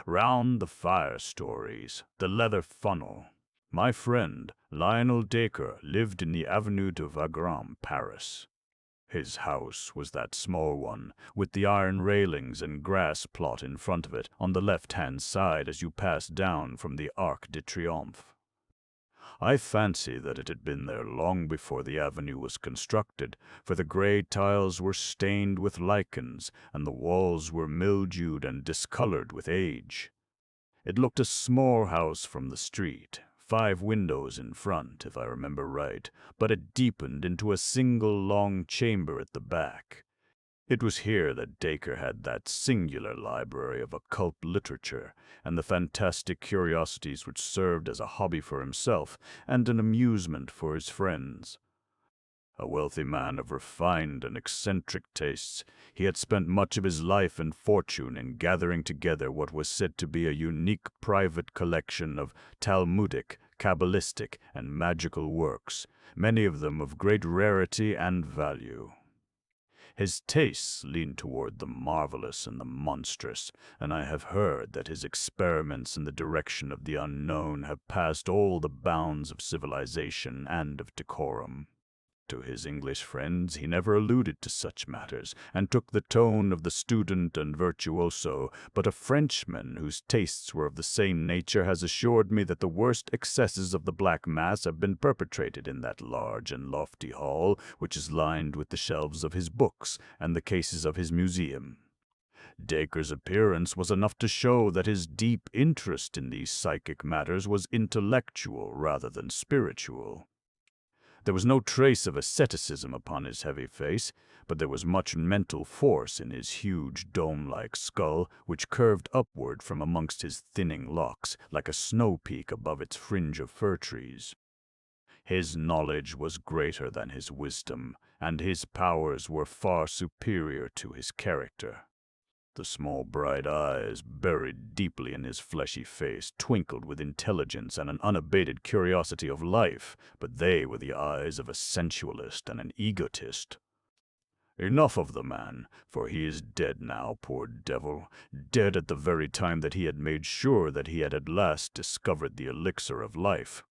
Round the fire stories, the leather funnel. My friend, Lionel Dacre, lived in the Avenue de Wagram, Paris. His house was that small one, with the iron railings and grass plot in front of it on the left-hand side as you pass down from the Arc de Triomphe. I fancy that it had been there long before the avenue was constructed, for the grey tiles were stained with lichens, and the walls were mildewed and discolored with age. It looked a small house from the street, 5 windows in front, if I remember right, but it deepened into a single long chamber at the back. It was here that Dacre had that singular library of occult literature and the fantastic curiosities which served as a hobby for himself and an amusement for his friends. A wealthy man of refined and eccentric tastes, he had spent much of his life and fortune in gathering together what was said to be a unique private collection of Talmudic, Kabbalistic, and magical works, many of them of great rarity and value. His tastes leaned toward the marvelous and the monstrous, and I have heard that his experiments in the direction of the unknown have passed all the bounds of civilization and of decorum. To his English friends he never alluded to such matters, and took the tone of the student and virtuoso, but a Frenchman whose tastes were of the same nature has assured me that the worst excesses of the Black Mass have been perpetrated in that large and lofty hall, which is lined with the shelves of his books and the cases of his museum. Dacre's appearance was enough to show that his deep interest in these psychic matters was intellectual rather than spiritual. There was no trace of asceticism upon his heavy face, but there was much mental force in his huge dome-like skull, which curved upward from amongst his thinning locks, like a snow-peak above its fringe of fir-trees. His knowledge was greater than his wisdom, and his powers were far superior to his character. The small bright eyes, buried deeply in his fleshy face, twinkled with intelligence and an unabated curiosity of life, but they were the eyes of a sensualist and an egotist. Enough of the man, for he is dead now, poor devil, dead at the very time that he had made sure that he had at last discovered the elixir of life.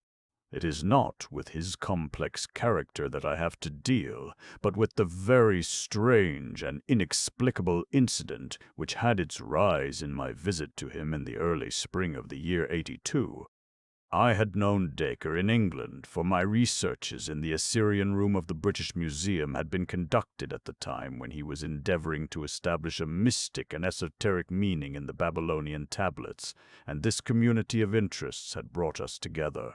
It is not with his complex character that I have to deal, but with the very strange and inexplicable incident which had its rise in my visit to him in the early spring of the year '82. I had known Dacre in England, for my researches in the Assyrian Room of the British Museum had been conducted at the time when he was endeavoring to establish a mystic and esoteric meaning in the Babylonian tablets, and this community of interests had brought us together.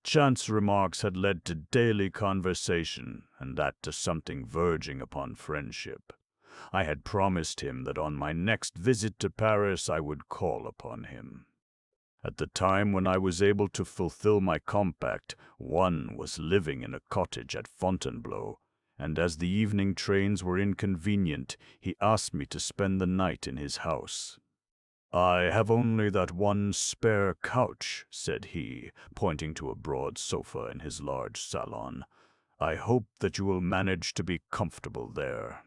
Chance remarks had led to daily conversation, and that to something verging upon friendship. I had promised him that on my next visit to Paris I would call upon him. At the time when I was able to fulfill my compact, one was living in a cottage at Fontainebleau, and as the evening trains were inconvenient, he asked me to spend the night in his house. "I have only that one spare couch," said he, pointing to a broad sofa in his large salon. "I hope that you will manage to be comfortable there."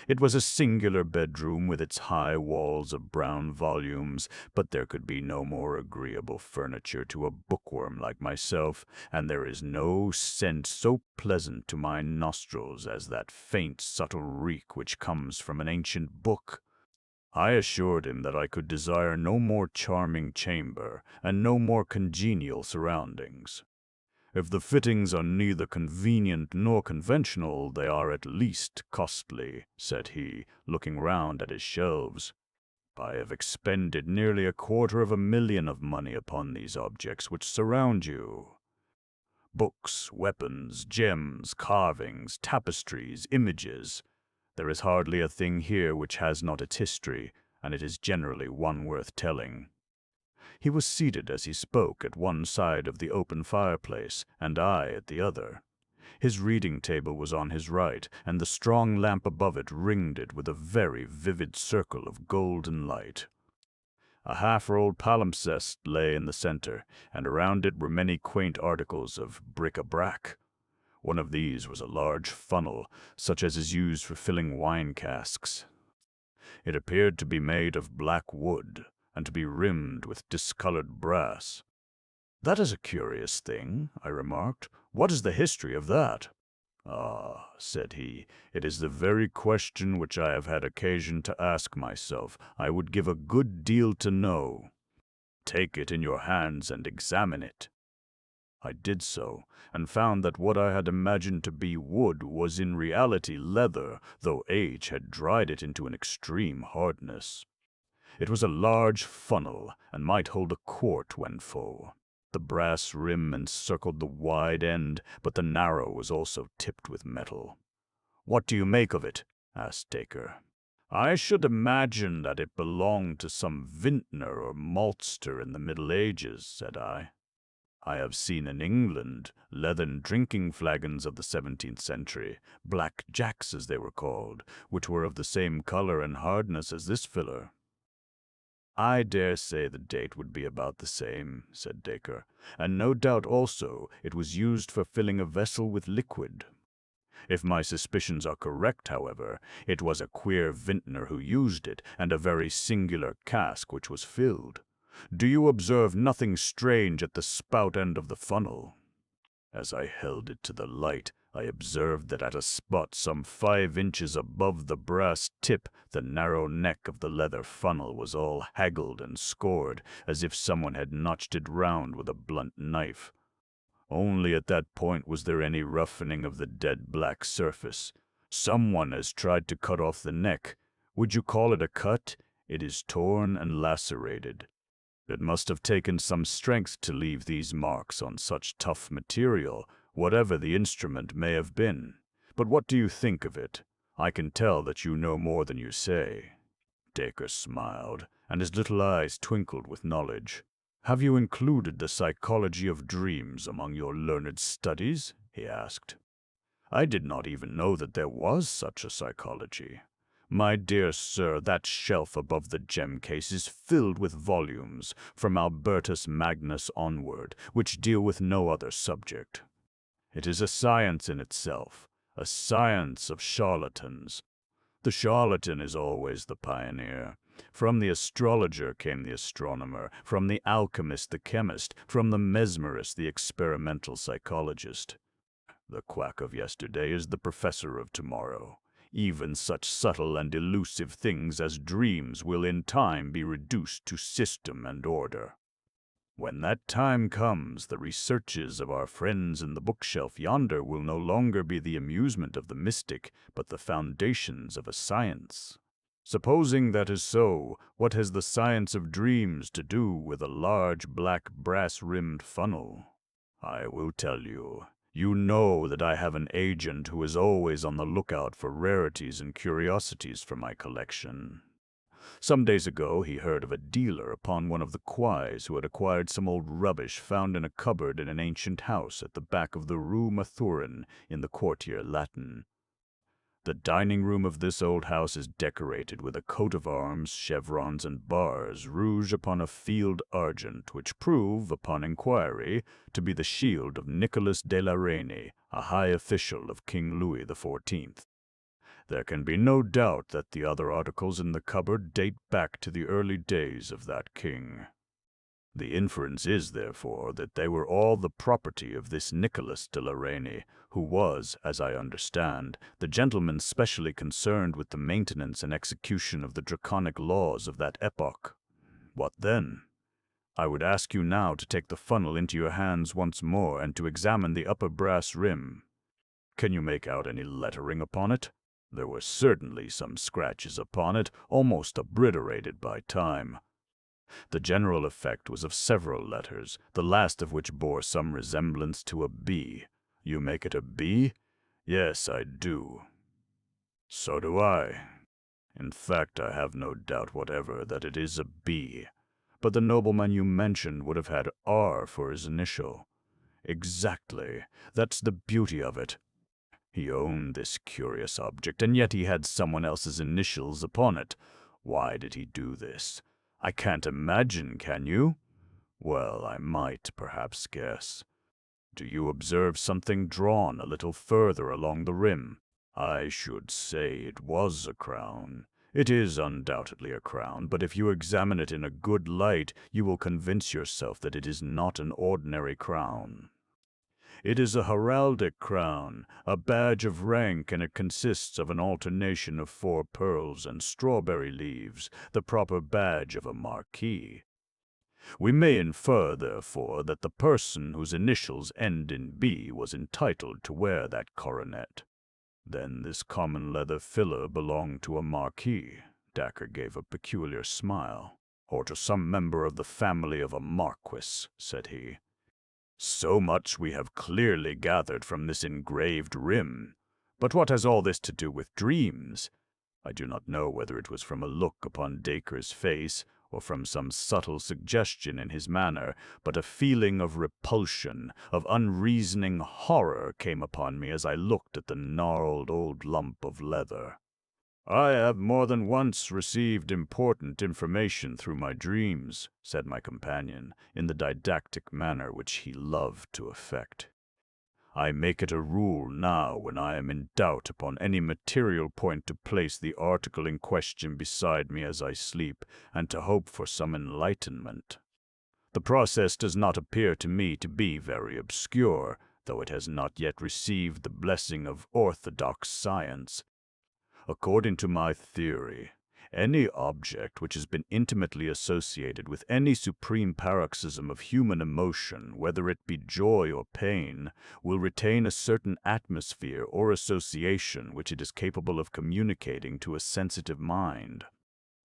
It was a singular bedroom with its high walls of brown volumes, but there could be no more agreeable furniture to a bookworm like myself, and there is no scent so pleasant to my nostrils as that faint, subtle reek which comes from an ancient book. I assured him that I could desire no more charming chamber, and no more congenial surroundings. If the fittings are neither convenient nor conventional, they are at least costly, said he, looking round at his shelves. I have expended nearly $250,000 of money upon these objects which surround you. Books, weapons, gems, carvings, tapestries, images. There is hardly a thing here which has not its history, and it is generally one worth telling. He was seated as he spoke at one side of the open fireplace, and I at the other. His reading table was on his right, and the strong lamp above it ringed it with a very vivid circle of golden light. A half-rolled palimpsest lay in the center, and around it were many quaint articles of bric-a-brac. One of these was a large funnel, such as is used for filling wine casks. It appeared to be made of black wood, and to be rimmed with discolored brass. "That is a curious thing," I remarked. "What is the history of that?" "Ah," said he, "it is the very question which I have had occasion to ask myself. I would give a good deal to know." "Take it in your hands and examine it." I did so, and found that what I had imagined to be wood was in reality leather, though age had dried it into an extreme hardness. It was a large funnel, and might hold a quart when full. The brass rim encircled the wide end, but the narrow was also tipped with metal. "What do you make of it?" asked Dacre. "I should imagine that it belonged to some vintner or maltster in the Middle Ages," said I. "I have seen in England leathern drinking flagons of the 17th century, black jacks as they were called, which were of the same color and hardness as this filler." "I dare say the date would be about the same," said Dacre, "and no doubt also it was used for filling a vessel with liquid. If my suspicions are correct, however, it was a queer vintner who used it, and a very singular cask which was filled. Do you observe nothing strange at the spout end of the funnel?" As I held it to the light, I observed that at a spot some 5 inches above the brass tip, the narrow neck of the leather funnel was all haggled and scored, as if someone had notched it round with a blunt knife. Only at that point was there any roughening of the dead black surface. Someone has tried to cut off the neck. Would you call it a cut? It is torn and lacerated. It must have taken some strength to leave these marks on such tough material, whatever the instrument may have been. But what do you think of it? I can tell that you know more than you say." Dacre smiled, and his little eyes twinkled with knowledge. "Have you included the psychology of dreams among your learned studies?" he asked. "I did not even know that there was such a psychology. My dear sir, that shelf above the gem case is filled with volumes, from Albertus Magnus onward, which deal with no other subject. It is a science in itself, a science of charlatans. The charlatan is always the pioneer. From the astrologer came the astronomer, from the alchemist the chemist, from the mesmerist the experimental psychologist. The quack of yesterday is the professor of tomorrow. Even such subtle and elusive things as dreams will in time be reduced to system and order. When that time comes, the researches of our friends in the bookshelf yonder will no longer be the amusement of the mystic, but the foundations of a science. Supposing that is so, what has the science of dreams to do with a large black brass-rimmed funnel? I will tell you. You know that I have an agent who is always on the lookout for rarities and curiosities for my collection. Some days ago he heard of a dealer upon one of the quays who had acquired some old rubbish found in a cupboard in an ancient house at the back of the Rue Mathurin in the Quartier Latin. The dining room of this old house is decorated with a coat of arms, chevrons, and bars, rouge upon a field argent, which prove, upon inquiry, to be the shield of Nicholas de la Reynie, a high official of King Louis XIV. There can be no doubt that the other articles in the cupboard date back to the early days of that king. The inference is, therefore, that they were all the property of this Nicholas de la Reynie, who was, as I understand, the gentleman specially concerned with the maintenance and execution of the draconic laws of that epoch. What then? I would ask you now to take the funnel into your hands once more and to examine the upper brass rim. Can you make out any lettering upon it? There were certainly some scratches upon it, almost obliterated by time. The general effect was of several letters, the last of which bore some resemblance to a B. You make it a B? Yes, I do. So do I. In fact, I have no doubt whatever that it is a B. But the nobleman you mentioned would have had R for his initial. Exactly. That's the beauty of it. He owned this curious object, and yet he had someone else's initials upon it. Why did he do this? I can't imagine, can you? Well, I might perhaps guess. Do you observe something drawn a little further along the rim? I should say it was a crown. It is undoubtedly a crown, but if you examine it in a good light, you will convince yourself that it is not an ordinary crown. It is a heraldic crown, a badge of rank, and it consists of an alternation of 4 pearls and strawberry leaves, the proper badge of a marquis. We may infer, therefore, that the person whose initials end in B was entitled to wear that coronet. Then this common leather filler belonged to a marquis. Dacre gave a peculiar smile. Or to some member of the family of a marquis, said he. So much we have clearly gathered from this engraved rim. But what has all this to do with dreams? I do not know whether it was from a look upon Dacre's face, or from some subtle suggestion in his manner, but a feeling of repulsion, of unreasoning horror came upon me as I looked at the gnarled old lump of leather. "I have more than once received important information through my dreams," said my companion, in the didactic manner which he loved to affect. "I make it a rule now when I am in doubt upon any material point to place the article in question beside me as I sleep, and to hope for some enlightenment. The process does not appear to me to be very obscure, though it has not yet received the blessing of orthodox science. According to my theory, any object which has been intimately associated with any supreme paroxysm of human emotion, whether it be joy or pain, will retain a certain atmosphere or association which it is capable of communicating to a sensitive mind.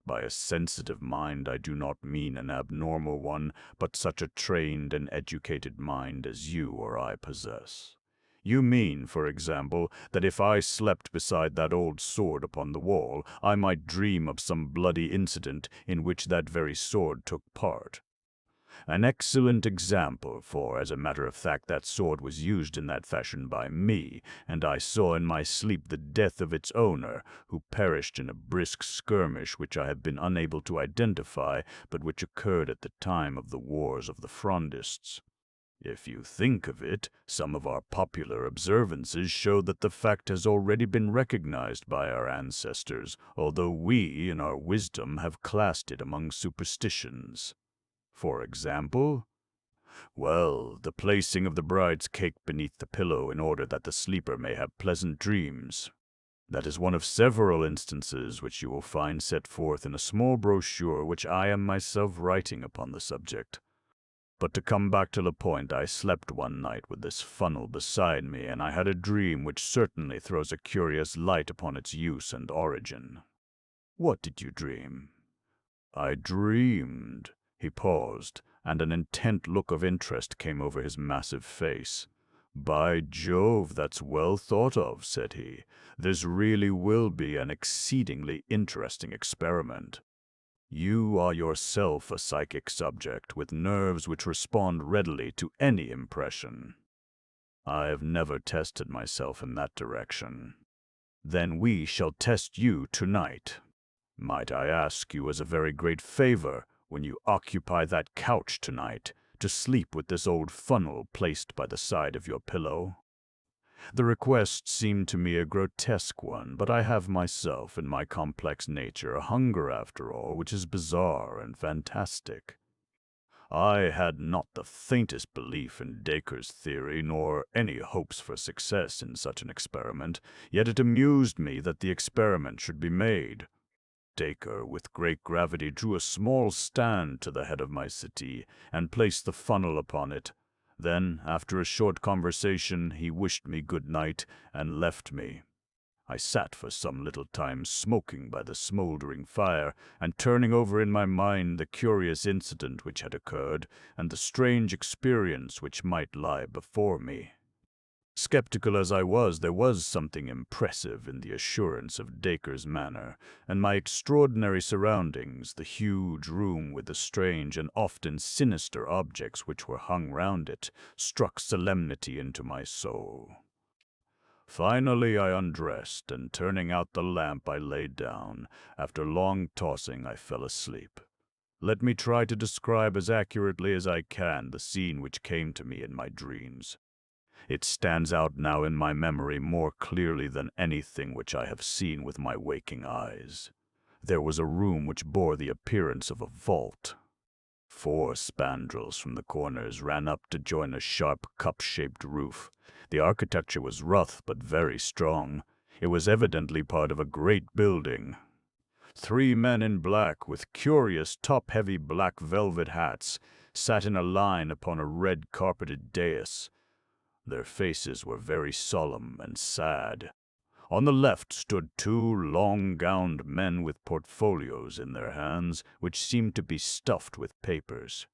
By a sensitive mind I do not mean an abnormal one, but such a trained and educated mind as you or I possess. You mean, for example, that if I slept beside that old sword upon the wall, I might dream of some bloody incident in which that very sword took part. An excellent example, for, as a matter of fact, that sword was used in that fashion by me, and I saw in my sleep the death of its owner, who perished in a brisk skirmish which I have been unable to identify, but which occurred at the time of the wars of the Frondists. If you think of it, some of our popular observances show that the fact has already been recognized by our ancestors, although we, in our wisdom, have classed it among superstitions. For example, well, the placing of the bride's cake beneath the pillow in order that the sleeper may have pleasant dreams. That is one of several instances which you will find set forth in a small brochure which I am myself writing upon the subject. But to come back to the point, I slept one night with this funnel beside me, and I had a dream which certainly throws a curious light upon its use and origin." "What did you dream?" "I dreamed." He paused, and an intent look of interest came over his massive face. "By Jove, that's well thought of," said he. "This really will be an exceedingly interesting experiment. You are yourself a psychic subject with nerves which respond readily to any impression." "I have never tested myself in that direction." "Then we shall test you tonight. Might I ask you as a very great favor, when you occupy that couch tonight, to sleep with this old funnel placed by the side of your pillow?" The request seemed to me a grotesque one, but I have myself, in my complex nature, a hunger after all which is bizarre and fantastic. I had not the faintest belief in Dacre's theory, nor any hopes for success in such an experiment, yet it amused me that the experiment should be made. Dacre, with great gravity, drew a small stand to the head of my settee, and placed the funnel upon it. Then, after a short conversation, he wished me good night, and left me. I sat for some little time smoking by the smoldering fire, and turning over in my mind the curious incident which had occurred, and the strange experience which might lie before me. Skeptical as I was, there was something impressive in the assurance of Dacre's manner, and my extraordinary surroundings, the huge room with the strange and often sinister objects which were hung round it, struck solemnity into my soul. Finally I undressed, and turning out the lamp I lay down. After long tossing I fell asleep. Let me try to describe as accurately as I can the scene which came to me in my dreams. It stands out now in my memory more clearly than anything which I have seen with my waking eyes. There was a room which bore the appearance of a vault. 4 spandrels from the corners ran up to join a sharp cup-shaped roof. The architecture was rough but very strong. It was evidently part of a great building. 3 men in black, with curious top-heavy black velvet hats, sat in a line upon a red-carpeted dais. Their faces were very solemn and sad. On the left stood 2 long-gowned men with portfolios in their hands, which seemed to be stuffed with papers.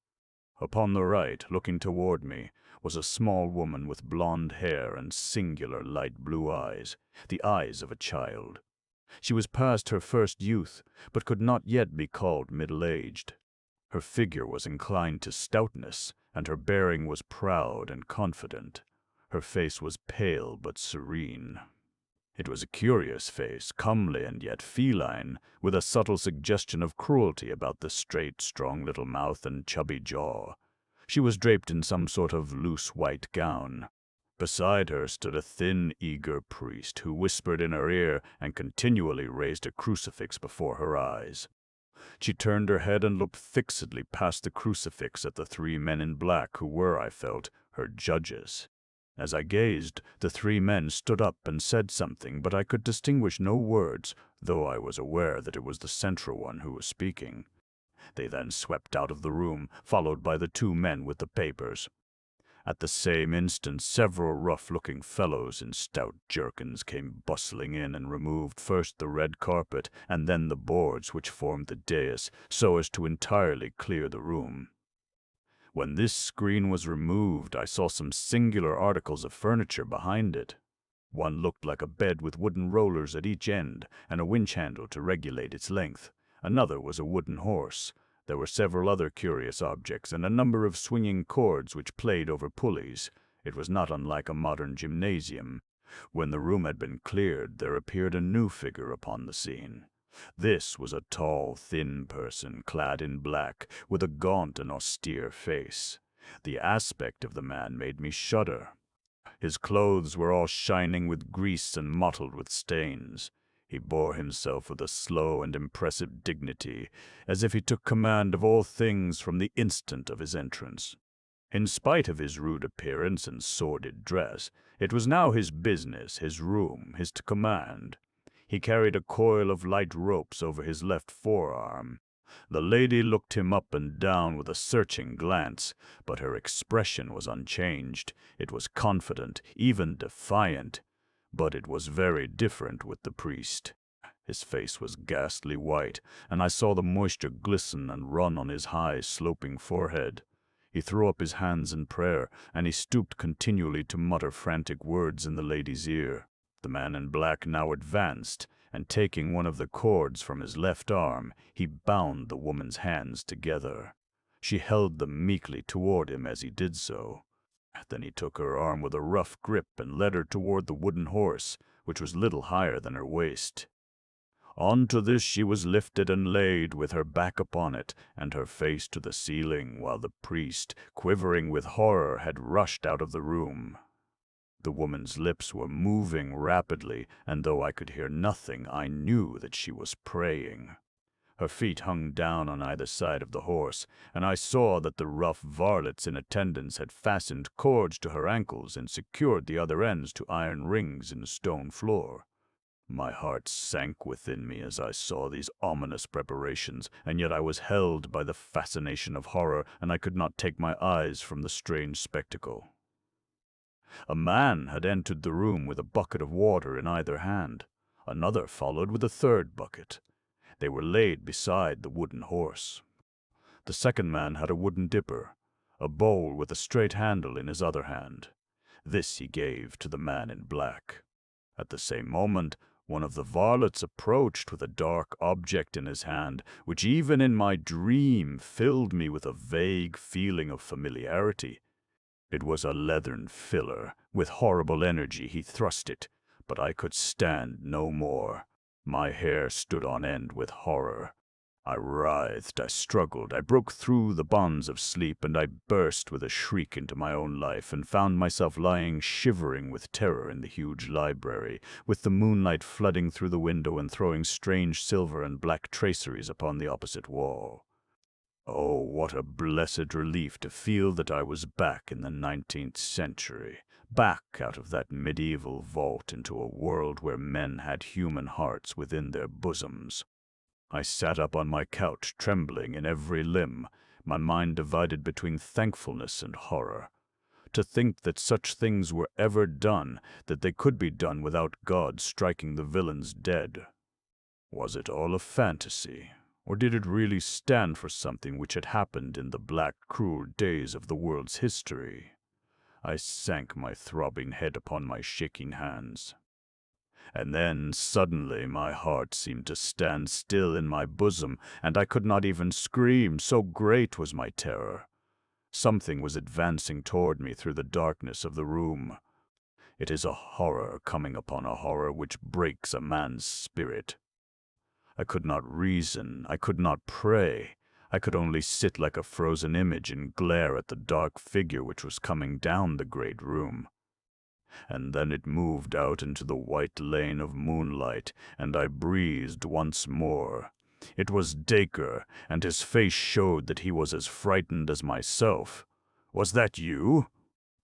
Upon the right, looking toward me, was a small woman with blonde hair and singular light blue eyes, the eyes of a child. She was past her first youth, but could not yet be called middle-aged. Her figure was inclined to stoutness, and her bearing was proud and confident. Her face was pale but serene. It was a curious face, comely and yet feline, with a subtle suggestion of cruelty about the straight, strong little mouth and chubby jaw. She was draped in some sort of loose white gown. Beside her stood a thin, eager priest who whispered in her ear and continually raised a crucifix before her eyes. She turned her head and looked fixedly past the crucifix at the 3 men in black who were, I felt, her judges. As I gazed, the 3 men stood up and said something, but I could distinguish no words, though I was aware that it was the central one who was speaking. They then swept out of the room, followed by the 2 men with the papers. At the same instant, several rough-looking fellows in stout jerkins came bustling in and removed first the red carpet and then the boards which formed the dais, so as to entirely clear the room. When this screen was removed, I saw some singular articles of furniture behind it. One looked like a bed with wooden rollers at each end and a winch handle to regulate its length. Another was a wooden horse. There were several other curious objects and a number of swinging cords which played over pulleys. It was not unlike a modern gymnasium. When the room had been cleared, there appeared a new figure upon the scene. This was a tall, thin person, clad in black, with a gaunt and austere face. The aspect of the man made me shudder. His clothes were all shining with grease and mottled with stains. He bore himself with a slow and impressive dignity, as if he took command of all things from the instant of his entrance. In spite of his rude appearance and sordid dress, it was now his business, his room, his to command. He carried a coil of light ropes over his left forearm. The lady looked him up and down with a searching glance, but her expression was unchanged. It was confident, even defiant. But it was very different with the priest. His face was ghastly white, and I saw the moisture glisten and run on his high, sloping forehead. He threw up his hands in prayer, and he stooped continually to mutter frantic words in the lady's ear. The man in black now advanced, and taking one of the cords from his left arm, he bound the woman's hands together. She held them meekly toward him as he did so. Then he took her arm with a rough grip and led her toward the wooden horse, which was little higher than her waist. Onto this she was lifted and laid with her back upon it and her face to the ceiling, while the priest, quivering with horror, had rushed out of the room. The woman's lips were moving rapidly, and though I could hear nothing, I knew that she was praying. Her feet hung down on either side of the horse, and I saw that the rough varlets in attendance had fastened cords to her ankles and secured the other ends to iron rings in the stone floor. My heart sank within me as I saw these ominous preparations, and yet I was held by the fascination of horror, and I could not take my eyes from the strange spectacle. A man had entered the room with a bucket of water in either hand. Another followed with a 3rd bucket. They were laid beside the wooden horse. The second man had a wooden dipper, a bowl with a straight handle in his other hand. This he gave to the man in black. At the same moment, one of the varlets approached with a dark object in his hand, which even in my dream filled me with a vague feeling of familiarity. It was a leathern filler. With horrible energy he thrust it, but I could stand no more. My hair stood on end with horror. I writhed, I struggled, I broke through the bonds of sleep, and I burst with a shriek into my own life, and found myself lying shivering with terror in the huge library, with the moonlight flooding through the window and throwing strange silver and black traceries upon the opposite wall. Oh, what a blessed relief to feel that I was back in the 19th century, back out of that medieval vault into a world where men had human hearts within their bosoms. I sat up on my couch, trembling in every limb, my mind divided between thankfulness and horror. To think that such things were ever done, that they could be done without God striking the villains dead. Was it all a fantasy, or did it really stand for something which had happened in the black, cruel days of the world's history? I sank my throbbing head upon my shaking hands. And then, suddenly, my heart seemed to stand still in my bosom, and I could not even scream, so great was my terror. Something was advancing toward me through the darkness of the room. It is a horror coming upon a horror which breaks a man's spirit. I could not reason, I could not pray. I could only sit like a frozen image and glare at the dark figure which was coming down the great room. And then it moved out into the white lane of moonlight, and I breathed once more. It was Dacre, and his face showed that he was as frightened as myself. "Was that you?"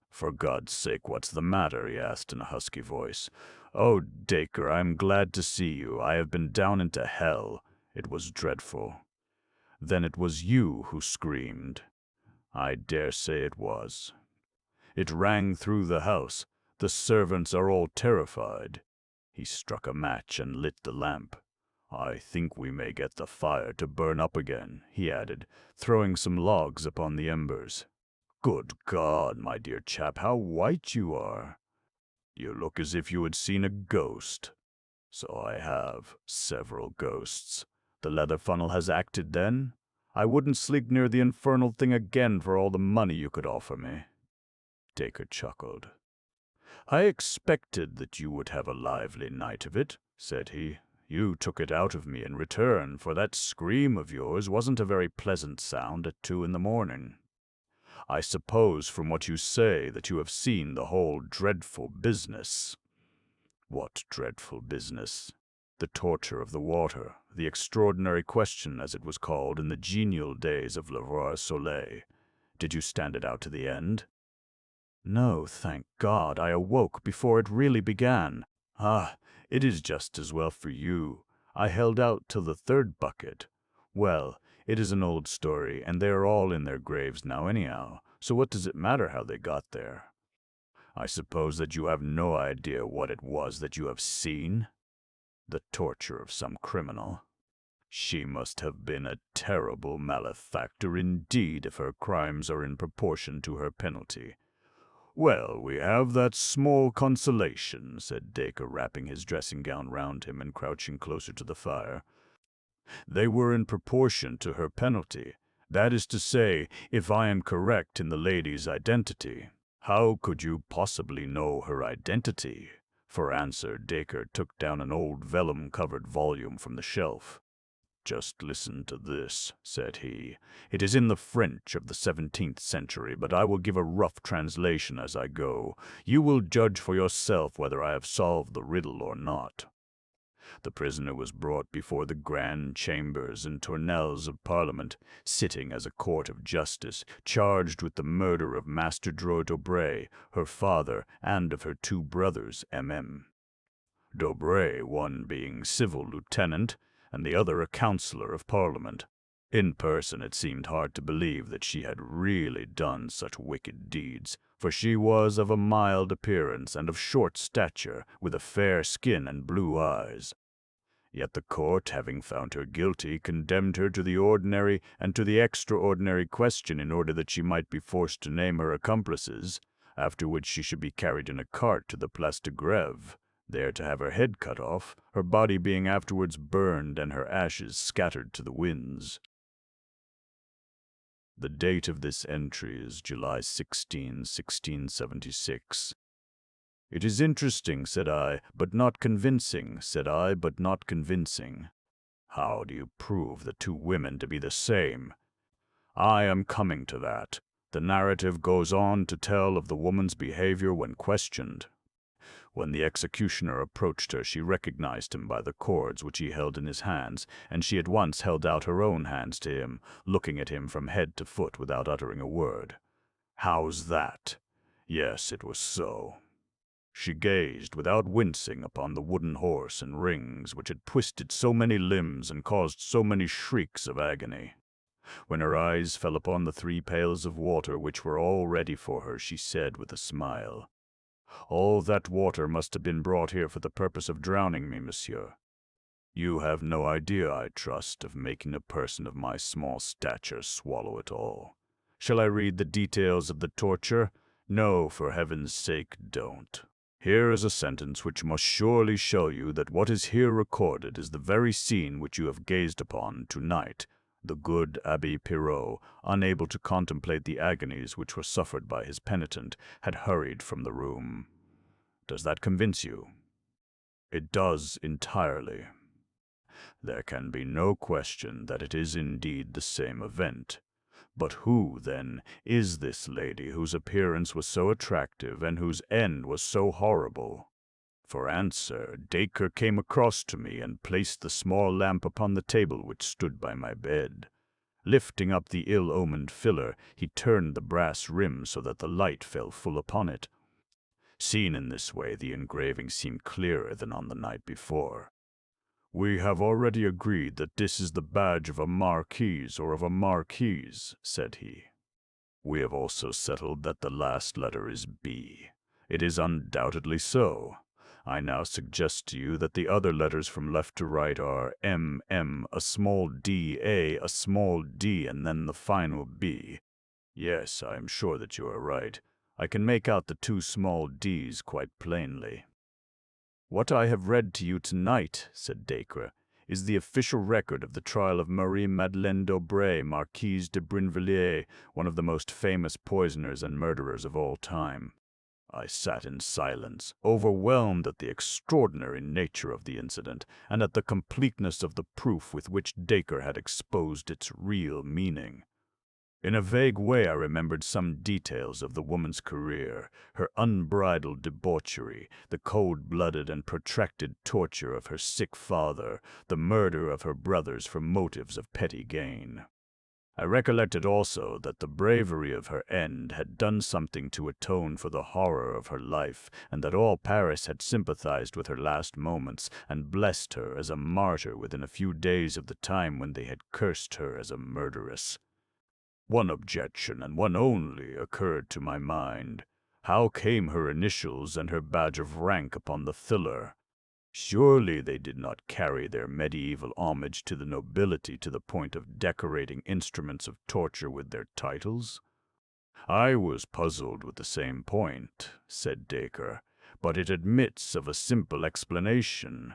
"For God's sake, what's the matter?" he asked in a husky voice. "Oh, Dacre, I am glad to see you. I have been down into hell. It was dreadful." "Then it was you who screamed." "I dare say it was. It rang through the house. The servants are all terrified." He struck a match and lit the lamp. "I think we may get the fire to burn up again," he added, throwing some logs upon the embers. "Good God, my dear chap, how white you are! You look as if you had seen a ghost." "So I have. Several ghosts. The leather funnel has acted then? I wouldn't sleep near the infernal thing again for all the money you could offer me." Dacre chuckled. "I expected that you would have a lively night of it," said he. "You took it out of me in return, for that scream of yours wasn't a very pleasant sound at 2 in the morning. I suppose from what you say that you have seen the whole dreadful business." "What dreadful business?" "The torture of the water, the extraordinary question, as it was called in the genial days of Le Roi Soleil. Did you stand it out to the end?" "No, thank God, I awoke before it really began." "Ah, it is just as well for you. I held out till the 3rd bucket. Well, it is an old story, and they are all in their graves now anyhow, so what does it matter how they got there? I suppose that you have no idea what it was that you have seen? The torture of some criminal. She must have been a terrible malefactor indeed if her crimes are in proportion to her penalty." "Well, we have that small consolation," said Dacre, wrapping his dressing-gown round him and crouching closer to the fire. "They were in proportion to her penalty. That is to say, if I am correct in the lady's identity." "How could you possibly know her identity?" For answer, Dacre took down an old vellum-covered volume from the shelf. "Just listen to this," said he. "It is in the French of the 17th century, but I will give a rough translation as I go. You will judge for yourself whether I have solved the riddle or not. The prisoner was brought before the grand chambers and tournelles of Parliament, sitting as a court of justice, charged with the murder of Master Dro d'Aubray, her father, and of her 2 brothers, M.M. D'Aubray, one being civil lieutenant, and the other a councillor of Parliament. In person it seemed hard to believe that she had really done such wicked deeds, for she was of a mild appearance and of short stature, with a fair skin and blue eyes. Yet the court, having found her guilty, condemned her to the ordinary and to the extraordinary question in order that she might be forced to name her accomplices, after which she should be carried in a cart to the Place de Grève, there to have her head cut off, her body being afterwards burned and her ashes scattered to the winds. The date of this entry is July 16, 1676. "It is interesting," said I, "but not convincing," said I, "but not convincing." How do you prove the two women to be the same? I am coming to that. The narrative goes on to tell of the woman's behavior when questioned. When the executioner approached her, she recognized him by the cords which he held in his hands, and she at once held out her own hands to him, looking at him from head to foot without uttering a word. How's that? Yes, it was so. She gazed without wincing upon the wooden horse and rings which had twisted so many limbs and caused so many shrieks of agony. When her eyes fell upon the 3 pails of water which were all ready for her, she said with a smile, "All that water must have been brought here for the purpose of drowning me, monsieur. You have no idea, I trust, of making a person of my small stature swallow it all. Shall I read the details of the torture? No, for heaven's sake, don't. Here is a sentence which must surely show you that what is here recorded is the very scene which you have gazed upon tonight. The good Abbé Pirot, unable to contemplate the agonies which were suffered by his penitent, had hurried from the room. Does that convince you?" "It does entirely. There can be no question that it is indeed the same event. But who, then, is this lady whose appearance was so attractive and whose end was so horrible?" For answer, Dacre came across to me and placed the small lamp upon the table which stood by my bed. Lifting up the ill-omened filler, he turned the brass rim so that the light fell full upon it. Seen in this way, the engraving seemed clearer than on the night before. "We have already agreed that this is the badge of a marquise or of a marquise," said he. "We have also settled that the last letter is B. It is undoubtedly so. I now suggest to you that the other letters from left to right are M, M, a small d, A, a small d, and then the final B. Yes, I am sure that you are right. I can make out the 2 small d's quite plainly." "What I have read to you tonight," said Dacre, "is the official record of the trial of Marie-Madeleine d'Aubray, Marquise de Brinvilliers, one of the most famous poisoners and murderers of all time." I sat in silence, overwhelmed at the extraordinary nature of the incident, and at the completeness of the proof with which Dacre had exposed its real meaning. In a vague way I remembered some details of the woman's career, her unbridled debauchery, the cold-blooded and protracted torture of her sick father, the murder of her brothers for motives of petty gain. I recollected also that the bravery of her end had done something to atone for the horror of her life, and that all Paris had sympathized with her last moments and blessed her as a martyr within a few days of the time when they had cursed her as a murderess. One objection, and one only, occurred to my mind. How came her initials and her badge of rank upon the filler? Surely they did not carry their medieval homage to the nobility to the point of decorating instruments of torture with their titles? "I was puzzled with the same point," said Dacre, "but it admits of a simple explanation.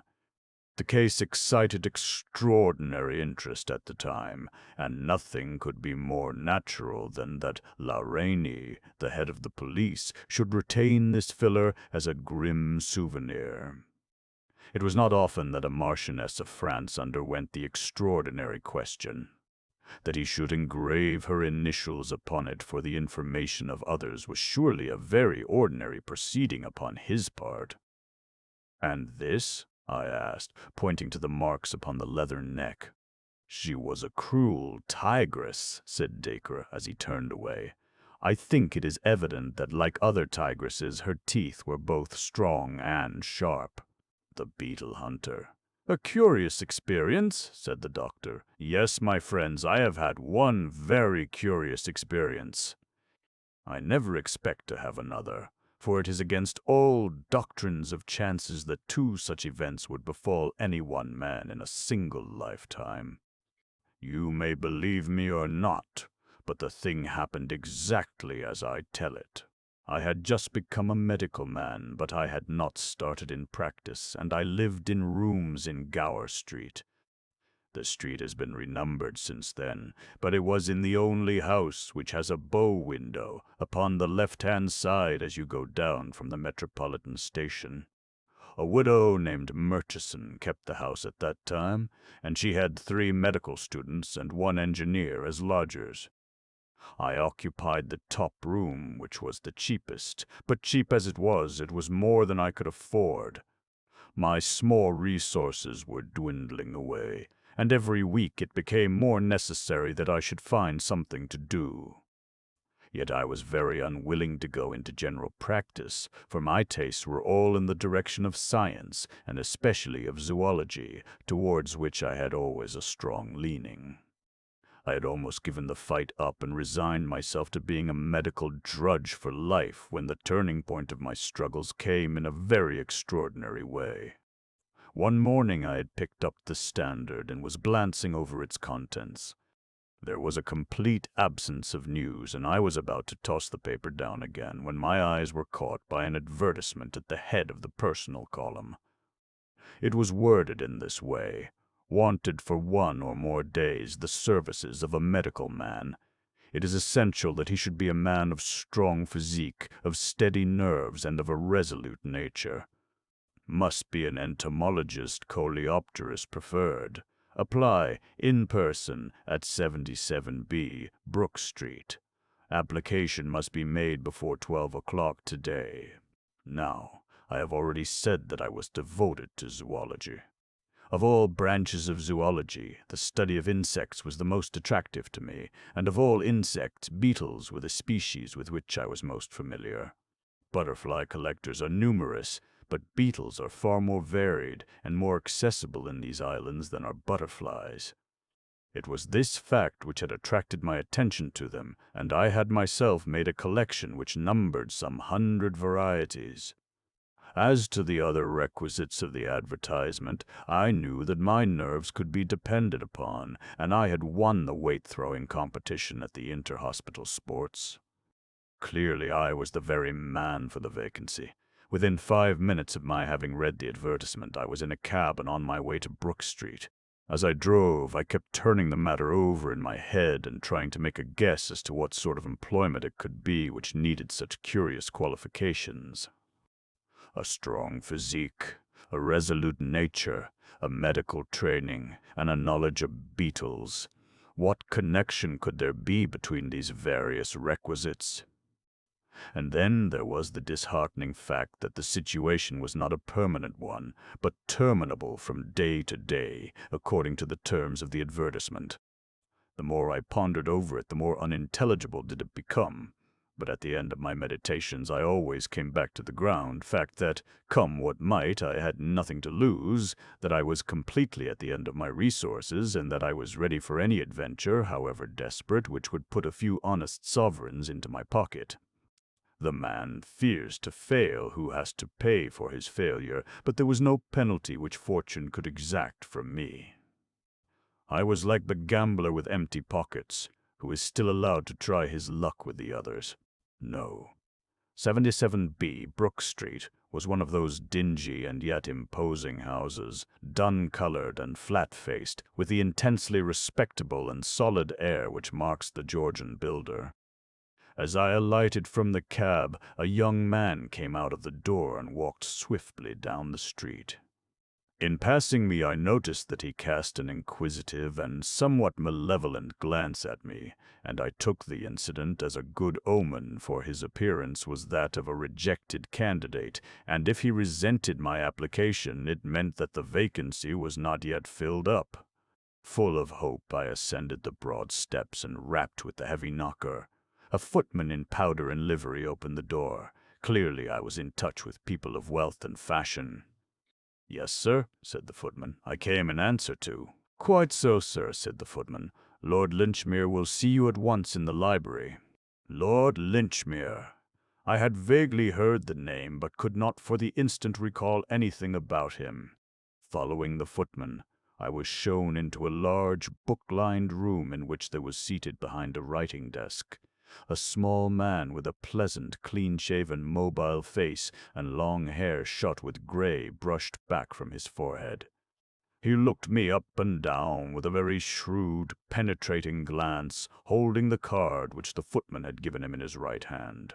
The case excited extraordinary interest at the time, and nothing could be more natural than that La Reynie, the head of the police, should retain this filler as a grim souvenir. It was not often that a Marchioness of France underwent the extraordinary question. That he should engrave her initials upon it for the information of others was surely a very ordinary proceeding upon his part." "And this?" I asked, pointing to the marks upon the leathern neck. "She was a cruel tigress," said Dacre as he turned away. "I think it is evident that, like other tigresses, her teeth were both strong and sharp." The beetle hunter. "A curious experience," said the doctor. "Yes, my friends, I have had one very curious experience. I never expect to have another, for it is against all doctrines of chances that 2 such events would befall any one man in a single lifetime. You may believe me or not, but the thing happened exactly as I tell it. I had just become a medical man, but I had not started in practice, and I lived in rooms in Gower Street. The street has been renumbered since then, but it was in the only house which has a bow window upon the left-hand side as you go down from the Metropolitan Station. A widow named Murchison kept the house at that time, and she had 3 medical students and 1 engineer as lodgers. I occupied the top room, which was the cheapest, but cheap as it was more than I could afford. My small resources were dwindling away, and every week it became more necessary that I should find something to do. Yet I was very unwilling to go into general practice, for my tastes were all in the direction of science, and especially of zoology, towards which I had always a strong leaning. I had almost given the fight up and resigned myself to being a medical drudge for life when the turning point of my struggles came in a very extraordinary way. One morning I had picked up the Standard and was glancing over its contents. There was a complete absence of news, and I was about to toss the paper down again when my eyes were caught by an advertisement at the head of the personal column. It was worded in this way: "Wanted for 1 or more days the services of a medical man. It is essential that he should be a man of strong physique, of steady nerves, and of a resolute nature. Must be an entomologist, coleopterist preferred. Apply in person at 77B, Brook Street. Application must be made before 12 o'clock today." Now, I have already said that I was devoted to zoology. Of all branches of zoology, the study of insects was the most attractive to me, and of all insects, beetles were the species with which I was most familiar. Butterfly collectors are numerous, but beetles are far more varied and more accessible in these islands than are butterflies. It was this fact which had attracted my attention to them, and I had myself made a collection which numbered some 100 varieties. As to the other requisites of the advertisement, I knew that my nerves could be depended upon, and I had won the weight-throwing competition at the inter-hospital sports. Clearly I was the very man for the vacancy. Within 5 minutes of my having read the advertisement, I was in a cab and on my way to Brook Street. As I drove, I kept turning the matter over in my head and trying to make a guess as to what sort of employment it could be which needed such curious qualifications. A strong physique, a resolute nature, a medical training, and a knowledge of beetles. What connection could there be between these various requisites? And then there was the disheartening fact that the situation was not a permanent one, but terminable from day to day, according to the terms of the advertisement. The more I pondered over it, the more unintelligible did it become. But at the end of my meditations I always came back to the ground fact that, come what might, I had nothing to lose, that I was completely at the end of my resources, and that I was ready for any adventure, however desperate, which would put a few honest sovereigns into my pocket. The man fears to fail who has to pay for his failure, but there was no penalty which fortune could exact from me. I was like the gambler with empty pockets, who is still allowed to try his luck with the others. No. 77B, Brook Street, was one of those dingy and yet imposing houses, dun-colored and flat-faced, with the intensely respectable and solid air which marks the Georgian builder. As I alighted from the cab, a young man came out of the door and walked swiftly down the street. In passing me, I noticed that he cast an inquisitive and somewhat malevolent glance at me, and I took the incident as a good omen, for his appearance was that of a rejected candidate, and if he resented my application, it meant that the vacancy was not yet filled up. Full of hope, I ascended the broad steps and rapped with the heavy knocker. A footman in powder and livery opened the door. Clearly I was in touch with people of wealth and fashion. "Yes, sir," said the footman. "I came in answer to—" "Quite so, sir," said the footman. "Lord Linchmere will see you at once in the library." Lord Linchmere! I had vaguely heard the name, but could not for the instant recall anything about him. Following the footman, I was shown into a large, book-lined room in which there was seated behind a writing desk a small man with a pleasant, clean-shaven, mobile face and long hair shot with gray brushed back from his forehead. He looked me up and down with a very shrewd, penetrating glance, holding the card which the footman had given him in his right hand.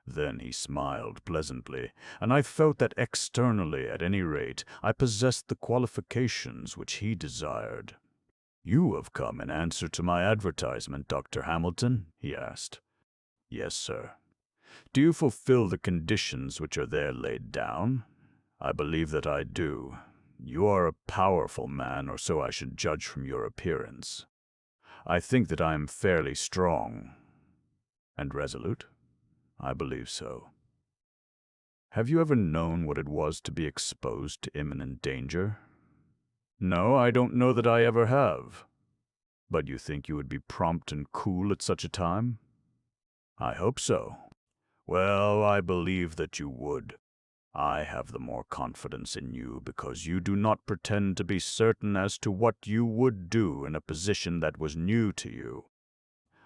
Then he smiled pleasantly, and I felt that externally, at any rate, I possessed the qualifications which he desired. "You have come in answer to my advertisement, Dr. Hamilton?" he asked. "Yes, sir." "Do you fulfill the conditions which are there laid down?" "I believe that I do. You are a powerful man, or so I should judge from your appearance." "I think that I am fairly strong." "And resolute?" "I believe so." "Have you ever known what it was to be exposed to imminent danger?" "No, I don't know that I ever have." "But you think you would be prompt and cool at such a time?" "I hope so." "Well, I believe that you would. I have the more confidence in you because you do not pretend to be certain as to what you would do in a position that was new to you.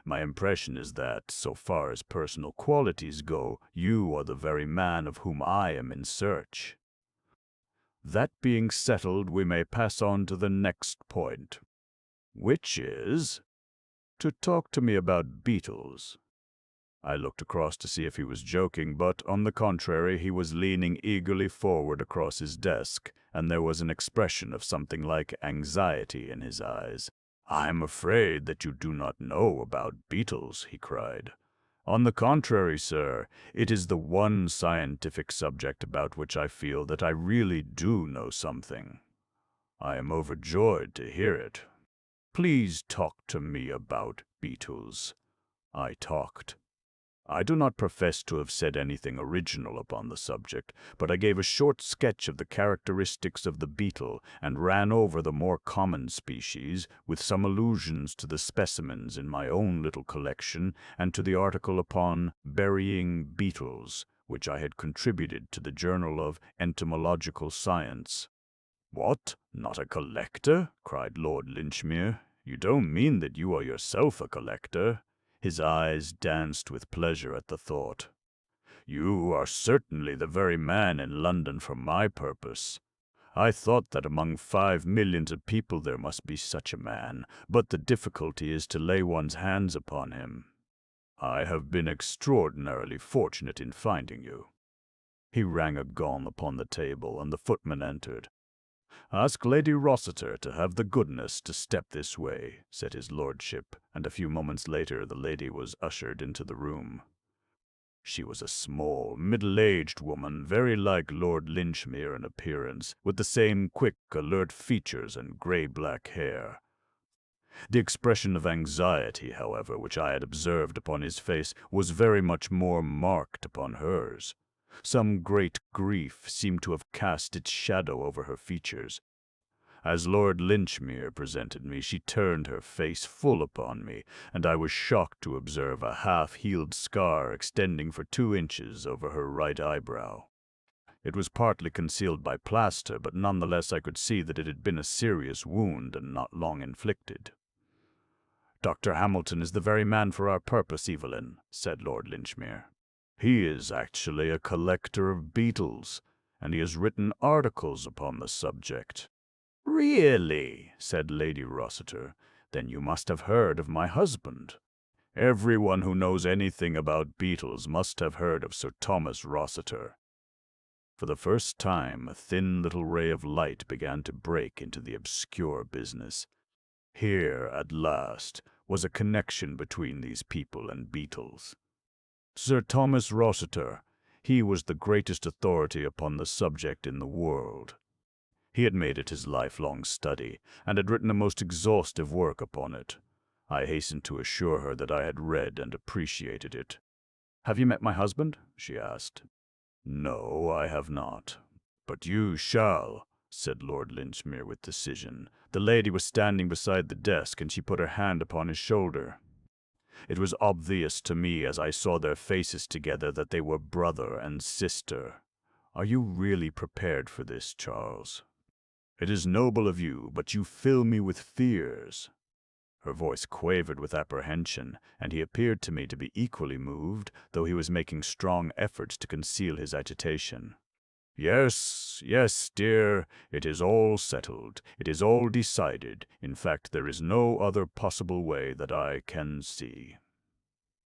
My impression is that, so far as personal qualities go, you are the very man of whom I am in search. That being settled, we may pass on to the next point, which is to talk to me about beetles." I looked across to see if he was joking, but on the contrary, he was leaning eagerly forward across his desk, and there was an expression of something like anxiety in his eyes. "I'm afraid that you do not know about beetles," he cried. "On the contrary, sir, it is the one scientific subject about which I feel that I really do know something. I am overjoyed to hear it. Please talk to me about beetles." I talked. I do not profess to have said anything original upon the subject, but I gave a short sketch of the characteristics of the beetle and ran over the more common species, with some allusions to the specimens in my own little collection and to the article upon burying beetles, which I had contributed to the Journal of Entomological Science. "What? Not a collector?" cried Lord Linchmere. "You don't mean that you are yourself a collector?" His eyes danced with pleasure at the thought. "You are certainly the very man in London for my purpose. I thought that among 5 millions of people there must be such a man, but the difficulty is to lay one's hands upon him. I have been extraordinarily fortunate in finding you." He rang a gong upon the table, and the footman entered. "Ask Lady Rossiter to have the goodness to step this way," said his lordship, and a few moments later the lady was ushered into the room. She was a small, middle-aged woman, very like Lord Linchmere in appearance, with the same quick, alert features and gray-black hair. The expression of anxiety, however, which I had observed upon his face, was very much more marked upon hers. Some great grief seemed to have cast its shadow over her features. As Lord Linchmere presented me, she turned her face full upon me, and I was shocked to observe a half-healed scar extending for 2 inches over her right eyebrow. It was partly concealed by plaster, but nonetheless I could see that it had been a serious wound and not long inflicted. "Dr. Hamilton is the very man for our purpose, Evelyn," said Lord Linchmere. "He is actually a collector of beetles, and he has written articles upon the subject." "Really?" said Lady Rossiter. "Then you must have heard of my husband." "Everyone who knows anything about beetles must have heard of Sir Thomas Rossiter." For the first time, a thin little ray of light began to break into the obscure business. Here, at last, was a connection between these people and beetles. Sir Thomas Rossiter, he was the greatest authority upon the subject in the world. He had made it his lifelong study, and had written a most exhaustive work upon it. I hastened to assure her that I had read and appreciated it. "Have you met my husband?" she asked. "No, I have not. But you shall," said Lord Linchmere with decision. The lady was standing beside the desk, and she put her hand upon his shoulder. It was obvious to me as I saw their faces together that they were brother and sister. "Are you really prepared for this, Charles?" "It is noble of you, but you fill me with fears." Her voice quavered with apprehension, and he appeared to me to be equally moved, though he was making strong efforts to conceal his agitation. "Yes, yes, dear, it is all settled. It is all decided. In fact, there is no other possible way that I can see."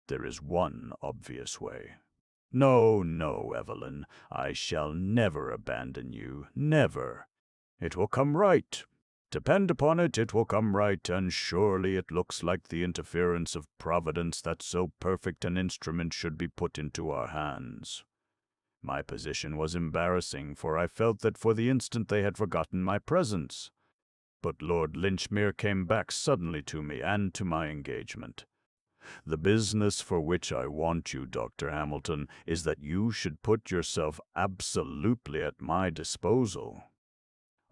"There is one obvious way." No, no, Evelyn, I shall never abandon you, never. It will come right. Depend upon it, it will come right, and surely it looks like the interference of Providence that so perfect an instrument should be put into our hands. My position was embarrassing, for I felt that for the instant they had forgotten my presence. But Lord Linchmere came back suddenly to me and to my engagement. The business for which I want you, Dr. Hamilton, is that you should put yourself absolutely at my disposal.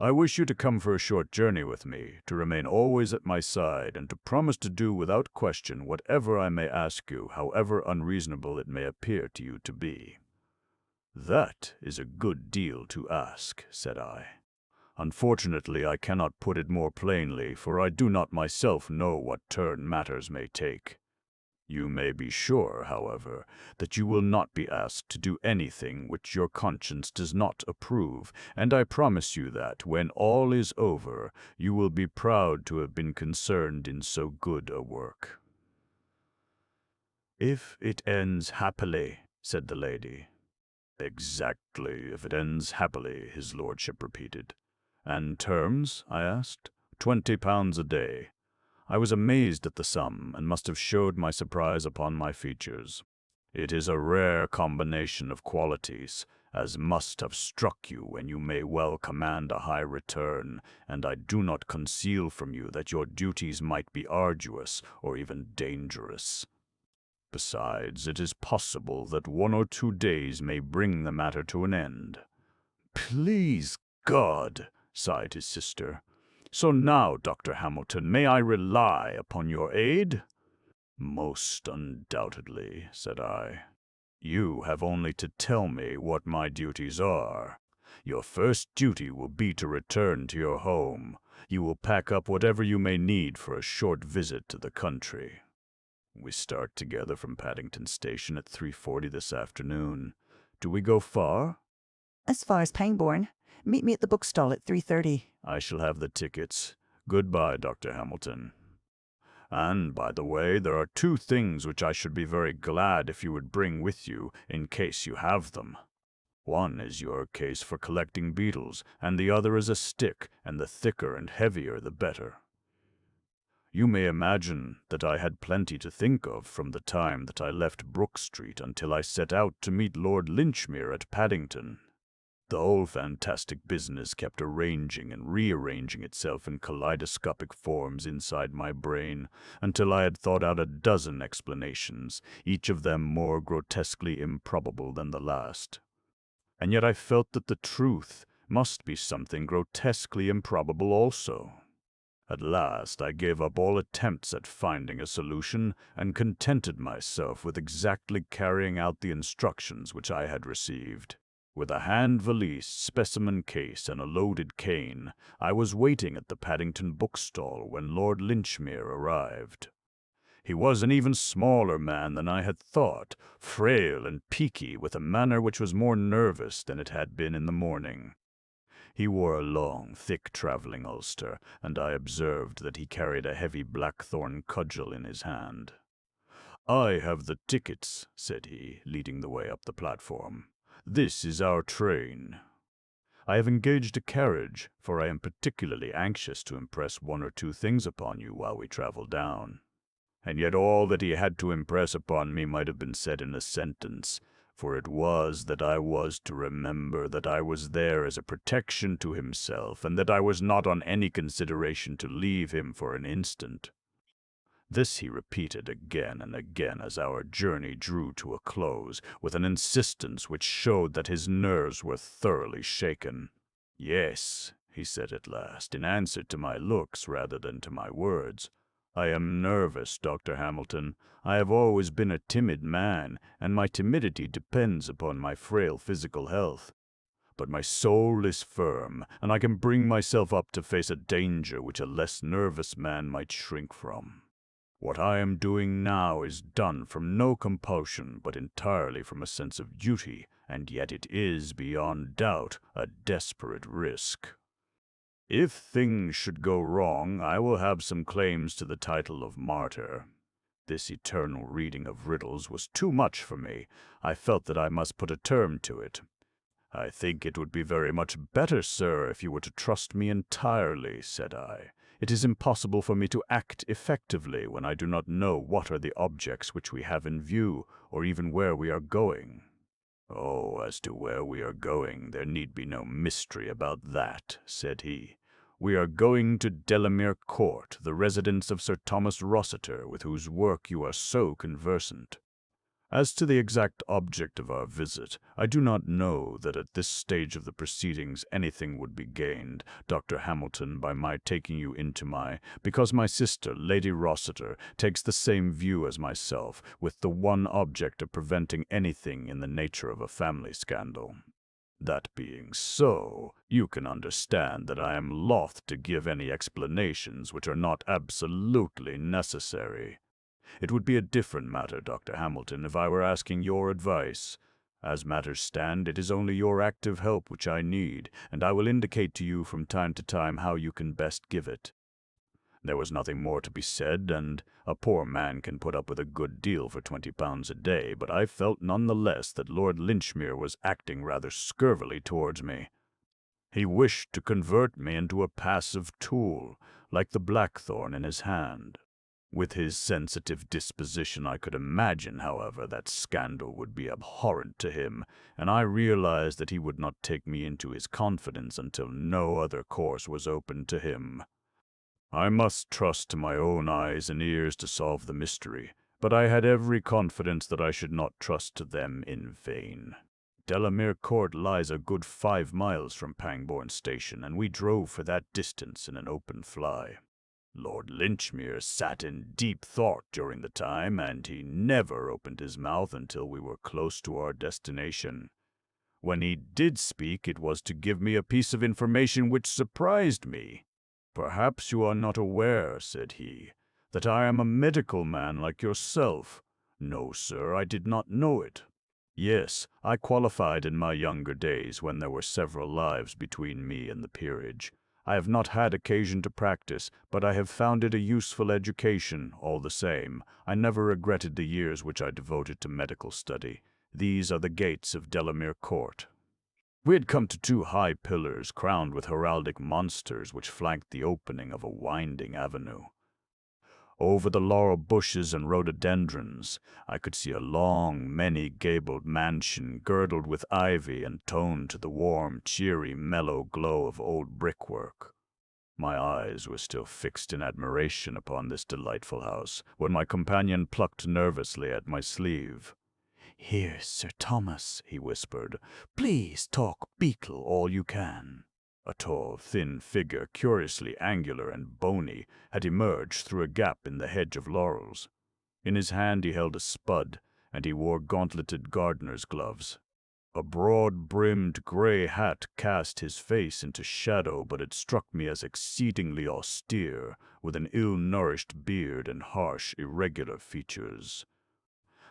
I wish you to come for a short journey with me, to remain always at my side, and to promise to do without question whatever I may ask you, however unreasonable it may appear to you to be. That is a good deal to ask, said I. Unfortunately, I cannot put it more plainly, for I do not myself know what turn matters may take. You may be sure, however, that you will not be asked to do anything which your conscience does not approve, and I promise you that, when all is over, you will be proud to have been concerned in so good a work. If it ends happily, said the lady. Exactly, if it ends happily, his lordship repeated. And terms? I asked. £20 a day. I was amazed at the sum, and must have showed my surprise upon my features. It is a rare combination of qualities, as must have struck you when you may well command a high return, and I do not conceal from you that your duties might be arduous or even dangerous. Besides, it is possible that 1 or 2 days may bring the matter to an end. Please God, sighed his sister. So now, Dr. Hamilton, may I rely upon your aid? Most undoubtedly, said I. You have only to tell me what my duties are. Your first duty will be to return to your home. You will pack up whatever you may need for a short visit to the country. We start together from Paddington Station at 3:40 this afternoon. Do we go far? As far as Pangbourne. Meet me at the bookstall at 3:30. I shall have the tickets. Goodbye, Dr. Hamilton. And, by the way, there are 2 things which I should be very glad if you would bring with you, in case you have them. One is your case for collecting beetles, and the other is a stick, and the thicker and heavier the better. You may imagine that I had plenty to think of from the time that I left Brook Street until I set out to meet Lord Linchmere at Paddington. The whole fantastic business kept arranging and rearranging itself in kaleidoscopic forms inside my brain, until I had thought out a dozen explanations, each of them more grotesquely improbable than the last. And yet I felt that the truth must be something grotesquely improbable also. At last I gave up all attempts at finding a solution, and contented myself with exactly carrying out the instructions which I had received. With a hand valise, specimen case, and a loaded cane, I was waiting at the Paddington bookstall when Lord Linchmere arrived. He was an even smaller man than I had thought, frail and peaky, with a manner which was more nervous than it had been in the morning. He wore a long, thick traveling ulster, and I observed that he carried a heavy blackthorn cudgel in his hand. "I have the tickets," said he, leading the way up the platform. "This is our train. I have engaged a carriage, for I am particularly anxious to impress 1 or 2 things upon you while we travel down." And yet all that he had to impress upon me might have been said in a sentence, for it was that I was to remember that I was there as a protection to himself, and that I was not on any consideration to leave him for an instant. This he repeated again and again as our journey drew to a close, with an insistence which showed that his nerves were thoroughly shaken. "Yes," he said at last, in answer to my looks rather than to my words, "I am nervous, Dr. Hamilton. I have always been a timid man, and my timidity depends upon my frail physical health. But my soul is firm, and I can bring myself up to face a danger which a less nervous man might shrink from. What I am doing now is done from no compulsion, but entirely from a sense of duty, and yet it is, beyond doubt, a desperate risk. If things should go wrong, I will have some claims to the title of martyr. This eternal reading of riddles was too much for me. I felt that I must put a term to it. "I think it would be very much better, sir, if you were to trust me entirely," said I. "It is impossible for me to act effectively when I do not know what are the objects which we have in view, or even where we are going." "Oh, as to where we are going, there need be no mystery about that," said he. "We are going to Delamere Court, the residence of Sir Thomas Rossiter, with whose work you are so conversant. As to the exact object of our visit, I do not know that at this stage of the proceedings anything would be gained, Dr. Hamilton, by my taking you because my sister, Lady Rossiter, takes the same view as myself, with the one object of preventing anything in the nature of a family scandal. That being so, you can understand that I am loth to give any explanations which are not absolutely necessary. It would be a different matter, Dr. Hamilton, if I were asking your advice. As matters stand, it is only your active help which I need, and I will indicate to you from time to time how you can best give it." There was nothing more to be said, and a poor man can put up with a good deal for £20 a day, but I felt none the less that Lord Linchmere was acting rather scurvily towards me. He wished to convert me into a passive tool, like the blackthorn in his hand. With his sensitive disposition, I could imagine, however, that scandal would be abhorrent to him, and I realized that he would not take me into his confidence until no other course was open to him. I must trust to my own eyes and ears to solve the mystery, but I had every confidence that I should not trust to them in vain. Delamere Court lies a good 5 miles from Pangbourne Station, and we drove for that distance in an open fly. Lord Linchmere sat in deep thought during the time, and he never opened his mouth until we were close to our destination. When he did speak, it was to give me a piece of information which surprised me. "Perhaps you are not aware," said he, "that I am a medical man like yourself." "No, sir, I did not know it." "Yes, I qualified in my younger days, when there were several lives between me and the peerage. I have not had occasion to practice, but I have found it a useful education, all the same. I never regretted the years which I devoted to medical study. These are the gates of Delamere Court." We had come to 2 high pillars crowned with heraldic monsters which flanked the opening of a winding avenue. Over the laurel bushes and rhododendrons, I could see a long, many-gabled mansion girdled with ivy and toned to the warm, cheery, mellow glow of old brickwork. My eyes were still fixed in admiration upon this delightful house, when my companion plucked nervously at my sleeve. "Here, Sir Thomas," he whispered. "Please talk beetle all you can." A tall, thin figure, curiously angular and bony, had emerged through a gap in the hedge of laurels. In his hand he held a spud, and he wore gauntleted gardener's gloves. A broad-brimmed gray hat cast his face into shadow, but it struck me as exceedingly austere, with an ill-nourished beard and harsh, irregular features.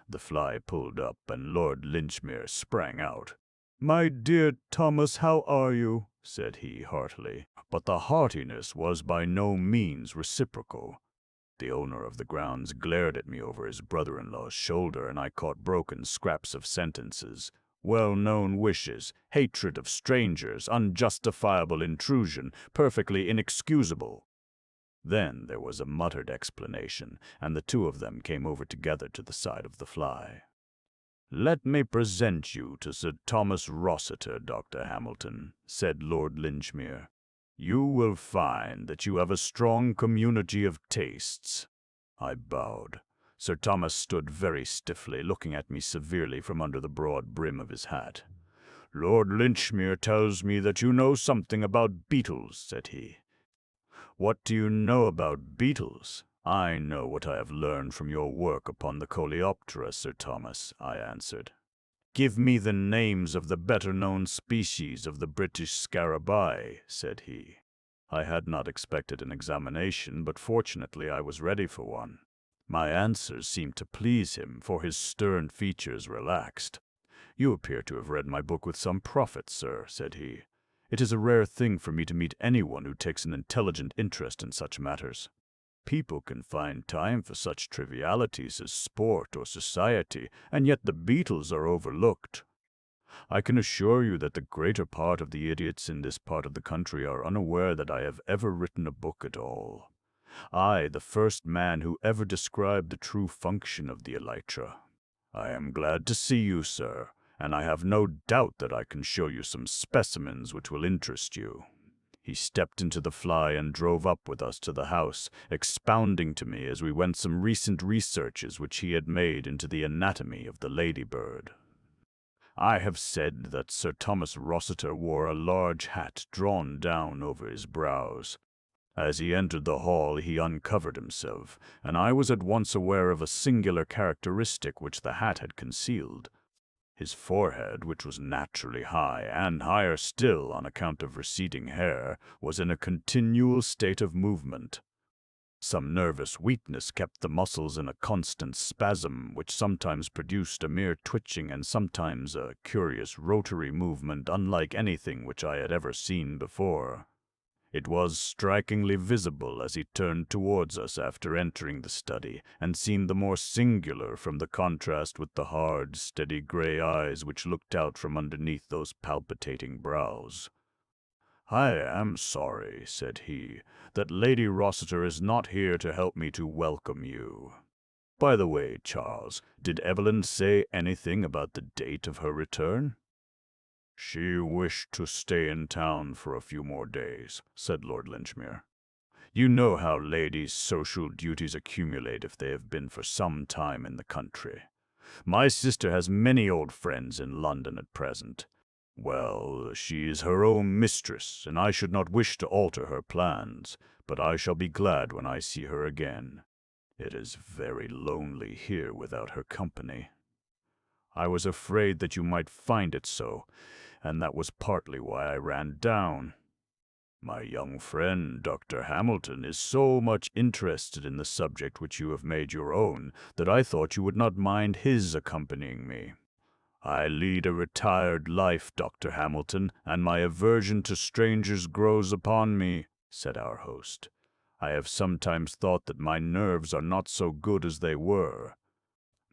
The fly pulled up, and Lord Linchmere sprang out. "My dear Thomas, how are you?" said he heartily. But the heartiness was by no means reciprocal. The owner of the grounds glared at me over his brother-in-law's shoulder, and I caught broken scraps of sentences. Well-known wishes, hatred of strangers, unjustifiable intrusion, perfectly inexcusable. Then there was a muttered explanation, and the 2 of them came over together to the side of the fly. "Let me present you to Sir Thomas Rossiter, Dr. Hamilton," said Lord Linchmere. "You will find that you have a strong community of tastes." I bowed. Sir Thomas stood very stiffly, looking at me severely from under the broad brim of his hat. "Lord Linchmere tells me that you know something about beetles," said he. "What do you know about beetles?" "I know what I have learned from your work upon the coleoptera, Sir Thomas," I answered. "Give me the names of the better-known species of the British scarabaei," said he. I had not expected an examination, but fortunately I was ready for one. My answers seemed to please him, for his stern features relaxed. "You appear to have read my book with some profit, sir," said he. "It is a rare thing for me to meet anyone who takes an intelligent interest in such matters." people can find time for such trivialities as sport or society, and yet the Beatles are overlooked. I can assure you that the greater part of the idiots in this part of the country are unaware that I have ever written a book at all. I, the first man who ever described the true function of the elytra. I am glad to see you, sir, and I have no doubt that I can show you some specimens which will interest you." He stepped into the fly and drove up with us to the house, expounding to me as we went some recent researches which he had made into the anatomy of the ladybird. I have said that Sir Thomas Rossiter wore a large hat drawn down over his brows. As he entered the hall, he uncovered himself, and I was at once aware of a singular characteristic which the hat had concealed. His forehead, which was naturally high, and higher still on account of receding hair, was in a continual state of movement. Some nervous weakness kept the muscles in a constant spasm, which sometimes produced a mere twitching and sometimes a curious rotary movement unlike anything which I had ever seen before. It was strikingly visible as he turned towards us after entering the study, and seemed the more singular from the contrast with the hard, steady gray eyes which looked out from underneath those palpitating brows. "I am sorry," said he, "that Lady Rossiter is not here to help me to welcome you. By the way, Charles, did Evelyn say anything about the date of her return?" "She wished to stay in town for a few more days," said Lord Linchmere. "You know how ladies' social duties accumulate if they have been for some time in the country. My sister has many old friends in London at present. Well, she is her own mistress, and I should not wish to alter her plans, but I shall be glad when I see her again. It is very lonely here without her company. I was afraid that you might find it so, and that was partly why I ran down. My young friend, Dr. Hamilton, is so much interested in the subject which you have made your own that I thought you would not mind his accompanying me. I lead a retired life, Dr. Hamilton, and my aversion to strangers grows upon me," said our host. "I have sometimes thought that my nerves are not so good as they were.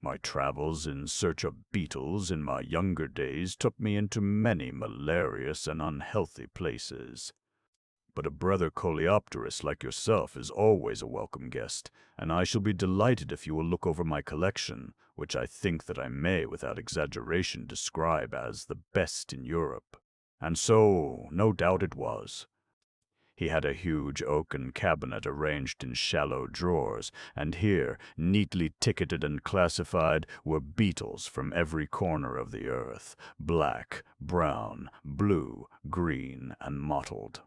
My travels in search of beetles in my younger days took me into many malarious and unhealthy places. But a brother coleopterist like yourself is always a welcome guest, and I shall be delighted if you will look over my collection, which I think that I may, without exaggeration, describe as the best in Europe." And so, no doubt it was. He had a huge oaken cabinet arranged in shallow drawers, and here, neatly ticketed and classified, were beetles from every corner of the earth, black, brown, blue, green, and mottled.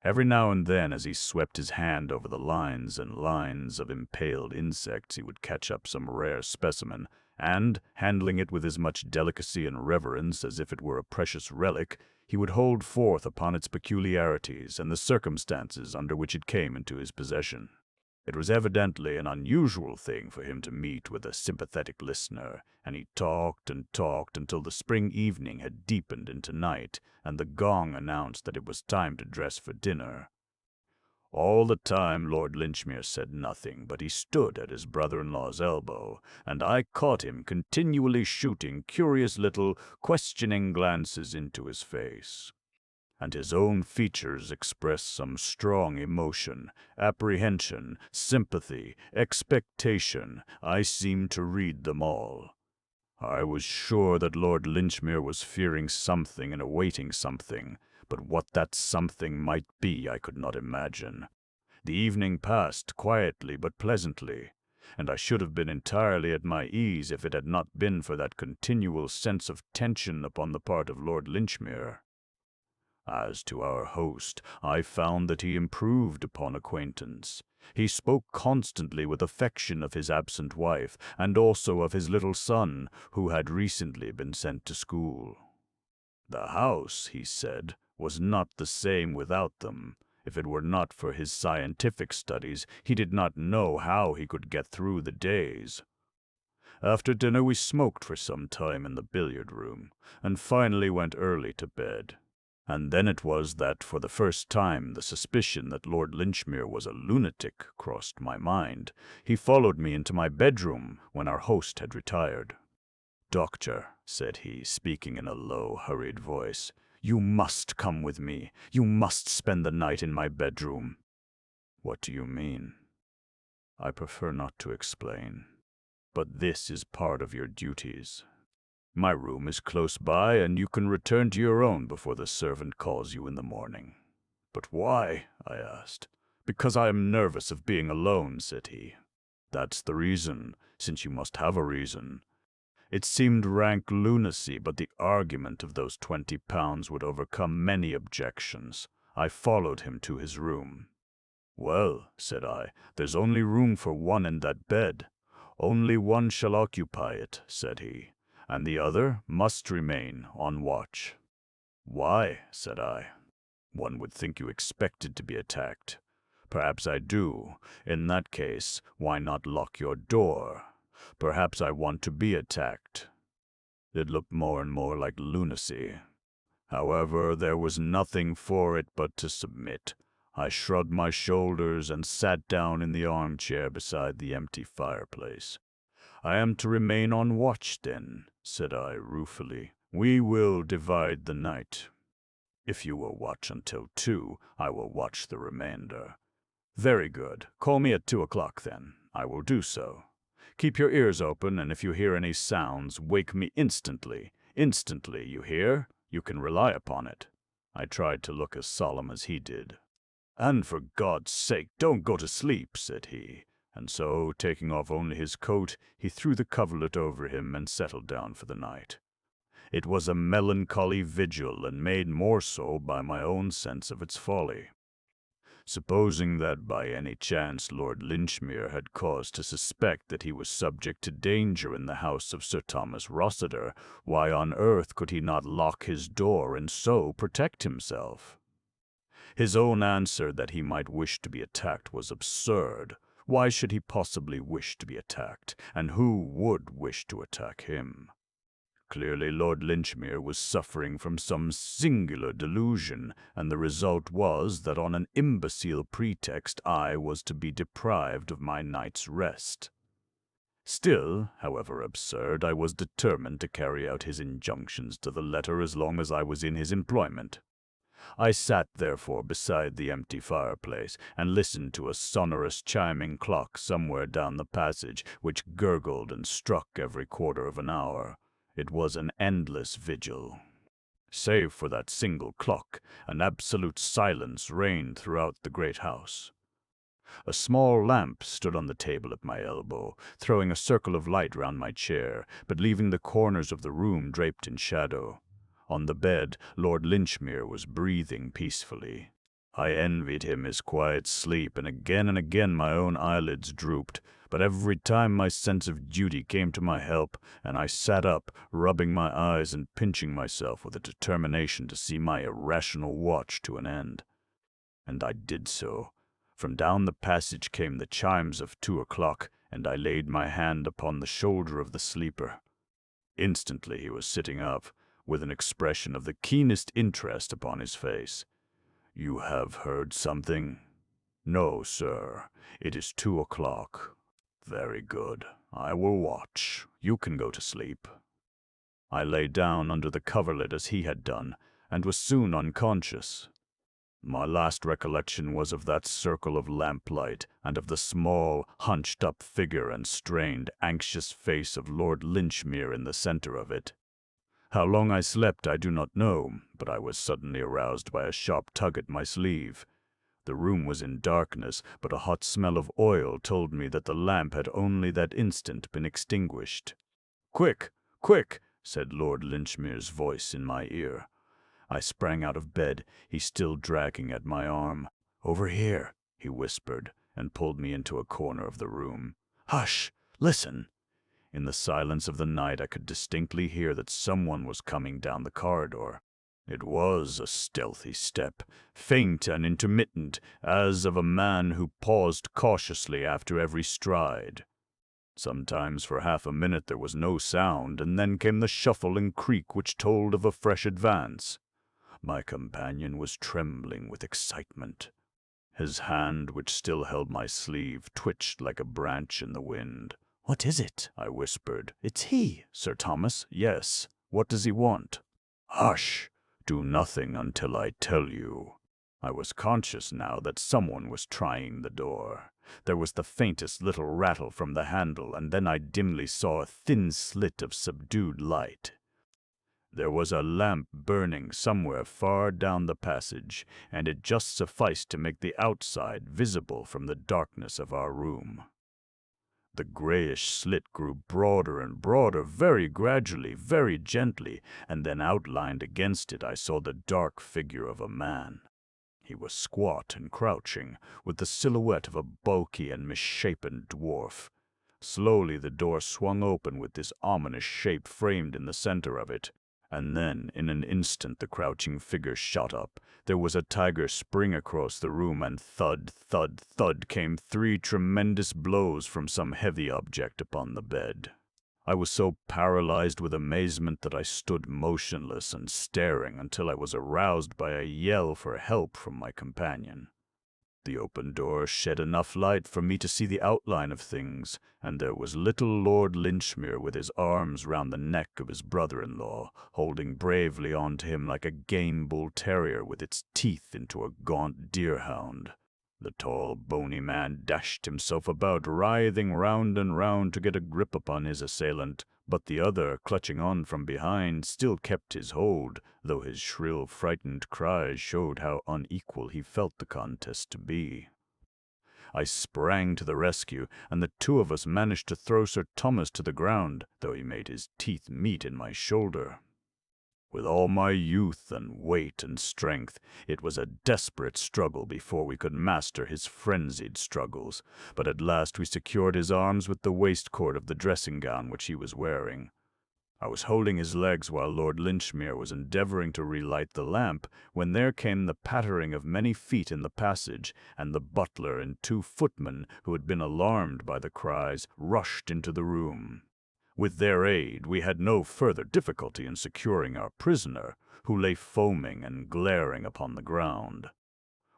Every now and then, as he swept his hand over the lines and lines of impaled insects, he would catch up some rare specimen, and, handling it with as much delicacy and reverence as if it were a precious relic, he would hold forth upon its peculiarities and the circumstances under which it came into his possession. It was evidently an unusual thing for him to meet with a sympathetic listener, and he talked and talked until the spring evening had deepened into night, and the gong announced that it was time to dress for dinner. All the time Lord Linchmere said nothing, but he stood at his brother-in-law's elbow, and I caught him continually shooting curious little, questioning glances into his face. And his own features expressed some strong emotion, apprehension, sympathy, expectation. I seemed to read them all. I was sure that Lord Linchmere was fearing something and awaiting something, but what that something might be I could not imagine. The evening passed quietly but pleasantly, and I should have been entirely at my ease if it had not been for that continual sense of tension upon the part of Lord Linchmere. As to our host, I found that he improved upon acquaintance. He spoke constantly with affection of his absent wife, and also of his little son, who had recently been sent to school. The house, he said, was not the same without them. If it were not for his scientific studies, he did not know how he could get through the days. After dinner we smoked for some time in the billiard-room, and finally went early to bed. And then it was that, for the first time, the suspicion that Lord Linchmere was a lunatic crossed my mind. He followed me into my bedroom when our host had retired. "Doctor," said he, speaking in a low, hurried voice, "you must come with me. You must spend the night in my bedroom." "What do you mean?" "I prefer not to explain, but this is part of your duties. My room is close by, and you can return to your own before the servant calls you in the morning." "But why?" I asked. "Because I am nervous of being alone," said he. "That's the reason, since you must have a reason." It seemed rank lunacy, but the argument of those £20 would overcome many objections. I followed him to his room. "Well," said I, "there's only room for one in that bed. Only one shall occupy it," said he, "and the other must remain on watch." "Why?" said I. "One would think you expected to be attacked." "Perhaps I do. In that case, why not lock your door? Perhaps I want to be attacked." It looked more and more like lunacy. However, there was nothing for it but to submit. I shrugged my shoulders and sat down in the armchair beside the empty fireplace. "I am to remain on watch, then," said I ruefully. "We will divide the night. If you will watch until 2, I will watch the remainder." "Very good. Call me at 2 o'clock, then. I will do so. Keep your ears open, and if you hear any sounds, wake me instantly. Instantly, you hear? You can rely upon it." I tried to look as solemn as he did. "And for God's sake, don't go to sleep," said he. And so, taking off only his coat, he threw the coverlet over him and settled down for the night. It was a melancholy vigil, and made more so by my own sense of its folly. Supposing that by any chance Lord Linchmere had cause to suspect that he was subject to danger in the house of Sir Thomas Rossiter, why on earth could he not lock his door and so protect himself? His own answer that he might wish to be attacked was absurd. Why should he possibly wish to be attacked, and who would wish to attack him? Clearly Lord Linchmere was suffering from some singular delusion, and the result was that on an imbecile pretext I was to be deprived of my night's rest. Still, however absurd, I was determined to carry out his injunctions to the letter as long as I was in his employment. I sat, therefore, beside the empty fireplace, and listened to a sonorous chiming clock somewhere down the passage, which gurgled and struck every quarter of an hour. It was an endless vigil. Save for that single clock, an absolute silence reigned throughout the great house. A small lamp stood on the table at my elbow, throwing a circle of light round my chair, but leaving the corners of the room draped in shadow. On the bed, Lord Linchmere was breathing peacefully. I envied him his quiet sleep, and again my own eyelids drooped, but every time my sense of duty came to my help, and I sat up, rubbing my eyes and pinching myself with a determination to see my irrational watch to an end. And I did so. From down the passage came the chimes of 2 o'clock, and I laid my hand upon the shoulder of the sleeper. Instantly he was sitting up, with an expression of the keenest interest upon his face. "You have heard something?" "No, sir. It is 2 o'clock. "Very good. I will watch. You can go to sleep." I lay down under the coverlet as he had done, and was soon unconscious. My last recollection was of that circle of lamplight, and of the small, hunched-up figure and strained, anxious face of Lord Linchmere in the center of it. How long I slept I do not know, but I was suddenly aroused by a sharp tug at my sleeve. The room was in darkness, but a hot smell of oil told me that the lamp had only that instant been extinguished. "Quick, quick!" said Lord Linchmere's voice in my ear. I sprang out of bed, he still dragging at my arm. "Over here," he whispered, and pulled me into a corner of the room. "Hush! Listen!" In the silence of the night I could distinctly hear that someone was coming down the corridor. It was a stealthy step, faint and intermittent, as of a man who paused cautiously after every stride. Sometimes for half a minute there was no sound, and then came the shuffle and creak which told of a fresh advance. My companion was trembling with excitement. His hand, which still held my sleeve, twitched like a branch in the wind. What is it? I whispered. It's he. Sir Thomas? Yes. What does he want? Hush! Do nothing until I tell you. I was conscious now that someone was trying the door. There was the faintest little rattle from the handle, and then I dimly saw a thin slit of subdued light. There was a lamp burning somewhere far down the passage, and it just sufficed to make the outside visible from the darkness of our room. The grayish slit grew broader and broader, very gradually, very gently, and then outlined against it I saw the dark figure of a man. He was squat and crouching, with the silhouette of a bulky and misshapen dwarf. Slowly the door swung open with this ominous shape framed in the center of it. And then, in an instant, the crouching figure shot up. There was a tiger spring across the room, and thud, thud, thud came 3 tremendous blows from some heavy object upon the bed. I was so paralyzed with amazement that I stood motionless and staring until I was aroused by a yell for help from my companion. The open door shed enough light for me to see the outline of things, and there was little Lord Linchmere with his arms round the neck of his brother-in-law, holding bravely on to him like a game bull-terrier with its teeth into a gaunt deerhound. The tall, bony man dashed himself about, writhing round and round to get a grip upon his assailant, but the other, clutching on from behind, still kept his hold, though his shrill, frightened cries showed how unequal he felt the contest to be. I sprang to the rescue, and the 2 of us managed to throw Sir Thomas to the ground, though he made his teeth meet in my shoulder. With all my youth and weight and strength, it was a desperate struggle before we could master his frenzied struggles, but at last we secured his arms with the waistcord of the dressing-gown which he was wearing. I was holding his legs while Lord Linchmere was endeavoring to relight the lamp, when there came the pattering of many feet in the passage, and the butler and 2 footmen, who had been alarmed by the cries, rushed into the room. With their aid, we had no further difficulty in securing our prisoner, who lay foaming and glaring upon the ground.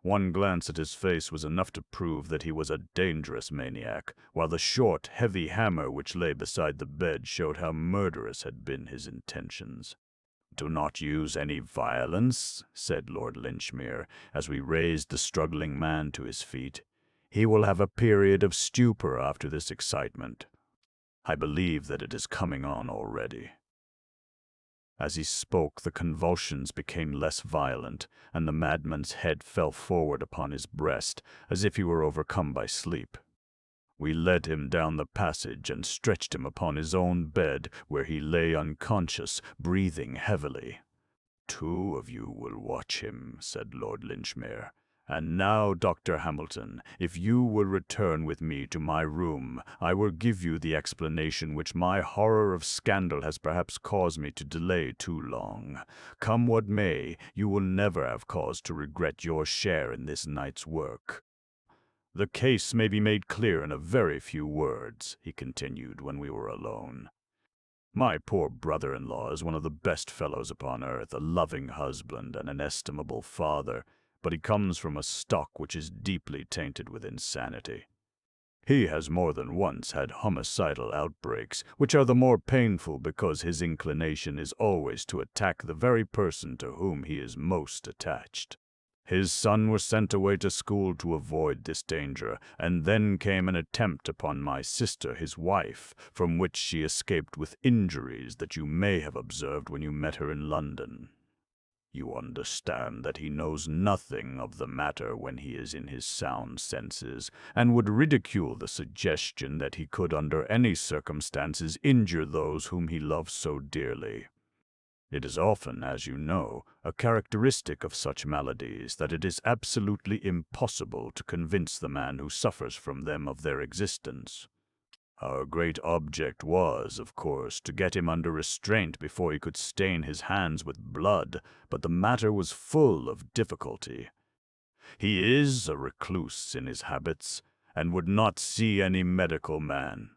One glance at his face was enough to prove that he was a dangerous maniac, while the short, heavy hammer which lay beside the bed showed how murderous had been his intentions. "Do not use any violence," said Lord Linchmere, as we raised the struggling man to his feet. "He will have a period of stupor after this excitement. I believe that it is coming on already." As he spoke, the convulsions became less violent, and the madman's head fell forward upon his breast, as if he were overcome by sleep. We led him down the passage and stretched him upon his own bed, where he lay unconscious, breathing heavily. "2 of you will watch him," said Lord Linchmere. "And now, Dr. Hamilton, if you will return with me to my room, I will give you the explanation which my horror of scandal has perhaps caused me to delay too long. Come what may, you will never have cause to regret your share in this night's work. The case may be made clear in a very few words," he continued when we were alone. "My poor brother-in-law is one of the best fellows upon earth, a loving husband and an estimable father, but he comes from a stock which is deeply tainted with insanity. He has more than once had homicidal outbreaks, which are the more painful because his inclination is always to attack the very person to whom he is most attached. His son was sent away to school to avoid this danger, and then came an attempt upon my sister, his wife, from which she escaped with injuries that you may have observed when you met her in London. You understand that he knows nothing of the matter when he is in his sound senses, and would ridicule the suggestion that he could under any circumstances injure those whom he loves so dearly. It is often, as you know, a characteristic of such maladies that it is absolutely impossible to convince the man who suffers from them of their existence. Our great object was, of course, to get him under restraint before he could stain his hands with blood, but the matter was full of difficulty. He is a recluse in his habits, and would not see any medical man.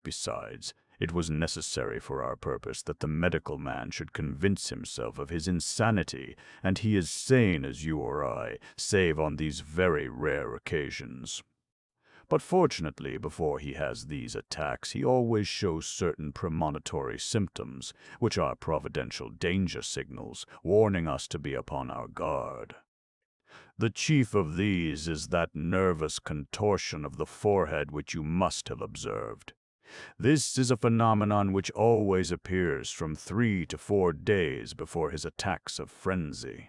Besides, It was necessary for our purpose that the medical man should convince himself of his insanity, and he is sane as you or I, save on these very rare occasions. But fortunately, before he has these attacks, he always shows certain premonitory symptoms, which are providential danger signals, warning us to be upon our guard. The chief of these is that nervous contortion of the forehead which you must have observed. This is a phenomenon which always appears from 3 to 4 days before his attacks of frenzy.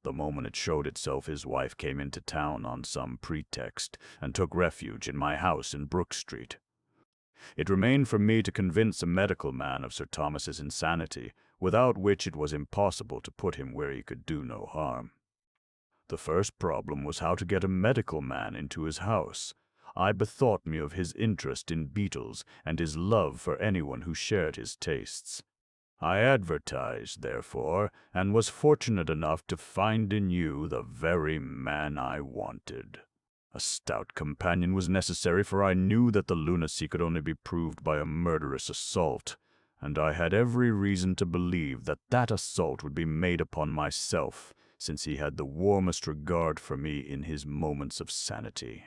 The moment it showed itself, his wife came into town on some pretext and took refuge in my house in Brook Street. It remained for me to convince a medical man of Sir Thomas's insanity, without which it was impossible to put him where he could do no harm. The first problem was how to get a medical man into his house. I bethought me of his interest in beetles and his love for anyone who shared his tastes. I advertised, therefore, and was fortunate enough to find in you the very man I wanted. A stout companion was necessary, for I knew that the lunacy could only be proved by a murderous assault, and I had every reason to believe that that assault would be made upon myself, since he had the warmest regard for me in his moments of sanity.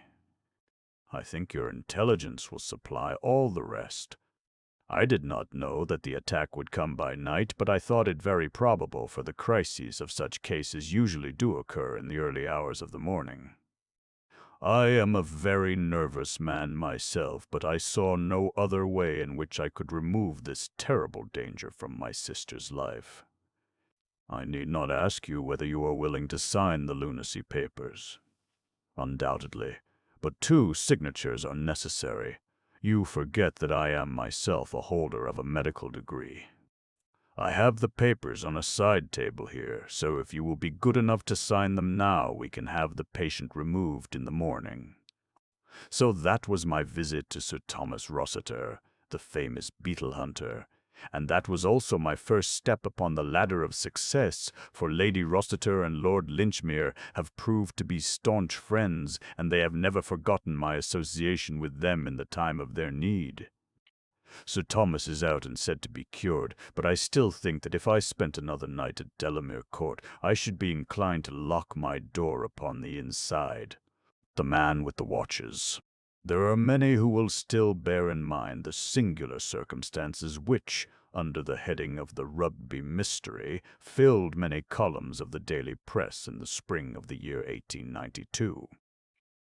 I think your intelligence will supply all the rest. I did not know that the attack would come by night, but I thought it very probable, for the crises of such cases usually do occur in the early hours of the morning. I am a very nervous man myself, but I saw no other way in which I could remove this terrible danger from my sister's life. I need not ask you whether you are willing to sign the lunacy papers. Undoubtedly, but 2 signatures are necessary. You forget that I am myself a holder of a medical degree. I have the papers on a side table here, so if you will be good enough to sign them now, we can have the patient removed in the morning. So that was my visit to Sir Thomas Rossiter, the famous beetle hunter, and that was also my first step upon the ladder of success, for Lady Rossiter and Lord Linchmere have proved to be staunch friends, and they have never forgotten my association with them in the time of their need. Sir Thomas is out and said to be cured, but I still think that if I spent another night at Delamere Court, I should be inclined to lock my door upon the inside. The man with the watches. There are many who will still bear in mind the singular circumstances which, under the heading of the Rugby mystery, filled many columns of the daily press in the spring of the year 1892.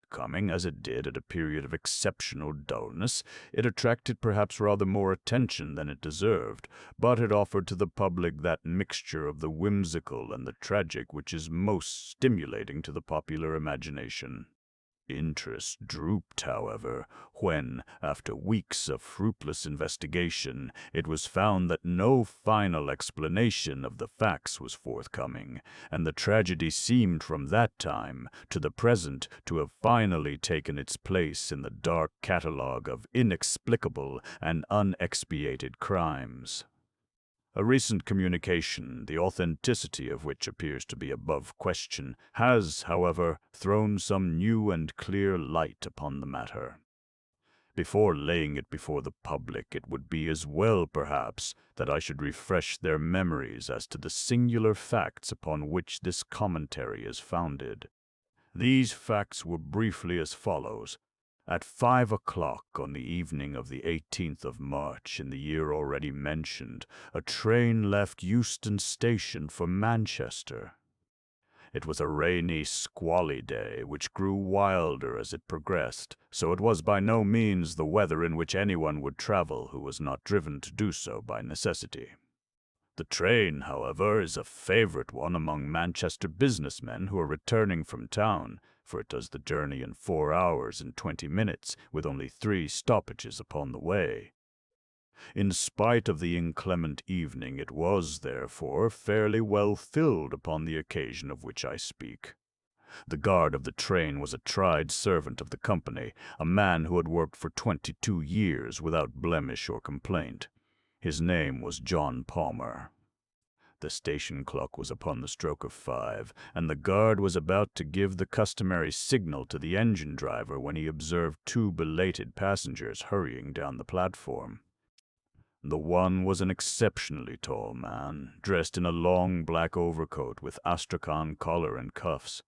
Coming, as it did, at a period of exceptional dullness, it attracted perhaps rather more attention than it deserved, but it offered to the public that mixture of the whimsical and the tragic which is most stimulating to the popular imagination. Interest drooped, however, when, after weeks of fruitless investigation, it was found that no final explanation of the facts was forthcoming, and the tragedy seemed from that time to the present to have finally taken its place in the dark catalogue of inexplicable and unexpiated crimes. A recent communication, the authenticity of which appears to be above question, has, however, thrown some new and clear light upon the matter. Before laying it before the public, it would be as well, perhaps, that I should refresh their memories as to the singular facts upon which this commentary is founded. These facts were briefly as follows. At 5 o'clock on the evening of the 18th of March in the year already mentioned, a train left Euston Station for Manchester. It was a rainy, squally day, which grew wilder as it progressed, so it was by no means the weather in which anyone would travel who was not driven to do so by necessity. The train, however, is a favorite one among Manchester businessmen who are returning from town, for it does the journey in 4 hours and 20 minutes, with only 3 stoppages upon the way. In spite of the inclement evening, it was, therefore, fairly well filled upon the occasion of which I speak. The guard of the train was a tried servant of the company, a man who had worked for 22 years without blemish or complaint. His name was John Palmer. The station clock was upon the stroke of 5, and the guard was about to give the customary signal to the engine driver when he observed 2 belated passengers hurrying down the platform. The one was an exceptionally tall man, dressed in a long black overcoat with astrakhan collar and cuffs.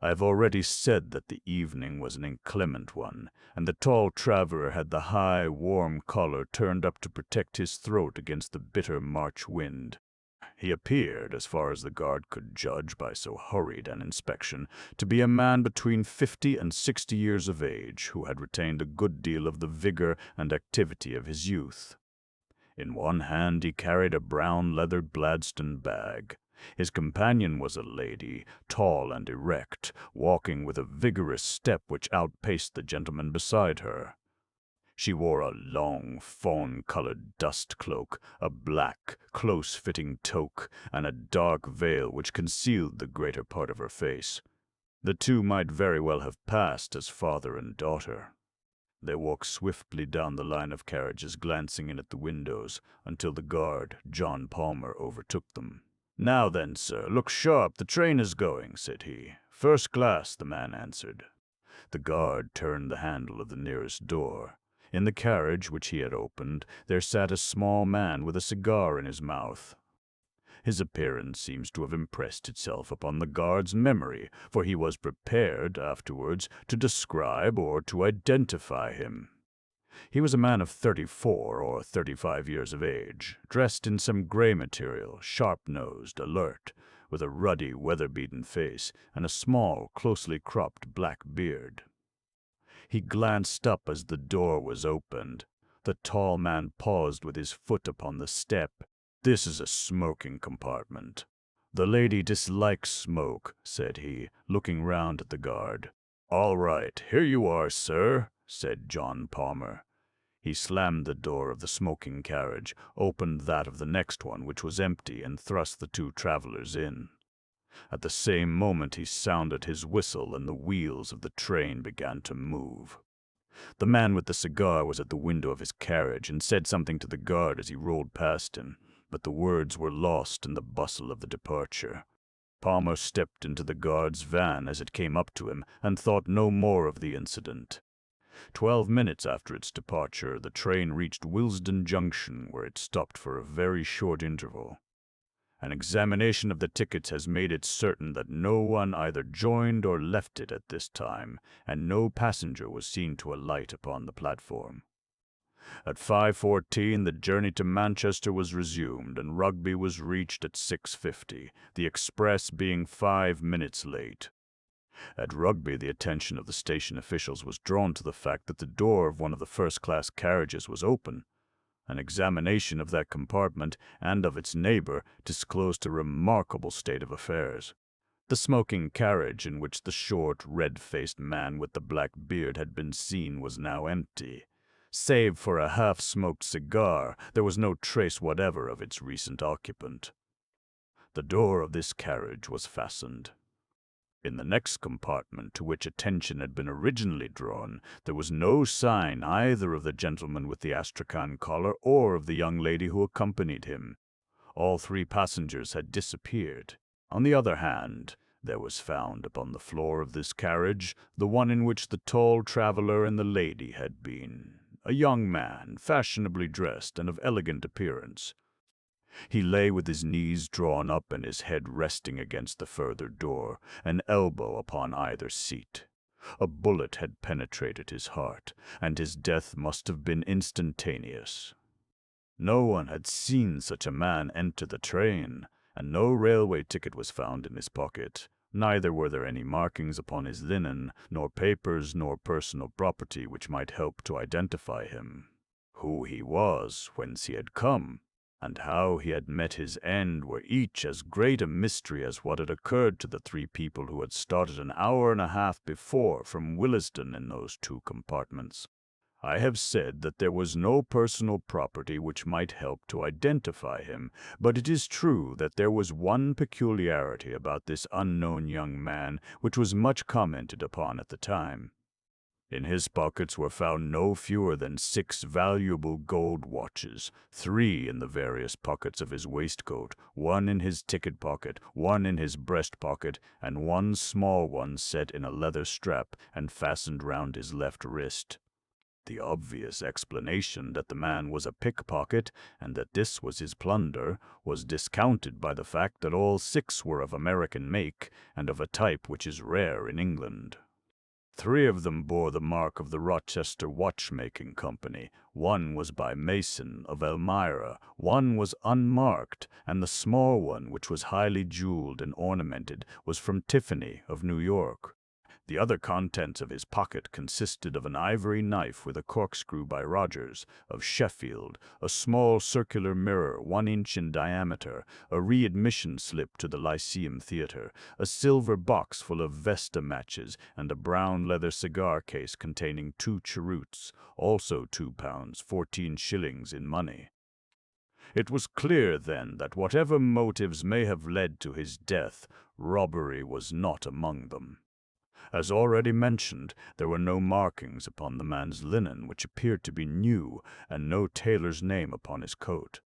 I have already said that the evening was an inclement one, and the tall traveler had the high, warm collar turned up to protect his throat against the bitter March wind. He appeared, as far as the guard could judge by so hurried an inspection, to be a man between 50 and 60 years of age, who had retained a good deal of the vigor and activity of his youth. In one hand he carried a brown leather Gladstone bag. His companion was a lady, tall and erect, walking with a vigorous step which outpaced the gentleman beside her. She wore a long, fawn-colored dust cloak, a black, close-fitting toque, and a dark veil which concealed the greater part of her face. The two might very well have passed as father and daughter. They walked swiftly down the line of carriages, glancing in at the windows, until the guard, John Palmer, overtook them. "Now then, sir, look sharp, the train is going," said he. "First class," the man answered. The guard turned the handle of the nearest door. In the carriage which he had opened, there sat a small man with a cigar in his mouth. His appearance seems to have impressed itself upon the guard's memory, for he was prepared, afterwards, to describe or to identify him. He was a man of 34 or 35 years of age, dressed in some gray material, sharp-nosed, alert, with a ruddy, weather-beaten face and a small, closely cropped black beard. He glanced up as the door was opened. The tall man paused with his foot upon the step. "This is a smoking compartment. The lady dislikes smoke," said he, looking round at the guard. "All right, here you are, sir," said John Palmer. He slammed the door of the smoking carriage, opened that of the next one, which was empty, and thrust the two travelers in. At the same moment he sounded his whistle, and the wheels of the train began to move. The man with the cigar was at the window of his carriage, and said something to the guard as he rolled past him, but the words were lost in the bustle of the departure. Palmer stepped into the guard's van as it came up to him, and thought no more of the incident. 12 minutes after its departure, the train reached Willesden Junction, where it stopped for a very short interval. An examination of the tickets has made it certain that no one either joined or left it at this time, and no passenger was seen to alight upon the platform. At 5:14 the journey to Manchester was resumed, and Rugby was reached at 6:50, the express being 5 minutes late. At Rugby, the attention of the station officials was drawn to the fact that the door of one of the first-class carriages was open. An examination of that compartment and of its neighbor disclosed a remarkable state of affairs. The smoking carriage in which the short, red-faced man with the black beard had been seen was now empty. Save for a half-smoked cigar, there was no trace whatever of its recent occupant. The door of this carriage was fastened. In the next compartment, to which attention had been originally drawn, there was no sign either of the gentleman with the astrakhan collar or of the young lady who accompanied him. All three passengers had disappeared. On the other hand, there was found upon the floor of this carriage the one in which the tall traveler and the lady had been, a young man, fashionably dressed and of elegant appearance. He lay with his knees drawn up and his head resting against the further door, an elbow upon either seat. A bullet had penetrated his heart, and his death must have been instantaneous. No one had seen such a man enter the train, and no railway ticket was found in his pocket. Neither were there any markings upon his linen, nor papers, nor personal property which might help to identify him. Who he was, whence he had come, and how he had met his end were each as great a mystery as what had occurred to the three people who had started an hour and a half before from Willesden in those two compartments. I have said that there was no personal property which might help to identify him, but it is true that there was one peculiarity about this unknown young man which was much commented upon at the time. In his pockets were found no fewer than 6 valuable gold watches, 3 in the various pockets of his waistcoat, 1 in his ticket pocket, 1 in his breast pocket, and 1 small one set in a leather strap and fastened round his left wrist. The obvious explanation that the man was a pickpocket and that this was his plunder was discounted by the fact that all 6 were of American make and of a type which is rare in England. 3 of them bore the mark of the Rochester Watchmaking Company. 1 was by Mason of Elmira, 1 was unmarked, and the small one, which was highly jeweled and ornamented, was from Tiffany of New York. The other contents of his pocket consisted of an ivory knife with a corkscrew by Rogers, of Sheffield, a small circular mirror 1 inch in diameter, a readmission slip to the Lyceum Theatre, a silver box full of Vesta matches, and a brown leather cigar case containing 2 cheroots, also £2, 14 shillings in money. It was clear, then, that whatever motives may have led to his death, robbery was not among them. As already mentioned, there were no markings upon the man's linen, which appeared to be new, and no tailor's name upon his coat.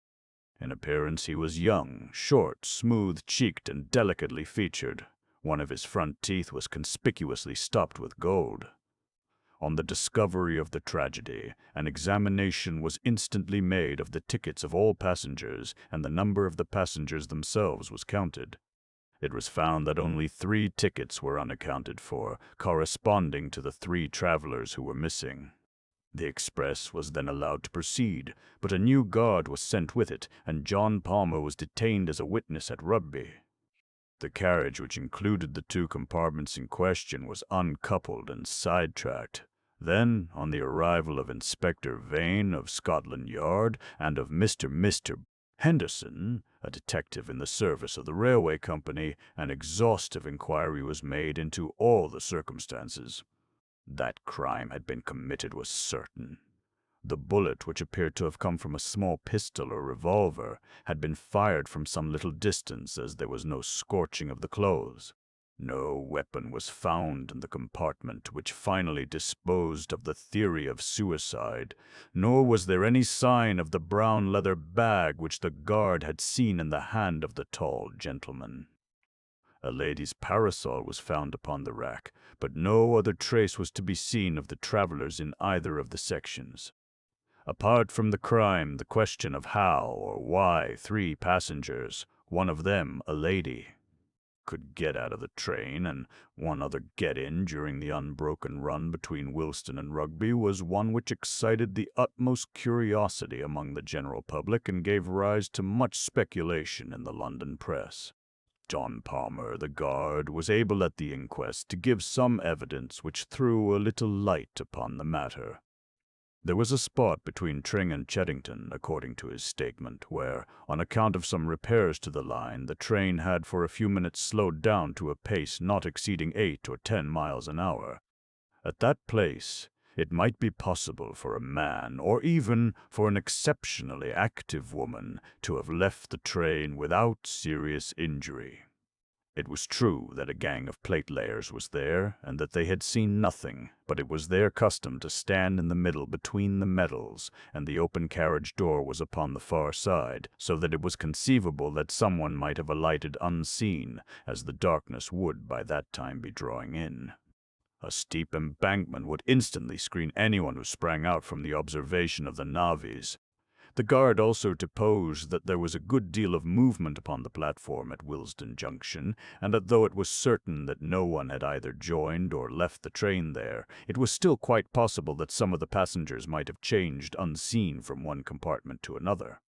In appearance he was young, short, smooth-cheeked, and delicately featured. One of his front teeth was conspicuously stopped with gold. On the discovery of the tragedy, an examination was instantly made of the tickets of all passengers, and the number of the passengers themselves was counted. It was found that only 3 tickets were unaccounted for, corresponding to the 3 travelers who were missing. The express was then allowed to proceed, but a new guard was sent with it, and John Palmer was detained as a witness at Rugby. The carriage, which included the 2 compartments in question, was uncoupled and sidetracked. Then, on the arrival of Inspector Vane of Scotland Yard and of Mr. Henderson, a detective in the service of the railway company, an exhaustive inquiry was made into all the circumstances. That crime had been committed was certain. The bullet, which appeared to have come from a small pistol or revolver, had been fired from some little distance, as there was no scorching of the clothes. No weapon was found in the compartment, which finally disposed of the theory of suicide, nor was there any sign of the brown leather bag which the guard had seen in the hand of the tall gentleman. A lady's parasol was found upon the rack, but no other trace was to be seen of the travelers in either of the sections. Apart from the crime, the question of how or why 3 passengers, one of them a lady, could get out of the train and one other get in during the unbroken run between Willesden and Rugby was one which excited the utmost curiosity among the general public and gave rise to much speculation in the London press. John Palmer, the guard, was able at the inquest to give some evidence which threw a little light upon the matter. There was a spot between Tring and Cheddington, according to his statement, where, on account of some repairs to the line, the train had for a few minutes slowed down to a pace not exceeding 8 or 10 miles an hour. At that place, it might be possible for a man, or even for an exceptionally active woman, to have left the train without serious injury. It was true that a gang of platelayers was there, and that they had seen nothing, but it was their custom to stand in the middle between the metals, and the open carriage door was upon the far side, so that it was conceivable that someone might have alighted unseen, as the darkness would by that time be drawing in. A steep embankment would instantly screen anyone who sprang out from the observation of the navvies. The guard also deposed that there was a good deal of movement upon the platform at Willesden Junction, and that though it was certain that no one had either joined or left the train there, it was still quite possible that some of the passengers might have changed unseen from one compartment to another.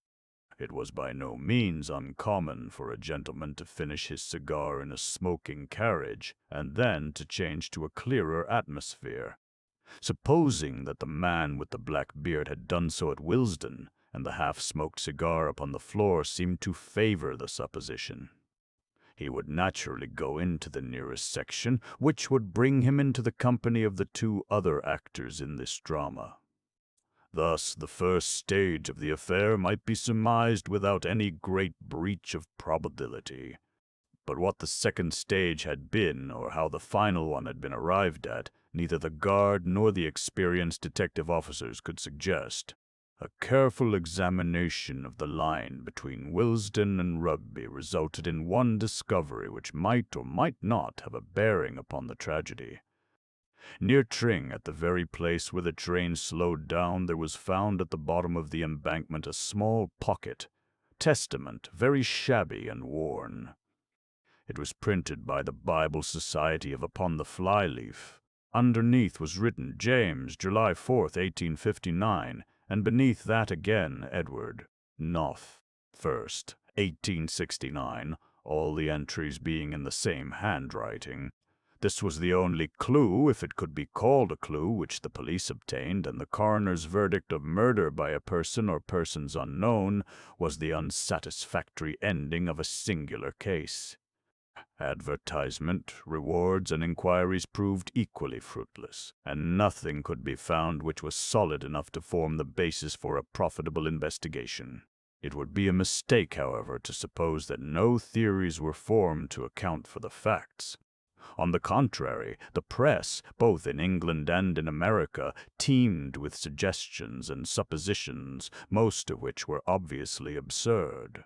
It was by no means uncommon for a gentleman to finish his cigar in a smoking carriage, and then to change to a clearer atmosphere. Supposing that the man with the black beard had done so at Willesden, and the half-smoked cigar upon the floor seemed to favor the supposition, he would naturally go into the nearest section, which would bring him into the company of the 2 other actors in this drama. Thus, the first stage of the affair might be surmised without any great breach of probability. But what the second stage had been, or how the final one had been arrived at, neither the guard nor the experienced detective officers could suggest. A careful examination of the line between Willesden and Rugby resulted in one discovery which might or might not have a bearing upon the tragedy. Near Tring, at the very place where the train slowed down, there was found at the bottom of the embankment a small pocket, testament, very shabby and worn. It was printed by the Bible Society of upon the flyleaf. Underneath was written James, July 4th, 1859, and beneath that again Edward, Noth, 1st, 1869, all the entries being in the same handwriting. This was the only clue, if it could be called a clue, which the police obtained, and the coroner's verdict of murder by a person or persons unknown was the unsatisfactory ending of a singular case. Advertisement, rewards, and inquiries proved equally fruitless, and nothing could be found which was solid enough to form the basis for a profitable investigation. It would be a mistake, however, to suppose that no theories were formed to account for the facts. On the contrary, the press, both in England and in America, teemed with suggestions and suppositions, most of which were obviously absurd.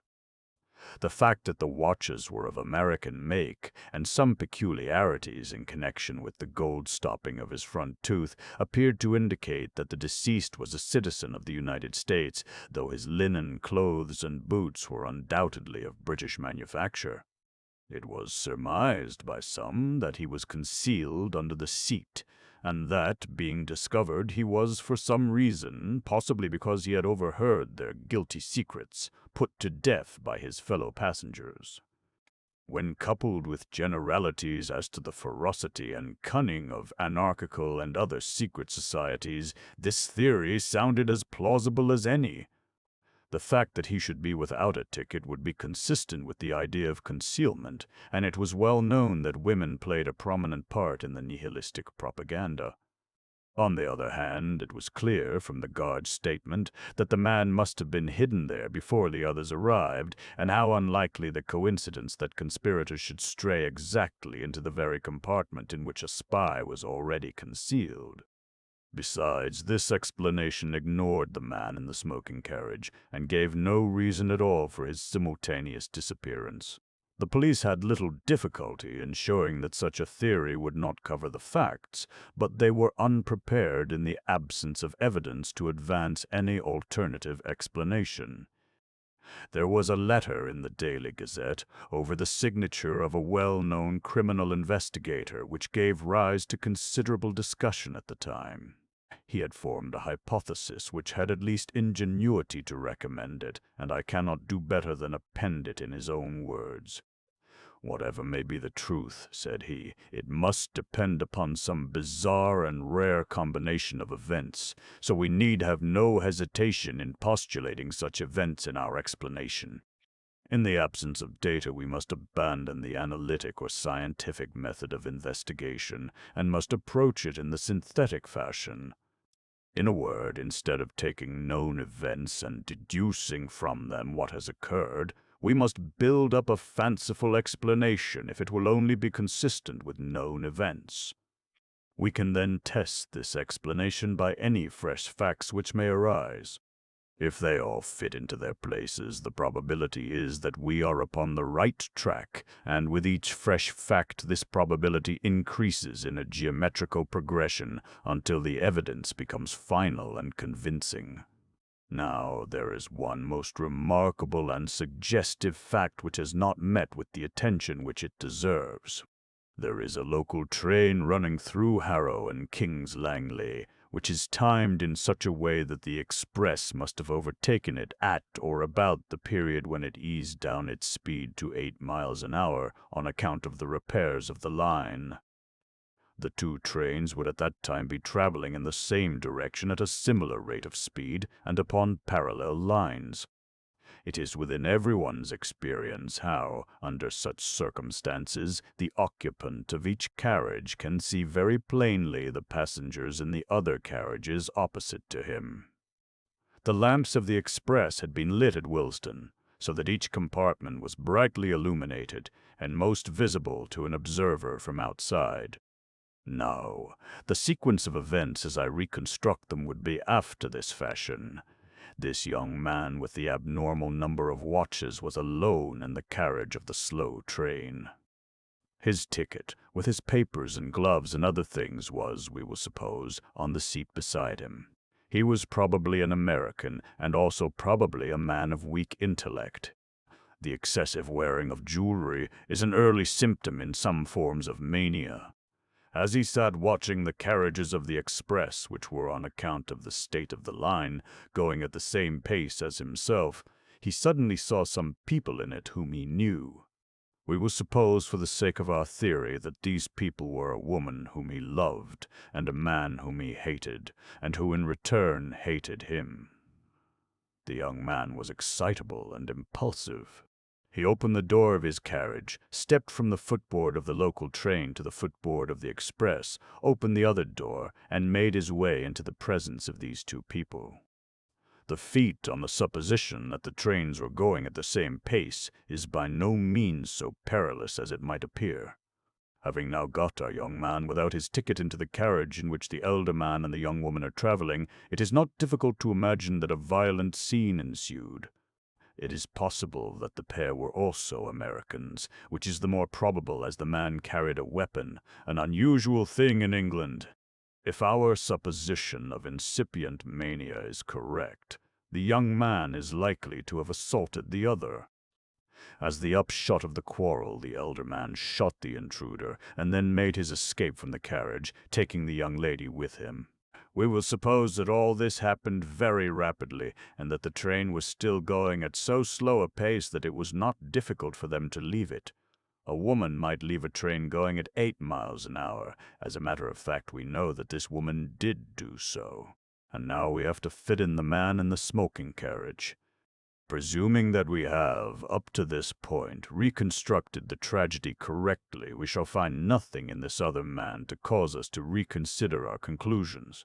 The fact that the watches were of American make, and some peculiarities in connection with the gold stopping of his front tooth, appeared to indicate that the deceased was a citizen of the United States, though his linen clothes and boots were undoubtedly of British manufacture. It was surmised by some that he was concealed under the seat, and that, being discovered, he was, for some reason, possibly because he had overheard their guilty secrets, put to death by his fellow passengers. When coupled with generalities as to the ferocity and cunning of anarchical and other secret societies, this theory sounded as plausible as any. The fact that he should be without a ticket would be consistent with the idea of concealment, and it was well known that women played a prominent part in the nihilistic propaganda. On the other hand, it was clear from the guard's statement that the man must have been hidden there before the others arrived, and how unlikely the coincidence that conspirators should stray exactly into the very compartment in which a spy was already concealed. Besides, this explanation ignored the man in the smoking carriage, and gave no reason at all for his simultaneous disappearance. The police had little difficulty in showing that such a theory would not cover the facts, but they were unprepared in the absence of evidence to advance any alternative explanation. There was a letter in the Daily Gazette over the signature of a well-known criminal investigator which gave rise to considerable discussion at the time. He had formed a hypothesis which had at least ingenuity to recommend it, and I cannot do better than append it in his own words. "Whatever may be the truth," said he, "it must depend upon some bizarre and rare combination of events, so we need have no hesitation in postulating such events in our explanation. In the absence of data, we must abandon the analytic or scientific method of investigation, and must approach it in the synthetic fashion. In a word, instead of taking known events and deducing from them what has occurred, we must build up a fanciful explanation if it will only be consistent with known events. We can then test this explanation by any fresh facts which may arise. If they all fit into their places, the probability is that we are upon the right track, and with each fresh fact this probability increases in a geometrical progression until the evidence becomes final and convincing. Now, there is one most remarkable and suggestive fact which has not met with the attention which it deserves. There is a local train running through Harrow and King's Langley, which is timed in such a way that the express must have overtaken it at or about the period when it eased down its speed to 8 miles an hour on account of the repairs of the line. The two trains would at that time be traveling in the same direction at a similar rate of speed and upon parallel lines. It is within everyone's experience how, under such circumstances, the occupant of each carriage can see very plainly the passengers in the other carriages opposite to him. The lamps of the express had been lit at Willesden, so that each compartment was brightly illuminated and most visible to an observer from outside. Now, the sequence of events as I reconstruct them would be after this fashion. This young man with the abnormal number of watches was alone in the carriage of the slow train. His ticket, with his papers and gloves and other things, was, we will suppose, on the seat beside him. He was probably an American, and also probably a man of weak intellect. The excessive wearing of jewelry is an early symptom in some forms of mania. As he sat watching the carriages of the express, which were, on account of the state of the line, going at the same pace as himself, he suddenly saw some people in it whom he knew. We will suppose, for the sake of our theory, that these people were a woman whom he loved, and a man whom he hated, and who in return hated him. The young man was excitable and impulsive. He opened the door of his carriage, stepped from the footboard of the local train to the footboard of the express, opened the other door, and made his way into the presence of these two people. The feat, on the supposition that the trains were going at the same pace, is by no means so perilous as it might appear. Having now got our young man without his ticket into the carriage in which the elder man and the young woman are traveling, it is not difficult to imagine that a violent scene ensued. It is possible that the pair were also Americans, which is the more probable as the man carried a weapon, an unusual thing in England. If our supposition of incipient mania is correct, the young man is likely to have assaulted the other. As the upshot of the quarrel, the elder man shot the intruder, and then made his escape from the carriage, taking the young lady with him. We will suppose that all this happened very rapidly, and that the train was still going at so slow a pace that it was not difficult for them to leave it. A woman might leave a train going at 8 miles an hour. As a matter of fact, we know that this woman did do so. And now we have to fit in the man in the smoking carriage. Presuming that we have, up to this point, reconstructed the tragedy correctly, we shall find nothing in this other man to cause us to reconsider our conclusions.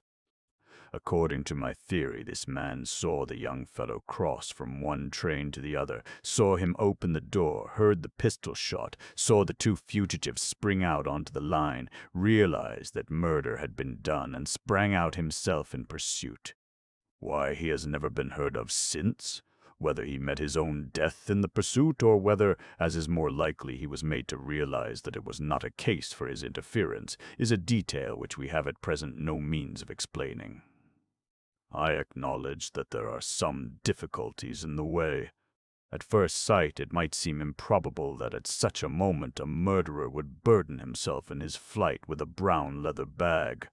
According to my theory, this man saw the young fellow cross from one train to the other, saw him open the door, heard the pistol shot, saw the two fugitives spring out onto the line, realized that murder had been done, and sprang out himself in pursuit. Why he has never been heard of since, whether he met his own death in the pursuit, or whether, as is more likely, he was made to realize that it was not a case for his interference, is a detail which we have at present no means of explaining. I acknowledge that there are some difficulties in the way. At first sight, it might seem improbable that at such a moment a murderer would burden himself in his flight with a brown leather bag.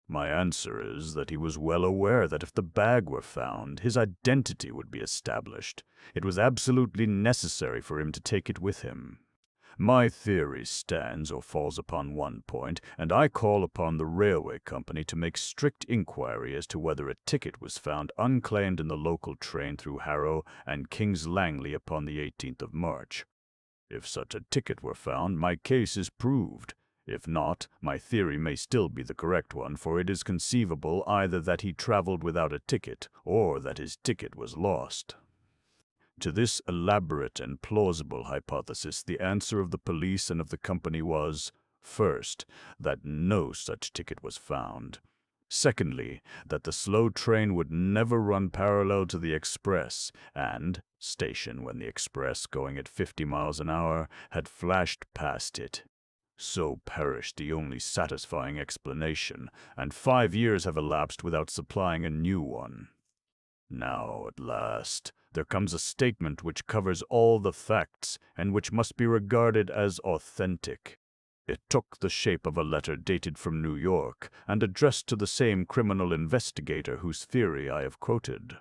My answer is that he was well aware that if the bag were found, his identity would be established. It was absolutely necessary for him to take it with him. My theory stands or falls upon one point, and I call upon the railway company to make strict inquiry as to whether a ticket was found unclaimed in the local train through Harrow and King's Langley upon the 18th of March. If such a ticket were found, my case is proved. If not, my theory may still be the correct one, for it is conceivable either that he traveled without a ticket, or that his ticket was lost. To this elaborate and plausible hypothesis, the answer of the police and of the company was, first, that no such ticket was found. Secondly, that the slow train would never run parallel to the express, and station when the express, going at 50 miles an hour, had flashed past it. So perished the only satisfying explanation, and 5 years have elapsed without supplying a new one. Now, at last, there comes a statement which covers all the facts, and which must be regarded as authentic. It took the shape of a letter dated from New York, and addressed to the same criminal investigator whose theory I have quoted.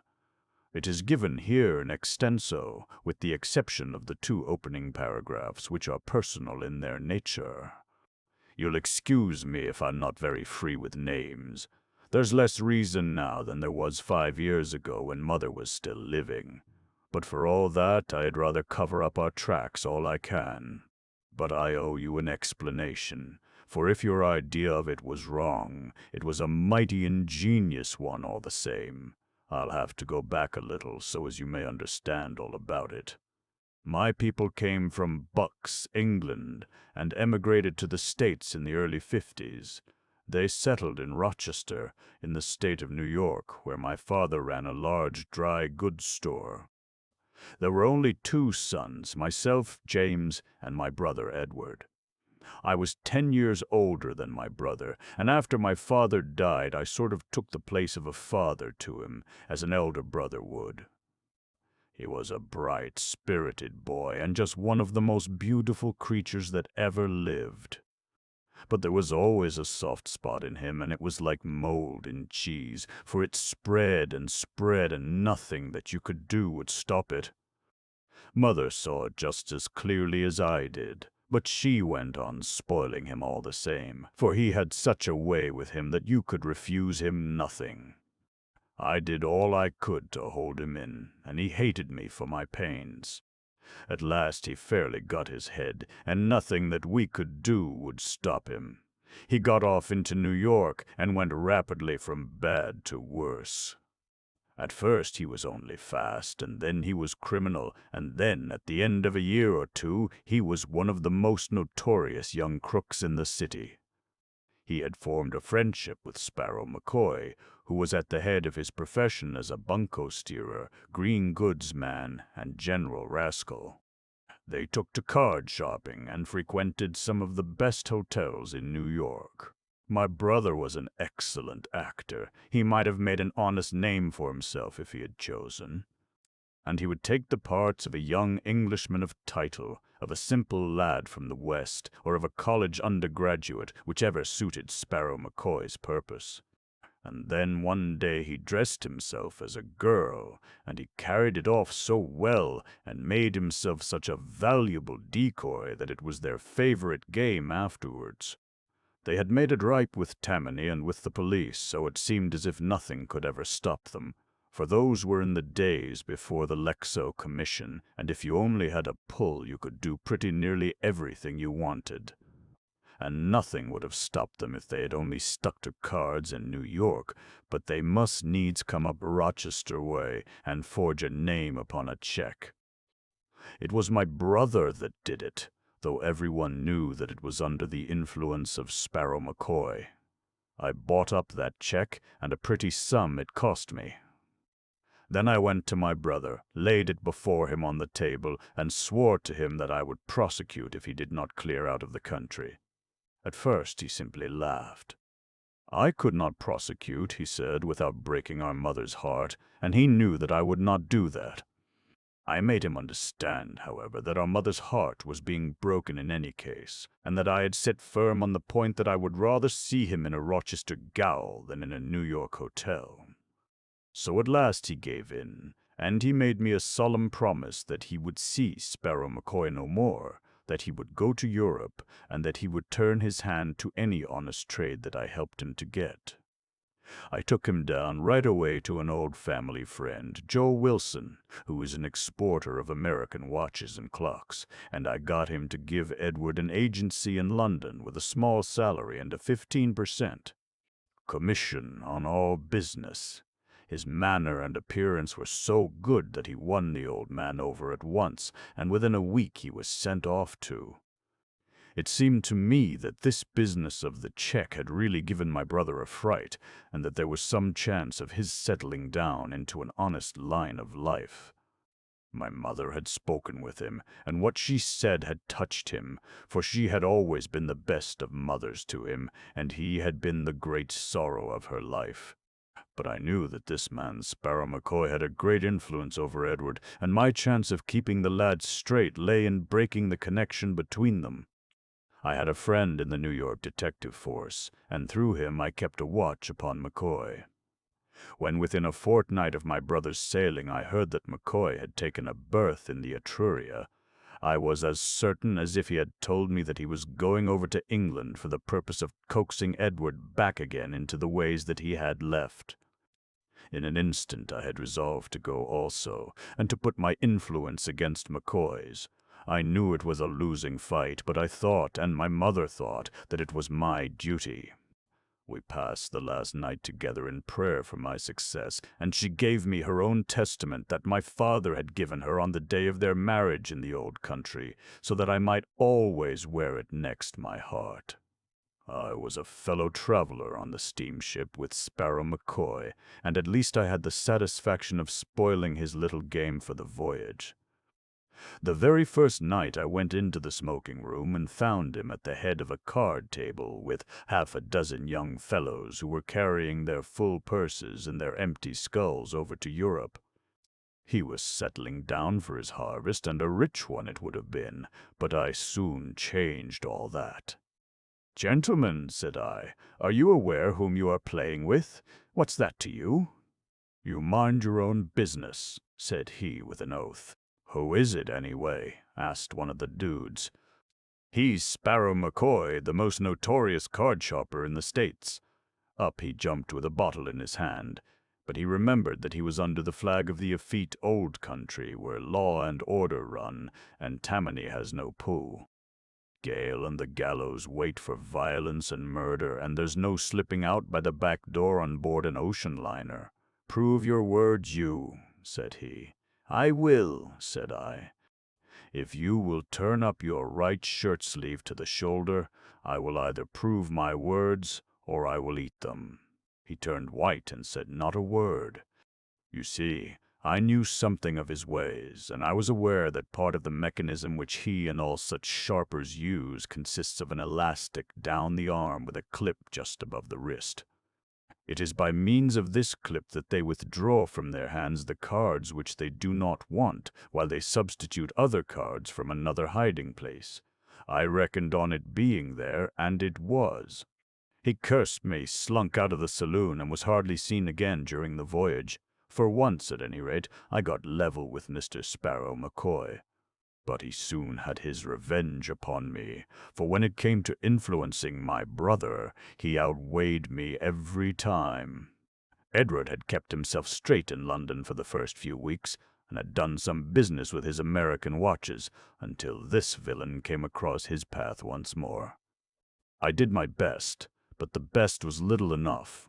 It is given here in extenso, with the exception of the 2 opening paragraphs, which are personal in their nature. You'll excuse me if I'm not very free with names. There's less reason now than there was 5 years ago when Mother was still living. But for all that, I'd rather cover up our tracks all I can. But I owe you an explanation, for if your idea of it was wrong, it was a mighty ingenious one all the same. I'll have to go back a little so as you may understand all about it. My people came from Bucks, England, and emigrated to the States in the early 50s. They settled in Rochester, in the state of New York, where my father ran a large dry goods store. There were only 2 sons, myself, James, and my brother Edward. I was 10 years older than my brother, and after my father died, I sort of took the place of a father to him, as an elder brother would. He was a bright, spirited boy, and just one of the most beautiful creatures that ever lived. But there was always a soft spot in him, and it was like mold in cheese, for it spread and spread, and nothing that you could do would stop it. Mother saw it just as clearly as I did, but she went on spoiling him all the same, for he had such a way with him that you could refuse him nothing. I did all I could to hold him in, and he hated me for my pains. At last he fairly got his head, and nothing that we could do would stop him. He got off into New York and went rapidly from bad to worse. At first he was only fast, and then he was criminal, and then, at the end of a year or two, he was one of the most notorious young crooks in the city. He had formed a friendship with Sparrow McCoy, who was at the head of his profession as a bunco steerer, green goods man, and general rascal. They took to card shopping and frequented some of the best hotels in New York. My brother was an excellent actor. He might have made an honest name for himself if he had chosen. And he would take the parts of a young Englishman of title, of a simple lad from the West, or of a college undergraduate, whichever suited Sparrow McCoy's purpose. And then one day he dressed himself as a girl, and he carried it off so well, and made himself such a valuable decoy that it was their favorite game afterwards. They had made it ripe with Tammany and with the police, so it seemed as if nothing could ever stop them. For those were in the days before the Lexo Commission, and if you only had a pull, you could do pretty nearly everything you wanted. And nothing would have stopped them if they had only stuck to cards in New York, but they must needs come up Rochester way and forge a name upon a check. It was my brother that did it, though everyone knew that it was under the influence of Sparrow McCoy. I bought up that check, and a pretty sum it cost me. Then I went to my brother, laid it before him on the table, and swore to him that I would prosecute if he did not clear out of the country. At first he simply laughed. I could not prosecute, he said, without breaking our mother's heart, and he knew that I would not do that. I made him understand, however, that our mother's heart was being broken in any case, and that I had set firm on the point that I would rather see him in a Rochester gaol than in a New York hotel. So at last he gave in, and he made me a solemn promise that he would see Sparrow McCoy no more, that he would go to Europe, and that he would turn his hand to any honest trade that I helped him to get. I took him down right away to an old family friend, Joe Wilson, who is an exporter of American watches and clocks, and I got him to give Edward an agency in London with a small salary and a 15% commission on all business. His manner and appearance were so good that he won the old man over at once, and within a week he was sent off too. It seemed to me that this business of the check had really given my brother a fright, and that there was some chance of his settling down into an honest line of life. My mother had spoken with him, and what she said had touched him, for she had always been the best of mothers to him, and he had been the great sorrow of her life. But I knew that this man, Sparrow McCoy, had a great influence over Edward, and my chance of keeping the lad straight lay in breaking the connection between them. I had a friend in the New York detective force, and through him I kept a watch upon McCoy. When within a fortnight of my brother's sailing I heard that McCoy had taken a berth in the Etruria, I was as certain as if he had told me that he was going over to England for the purpose of coaxing Edward back again into the ways that he had left. In an instant I had resolved to go also, and to put my influence against McCoy's. I knew it was a losing fight, but I thought, and my mother thought, that it was my duty. We passed the last night together in prayer for my success, and she gave me her own testament that my father had given her on the day of their marriage in the old country, so that I might always wear it next my heart. I was a fellow traveler on the steamship with Sparrow McCoy, and at least I had the satisfaction of spoiling his little game for the voyage. The very first night I went into the smoking room and found him at the head of a card table with half a dozen young fellows who were carrying their full purses and their empty skulls over to Europe. He was settling down for his harvest, and a rich one it would have been, but I soon changed all that. "Gentlemen," said I, "are you aware whom you are playing with? What's that to you?" "You mind your own business," said he with an oath. "Who is it, anyway?" asked one of the dudes. "He's Sparrow McCoy, the most notorious card sharper in the States." Up he jumped with a bottle in his hand, but he remembered that he was under the flag of the effete old country where law and order run, and Tammany has no pull. Gale and the gallows wait for violence and murder, and there's no slipping out by the back door on board an ocean liner. "Prove your words, you," said he. "I will," said I. "If you will turn up your right shirt sleeve to the shoulder, I will either prove my words or I will eat them." He turned white and said not a word. You see, I knew something of his ways, and I was aware that part of the mechanism which he and all such sharpers use consists of an elastic down the arm with a clip just above the wrist. It is by means of this clip that they withdraw from their hands the cards which they do not want, while they substitute other cards from another hiding place. I reckoned on it being there, and it was. He cursed me, slunk out of the saloon, and was hardly seen again during the voyage. For once, at any rate, I got level with Mr. Sparrow McCoy. But he soon had his revenge upon me, for when it came to influencing my brother, he outweighed me every time. Edward had kept himself straight in London for the first few weeks, and had done some business with his American watches, until this villain came across his path once more. I did my best, but the best was little enough.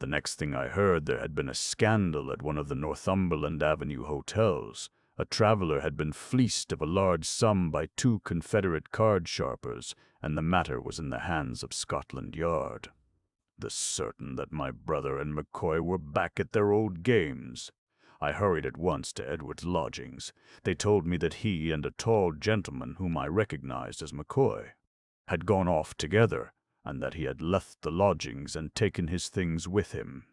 The next thing I heard, there had been a scandal at one of the Northumberland Avenue hotels. A traveler had been fleeced of a large sum by two Confederate card sharpers, and the matter was in the hands of Scotland Yard. The certain that my brother and McCoy were back at their old games. I hurried at once to Edward's lodgings. They told me that he and a tall gentleman whom I recognized as McCoy had gone off together, and that he had left the lodgings and taken his things with him.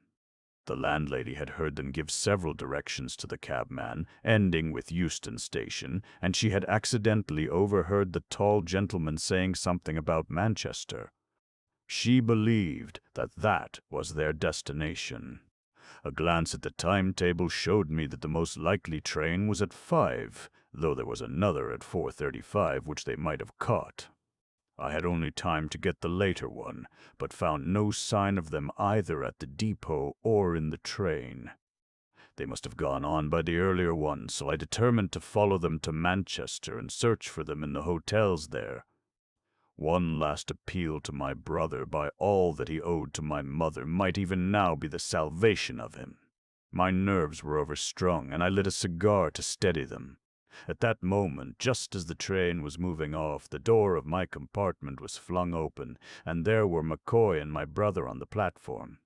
The landlady had heard them give several directions to the cabman, ending with Euston Station, and she had accidentally overheard the tall gentleman saying something about Manchester. She believed that that was their destination. A glance at the timetable showed me that the most likely train was at 5, though there was another at 4:35 which they might have caught. I had only time to get the later one, but found no sign of them either at the depot or in the train. They must have gone on by the earlier one, so I determined to follow them to Manchester and search for them in the hotels there. One last appeal to my brother by all that he owed to my mother might even now be the salvation of him. My nerves were overstrung, and I lit a cigar to steady them. At that moment, just as the train was moving off, the door of my compartment was flung open, and there were McCoy and my brother on the platform.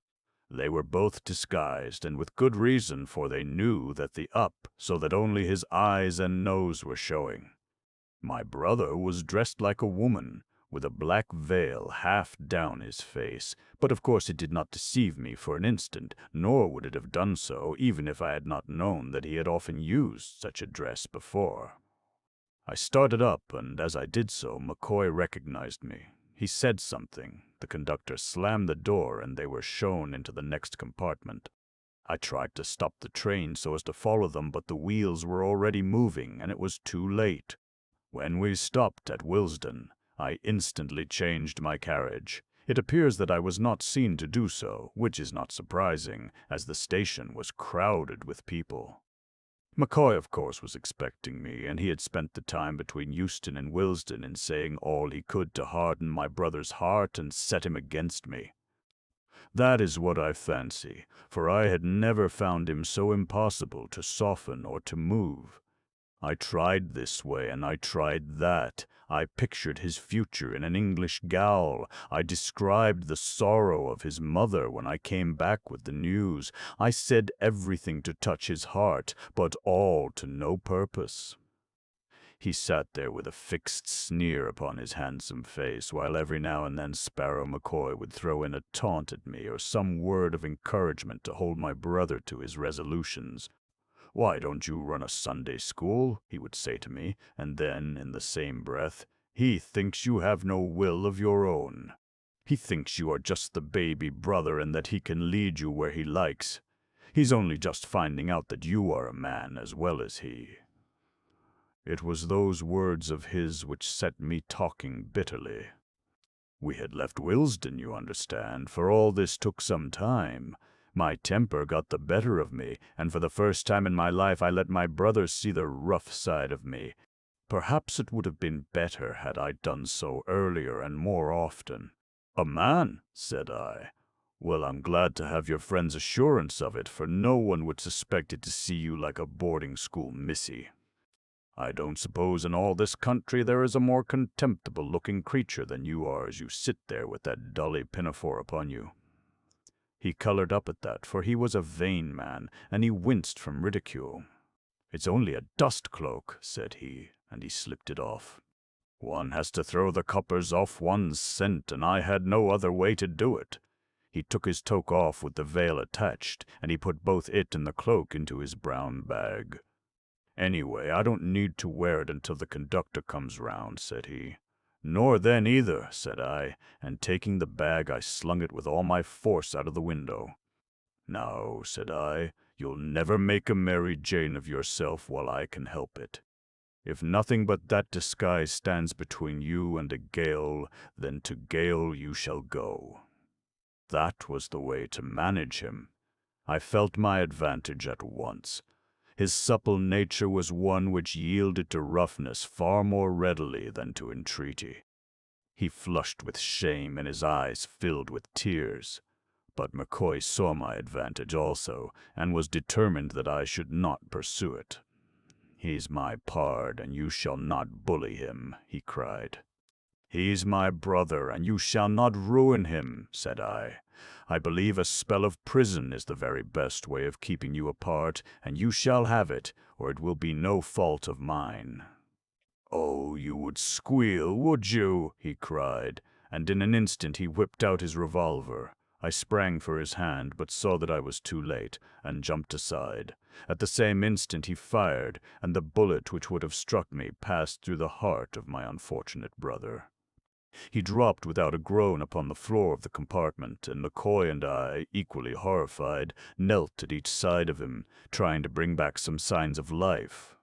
They were both disguised, and with good reason, for they knew that the up, so that only his eyes and nose were showing. My brother was dressed like a woman, with a black veil half down his face, but of course it did not deceive me for an instant, nor would it have done so even if I had not known that he had often used such a dress before. I started up, and as I did so, McCoy recognized me. He said something. The conductor slammed the door, and they were shown into the next compartment. I tried to stop the train so as to follow them, but the wheels were already moving, and it was too late. When we stopped at Willesden, I instantly changed my carriage. It appears that I was not seen to do so, which is not surprising, as the station was crowded with people. McCoy, of course, was expecting me, and he had spent the time between Euston and Willesden in saying all he could to harden my brother's heart and set him against me. That is what I fancy, for I had never found him so impossible to soften or to move. I tried this way and I tried that. I pictured his future in an English gaol. I described the sorrow of his mother when I came back with the news. I said everything to touch his heart, but all to no purpose. He sat there with a fixed sneer upon his handsome face, while every now and then Sparrow McCoy would throw in a taunt at me or some word of encouragement to hold my brother to his resolutions. "Why don't you run a Sunday school?" he would say to me, and then, in the same breath, "He thinks you have no will of your own. He thinks you are just the baby brother and that he can lead you where he likes. He's only just finding out that you are a man as well as he." It was those words of his which set me talking bitterly. We had left Willesden, you understand, for all this took some time. My temper got the better of me, and for the first time in my life I let my brother see the rough side of me. Perhaps it would have been better had I done so earlier and more often. "A man," said I. "Well, I'm glad to have your friend's assurance of it, for no one would suspect it to see you like a boarding-school missy. I don't suppose in all this country there is a more contemptible-looking creature than you are as you sit there with that dully pinafore upon you." He colored up at that, for he was a vain man, and he winced from ridicule. "It's only a dust cloak," said he, and he slipped it off. "One has to throw the coppers off one's scent, and I had no other way to do it." He took his toque off with the veil attached, and he put both it and the cloak into his brown bag. "Anyway, I don't need to wear it until the conductor comes round," said he. "Nor then either," said I, and taking the bag I slung it with all my force out of the window. "Now," said I, "you'll never make a Mary Jane of yourself while I can help it. If nothing but that disguise stands between you and a gale, then to gale you shall go." That was the way to manage him. I felt my advantage at once. His supple nature was one which yielded to roughness far more readily than to entreaty. He flushed with shame and his eyes filled with tears. But McCoy saw my advantage also, and was determined that I should not pursue it. "He's my pard, and you shall not bully him," he cried. "He's my brother, and you shall not ruin him," said I. "I believe a spell of prison is the very best way of keeping you apart, and you shall have it, or it will be no fault of mine." "Oh, you would squeal, would you?" he cried, and in an instant he whipped out his revolver. I sprang for his hand, but saw that I was too late, and jumped aside. At the same instant he fired, and the bullet which would have struck me passed through the heart of my unfortunate brother. He dropped without a groan upon the floor of the compartment, and McCoy and I, equally horrified, knelt at each side of him, trying to bring back some signs of life.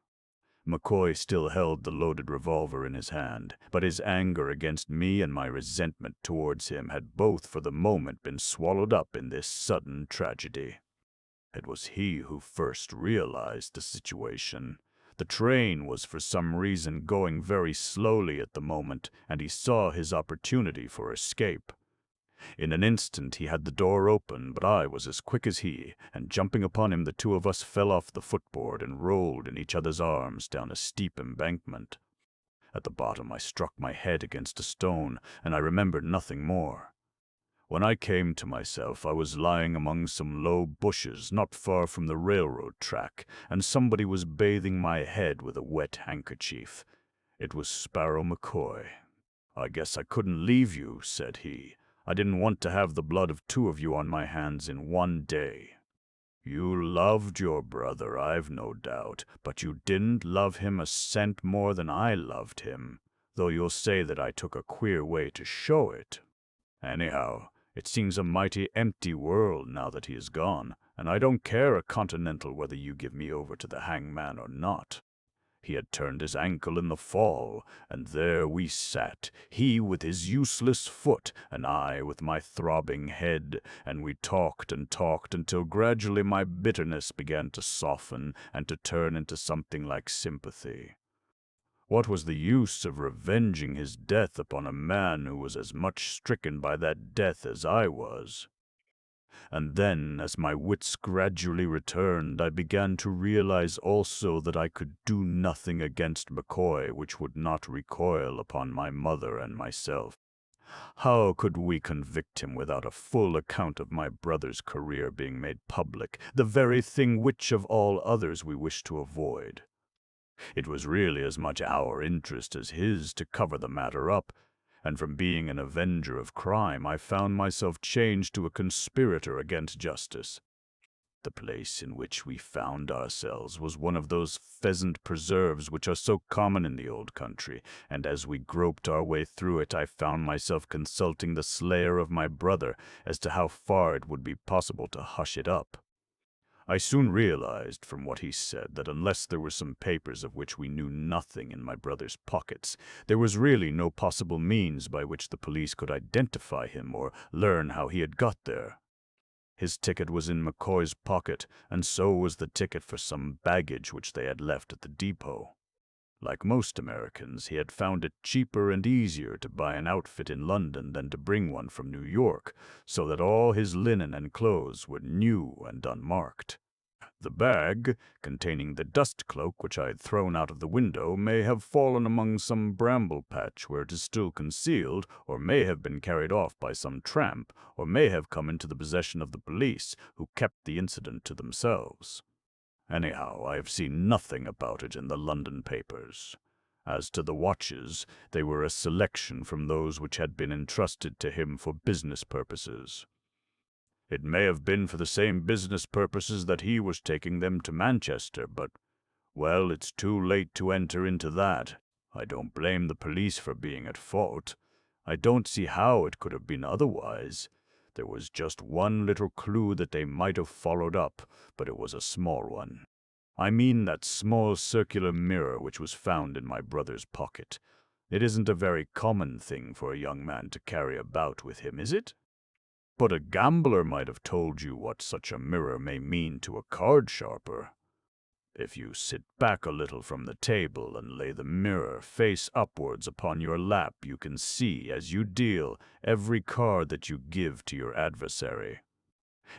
McCoy still held the loaded revolver in his hand, but his anger against me and my resentment towards him had both for the moment been swallowed up in this sudden tragedy. It was he who first realized the situation. The train was for some reason going very slowly at the moment, and he saw his opportunity for escape. In an instant he had the door open, but I was as quick as he, and jumping upon him the two of us fell off the footboard and rolled in each other's arms down a steep embankment. At the bottom I struck my head against a stone, and I remembered nothing more. When I came to myself, I was lying among some low bushes not far from the railroad track, and somebody was bathing my head with a wet handkerchief. It was Sparrow McCoy. "I guess I couldn't leave you," said he. "I didn't want to have the blood of two of you on my hands in one day." "You loved your brother, I've no doubt, but you didn't love him a cent more than I loved him, though you'll say that I took a queer way to show it. Anyhow, it seems a mighty empty world now that he is gone, and I don't care a continental whether you give me over to the hangman or not. He had turned his ankle in the fall, and there we sat, he with his useless foot, and I with my throbbing head, and we talked and talked until gradually my bitterness began to soften and to turn into something like sympathy. What was the use of revenging his death upon a man who was as much stricken by that death as I was? And then, as my wits gradually returned, I began to realize also that I could do nothing against McCoy which would not recoil upon my mother and myself. How could we convict him without a full account of my brother's career being made public, the very thing which of all others we wished to avoid? It was really as much our interest as his to cover the matter up, and from being an avenger of crime, I found myself changed to a conspirator against justice. The place in which we found ourselves was one of those pheasant preserves which are so common in the old country, and as we groped our way through it, I found myself consulting the slayer of my brother as to how far it would be possible to hush it up. I soon realized from what he said that unless there were some papers of which we knew nothing in my brother's pockets, there was really no possible means by which the police could identify him or learn how he had got there. His ticket was in McCoy's pocket, and so was the ticket for some baggage which they had left at the depot. Like most Americans, he had found it cheaper and easier to buy an outfit in London than to bring one from New York, so that all his linen and clothes were new and unmarked. The bag, containing the dust cloak which I had thrown out of the window, may have fallen among some bramble patch where it is still concealed, or may have been carried off by some tramp, or may have come into the possession of the police, who kept the incident to themselves. Anyhow, I have seen nothing about it in the London papers. As to the watches, they were a selection from those which had been entrusted to him for business purposes. It may have been for the same business purposes that he was taking them to Manchester, but, well, it's too late to enter into that. I don't blame the police for being at fault. I don't see how it could have been otherwise. There was just one little clue that they might have followed up, but it was a small one. I mean that small circular mirror which was found in my brother's pocket. It isn't a very common thing for a young man to carry about with him, is it? But a gambler might have told you what such a mirror may mean to a card sharper. If you sit back a little from the table and lay the mirror face upwards upon your lap, you can see, as you deal, every card that you give to your adversary.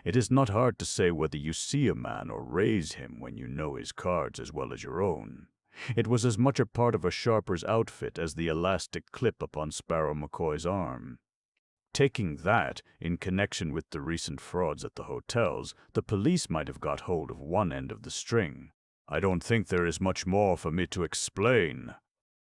It is not hard to say whether you see a man or raise him when you know his cards as well as your own. It was as much a part of a sharper's outfit as the elastic clip upon Sparrow McCoy's arm. Taking that, in connection with the recent frauds at the hotels, the police might have got hold of one end of the string. I don't think there is much more for me to explain.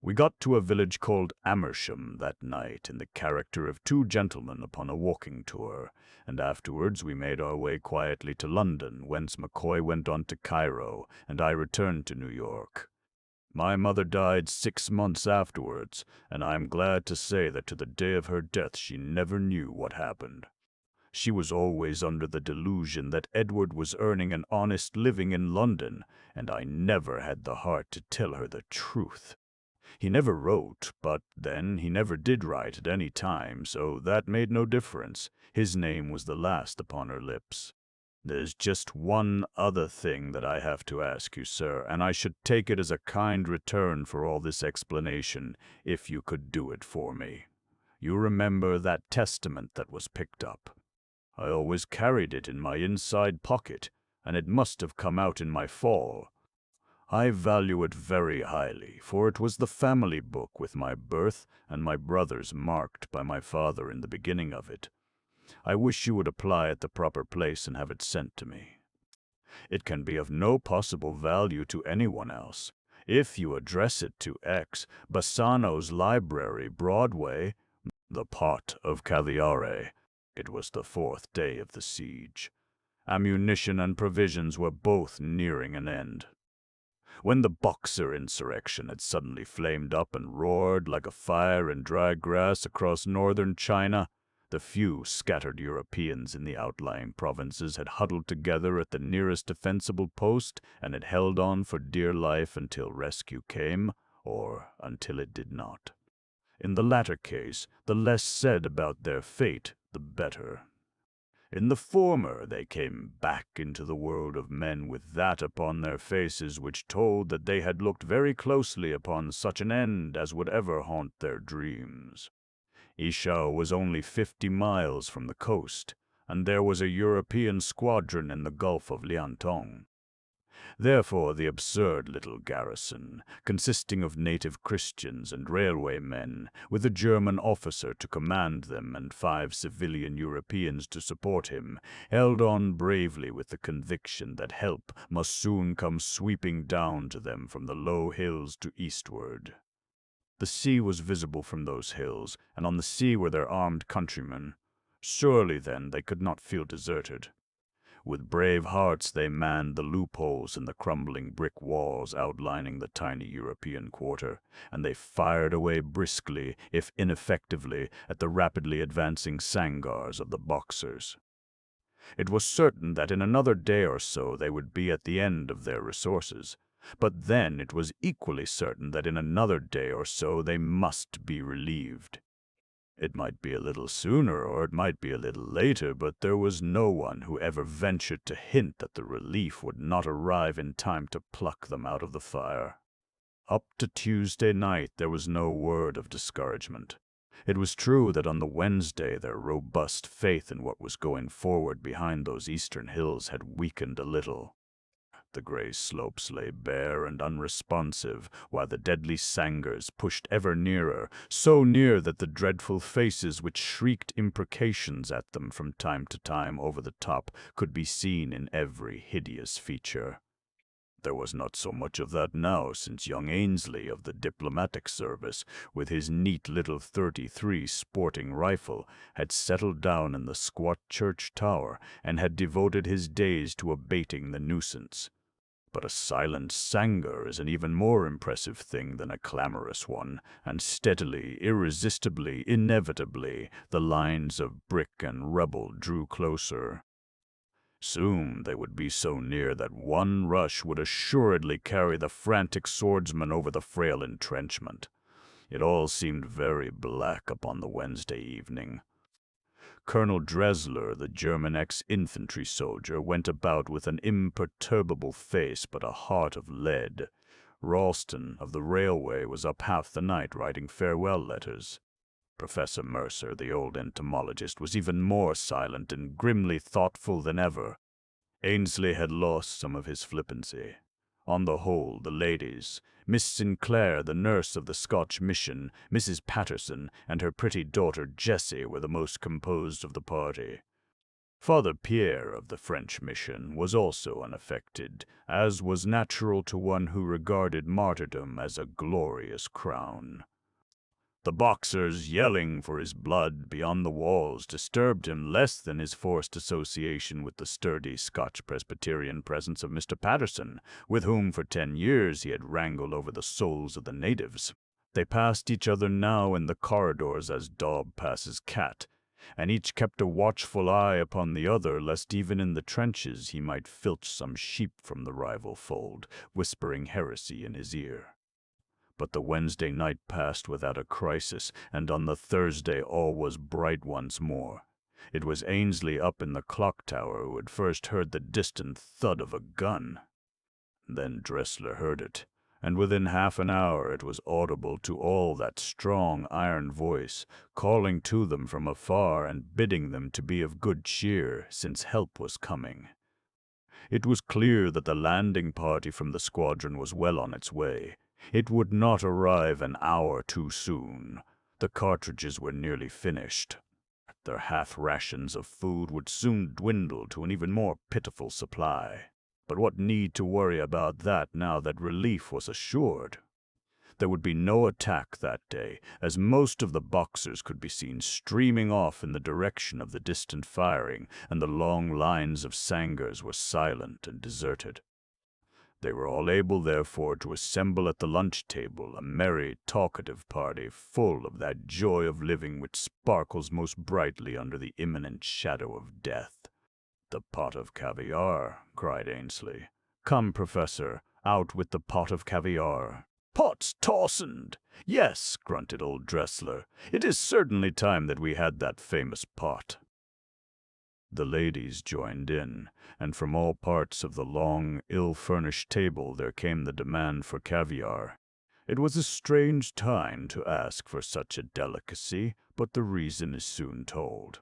We got to a village called Amersham that night in the character of two gentlemen upon a walking tour, and afterwards we made our way quietly to London, whence McCoy went on to Cairo, and I returned to New York. My mother died 6 months afterwards, and I am glad to say that to the day of her death she never knew what happened. She was always under the delusion that Edward was earning an honest living in London, and I never had the heart to tell her the truth. He never wrote, but then he never did write at any time, so that made no difference. His name was the last upon her lips. There's just one other thing that I have to ask you, sir, and I should take it as a kind return for all this explanation, if you could do it for me. You remember that testament that was picked up? I always carried it in my inside pocket, and it must have come out in my fall. I value it very highly, for it was the family book with my birth and my brother's marked by my father in the beginning of it. I wish you would apply at the proper place and have it sent to me. It can be of no possible value to anyone else. If you address it to X, Bassano's Library, Broadway, the Pot of Cagliari. It was the 4th day of the siege. Ammunition and provisions were both nearing an end. When the Boxer insurrection had suddenly flamed up and roared like a fire in dry grass across northern China, the few scattered Europeans in the outlying provinces had huddled together at the nearest defensible post and had held on for dear life until rescue came, or until it did not. In the latter case, the less said about their fate, the better. In the former, they came back into the world of men with that upon their faces which told that they had looked very closely upon such an end as would ever haunt their dreams. Ishao was only 50 miles from the coast, and there was a European squadron in the Gulf of Liantong. Therefore the absurd little garrison, consisting of native Christians and railwaymen, with a German officer to command them and 5 civilian Europeans to support him, held on bravely with the conviction that help must soon come sweeping down to them from the low hills to eastward. The sea was visible from those hills, and on the sea were their armed countrymen. Surely, then, they could not feel deserted. With brave hearts they manned the loopholes in the crumbling brick walls outlining the tiny European quarter, and they fired away briskly, if ineffectively, at the rapidly advancing sangars of the Boxers. It was certain that in another day or so they would be at the end of their resources, but then it was equally certain that in another day or so they must be relieved. It might be a little sooner or it might be a little later, but there was no one who ever ventured to hint that the relief would not arrive in time to pluck them out of the fire. Up to Tuesday night there was no word of discouragement. It was true that on the Wednesday their robust faith in what was going forward behind those eastern hills had weakened a little. The gray slopes lay bare and unresponsive, while the deadly sangars pushed ever nearer, so near that the dreadful faces which shrieked imprecations at them from time to time over the top could be seen in every hideous feature. There was not so much of that now, since young Ainsley of the diplomatic service, with his neat little .33 sporting rifle, had settled down in the squat church tower and had devoted his days to abating the nuisance. But a silent sangar is an even more impressive thing than a clamorous one, and steadily, irresistibly, inevitably, the lines of brick and rubble drew closer. Soon they would be so near that one rush would assuredly carry the frantic swordsman over the frail entrenchment. It all seemed very black upon the Wednesday evening. Colonel Dressler, the German ex-infantry soldier, went about with an imperturbable face but a heart of lead. Ralston, of the railway, was up half the night writing farewell letters. Professor Mercer, the old entomologist, was even more silent and grimly thoughtful than ever. Ainsley had lost some of his flippancy. On the whole, the ladies, Miss Sinclair, the nurse of the Scotch mission, Mrs. Patterson, and her pretty daughter Jessie were the most composed of the party. Father Pierre of the French mission was also unaffected, as was natural to one who regarded martyrdom as a glorious crown. The Boxers yelling for his blood beyond the walls disturbed him less than his forced association with the sturdy Scotch Presbyterian presence of Mr. Patterson, with whom for 10 years he had wrangled over the souls of the natives. They passed each other now in the corridors as dog passes cat, and each kept a watchful eye upon the other, lest even in the trenches he might filch some sheep from the rival fold, whispering heresy in his ear. But the Wednesday night passed without a crisis, and on the Thursday all was bright once more. It was Ainsley up in the clock tower who had first heard the distant thud of a gun. Then Dressler heard it, and within half an hour it was audible to all that strong iron voice, calling to them from afar and bidding them to be of good cheer, since help was coming. It was clear that the landing party from the squadron was well on its way. It would not arrive an hour too soon. The cartridges were nearly finished. Their half-rations of food would soon dwindle to an even more pitiful supply. But what need to worry about that now that relief was assured? There would be no attack that day, as most of the Boxers could be seen streaming off in the direction of the distant firing, and the long lines of sangars were silent and deserted. They were all able, therefore, to assemble at the lunch table, a merry, talkative party, full of that joy of living which sparkles most brightly under the imminent shadow of death. "The pot of caviar," cried Ainsley. "Come, Professor, out with the pot of caviar." "Pot's tausened!" "Yes," grunted old Dressler, "it is certainly time that we had that famous pot." The ladies joined in, and from all parts of the long, ill-furnished table there came the demand for caviar. It was a strange time to ask for such a delicacy, but the reason is soon told.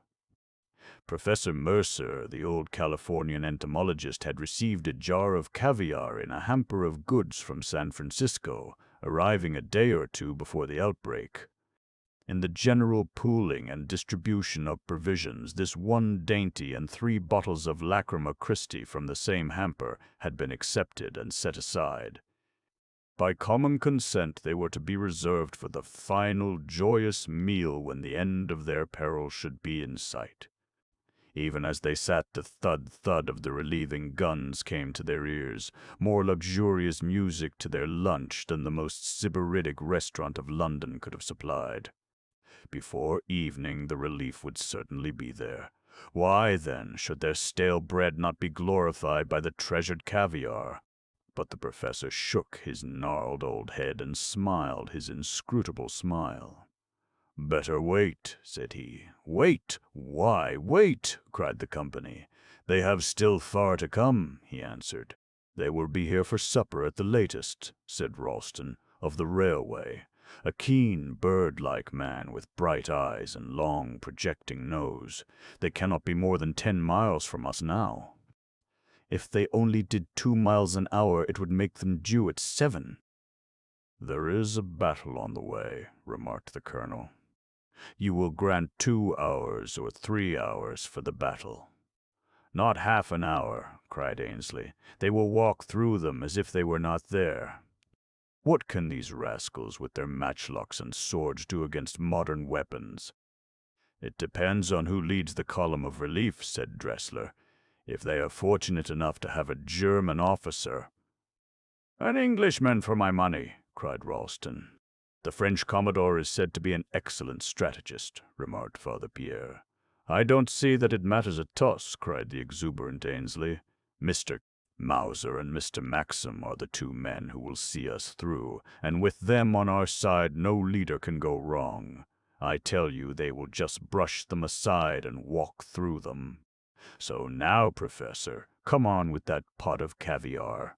Professor Mercer, the old Californian entomologist, had received a jar of caviar in a hamper of goods from San Francisco, arriving a day or two before the outbreak. In the general pooling and distribution of provisions, this one dainty and 3 bottles of Lacrima Christi from the same hamper had been accepted and set aside. By common consent, they were to be reserved for the final joyous meal when the end of their peril should be in sight. Even as they sat, the thud-thud of the relieving guns came to their ears, more luxurious music to their lunch than the most sybaritic restaurant of London could have supplied. Before evening, the relief would certainly be there. Why, then, should their stale bread not be glorified by the treasured caviar? But the professor shook his gnarled old head and smiled his inscrutable smile. "Better wait," said he. "Wait? Why, wait!" cried the company. "They have still far to come," he answered. "They will be here for supper at the latest," said Ralston, of the railway, a keen, bird-like man with bright eyes and long, projecting nose. "They cannot be more than 10 miles from us now." "If they only did 2 miles an hour, it would make them due at 7. "There is a battle on the way," remarked the colonel. "You will grant 2 hours or 3 hours for the battle." "Not half an hour," cried Ainsley. "They will walk through them as if they were not there. What can these rascals with their matchlocks and swords do against modern weapons?" "It depends on who leads the column of relief," said Dressler. "If they are fortunate enough to have a German officer—" "An Englishman for my money," cried Ralston. "The French Commodore is said to be an excellent strategist," remarked Father Pierre. "I don't see that it matters a toss," cried the exuberant Ainsley. "Mr. Mauser and Mr. Maxim are the 2 men who will see us through, and with them on our side no leader can go wrong. I tell you, they will just brush them aside and walk through them. So now, Professor, come on with that pot of caviar."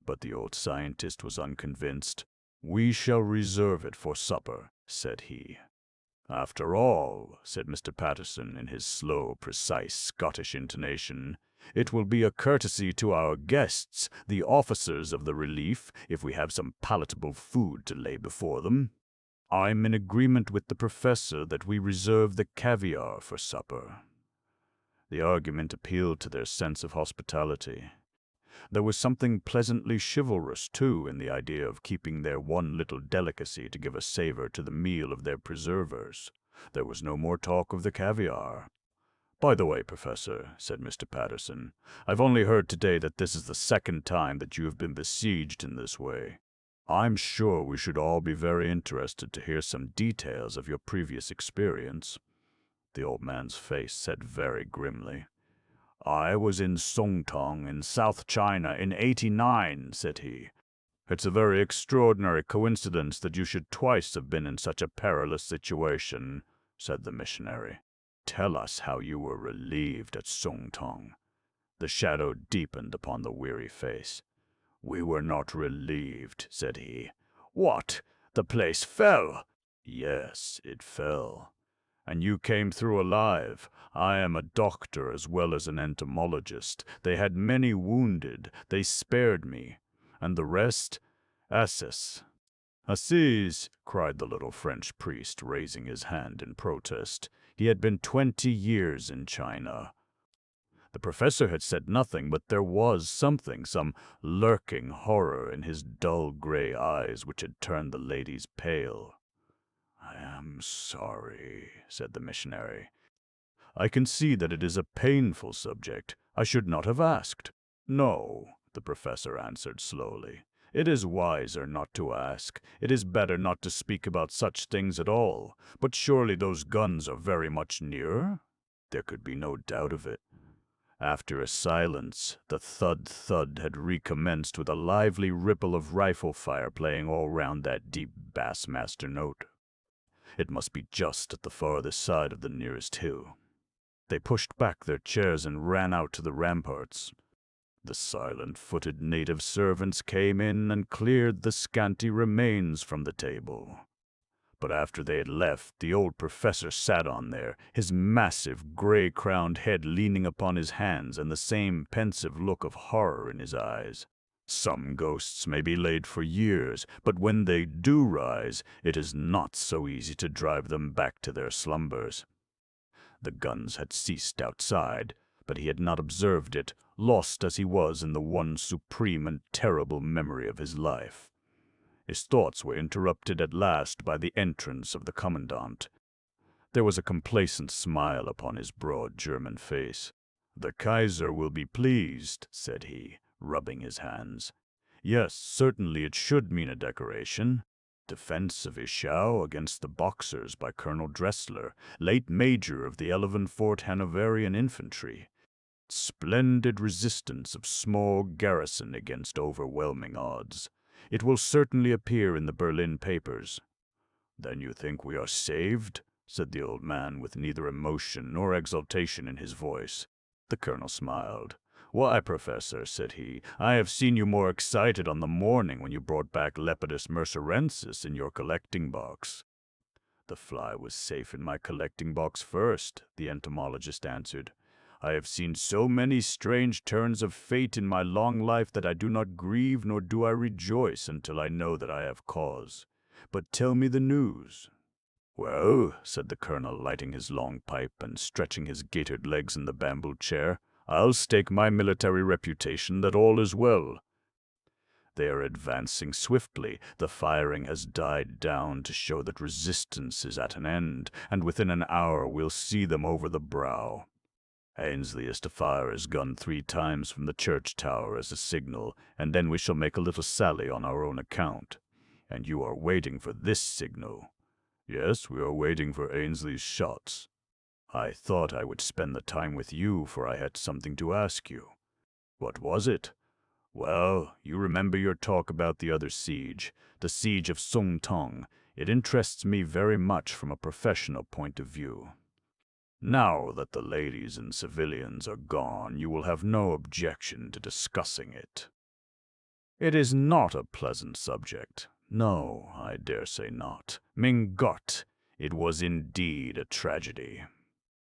But the old scientist was unconvinced. "We shall reserve it for supper," said he. "After all," said Mr. Patterson in his slow, precise Scottish intonation, "it will be a courtesy to our guests, the officers of the relief, if we have some palatable food to lay before them. I'm in agreement with the professor that we reserve the caviar for supper." The argument appealed to their sense of hospitality. There was something pleasantly chivalrous, too, in the idea of keeping their one little delicacy to give a savor to the meal of their preservers. There was no more talk of the caviar. "By the way, Professor," said Mr. Patterson, "I've only heard today that this is the 2nd time that you have been besieged in this way. I'm sure we should all be very interested to hear some details of your previous experience." The old man's face set very grimly. "I was in Songtong in South China in '89, said he. "It's a very extraordinary coincidence that you should twice have been in such a perilous situation," said the missionary. "Tell us how you were relieved at Songtong." The shadow deepened upon the weary face. "We were not relieved," said he. "What? The place fell?" "Yes, it fell." "And you came through alive. I am a doctor as well as an entomologist. They had many wounded. They spared me. And the rest? Asses." "Assis!" cried the little French priest, raising his hand in protest. He had been 20 years in China. The professor had said nothing, but there was something, some lurking horror in his dull gray eyes which had turned the ladies pale. "I am sorry," said the missionary. "I can see that it is a painful subject. I should not have asked." "No," the professor answered slowly. "It is wiser not to ask. It is better not to speak about such things at all. But surely those guns are very much nearer?" There could be no doubt of it. After a silence, the thud-thud had recommenced with a lively ripple of rifle fire playing all round that deep bass-master note. It must be just at the farthest side of the nearest hill. They pushed back their chairs and ran out to the ramparts. The silent-footed native servants came in and cleared the scanty remains from the table. But after they had left, the old professor sat on there, his massive, gray-crowned head leaning upon his hands and the same pensive look of horror in his eyes. Some ghosts may be laid for years, but when they do rise, it is not so easy to drive them back to their slumbers. The guns had ceased outside, but he had not observed it, lost as he was in the one supreme and terrible memory of his life. His thoughts were interrupted at last by the entrance of the commandant. There was a complacent smile upon his broad German face. "The Kaiser will be pleased," said he, rubbing his hands. "Yes, certainly it should mean a decoration. Defense of Ischau against the Boxers by Colonel Dressler, late Major of the 11th Hanoverian Infantry. Splendid resistance of small garrison against overwhelming odds. It will certainly appear in the Berlin papers." "Then you think we are saved?" said the old man, with neither emotion nor exultation in his voice. The colonel smiled. "Why, Professor," said he, "I have seen you more excited on the morning when you brought back Lepidus mercerensis in your collecting box." "The fly was safe in my collecting box first," the entomologist answered. "I have seen so many strange turns of fate in my long life that I do not grieve nor do I rejoice until I know that I have cause. But tell me the news." "Well," said the colonel, lighting his long pipe and stretching his gaitered legs in the bamboo chair, "I'll stake my military reputation that all is well. They are advancing swiftly. The firing has died down to show that resistance is at an end, and within an hour we'll see them over the brow. Ainsley is to fire his gun 3 times from the church tower as a signal, and then we shall make a little sally on our own account. And you are waiting for this signal." "Yes, we are waiting for Ainsley's shots." "I thought I would spend the time with you, for I had something to ask you." "What was it?" "Well, you remember your talk about the other siege, the siege of Sung Tong. It interests me very much from a professional point of view. Now that the ladies and civilians are gone, you will have no objection to discussing it. It is not a pleasant subject. No, I dare say not. Mein Gott, it was indeed a tragedy.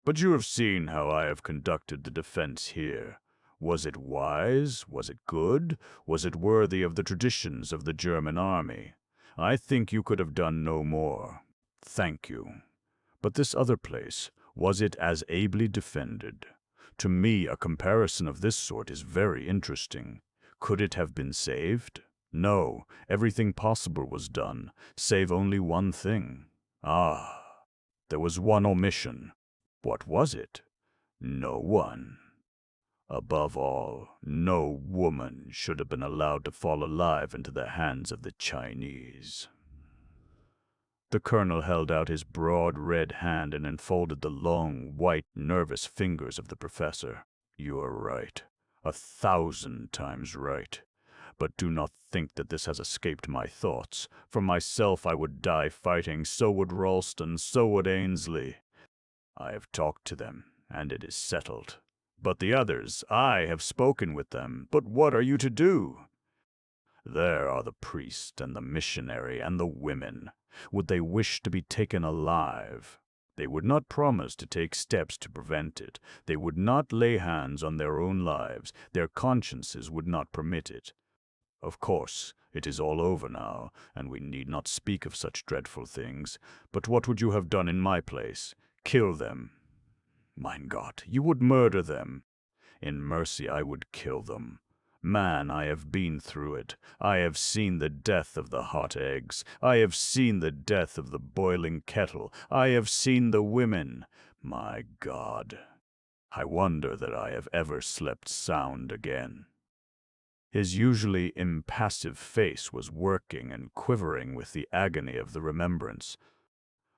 But you have seen how I have conducted the defense here. Was it wise? Was it good? Was it worthy of the traditions of the German army? I think you could have done no more. Thank you. But this other place, was it as ably defended? To me, a comparison of this sort is very interesting. Could it have been saved? No, everything possible was done, save only one thing. Ah, there was one omission. What was it? No one. Above all, no woman should have been allowed to fall alive into the hands of the Chinese. The colonel held out his broad red hand and enfolded the long, white, nervous fingers of the professor. "You are right, 1,000 times right. But do not think that this has escaped my thoughts. For myself, I would die fighting, so would Ralston, so would Ainsley. I have talked to them, and it is settled. But the others, I have spoken with them, but what are you to do? There are the priest and the missionary and the women. Would they wish to be taken alive? They would not promise to take steps to prevent it. They would not lay hands on their own lives. Their consciences would not permit it. Of course, it is all over now, and we need not speak of such dreadful things. But what would you have done in my place? Kill them? Mein Gott, you would murder them. In mercy, I would kill them. Man, I have been through it. I have seen the death of the hot eggs. I have seen the death of the boiling kettle. I have seen the women. My God, I wonder that I have ever slept sound again." His usually impassive face was working and quivering with the agony of the remembrance.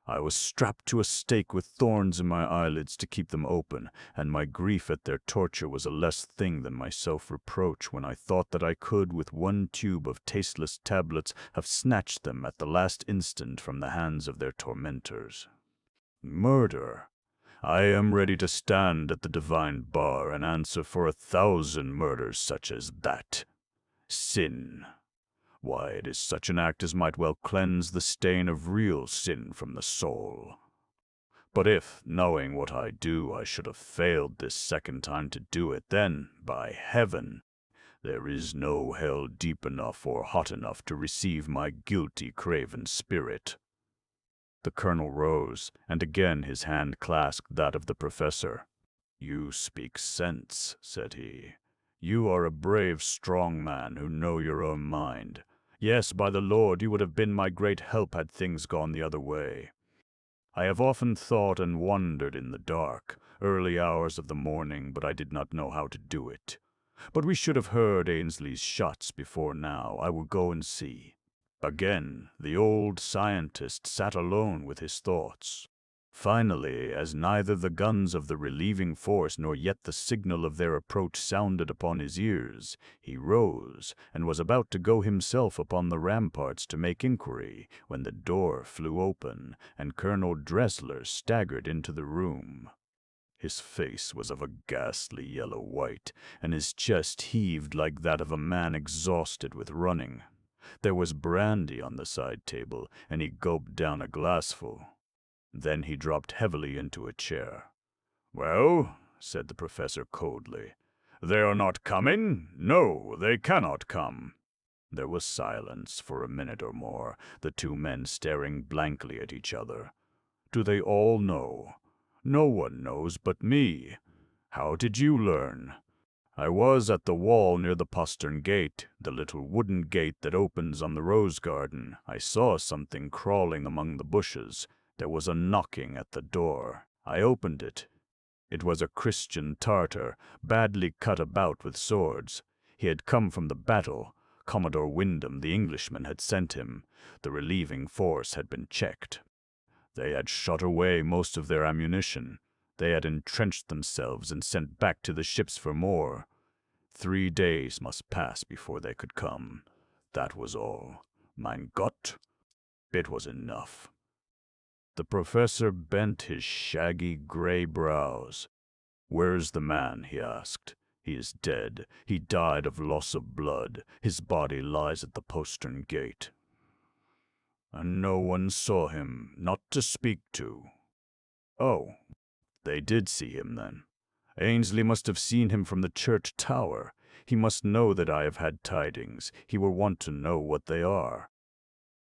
I was strapped to a stake with thorns in my eyelids to keep them open, and my grief at their torture was a less thing than my self-reproach when I thought that I could, with one tube of tasteless tablets, have snatched them at the last instant from the hands of their tormentors. Murder! I am ready to stand at the divine bar and answer for 1,000 murders such as that. Sin! Why, it is such an act as might well cleanse the stain of real sin from the soul. But if, knowing what I do, I should have failed this second time to do it, then, by heaven, there is no hell deep enough or hot enough to receive my guilty, craven spirit." The colonel rose, and again his hand clasped that of the professor. "You speak sense," said he. "You are a brave, strong man who know your own mind. Yes, by the Lord, you would have been my great help had things gone the other way. I have often thought and wondered in the dark, early hours of the morning, but I did not know how to do it. But we should have heard Ainsley's shots before now. I will go and see." Again, the old scientist sat alone with his thoughts. Finally, as neither the guns of the relieving force nor yet the signal of their approach sounded upon his ears, he rose and was about to go himself upon the ramparts to make inquiry, when the door flew open and Colonel Dressler staggered into the room. His face was of a ghastly yellow-white, and his chest heaved like that of a man exhausted with running. There was brandy on the side table, and he gulped down a glassful. Then he dropped heavily into a chair. "Well," said the professor coldly, "they are not coming? No, they cannot come." There was silence for a minute or more, the two men staring blankly at each other. "Do they all know?" "No one knows but me." "How did you learn?" "I was at the wall near the postern gate, the little wooden gate that opens on the rose garden. I saw something crawling among the bushes. There was a knocking at the door. I opened it. It was a Christian Tartar, badly cut about with swords. He had come from the battle. Commodore Wyndham, the Englishman, had sent him. The relieving force had been checked. They had shot away most of their ammunition. They had entrenched themselves and sent back to the ships for more. 3 days must pass before they could come. That was all. Mein Gott! It was enough. The professor bent his shaggy gray brows. "Where's the man?" he asked. "He is dead. He died of loss of blood. His body lies at the postern gate." "And no one saw him, not to speak to." "Oh, they did see him then. Ainsley must have seen him from the church tower. He must know that I have had tidings. He will want to know what they are.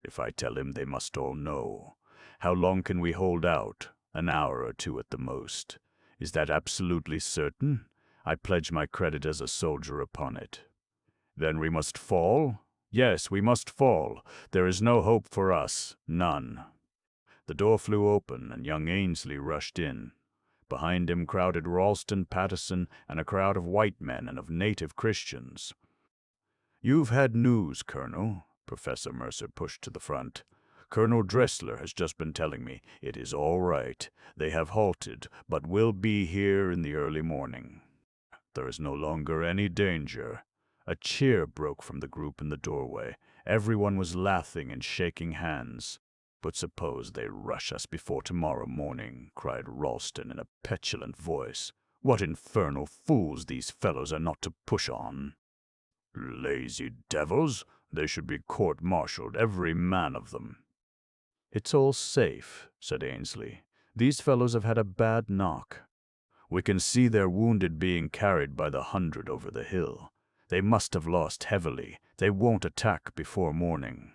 If I tell him, they must all know. How long can we hold out? An hour or two at the most. Is that absolutely certain? I pledge my credit as a soldier upon it." "Then we must fall?" "Yes, we must fall. There is no hope for us. None." The door flew open, and young Ainsley rushed in. Behind him crowded Ralston, Pattison, and a crowd of white men and of native Christians. "You've had news, Colonel." Professor Mercer pushed to the front. "Colonel Dressler has just been telling me. It is all right. They have halted, but will be here in the early morning. There is no longer any danger." A cheer broke from the group in the doorway. Everyone was laughing and shaking hands. "But suppose they rush us before tomorrow morning," cried Ralston in a petulant voice. "What infernal fools these fellows are not to push on." "Lazy devils! They should be court-martialed, every man of them." "It's all safe," said Ainsley. "These fellows have had a bad knock. We can see their wounded being carried by the 100 over the hill. They must have lost heavily. They won't attack before morning."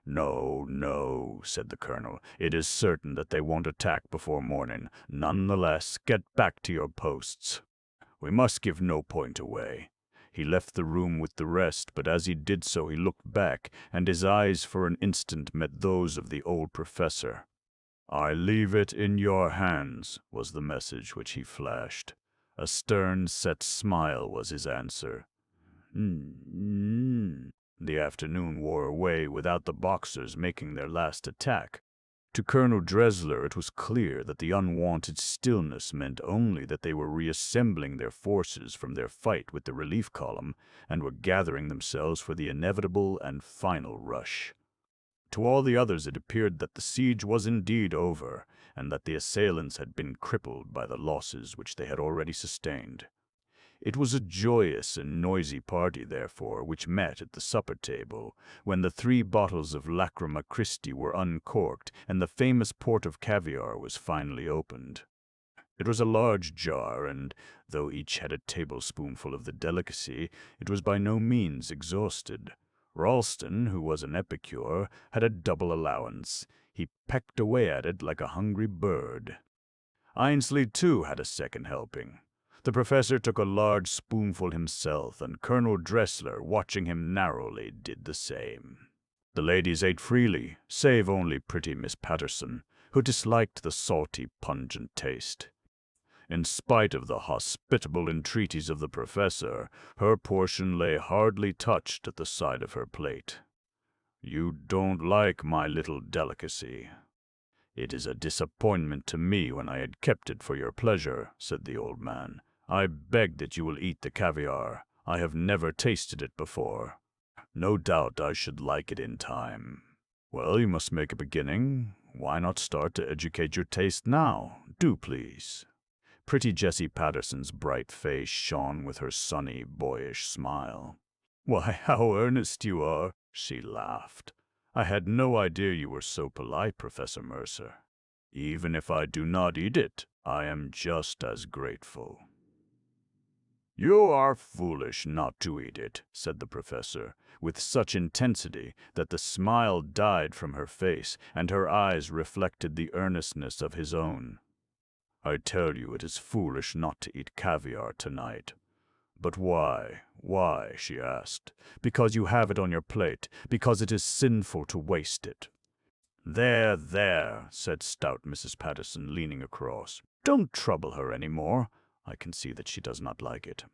"No, no," said the colonel. "It is certain that they won't attack before morning. Nonetheless, get back to your posts. We must give no point away." He left the room with the rest, but as he did so he looked back, and his eyes for an instant met those of the old professor. "I leave it in your hands," was the message which he flashed. A stern, set smile was his answer. The afternoon wore away without the Boxers making their last attack. To Colonel Dressler it was clear that the unwonted stillness meant only that they were reassembling their forces from their fight with the relief column and were gathering themselves for the inevitable and final rush. To all the others it appeared that the siege was indeed over, and that the assailants had been crippled by the losses which they had already sustained. It was a joyous and noisy party, therefore, which met at the supper table, when the 3 bottles of Lacrima Christi were uncorked and the famous port of caviar was finally opened. It was a large jar, and though each had a tablespoonful of the delicacy, it was by no means exhausted. Ralston, who was an epicure, had a double allowance. He pecked away at it like a hungry bird. Ainsley, too, had a second helping. The professor took a large spoonful himself, and Colonel Dressler, watching him narrowly, did the same. The ladies ate freely, save only pretty Miss Patterson, who disliked the salty, pungent taste. In spite of the hospitable entreaties of the professor, her portion lay hardly touched at the side of her plate. "You don't like my little delicacy." "It is a disappointment to me when I had kept it for your pleasure," said the old man. "I beg that you will eat the caviar. I have never tasted it before. No doubt I should like it in time." "Well, you must make a beginning. Why not start to educate your taste now? Do, please." Pretty Jessie Patterson's bright face shone with her sunny, boyish smile. "Why, how earnest you are!" she laughed. "I had no idea you were so polite, Professor Mercer. Even if I do not eat it, I am just as grateful." "You are foolish not to eat it," said the professor, with such intensity that the smile died from her face and her eyes reflected the earnestness of his own. "I tell you it is foolish not to eat caviar tonight." "But why? Why?" she asked. "Because you have it on your plate, because it is sinful to waste it." "There, there," said stout Mrs. Patterson, leaning across. "Don't trouble her any more. I can see that she does not like it.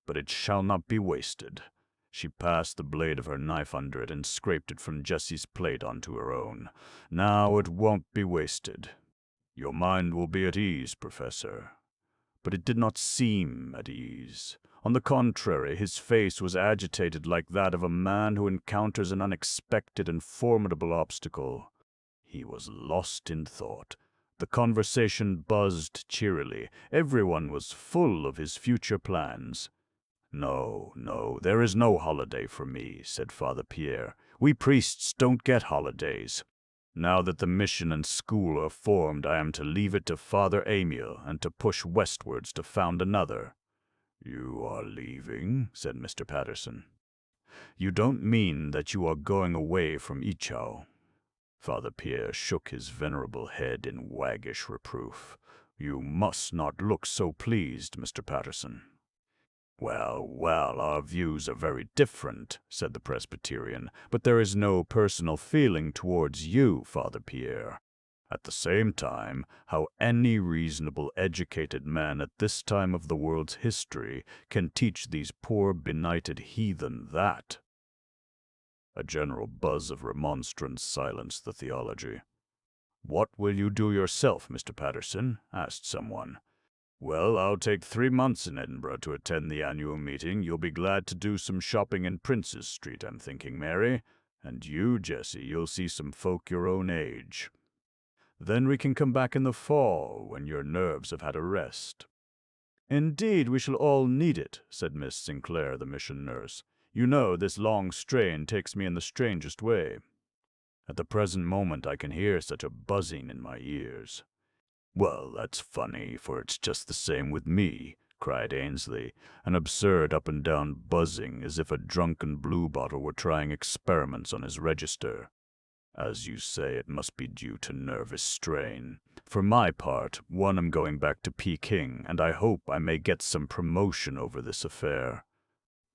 But it shall not be wasted." She passed the blade of her knife under it and scraped it from Jessie's plate onto her own. "Now it won't be wasted. Your mind will be at ease, Professor." But it did not seem at ease. On the contrary, his face was agitated like that of a man who encounters an unexpected and formidable obstacle. He was lost in thought. The conversation buzzed cheerily. Everyone was full of his future plans. "No, no, there is no holiday for me," said Father Pierre. "We priests don't get holidays. Now that the mission and school are formed, I am to leave it to Father Amiel and to push westwards to found another." "You are leaving?" said Mr. Patterson. "You don't mean that you are going away from Ichau?" Father Pierre shook his venerable head in waggish reproof. "You must not look so pleased, Mr. Patterson." "Well, well, our views are very different," said the Presbyterian, "but there is no personal feeling towards you, Father Pierre. At the same time, how any reasonable, educated man at this time of the world's history can teach these poor benighted heathen that?" A general buzz of remonstrance silenced the theology. "What will you do yourself, Mr. Patterson?" asked someone. "Well, I'll take 3 months in Edinburgh to attend the annual meeting. You'll be glad to do some shopping in Princes Street, I'm thinking, Mary. And you, Jessie, you'll see some folk your own age. Then we can come back in the fall, when your nerves have had a rest." "Indeed, we shall all need it," said Miss Sinclair, the mission nurse. "You know, this long strain takes me in the strangest way. At the present moment I can hear such a buzzing in my ears." "Well, that's funny, for it's just the same with me," cried Ainsley, an absurd up-and-down buzzing as if a drunken bluebottle were trying experiments on his register. "As you say, it must be due to nervous strain. For my part, I'm going back to Peking, and I hope I may get some promotion over this affair.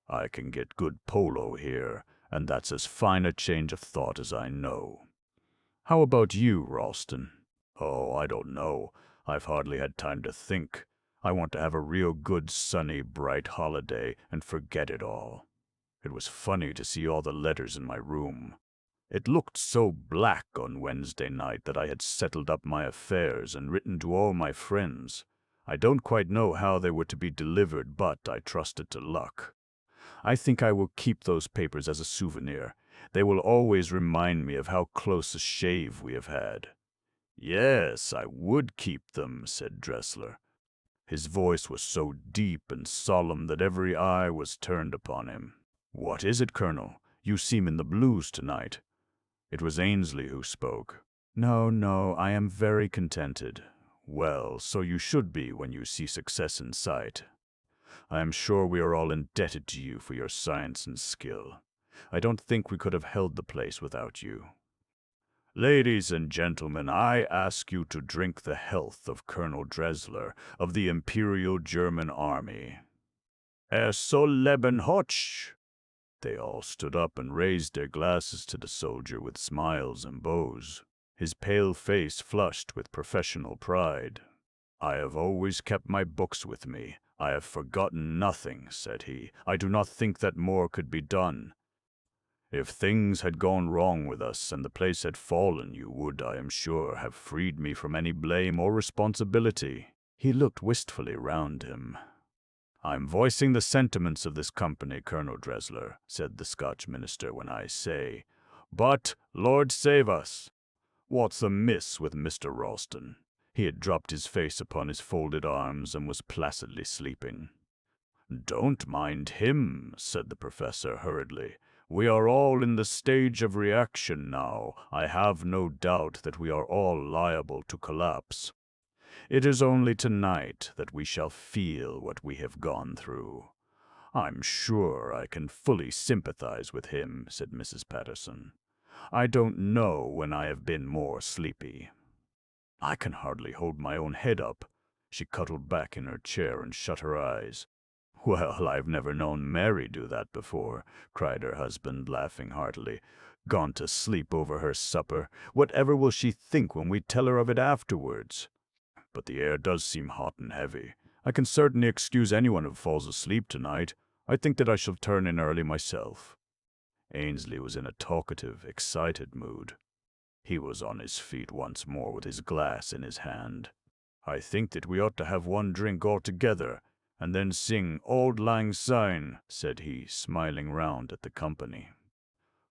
I can get good polo here, and that's as fine a change of thought as I know. How about you, Ralston?" "Oh, I don't know. I've hardly had time to think. I want to have a real good, sunny, bright holiday and forget it all. It was funny to see all the letters in my room. It looked so black on Wednesday night that I had settled up my affairs and written to all my friends. I don't quite know how they were to be delivered, but I trusted to luck. I think I will keep those papers as a souvenir. They will always remind me of how close a shave we have had." "Yes, I would keep them," said Dressler. His voice was so deep and solemn that every eye was turned upon him. "What is it, Colonel? You seem in the blues tonight." It was Ainsley who spoke. "No, no, I am very contented." "Well, so you should be when you see success in sight. I am sure we are all indebted to you for your science and skill. I don't think we could have held the place without you. Ladies and gentlemen, I ask you to drink the health of Colonel Dresler of the Imperial German Army. Er soll leben hoch!" They all stood up and raised their glasses to the soldier with smiles and bows. His pale face flushed with professional pride. "I have always kept my books with me. I have forgotten nothing," said he. "I do not think that more could be done. If things had gone wrong with us and the place had fallen, you would, I am sure, have freed me from any blame or responsibility." He looked wistfully round him. "I'm voicing the sentiments of this company, Colonel Dresler," said the Scotch minister, "when I say, but, Lord save us, what's amiss with Mr. Ralston?" He had dropped his face upon his folded arms and was placidly sleeping. "Don't mind him," said the professor hurriedly. "We are all in the stage of reaction now. I have no doubt that we are all liable to collapse. It is only tonight that we shall feel what we have gone through." "I'm sure I can fully sympathize with him," said Mrs. Patterson. "I don't know when I have been more sleepy. I can hardly hold my own head up." She cuddled back in her chair and shut her eyes. "Well, I've never known Mary do that before," cried her husband, laughing heartily. "Gone to sleep over her supper. Whatever will she think when we tell her of it afterwards? But the air does seem hot and heavy. I can certainly excuse anyone who falls asleep tonight. I think that I shall turn in early myself." Ainsley was in a talkative, excited mood. He was on his feet once more with his glass in his hand. "I think that we ought to have one drink all together, and then sing 'Auld Lang Syne,'" said he, smiling round at the company.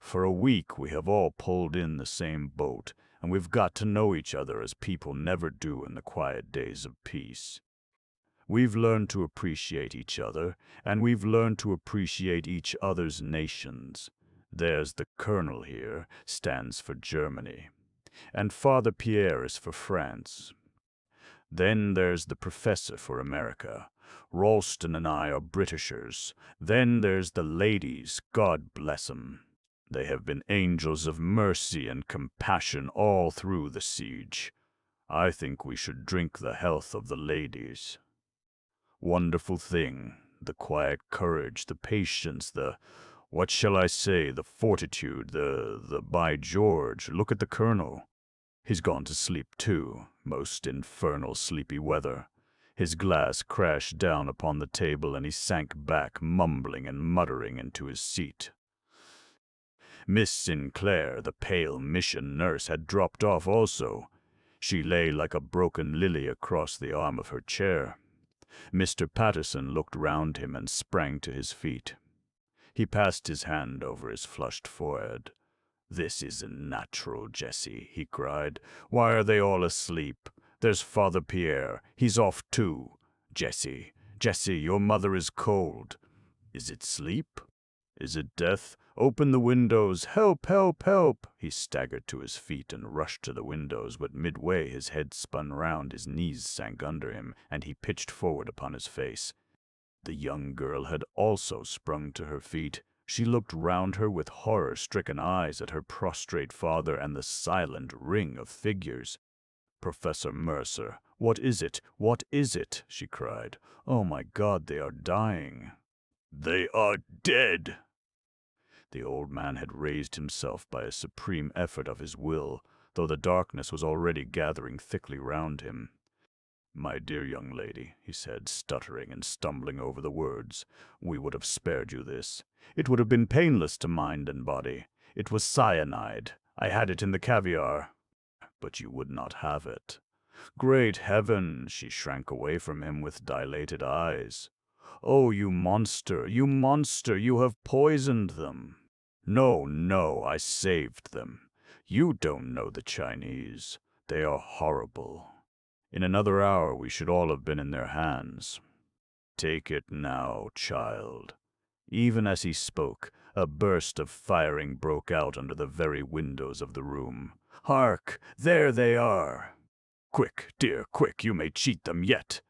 "For a week we have all pulled in the same boat, and we've got to know each other as people never do in the quiet days of peace. We've learned to appreciate each other, and we've learned to appreciate each other's nations. There's the Colonel here, stands for Germany, and Father Pierre is for France. Then there's the Professor for America. Ralston and I are Britishers. Then there's the ladies, God bless 'em. They have been angels of mercy and compassion all through the siege. I think we should drink the health of the ladies. Wonderful thing, the quiet courage, the patience, what shall I say, the fortitude, by George, look at the Colonel. He's gone to sleep too, most infernal sleepy weather." His glass crashed down upon the table and he sank back, mumbling and muttering, into his seat. Miss Sinclair, the pale mission nurse, had dropped off also. She lay like a broken lily across the arm of her chair. Mr. Patterson looked round him and sprang to his feet. He passed his hand over his flushed forehead. "This isn't natural, Jessie," he cried. "Why are they all asleep? There's Father Pierre. He's off too. Jessie, Jessie, your mother is cold. Is it sleep? Is it death? Open the windows. Help, help, help!" He staggered to his feet and rushed to the windows, but midway his head spun round, his knees sank under him, and he pitched forward upon his face. The young girl had also sprung to her feet. She looked round her with horror-stricken eyes at her prostrate father and the silent ring of figures. "Professor Mercer, what is it? What is it?" she cried. "Oh, my God, they are dying." "They are dead!" The old man had raised himself by a supreme effort of his will, though the darkness was already gathering thickly round him. "My dear young lady," he said, stuttering and stumbling over the words, "we would have spared you this. It would have been painless to mind and body. It was cyanide. I had it in the caviar. But you would not have it." "Great heaven!" She shrank away from him with dilated eyes. "Oh, you monster, you monster, you have poisoned them." "No, no, I saved them. You don't know the Chinese. They are horrible. In another hour we should all have been in their hands. Take it now, child." Even as he spoke, a burst of firing broke out under the very windows of the room. "Hark! There they are! Quick, dear, quick, you may cheat them yet!"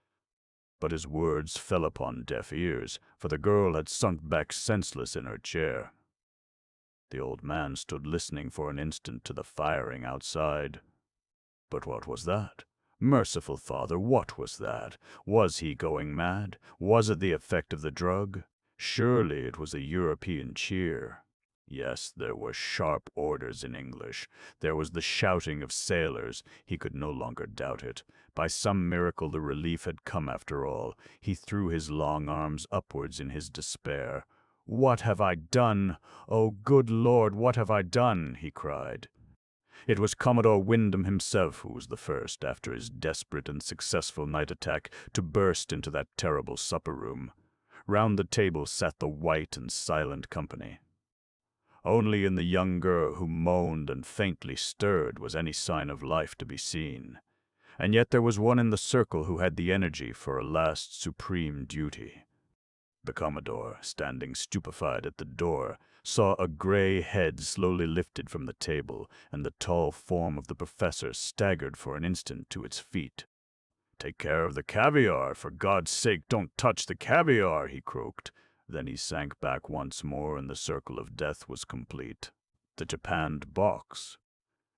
But his words fell upon deaf ears, for the girl had sunk back senseless in her chair. The old man stood listening for an instant to the firing outside. But what was that? Merciful Father, what was that? Was he going mad? Was it the effect of the drug? Surely it was a European cheer. Yes, there were sharp orders in English. There was the shouting of sailors. He could no longer doubt it. By some miracle the relief had come after all. He threw his long arms upwards in his despair. "What have I done? Oh, good Lord, what have I done?" he cried. It was Commodore Wyndham himself who was the first, after his desperate and successful night attack, to burst into that terrible supper-room. Round the table sat the white and silent company. Only in the young girl who moaned and faintly stirred was any sign of life to be seen. And yet there was one in the circle who had the energy for a last supreme duty. The Commodore, standing stupefied at the door, saw a gray head slowly lifted from the table, and the tall form of the professor staggered for an instant to its feet. "Take care of the caviar, for God's sake, don't touch the caviar," he croaked. Then he sank back once more, and the circle of death was complete. The japanned box.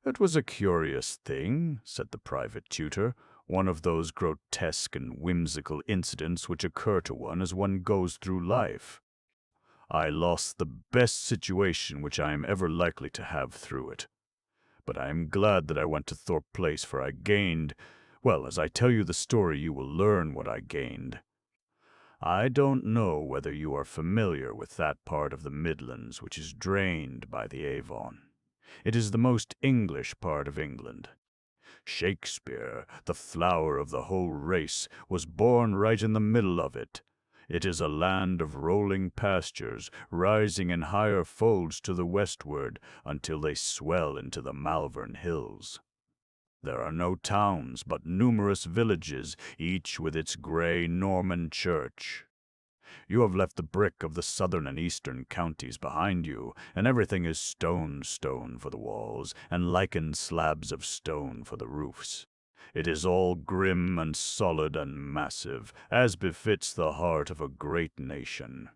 "It was a curious thing," said the private tutor, "one of those grotesque and whimsical incidents which occur to one as one goes through life. I lost the best situation which I am ever likely to have through it. But I am glad that I went to Thorpe Place, for I gained— well, as I tell you the story, you will learn what I gained. I don't know whether you are familiar with that part of the Midlands which is drained by the Avon. It is the most English part of England. Shakespeare, the flower of the whole race, was born right in the middle of it. It is a land of rolling pastures, rising in higher folds to the westward until they swell into the Malvern Hills. There are no towns, but numerous villages, each with its grey Norman church. You have left the brick of the southern and eastern counties behind you, and everything is stone for the walls, and lichened slabs of stone for the roofs. It is all grim and solid and massive, as befits the heart of a great nation.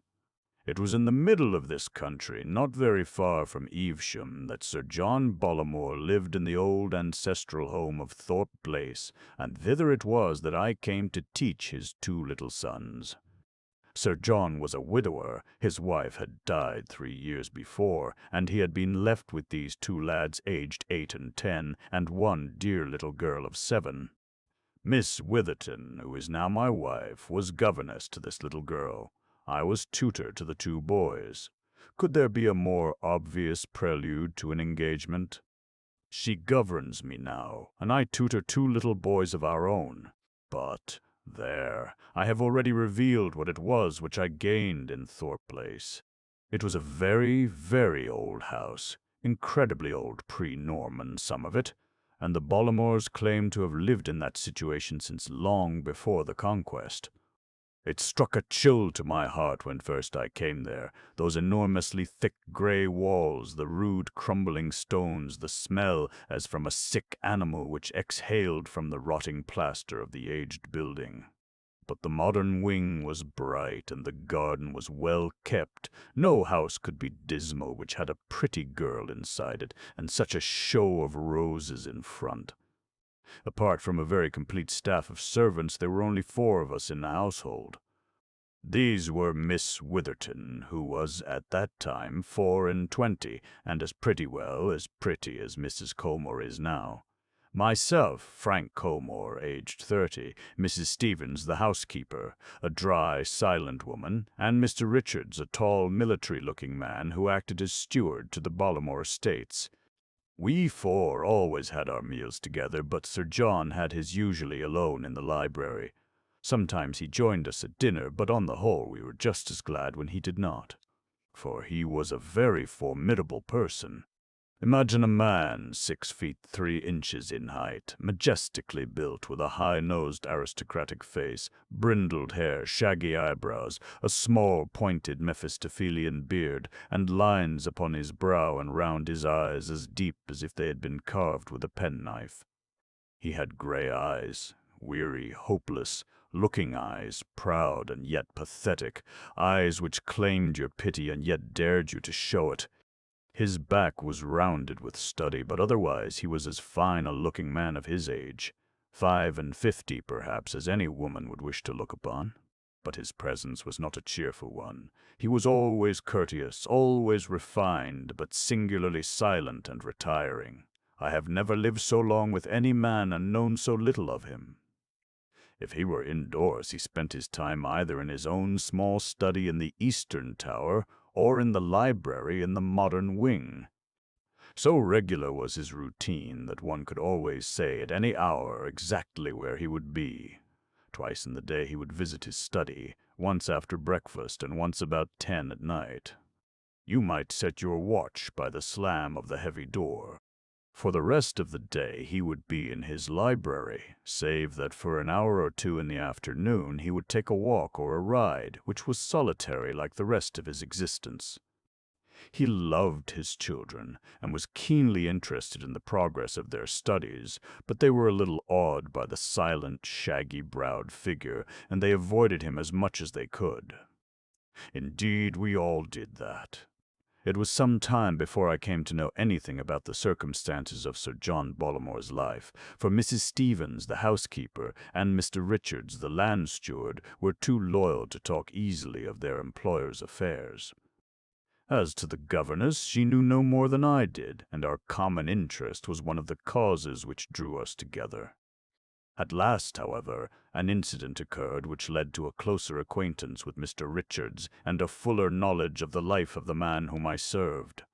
It was in the middle of this country, not very far from Evesham, that Sir John Bollamore lived in the old ancestral home of Thorpe Place, and thither it was that I came to teach his two little sons. Sir John was a widower. His wife had died 3 years before, and he had been left with these two lads aged 8 and 10, and one dear little girl of 7. Miss Witherton, who is now my wife, was governess to this little girl. I was tutor to the 2 boys. Could there be a more obvious prelude to an engagement? She governs me now, and I tutor 2 little boys of our own. But there, I have already revealed what it was which I gained in Thorpe Place. It was a very, very old house, incredibly old, pre-Norman, some of it, and the Bollamores claim to have lived in that situation since long before the Conquest. It struck a chill to my heart when first I came there, those enormously thick grey walls, the rude crumbling stones, the smell as from a sick animal which exhaled from the rotting plaster of the aged building. But the modern wing was bright, and the garden was well kept. No house could be dismal which had a pretty girl inside it, and such a show of roses in front. Apart from a very complete staff of servants, there were only 4 of us in the household. These were Miss Witherton, who was at that time 4 and 20, and as pretty as Mrs. Colmore is now. Myself, Frank Colmore, aged 30, Mrs. Stevens, the housekeeper, a dry, silent woman, and Mr. Richards, a tall, military-looking man who acted as steward to the Bollamore estates. We 4 always had our meals together, but Sir John had his usually alone in the library. Sometimes he joined us at dinner, but on the whole we were just as glad when he did not. For he was a very formidable person. Imagine a man 6 feet 3 inches in height, majestically built with a high-nosed aristocratic face, brindled hair, shaggy eyebrows, a small pointed Mephistophelian beard, and lines upon his brow and round his eyes as deep as if they had been carved with a penknife. He had gray eyes, weary, hopeless, looking eyes, proud and yet pathetic, eyes which claimed your pity and yet dared you to show it. His back was rounded with study, but otherwise he was as fine a looking man of his age, 55 perhaps, as any woman would wish to look upon. But his presence was not a cheerful one. He was always courteous, always refined, but singularly silent and retiring. I have never lived so long with any man and known so little of him. If he were indoors, he spent his time either in his own small study in the eastern tower or in the library in the modern wing. So regular was his routine that one could always say at any hour exactly where he would be. Twice in the day he would visit his study, once after breakfast and once about 10 at night. You might set your watch by the slam of the heavy door. For the rest of the day he would be in his library, save that for an hour or two in the afternoon he would take a walk or a ride, which was solitary like the rest of his existence. He loved his children, and was keenly interested in the progress of their studies, but they were a little awed by the silent, shaggy-browed figure, and they avoided him as much as they could. Indeed, we all did that. It was some time before I came to know anything about the circumstances of Sir John Bollamore's life, for Mrs. Stevens, the housekeeper, and Mr. Richards, the land steward, were too loyal to talk easily of their employer's affairs. As to the governess, she knew no more than I did, and our common interest was one of the causes which drew us together. At last, however, an incident occurred which led to a closer acquaintance with Mr. Richards and a fuller knowledge of the life of the man whom I served.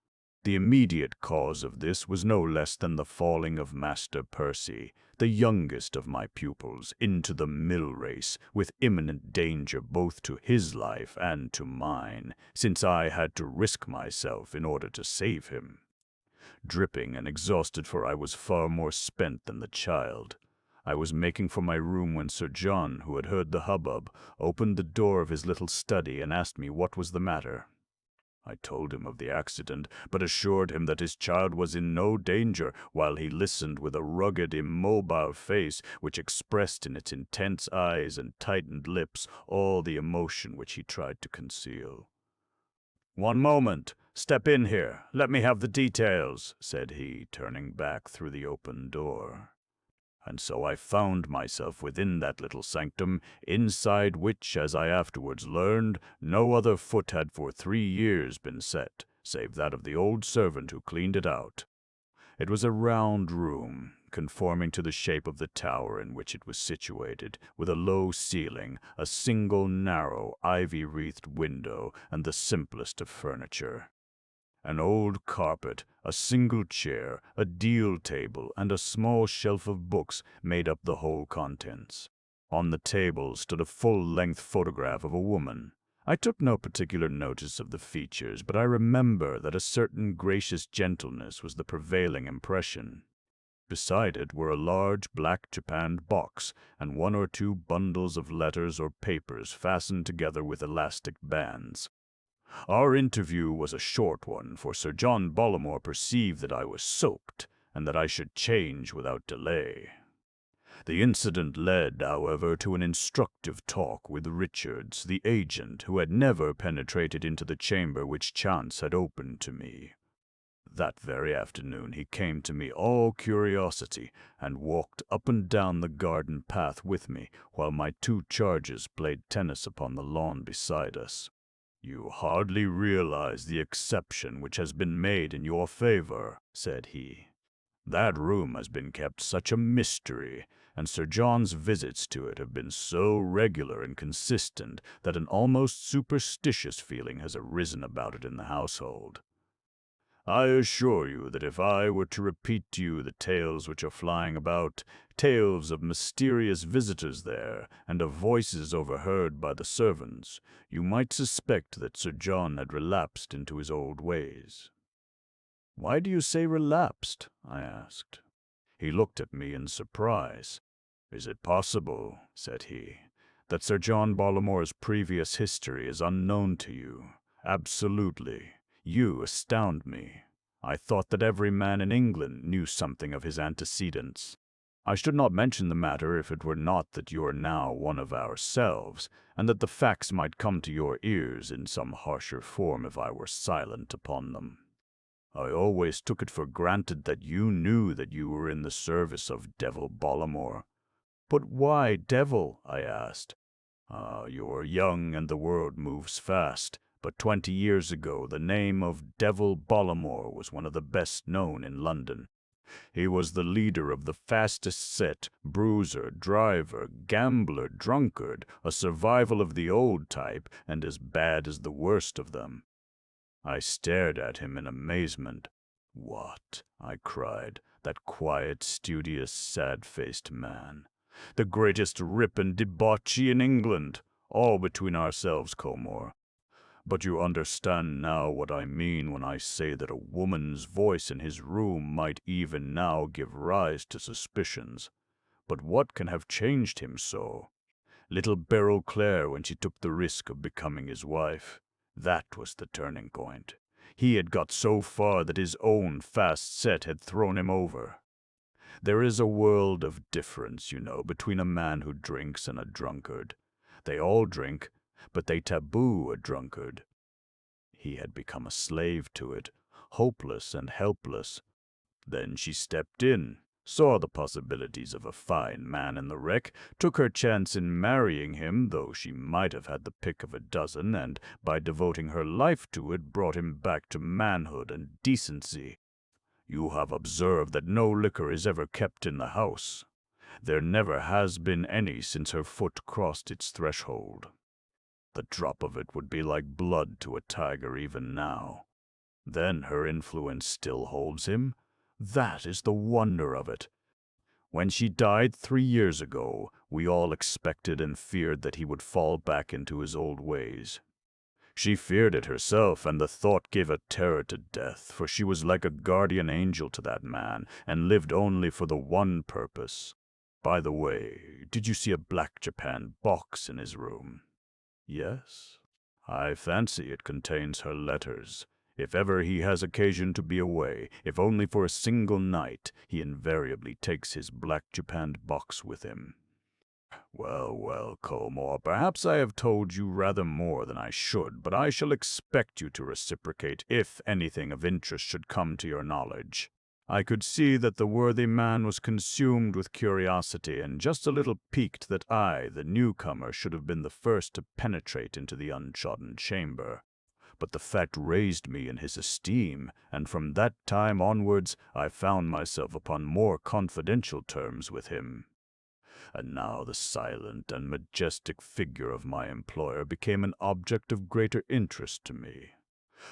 The immediate cause of this was no less than the falling of Master Percy, the youngest of my pupils, into the mill race, with imminent danger both to his life and to mine, since I had to risk myself in order to save him. Dripping and exhausted, for I was far more spent than the child, I was making for my room when Sir John, who had heard the hubbub, opened the door of his little study and asked me what was the matter. I told him of the accident, but assured him that his child was in no danger, while he listened with a rugged, immobile face which expressed in its intense eyes and tightened lips all the emotion which he tried to conceal. "One moment. Step in here. Let me have the details," said he, turning back through the open door. And so I found myself within that little sanctum, inside which, as I afterwards learned, no other foot had for 3 years been set, save that of the old servant who cleaned it out. It was a round room, conforming to the shape of the tower in which it was situated, with a low ceiling, a single narrow, ivy-wreathed window, and the simplest of furniture. An old carpet, a single chair, a deal table, and a small shelf of books made up the whole contents. On the table stood a full-length photograph of a woman. I took no particular notice of the features, but I remember that a certain gracious gentleness was the prevailing impression. Beside it were a large black japanned box, and 1 or 2 bundles of letters or papers fastened together with elastic bands. Our interview was a short one, for Sir John Bollamore perceived that I was soaked, and that I should change without delay. The incident led, however, to an instructive talk with Richards, the agent, who had never penetrated into the chamber which chance had opened to me. That very afternoon he came to me all curiosity, and walked up and down the garden path with me, while my 2 charges played tennis upon the lawn beside us. "You hardly realize the exception which has been made in your favor," said he. "That room has been kept such a mystery, and Sir John's visits to it have been so regular and consistent, that an almost superstitious feeling has arisen about it in the household. I assure you that if I were to repeat to you the tales which are flying about, tales of mysterious visitors there, and of voices overheard by the servants, you might suspect that Sir John had relapsed into his old ways." Why do you say relapsed? I asked. He looked at me in surprise. Is it possible, said he, that Sir John Bollamore's previous history is unknown to you? Absolutely. You astound me. I thought that every man in England knew something of his antecedents. I should not mention the matter if it were not that you are now one of ourselves, and that the facts might come to your ears in some harsher form if I were silent upon them. I always took it for granted that you knew that you were in the service of Devil Bollamore. But why Devil? I asked. You are young and the world moves fast, but 20 years ago the name of Devil Bollamore was one of the best known in London. He was the leader of the fastest set, bruiser, driver, gambler, drunkard, a survival of the old type, and as bad as the worst of them. I stared at him in amazement. What? I cried. That quiet, studious, sad-faced man. The greatest rip and debauchee in England. All between ourselves, Colmore. But you understand now what I mean when I say that a woman's voice in his room might even now give rise to suspicions. But what can have changed him so? Little Beryl Clare when she took the risk of becoming his wife. That was the turning point. He had got so far that his own fast set had thrown him over. There is a world of difference, you know, between a man who drinks and a drunkard. They all drink, but they taboo a drunkard. He had become a slave to it, hopeless and helpless. Then she stepped in, saw the possibilities of a fine man in the wreck, took her chance in marrying him, though she might have had the pick of a dozen, and, by devoting her life to it, brought him back to manhood and decency. You have observed that no liquor is ever kept in the house. There never has been any since her foot crossed its threshold. The drop of it would be like blood to a tiger even now. Then her influence still holds him. That is the wonder of it. When she died 3 years ago, we all expected and feared that he would fall back into his old ways. She feared it herself, and the thought gave a terror to death, for she was like a guardian angel to that man, and lived only for the one purpose. By the way, did you see a black Japan box in his room? Yes. I fancy it contains her letters. If ever he has occasion to be away, if only for a single night, he invariably takes his black japanned box with him. Well, well, Colmore, perhaps I have told you rather more than I should, but I shall expect you to reciprocate if anything of interest should come to your knowledge. I could see that the worthy man was consumed with curiosity and just a little piqued that I, the newcomer, should have been the first to penetrate into the untrodden chamber. But the fact raised me in his esteem, and from that time onwards I found myself upon more confidential terms with him. And now the silent and majestic figure of my employer became an object of greater interest to me.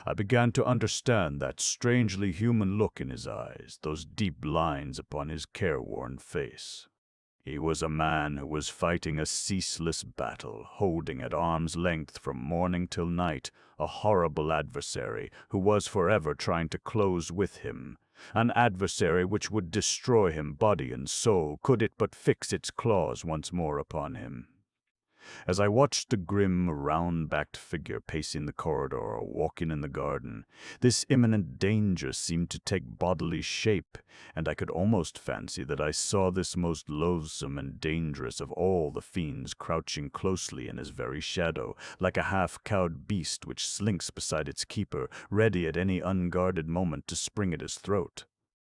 I began to understand that strangely human look in his eyes, those deep lines upon his careworn face. He was a man who was fighting a ceaseless battle, holding at arm's length from morning till night a horrible adversary who was forever trying to close with him, an adversary which would destroy him body and soul could it but fix its claws once more upon him. As I watched the grim, round-backed figure pacing the corridor or walking in the garden, this imminent danger seemed to take bodily shape, and I could almost fancy that I saw this most loathsome and dangerous of all the fiends crouching closely in his very shadow, like a half-cowed beast which slinks beside its keeper, ready at any unguarded moment to spring at his throat.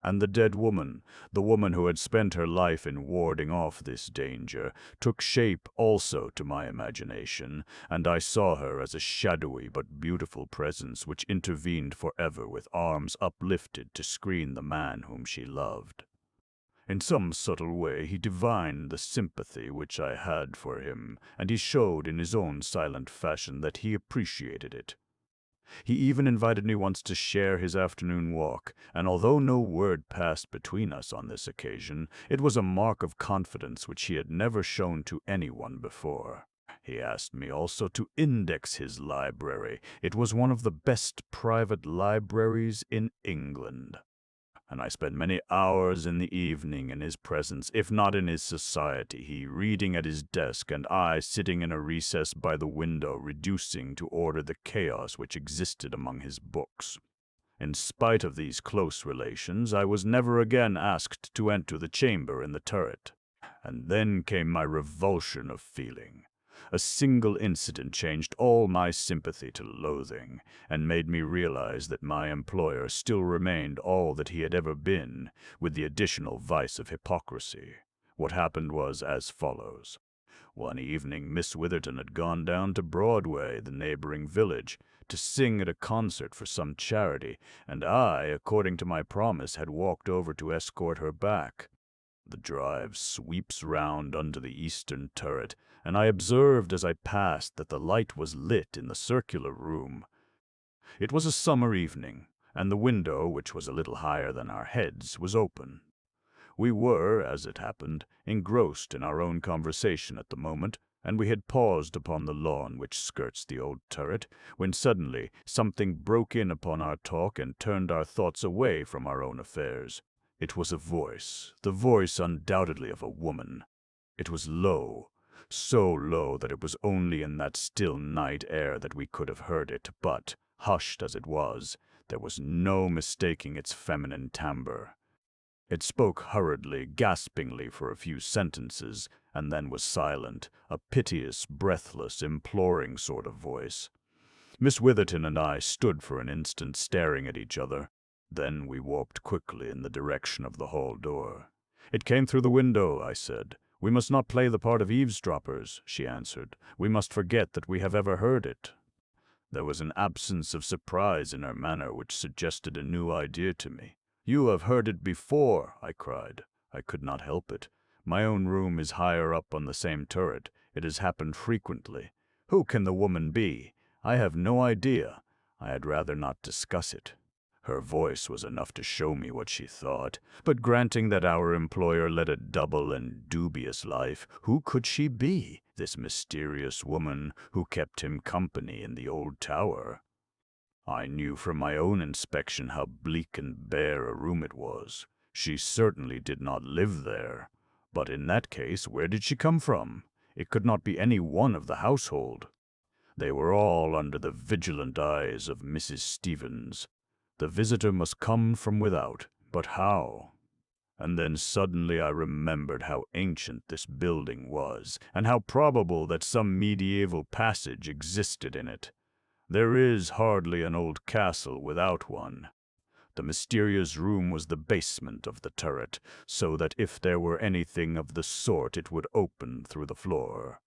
And the dead woman, the woman who had spent her life in warding off this danger, took shape also to my imagination, and I saw her as a shadowy but beautiful presence which intervened forever with arms uplifted to screen the man whom she loved. In some subtle way he divined the sympathy which I had for him, and he showed in his own silent fashion that he appreciated it. He even invited me once to share his afternoon walk, and although no word passed between us on this occasion, it was a mark of confidence which he had never shown to anyone before. He asked me also to index his library. It was one of the best private libraries in England, and I spent many hours in the evening in his presence, if not in his society, he reading at his desk and I sitting in a recess by the window, reducing to order the chaos which existed among his books. In spite of these close relations, I was never again asked to enter the chamber in the turret. And then came my revulsion of feeling. A single incident changed all my sympathy to loathing, and made me realize that my employer still remained all that he had ever been, with the additional vice of hypocrisy. What happened was as follows. One evening Miss Witherton had gone down to Broadway, the neighboring village, to sing at a concert for some charity, and I, according to my promise, had walked over to escort her back. The drive sweeps round under the eastern turret, and I observed as I passed that the light was lit in the circular room. It was a summer evening, and the window, which was a little higher than our heads, was open. We were, as it happened, engrossed in our own conversation at the moment, and we had paused upon the lawn which skirts the old turret, when suddenly something broke in upon our talk and turned our thoughts away from our own affairs. It was a voice, the voice undoubtedly of a woman. It was low, so low that it was only in that still night air that we could have heard it, but, hushed as it was, there was no mistaking its feminine timbre. It spoke hurriedly, gaspingly for a few sentences, and then was silent, a piteous, breathless, imploring sort of voice. Miss Witherton and I stood for an instant staring at each other. Then we walked quickly in the direction of the hall door. "It came through the window," I said. "We must not play the part of eavesdroppers," she answered. "We must forget that we have ever heard it." There was an absence of surprise in her manner which suggested a new idea to me. "You have heard it before," I cried. I could not help it. My own room is higher up on the same turret. It has happened frequently. Who can the woman be? I have no idea. I had rather not discuss it. Her voice was enough to show me what she thought, but granting that our employer led a double and dubious life, who could she be, this mysterious woman who kept him company in the old tower? I knew from my own inspection how bleak and bare a room it was. She certainly did not live there. But in that case, where did she come from? It could not be any one of the household. They were all under the vigilant eyes of Mrs. Stevens. The visitor must come from without, but how? And then suddenly I remembered how ancient this building was, and how probable that some medieval passage existed in it. There is hardly an old castle without one. The mysterious room was the basement of the turret, so that if there were anything of the sort it would open through the floor.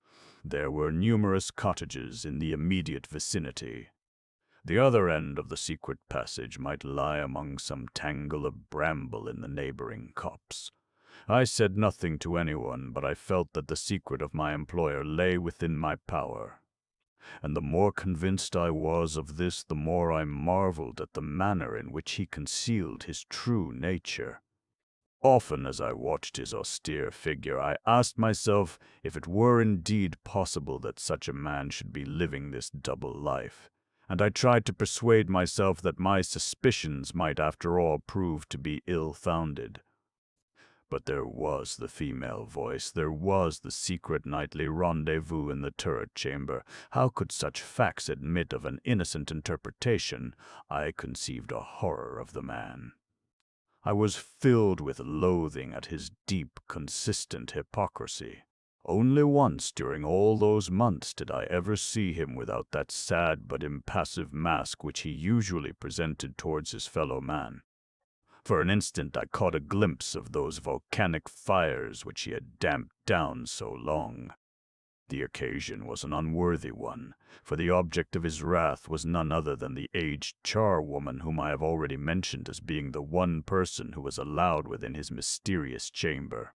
There were numerous cottages in the immediate vicinity. The other end of the secret passage might lie among some tangle of bramble in the neighboring copse. I said nothing to anyone, but I felt that the secret of my employer lay within my power. And the more convinced I was of this, the more I marveled at the manner in which he concealed his true nature. Often as I watched his austere figure, I asked myself if it were indeed possible that such a man should be living this double life, and I tried to persuade myself that my suspicions might after all prove to be ill-founded. But there was the female voice, there was the secret nightly rendezvous in the turret chamber. How could such facts admit of an innocent interpretation? I conceived a horror of the man. I was filled with loathing at his deep, consistent hypocrisy. Only once during all those months did I ever see him without that sad but impassive mask which he usually presented towards his fellow man. For an instant I caught a glimpse of those volcanic fires which he had damped down so long. The occasion was an unworthy one, for the object of his wrath was none other than the aged charwoman whom I have already mentioned as being the one person who was allowed within his mysterious chamber.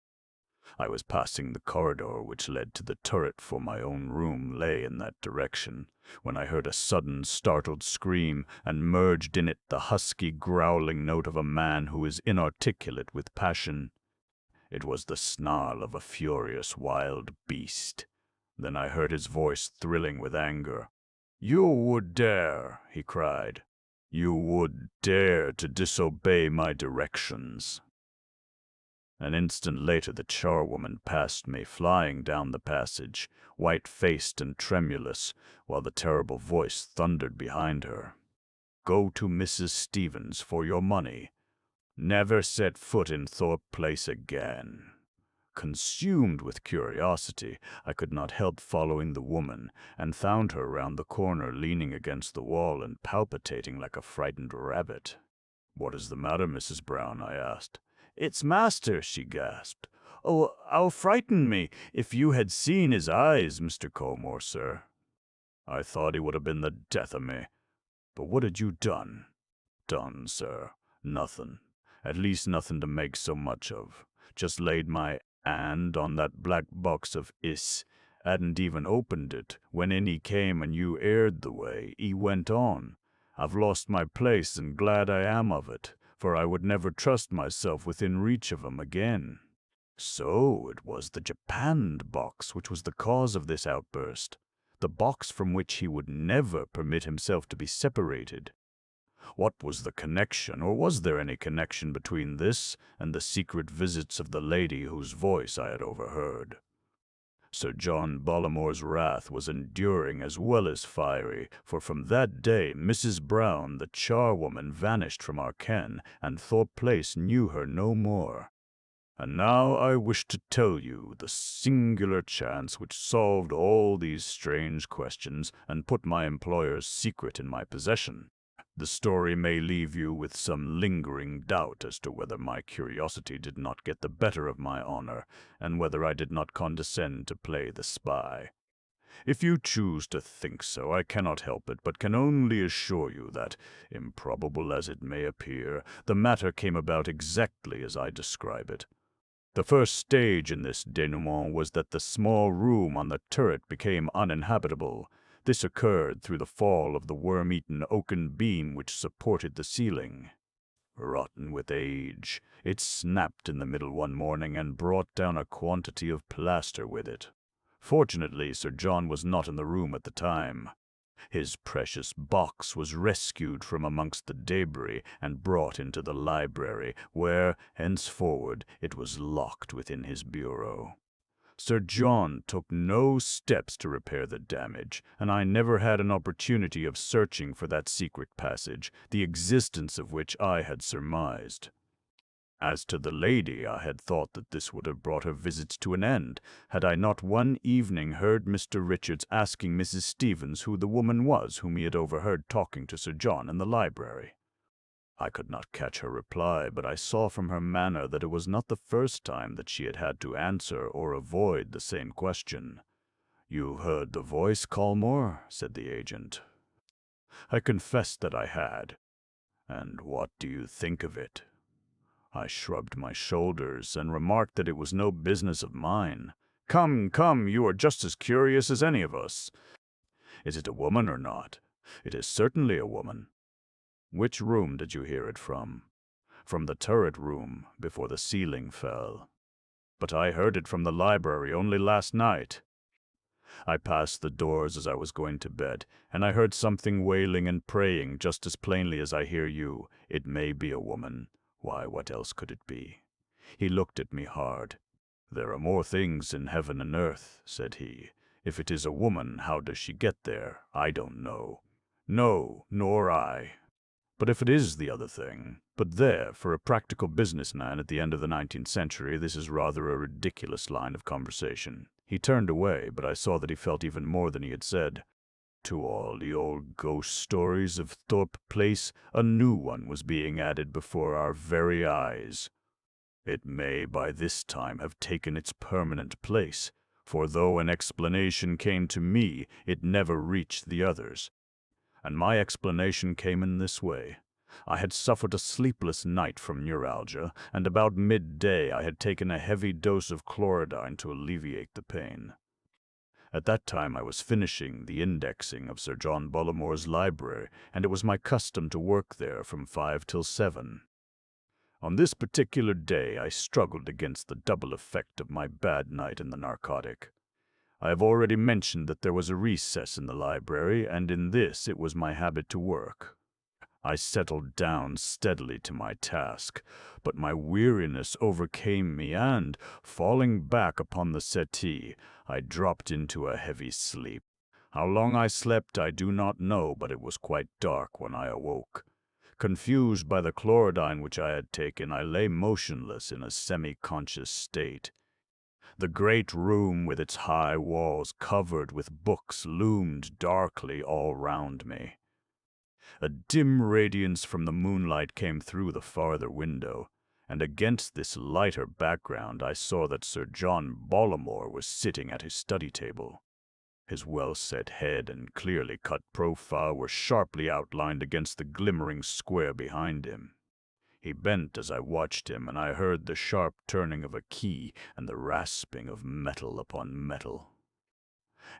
I was passing the corridor which led to the turret, for my own room lay in that direction, when I heard a sudden startled scream, and merged in it the husky growling note of a man who is inarticulate with passion. It was the snarl of a furious wild beast. Then I heard his voice thrilling with anger. "You would dare," he cried. "You would dare to disobey my directions." An instant later the charwoman passed me, flying down the passage, white-faced and tremulous, while the terrible voice thundered behind her. "Go to Mrs. Stevens for your money. Never set foot in Thorpe Place again." Consumed with curiosity, I could not help following the woman, and found her round the corner leaning against the wall and palpitating like a frightened rabbit. "What is the matter, Mrs. Brown?" I asked. "It's master," she gasped. "Oh, how frightened me! If you had seen his eyes, Mr. Colmore, sir. I thought he would have been the death of me. But what had you done?" "Done, sir? Nothing. At least nothing to make so much of. Just laid my hand on that black box of ice. Hadn't even opened it, when in he came and you aired the way. He went on. I've lost my place, and glad I am of it, for I would never trust myself within reach of him again." So it was the japanned box which was the cause of this outburst, the box from which he would never permit himself to be separated. What was the connection, or was there any connection between this and the secret visits of the lady whose voice I had overheard? Sir John Bollamore's wrath was enduring as well as fiery, for from that day Mrs. Brown, the charwoman, vanished from our ken, and Thorpe Place knew her no more. And now I wish to tell you the singular chance which solved all these strange questions and put my employer's secret in my possession. The story may leave you with some lingering doubt as to whether my curiosity did not get the better of my honor, and whether I did not condescend to play the spy. If you choose to think so, I cannot help it, but can only assure you that, improbable as it may appear, the matter came about exactly as I describe it. The first stage in this denouement was that the small room on the turret became uninhabitable. This occurred through the fall of the worm-eaten oaken beam which supported the ceiling. Rotten with age, it snapped in the middle one morning and brought down a quantity of plaster with it. Fortunately, Sir John was not in the room at the time. His precious box was rescued from amongst the debris and brought into the library, where, henceforward, it was locked within his bureau. Sir John took no steps to repair the damage, and I never had an opportunity of searching for that secret passage, the existence of which I had surmised. As to the lady, I had thought that this would have brought her visits to an end, had I not one evening heard Mr. Richards asking Mrs. Stevens who the woman was whom he had overheard talking to Sir John in the library. I could not catch her reply, but I saw from her manner that it was not the first time that she had had to answer or avoid the same question. "You heard the voice, Colmore?" said the agent. I confessed that I had. "And what do you think of it?" I shrugged my shoulders and remarked that it was no business of mine. "Come, come, you are just as curious as any of us. Is it a woman or not?" "It is certainly a woman." "Which room did you hear it from?" "From the turret room, before the ceiling fell." "But I heard it from the library only last night." "I passed the doors as I was going to bed, and I heard something wailing and praying just as plainly as I hear you. It may be a woman. Why, what else could it be?" He looked at me hard. "There are more things in heaven and earth," said he. "If it is a woman, how does she get there? I don't know." "No, nor I. But if it is the other thing, but there, for a practical business man at the end of the 19th century, this is rather a ridiculous line of conversation." He turned away, but I saw that he felt even more than he had said. To all the old ghost stories of Thorpe Place, a new one was being added before our very eyes. It may by this time have taken its permanent place, for though an explanation came to me, it never reached the others. And my explanation came in this way. I had suffered a sleepless night from neuralgia, and about midday I had taken a heavy dose of chlorodyne to alleviate the pain. At that time I was finishing the indexing of Sir John Bollamore's library, and it was my custom to work there from 5 till 7. On this particular day I struggled against the double effect of my bad night and the narcotic. I have already mentioned that there was a recess in the library, and in this it was my habit to work. I settled down steadily to my task, but my weariness overcame me, and, falling back upon the settee, I dropped into a heavy sleep. How long I slept I do not know, but it was quite dark when I awoke. Confused by the chlorodyne which I had taken, I lay motionless in a semi-conscious state. The great room with its high walls covered with books loomed darkly all round me. A dim radiance from the moonlight came through the farther window, and against this lighter background I saw that Sir John Bollamore was sitting at his study table. His well-set head and clearly cut profile were sharply outlined against the glimmering square behind him. He bent as I watched him, and I heard the sharp turning of a key and the rasping of metal upon metal.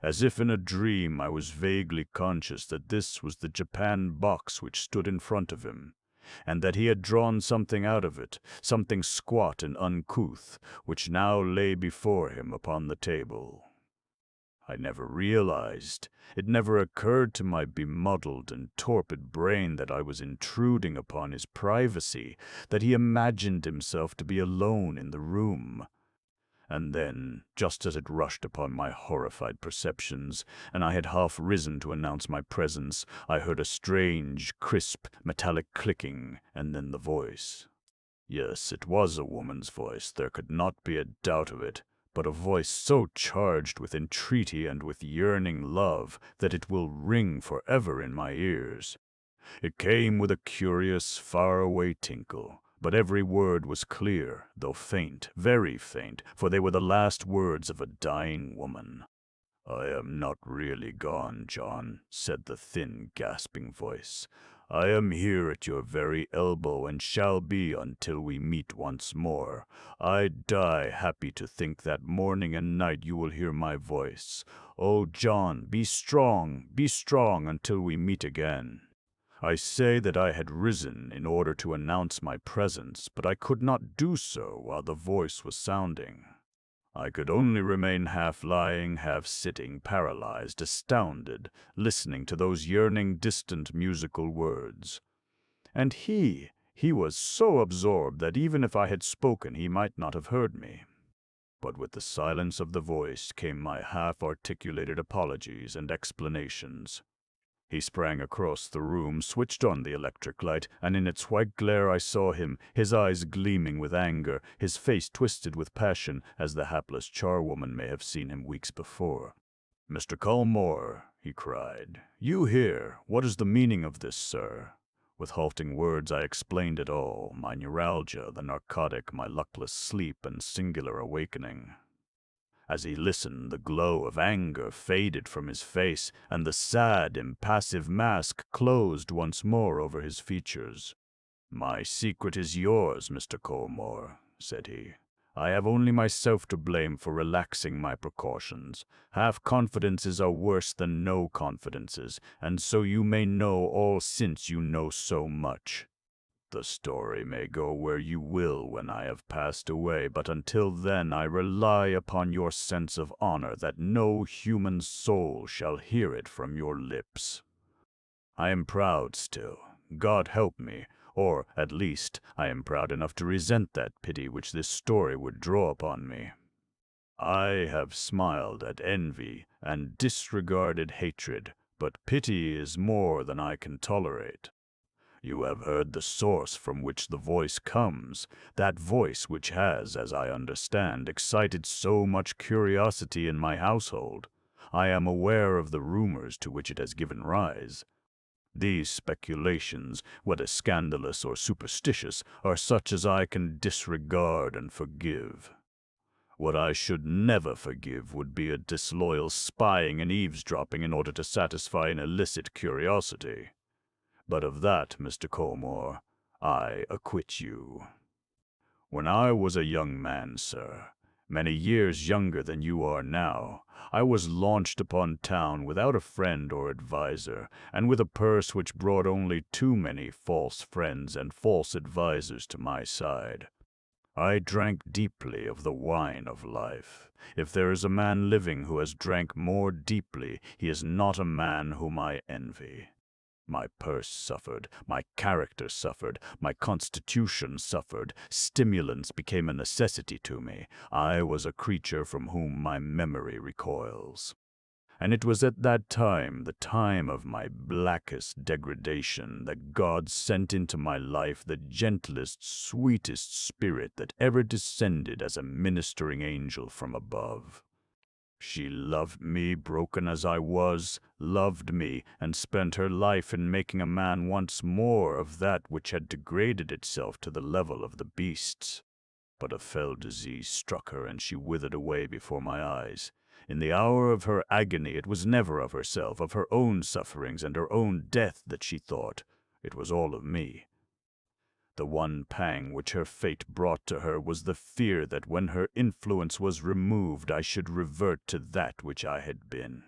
As if in a dream, I was vaguely conscious that this was the Japan box which stood in front of him, and that he had drawn something out of it, something squat and uncouth, which now lay before him upon the table. I never realized, it never occurred to my bemuddled and torpid brain that I was intruding upon his privacy, that he imagined himself to be alone in the room. And then, just as it rushed upon my horrified perceptions, and I had half risen to announce my presence, I heard a strange, crisp, metallic clicking, and then the voice. Yes, it was a woman's voice, there could not be a doubt of it, but a voice so charged with entreaty and with yearning love that it will ring forever in my ears. It came with a curious, far-away tinkle, but every word was clear, though faint, very faint, for they were the last words of a dying woman. "I am not really gone, John," said the thin, gasping voice. "I am here at your very elbow, and shall be until we meet once more. I die happy to think that morning and night you will hear my voice. Oh, John, be strong until we meet again." I say that I had risen in order to announce my presence, but I could not do so while the voice was sounding. I could only remain half lying, half sitting, paralyzed, astounded, listening to those yearning, distant musical words. And he was so absorbed that even if I had spoken he might not have heard me. But with the silence of the voice came my half-articulated apologies and explanations. He sprang across the room, switched on the electric light, and in its white glare I saw him, his eyes gleaming with anger, his face twisted with passion, as the hapless charwoman may have seen him weeks before. "Mr. Colmore," he cried, "you here? What is the meaning of this, sir?" With halting words I explained it all, my neuralgia, the narcotic, my luckless sleep, and singular awakening. As he listened, the glow of anger faded from his face, and the sad, impassive mask closed once more over his features. "My secret is yours, Mr. Colmore," said he. "I have only myself to blame for relaxing my precautions. Half-confidences are worse than no confidences, and so you may know all since you know so much. The story may go where you will when I have passed away, but until then I rely upon your sense of honor that no human soul shall hear it from your lips. I am proud still, God help me, or, at least, I am proud enough to resent that pity which this story would draw upon me. I have smiled at envy and disregarded hatred, but pity is more than I can tolerate. You have heard the source from which the voice comes, that voice which has, as I understand, excited so much curiosity in my household. I am aware of the rumors to which it has given rise. These speculations, whether scandalous or superstitious, are such as I can disregard and forgive. What I should never forgive would be a disloyal spying and eavesdropping in order to satisfy an illicit curiosity. But of that, Mr. Colmore, I acquit you. When I was a young man, sir, many years younger than you are now, I was launched upon town without a friend or adviser, and with a purse which brought only too many false friends and false advisers to my side. I drank deeply of the wine of life. If there is a man living who has drank more deeply, he is not a man whom I envy. My purse suffered, my character suffered, my constitution suffered, stimulants became a necessity to me. I was a creature from whom my memory recoils. And it was at that time, the time of my blackest degradation, that God sent into my life the gentlest, sweetest spirit that ever descended as a ministering angel from above. She loved me, broken as I was, loved me, and spent her life in making a man once more of that which had degraded itself to the level of the beasts. But a fell disease struck her, and she withered away before my eyes. In the hour of her agony it was never of herself, of her own sufferings and her own death that she thought. It was all of me. The one pang which her fate brought to her was the fear that when her influence was removed I should revert to that which I had been.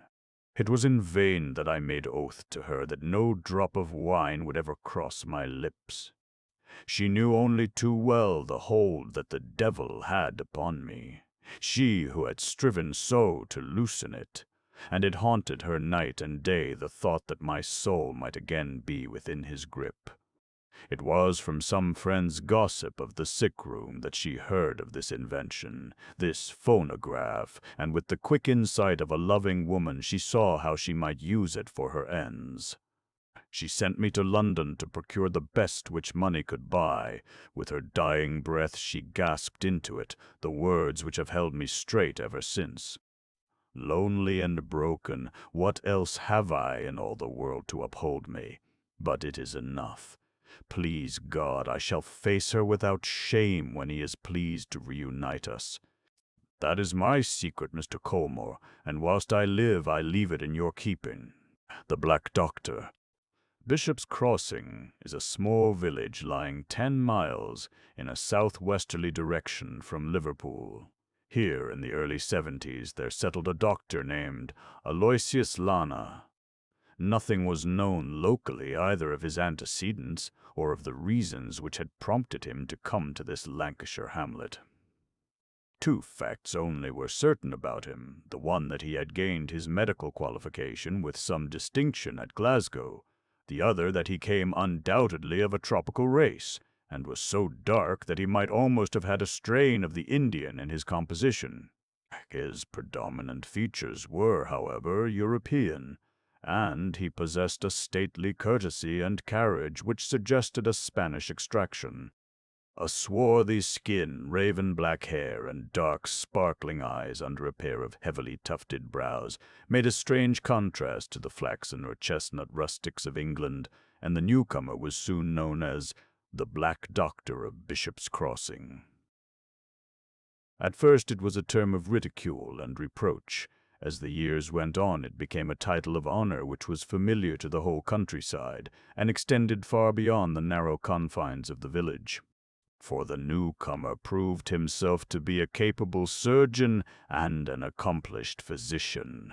It was in vain that I made oath to her that no drop of wine would ever cross my lips. She knew only too well the hold that the devil had upon me, she who had striven so to loosen it, and it haunted her night and day the thought that my soul might again be within his grip. It was from some friend's gossip of the sick-room that she heard of this invention, this phonograph, and with the quick insight of a loving woman she saw how she might use it for her ends. She sent me to London to procure the best which money could buy. With her dying breath she gasped into it the words which have held me straight ever since. Lonely and broken, what else have I in all the world to uphold me? But it is enough. Please God, I shall face her without shame when he is pleased to reunite us. That is my secret, Mr. Colmore, and whilst I live I leave it in your keeping. The Black Doctor. Bishop's Crossing is a small village lying 10 miles in a southwesterly direction from Liverpool. Here, in the early 70s, there settled a doctor named Aloysius Lana. Nothing was known locally either of his antecedents or of the reasons which had prompted him to come to this Lancashire hamlet. 2 facts only were certain about him, the one that he had gained his medical qualification with some distinction at Glasgow, the other that he came undoubtedly of a tropical race, and was so dark that he might almost have had a strain of the Indian in his composition. His predominant features were, however, European, and he possessed a stately courtesy and carriage which suggested a Spanish extraction. A swarthy skin, raven-black hair, and dark, sparkling eyes under a pair of heavily tufted brows made a strange contrast to the flaxen or chestnut rustics of England, and the newcomer was soon known as the Black Doctor of Bishop's Crossing. At first it was a term of ridicule and reproach. As the years went on, it became a title of honor which was familiar to the whole countryside, and extended far beyond the narrow confines of the village. For the newcomer proved himself to be a capable surgeon and an accomplished physician.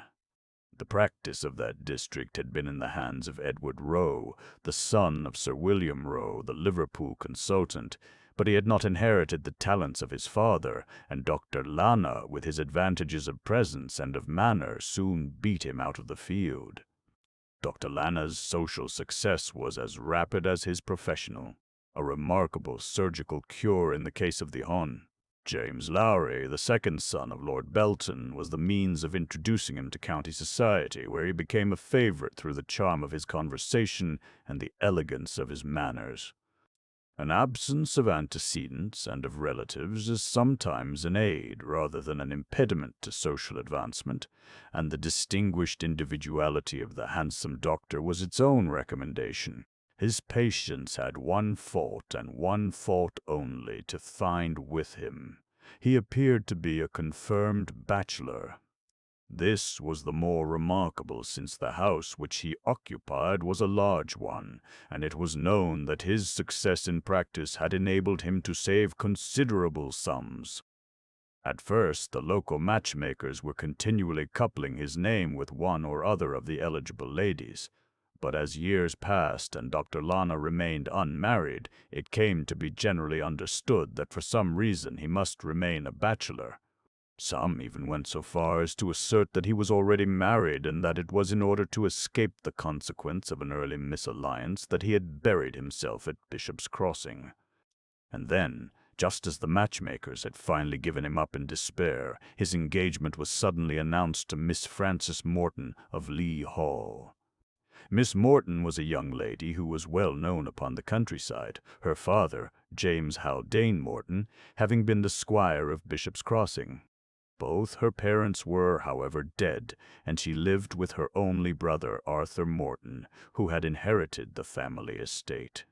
The practice of that district had been in the hands of Edward Roe, the son of Sir William Roe, the Liverpool consultant, but he had not inherited the talents of his father, and Dr. Lana, with his advantages of presence and of manner, soon beat him out of the field. Dr. Lana's social success was as rapid as his professional. A remarkable surgical cure in the case of the Hon. James Lowry, the second son of Lord Belton, was the means of introducing him to county society, where he became a favorite through the charm of his conversation and the elegance of his manners. An absence of antecedents and of relatives is sometimes an aid rather than an impediment to social advancement, and the distinguished individuality of the handsome doctor was its own recommendation. His patients had one fault, and one fault only, to find with him. He appeared to be a confirmed bachelor. This was the more remarkable since the house which he occupied was a large one, and it was known that his success in practice had enabled him to save considerable sums. At first, the local matchmakers were continually coupling his name with one or other of the eligible ladies, But as years passed and Dr. Lana remained unmarried, it came to be generally understood that for some reason he must remain a bachelor. Some even went so far as to assert that he was already married and that it was in order to escape the consequence of an early misalliance that he had buried himself at Bishop's Crossing. And then, just as the matchmakers had finally given him up in despair, his engagement was suddenly announced to Miss Frances Morton of Lee Hall. Miss Morton was a young lady who was well known upon the countryside, her father, James Haldane Morton, having been the squire of Bishop's Crossing. Both her parents were, however, dead, and she lived with her only brother, Arthur Morton, who had inherited the family estate.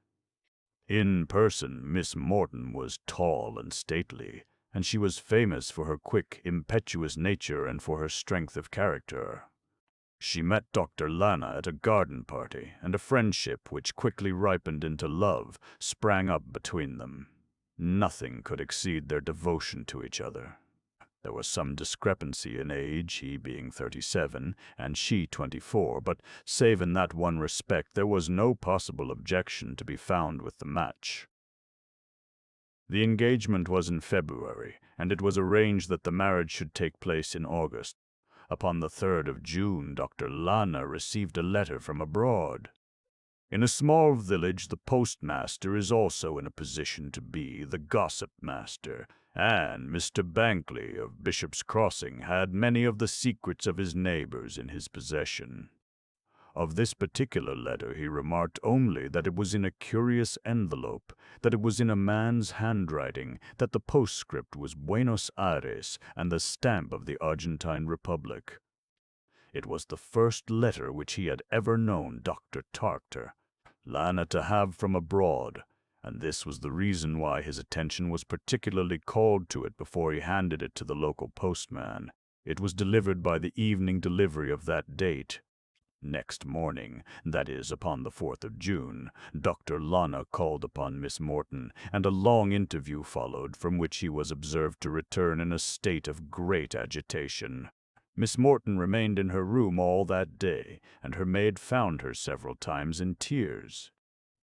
In person, Miss Morton was tall and stately, and she was famous for her quick, impetuous nature and for her strength of character. She met Dr. Lana at a garden party, and a friendship which quickly ripened into love sprang up between them. Nothing could exceed their devotion to each other. There was some discrepancy in age, he being 37 and she 24, but save in that one respect there was no possible objection to be found with the match. The engagement was in February, and it was arranged that the marriage should take place in August. Upon the 3rd of June, Dr. Lana received a letter from abroad. In a small village, the postmaster is also in a position to be the gossip master, and Mr. Bankley of Bishop's Crossing had many of the secrets of his neighbors in his possession. Of this particular letter he remarked only that it was in a curious envelope, that it was in a man's handwriting, that the postscript was Buenos Aires and the stamp of the Argentine Republic. It was the first letter which he had ever known Dr. Tarkter Lana to have from abroad, and this was the reason why his attention was particularly called to it before he handed it to the local postman. It was delivered by the evening delivery of that date. Next morning, that is, upon the 4th of June, Dr. Lana called upon Miss Morton, and a long interview followed, from which he was observed to return in a state of great agitation. Miss Morton remained in her room all that day, and her maid found her several times in tears.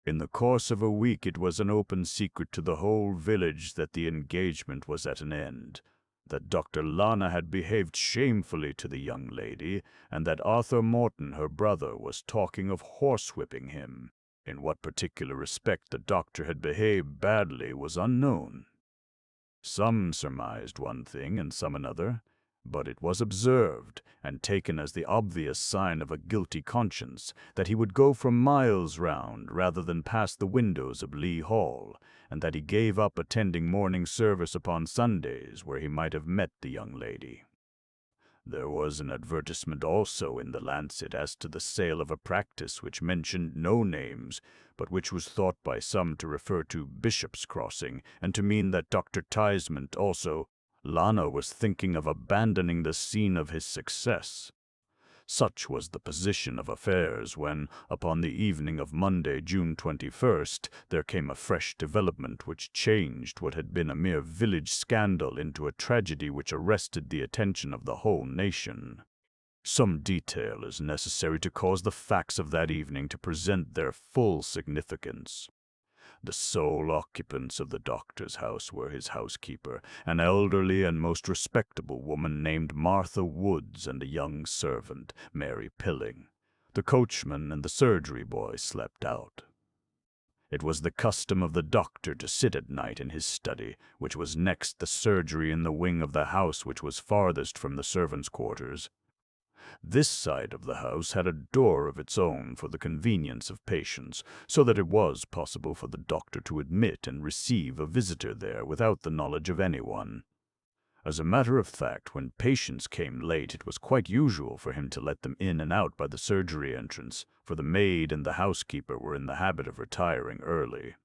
In the course of a week it was an open secret to the whole village that the engagement was at an end, that Dr. Lana had behaved shamefully to the young lady, and that Arthur Morton, her brother, was talking of horsewhipping him. In what particular respect the doctor had behaved badly was unknown. Some surmised one thing and some another, but it was observed, and taken as the obvious sign of a guilty conscience, that he would go for miles round rather than pass the windows of Lee Hall, and that he gave up attending morning service upon Sundays, where he might have met the young lady. There was an advertisement also in the Lancet as to the sale of a practice which mentioned no names, but which was thought by some to refer to Bishop's Crossing, and to mean that Dr. Tisement also Lana was thinking of abandoning the scene of his success. Such was the position of affairs when, upon the evening of Monday, June 21st, there came a fresh development which changed what had been a mere village scandal into a tragedy which arrested the attention of the whole nation. Some detail is necessary to cause the facts of that evening to present their full significance. The sole occupants of the doctor's house were his housekeeper, an elderly and most respectable woman named Martha Woods, and a young servant, Mary Pilling. The coachman and the surgery boy slept out. It was the custom of the doctor to sit at night in his study, which was next the surgery in the wing of the house which was farthest from the servants' quarters. This side of the house had a door of its own for the convenience of patients, so that it was possible for the doctor to admit and receive a visitor there without the knowledge of anyone. As a matter of fact, when patients came late, it was quite usual for him to let them in and out by the surgery entrance, for the maid and the housekeeper were in the habit of retiring early.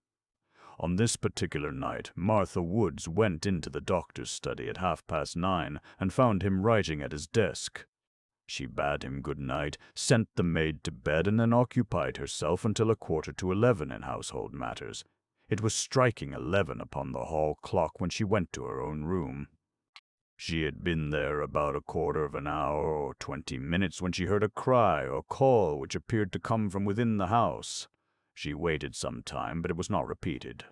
On this particular night, Martha Woods went into the doctor's study at 9:30 and found him writing at his desk. She bade him good night, sent the maid to bed, and then occupied herself until 11:15 in household matters. It was striking 11 upon the hall clock when she went to her own room. She had been there about a quarter of an hour or 20 minutes when she heard a cry or call which appeared to come from within the house. She waited some time, but it was not repeated.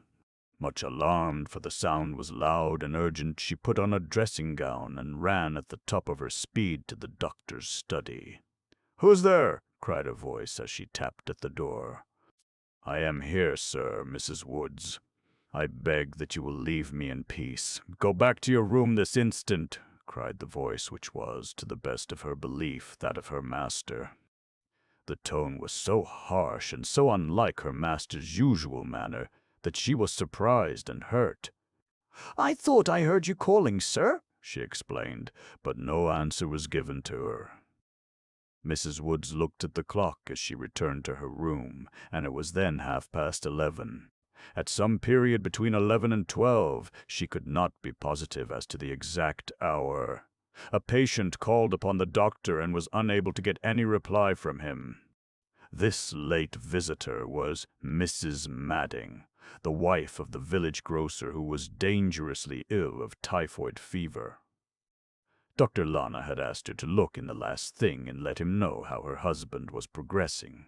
Much alarmed, for the sound was loud and urgent, she put on a dressing gown and ran at the top of her speed to the doctor's study. "Who's there?" cried a voice as she tapped at the door. "I am here, sir, Mrs. Woods. I beg that you will leave me in peace. Go back to your room this instant," cried the voice, which was, to the best of her belief, that of her master. The tone was so harsh and so unlike her master's usual manner that she was surprised and hurt. I thought I heard you calling, sir, she explained, but no answer was given to her. Mrs. Woods looked at the clock as she returned to her room, and it was then 11:30. At some period between 11 and 12, she could not be positive as to the exact hour. A patient called upon the doctor and was unable to get any reply from him. This late visitor was Mrs. Madding, the wife of the village grocer who was dangerously ill of typhoid fever. Dr. Lana had asked her to look in the last thing and let him know how her husband was progressing.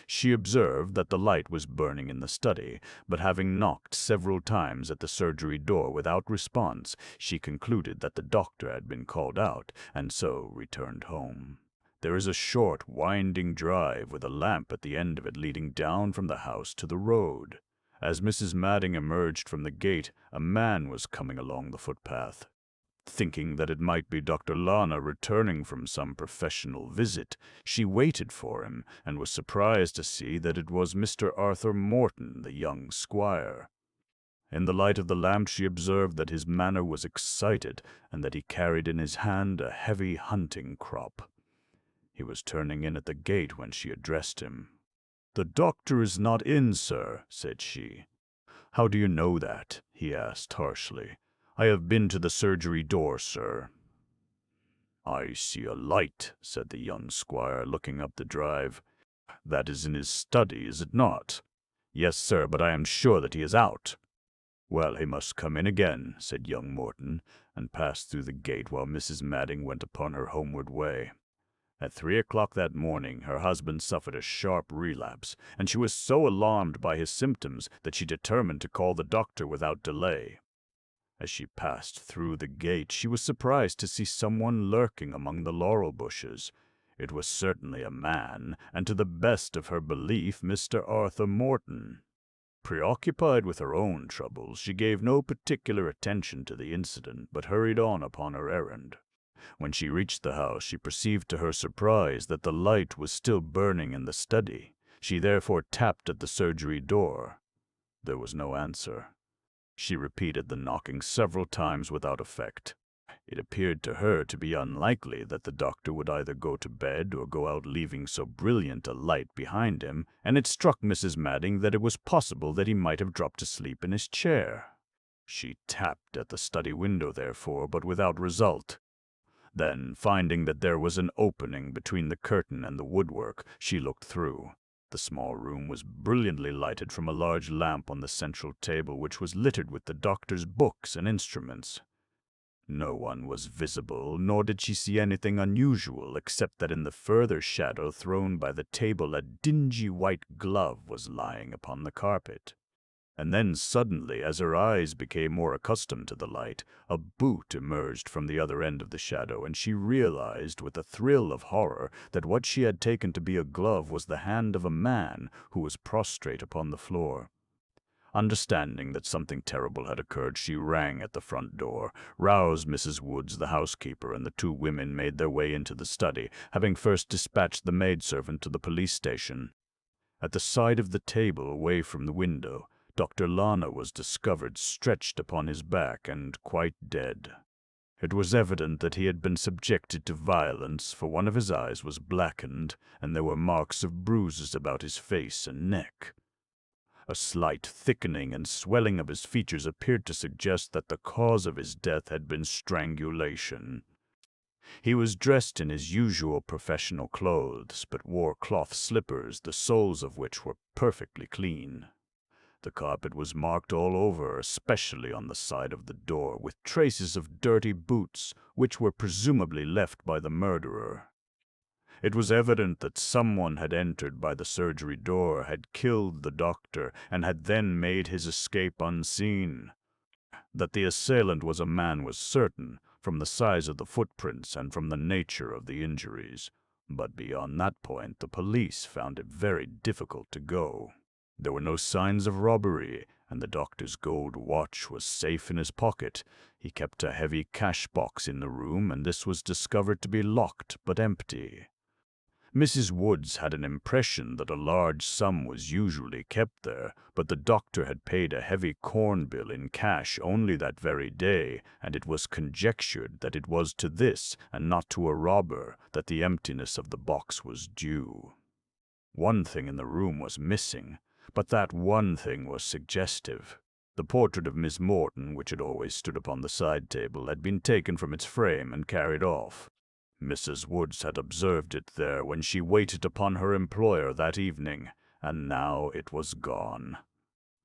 She observed that the light was burning in the study, but having knocked several times at the surgery door without response, she concluded that the doctor had been called out, and so returned home. There is a short, winding drive with a lamp at the end of it leading down from the house to the road. As Mrs. Madding emerged from the gate, a man was coming along the footpath. Thinking that it might be Dr. Lana returning from some professional visit, she waited for him and was surprised to see that it was Mr. Arthur Morton, the young squire. In the light of the lamp she observed that his manner was excited and that he carried in his hand a heavy hunting crop. He was turning in at the gate when she addressed him. "The doctor is not in, sir," said she. "How do you know that?" he asked harshly. "I have been to the surgery door, sir." "I see a light," said the young squire, looking up the drive. "That is in his study, is it not?" "Yes, sir, but I am sure that he is out." "Well, he must come in again," said young Morton, and passed through the gate while Mrs. Madding went upon her homeward way. At 3 o'clock that morning her husband suffered a sharp relapse, and she was so alarmed by his symptoms that she determined to call the doctor without delay. As she passed through the gate, she was surprised to see someone lurking among the laurel bushes. It was certainly a man, and to the best of her belief, Mr. Arthur Morton. Preoccupied with her own troubles, she gave no particular attention to the incident, but hurried on upon her errand. When she reached the house, she perceived to her surprise that the light was still burning in the study. She therefore tapped at the surgery door. There was no answer. She repeated the knocking several times without effect. It appeared to her to be unlikely that the doctor would either go to bed or go out leaving so brilliant a light behind him, and it struck Mrs. Madding that it was possible that he might have dropped asleep in his chair. She tapped at the study window, therefore, but without result. Then, finding that there was an opening between the curtain and the woodwork, she looked through. The small room was brilliantly lighted from a large lamp on the central table, which was littered with the doctor's books and instruments. No one was visible, nor did she see anything unusual, except that in the further shadow thrown by the table a dingy white glove was lying upon the carpet. And then suddenly, as her eyes became more accustomed to the light, a boot emerged from the other end of the shadow, and she realized with a thrill of horror that what she had taken to be a glove was the hand of a man who was prostrate upon the floor. Understanding that something terrible had occurred, she rang at the front door, roused Mrs. Woods, the housekeeper, and the two women made their way into the study, having first dispatched the maidservant to the police station. At the side of the table, away from the window, Dr. Lana was discovered stretched upon his back and quite dead. It was evident that he had been subjected to violence, for one of his eyes was blackened, and there were marks of bruises about his face and neck. A slight thickening and swelling of his features appeared to suggest that the cause of his death had been strangulation. He was dressed in his usual professional clothes, but wore cloth slippers, the soles of which were perfectly clean. The carpet was marked all over, especially on the side of the door, with traces of dirty boots, which were presumably left by the murderer. It was evident that someone had entered by the surgery door, had killed the doctor, and had then made his escape unseen. That the assailant was a man was certain, from the size of the footprints and from the nature of the injuries. But beyond that point, the police found it very difficult to go. There were no signs of robbery, and the doctor's gold watch was safe in his pocket. He kept a heavy cash box in the room, and this was discovered to be locked but empty. Mrs. Woods had an impression that a large sum was usually kept there, but the doctor had paid a heavy corn bill in cash only that very day, and it was conjectured that it was to this, and not to a robber, that the emptiness of the box was due. One thing in the room was missing, but that one thing was suggestive. The portrait of Miss Morton, which had always stood upon the side table, had been taken from its frame and carried off. Mrs. Woods had observed it there when she waited upon her employer that evening, and now it was gone.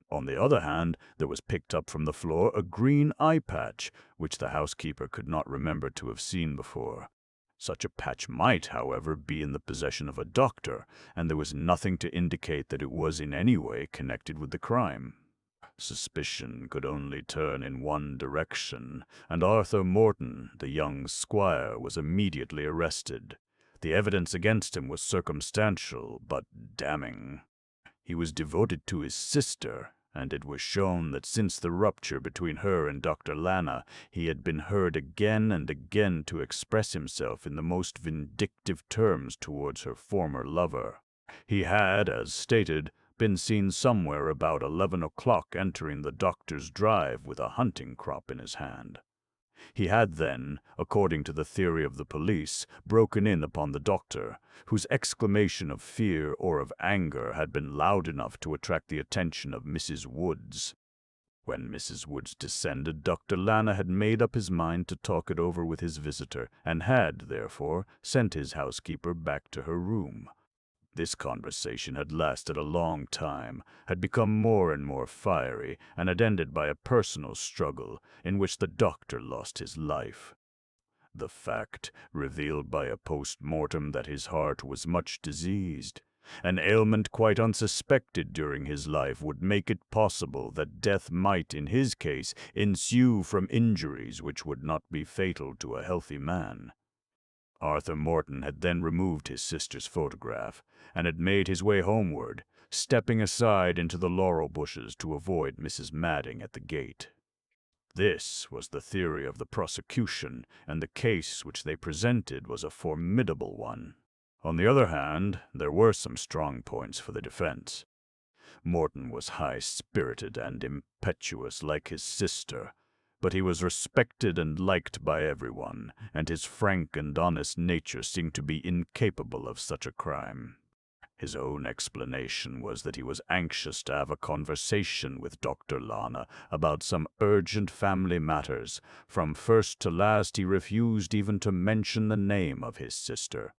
On the other hand, there was picked up from the floor a green eye patch, which the housekeeper could not remember to have seen before. Such a patch might, however, be in the possession of a doctor, and there was nothing to indicate that it was in any way connected with the crime. Suspicion could only turn in one direction, and Arthur Morton, the young squire, was immediately arrested. The evidence against him was circumstantial, but damning. He was devoted to his sister, and it was shown that since the rupture between her and Dr. Lana, he had been heard again and again to express himself in the most vindictive terms towards her former lover. He had, as stated, been seen somewhere about 11 o'clock entering the doctor's drive with a hunting crop in his hand. He had then, according to the theory of the police, broken in upon the doctor, whose exclamation of fear or of anger had been loud enough to attract the attention of Mrs. Woods. When Mrs. Woods descended, Dr. Lana had made up his mind to talk it over with his visitor, and had, therefore, sent his housekeeper back to her room. This conversation had lasted a long time, had become more and more fiery, and had ended by a personal struggle in which the doctor lost his life. The fact, revealed by a post-mortem, that his heart was much diseased, an ailment quite unsuspected during his life, would make it possible that death might, in his case, ensue from injuries which would not be fatal to a healthy man. Arthur Morton had then removed his sister's photograph, and had made his way homeward, stepping aside into the laurel bushes to avoid Mrs. Madding at the gate. This was the theory of the prosecution, and the case which they presented was a formidable one. On the other hand, there were some strong points for the defense. Morton was high-spirited and impetuous like his sister, but he was respected and liked by everyone, and his frank and honest nature seemed to be incapable of such a crime. His own explanation was that he was anxious to have a conversation with Dr. Lana about some urgent family matters. From first to last he refused even to mention the name of his sister.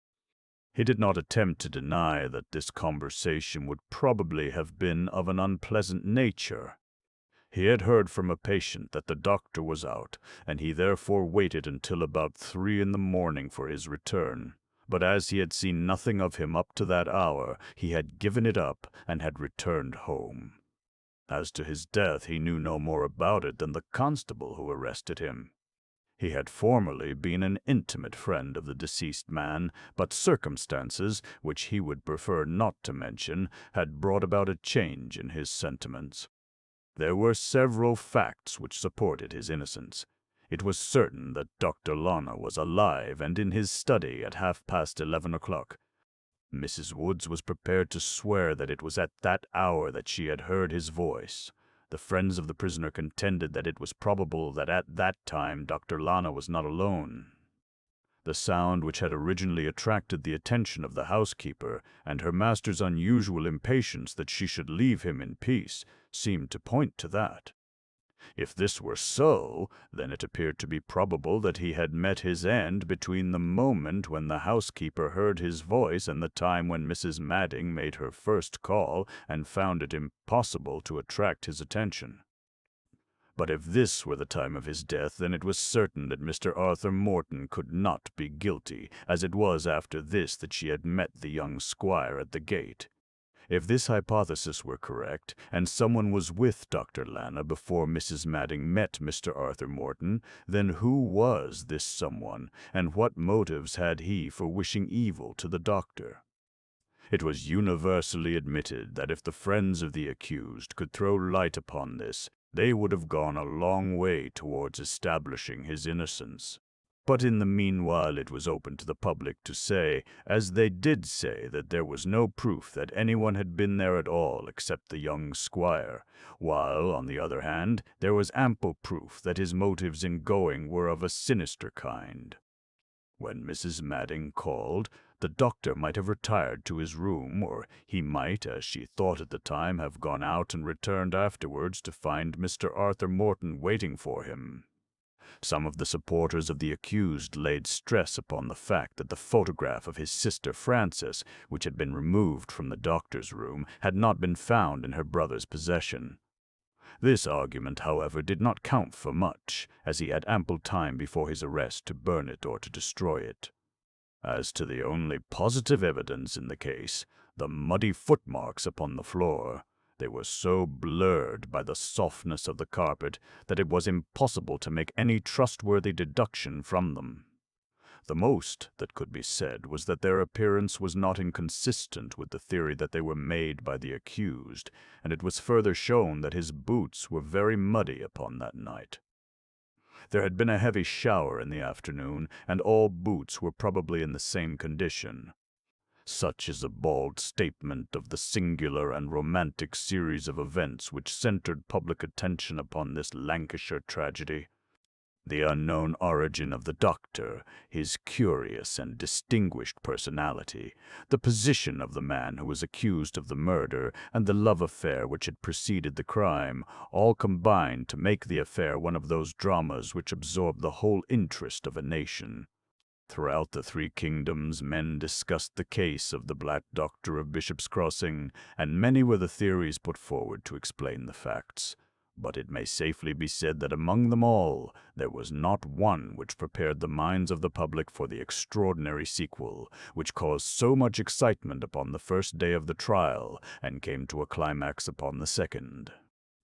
He did not attempt to deny that this conversation would probably have been of an unpleasant nature. He had heard from a patient that the doctor was out, and he therefore waited until about 3 in the morning for his return. But as he had seen nothing of him up to that hour, he had given it up and had returned home. As to his death, he knew no more about it than the constable who arrested him. He had formerly been an intimate friend of the deceased man, but circumstances, which he would prefer not to mention, had brought about a change in his sentiments. There were several facts which supported his innocence. It was certain that Dr. Lana was alive and in his study at 11:30 o'clock. Mrs. Woods was prepared to swear that it was at that hour that she had heard his voice. The friends of the prisoner contended that it was probable that at that time Dr. Lana was not alone. The sound which had originally attracted the attention of the housekeeper, and her master's unusual impatience that she should leave him in peace, seemed to point to that. If this were so, then it appeared to be probable that he had met his end between the moment when the housekeeper heard his voice and the time when Mrs. Madding made her first call and found it impossible to attract his attention. But if this were the time of his death, then it was certain that Mr. Arthur Morton could not be guilty, as it was after this that she had met the young squire at the gate. If this hypothesis were correct, and someone was with Dr. Lana before Mrs. Madding met Mr. Arthur Morton, then who was this someone, and what motives had he for wishing evil to the doctor? It was universally admitted that if the friends of the accused could throw light upon this, they would have gone a long way towards establishing his innocence. But in the meanwhile it was open to the public to say, as they did say, that there was no proof that anyone had been there at all except the young squire, while, on the other hand, there was ample proof that his motives in going were of a sinister kind. When Mrs. Madding called, the doctor might have retired to his room, or he might, as she thought at the time, have gone out and returned afterwards to find Mr. Arthur Morton waiting for him. Some of the supporters of the accused laid stress upon the fact that the photograph of his sister Frances, which had been removed from the doctor's room, had not been found in her brother's possession. This argument, however, did not count for much, as he had ample time before his arrest to burn it or to destroy it. As to the only positive evidence in the case, the muddy footmarks upon the floor, they were so blurred by the softness of the carpet that it was impossible to make any trustworthy deduction from them. The most that could be said was that their appearance was not inconsistent with the theory that they were made by the accused, and it was further shown that his boots were very muddy upon that night. There had been a heavy shower in the afternoon, and all boots were probably in the same condition. Such is a bald statement of the singular and romantic series of events which centered public attention upon this Lancashire tragedy. The unknown origin of the doctor, his curious and distinguished personality, the position of the man who was accused of the murder, and the love affair which had preceded the crime, all combined to make the affair one of those dramas which absorb the whole interest of a nation. Throughout the three kingdoms, men discussed the case of the Black Doctor of Bishop's Crossing, and many were the theories put forward to explain the facts. But it may safely be said that among them all, there was not one which prepared the minds of the public for the extraordinary sequel, which caused so much excitement upon the first day of the trial, and came to a climax upon the second.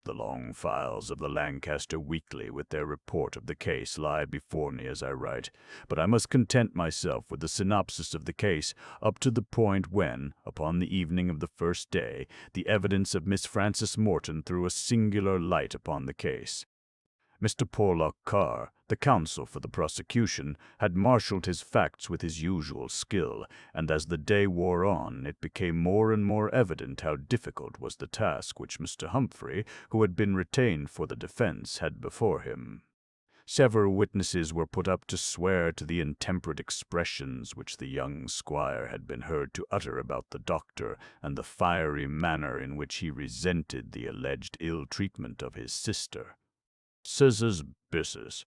The long files of the Lancaster Weekly with their report of the case lie before me as I write, but I must content myself with the synopsis of the case up to the point when, upon the evening of the first day, the evidence of Miss Frances Morton threw a singular light upon the case. Mr. Porlock Carr, the counsel for the prosecution, had marshalled his facts with his usual skill, and as the day wore on, it became more and more evident how difficult was the task which Mr. Humphrey, who had been retained for the defense, had before him. Several witnesses were put up to swear to the intemperate expressions which the young squire had been heard to utter about the doctor, and the fiery manner in which he resented the alleged ill treatment of his sister. Scissors business.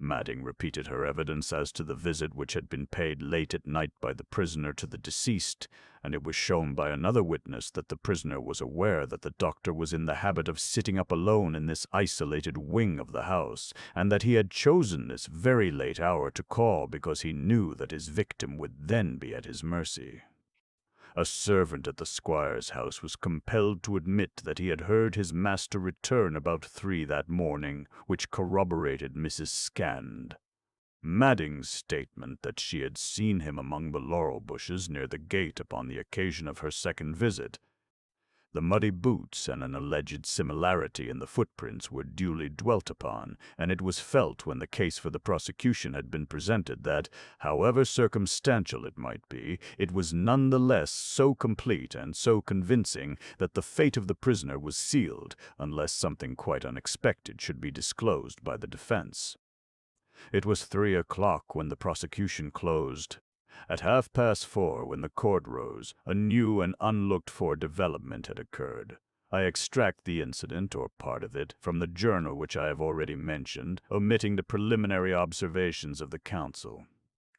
Madding repeated her evidence as to the visit which had been paid late at night by the prisoner to the deceased, and it was shown by another witness that the prisoner was aware that the doctor was in the habit of sitting up alone in this isolated wing of the house, and that he had chosen this very late hour to call because he knew that his victim would then be at his mercy. A servant at the squire's house was compelled to admit that he had heard his master return about 3 that morning, which corroborated Mrs. Scand. Madding's statement that she had seen him among the laurel bushes near the gate upon the occasion of her second visit. The muddy boots and an alleged similarity in the footprints were duly dwelt upon, and it was felt when the case for the prosecution had been presented that, however circumstantial it might be, it was none the less so complete and so convincing that the fate of the prisoner was sealed, unless something quite unexpected should be disclosed by the defense. It was 3 o'clock when the prosecution closed. At 4:30, when the court rose, a new and unlooked-for development had occurred. I extract the incident, or part of it, from the journal which I have already mentioned, omitting the preliminary observations of the counsel.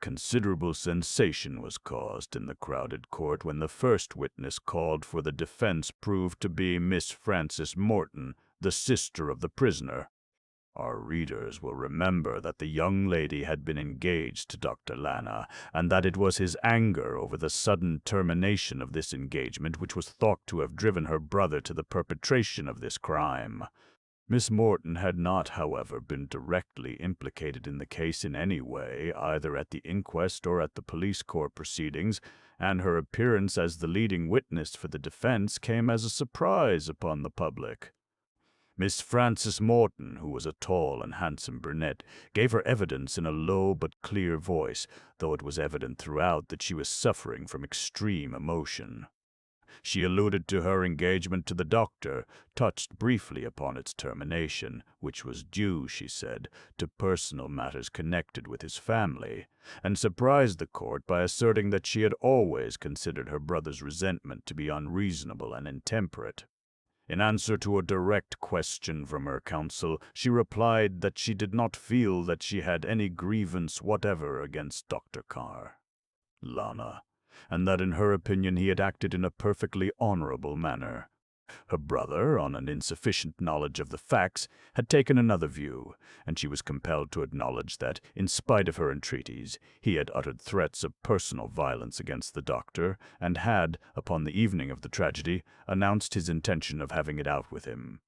Considerable sensation was caused in the crowded court when the first witness called for the defense proved to be Miss Frances Morton, the sister of the prisoner. Our readers will remember that the young lady had been engaged to Dr. Lana, and that it was his anger over the sudden termination of this engagement which was thought to have driven her brother to the perpetration of this crime. Miss Morton had not, however, been directly implicated in the case in any way, either at the inquest or at the police court proceedings, and her appearance as the leading witness for the defense came as a surprise upon the public. Miss Frances Morton, who was a tall and handsome brunette, gave her evidence in a low but clear voice, though it was evident throughout that she was suffering from extreme emotion. She alluded to her engagement to the doctor, touched briefly upon its termination, which was due, she said, to personal matters connected with his family, and surprised the court by asserting that she had always considered her brother's resentment to be unreasonable and intemperate. In answer to a direct question from her counsel, she replied that she did not feel that she had any grievance whatever against Dr. Lana, and that in her opinion he had acted in a perfectly honorable manner. Her brother, on an insufficient knowledge of the facts, had taken another view, and she was compelled to acknowledge that, in spite of her entreaties, he had uttered threats of personal violence against the doctor, and had, upon the evening of the tragedy, announced his intention of having it out with him.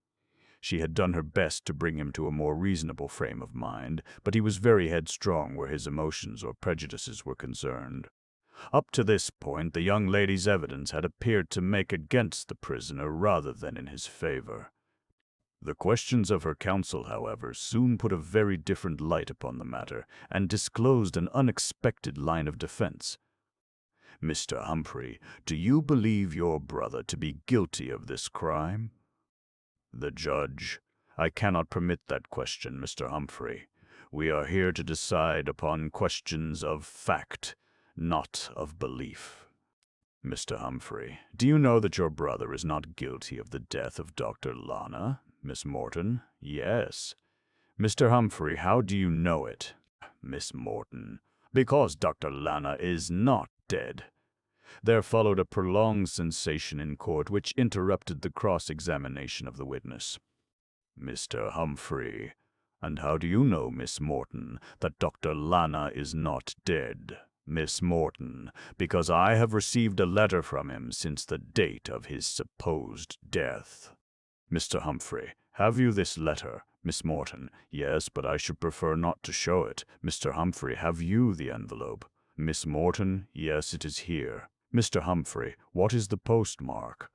She had done her best to bring him to a more reasonable frame of mind, but he was very headstrong where his emotions or prejudices were concerned. Up to this point, the young lady's evidence had appeared to make against the prisoner rather than in his favor. The questions of her counsel, however, soon put a very different light upon the matter, and disclosed an unexpected line of defense. "Mr. Humphrey, do you believe your brother to be guilty of this crime?" The judge: "I cannot permit that question, Mr. Humphrey. We are here to decide upon questions of fact, not of belief." Mr. Humphrey: "Do you know that your brother is not guilty of the death of Dr. Lana?" Miss Morton: "Yes." Mr. Humphrey: "How do you know it?" Miss Morton: "Because Dr. Lana is not dead." There followed a prolonged sensation in court which interrupted the cross-examination of the witness. Mr. Humphrey: "And how do you know, Miss Morton, that Dr. Lana is not dead?" Miss Morton: "Because I have received a letter from him since the date of his supposed death." Mr. Humphrey: "Have you this letter?" Miss Morton: "Yes, but I should prefer not to show it." Mr. Humphrey: "Have you the envelope?" Miss Morton: "Yes, it is here." Mr. Humphrey: "What is the postmark?"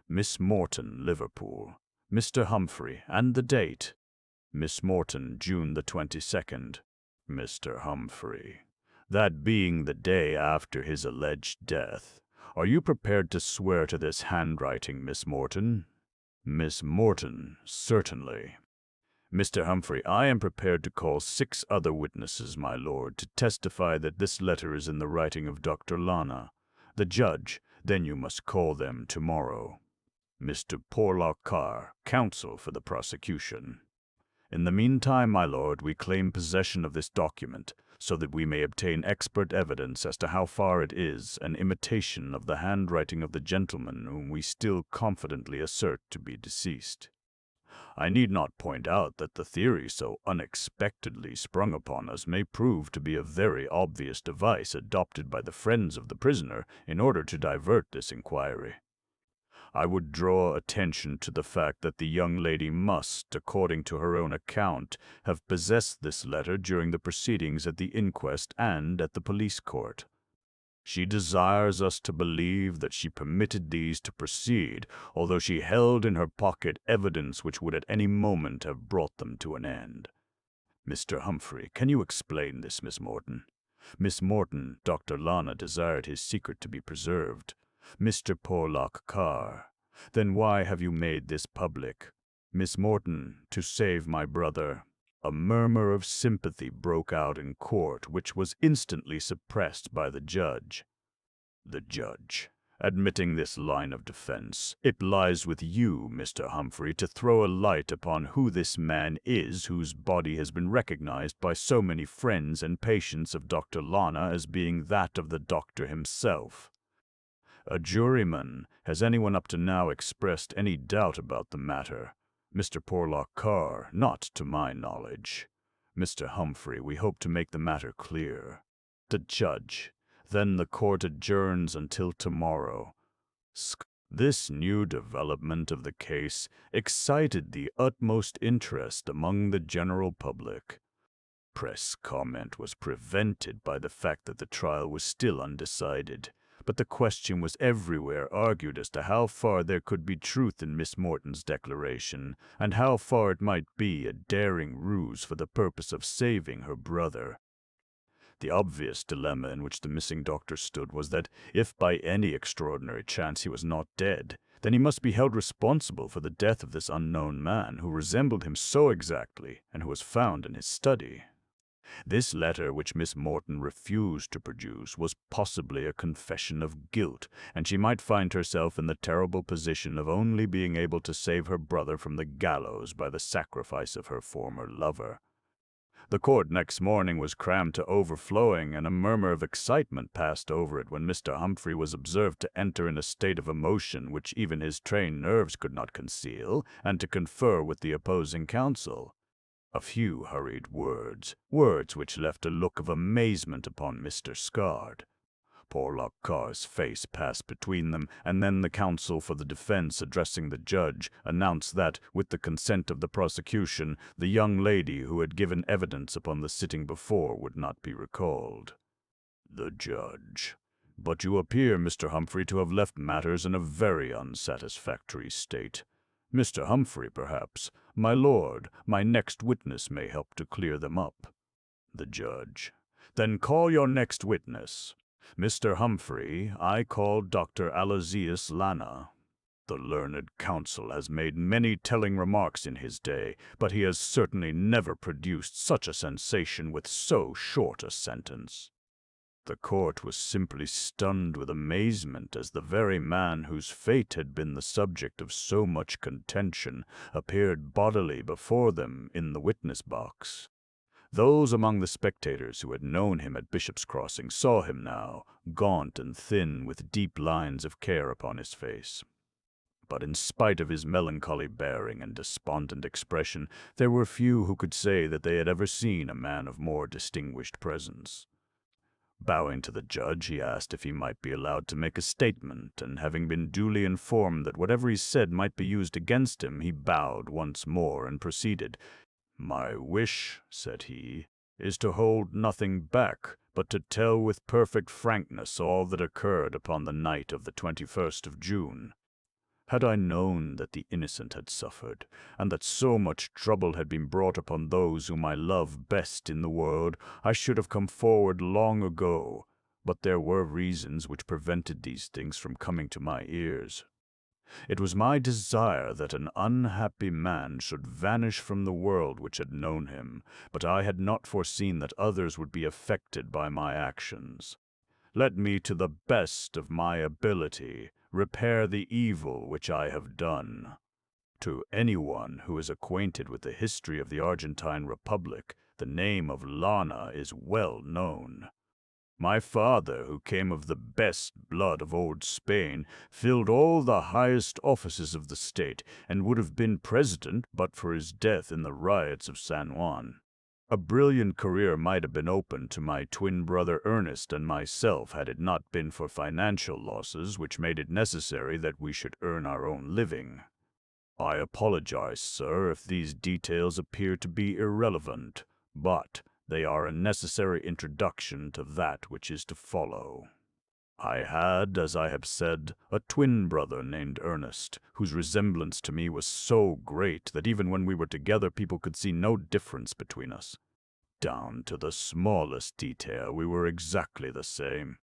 Miss Morton: "Liverpool." Mr. Humphrey: "And the date?" Miss Morton: "June the 22nd." Mr. Humphrey: "That being the day after his alleged death. Are you prepared to swear to this handwriting, Miss Morton?" Miss Morton: "Certainly." Mr. Humphrey: "I am prepared to call 6 other witnesses, my lord, to testify that this letter is in the writing of Dr. Lana. The judge: "Then you must call them tomorrow." Mr. Porlock Carr, counsel for the prosecution: "In the meantime, my lord, we claim possession of this document, so that we may obtain expert evidence as to how far it is an imitation of the handwriting of the gentleman whom we still confidently assert to be deceased. I need not point out that the theory so unexpectedly sprung upon us may prove to be a very obvious device adopted by the friends of the prisoner in order to divert this inquiry. I would draw attention to the fact that the young lady must, according to her own account, have possessed this letter during the proceedings at the inquest and at the police court. She desires us to believe that she permitted these to proceed, although she held in her pocket evidence which would at any moment have brought them to an end. Mr. Humphrey: "Can you explain this, Miss Morton?" Miss Morton: "Dr. Lana desired his secret to be preserved." Mr. Porlock Carr: "Then why have you made this public?" Miss Morton: "To save my brother." A murmur of sympathy broke out in court, which was instantly suppressed by the judge. The judge: Admitting this line of defense, it lies with you, Mr. Humphrey, to throw a light upon who this man is whose body has been recognized by so many friends and patients of Dr. Lana as being that of the doctor himself. A juryman, has anyone up to now expressed any doubt about the matter? Mr. Porlock Carr, not to my knowledge. Mr. Humphrey, we hope to make the matter clear. The judge. Then the court adjourns until tomorrow. This new development of the case excited the utmost interest among the general public. Press comment was prevented by the fact that the trial was still undecided, but the question was everywhere argued as to how far there could be truth in Miss Morton's declaration, and how far it might be a daring ruse for the purpose of saving her brother. The obvious dilemma in which the missing doctor stood was that, if by any extraordinary chance he was not dead, then he must be held responsible for the death of this unknown man who resembled him so exactly and who was found in his study. This letter, which Miss Morton refused to produce, was possibly a confession of guilt, and she might find herself in the terrible position of only being able to save her brother from the gallows by the sacrifice of her former lover. The court next morning was crammed to overflowing, and a murmur of excitement passed over it when Mr. Humphrey was observed to enter in a state of emotion which even his trained nerves could not conceal, and to confer with the opposing counsel. A few hurried words which left a look of amazement upon Mr. Scard. Porlock Carr's face passed between them, and then the counsel for the defense, addressing the judge, announced that, with the consent of the prosecution, the young lady who had given evidence upon the sitting before would not be recalled. The judge. But you appear, Mr. Humphrey, to have left matters in a very unsatisfactory state. Mr. Humphrey, perhaps. My lord, my next witness may help to clear them up. The judge. Then call your next witness. Mr. Humphrey, I call Dr. Aloysius Lana. The learned counsel has made many telling remarks in his day, but he has certainly never produced such a sensation with so short a sentence. The court was simply stunned with amazement as the very man whose fate had been the subject of so much contention appeared bodily before them in the witness box. Those among the spectators who had known him at Bishop's Crossing saw him now, gaunt and thin, with deep lines of care upon his face. But in spite of his melancholy bearing and despondent expression, there were few who could say that they had ever seen a man of more distinguished presence. Bowing to the judge, he asked if he might be allowed to make a statement, and having been duly informed that whatever he said might be used against him, he bowed once more and proceeded. "My wish," said he, "is to hold nothing back, but to tell with perfect frankness all that occurred upon the night of the 21st of June. Had I known that the innocent had suffered, and that so much trouble had been brought upon those whom I love best in the world, I should have come forward long ago, but there were reasons which prevented these things from coming to my ears. It was my desire that an unhappy man should vanish from the world which had known him, but I had not foreseen that others would be affected by my actions. Let me, to the best of my ability, repair the evil which I have done. To anyone who is acquainted with the history of the Argentine Republic, the name of Lana is well known. My father, who came of the best blood of old Spain, filled all the highest offices of the state, and would have been president but for his death in the riots of San Juan. A brilliant career might have been opened to my twin brother Ernest and myself had it not been for financial losses which made it necessary that we should earn our own living. I apologize, sir, if these details appear to be irrelevant, but they are a necessary introduction to that which is to follow. I had, as I have said, a twin brother named Ernest, whose resemblance to me was so great that even when we were together people could see no difference between us. Down to the smallest detail we were exactly the same.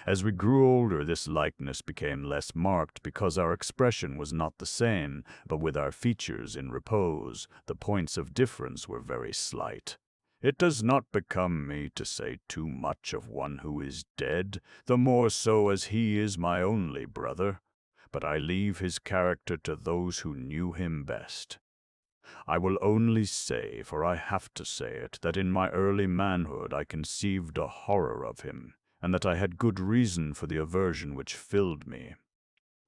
As we grew older, this likeness became less marked because our expression was not the same, but with our features in repose, the points of difference were very slight. It does not become me to say too much of one who is dead, the more so as he is my only brother, but I leave his character to those who knew him best. I will only say, for I have to say it, that in my early manhood I conceived a horror of him, and that I had good reason for the aversion which filled me.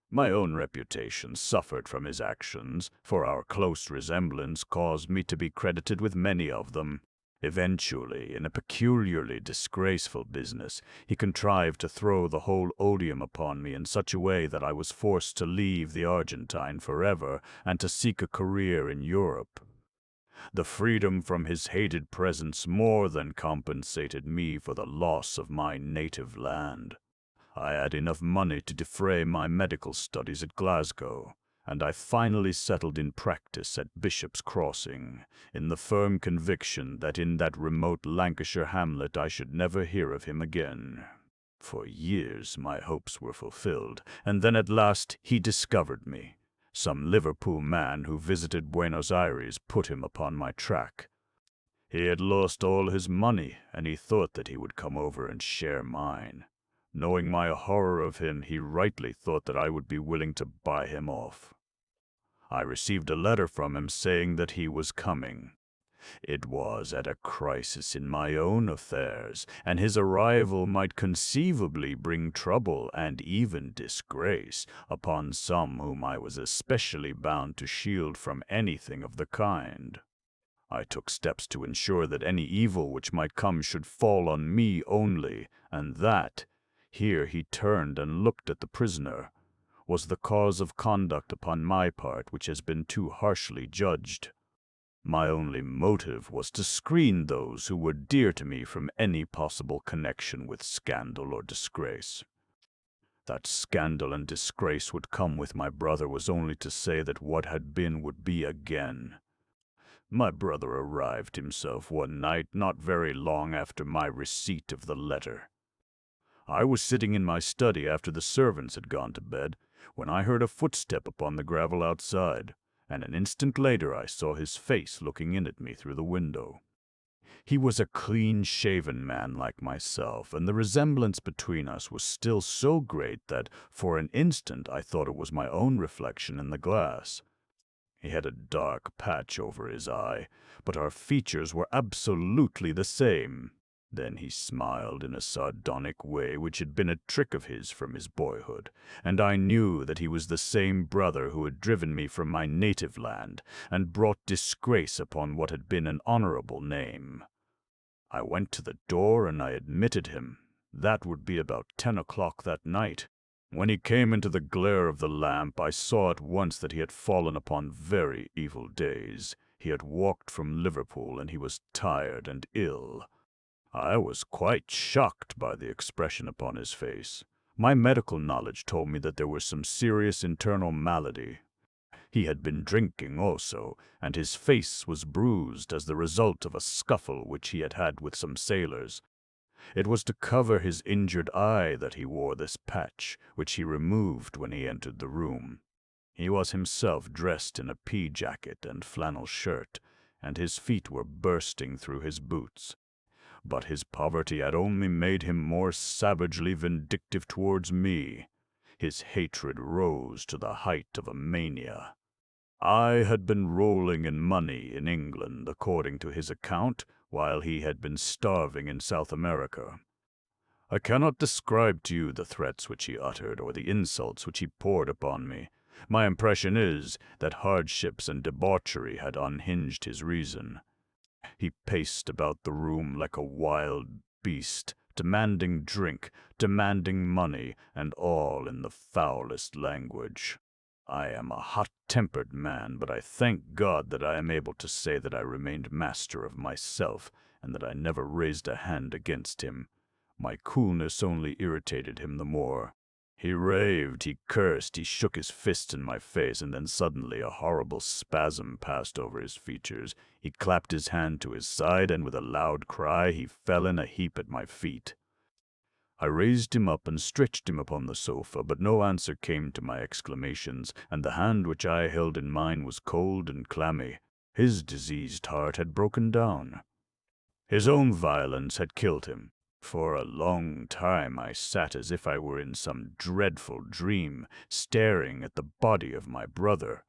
My own reputation suffered from his actions, for our close resemblance caused me to be credited with many of them. Eventually, in a peculiarly disgraceful business, he contrived to throw the whole odium upon me in such a way that I was forced to leave the Argentine forever and to seek a career in Europe. The freedom from his hated presence more than compensated me for the loss of my native land. I had enough money to defray my medical studies at Glasgow, and I finally settled in practice at Bishop's Crossing, in the firm conviction that in that remote Lancashire hamlet I should never hear of him again. For years my hopes were fulfilled, and then at last he discovered me. Some Liverpool man who visited Buenos Aires put him upon my track. He had lost all his money, and he thought that he would come over and share mine. Knowing my horror of him, he rightly thought that I would be willing to buy him off. I received a letter from him saying that he was coming. It was at a crisis in my own affairs, and his arrival might conceivably bring trouble and even disgrace upon some whom I was especially bound to shield from anything of the kind. I took steps to ensure that any evil which might come should fall on me only, and that, here he turned and looked at the prisoner, was the cause of conduct upon my part which has been too harshly judged. My only motive was to screen those who were dear to me from any possible connection with scandal or disgrace. That scandal and disgrace would come with my brother was only to say that what had been would be again. My brother arrived himself one night not very long after my receipt of the letter. I was sitting in my study after the servants had gone to bed, when I heard a footstep upon the gravel outside, and an instant later I saw his face looking in at me through the window. He was a clean-shaven man like myself, and the resemblance between us was still so great that, for an instant, I thought it was my own reflection in the glass. He had a dark patch over his eye, but our features were absolutely the same. Then he smiled in a sardonic way which had been a trick of his from his boyhood, and I knew that he was the same brother who had driven me from my native land and brought disgrace upon what had been an honorable name. I went to the door and I admitted him. That would be about 10 o'clock that night. When he came into the glare of the lamp, I saw at once that he had fallen upon very evil days. He had walked from Liverpool, and he was tired and ill. I was quite shocked by the expression upon his face. My medical knowledge told me that there was some serious internal malady. He had been drinking also, and his face was bruised as the result of a scuffle which he had had with some sailors. It was to cover his injured eye that he wore this patch, which he removed when he entered the room. He was himself dressed in a pea-jacket and flannel shirt, and his feet were bursting through his boots. But his poverty had only made him more savagely vindictive towards me. His hatred rose to the height of a mania. I had been rolling in money in England, according to his account, while he had been starving in South America. I cannot describe to you the threats which he uttered or the insults which he poured upon me. My impression is that hardships and debauchery had unhinged his reason. He paced about the room like a wild beast, demanding drink, demanding money, and all in the foulest language. I am a hot-tempered man, but I thank God that I am able to say that I remained master of myself, and that I never raised a hand against him. My coolness only irritated him the more. He raved, he cursed, he shook his fist in my face, and then suddenly a horrible spasm passed over his features. He clapped his hand to his side, and with a loud cry he fell in a heap at my feet. I raised him up and stretched him upon the sofa, but no answer came to my exclamations, and the hand which I held in mine was cold and clammy. His diseased heart had broken down. His own violence had killed him. For a long time I sat as if I were in some dreadful dream, staring at the body of my brother.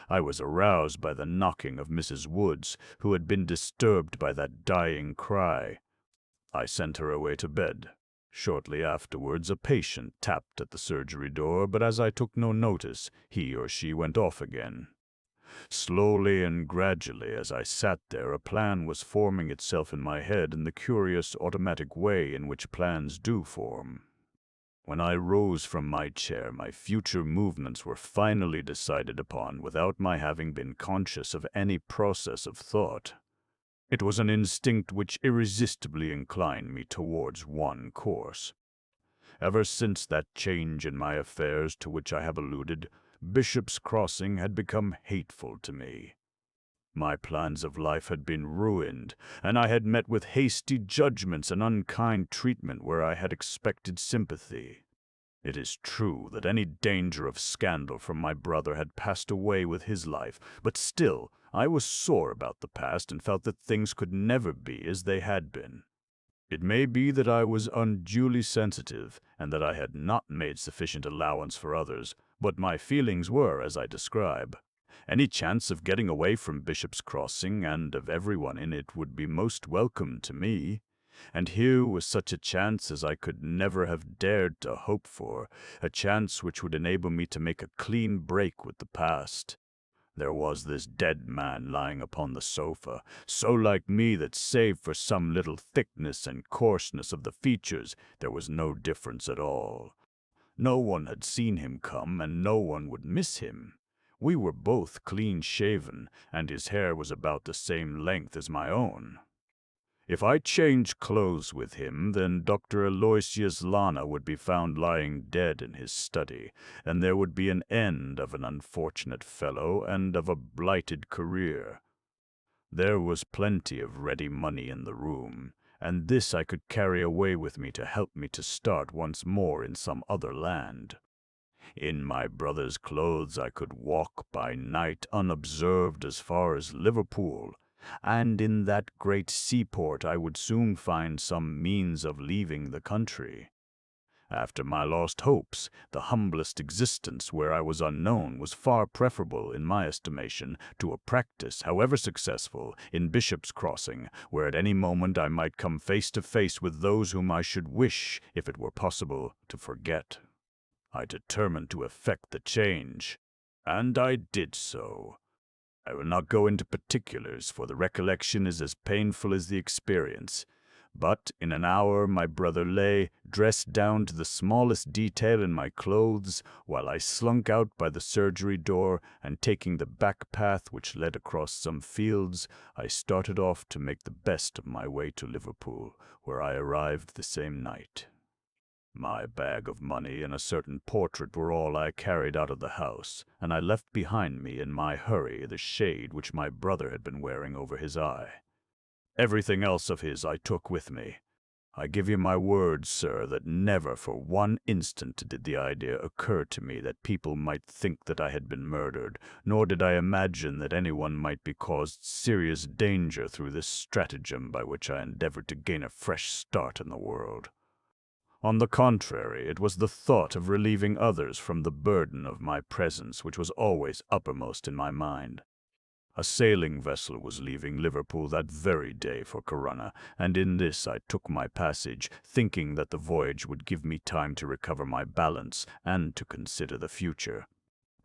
I was aroused by the knocking of Mrs. Woods, who had been disturbed by that dying cry. I sent her away to bed. Shortly afterwards, a patient tapped at the surgery door, but as I took no notice, he or she went off again. Slowly and gradually, as I sat there, a plan was forming itself in my head in the curious automatic way in which plans do form. When I rose from my chair, my future movements were finally decided upon without my having been conscious of any process of thought. It was an instinct which irresistibly inclined me towards one course. Ever since that change in my affairs to which I have alluded, Bishop's Crossing had become hateful to me. My plans of life had been ruined, and I had met with hasty judgments and unkind treatment where I had expected sympathy. It is true that any danger of scandal from my brother had passed away with his life, but still I was sore about the past and felt that things could never be as they had been. It may be that I was unduly sensitive, and that I had not made sufficient allowance for others, but my feelings were as I describe. Any chance of getting away from Bishop's Crossing and of everyone in it would be most welcome to me. And here was such a chance as I could never have dared to hope for, a chance which would enable me to make a clean break with the past. There was this dead man lying upon the sofa, so like me that save for some little thickness and coarseness of the features, there was no difference at all. No one had seen him come, and no one would miss him. We were both clean-shaven, and his hair was about the same length as my own. If I changed clothes with him, then Dr. Aloysius Lana would be found lying dead in his study, and there would be an end of an unfortunate fellow and of a blighted career. There was plenty of ready money in the room, and this I could carry away with me to help me to start once more in some other land. In my brother's clothes I could walk by night unobserved as far as Liverpool, and in that great seaport I would soon find some means of leaving the country. After my lost hopes, the humblest existence where I was unknown was far preferable, in my estimation, to a practice, however successful, in Bishop's Crossing, where at any moment I might come face to face with those whom I should wish, if it were possible, to forget. I determined to effect the change, and I did so. I will not go into particulars, for the recollection is as painful as the experience. But in an hour my brother lay, dressed down to the smallest detail in my clothes, while I slunk out by the surgery door, and taking the back path which led across some fields, I started off to make the best of my way to Liverpool, where I arrived the same night. My bag of money and a certain portrait were all I carried out of the house, and I left behind me in my hurry the shade which my brother had been wearing over his eye. Everything else of his I took with me. I give you my word, sir, that never for one instant did the idea occur to me that people might think that I had been murdered, nor did I imagine that anyone might be caused serious danger through this stratagem by which I endeavored to gain a fresh start in the world. On the contrary, it was the thought of relieving others from the burden of my presence which was always uppermost in my mind. A sailing vessel was leaving Liverpool that very day for Corunna, and in this I took my passage, thinking that the voyage would give me time to recover my balance and to consider the future.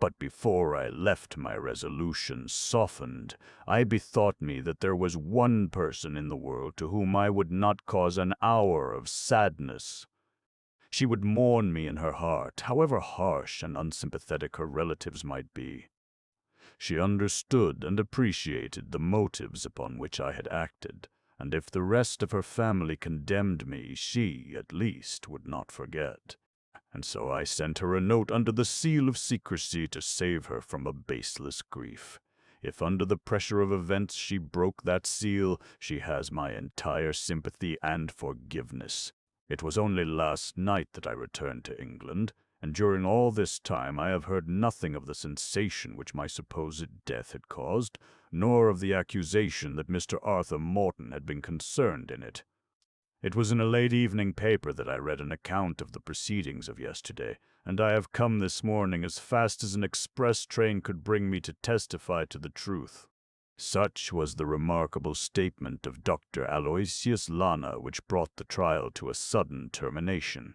But before I left, my resolution softened. I bethought me that there was one person in the world to whom I would not cause an hour of sadness. She would mourn me in her heart, however harsh and unsympathetic her relatives might be. She understood and appreciated the motives upon which I had acted, and if the rest of her family condemned me, she, at least, would not forget. And so I sent her a note under the seal of secrecy to save her from a baseless grief. If under the pressure of events she broke that seal, she has my entire sympathy and forgiveness. It was only last night that I returned to England, and during all this time I have heard nothing of the sensation which my supposed death had caused, nor of the accusation that Mr. Arthur Morton had been concerned in it. It was in a late evening paper that I read an account of the proceedings of yesterday, and I have come this morning as fast as an express train could bring me to testify to the truth. Such was the remarkable statement of Dr. Aloysius Lana which brought the trial to a sudden termination.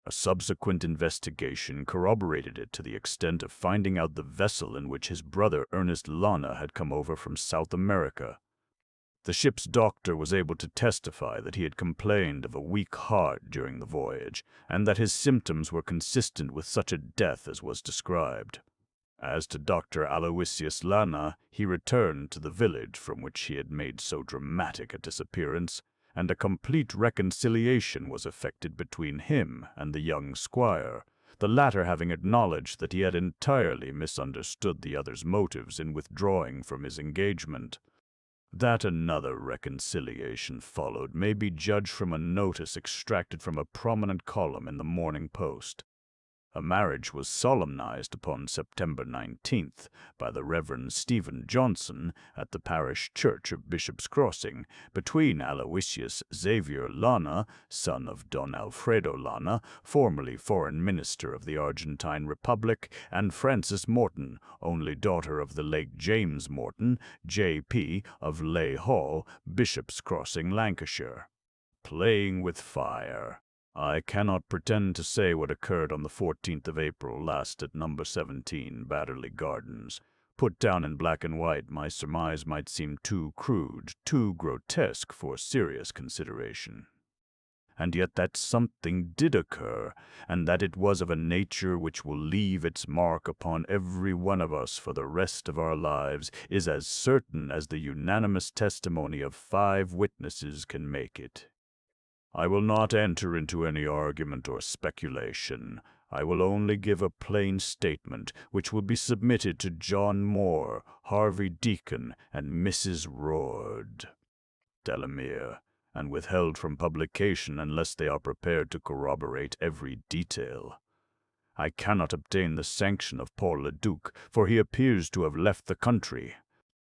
A subsequent investigation corroborated it to the extent of finding out the vessel in which his brother Ernest Lana had come over from South America. The ship's doctor was able to testify that he had complained of a weak heart during the voyage, and that his symptoms were consistent with such a death as was described. As to Dr. Aloysius Lana, he returned to the village from which he had made so dramatic a disappearance, and a complete reconciliation was effected between him and the young squire, the latter having acknowledged that he had entirely misunderstood the other's motives in withdrawing from his engagement. That another reconciliation followed may be judged from a notice extracted from a prominent column in the Morning Post. A marriage was solemnized upon September 19th by the Reverend Stephen Johnson at the parish church of Bishop's Crossing between Aloysius Xavier Lana, son of Don Alfredo Lana, formerly foreign minister of the Argentine Republic, and Frances Morton, only daughter of the late James Morton, J.P. of Leigh Hall, Bishop's Crossing, Lancashire. Playing with fire. I cannot pretend to say what occurred on the 14th of April last at number 17 Batterley Gardens. Put down in black and white, my surmise might seem too crude, too grotesque for serious consideration. And yet that something did occur, and that it was of a nature which will leave its mark upon every one of us for the rest of our lives, is as certain as the unanimous testimony of 5 witnesses can make it. I will not enter into any argument or speculation. I will only give a plain statement, which will be submitted to John Moore, Harvey Deacon, and Mrs. Roard Delamere, and withheld from publication unless they are prepared to corroborate every detail. I cannot obtain the sanction of Paul Leduc, for he appears to have left the country.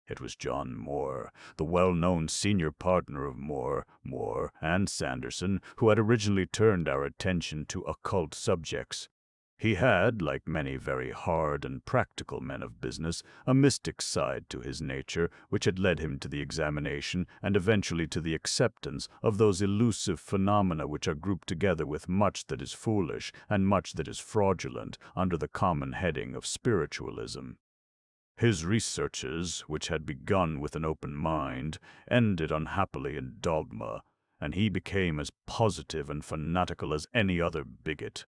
It was John Moore, the well-known senior partner of Moore and Sanderson, who had originally turned our attention to occult subjects. He had, like many very hard and practical men of business, a mystic side to his nature which had led him to the examination and eventually to the acceptance of those elusive phenomena which are grouped together with much that is foolish and much that is fraudulent under the common heading of spiritualism. His researches, which had begun with an open mind, ended unhappily in dogma, and he became as positive and fanatical as any other bigot.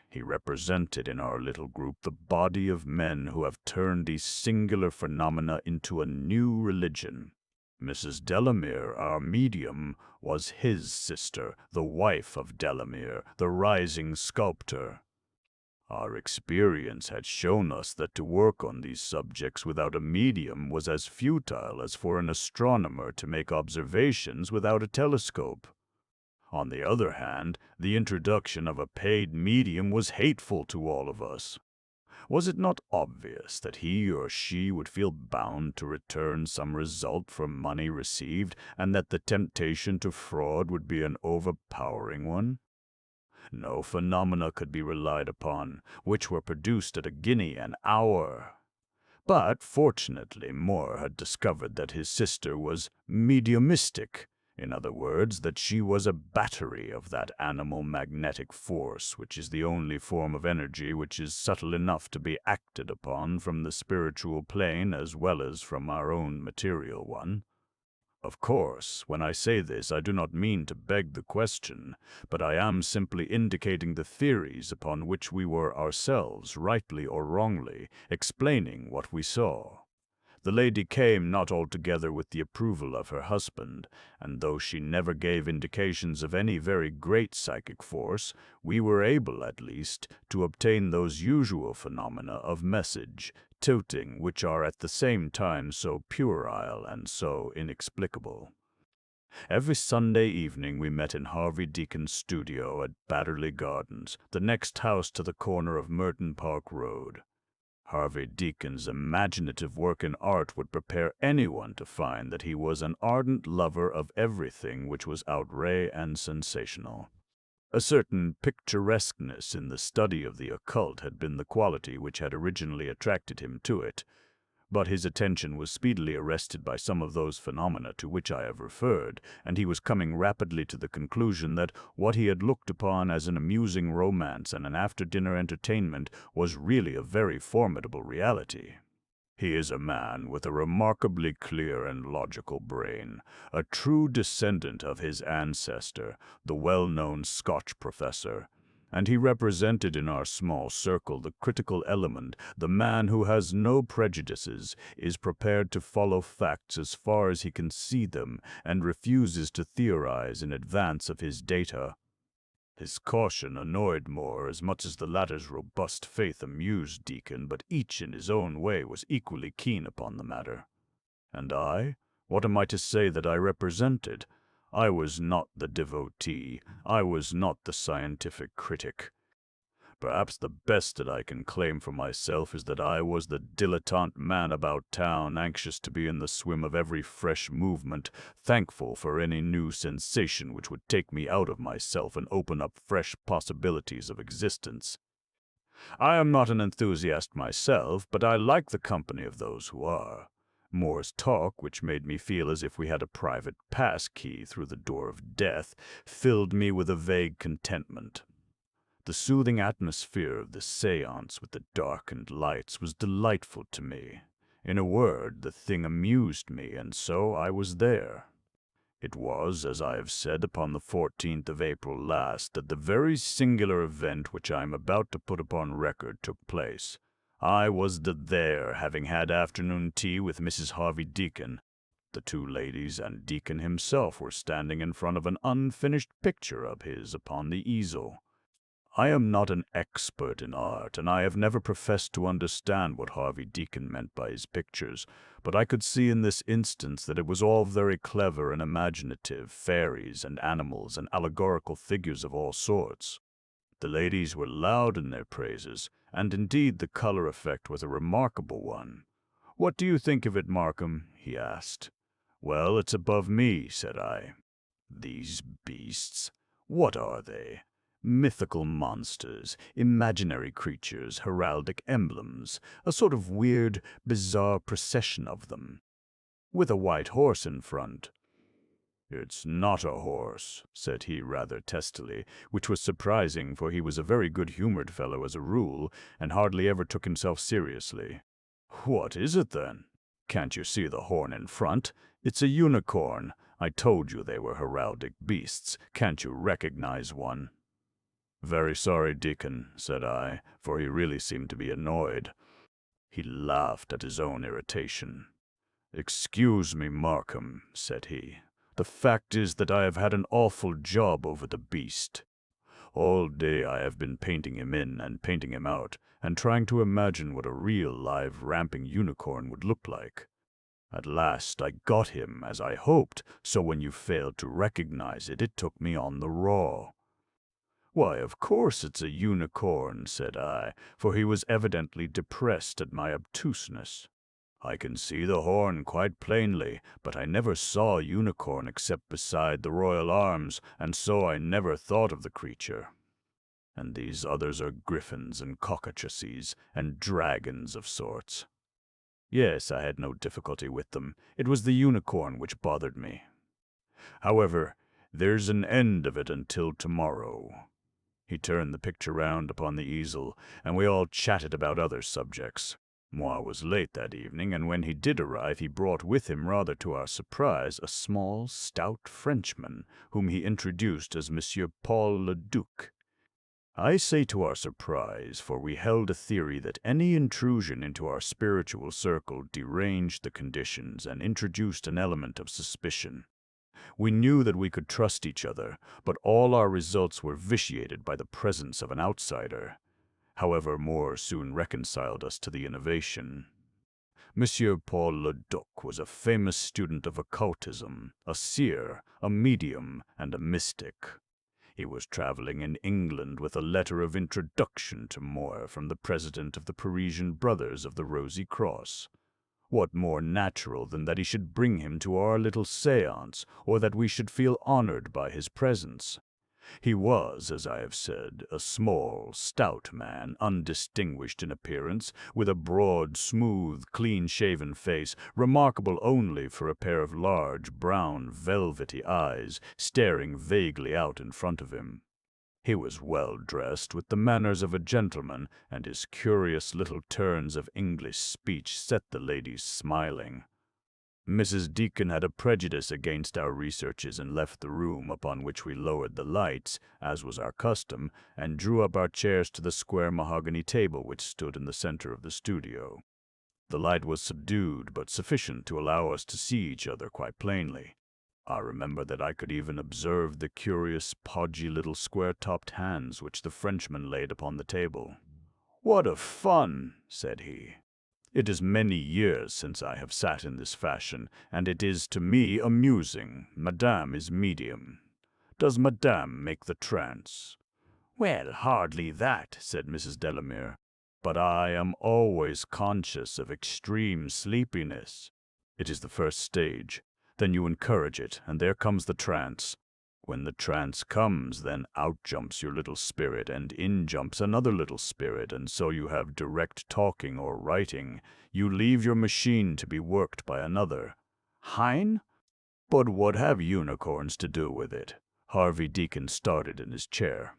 He represented in our little group the body of men who have turned these singular phenomena into a new religion. Mrs. Delamere, our medium, was his sister, the wife of Delamere, the rising sculptor. Our experience had shown us that to work on these subjects without a medium was as futile as for an astronomer to make observations without a telescope. On the other hand, the introduction of a paid medium was hateful to all of us. Was it not obvious that he or she would feel bound to return some result for money received, and that the temptation to fraud would be an overpowering one? No phenomena could be relied upon, which were produced at a guinea an hour. But fortunately Moore had discovered that his sister was mediumistic, in other words, that she was a battery of that animal magnetic force which is the only form of energy which is subtle enough to be acted upon from the spiritual plane as well as from our own material one. Of course, when I say this, I do not mean to beg the question, but I am simply indicating the theories upon which we were ourselves, rightly or wrongly, explaining what we saw. The lady came not altogether with the approval of her husband, and though she never gave indications of any very great psychic force, we were able, at least, to obtain those usual phenomena of message, tilting, which are at the same time so puerile and so inexplicable. Every Sunday evening we met in Harvey Deacon's studio at Batterley Gardens, the next house to the corner of Merton Park Road. Harvey Deacon's imaginative work in art would prepare anyone to find that he was an ardent lover of everything which was outre and sensational. A certain picturesqueness in the study of the occult had been the quality which had originally attracted him to it, but his attention was speedily arrested by some of those phenomena to which I have referred, and he was coming rapidly to the conclusion that what he had looked upon as an amusing romance and an after-dinner entertainment was really a very formidable reality. He is a man with a remarkably clear and logical brain, a true descendant of his ancestor, the well-known Scotch professor, and he represented in our small circle the critical element, the man who has no prejudices, is prepared to follow facts as far as he can see them, and refuses to theorize in advance of his data. His caution annoyed Moore as much as the latter's robust faith amused Deacon, but each in his own way was equally keen upon the matter. And I? What am I to say that I represented? I was not the devotee. I was not the scientific critic. Perhaps the best that I can claim for myself is that I was the dilettante man about town, anxious to be in the swim of every fresh movement, thankful for any new sensation which would take me out of myself and open up fresh possibilities of existence. I am not an enthusiast myself, but I like the company of those who are. Moore's talk, which made me feel as if we had a private pass-key through the door of death, filled me with a vague contentment. The soothing atmosphere of the séance with the darkened lights was delightful to me. In a word, the thing amused me, and so I was there. It was, as I have said, upon the 14th of April last that the very singular event which I am about to put upon record took place. I was there, having had afternoon tea with Mrs. Harvey Deacon. The two ladies and Deacon himself were standing in front of an unfinished picture of his upon the easel. I am not an expert in art, and I have never professed to understand what Harvey Deacon meant by his pictures, but I could see in this instance that it was all very clever and imaginative, fairies and animals and allegorical figures of all sorts. The ladies were loud in their praises, and indeed the color effect was a remarkable one. "What do you think of it, Markham?" he asked. "Well, it's above me," said I. "These beasts, what are they? Mythical monsters, imaginary creatures, heraldic emblems, a sort of weird, bizarre procession of them, with a white horse in front." "It's not a horse," said he rather testily, which was surprising, for he was a very good-humored fellow as a rule, and hardly ever took himself seriously. "What is it, then?" "Can't you see the horn in front? It's a unicorn. I told you they were heraldic beasts. Can't you recognize one?" "Very sorry, Deacon," said I, for he really seemed to be annoyed. He laughed at his own irritation. "Excuse me, Markham," said he. "The fact is that I have had an awful job over the beast. All day I have been painting him in and painting him out, and trying to imagine what a real, live, ramping unicorn would look like. At last I got him, as I hoped, so when you failed to recognize it, it took me on the raw." "Why, of course it's a unicorn," said I, for he was evidently depressed at my obtuseness. "I can see the horn quite plainly, but I never saw a unicorn except beside the royal arms, and so I never thought of the creature. And these others are griffins and cockatrices and dragons of sorts." Yes, I had no difficulty with them. It was the unicorn which bothered me. "However, there's an end of it until tomorrow." He turned the picture round upon the easel, and we all chatted about other subjects. Moi was late that evening, and when he did arrive he brought with him, rather to our surprise, a small, stout Frenchman, whom he introduced as Monsieur Paul le Duc. I say to our surprise, for we held a theory that any intrusion into our spiritual circle deranged the conditions and introduced an element of suspicion. We knew that we could trust each other, but all our results were vitiated by the presence of an outsider. However, Moore soon reconciled us to the innovation. Monsieur Paul Leduc was a famous student of occultism, a seer, a medium, and a mystic. He was traveling in England with a letter of introduction to Moore from the president of the Parisian Brothers of the Rosy Cross. What more natural than that he should bring him to our little séance, or that we should feel honored by his presence? He was, as I have said, a small, stout man, undistinguished in appearance, with a broad, smooth, clean-shaven face, remarkable only for a pair of large, brown, velvety eyes, staring vaguely out in front of him. He was well dressed, with the manners of a gentleman, and his curious little turns of English speech set the ladies smiling. Mrs. Deacon had a prejudice against our researches and left the room, upon which we lowered the lights, as was our custom, and drew up our chairs to the square mahogany table which stood in the center of the studio. The light was subdued, but sufficient to allow us to see each other quite plainly. I remember that I could even observe the curious, podgy little square-topped hands which the Frenchman laid upon the table. "What a fun!" said he. "It is many years since I have sat in this fashion, and it is to me amusing. Madame is medium. Does Madame make the trance?" "Well, hardly that," said Mrs. Delamere. "But I am always conscious of extreme sleepiness." "It is the first stage. Then you encourage it, and there comes the trance. When the trance comes, then out jumps your little spirit, and in jumps another little spirit, and so you have direct talking or writing. You leave your machine to be worked by another." "Hein? But what have unicorns to do with it?" Harvey Deacon started in his chair.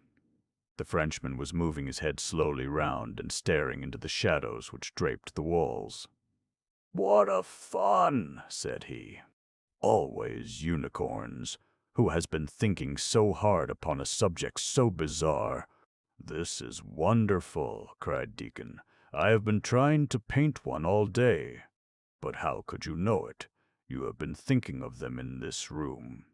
The Frenchman was moving his head slowly round and staring into the shadows which draped the walls. "What a fun!" said he. "Always unicorns. Who has been thinking so hard upon a subject so bizarre?" "This is wonderful," cried Deacon. "I have been trying to paint one all day." "But how could you know it? You have been thinking of them in this room."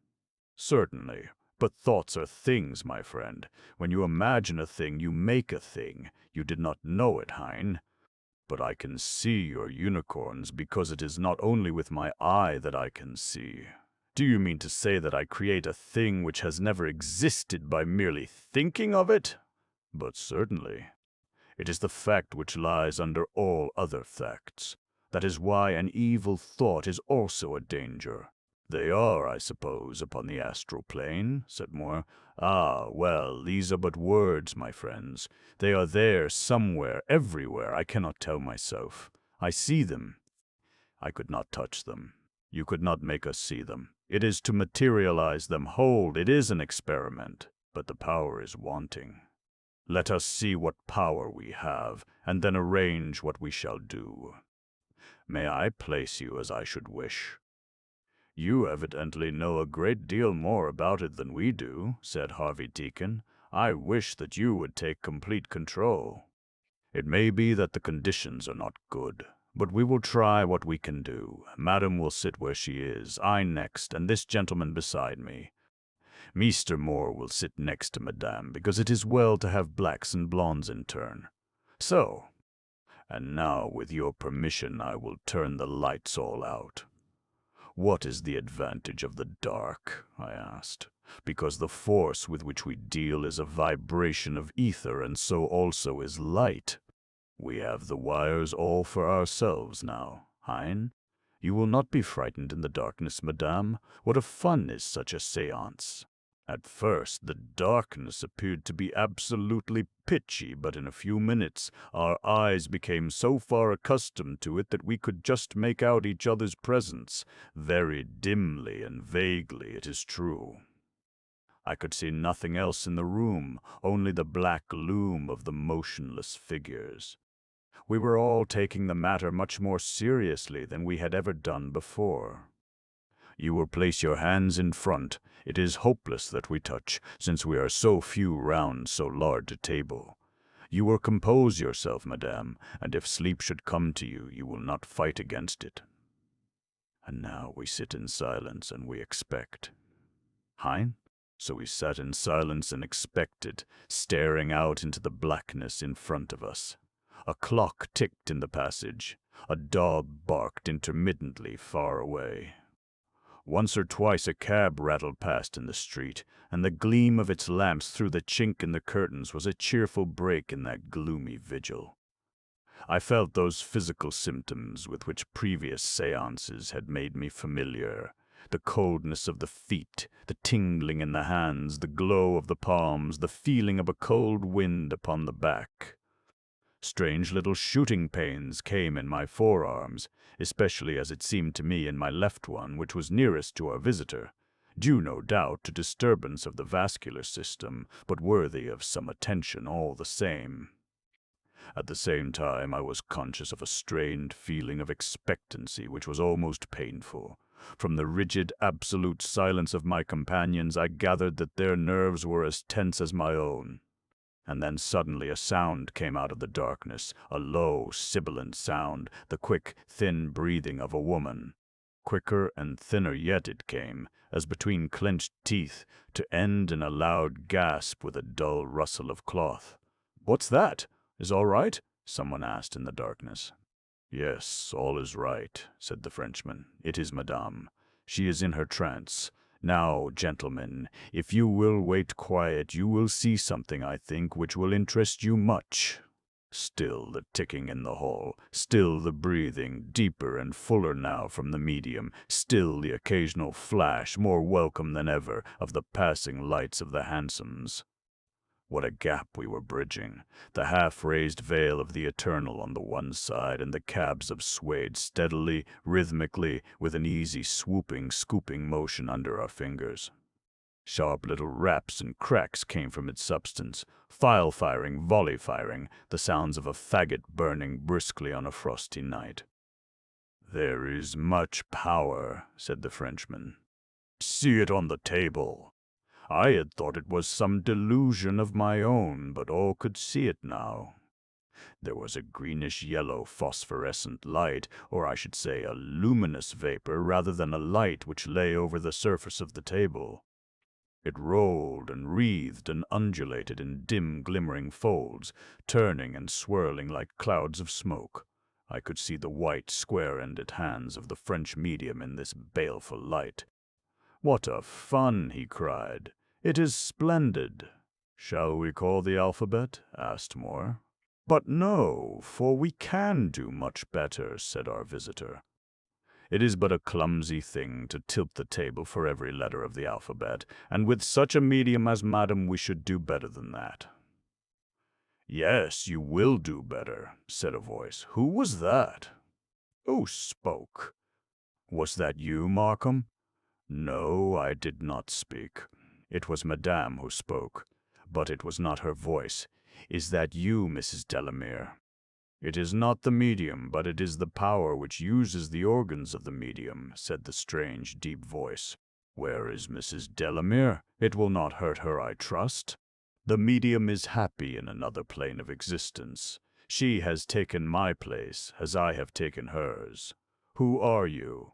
"Certainly. But thoughts are things, my friend. When you imagine a thing, you make a thing. You did not know it, Hein. But I can see your unicorns because it is not only with my eye that I can see." "Do you mean to say that I create a thing which has never existed by merely thinking of it?" "But certainly. It is the fact which lies under all other facts. That is why an evil thought is also a danger." "They are, I suppose, upon the astral plane," said Moore. "Ah, well, these are but words, my friends. They are there somewhere, everywhere. I cannot tell myself. I see them. I could not touch them. You could not make us see them. It is to materialize them. Hold, it is an experiment, but the power is wanting. Let us see what power we have, and then arrange what we shall do. May I place you as I should wish?" "You evidently know a great deal more about it than we do," said Harvey Deacon. "I wish that you would take complete control. It may be that the conditions are not good, but we will try what we can do. Madame will sit where she is, I next, and this gentleman beside me. Meester Moore will sit next to Madame, because it is well to have blacks and blondes in turn. So, and now with your permission I will turn the lights all out." "What is the advantage of the dark?" I asked. "Because the force with which we deal is a vibration of ether, and so also is light. We have the wires all for ourselves now. Hein? You will not be frightened in the darkness, Madame. What a fun is such a séance!" At first the darkness appeared to be absolutely pitchy, but in a few minutes our eyes became so far accustomed to it that we could just make out each other's presence, very dimly and vaguely, it is true. I could see nothing else in the room, only the black loom of the motionless figures. We were all taking the matter much more seriously than we had ever done before. "You will place your hands in front. It is hopeless that we touch, since we are so few round so large a table. You will compose yourself, Madame, and if sleep should come to you, you will not fight against it." And now we sit in silence and we expect. Hein? So we sat in silence and expected, staring out into the blackness in front of us. A clock ticked in the passage. A dog barked intermittently far away. Once or twice a cab rattled past in the street, and the gleam of its lamps through the chink in the curtains was a cheerful break in that gloomy vigil. I felt those physical symptoms with which previous seances had made me familiar. The coldness of the feet, the tingling in the hands, the glow of the palms, the feeling of a cold wind upon the back. Strange little shooting pains came in my forearms, especially as it seemed to me in my left one, which was nearest to our visitor, due no doubt to disturbance of the vascular system, but worthy of some attention all the same. At the same time, I was conscious of a strained feeling of expectancy which was almost painful. From the rigid, absolute silence of my companions, I gathered that their nerves were as tense as my own. And then suddenly a sound came out of the darkness, a low, sibilant sound, the quick, thin breathing of a woman. Quicker and thinner yet it came, as between clenched teeth, to end in a loud gasp with a dull rustle of cloth. "What's that? Is all right?" someone asked in the darkness. "Yes, all is right," said the Frenchman. "It is Madame. She is in her trance. Now, gentlemen, if you will wait quiet, you will see something, I think, which will interest you much." Still the ticking in the hall, still the breathing, deeper and fuller now from the medium, still the occasional flash, more welcome than ever, of the passing lights of the hansoms. What a gap we were bridging! The half-raised veil of the eternal on the one side, and the cabs of suede steadily, rhythmically, with an easy swooping, scooping motion under our fingers. Sharp little raps and cracks came from its substance, file firing, volley firing, the sounds of a faggot burning briskly on a frosty night. "There is much power," said the Frenchman. "See it on the table." I had thought it was some delusion of my own, but all could see it now. There was a greenish-yellow phosphorescent light, or I should say a luminous vapor rather than a light, which lay over the surface of the table. It rolled and wreathed and undulated in dim glimmering folds, turning and swirling like clouds of smoke. I could see the white, square-ended hands of the French medium in this baleful light. "What a fun!" he cried. "It is splendid." "Shall we call the alphabet?" asked Moore. "But no, for we can do much better," said our visitor. "It is but a clumsy thing to tilt the table for every letter of the alphabet, and with such a medium as Madam we should do better than that." "Yes, you will do better," said a voice. "Who was that?" "Who spoke?" "Was that you, Markham?" "No, I did not speak. It was Madame who spoke, but it was not her voice. Is that you, Mrs. Delamere?" "It is not the medium, but it is the power which uses the organs of the medium," said the strange, deep voice. "Where is Mrs. Delamere? It will not hurt her, I trust." "The medium is happy in another plane of existence. She has taken my place, as I have taken hers. Who are you?"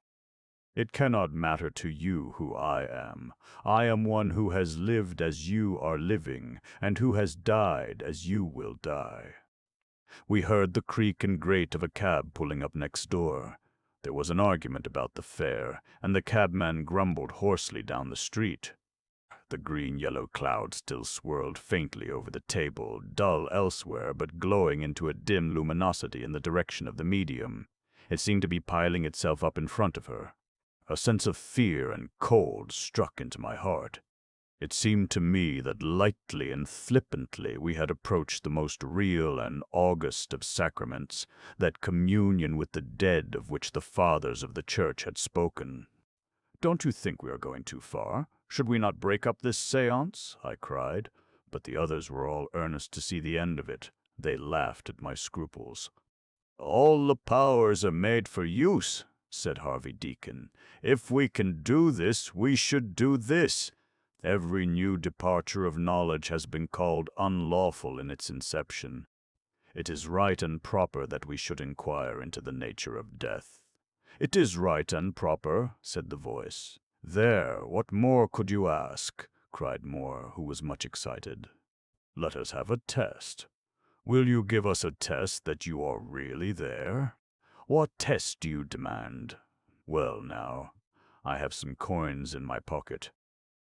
"It cannot matter to you who I am. I am one who has lived as you are living, and who has died as you will die." We heard the creak and grate of a cab pulling up next door. There was an argument about the fare, and the cabman grumbled hoarsely down the street. The green-yellow cloud still swirled faintly over the table, dull elsewhere, but glowing into a dim luminosity in the direction of the medium. It seemed to be piling itself up in front of her. A sense of fear and cold struck into my heart. It seemed to me that lightly and flippantly we had approached the most real and august of sacraments, that communion with the dead of which the fathers of the Church had spoken. "Don't you think we are going too far? Should we not break up this séance?" I cried, but the others were all earnest to see the end of it. They laughed at my scruples. "All the powers are made for use," said Harvey Deacon. "If we can do this, we should do this. Every new departure of knowledge has been called unlawful in its inception. It is right and proper that we should inquire into the nature of death." "It is right and proper," said the voice. "There, what more could you ask?" cried Moore, who was much excited. "Let us have a test." Will you give us a test that you are really there? What test do you demand? Well now, I have some coins in my pocket.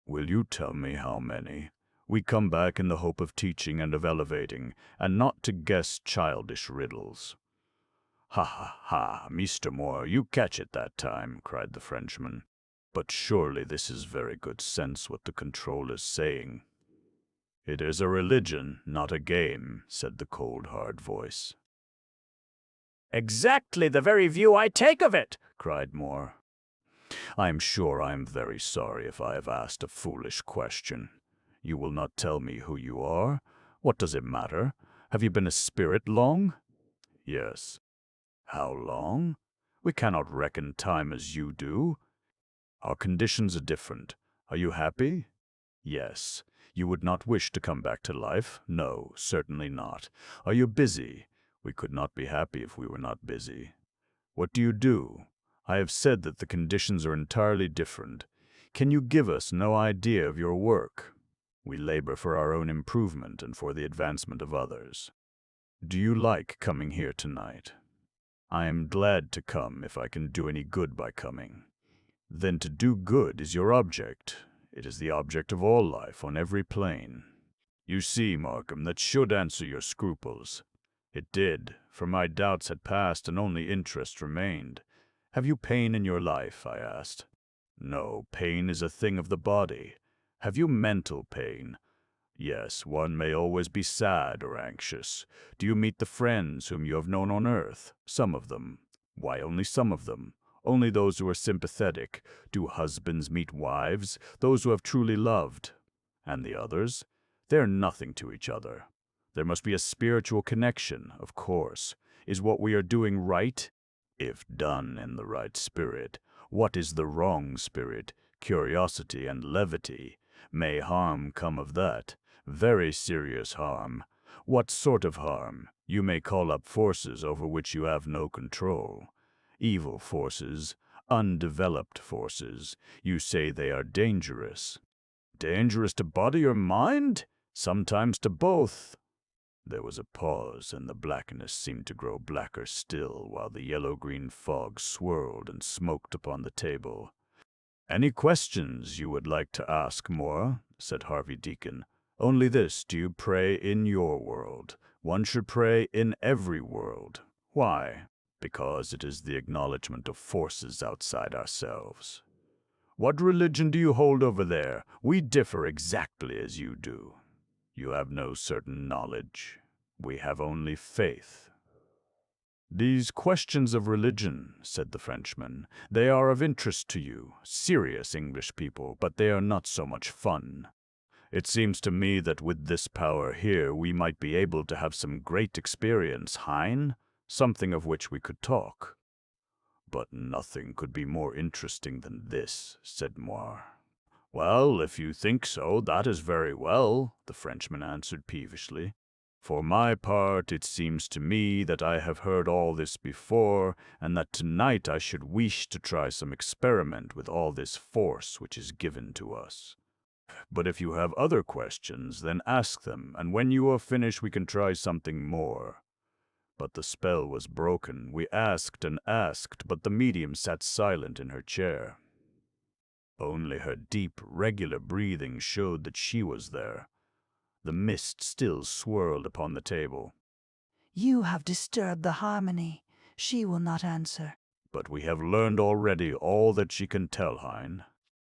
Will you tell me how many? We come back in the hope of teaching and of elevating, and not to guess childish riddles. Ha ha ha, Mr. Moore, you catch it that time, cried the Frenchman. But surely this is very good sense what the control is saying. It is a religion, not a game, said the cold, hard voice. Exactly the very view I take of it, cried Moore. I am sure I am very sorry if I have asked a foolish question. You will not tell me who you are? What does it matter? Have you been a spirit long? Yes. How long? We cannot reckon time as you do. Our conditions are different. Are you happy? Yes. You would not wish to come back to life? No, certainly not. Are you busy? We could not be happy if we were not busy. What do you do? I have said that the conditions are entirely different. Can you give us no idea of your work? We labor for our own improvement and for the advancement of others. Do you like coming here tonight? I am glad to come if I can do any good by coming. Then to do good is your object. It is the object of all life on every plane. You see, Markham, that should answer your scruples. It did, for my doubts had passed and only interest remained. Have you pain in your life? I asked. No, pain is a thing of the body. Have you mental pain? Yes, one may always be sad or anxious. Do you meet the friends whom you have known on earth? Some of them. Why only some of them? Only those who are sympathetic. Do husbands meet wives? Those who have truly loved? And the others? They are nothing to each other. There must be a spiritual connection, of course. Is what we are doing right? If done in the right spirit. What is the wrong spirit? Curiosity and levity. May harm come of that. Very serious harm. What sort of harm? You may call up forces over which you have no control. Evil forces, undeveloped forces. You say they are dangerous. Dangerous to body or mind? Sometimes to both. There was a pause, and the blackness seemed to grow blacker still, while the yellow-green fog swirled and smoked upon the table. "Any questions you would like to ask, Moore?" said Harvey Deacon. "Only this, do you pray in your world? One should pray in every world. Why? Because it is the acknowledgment of forces outside ourselves. What religion do you hold over there? We differ exactly as you do. You have no certain knowledge. We have only faith." "These questions of religion," said the Frenchman, "they are of interest to you, serious English people, but they are not so much fun. It seems to me that with this power here we might be able to have some great experience, Hein, something of which we could talk." "But nothing could be more interesting than this," said Moore. "Well, if you think so, that is very well," the Frenchman answered peevishly. "For my part, it seems to me that I have heard all this before, and that tonight I should wish to try some experiment with all this force which is given to us. But if you have other questions, then ask them, and when you are finished we can try something more." But the spell was broken. We asked and asked, but the medium sat silent in her chair. Only her deep, regular breathing showed that she was there. The mist still swirled upon the table. You have disturbed the harmony. She will not answer. But we have learned already all that she can tell, Hein.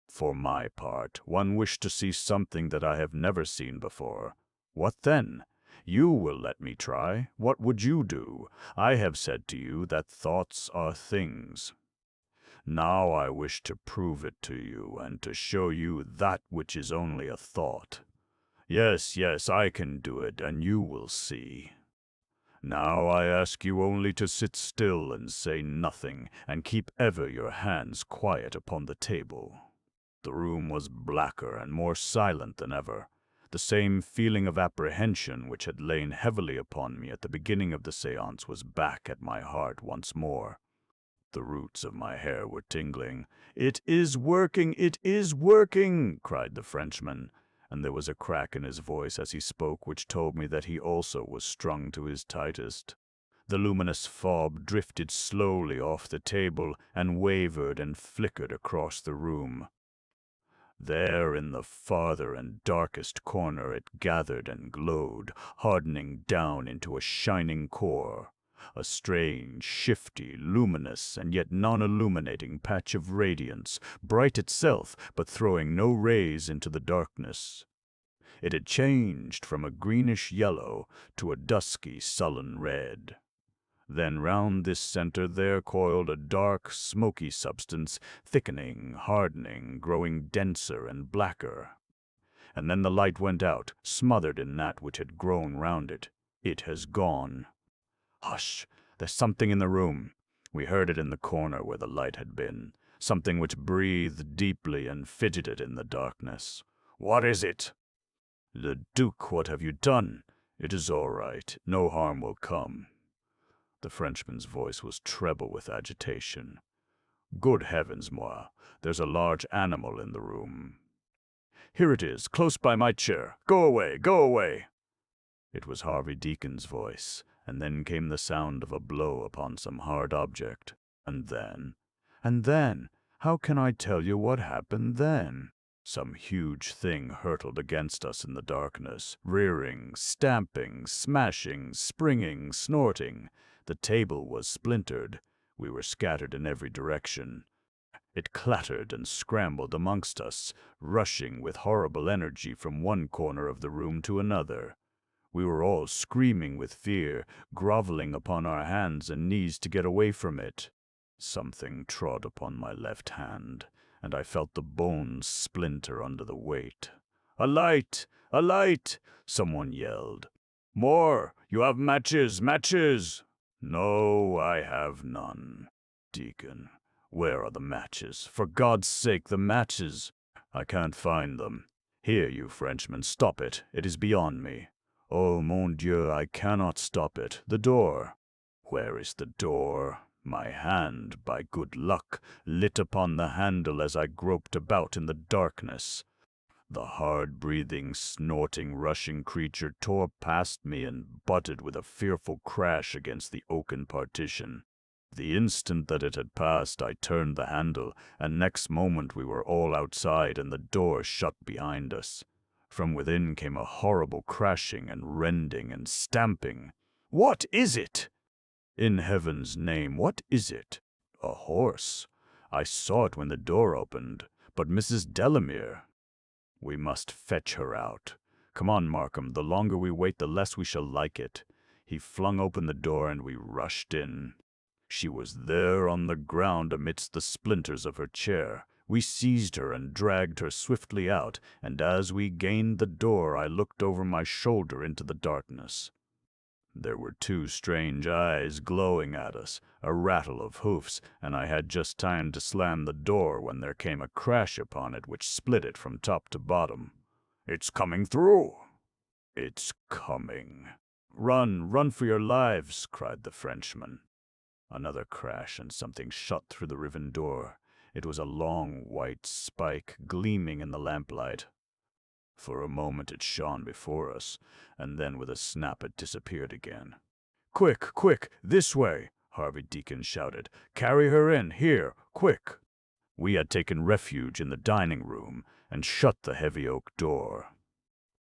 For my part, one wished to see something that I have never seen before. What then? You will let me try. What would you do? I have said to you that thoughts are things. Now I wish to prove it to you, and to show you that which is only a thought. Yes, yes, I can do it, and you will see. Now I ask you only to sit still and say nothing, and keep ever your hands quiet upon the table." The room was blacker and more silent than ever. The same feeling of apprehension which had lain heavily upon me at the beginning of the séance was back at my heart once more. The roots of my hair were tingling. "It is working! It is working!" cried the Frenchman. and there was a crack in his voice as he spoke which told me that he also was strung to his tightest. The luminous fob drifted slowly off the table and wavered and flickered across the room. There in the farther and darkest corner it gathered and glowed, hardening down into a shining core, a strange, shifty, luminous, and yet non-illuminating patch of radiance, bright itself, but throwing no rays into the darkness. It had changed from a greenish yellow to a dusky, sullen red. Then round this center there coiled a dark, smoky substance, thickening, hardening, growing denser and blacker. And then the light went out, smothered in that which had grown round it. It has gone. Hush! There's something in the room. We heard it in the corner where the light had been, something which breathed deeply and fidgeted in the darkness. What is it? The Duke, what have you done? It is all right. No harm will come. The Frenchman's voice was treble with agitation. Good heavens, moi, there's a large animal in the room. Here it is, close by my chair. Go away, go away. It was Harvey Deacon's voice, and then came the sound of a blow upon some hard object. And then, how can I tell you what happened then? Some huge thing hurtled against us in the darkness, rearing, stamping, smashing, springing, snorting. The table was splintered. We were scattered in every direction. It clattered and scrambled amongst us, rushing with horrible energy from one corner of the room to another. We were all screaming with fear, groveling upon our hands and knees to get away from it. Something trod upon my left hand, and I felt the bones splinter under the weight. "A light! A light!" someone yelled. "More! You have matches! Matches!" "No, I have none." "Deacon, where are the matches? For God's sake, the matches!" "I can't find them. Here, you Frenchman, stop it. It is beyond me." "Oh, mon Dieu, I cannot stop it. The door." "Where is the door?" My hand, by good luck, lit upon the handle as I groped about in the darkness. The hard-breathing, snorting, rushing creature tore past me and butted with a fearful crash against the oaken partition. The instant that it had passed, I turned the handle, and next moment we were all outside and the door shut behind us. From within came a horrible crashing and rending and stamping. "What is it?" "In heaven's name, what is it?" "A horse. I saw it when the door opened. But Mrs. Delamere—" "We must fetch her out. Come on, Markham, the longer we wait the less we shall like it." He flung open the door and we rushed in. She was there on the ground amidst the splinters of her chair. We seized her and dragged her swiftly out, and as we gained the door I looked over my shoulder into the darkness. There were two strange eyes glowing at us, a rattle of hoofs, and I had just time to slam the door when there came a crash upon it which split it from top to bottom. "It's coming through!" "It's coming!" "Run, run for your lives!" cried the Frenchman. Another crash, and something shot through the riven door. It was a long white spike, gleaming in the lamplight. For a moment it shone before us, and then with a snap it disappeared again. "Quick, quick, this way!" Harvey Deacon shouted. "Carry her in, here, quick!" We had taken refuge in the dining room and shut the heavy oak door.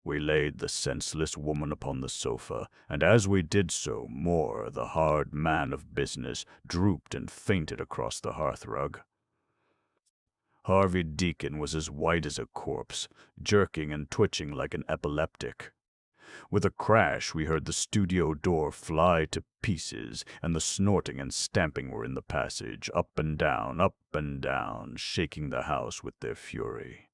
We laid the senseless woman upon the sofa, and as we did so, Moore, the hard man of business, drooped and fainted across the hearthrug. Harvey Deacon was as white as a corpse, jerking and twitching like an epileptic. With a crash we heard the studio door fly to pieces, and the snorting and stamping were in the passage, up and down, shaking the house with their fury.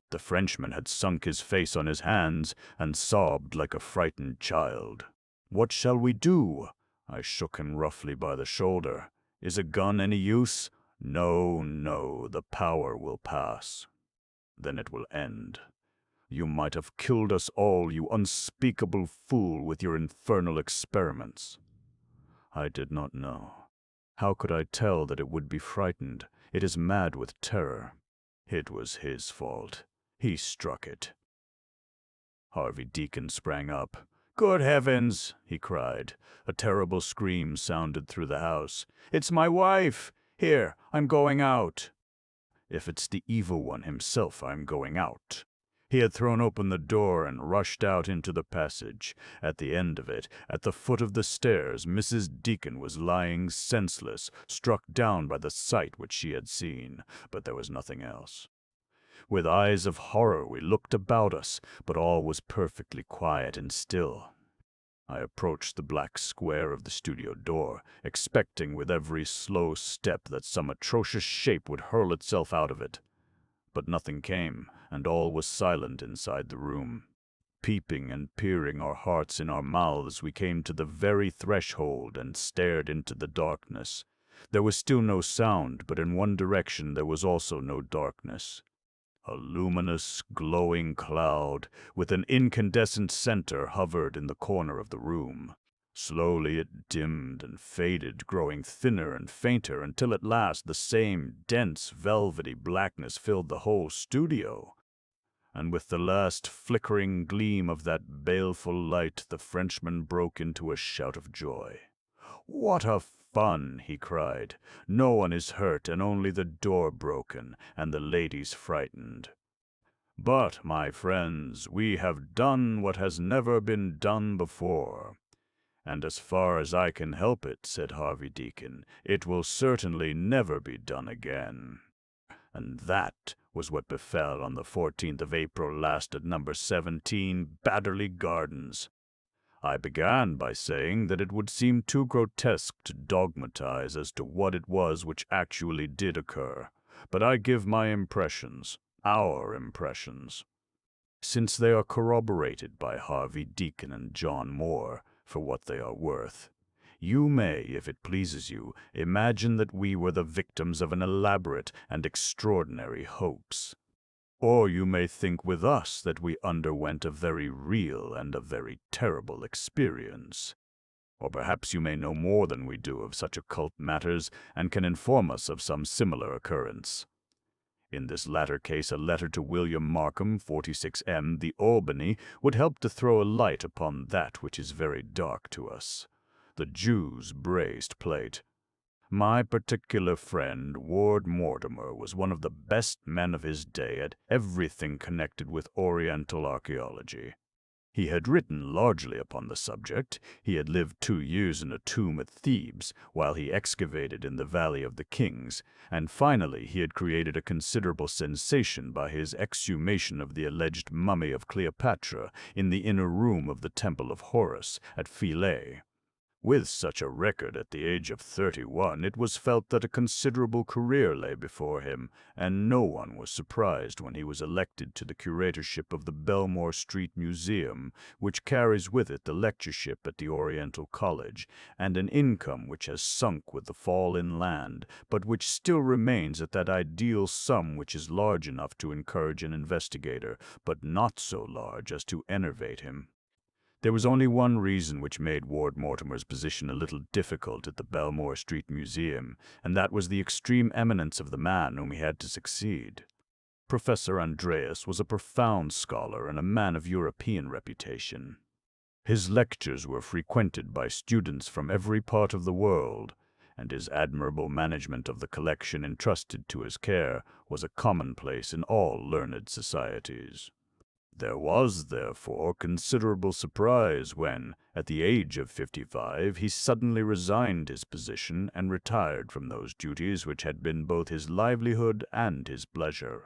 The Frenchman had sunk his face on his hands and sobbed like a frightened child. "What shall we do?" I shook him roughly by the shoulder. "Is a gun any use?" "No, no, the power will pass. Then it will end. You might have killed us all, you unspeakable fool, with your infernal experiments." I did not know. How could I tell that it would be frightened? It is mad with terror. It was his fault. He struck it. Harvey Deacon sprang up. "Good heavens!" he cried. A terrible scream sounded through the house. "It's my wife! Here, I'm going out." "If it's the evil one himself, I'm going out." He had thrown open the door and rushed out into the passage. At the end of it, at the foot of the stairs, Mrs. Deacon was lying senseless, struck down by the sight which she had seen. But there was nothing else. With eyes of horror we looked about us, but all was perfectly quiet and still. I approached the black square of the studio door, expecting with every slow step that some atrocious shape would hurl itself out of it. But nothing came, and all was silent inside the room. Peeping and peering, our hearts in our mouths, we came to the very threshold and stared into the darkness. There was still no sound, but in one direction there was also no darkness. A luminous, glowing cloud with an incandescent center hovered in the corner of the room. Slowly it dimmed and faded, growing thinner and fainter, until at last the same dense, velvety blackness filled the whole studio. And with the last flickering gleam of that baleful light, the Frenchman broke into a shout of joy. "What a fun!" he cried. "No one is hurt, and only the door broken, and the ladies frightened. But, my friends, we have done what has never been done before. And as far as I can help it," said Harvey Deacon, "it will certainly never be done again." And that was what befell on the 14th of April last at number 17 Badderly Gardens. I began by saying that it would seem too grotesque to dogmatize as to what it was which actually did occur, but I give my impressions, our impressions, since they are corroborated by Harvey Deacon and John Moore, for what they are worth. You may, if it pleases you, imagine that we were the victims of an elaborate and extraordinary hoax. Or you may think with us that we underwent a very real and a very terrible experience. Or perhaps you may know more than we do of such occult matters and can inform us of some similar occurrence. In this latter case, a letter to William Markham, 46M, the Albany, would help to throw a light upon that which is very dark to us. The Jew's braised plate. My particular friend, Ward Mortimer, was one of the best men of his day at everything connected with Oriental archaeology. He had written largely upon the subject. He had lived 2 years in a tomb at Thebes, while he excavated in the Valley of the Kings, and finally he had created a considerable sensation by his exhumation of the alleged mummy of Cleopatra in the inner room of the Temple of Horus at Philae. With such a record at the age of 31, it was felt that a considerable career lay before him, and no one was surprised when he was elected to the curatorship of the Belmore Street Museum, which carries with it the lectureship at the Oriental College, and an income which has sunk with the fall in land, but which still remains at that ideal sum which is large enough to encourage an investigator, but not so large as to enervate him. There was only one reason which made Ward Mortimer's position a little difficult at the Belmore Street Museum, and that was the extreme eminence of the man whom he had to succeed. Professor Andreas was a profound scholar and a man of European reputation. His lectures were frequented by students from every part of the world, and his admirable management of the collection entrusted to his care was a commonplace in all learned societies. There was, therefore, considerable surprise when, at the age of 55, he suddenly resigned his position and retired from those duties which had been both his livelihood and his pleasure.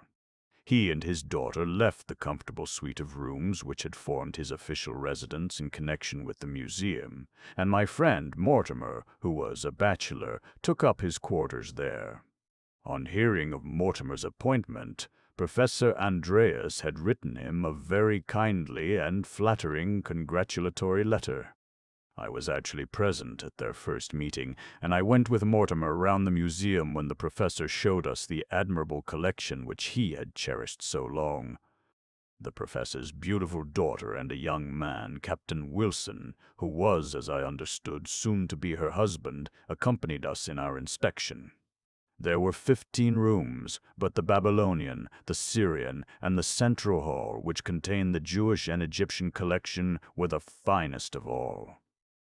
He and his daughter left the comfortable suite of rooms which had formed his official residence in connection with the museum, and my friend Mortimer, who was a bachelor, took up his quarters there. On hearing of Mortimer's appointment, Professor Andreas had written him a very kindly and flattering congratulatory letter. I was actually present at their first meeting, and I went with Mortimer round the museum when the professor showed us the admirable collection which he had cherished so long. The professor's beautiful daughter and a young man, Captain Wilson, who was, as I understood, soon to be her husband, accompanied us in our inspection. There were 15 rooms, but the Babylonian, the Syrian, and the Central Hall, which contained the Jewish and Egyptian collection, were the finest of all.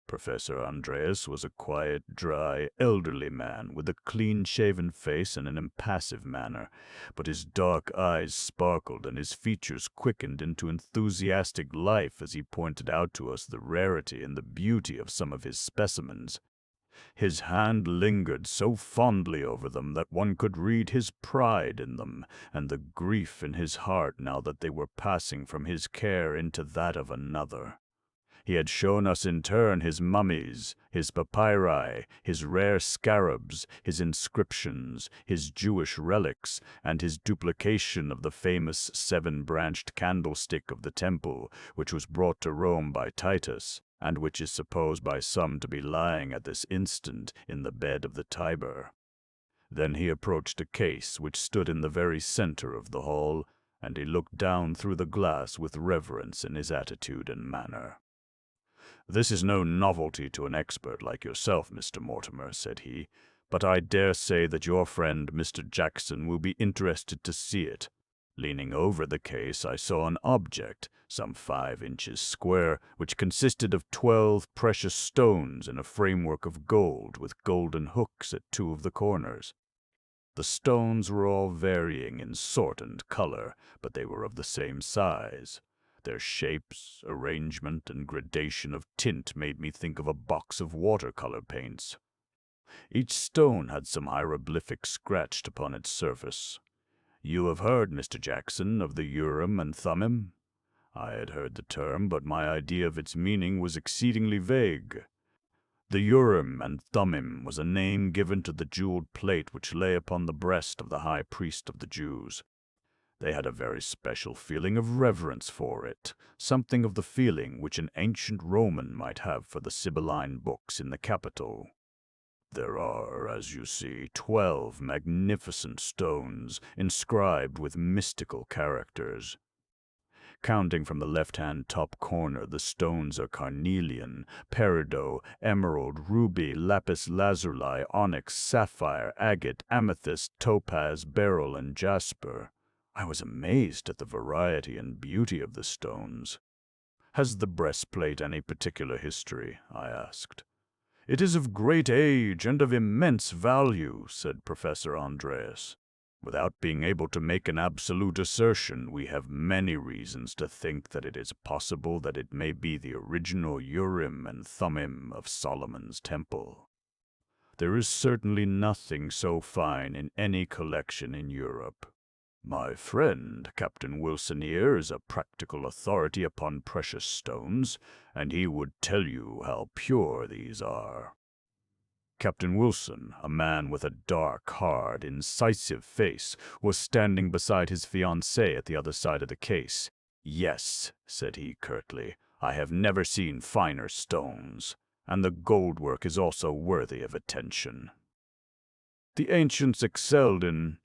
Professor Andreas was a quiet, dry, elderly man with a clean-shaven face and an impassive manner, but his dark eyes sparkled and his features quickened into enthusiastic life as he pointed out to us the rarity and the beauty of some of his specimens. His hand lingered so fondly over them that one could read his pride in them and the grief in his heart now that they were passing from his care into that of another. He had shown us in turn his mummies, his papyri, his rare scarabs, his inscriptions, his Jewish relics, and his duplication of the famous seven-branched candlestick of the temple, which was brought to Rome by Titus, and which is supposed by some to be lying at this instant in the bed of the Tiber. Then he approached a case which stood in the very center of the hall, and he looked down through the glass with reverence in his attitude and manner. "This is no novelty to an expert like yourself, Mr. Mortimer," said he, "but I dare say that your friend, Mr. Jackson, will be interested to see it." Leaning over the case, I saw an object, some 5 inches square, which consisted of 12 precious stones in a framework of gold with golden hooks at 2 of the corners. The stones were all varying in sort and color, but they were of the same size. Their shapes, arrangement, and gradation of tint made me think of a box of watercolor paints. Each stone had some hieroglyphic scratched upon its surface. You have heard, Mr. Jackson, of the Urim and Thummim? I had heard the term, but my idea of its meaning was exceedingly vague. The Urim and Thummim was a name given to the jeweled plate which lay upon the breast of the high priest of the Jews. They had a very special feeling of reverence for it, something of the feeling which an ancient Roman might have for the Sibylline books in the Capitol. There are, as you see, 12 magnificent stones inscribed with mystical characters. Counting from the left-hand top corner, the stones are carnelian, peridot, emerald, ruby, lapis lazuli, onyx, sapphire, agate, amethyst, topaz, beryl, and jasper. I was amazed at the variety and beauty of the stones. "Has the breastplate any particular history?" I asked. "It is of great age and of immense value," said Professor Andreas. "Without being able to make an absolute assertion, we have many reasons to think that it is possible that it may be the original Urim and Thummim of Solomon's temple. There is certainly nothing so fine in any collection in Europe. My friend, Captain Wilson here, is a practical authority upon precious stones, and he would tell you how pure these are." Captain Wilson, a man with a dark, hard, incisive face, was standing beside his fiancée at the other side of the case. "Yes," said he curtly, "I have never seen finer stones, and the gold-work is also worthy of attention. The ancients excelled in—"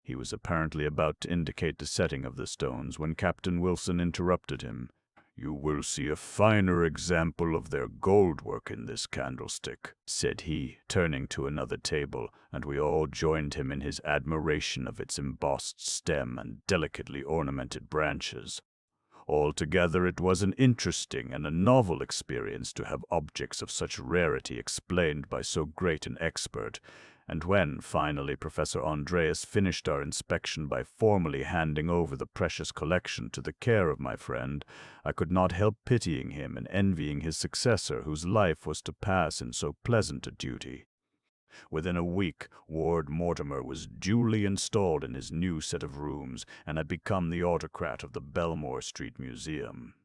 He was apparently about to indicate the setting of the stones when Captain Wilson interrupted him. "You will see a finer example of their gold work in this candlestick," said he, turning to another table, and we all joined him in his admiration of its embossed stem and delicately ornamented branches. Altogether, it was an interesting and a novel experience to have objects of such rarity explained by so great an expert, and when, finally, Professor Andreas finished our inspection by formally handing over the precious collection to the care of my friend, I could not help pitying him and envying his successor, whose life was to pass in so pleasant a duty. Within a week, Ward Mortimer was duly installed in his new set of rooms and had become the autocrat of the Belmore Street Museum.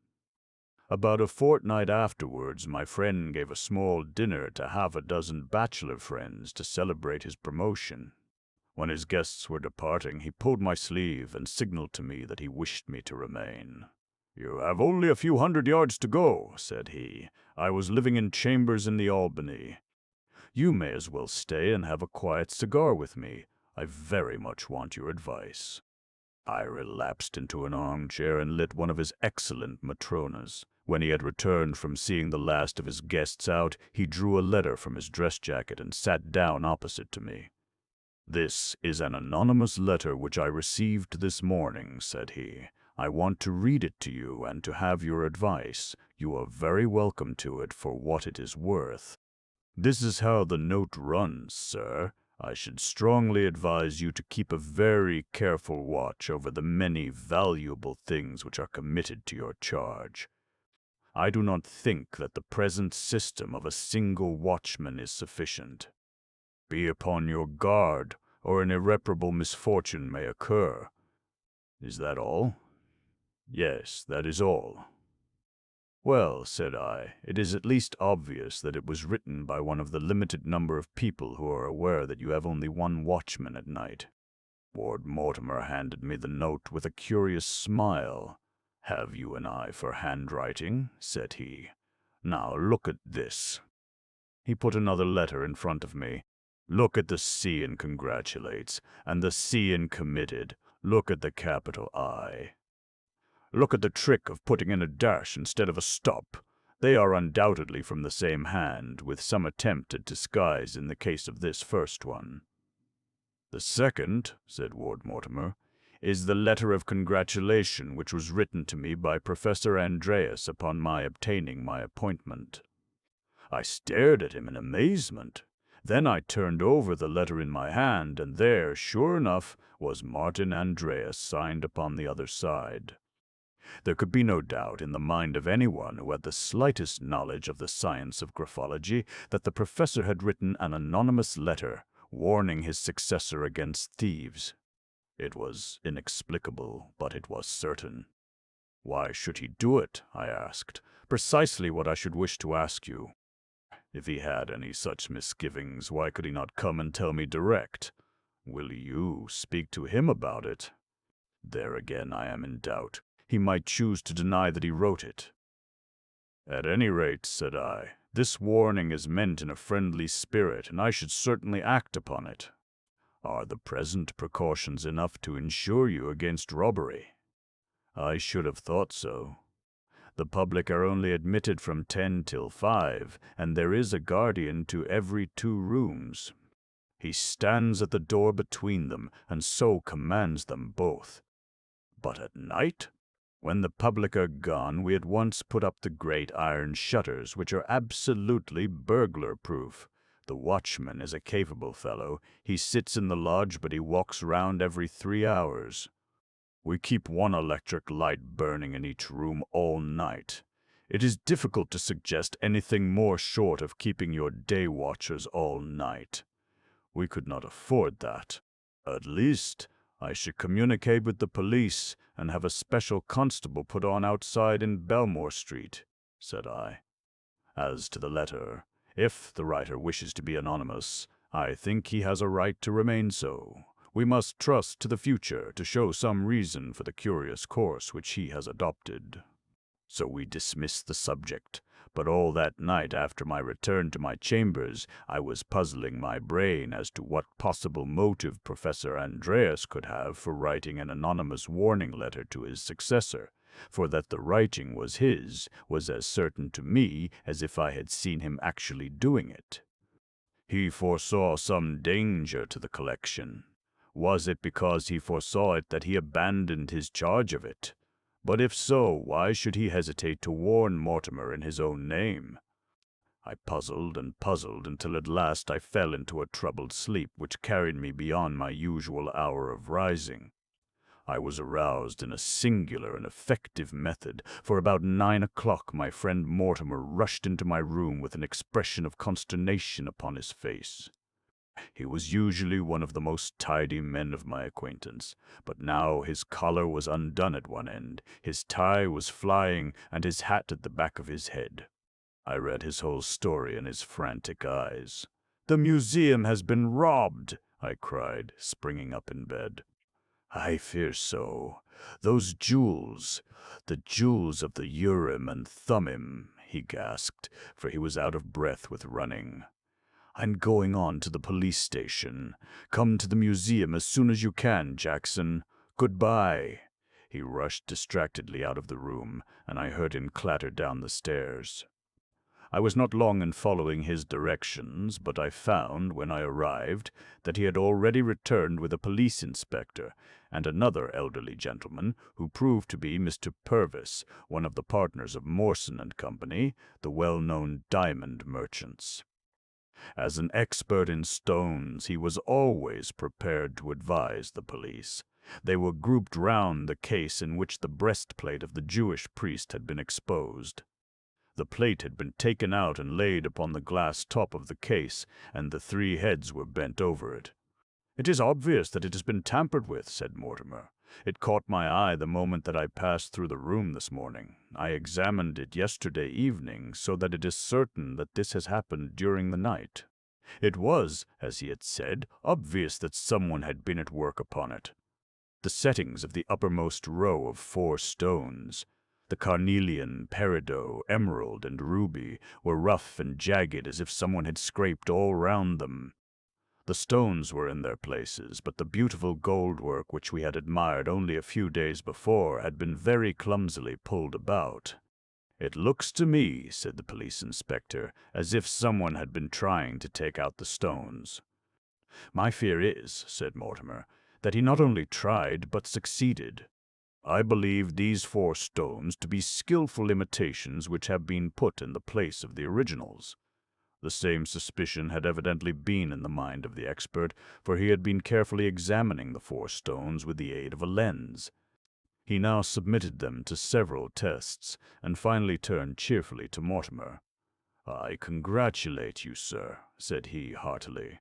About a fortnight afterwards, my friend gave a small dinner to half a dozen bachelor friends to celebrate his promotion. When his guests were departing, he pulled my sleeve and signaled to me that he wished me to remain. "You have only a few hundred yards to go," said he. "I was living in chambers in the Albany. You may as well stay and have a quiet cigar with me. I very much want your advice." I relapsed into an armchair and lit one of his excellent Matronas. When he had returned from seeing the last of his guests out, he drew a letter from his dress jacket and sat down opposite to me. "This is an anonymous letter which I received this morning," said he. "I want to read it to you and to have your advice. You are very welcome to it for what it is worth. This is how the note runs, sir. I should strongly advise you to keep a very careful watch over the many valuable things which are committed to your charge. I do not think that the present system of a single watchman is sufficient. Be upon your guard, or an irreparable misfortune may occur. Is that all?" "Yes, that is all." "Well," said I, "it is at least obvious that it was written by one of the limited number of people who are aware that you have only one watchman at night." Ward Mortimer handed me the note with a curious smile. "Have you an eye for handwriting?" said he. "Now look at this." He put another letter in front of me. "Look at the C in congratulates, and the C in committed. Look at the capital I. Look at the trick of putting in a dash instead of a stop. They are undoubtedly from the same hand, with some attempt at disguise in the case of this first one." "The second," said Ward Mortimer, "is the letter of congratulation which was written to me by Professor Andreas upon my obtaining my appointment." I stared at him in amazement. Then I turned over the letter in my hand, and there, sure enough, was Martin Andreas signed upon the other side. There could be no doubt in the mind of anyone who had the slightest knowledge of the science of graphology that the professor had written an anonymous letter warning his successor against thieves. It was inexplicable, but it was certain. "Why should he do it?" I asked. "Precisely what I should wish to ask you. If he had any such misgivings, why could he not come and tell me direct? Will you speak to him about it?" There again I am in doubt. He might choose to deny that he wrote it. "At any rate," said I, "this warning is meant in a friendly spirit, and I should certainly act upon it. Are the present precautions enough to insure you against robbery?" "I should have thought so. The public are only admitted from 10 till 5, and there is a guardian to every 2 rooms. He stands at the door between them, and so commands them both. But at night, when the public are gone, we at once put up the great iron shutters, which are absolutely burglar-proof. The watchman is a capable fellow. He sits in the lodge, but he walks round every 3 hours. We keep one electric light burning in each room all night. It is difficult to suggest anything more short of keeping your day watchers all night. We could not afford that. At least, I should communicate with the police and have a special constable put on outside in Belmore Street," said I. "As to the letter, if the writer wishes to be anonymous, I think he has a right to remain so. We must trust to the future to show some reason for the curious course which he has adopted." So we dismissed the subject, but all that night after my return to my chambers I was puzzling my brain as to what possible motive Professor Andreas could have for writing an anonymous warning letter to his successor, for that the writing was his was as certain to me as if I had seen him actually doing it. He foresaw some danger to the collection. Was it because he foresaw it that he abandoned his charge of it? But if so, why should he hesitate to warn Mortimer in his own name? I puzzled and puzzled until at last I fell into a troubled sleep which carried me beyond my usual hour of rising. I was aroused in a singular and effective method, for about 9 o'clock my friend Mortimer rushed into my room with an expression of consternation upon his face. He was usually one of the most tidy men of my acquaintance, but now his collar was undone at one end, his tie was flying, and his hat at the back of his head. I read his whole story in his frantic eyes. "The museum has been robbed!" I cried, springing up in bed. "I fear so. Those jewels, the jewels of the Urim and Thummim," he gasped, for he was out of breath with running. "I'm going on to the police station. Come to the museum as soon as you can, Jackson. Goodbye." He rushed distractedly out of the room, and I heard him clatter down the stairs. I was not long in following his directions, but I found, when I arrived, that he had already returned with a police inspector and another elderly gentleman, who proved to be Mr. Purvis, one of the partners of Morson and Company, the well-known diamond merchants. As an expert in stones, he was always prepared to advise the police. They were grouped round the case in which the breastplate of the Jewish priest had been exposed. The plate had been taken out and laid upon the glass top of the case, and the three heads were bent over it. "It is obvious that it has been tampered with," said Mortimer. "It caught my eye the moment that I passed through the room this morning. I examined it yesterday evening, so that it is certain that this has happened during the night." It was, as he had said, obvious that someone had been at work upon it. The settings of the uppermost row of 4 stones, the carnelian, peridot, emerald, and ruby, were rough and jagged as if someone had scraped all round them. The stones were in their places, but the beautiful gold work which we had admired only a few days before had been very clumsily pulled about. "It looks to me," said the police inspector, "as if someone had been trying to take out the stones." "My fear is," said Mortimer, "that he not only tried, but succeeded. I believe these 4 stones to be skillful imitations which have been put in the place of the originals." The same suspicion had evidently been in the mind of the expert, for he had been carefully examining the 4 stones with the aid of a lens. He now submitted them to several tests, and finally turned cheerfully to Mortimer. "I congratulate you, sir," said he heartily.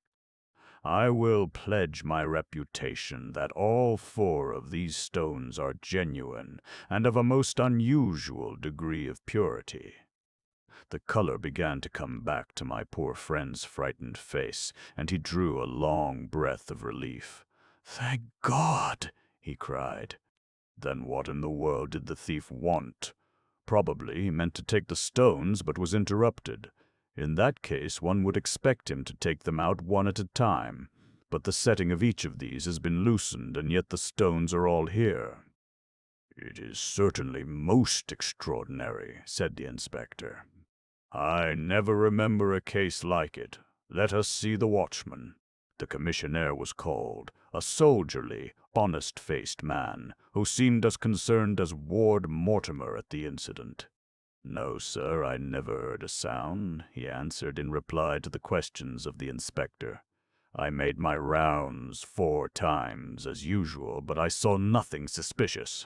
"I will pledge my reputation that all 4 of these stones are genuine and of a most unusual degree of purity." The color began to come back to my poor friend's frightened face, and he drew a long breath of relief. "Thank God!" he cried. Then what in the world did the thief want? Probably he meant to take the stones, but was interrupted. In that case, one would expect him to take them out one at a time. But the setting of each of these has been loosened, and yet the stones are all here. "It is certainly most extraordinary," said the inspector. "I never remember a case like it. Let us see the watchman." The commissionaire was called, a soldierly, honest-faced man, who seemed as concerned as Ward Mortimer at the incident. "No, sir, I never heard a sound," he answered in reply to the questions of the inspector. "I made my rounds 4 times, as usual, but I saw nothing suspicious."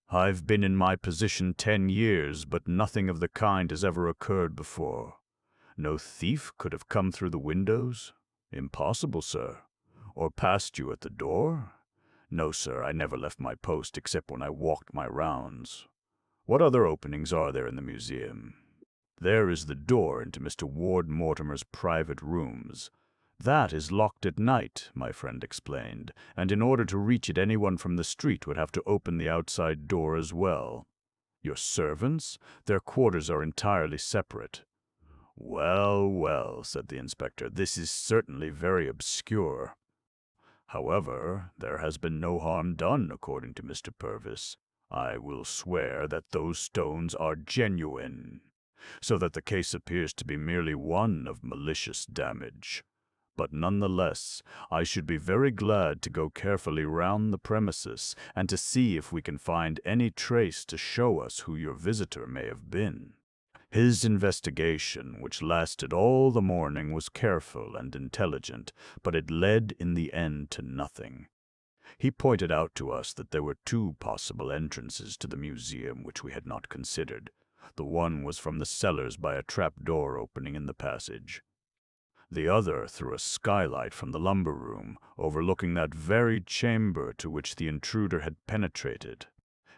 "I've been in my position 10 years, but nothing of the kind has ever occurred before. No thief could have come through the windows?" "Impossible, sir." "Or passed you at the door?" "No, sir, I never left my post except when I walked my rounds." "What other openings are there in the museum?" "There is the door into Mr. Ward Mortimer's private rooms. That is locked at night," my friend explained, "and in order to reach it anyone from the street would have to open the outside door as well." "Your servants? Their quarters are entirely separate." "Well, well," said the inspector, "this is certainly very obscure. However, there has been no harm done, according to Mr. Purvis. I will swear that those stones are genuine, so that the case appears to be merely one of malicious damage. But nonetheless, I should be very glad to go carefully round the premises and to see if we can find any trace to show us who your visitor may have been." His investigation, which lasted all the morning, was careful and intelligent, but it led in the end to nothing. He pointed out to us that there were 2 possible entrances to the museum which we had not considered. The one was from the cellars by a trap-door opening in the passage. The other through a skylight from the lumber room, overlooking that very chamber to which the intruder had penetrated.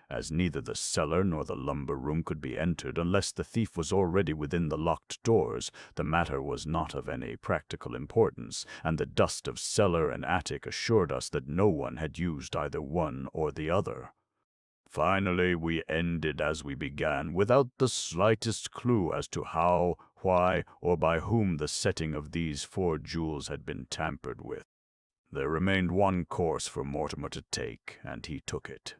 As neither the cellar nor the lumber room could be entered unless the thief was already within the locked doors, the matter was not of any practical importance, and the dust of cellar and attic assured us that no one had used either one or the other. Finally, we ended as we began, without the slightest clue as to how, why, or by whom the setting of these 4 jewels had been tampered with. There remained one course for Mortimer to take, and he took it.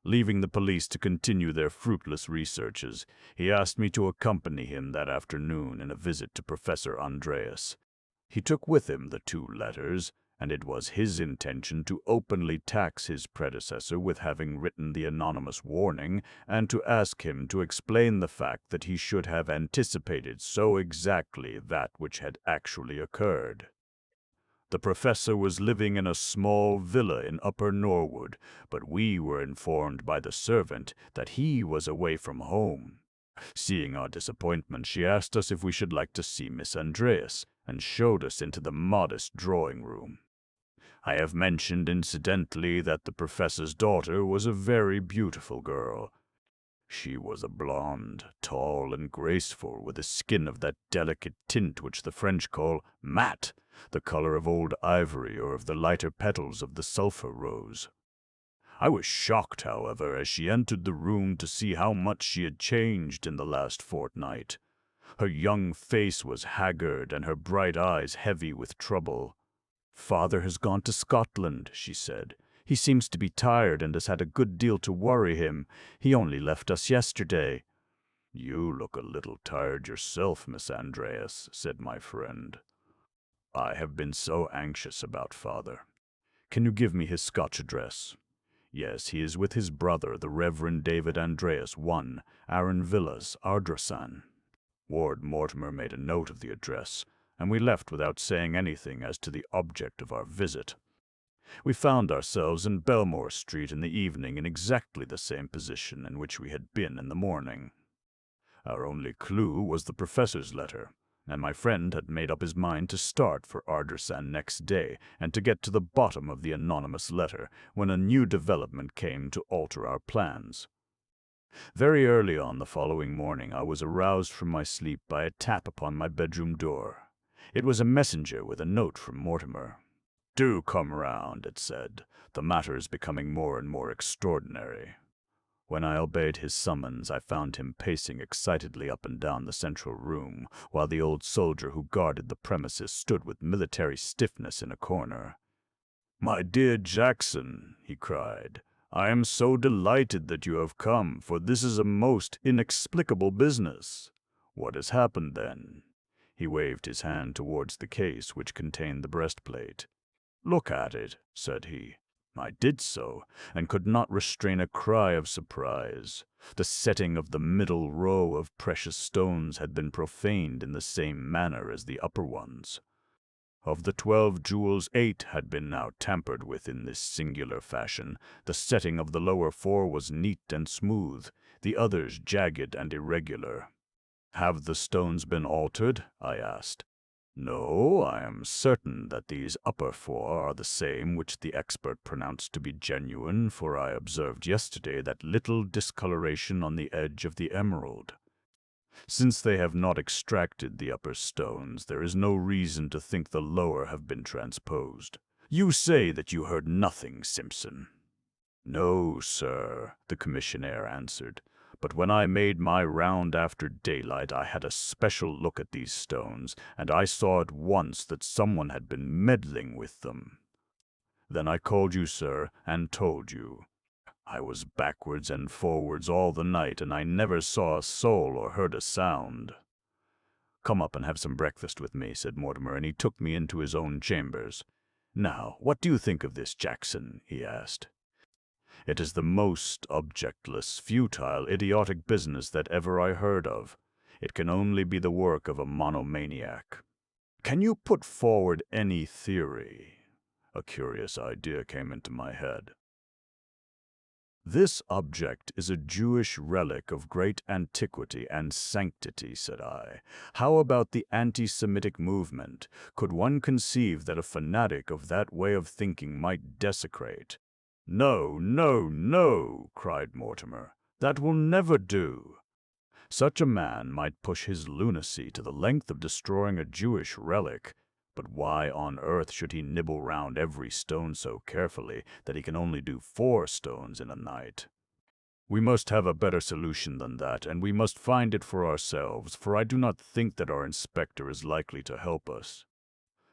Leaving the police to continue their fruitless researches, he asked me to accompany him that afternoon in a visit to Professor Andreas. He took with him the 2 letters, and it was his intention to openly tax his predecessor with having written the anonymous warning, and to ask him to explain the fact that he should have anticipated so exactly that which had actually occurred. The professor was living in a small villa in Upper Norwood, but we were informed by the servant that he was away from home. Seeing our disappointment, she asked us if we should like to see Miss Andreas, and showed us into the modest drawing-room. I have mentioned incidentally that the professor's daughter was a very beautiful girl. She was a blonde, tall and graceful, with a skin of that delicate tint which the French call mat, the color of old ivory or of the lighter petals of the sulphur rose. I was shocked, however, as she entered the room to see how much she had changed in the last fortnight. Her young face was haggard and her bright eyes heavy with trouble. "Father has gone to Scotland," she said. "He seems to be tired and has had a good deal to worry him. He only left us yesterday." "You look a little tired yourself, Miss Andreas," said my friend. "I have been so anxious about father. Can you give me his Scotch address?" "Yes, he is with his brother, the Reverend David Andreas, 1, Arran Villas, Ardrossan." Ward Mortimer made a note of the address, and we left without saying anything as to the object of our visit. We found ourselves in Belmore Street in the evening in exactly the same position in which we had been in the morning. Our only clue was the professor's letter, and my friend had made up his mind to start for Ardrossan next day and to get to the bottom of the anonymous letter, when a new development came to alter our plans. Very early on the following morning I was aroused from my sleep by a tap upon my bedroom door. It was a messenger with a note from Mortimer. "Do come round," it said. "The matter is becoming more and more extraordinary." When I obeyed his summons, I found him pacing excitedly up and down the central room, while the old soldier who guarded the premises stood with military stiffness in a corner. "My dear Jackson," he cried, "I am so delighted that you have come, for this is a most inexplicable business." "What has happened, then?" He waved his hand towards the case which contained the breastplate. "Look at it," said he. I did so, and could not restrain a cry of surprise. The setting of the middle row of precious stones had been profaned in the same manner as the upper ones. Of the 12 jewels, 8 had been now tampered with in this singular fashion. The setting of the lower 4 was neat and smooth, the others jagged and irregular. "Have the stones been altered?" I asked. "No, I am certain that these upper 4 are the same which the expert pronounced to be genuine, for I observed yesterday that little discoloration on the edge of the emerald. Since they have not extracted the upper stones, there is no reason to think the lower have been transposed. You say that you heard nothing, Simpson." "No, sir," the commissionaire answered. "But when I made my round after daylight, I had a special look at these stones, and I saw at once that someone had been meddling with them. Then I called you, sir, and told you. I was backwards and forwards all the night, and I never saw a soul or heard a sound." "Come up and have some breakfast with me," said Mortimer, and he took me into his own chambers. "Now, what do you think of this, Jackson?" he asked. "It is the most objectless, futile, idiotic business that ever I heard of. It can only be the work of a monomaniac. Can you put forward any theory?" A curious idea came into my head. "This object is a Jewish relic of great antiquity and sanctity," said I. "How about the anti-Semitic movement? Could one conceive that a fanatic of that way of thinking might desecrate—" "No, no, no," cried Mortimer. "That will never do. Such a man might push his lunacy to the length of destroying a Jewish relic, but why on earth should he nibble round every stone so carefully that he can only do 4 stones in a night? We must have a better solution than that, and we must find it for ourselves, for I do not think that our inspector is likely to help us.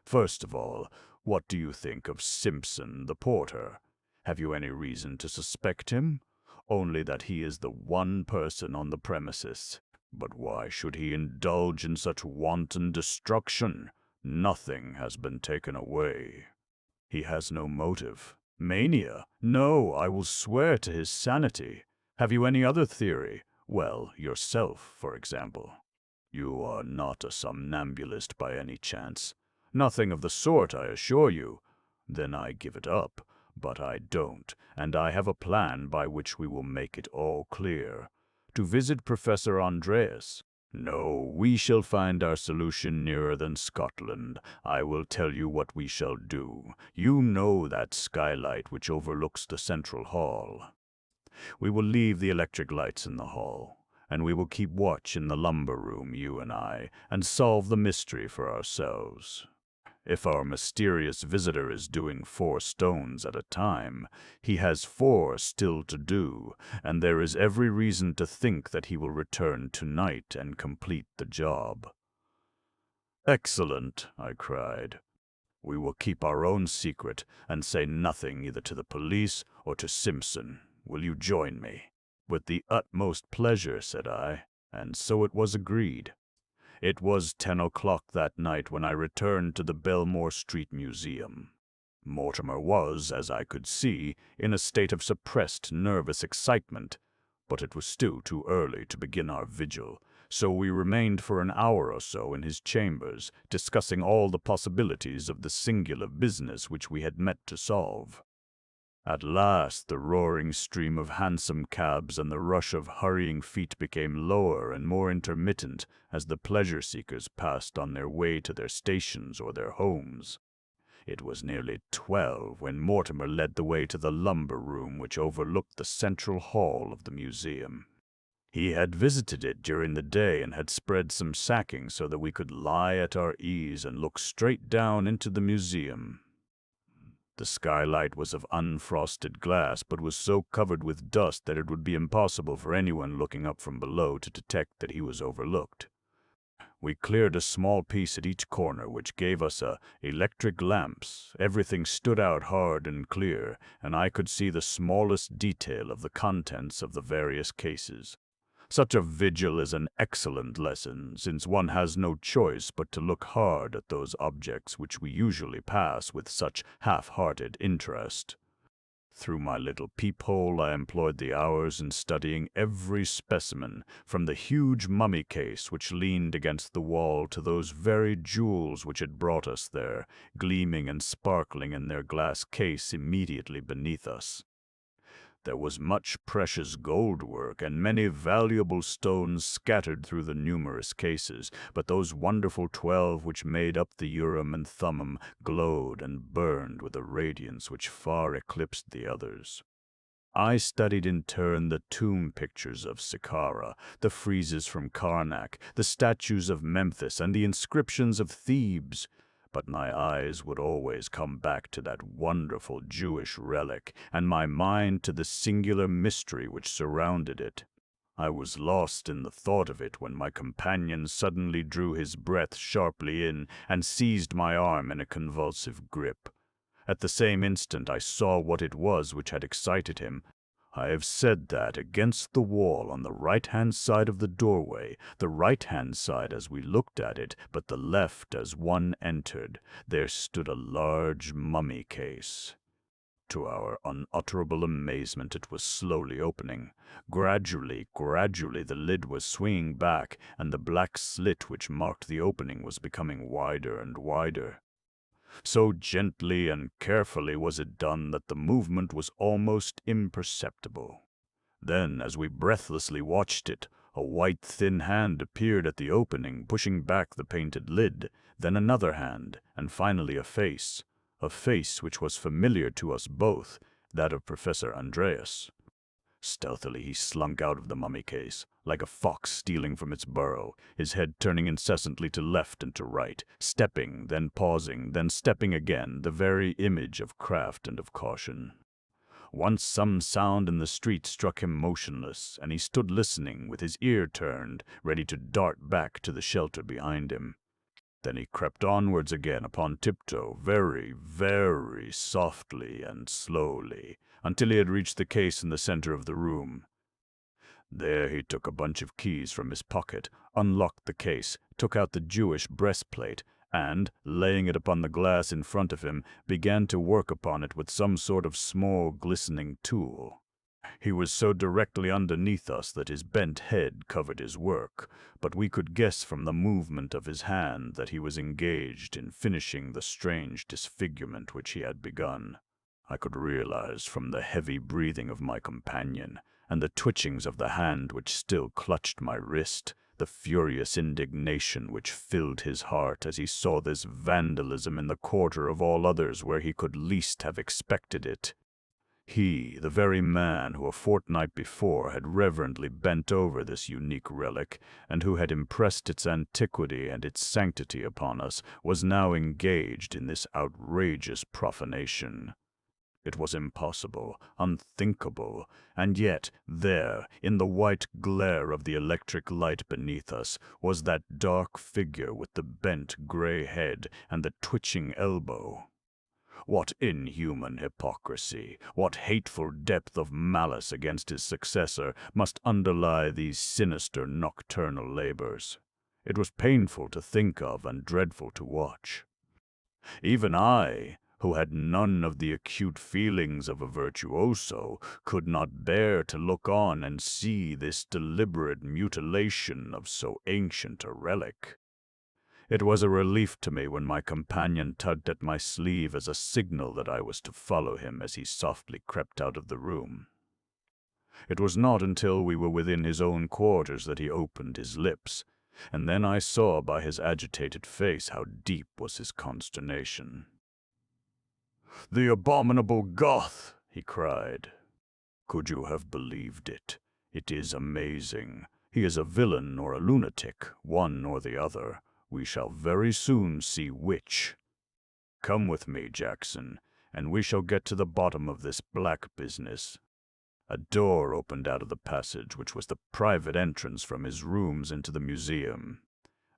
First of all, what do you think of Simpson, the porter? Have you any reason to suspect him? only that he is the one person on the premises. But why should he indulge in such wanton destruction? Nothing has been taken away. He has no motive. Mania? No, I will swear to his sanity. Have you any other theory? Well, yourself, for example. You are not a somnambulist by any chance. Nothing of the sort, I assure you. Then I give it up. But I don't, and I have a plan by which we will make it all clear. To visit Professor Andreas. No, we shall find our solution nearer than Scotland. I will tell you what we shall do. You know that skylight which overlooks the central hall. We will leave the electric lights in the hall, and we will keep watch in the lumber room, you and I, and solve the mystery for ourselves. If our mysterious visitor is doing 4 stones at a time, he has 4 still to do, and there is every reason to think that he will return tonight and complete the job. Excellent, I cried. We will keep our own secret and say nothing either to the police or to Simpson. Will you join me? With the utmost pleasure, said I, and so it was agreed. It was 10 o'clock that night when I returned to the Belmore Street Museum. Mortimer was, as I could see, in a state of suppressed nervous excitement, but it was still too early to begin our vigil, so we remained for an hour or so in his chambers, discussing all the possibilities of the singular business which we had met to solve. At last the roaring stream of hansom cabs and the rush of hurrying feet became lower and more intermittent as the pleasure-seekers passed on their way to their stations or their homes. It was nearly 12 when Mortimer led the way to the lumber room which overlooked the central hall of the museum. He had visited it during the day and had spread some sacking so that we could lie at our ease and look straight down into the museum. The skylight was of unfrosted glass, but was so covered with dust that it would be impossible for anyone looking up from below to detect that he was overlooked. We cleared a small piece at each corner, which gave us electric lamps. Everything stood out hard and clear, and I could see the smallest detail of the contents of the various cases. Such a vigil is an excellent lesson, since one has no choice but to look hard at those objects which we usually pass with such half-hearted interest. Through my little peephole I employed the hours in studying every specimen, from the huge mummy case which leaned against the wall to those very jewels which had brought us there, gleaming and sparkling in their glass case immediately beneath us. There was much precious gold work and many valuable stones scattered through the numerous cases, but those wonderful 12 which made up the Urim and Thummim glowed and burned with a radiance which far eclipsed the others. I studied in turn the tomb pictures of Saqqara, the friezes from Karnak, the statues of Memphis, and the inscriptions of Thebes. But my eyes would always come back to that wonderful Jewish relic, and my mind to the singular mystery which surrounded it. I was lost in the thought of it when my companion suddenly drew his breath sharply in and seized my arm in a convulsive grip. At the same instant I saw what it was which had excited him. I have said that against the wall on the right-hand side of the doorway, the right-hand side as we looked at it, but the left as one entered, there stood a large mummy case. To our unutterable amazement it was slowly opening. Gradually the lid was swinging back, and the black slit which marked the opening was becoming wider and wider. So gently and carefully was it done that the movement was almost imperceptible. Then, as we breathlessly watched it, a white thin hand appeared at the opening, pushing back the painted lid, then another hand, and finally a face which was familiar to us both, that of Professor Andreas. Stealthily he slunk out of the mummy case, like a fox stealing from its burrow, his head turning incessantly to left and to right, stepping, then pausing, then stepping again, the very image of craft and of caution. Once some sound in the street struck him motionless, and he stood listening, with his ear turned, ready to dart back to the shelter behind him. Then he crept onwards again upon tiptoe, very, very softly and slowly, until he had reached the case in the center of the room. There he took a bunch of keys from his pocket, unlocked the case, took out the Jewish breastplate, and, laying it upon the glass in front of him, began to work upon it with some sort of small, glistening tool. He was so directly underneath us that his bent head covered his work, but we could guess from the movement of his hand that he was engaged in finishing the strange disfigurement which he had begun. I could realize from the heavy breathing of my companion, and the twitchings of the hand which still clutched my wrist, the furious indignation which filled his heart as he saw this vandalism in the quarter of all others where he could least have expected it. He, the very man who a fortnight before had reverently bent over this unique relic, and who had impressed its antiquity and its sanctity upon us, was now engaged in this outrageous profanation. It was impossible, unthinkable, and yet there, in the white glare of the electric light beneath us, was that dark figure with the bent gray head and the twitching elbow. What inhuman hypocrisy, what hateful depth of malice against his successor must underlie these sinister nocturnal labors. It was painful to think of and dreadful to watch. Even I, who had none of the acute feelings of a virtuoso, could not bear to look on and see this deliberate mutilation of so ancient a relic. It was a relief to me when my companion tugged at my sleeve as a signal that I was to follow him as he softly crept out of the room. It was not until we were within his own quarters that he opened his lips, and then I saw by his agitated face how deep was his consternation. "The abominable Goth!" he cried. "Could you have believed it? It is amazing. He is a villain or a lunatic, one or the other. We shall very soon see which. Come with me, Jackson, and we shall get to the bottom of this black business." A door opened out of the passage, which was the private entrance from his rooms into the museum.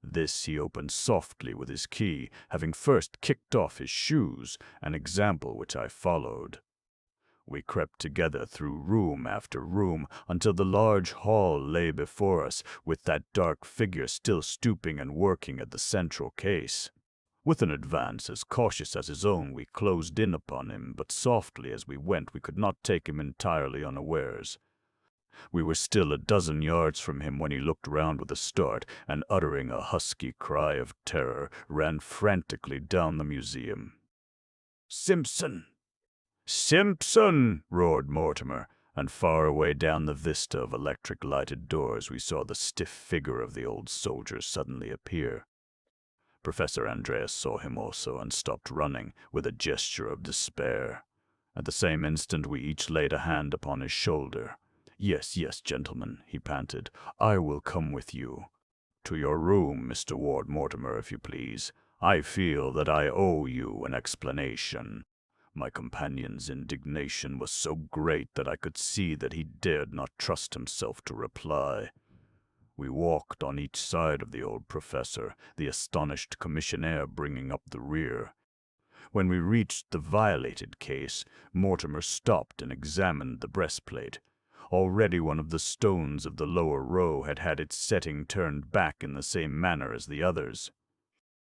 This he opened softly with his key, having first kicked off his shoes, an example which I followed. We crept together through room after room until the large hall lay before us, with that dark figure still stooping and working at the central case. With an advance as cautious as his own, we closed in upon him, but softly as we went we could not take him entirely unawares. We were still a dozen yards from him when he looked round with a start, and uttering a husky cry of terror, ran frantically down the museum. "Simpson! Simpson!" roared Mortimer, and far away down the vista of electric-lighted doors we saw the stiff figure of the old soldier suddenly appear. Professor Andreas saw him also and stopped running, with a gesture of despair. At the same instant we each laid a hand upon his shoulder. Yes, gentlemen," he panted, "I will come with you. To your room, Mr. Ward Mortimer, if you please. I feel that I owe you an explanation." My companion's indignation was so great that I could see that he dared not trust himself to reply. We walked on each side of the old professor, the astonished commissionaire bringing up the rear. When we reached the violated case, Mortimer stopped and examined the breastplate. Already one of the stones of the lower row had had its setting turned back in the same manner as the others.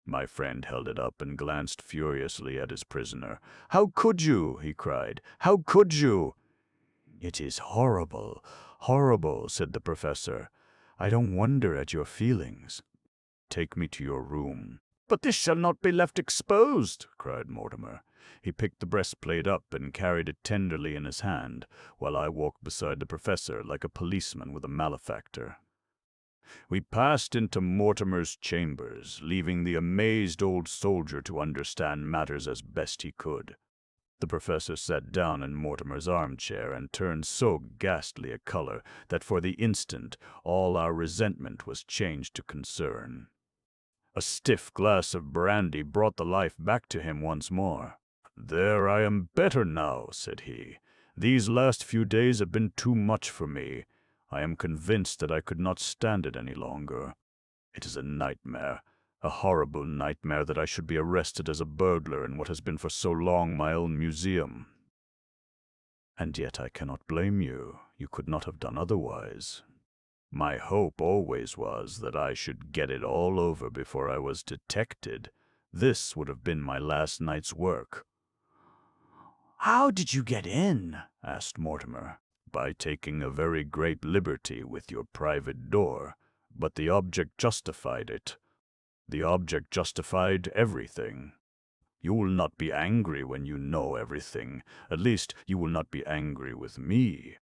My friend held it up and glanced furiously at his prisoner. "How could you?" he cried. "How could you?" "It is horrible, horrible," said the professor. "I don't wonder at your feelings. Take me to your room." "But this shall not be left exposed," cried Mortimer. He picked the breastplate up and carried it tenderly in his hand, while I walked beside the professor like a policeman with a malefactor. We passed into Mortimer's chambers, leaving the amazed old soldier to understand matters as best he could. The professor sat down in Mortimer's armchair and turned so ghastly a color that for the instant all our resentment was changed to concern. A stiff glass of brandy brought the life back to him once more. "There, I am better now," said he. "These last few days have been too much for me. I am convinced that I could not stand it any longer. It is a nightmare, a horrible nightmare that I should be arrested as a burglar in what has been for so long my own museum." And yet I cannot blame you. You could not have done otherwise. My hope always was that I should get it all over before I was detected. This would have been my last night's work." "How did you get in?" asked Mortimer. "By taking a very great liberty with your private door. But the object justified it. The object justified everything. You will not be angry when you know everything. At least, you will not be angry with me.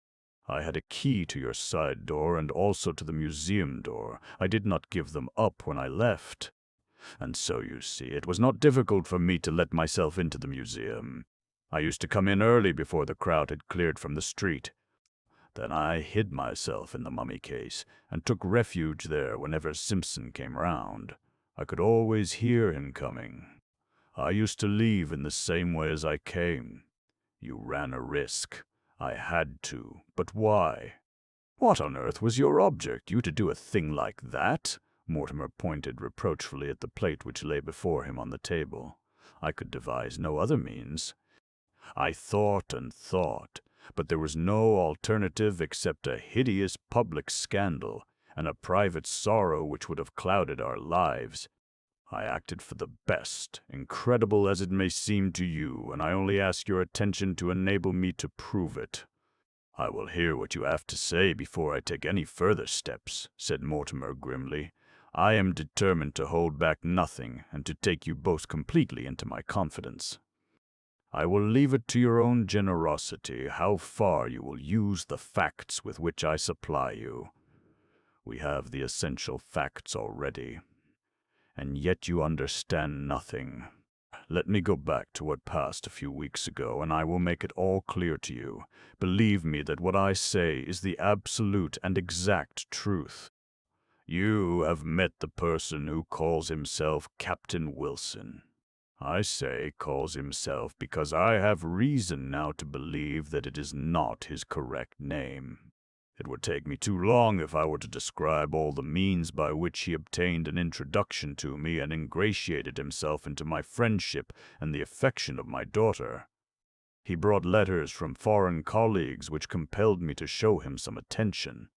I had a key to your side door and also to the museum door. I did not give them up when I left. And so, you see, it was not difficult for me to let myself into the museum. I used to come in early before the crowd had cleared from the street. Then I hid myself in the mummy case and took refuge there whenever Simpson came round. I could always hear him coming. I used to leave in the same way as I came. You ran a risk. I had to. But why? What on earth was your object, you to do a thing like that?" Mortimer pointed reproachfully at the plate which lay before him on the table. "I could devise no other means. I thought and thought, but there was no alternative except a hideous public scandal and a private sorrow which would have clouded our lives. I acted for the best, incredible as it may seem to you, and I only ask your attention to enable me to prove it." "I will hear what you have to say before I take any further steps," said Mortimer grimly. "I am determined to hold back nothing and to take you both completely into my confidence. I will leave it to your own generosity how far you will use the facts with which I supply you. We have the essential facts already. And yet you understand nothing. Let me go back to what passed a few weeks ago, and I will make it all clear to you. Believe me that what I say is the absolute and exact truth. You have met the person who calls himself Captain Wilson. I say calls himself because I have reason now to believe that it is not his correct name. It would take me too long if I were to describe all the means by which he obtained an introduction to me and ingratiated himself into my friendship and the affection of my daughter. He brought letters from foreign colleagues which compelled me to show him some attention.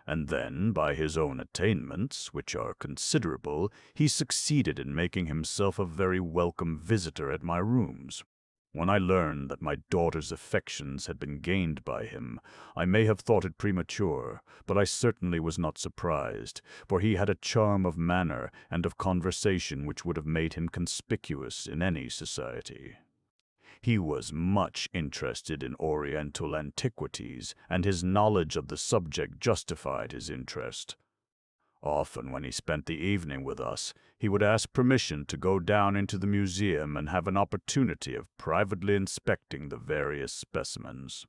And then, by his own attainments, which are considerable, he succeeded in making himself a very welcome visitor at my rooms. When I learned that my daughter's affections had been gained by him, I may have thought it premature, but I certainly was not surprised, for he had a charm of manner and of conversation which would have made him conspicuous in any society. He was much interested in Oriental antiquities, and his knowledge of the subject justified his interest. Often when he spent the evening with us, he would ask permission to go down into the museum and have an opportunity of privately inspecting the various specimens.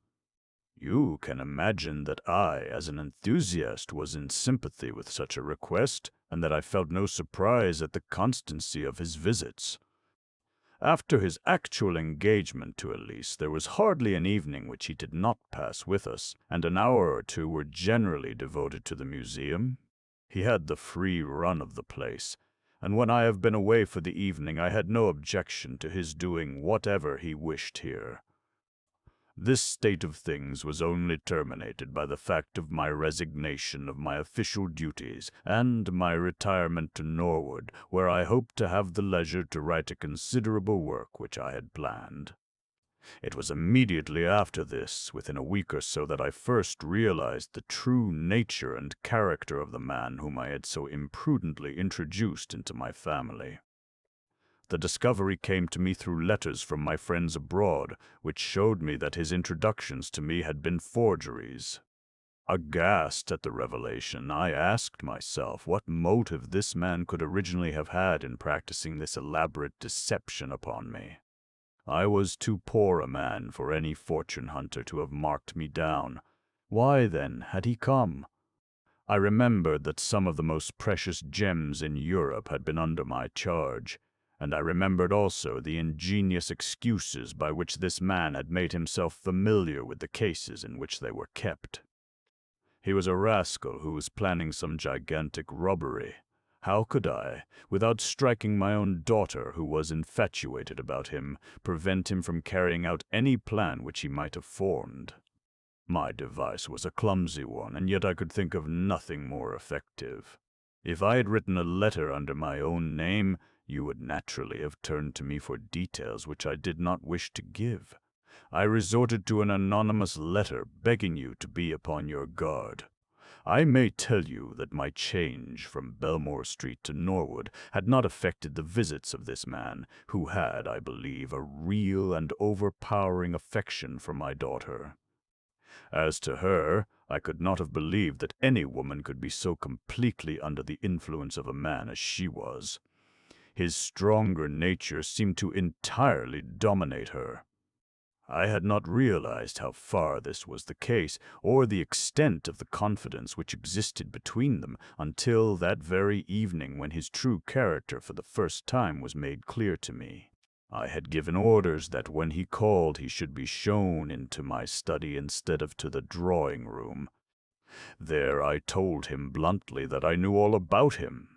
You can imagine that I, as an enthusiast, was in sympathy with such a request, and that I felt no surprise at the constancy of his visits. After his actual engagement to Elise, there was hardly an evening which he did not pass with us, and an hour or two were generally devoted to the museum. He had the free run of the place, and when I have been away for the evening I had no objection to his doing whatever he wished here. This state of things was only terminated by the fact of my resignation of my official duties and my retirement to Norwood, where I hoped to have the leisure to write a considerable work which I had planned. It was immediately after this, within a week or so, that I first realized the true nature and character of the man whom I had so imprudently introduced into my family. The discovery came to me through letters from my friends abroad, which showed me that his introductions to me had been forgeries. Aghast at the revelation, I asked myself what motive this man could originally have had in practicing this elaborate deception upon me. I was too poor a man for any fortune hunter to have marked me down. Why, then, had he come? I remembered that some of the most precious gems in Europe had been under my charge, and I remembered also the ingenious excuses by which this man had made himself familiar with the cases in which they were kept. He was a rascal who was planning some gigantic robbery. How could I, without striking my own daughter, who was infatuated about him, prevent him from carrying out any plan which he might have formed? My device was a clumsy one, and yet I could think of nothing more effective. If I had written a letter under my own name, you would naturally have turned to me for details which I did not wish to give. I resorted to an anonymous letter begging you to be upon your guard. I may tell you that my change from Belmore Street to Norwood had not affected the visits of this man, who had, I believe, a real and overpowering affection for my daughter. As to her, I could not have believed that any woman could be so completely under the influence of a man as she was. His stronger nature seemed to entirely dominate her. I had not realized how far this was the case, or the extent of the confidence which existed between them, until that very evening when his true character for the first time was made clear to me. I had given orders that when he called he should be shown into my study instead of to the drawing-room. There I told him bluntly that I knew all about him,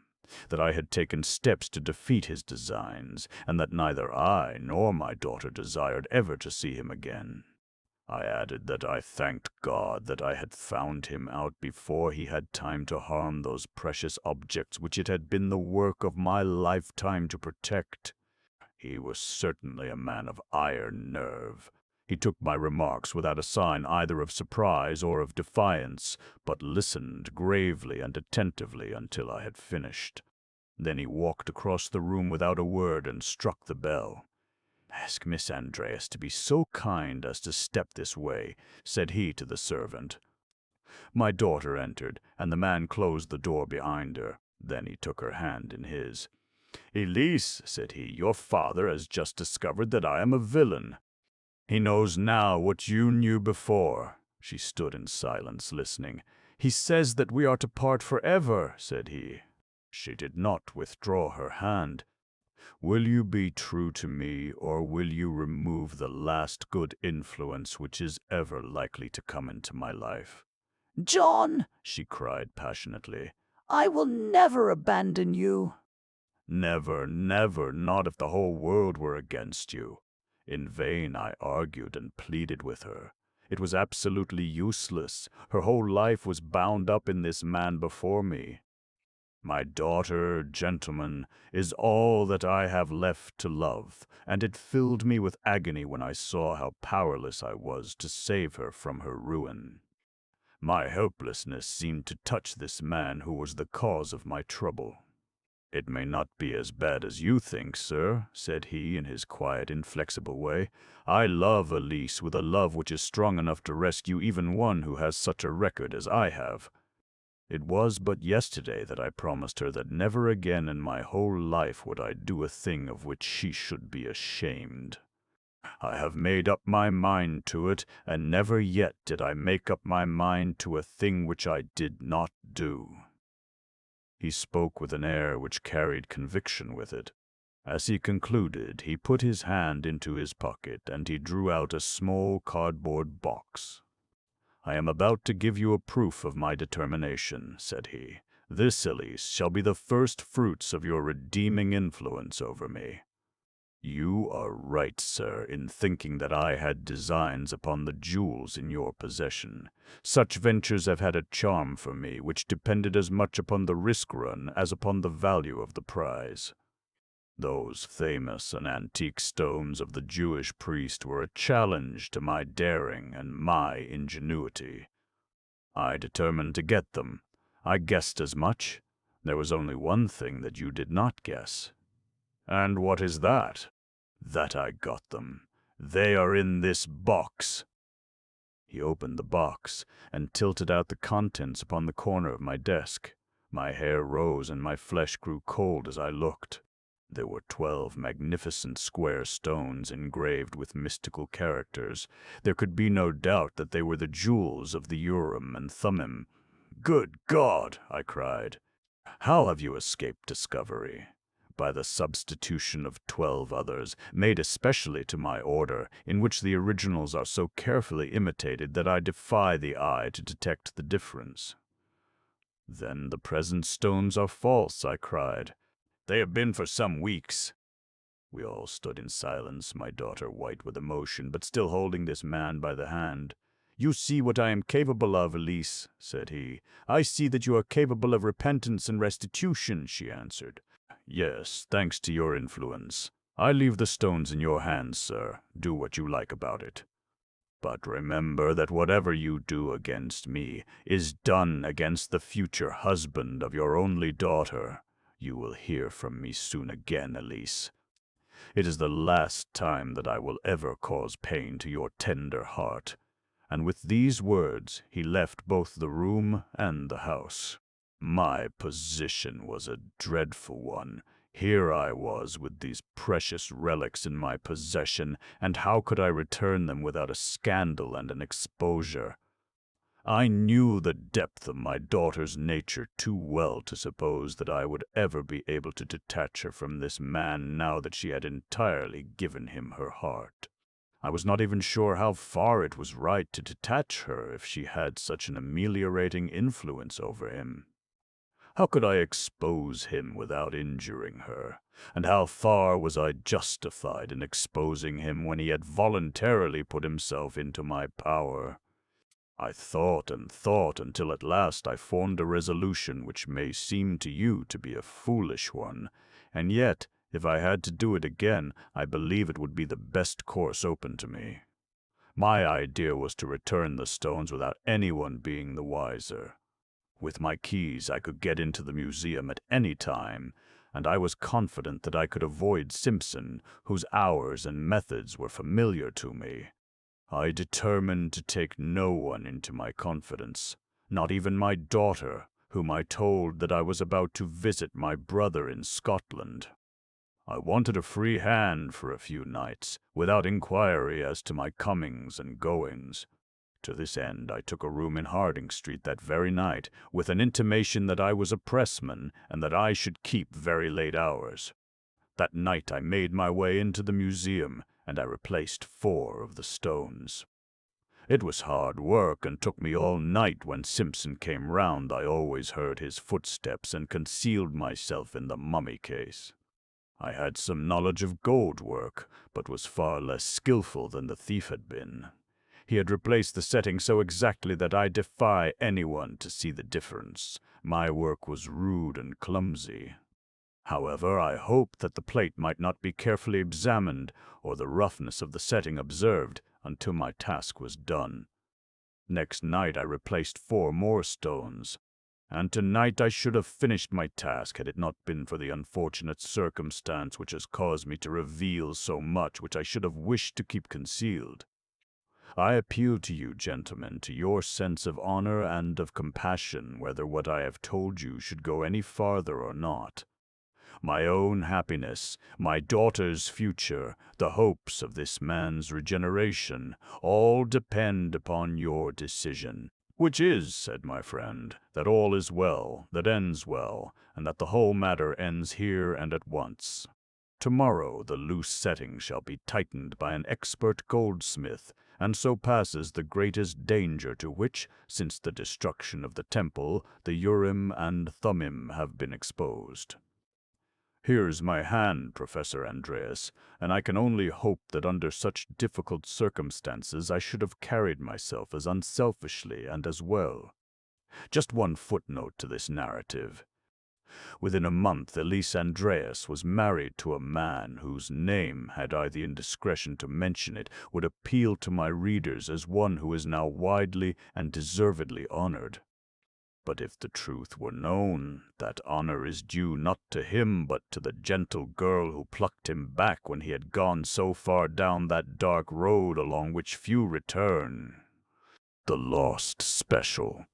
that I had taken steps to defeat his designs, and that neither I nor my daughter desired ever to see him again. I added that I thanked God that I had found him out before he had time to harm those precious objects which it had been the work of my lifetime to protect. He was certainly a man of iron nerve. He took my remarks without a sign either of surprise or of defiance, but listened gravely and attentively until I had finished. Then he walked across the room without a word and struck the bell. "Ask Miss Andreas to be so kind as to step this way," said he to the servant. My daughter entered, and the man closed the door behind her. Then he took her hand in his. "Elise," said he, "your father has just discovered that I am a villain. He knows now what you knew before." She stood in silence, listening. "He says that we are to part forever," said he. She did not withdraw her hand. "Will you be true to me, or will you remove the last good influence which is ever likely to come into my life?" "John," she cried passionately. "I will never abandon you." "Never, never, not if the whole world were against you." In vain I argued and pleaded with her. It was absolutely useless. Her whole life was bound up in this man before me. My daughter, gentlemen, is all that I have left to love, and it filled me with agony when I saw how powerless I was to save her from her ruin. My helplessness seemed to touch this man who was the cause of my trouble. "It may not be as bad as you think, sir," said he in his quiet, inflexible way. "I love Elise with a love which is strong enough to rescue even one who has such a record as I have. It was but yesterday that I promised her that never again in my whole life would I do a thing of which she should be ashamed. I have made up my mind to it, and never yet did I make up my mind to a thing which I did not do." He spoke with an air which carried conviction with it. As he concluded, he put his hand into his pocket, and he drew out a small cardboard box. "I am about to give you a proof of my determination," said he. "This, Elise, shall be the first fruits of your redeeming influence over me. You are right, sir, in thinking that I had designs upon the jewels in your possession. Such ventures have had a charm for me which depended as much upon the risk run as upon the value of the prize. Those famous and antique stones of the Jewish priest were a challenge to my daring and my ingenuity. I determined to get them. I guessed as much. There was only one thing that you did not guess." "And what is that?" "That I got them. They are in this box." He opened the box and tilted out the contents upon the corner of my desk. My hair rose and my flesh grew cold as I looked. There were 12 magnificent square stones engraved with mystical characters. There could be no doubt that they were the jewels of the Urim and Thummim. "Good God!" I cried. "How have you escaped discovery?" "By the substitution of 12 others, made especially to my order, in which the originals are so carefully imitated that I defy the eye to detect the difference." "Then the present stones are false," I cried. "They have been for some weeks." We all stood in silence, my daughter white with emotion, but still holding this man by the hand. "You see what I am capable of, Elise," said he. "I see that you are capable of repentance and restitution," she answered. "Yes, thanks to your influence. I leave the stones in your hands, sir. Do what you like about it. But remember that whatever you do against me is done against the future husband of your only daughter. You will hear from me soon again, Elise. It is the last time that I will ever cause pain to your tender heart." And with these words he left both the room and the house. My position was a dreadful one. Here I was with these precious relics in my possession, and how could I return them without a scandal and an exposure? I knew the depth of my daughter's nature too well to suppose that I would ever be able to detach her from this man now that she had entirely given him her heart. I was not even sure how far it was right to detach her if she had such an ameliorating influence over him. How could I expose him without injuring her? And how far was I justified in exposing him when he had voluntarily put himself into my power? I thought and thought until at last I formed a resolution which may seem to you to be a foolish one, and yet, if I had to do it again, I believe it would be the best course open to me. My idea was to return the stones without anyone being the wiser. With my keys I could get into the museum at any time, and I was confident that I could avoid Simpson, whose hours and methods were familiar to me. I determined to take no one into my confidence, not even my daughter, whom I told that I was about to visit my brother in Scotland. I wanted a free hand for a few nights, without inquiry as to my comings and goings. To this end I took a room in Harding Street that very night, with an intimation that I was a pressman and that I should keep very late hours. That night I made my way into the museum, and I replaced 4 of the stones. It was hard work, and took me all night. When Simpson came round, I always heard his footsteps and concealed myself in the mummy case. I had some knowledge of gold work, but was far less skillful than the thief had been. He had replaced the setting so exactly that I defy anyone to see the difference. My work was rude and clumsy. However, I hoped that the plate might not be carefully examined or the roughness of the setting observed until my task was done. Next night I replaced 4 more stones, and tonight I should have finished my task had it not been for the unfortunate circumstance which has caused me to reveal so much which I should have wished to keep concealed. I appeal to you, gentlemen, to your sense of honor and of compassion, whether what I have told you should go any farther or not. My own happiness, my daughter's future, the hopes of this man's regeneration, all depend upon your decision. Which is, said my friend, that all is well, that ends well, and that the whole matter ends here and at once. Tomorrow the loose setting shall be tightened by an expert goldsmith, and so passes the greatest danger to which, since the destruction of the temple, the Urim and Thummim have been exposed. Here's my hand, Professor Andreas, and I can only hope that under such difficult circumstances I should have carried myself as unselfishly and as well. Just one footnote to this narrative. Within a month Elise Andreas was married to a man whose name, had I the indiscretion to mention it, would appeal to my readers as one who is now widely and deservedly honored. But if the truth were known, that honor is due not to him but to the gentle girl who plucked him back when he had gone so far down that dark road along which few return. The Lost Special.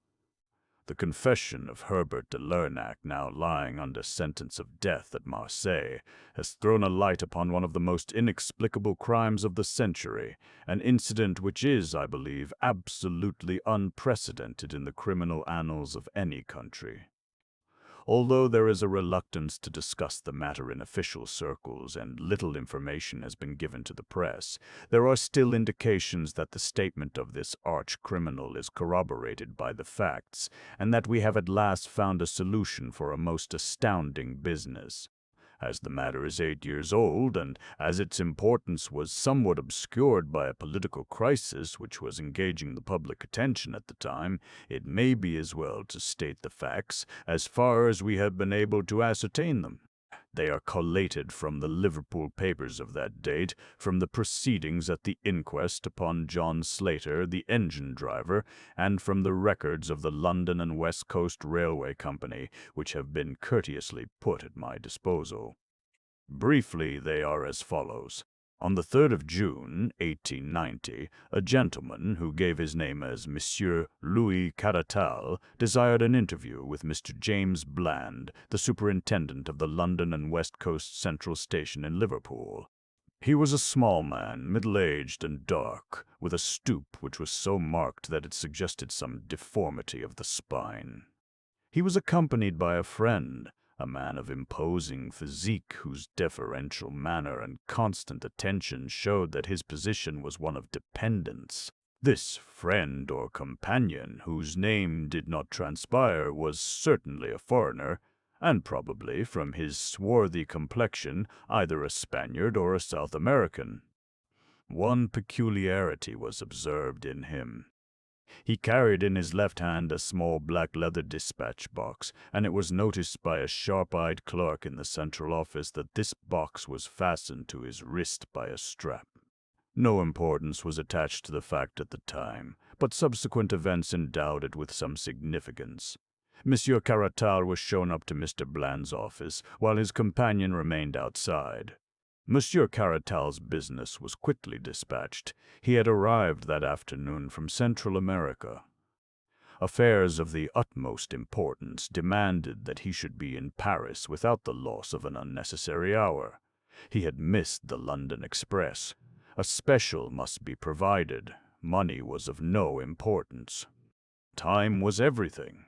The confession of Herbert de Lernac, now lying under sentence of death at Marseille, has thrown a light upon one of the most inexplicable crimes of the century, an incident which is, I believe, absolutely unprecedented in the criminal annals of any country. Although there is a reluctance to discuss the matter in official circles and little information has been given to the press, there are still indications that the statement of this arch-criminal is corroborated by the facts, and that we have at last found a solution for a most astounding business. As the matter is 8 years old, and as its importance was somewhat obscured by a political crisis which was engaging the public attention at the time, it may be as well to state the facts as far as we have been able to ascertain them. They are collated from the Liverpool papers of that date, from the proceedings at the inquest upon John Slater, the engine driver, and from the records of the London and West Coast Railway Company, which have been courteously put at my disposal. Briefly, they are as follows. On the 3rd of June, 1890, a gentleman who gave his name as Monsieur Louis Caratal desired an interview with Mr. James Bland, the superintendent of the London and West Coast Central Station in Liverpool. He was a small man, middle-aged and dark, with a stoop which was so marked that it suggested some deformity of the spine. He was accompanied by a friend, a man of imposing physique whose deferential manner and constant attention showed that his position was one of dependence. This friend or companion, whose name did not transpire, was certainly a foreigner, and probably, from his swarthy complexion, either a Spaniard or a South American. One peculiarity was observed in him. He carried in his left hand a small black leather dispatch box, and it was noticed by a sharp-eyed clerk in the central office that this box was fastened to his wrist by a strap. No importance was attached to the fact at the time, but subsequent events endowed it with some significance. Monsieur Caratal was shown up to Mr. Bland's office, while his companion remained outside. Monsieur Caratal's business was quickly dispatched. He had arrived that afternoon from Central America. Affairs of the utmost importance demanded that he should be in Paris without the loss of an unnecessary hour. He had missed the London express. A special must be provided. Money was of no importance. Time was everything.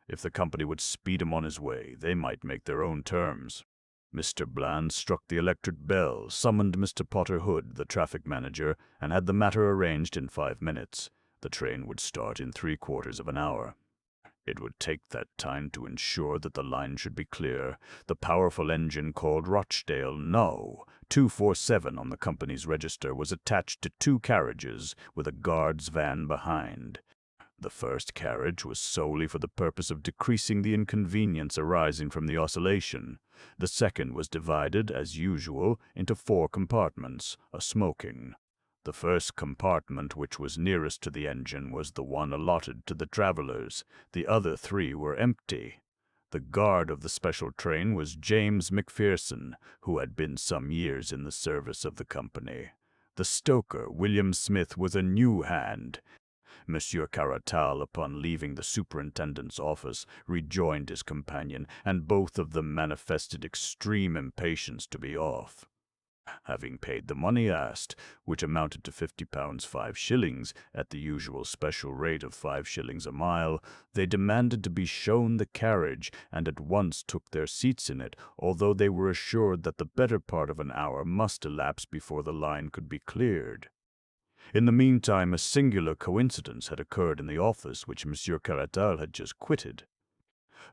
If the company would speed him on his way, they might make their own terms. Mr. Bland struck the electric bell, summoned Mr. Potter Hood, the traffic manager, and had the matter arranged in 5 minutes. The train would start in 3/4 of an hour. It would take that time to ensure that the line should be clear. The powerful engine called Rochdale No. 247 on the company's register was attached to 2 carriages, with a guard's van behind. The first carriage was solely for the purpose of decreasing the inconvenience arising from the oscillation. The second was divided, as usual, into 4 compartments, a smoking. The first compartment, which was nearest to the engine, was the one allotted to the travelers. The other 3 were empty. The guard of the special train was James Macpherson, who had been some years in the service of the company. The stoker, William Smith, was a new hand. Monsieur Caratal, upon leaving the superintendent's office, rejoined his companion, and both of them manifested extreme impatience to be off. Having paid the money asked, which amounted to £50 5s, at the usual special rate of 5 shillings a mile, they demanded to be shown the carriage, and at once took their seats in it, although they were assured that the better part of an hour must elapse before the line could be cleared. In the meantime, a singular coincidence had occurred in the office which Monsieur Caratal had just quitted.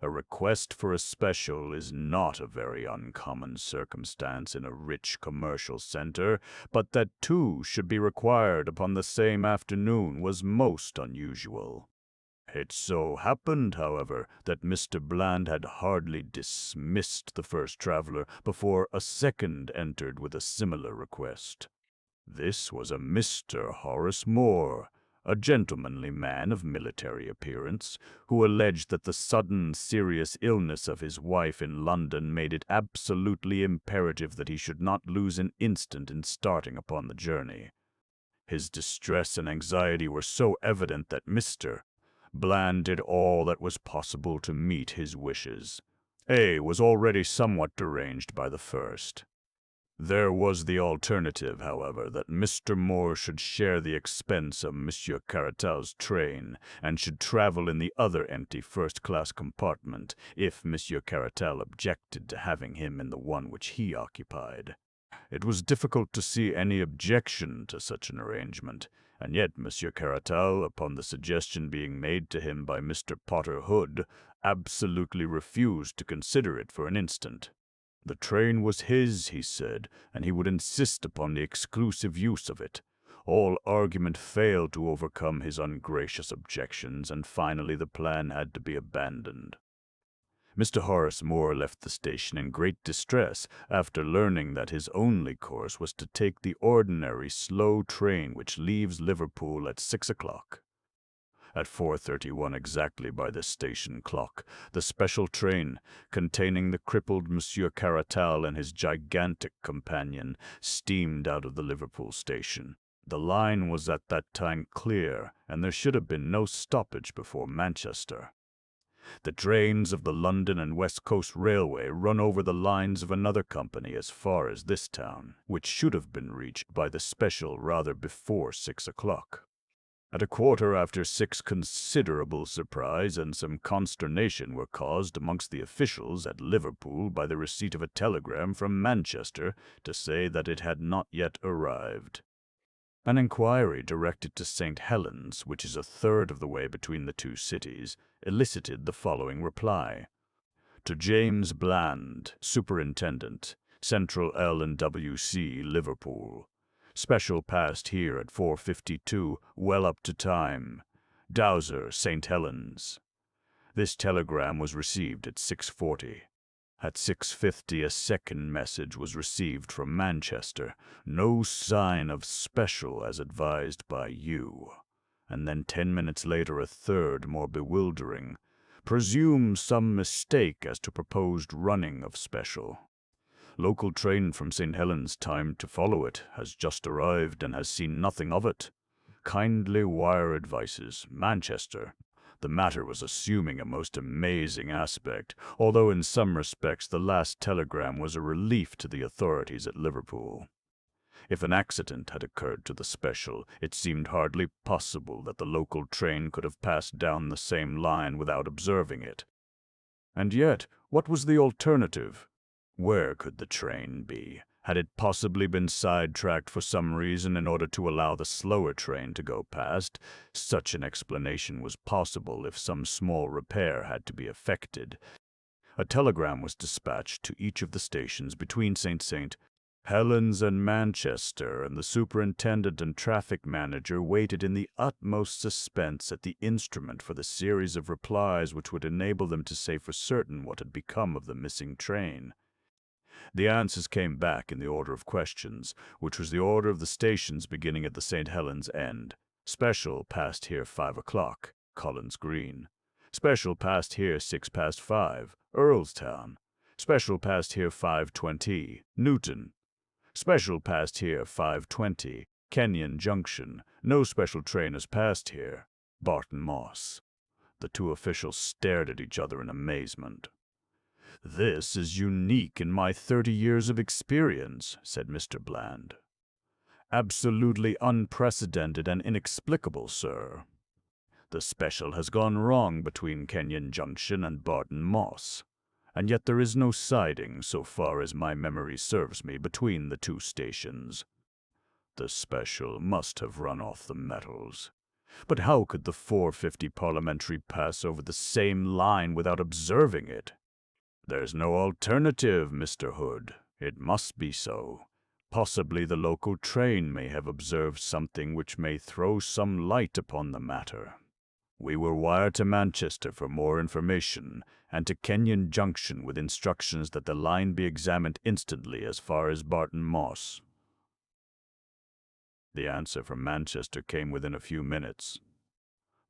A request for a special is not a very uncommon circumstance in a rich commercial center, but that 2 should be required upon the same afternoon was most unusual. It so happened, however, that Mr. Bland had hardly dismissed the first traveler before a second entered with a similar request. This was a Mr. Horace Moore, a gentlemanly man of military appearance, who alleged that the sudden serious illness of his wife in London made it absolutely imperative that he should not lose an instant in starting upon the journey. His distress and anxiety were so evident that Mr. Bland did all that was possible to meet his wishes. A was already somewhat deranged by the first. There was the alternative, however, that Mr. Moore should share the expense of Monsieur Caratal's train, and should travel in the other empty first-class compartment, if Monsieur Caratal objected to having him in the one which he occupied. It was difficult to see any objection to such an arrangement, and yet Monsieur Caratal, upon the suggestion being made to him by Mr. Potter Hood, absolutely refused to consider it for an instant. The train was his, he said, and he would insist upon the exclusive use of it. All argument failed to overcome his ungracious objections, and finally the plan had to be abandoned. Mr. Horace Moore left the station in great distress after learning that his only course was to take the ordinary slow train which leaves Liverpool at 6 o'clock. At 4:31 exactly by the station clock, the special train, containing the crippled Monsieur Caratal and his gigantic companion, steamed out of the Liverpool station. The line was at that time clear, and there should have been no stoppage before Manchester. The trains of the London and West Coast Railway run over the lines of another company as far as this town, which should have been reached by the special rather before 6 o'clock. At 6:15, considerable surprise and some consternation were caused amongst the officials at Liverpool by the receipt of a telegram from Manchester to say that it had not yet arrived. An inquiry directed to St. Helens, which is a third of the way between the two cities, elicited the following reply. To James Bland, Superintendent, Central L&WC, Liverpool. Special passed here at 4:52, well up to time. Dowser, St. Helens. This telegram was received at 6:40. At 6:50 a second message was received from Manchester. No sign of special as advised by you. And then 10 minutes later a third, more bewildering. Presume some mistake as to proposed running of special. Local train from St. Helens timed to follow it, has just arrived and has seen nothing of it. Kindly wire advices, Manchester. The matter was assuming a most amazing aspect, although in some respects the last telegram was a relief to the authorities at Liverpool. If an accident had occurred to the special, it seemed hardly possible that the local train could have passed down the same line without observing it. And yet, what was the alternative? Where could the train be? Had it possibly been sidetracked for some reason in order to allow the slower train to go past? Such an explanation was possible if some small repair had to be effected. A telegram was dispatched to each of the stations between St. Helens and Manchester, and the superintendent and traffic manager waited in the utmost suspense at the instrument for the series of replies which would enable them to say for certain what had become of the missing train. The answers came back in the order of questions, which was the order of the stations beginning at the St. Helens end. Special passed here 5 o'clock, Collins Green. Special passed here 5:06, Earlstown. Special passed here 5:20, Newton. Special passed here 5:20, Kenyon Junction. No special train has passed here, Barton Moss. The two officials stared at each other in amazement. "This is unique in my 30 years of experience," said Mr. Bland. "Absolutely unprecedented and inexplicable, sir. The special has gone wrong between Kenyon Junction and Barton Moss, and yet there is no siding, so far as my memory serves me, between the two stations. The special must have run off the metals. But how could the 4:50 parliamentary pass over the same line without observing it? There's no alternative, Mr. Hood. It must be so. Possibly the local train may have observed something which may throw some light upon the matter. We will wire to Manchester for more information, and to Kenyon Junction with instructions that the line be examined instantly as far as Barton Moss." The answer from Manchester came within a few minutes.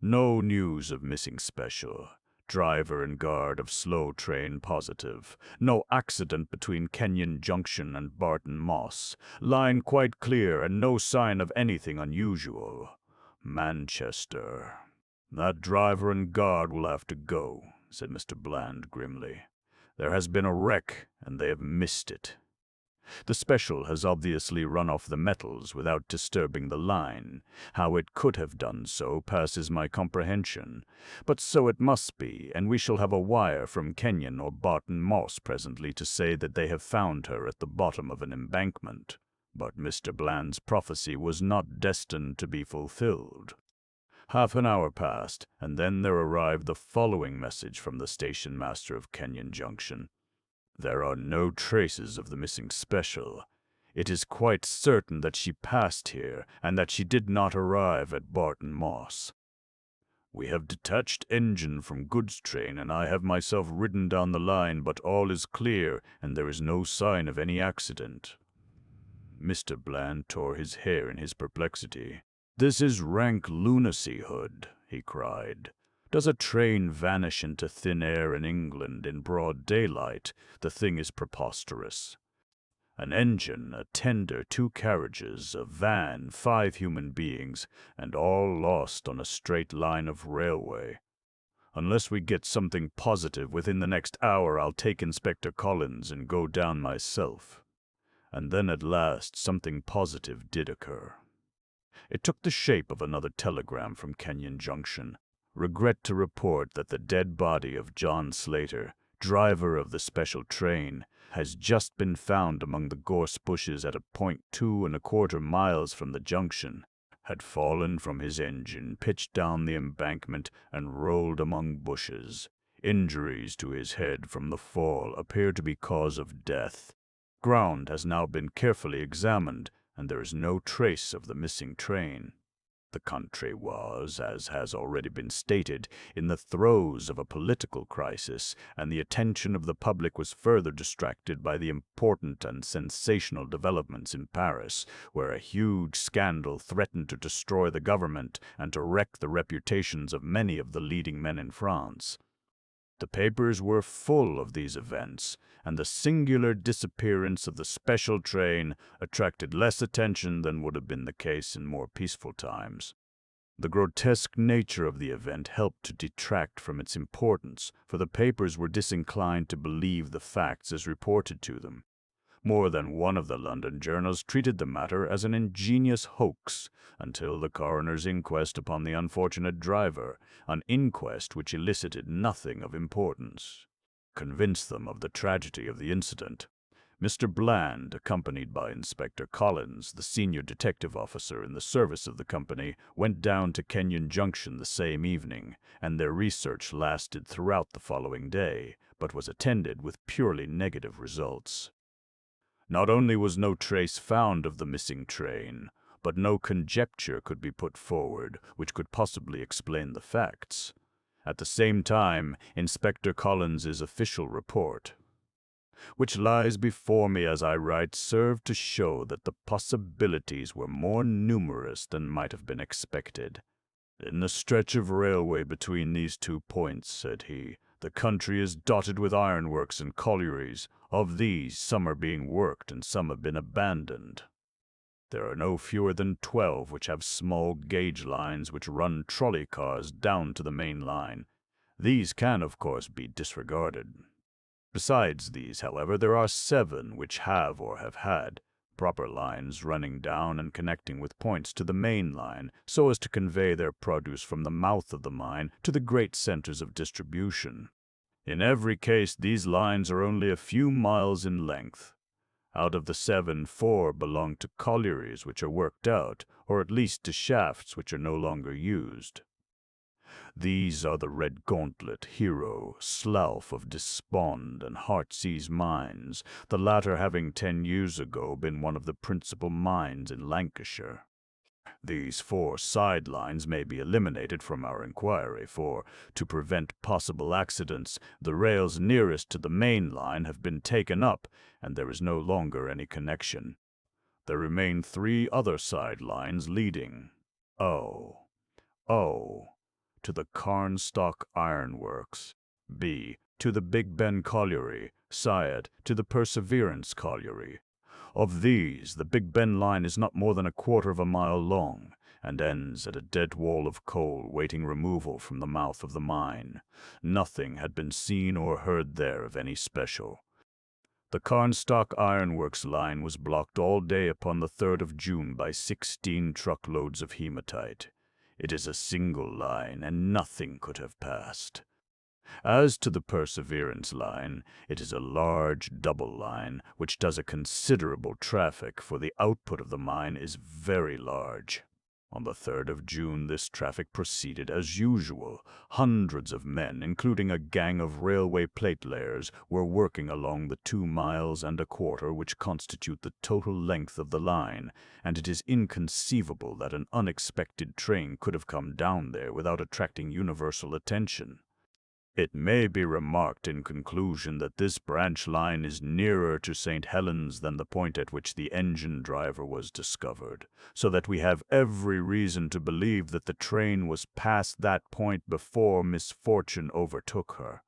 "No news of missing special. Driver and guard of slow train positive. No accident between Kenyon Junction and Barton Moss. Line quite clear and no sign of anything unusual. Manchester." "That driver and guard will have to go," said Mr. Bland grimly. "There has been a wreck, and they have missed it." The special has obviously run off the metals without disturbing the line. How it could have done so passes my comprehension. But so it must be, and we shall have a wire from Kenyon or Barton Moss presently to say that they have found her at the bottom of an embankment. But Mr. Bland's prophecy was not destined to be fulfilled. Half an hour passed, and then there arrived the following message from the station master of Kenyon Junction. There are no traces of the missing special. It is quite certain that she passed here, and that she did not arrive at Barton Moss. We have detached engine from goods train, and I have myself ridden down the line, but all is clear, and there is no sign of any accident. Mr. Bland tore his hair in his perplexity. "This is rank lunacy, Hood," he cried. "Does a train vanish into thin air in England in broad daylight? The thing is preposterous. An engine, a tender, 2 carriages, a van, 5 human beings, and all lost on a straight line of railway. Unless we get something positive within the next hour, I'll take Inspector Collins and go down myself." And then at last something positive did occur. It took the shape of another telegram from Kenyon Junction. "Regret to report that the dead body of John Slater, driver of the special train, has just been found among the gorse bushes at a point 2¼ miles from the junction. Had fallen from his engine, pitched down the embankment, and rolled among bushes. Injuries to his head from the fall appear to be cause of death. Ground has now been carefully examined, and there is no trace of the missing train." The country was, as has already been stated, in the throes of a political crisis, and the attention of the public was further distracted by the important and sensational developments in Paris, where a huge scandal threatened to destroy the government and to wreck the reputations of many of the leading men in France. The papers were full of these events, and the singular disappearance of the special train attracted less attention than would have been the case in more peaceful times. The grotesque nature of the event helped to detract from its importance, for the papers were disinclined to believe the facts as reported to them. More than one of the London journals treated the matter as an ingenious hoax, until the coroner's inquest upon the unfortunate driver, an inquest which elicited nothing of importance, convinced them of the tragedy of the incident. Mr. Bland, accompanied by Inspector Collins, the senior detective officer in the service of the company, went down to Kenyon Junction the same evening, and their research lasted throughout the following day, but was attended with purely negative results. Not only was no trace found of the missing train, but no conjecture could be put forward which could possibly explain the facts. At the same time, Inspector Collins's official report, which lies before me as I write, served to show that the possibilities were more numerous than might have been expected. "In the stretch of railway between these 2 points," said he, "the country is dotted with ironworks and collieries. Of these, some are being worked and some have been abandoned. There are no fewer than 12 which have small gauge lines which run trolley cars down to the main line. These can, of course, be disregarded. Besides these, however, there are 7 which have or have had proper lines running down and connecting with points to the main line, so as to convey their produce from the mouth of the mine to the great centers of distribution. In every case, these lines are only a few miles in length. Out of the 7, 4 belong to collieries which are worked out, or at least to shafts which are no longer used. These are the Red Gauntlet, Hero, Slough of Despond, and Heartsease mines, the latter having 10 years ago been one of the principal mines in Lancashire. These 4 side lines may be eliminated from our inquiry, for, to prevent possible accidents, the rails nearest to the main line have been taken up, and there is no longer any connection. There remain 3 other side lines leading O. To the Carnstock Iron Works, B. To the Big Ben Colliery, Syed to the Perseverance Colliery. Of these, the Big Ben line is not more than 1/4 mile long, and ends at a dead wall of coal waiting removal from the mouth of the mine. Nothing had been seen or heard there of any special. The Carnstock Ironworks line was blocked all day upon the 3rd of June by 16 truckloads of hematite. It is a single line, and nothing could have passed. As to the Perseverance line, it is a large double line which does a considerable traffic, for the output of the mine is very large. On the 3rd of June, this traffic proceeded as usual. Hundreds of men, including a gang of railway platelayers, were working along the 2 miles and a quarter which constitute the total length of the line, and it is inconceivable that an unexpected train could have come down there without attracting universal attention. It may be remarked in conclusion that this branch line is nearer to St. Helens than the point at which the engine driver was discovered, so that we have every reason to believe that the train was past that point before misfortune overtook her.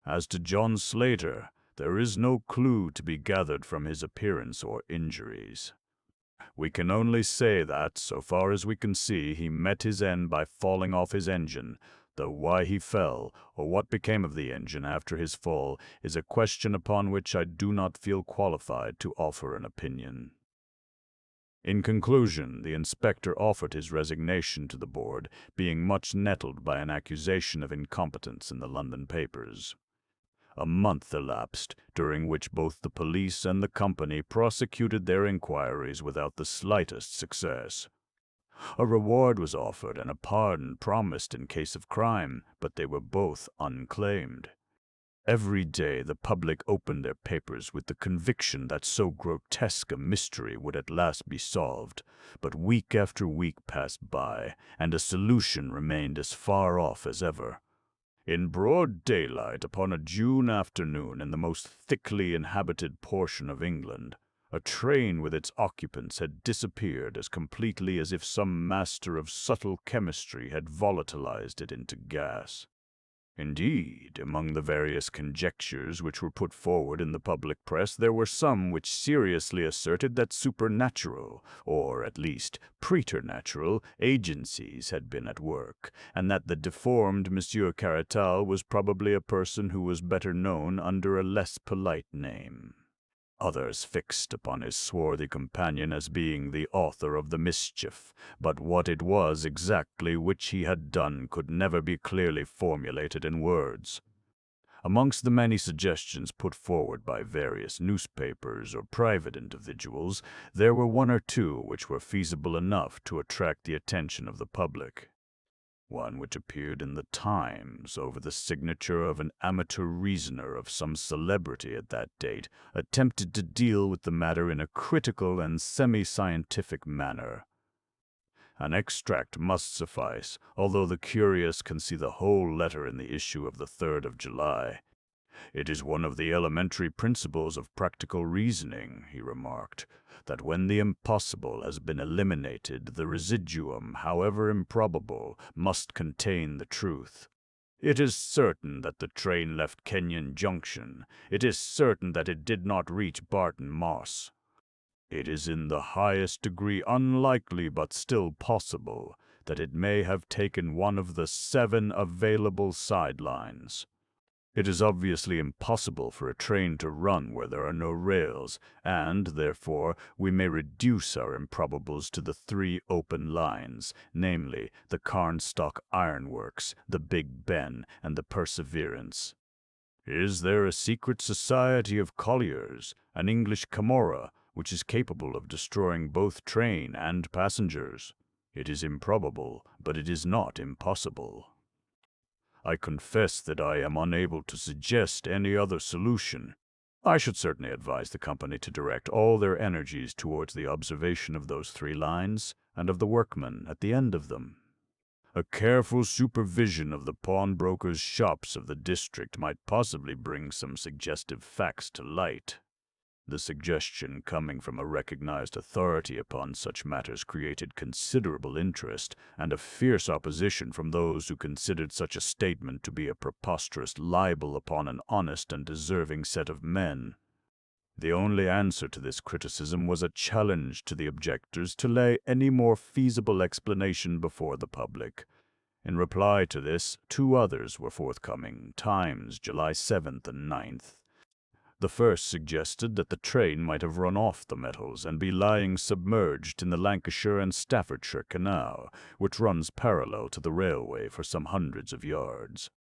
As to John Slater, there is no clue to be gathered from his appearance or injuries. We can only say that, so far as we can see, he met his end by falling off his engine, though why he fell, or what became of the engine after his fall, is a question upon which I do not feel qualified to offer an opinion. In conclusion, the inspector offered his resignation to the board, being much nettled by an accusation of incompetence in the London papers. A month elapsed, during which both the police and the company prosecuted their inquiries without the slightest success. A reward was offered and a pardon promised in case of crime, but they were both unclaimed. Every day the public opened their papers with the conviction that so grotesque a mystery would at last be solved, but week after week passed by, and a solution remained as far off as ever. In broad daylight, upon a June afternoon in the most thickly inhabited portion of England, a train with its occupants had disappeared as completely as if some master of subtle chemistry had volatilized it into gas. Indeed, among the various conjectures which were put forward in the public press, there were some which seriously asserted that supernatural, or at least preternatural, agencies had been at work, and that the deformed Monsieur Caratal was probably a person who was better known under a less polite name. Others fixed upon his swarthy companion as being the author of the mischief, but what it was exactly which he had done could never be clearly formulated in words. Amongst the many suggestions put forward by various newspapers or private individuals, there were 1 or 2 which were feasible enough to attract the attention of the public. One which appeared in the Times over the signature of an amateur reasoner of some celebrity at that date, attempted to deal with the matter in a critical and semi-scientific manner. An extract must suffice, although the curious can see the whole letter in the issue of the 3rd of July. "It is one of the elementary principles of practical reasoning," he remarked, "that when the impossible has been eliminated, the residuum, however improbable, must contain the truth. It is certain that the train left Kenyon Junction. It is certain that it did not reach Barton Moss. It is in the highest degree unlikely, but still possible, that it may have taken one of the 7 available side lines. It is obviously impossible for a train to run where there are no rails, and, therefore, we may reduce our improbables to the 3 open lines, namely, the Carnstock Ironworks, the Big Ben, and the Perseverance. Is there a secret society of colliers, an English Camorra, which is capable of destroying both train and passengers? It is improbable, but it is not impossible. I confess that I am unable to suggest any other solution. I should certainly advise the company to direct all their energies towards the observation of those 3 lines, and of the workmen at the end of them. A careful supervision of the pawnbrokers' shops of the district might possibly bring some suggestive facts to light. The suggestion, coming from a recognized authority upon such matters, created considerable interest, and a fierce opposition from those who considered such a statement to be a preposterous libel upon an honest and deserving set of men. The only answer to this criticism was a challenge to the objectors to lay any more feasible explanation before the public. In reply to this, 2 others were forthcoming, Times, July 7th and 9th. The first suggested that the train might have run off the metals and be lying submerged in the Lancashire and Staffordshire Canal, which runs parallel to the railway for some hundreds of yards.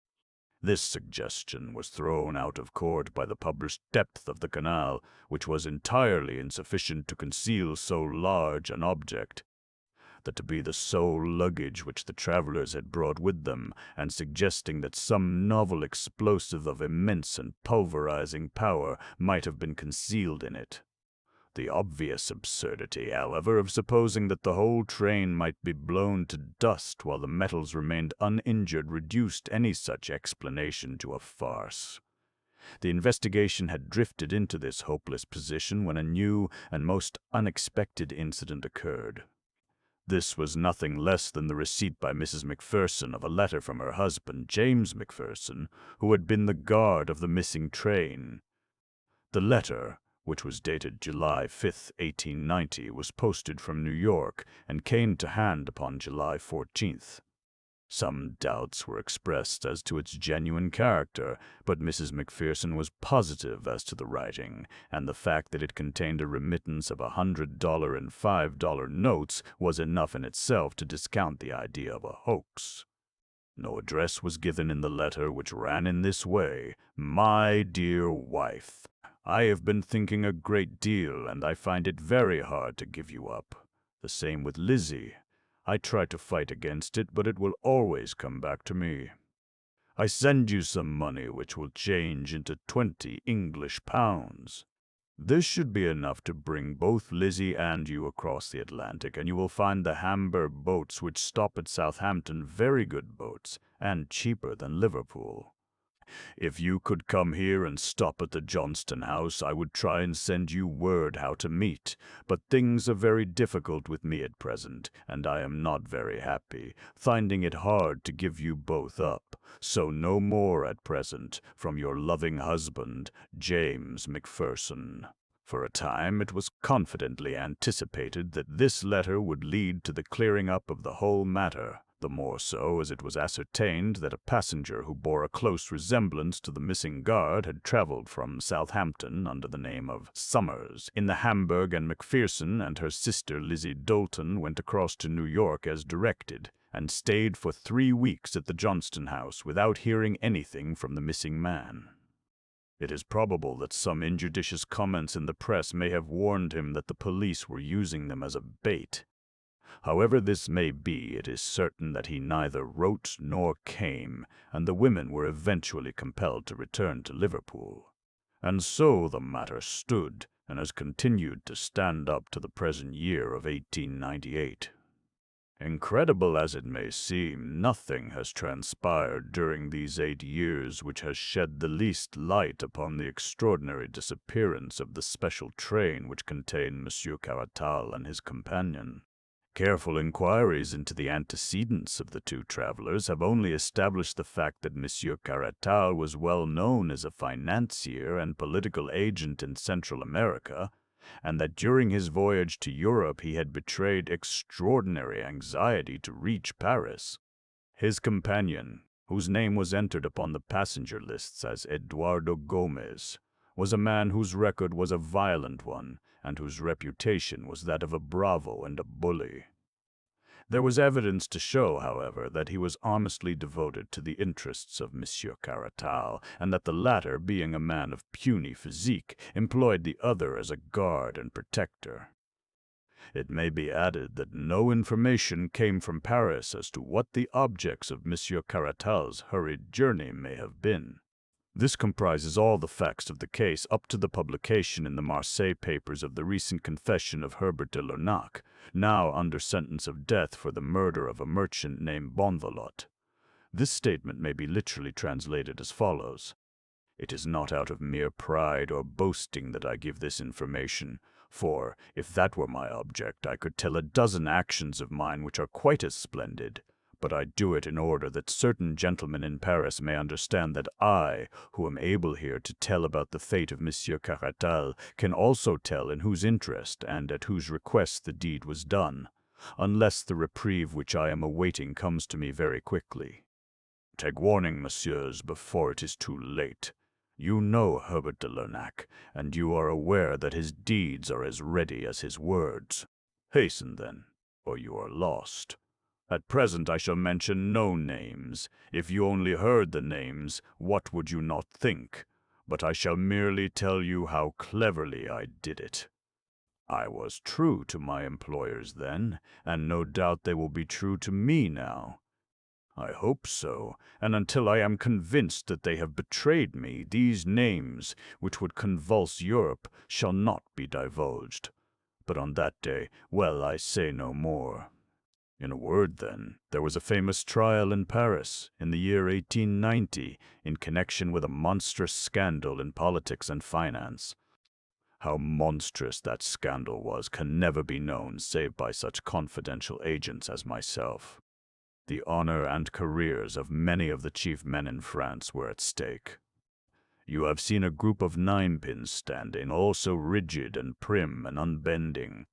This suggestion was thrown out of court by the published depth of the canal, which was entirely insufficient to conceal so large an object. That to be the sole luggage which the travelers had brought with them, and suggesting that some novel explosive of immense and pulverizing power might have been concealed in it. The obvious absurdity, however, of supposing that the whole train might be blown to dust while the metals remained uninjured reduced any such explanation to a farce. The investigation had drifted into this hopeless position when a new and most unexpected incident occurred. This was nothing less than the receipt by Mrs. Macpherson of a letter from her husband, James Macpherson, who had been the guard of the missing train. The letter, which was dated July 5, 1890, was posted from New York and came to hand upon July 14th. Some doubts were expressed as to its genuine character, but Mrs. Macpherson was positive as to the writing, and the fact that it contained a remittance of $100 and $5 notes was enough in itself to discount the idea of a hoax. No address was given in the letter, which ran in this way: "My dear wife, I have been thinking a great deal, and I find it very hard to give you up. The same with Lizzie. I try to fight against it, but it will always come back to me. I send you some money which will change into 20 English pounds. This should be enough to bring both Lizzie and you across the Atlantic, and you will find the Hamburg boats which stop at Southampton very good boats, and cheaper than Liverpool. If you could come here and stop at the Johnston house, I would try and send you word how to meet, but things are very difficult with me at present, and I am not very happy, finding it hard to give you both up. So no more at present, from your loving husband, James Macpherson." For a time it was confidently anticipated that this letter would lead to the clearing up of the whole matter, the more so as it was ascertained that a passenger who bore a close resemblance to the missing guard had traveled from Southampton under the name of Summers in the Hamburg, and Macpherson and her sister Lizzie Dolton went across to New York as directed, and stayed for 3 weeks at the Johnston house without hearing anything from the missing man. It is probable that some injudicious comments in the press may have warned him that the police were using them as a bait. However this may be, it is certain that he neither wrote nor came, and the women were eventually compelled to return to Liverpool. And so the matter stood, and has continued to stand up to the present year of 1898. Incredible as it may seem, nothing has transpired during these 8 years which has shed the least light upon the extraordinary disappearance of the special train which contained Monsieur Caratal and his companion. Careful inquiries into the antecedents of the 2 travelers have only established the fact that Monsieur Caratal was well known as a financier and political agent in Central America, and that during his voyage to Europe he had betrayed extraordinary anxiety to reach Paris. His companion, whose name was entered upon the passenger lists as Eduardo Gomez, was a man whose record was a violent one, and whose reputation was that of a bravo and a bully. There was evidence to show, however, that he was honestly devoted to the interests of Monsieur Caratal, and that the latter, being a man of puny physique, employed the other as a guard and protector. It may be added that no information came from Paris as to what the objects of Monsieur Caratal's hurried journey may have been. This comprises all the facts of the case up to the publication in the Marseille papers of the recent confession of Herbert de Lernac, now under sentence of death for the murder of a merchant named Bonvalot. This statement may be literally translated as follows: "It is not out of mere pride or boasting that I give this information, for, if that were my object, I could tell a dozen actions of mine which are quite as splendid. But I do it in order that certain gentlemen in Paris may understand that I, who am able here to tell about the fate of Monsieur Caratal, can also tell in whose interest and at whose request the deed was done, unless the reprieve which I am awaiting comes to me very quickly. Take warning, messieurs, before it is too late. You know Herbert de Lernac, and you are aware that his deeds are as ready as his words. Hasten, then, or you are lost. At present I shall mention no names. If you only heard the names, what would you not think? But I shall merely tell you how cleverly I did it. I was true to my employers then, and no doubt they will be true to me now. I hope so, and until I am convinced that they have betrayed me, these names, which would convulse Europe, shall not be divulged. But on that day, well, I say no more. In a word, then, there was a famous trial in Paris, in the year 1890, in connection with a monstrous scandal in politics and finance. How monstrous that scandal was can never be known save by such confidential agents as myself. The honor and careers of many of the chief men in France were at stake. You have seen a group of ninepins standing, all so rigid and prim and unbending.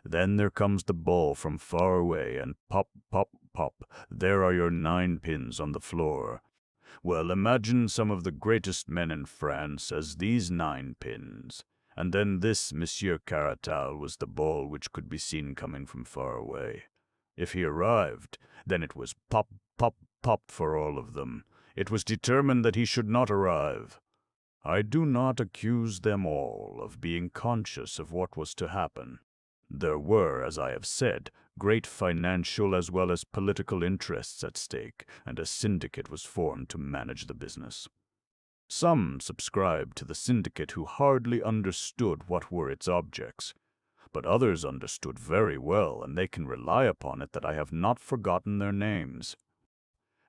Then there comes the ball from far away, and pop, pop, pop, there are your ninepins on the floor. Well, imagine some of the greatest men in France as these ninepins. And then this Monsieur Caratal was the ball which could be seen coming from far away. If he arrived, then it was pop, pop, pop for all of them. It was determined that he should not arrive. I do not accuse them all of being conscious of what was to happen. There were, as I have said, great financial as well as political interests at stake, and a syndicate was formed to manage the business. Some subscribed to the syndicate who hardly understood what were its objects, but others understood very well, and they can rely upon it that I have not forgotten their names.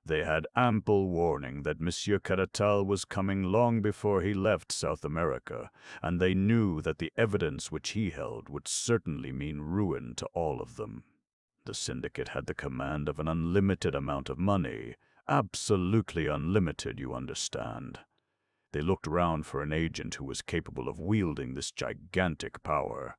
They had ample warning that Monsieur Caratal was coming long before he left South America, and they knew that the evidence which he held would certainly mean ruin to all of them. The syndicate had the command of an unlimited amount of money, absolutely unlimited, you understand. They looked round for an agent who was capable of wielding this gigantic power.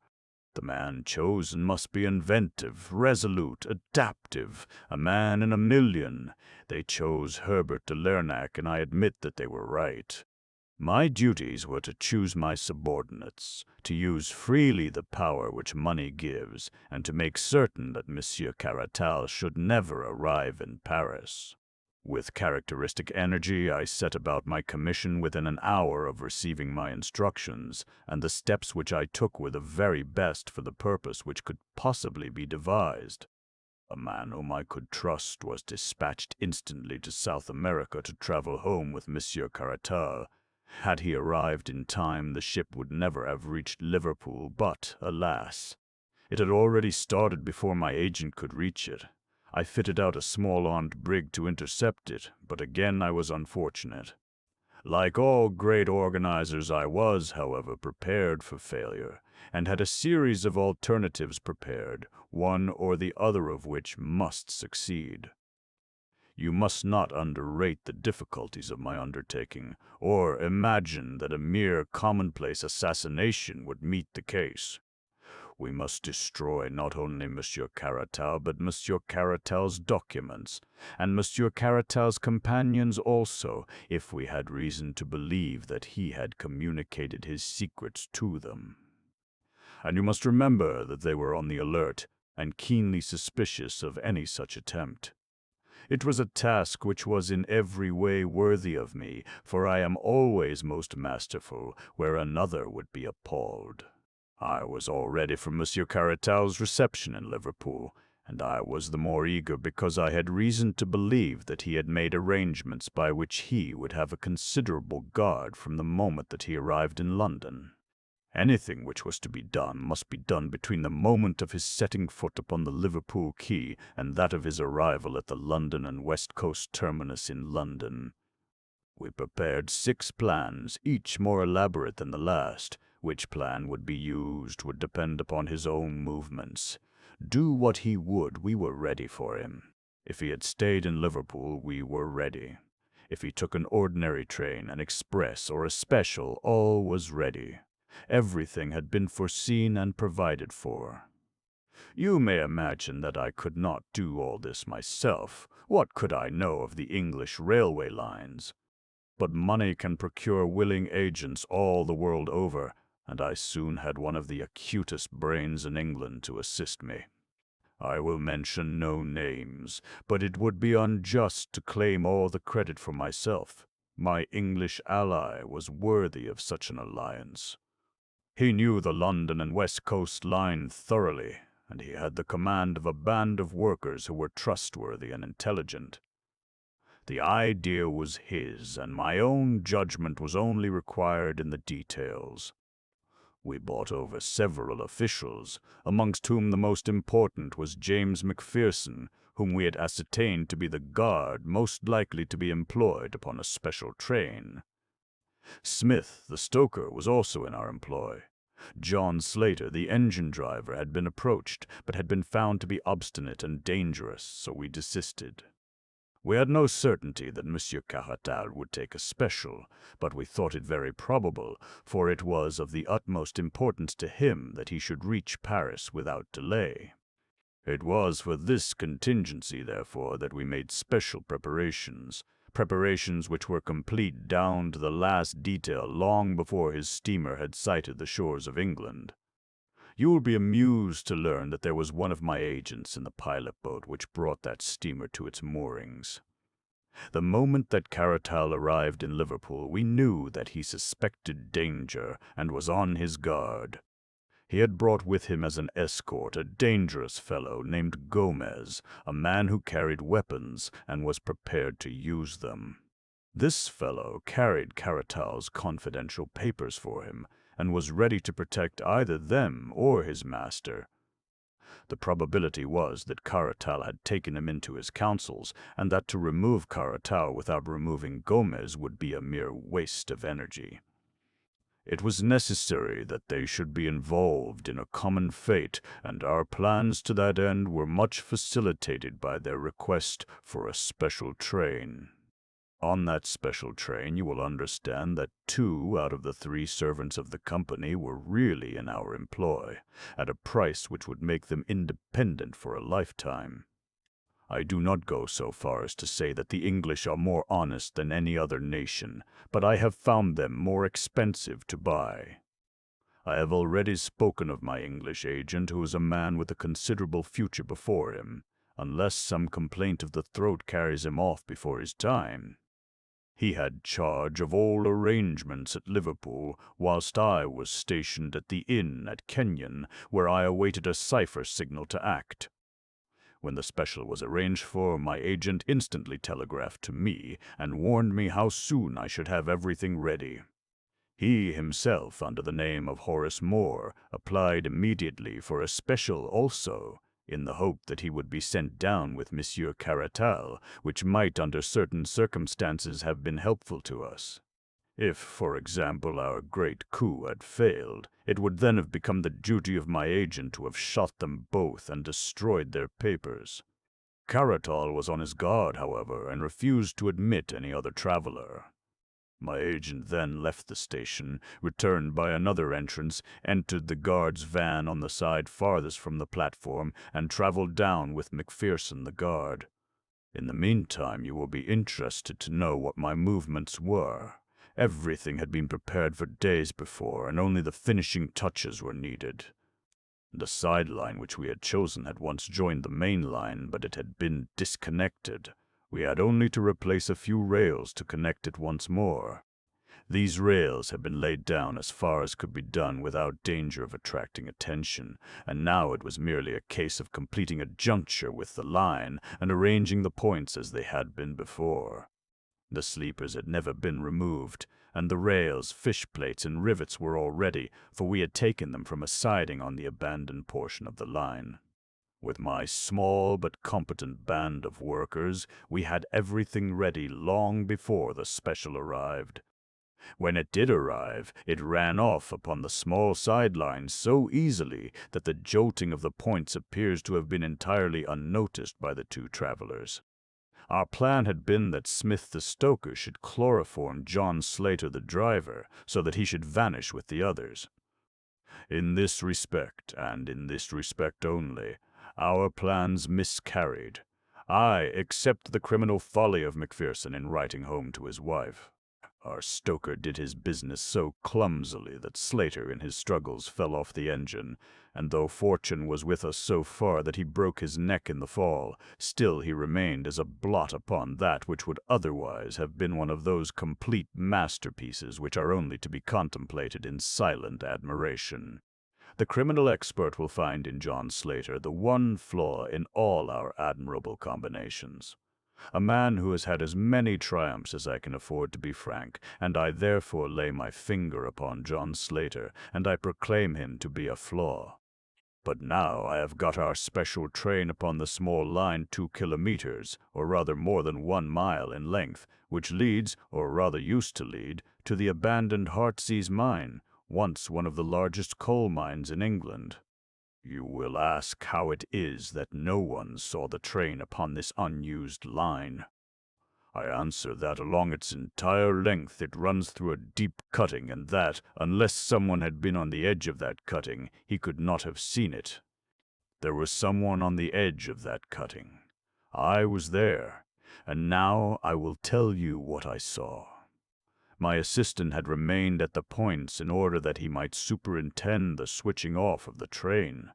The man chosen must be inventive, resolute, adaptive, a man in a million. They chose Herbert de Lernac, and I admit that they were right. My duties were to choose my subordinates, to use freely the power which money gives, and to make certain that Monsieur Caratal should never arrive in Paris. With characteristic energy, I set about my commission within an hour of receiving my instructions, and the steps which I took were the very best for the purpose which could possibly be devised. A man whom I could trust was dispatched instantly to South America to travel home with Monsieur Caratal. Had he arrived in time, the ship would never have reached Liverpool, but, alas, it had already started before my agent could reach it. I fitted out a small armed brig to intercept it, but again I was unfortunate. Like all great organizers, I was, however, prepared for failure, and had a series of alternatives prepared, one or the other of which must succeed. You must not underrate the difficulties of my undertaking, or imagine that a mere commonplace assassination would meet the case. We must destroy not only Monsieur Caratal, but Monsieur Caratal's documents, and Monsieur Caratal's companions also, if we had reason to believe that he had communicated his secrets to them. And you must remember that they were on the alert, and keenly suspicious of any such attempt. It was a task which was in every way worthy of me, for I am always most masterful where another would be appalled. I was all ready for Monsieur Caratal's reception in Liverpool, and I was the more eager because I had reason to believe that he had made arrangements by which he would have a considerable guard from the moment that he arrived in London. Anything which was to be done must be done between the moment of his setting foot upon the Liverpool quay and that of his arrival at the London and West Coast terminus in London. We prepared 6 plans, each more elaborate than the last. Which plan would be used would depend upon his own movements. Do what he would, we were ready for him. If he had stayed in Liverpool, we were ready. If he took an ordinary train, an express, or a special, all was ready. Everything had been foreseen and provided for. You may imagine that I could not do all this myself. What could I know of the English railway lines? But money can procure willing agents all the world over, and I soon had one of the acutest brains in England to assist me. I will mention no names, but it would be unjust to claim all the credit for myself. My English ally was worthy of such an alliance. He knew the London and West Coast line thoroughly, and he had the command of a band of workers who were trustworthy and intelligent. The idea was his, and my own judgment was only required in the details. We bought over several officials, amongst whom the most important was James Macpherson, whom we had ascertained to be the guard most likely to be employed upon a special train. Smith, the stoker, was also in our employ. John Slater, the engine driver, had been approached, but had been found to be obstinate and dangerous, so we desisted. We had no certainty that Monsieur Caratal would take a special, but we thought it very probable, for it was of the utmost importance to him that he should reach Paris without delay. It was for this contingency, therefore, that we made special preparations which were complete down to the last detail long before his steamer had sighted the shores of England. You will be amused to learn that there was one of my agents in the pilot boat which brought that steamer to its moorings. The moment that Caratal arrived in Liverpool, we knew that he suspected danger and was on his guard. He had brought with him as an escort a dangerous fellow named Gomez, a man who carried weapons and was prepared to use them. This fellow carried Caratal's confidential papers for him, and was ready to protect either them or his master. The probability was that Caratal had taken him into his counsels, and that to remove Caratal without removing Gomez would be a mere waste of energy. It was necessary that they should be involved in a common fate, and our plans to that end were much facilitated by their request for a special train. On that special train, you will understand that 2 out of the 3 servants of the company were really in our employ, at a price which would make them independent for a lifetime. I do not go so far as to say that the English are more honest than any other nation, but I have found them more expensive to buy. I have already spoken of my English agent, who is a man with a considerable future before him, unless some complaint of the throat carries him off before his time. He had charge of all arrangements at Liverpool, whilst I was stationed at the inn at Kenyon, where I awaited a cipher signal to act. When the special was arranged for, my agent instantly telegraphed to me and warned me how soon I should have everything ready. He himself, under the name of Horace Moore, applied immediately for a special also, in the hope that he would be sent down with Monsieur Caratal, which might under certain circumstances have been helpful to us. If, for example, our great coup had failed, it would then have become the duty of my agent to have shot them both and destroyed their papers. Caratal was on his guard, however, and refused to admit any other traveler. My agent then left the station, returned by another entrance, entered the guard's van on the side farthest from the platform, and traveled down with Macpherson the guard. In the meantime, you will be interested to know what my movements were. Everything had been prepared for days before, and only the finishing touches were needed. The side line which we had chosen had once joined the main line, but it had been disconnected. We had only to replace a few rails to connect it once more. These rails had been laid down as far as could be done without danger of attracting attention, and now it was merely a case of completing a juncture with the line and arranging the points as they had been before. The sleepers had never been removed, and the rails, fish plates, and rivets were all ready, for we had taken them from a siding on the abandoned portion of the line. With my small but competent band of workers, we had everything ready long before the special arrived. When it did arrive, it ran off upon the small sidelines so easily that the jolting of the points appears to have been entirely unnoticed by the 2 travelers. Our plan had been that Smith the stoker should chloroform John Slater the driver, so that he should vanish with the others. In this respect, and in this respect only, our plans miscarried. I accept the criminal folly of Macpherson in writing home to his wife. Our stoker did his business so clumsily that Slater in his struggles fell off the engine, and though fortune was with us so far that he broke his neck in the fall, still he remained as a blot upon that which would otherwise have been one of those complete masterpieces which are only to be contemplated in silent admiration. The criminal expert will find in John Slater the one flaw in all our admirable combinations. A man who has had as many triumphs as I can afford to be frank, and I therefore lay my finger upon John Slater, and I proclaim him to be a flaw. But now I have got our special train upon the small line 2 kilometers, or rather more than 1 mile in length, which leads, or rather used to lead, to the abandoned Heartsease mine, once one of the largest coal mines in England. You will ask how it is that no one saw the train upon this unused line. I answer that along its entire length it runs through a deep cutting, and that, unless someone had been on the edge of that cutting, he could not have seen it. There was someone on the edge of that cutting. I was there, and now I will tell you what I saw. My assistant had remained at the points in order that he might superintend the switching off of the train.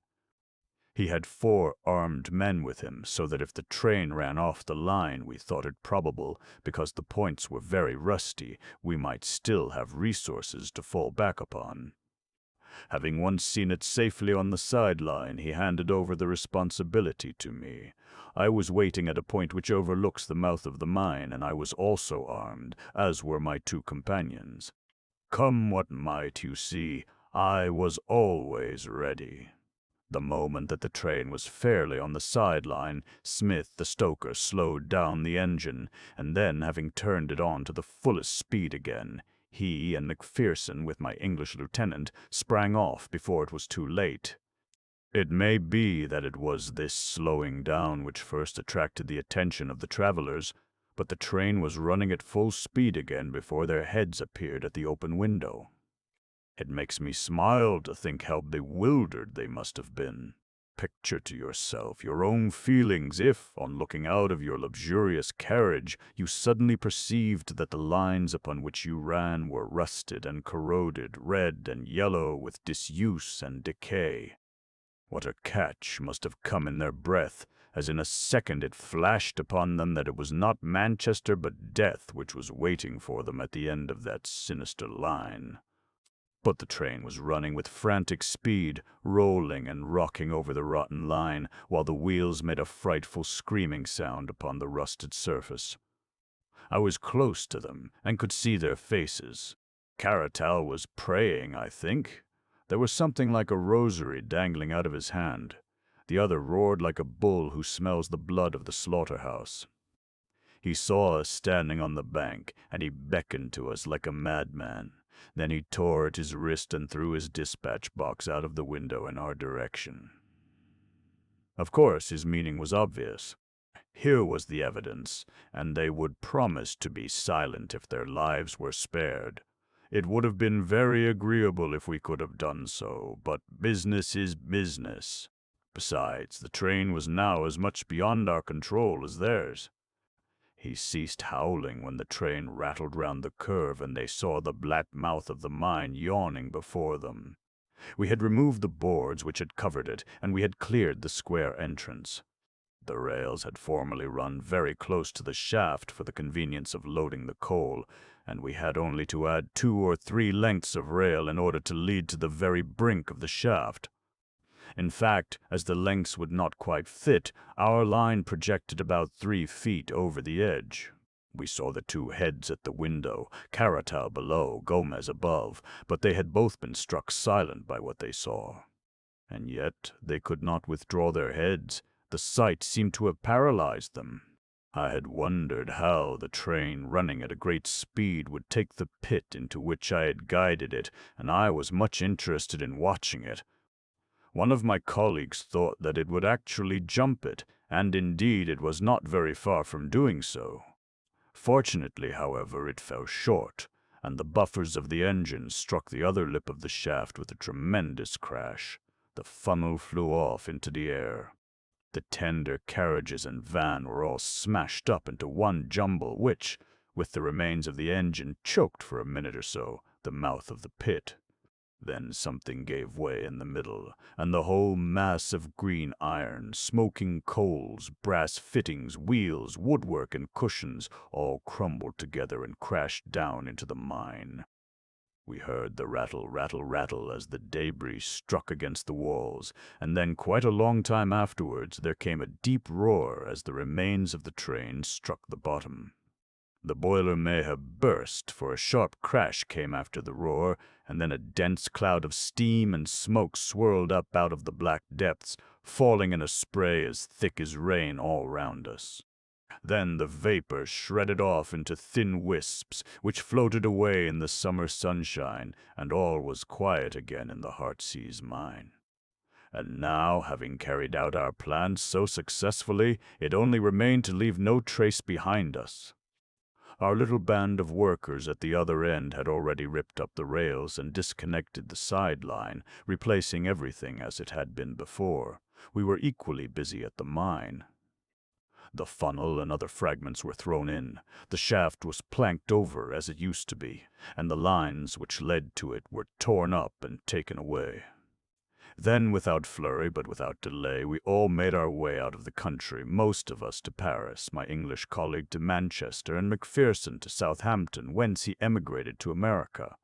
He had 4 armed men with him, so that if the train ran off the line, we thought it probable, because the points were very rusty, we might still have resources to fall back upon. Having once seen it safely on the sideline, he handed over the responsibility to me. I was waiting at a point which overlooks the mouth of the mine, and I was also armed, as were my 2 companions. Come what might, you see, I was always ready. The moment that the train was fairly on the sideline, Smith, the stoker, slowed down the engine, and then, having turned it on to the fullest speed again, he and McPherson, with my English lieutenant, sprang off before it was too late. It may be that it was this slowing down which first attracted the attention of the travelers, but the train was running at full speed again before their heads appeared at the open window. It makes me smile to think how bewildered they must have been. Picture to yourself your own feelings if, on looking out of your luxurious carriage, you suddenly perceived that the lines upon which you ran were rusted and corroded, red and yellow with disuse and decay. What a catch must have come in their breath, as in a second it flashed upon them that it was not Manchester but death which was waiting for them at the end of that sinister line. But the train was running with frantic speed, rolling and rocking over the rotten line, while the wheels made a frightful screaming sound upon the rusted surface. I was close to them, and could see their faces. Caratal was praying, I think. There was something like a rosary dangling out of his hand. The other roared like a bull who smells the blood of the slaughterhouse. He saw us standing on the bank, and he beckoned to us like a madman. Then he tore at his wrist and threw his dispatch box out of the window in our direction. Of course, his meaning was obvious. Here was the evidence, and they would promise to be silent if their lives were spared. It would have been very agreeable if we could have done so, but business is business. Besides, the train was now as much beyond our control as theirs. He ceased howling when the train rattled round the curve and they saw the black mouth of the mine yawning before them. We had removed the boards which had covered it, and we had cleared the square entrance. The rails had formerly run very close to the shaft for the convenience of loading the coal, and we had only to add 2 or 3 lengths of rail in order to lead to the very brink of the shaft. In fact, as the lengths would not quite fit, our line projected about 3 feet over the edge. We saw the 2 heads at the window, Caratal below, Gomez above, but they had both been struck silent by what they saw. And yet they could not withdraw their heads. The sight seemed to have paralyzed them. I had wondered how the train, running at a great speed, would take the pit into which I had guided it, and I was much interested in watching it. One of my colleagues thought that it would actually jump it, and indeed it was not very far from doing so. Fortunately, however, it fell short, and the buffers of the engine struck the other lip of the shaft with a tremendous crash. The funnel flew off into the air. The tender carriages and van were all smashed up into one jumble which, with the remains of the engine choked for a minute or so, the mouth of the pit. Then something gave way in the middle, and the whole mass of green iron, smoking coals, brass fittings, wheels, woodwork, and cushions all crumbled together and crashed down into the mine. We heard the rattle, rattle, rattle as the debris struck against the walls, and then quite a long time afterwards there came a deep roar as the remains of the train struck the bottom. The boiler may have burst, for a sharp crash came after the roar, and then a dense cloud of steam and smoke swirled up out of the black depths, falling in a spray as thick as rain all round us. Then the vapor shredded off into thin wisps, which floated away in the summer sunshine, and all was quiet again in the Heartsease mine. And now, having carried out our plans so successfully, it only remained to leave no trace behind us. Our little band of workers at the other end had already ripped up the rails and disconnected the side line, replacing everything as it had been before. We were equally busy at the mine. The funnel and other fragments were thrown in. The shaft was planked over as it used to be, and the lines which led to it were torn up and taken away. Then, without flurry but without delay, we all made our way out of the country, most of us to Paris, my English colleague to Manchester, and Macpherson to Southampton, whence he emigrated to America.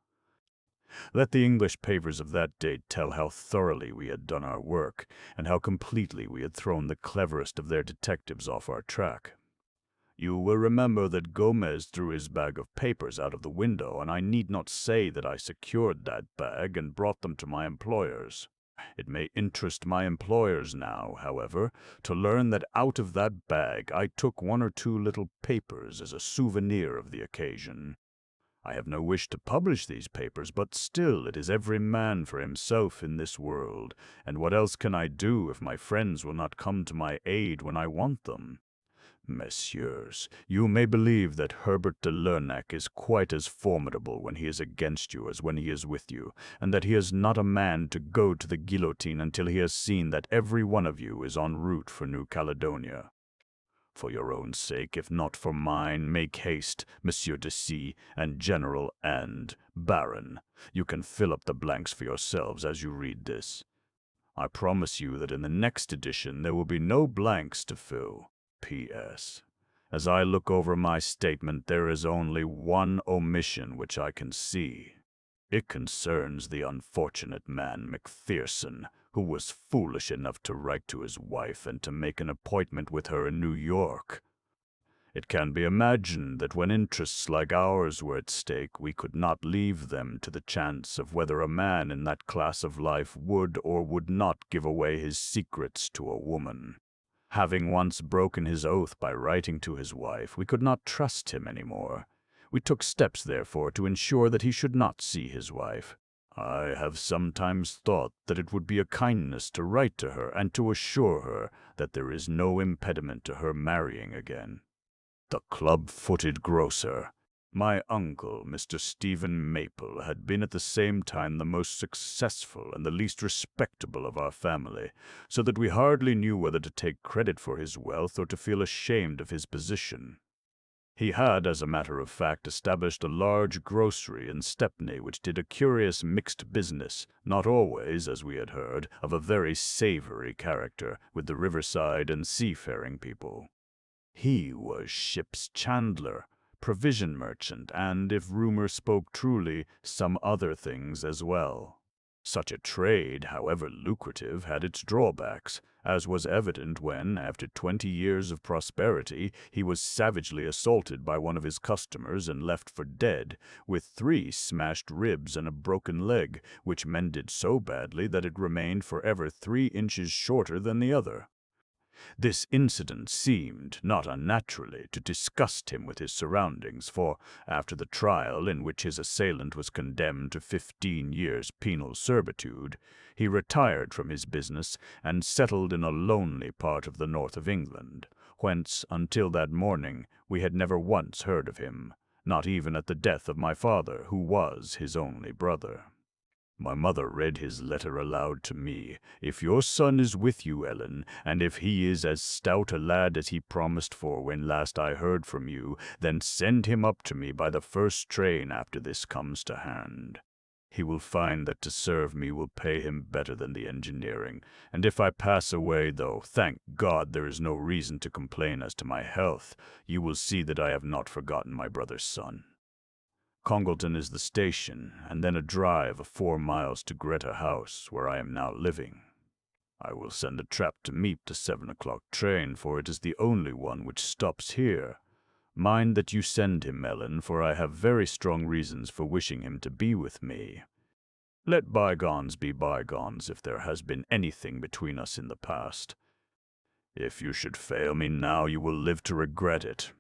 Let the English papers of that date tell how thoroughly we had done our work, and how completely we had thrown the cleverest of their detectives off our track. You will remember that Gomez threw his bag of papers out of the window, and I need not say that I secured that bag and brought them to my employers. It may interest my employers now, however, to learn that out of that bag I took one or two little papers as a souvenir of the occasion. I have no wish to publish these papers, but still it is every man for himself in this world, and what else can I do if my friends will not come to my aid when I want them? Messieurs, you may believe that Herbert de Lernac is quite as formidable when he is against you as when he is with you, and that he is not a man to go to the guillotine until he has seen that every one of you is en route for New Caledonia. For your own sake, if not for mine, make haste, Monsieur de C, and General and Baron. You can fill up the blanks for yourselves as you read this. I promise you that in the next edition there will be no blanks to fill. P.S. As I look over my statement, there is only one omission which I can see. It concerns the unfortunate man Macpherson, who was foolish enough to write to his wife and to make an appointment with her in New York. It can be imagined that when interests like ours were at stake, we could not leave them to the chance of whether a man in that class of life would or would not give away his secrets to a woman. Having once broken his oath by writing to his wife, we could not trust him any more. We took steps, therefore, to ensure that he should not see his wife. I have sometimes thought that it would be a kindness to write to her and to assure her that there is no impediment to her marrying again. The club-footed grocer. My uncle, Mr. Stephen Maple, had been at the same time the most successful and the least respectable of our family, so that we hardly knew whether to take credit for his wealth or to feel ashamed of his position. He had, as a matter of fact, established a large grocery in Stepney which did a curious mixed business, not always, as we had heard, of a very savory character, with the riverside and seafaring people. He was ship's chandler, provision merchant, and, if rumor spoke truly, some other things as well. Such a trade, however lucrative, had its drawbacks, as was evident when, after 20 years of prosperity, he was savagely assaulted by one of his customers and left for dead, with 3 smashed ribs and a broken leg, which mended so badly that it remained forever 3 inches shorter than the other. This incident seemed, not unnaturally, to disgust him with his surroundings, for, after the trial in which his assailant was condemned to 15 years' penal servitude, he retired from his business and settled in a lonely part of the north of England, whence, until that morning, we had never once heard of him, not even at the death of my father, who was his only brother. My mother read his letter aloud to me. "If your son is with you, Ellen, and if he is as stout a lad as he promised for when last I heard from you, then send him up to me by the first train after this comes to hand. He will find that to serve me will pay him better than the engineering, and if I pass away, though, thank God, there is no reason to complain as to my health, you will see that I have not forgotten my brother's son. Congleton is the station, and then a drive of 4 miles to Greta House, where I am now living. I will send a trap to meet the 7 o'clock train, for it is the only one which stops here. Mind that you send him, Ellen, for I have very strong reasons for wishing him to be with me. Let bygones be bygones if there has been anything between us in the past. If you should fail me now, you will live to regret it."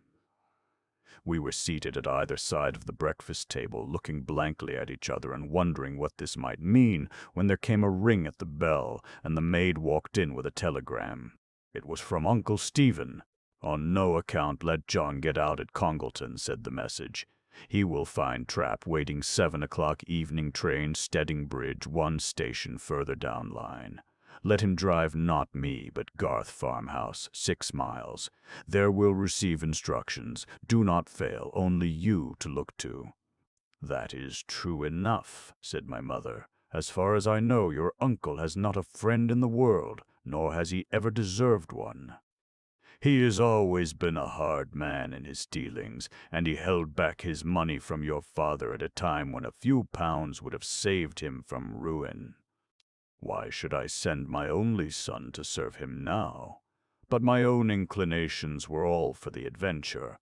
We were seated at either side of the breakfast table, looking blankly at each other and wondering what this might mean, when there came a ring at the bell, and the maid walked in with a telegram. It was from Uncle Stephen. "On no account let John get out at Congleton," said the message. "He will find trap waiting 7 o'clock evening train, Stedding-Bridge, 1 station further down line. Let him drive not me, but Garth farmhouse, 6 miles. There will receive instructions. Do not fail, only you to look to." "That is true enough," said my mother. "As far as I know, your uncle has not a friend in the world, nor has he ever deserved one. He has always been a hard man in his dealings, and he held back his money from your father at a time when a few pounds would have saved him from ruin. Why should I send my only son to serve him now? But my own inclinations were all for the adventure.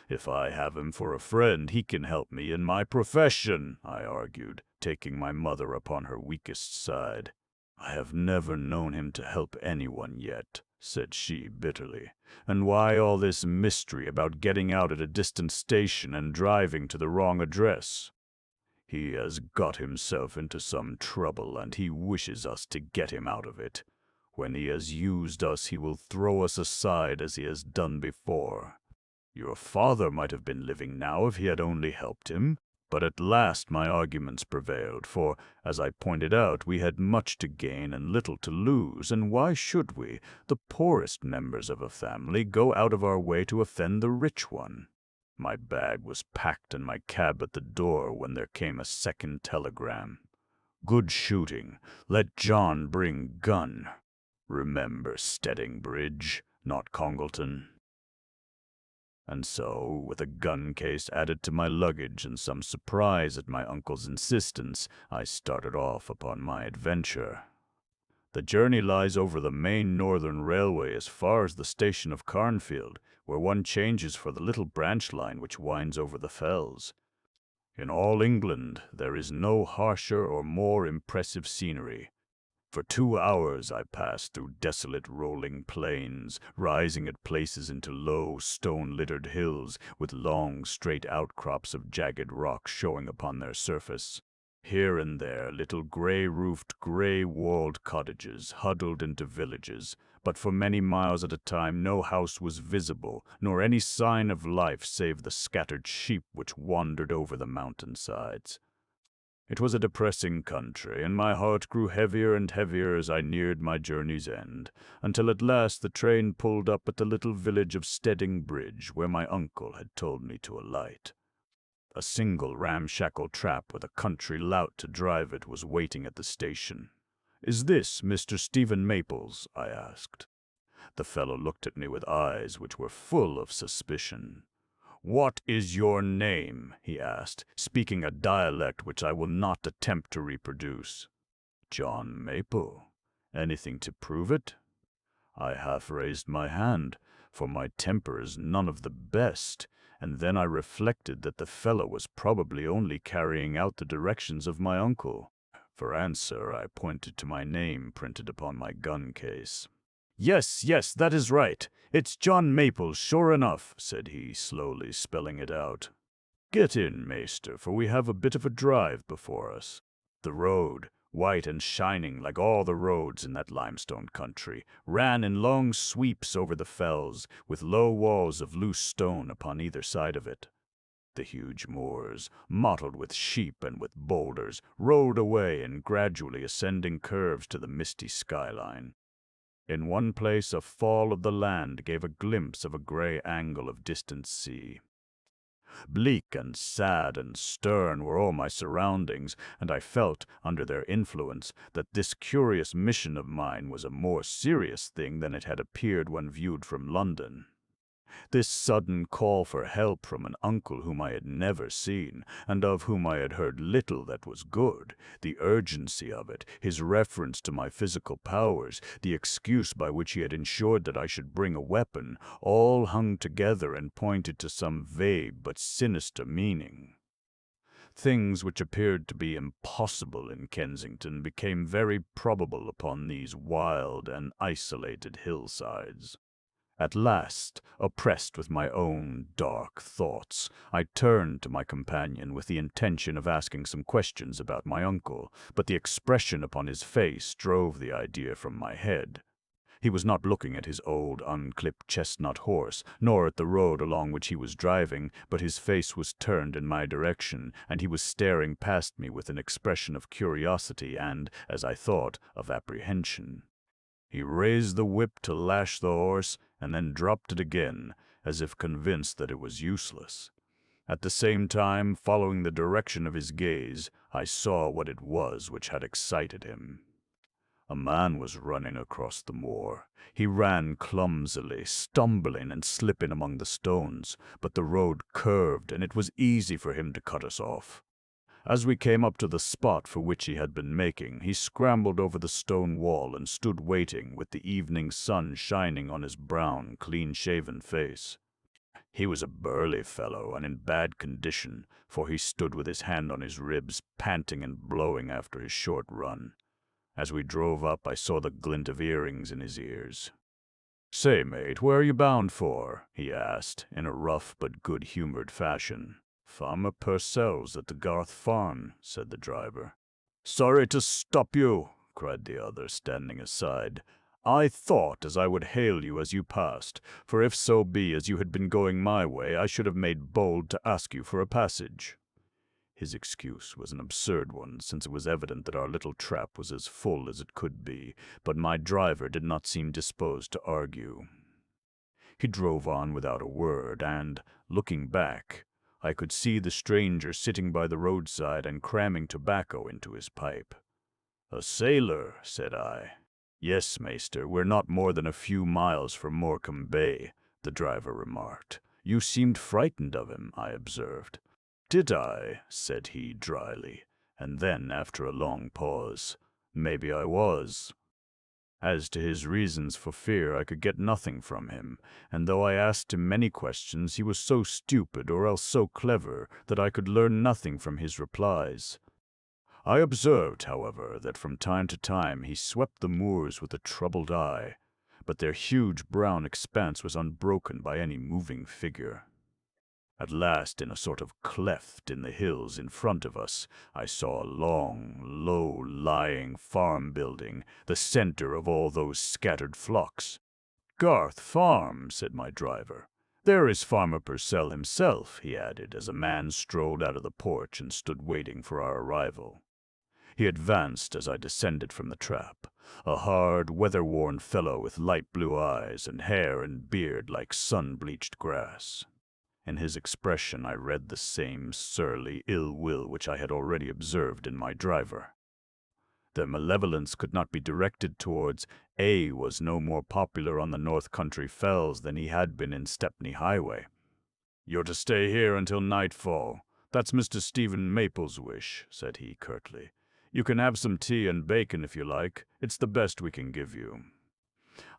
If I have him for a friend, he can help me in my profession," I argued, taking my mother upon her weakest side. "I have never known him to help anyone yet," said she bitterly. "And why all this mystery about getting out at a distant station and driving to the wrong address? He has got himself into some trouble, and he wishes us to get him out of it. When he has used us, he will throw us aside as he has done before. Your father might have been living now if he had only helped him. But at last my arguments prevailed, for, as I pointed out, we had much to gain and little to lose, and why should we, the poorest members of a family, go out of our way to offend the rich one? My bag was packed and my cab at the door when there came a second telegram. "Good shooting. Let John bring gun. Remember Stedding-Bridge, not Congleton." And so, with a gun case added to my luggage and some surprise at my uncle's insistence, I started off upon my adventure. The journey lies over the main northern railway as far as the station of Carnfield, where one changes for the little branch line which winds over the fells. In all England there is no harsher or more impressive scenery. For 2 hours I passed through desolate rolling plains, rising at places into low, stone-littered hills, with long, straight outcrops of jagged rock showing upon their surface. Here and there little grey-roofed, grey-walled cottages huddled into villages, but for many miles at a time no house was visible, nor any sign of life save the scattered sheep which wandered over the mountain-sides. It was a depressing country, and my heart grew heavier and heavier as I neared my journey's end, until at last the train pulled up at the little village of Stedding-Bridge, where my uncle had told me to alight. A single ramshackle trap with a country lout to drive it was waiting at the station. "Is this Mr. Stephen Maples?" I asked. The fellow looked at me with eyes which were full of suspicion. "What is your name?" he asked, speaking a dialect which I will not attempt to reproduce. "John Maple. Anything to prove it?" I half raised my hand, for my temper is none of the best, and then I reflected that the fellow was probably only carrying out the directions of my uncle. For answer, I pointed to my name printed upon my gun case. Yes, that is right. It's John Maples, sure enough," said he, slowly spelling it out. "Get in, maester, for we have a bit of a drive before us." The road, white and shining like all the roads in that limestone country, ran in long sweeps over the fells, with low walls of loose stone upon either side of it. The huge moors, mottled with sheep and with boulders, rolled away in gradually ascending curves to the misty skyline. In one place a fall of the land gave a glimpse of a gray angle of distant sea. Bleak and sad and stern were all my surroundings, and I felt, under their influence, that this curious mission of mine was a more serious thing than it had appeared when viewed from London. This sudden call for help from an uncle whom I had never seen, and of whom I had heard little that was good, the urgency of it, his reference to my physical powers, the excuse by which he had ensured that I should bring a weapon, all hung together and pointed to some vague but sinister meaning. Things which appeared to be impossible in Kensington became very probable upon these wild and isolated hillsides. At last, oppressed with my own dark thoughts, I turned to my companion with the intention of asking some questions about my uncle, but the expression upon his face drove the idea from my head. He was not looking at his old, unclipped chestnut horse, nor at the road along which he was driving, but his face was turned in my direction, and he was staring past me with an expression of curiosity and, as I thought, of apprehension. He raised the whip to lash the horse, and then dropped it again, as if convinced that it was useless. At the same time, following the direction of his gaze, I saw what it was which had excited him. A man was running across the moor. He ran clumsily, stumbling and slipping among the stones, but the road curved, and it was easy for him to cut us off. As we came up to the spot for which he had been making, he scrambled over the stone wall and stood waiting, with the evening sun shining on his brown, clean-shaven face. He was a burly fellow and in bad condition, for he stood with his hand on his ribs, panting and blowing after his short run. As we drove up, I saw the glint of earrings in his ears. "Say, mate, where are you bound for?" he asked, in a rough but good-humored fashion. "Farmer Purcell's at the Garth Farm," said the driver. "Sorry to stop you," cried the other, standing aside. "I thought as I would hail you as you passed, for if so be as you had been going my way, I should have made bold to ask you for a passage." His excuse was an absurd one, since it was evident that our little trap was as full as it could be, but my driver did not seem disposed to argue. He drove on without a word, and, looking back, I could see the stranger sitting by the roadside and cramming tobacco into his pipe. "A sailor," said I. "Yes, maester, we're not more than a few miles from Morecambe Bay," the driver remarked. "You seemed frightened of him," I observed. "Did I?" said he dryly, and then, after a long pause, "Maybe I was." As to his reasons for fear, I could get nothing from him, and though I asked him many questions, he was so stupid or else so clever that I could learn nothing from his replies. I observed, however, that from time to time he swept the moors with a troubled eye, but their huge brown expanse was unbroken by any moving figure. At last, in a sort of cleft in the hills in front of us, I saw a long, low-lying farm building, the center of all those scattered flocks. "Garth Farm," said my driver. "There is Farmer Purcell himself," he added, as a man strolled out of the porch and stood waiting for our arrival. He advanced as I descended from the trap, a hard, weather-worn fellow with light blue eyes and hair and beard like sun-bleached grass. In his expression I read the same surly ill will which I had already observed in my driver. Their malevolence could not be directed towards A was no more popular on the North Country fells than he had been in Stepney Highway. "You're to stay here until nightfall. That's Mr. Stephen Maple's wish," said he curtly. "You can have some tea and bacon if you like. It's the best we can give you."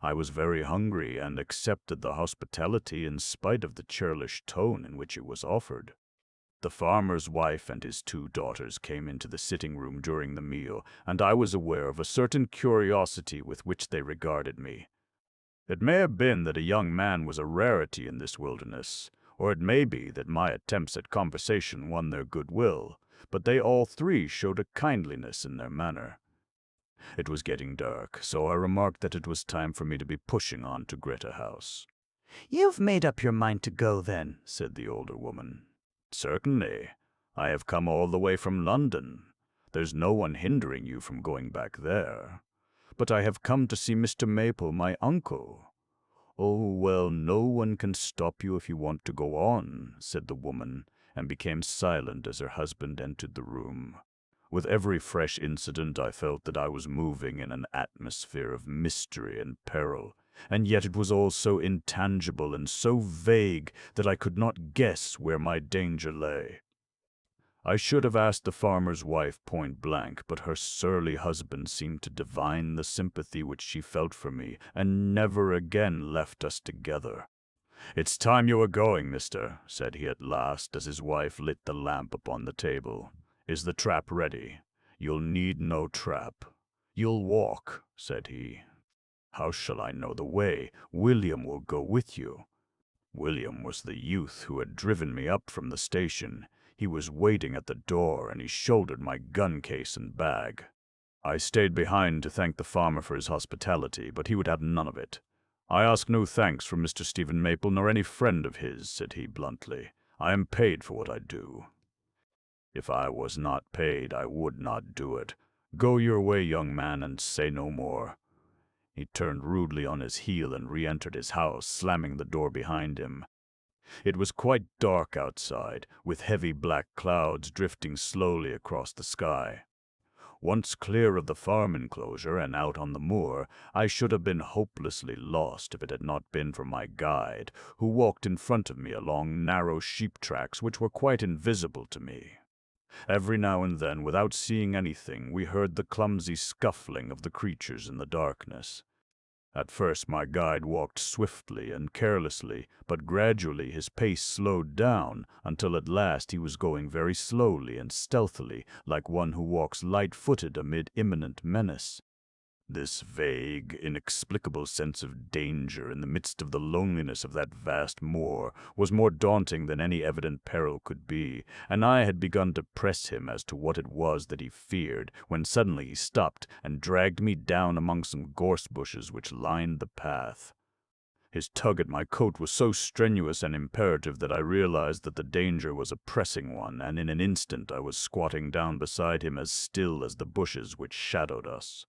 I was very hungry and accepted the hospitality in spite of the churlish tone in which it was offered. The farmer's wife and his 2 daughters came into the sitting-room during the meal, and I was aware of a certain curiosity with which they regarded me. It may have been that a young man was a rarity in this wilderness, or it may be that my attempts at conversation won their goodwill, but they all 3 showed a kindliness in their manner. It was getting dark, so I remarked that it was time for me to be pushing on to Greta House. "You've made up your mind to go, then?" Said the older woman. Certainly. I have come all the way from London. There's no one hindering you from going back there. But I have come to see Mr. Maple, my uncle. Oh, well, no one can stop you if you want to go on, said the woman, and became silent as her husband entered the room. With every fresh incident, I felt that I was moving in an atmosphere of mystery and peril, and yet it was all so intangible and so vague that I could not guess where my danger lay. I should have asked the farmer's wife point blank, but her surly husband seemed to divine the sympathy which she felt for me, and never again left us together. "It's time you were going, mister," said he at last, as his wife lit the lamp upon the table. "Is the trap ready?" "You'll need no trap. You'll walk," said he. "How shall I know the way? William will go with you." William was the youth who had driven me up from the station. He was waiting at the door, and he shouldered my gun case and bag. I stayed behind to thank the farmer for his hospitality, but he would have none of it. "I ask no thanks from Mr. Stephen Maple, nor any friend of his," said he bluntly. "I am paid for what I do." "If I was not paid, I would not do it. Go your way, young man, and say no more." He turned rudely on his heel and re-entered his house, slamming the door behind him. It was quite dark outside, with heavy black clouds drifting slowly across the sky. Once clear of the farm enclosure and out on the moor, I should have been hopelessly lost if it had not been for my guide, who walked in front of me along narrow sheep tracks which were quite invisible to me. Every now and then, without seeing anything, we heard the clumsy scuffling of the creatures in the darkness. At first my guide walked swiftly and carelessly, but gradually his pace slowed down until at last he was going very slowly and stealthily, like one who walks light-footed amid imminent menace. This vague, inexplicable sense of danger in the midst of the loneliness of that vast moor was more daunting than any evident peril could be, and I had begun to press him as to what it was that he feared, when suddenly he stopped and dragged me down among some gorse bushes which lined the path. His tug at my coat was so strenuous and imperative that I realized that the danger was a pressing one, and in an instant I was squatting down beside him as still as the bushes which shadowed us.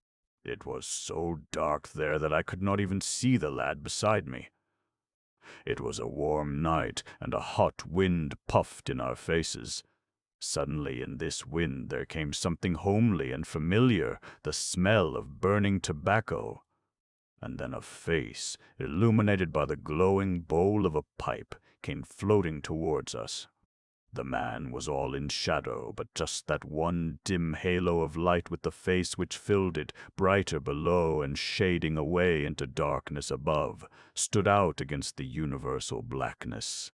It was so dark there that I could not even see the lad beside me. It was a warm night, and a hot wind puffed in our faces. Suddenly in this wind there came something homely and familiar, the smell of burning tobacco. And then a face, illuminated by the glowing bowl of a pipe, came floating towards us. The man was all in shadow, but just that one dim halo of light with the face which filled it, brighter below and shading away into darkness above, stood out against the universal blackness.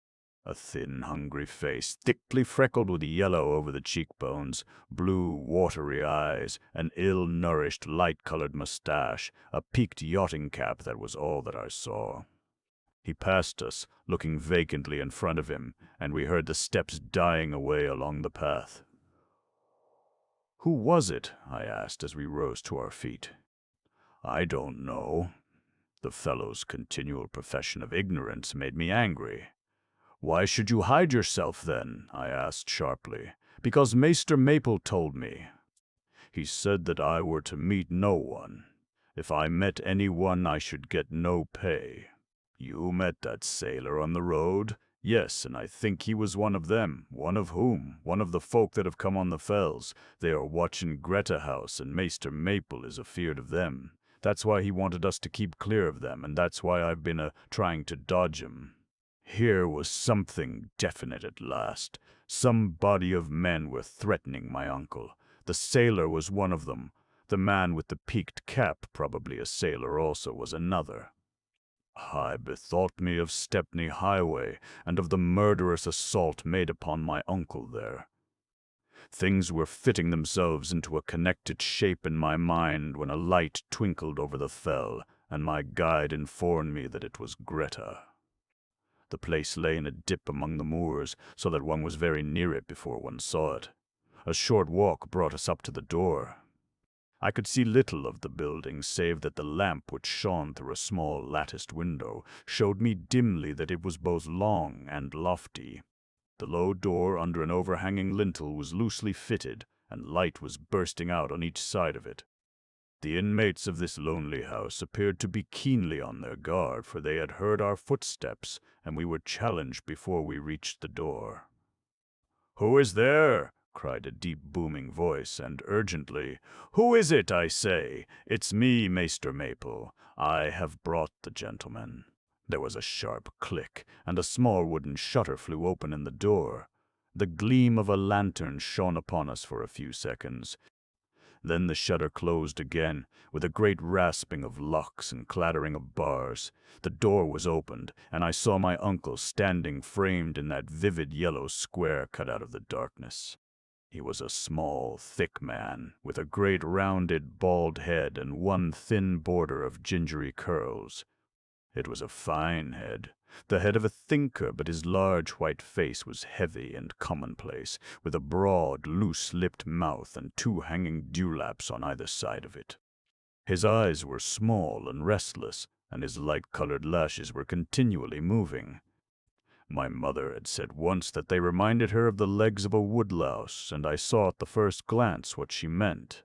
A thin, hungry face, thickly freckled with yellow over the cheekbones, blue, watery eyes, an ill-nourished, light-colored mustache, a peaked yachting cap, that was all that I saw. He passed us, looking vacantly in front of him, and we heard the steps dying away along the path. "Who was it?" I asked as we rose to our feet. "I don't know." The fellow's continual profession of ignorance made me angry. "Why should you hide yourself, then?" I asked sharply. "Because Maester Maple told me. He said that I were to meet no one. If I met anyone, I should get no pay. You met that sailor on the road?" "Yes, and I think he was one of them." "One of whom?" "One of the folk that have come on the fells. They are watching Greta House, and Maester Maple is afeard of them. That's why he wanted us to keep clear of them, and that's why I've been trying to dodge 'em." Here was something definite at last. Some body of men were threatening my uncle. The sailor was one of them. The man with the peaked cap, probably a sailor also, was another. I bethought me of Stepney Highway, and of the murderous assault made upon my uncle there. Things were fitting themselves into a connected shape in my mind when a light twinkled over the fell, and my guide informed me that it was Greta. The place lay in a dip among the moors, so that one was very near it before one saw it. A short walk brought us up to the door. I could see little of the building, save that the lamp which shone through a small latticed window showed me dimly that it was both long and lofty. The low door under an overhanging lintel was loosely fitted, and light was bursting out on each side of it. The inmates of this lonely house appeared to be keenly on their guard, for they had heard our footsteps, and we were challenged before we reached the door. "Who is there?" cried a deep booming voice, and urgently, "Who is it, I say? It's me, Maester Maple. I have brought the gentleman." There was a sharp click, and a small wooden shutter flew open in the door. The gleam of a lantern shone upon us for a few seconds. Then the shutter closed again, with a great rasping of locks and clattering of bars. The door was opened, and I saw my uncle standing framed in that vivid yellow square cut out of the darkness. He was a small, thick man, with a great rounded, bald head and one thin border of gingery curls. It was a fine head, the head of a thinker, but his large white face was heavy and commonplace, with a broad, loose-lipped mouth and two hanging dewlaps on either side of it. His eyes were small and restless, and his light-colored lashes were continually moving. My mother had said once that they reminded her of the legs of a woodlouse, and I saw at the first glance what she meant.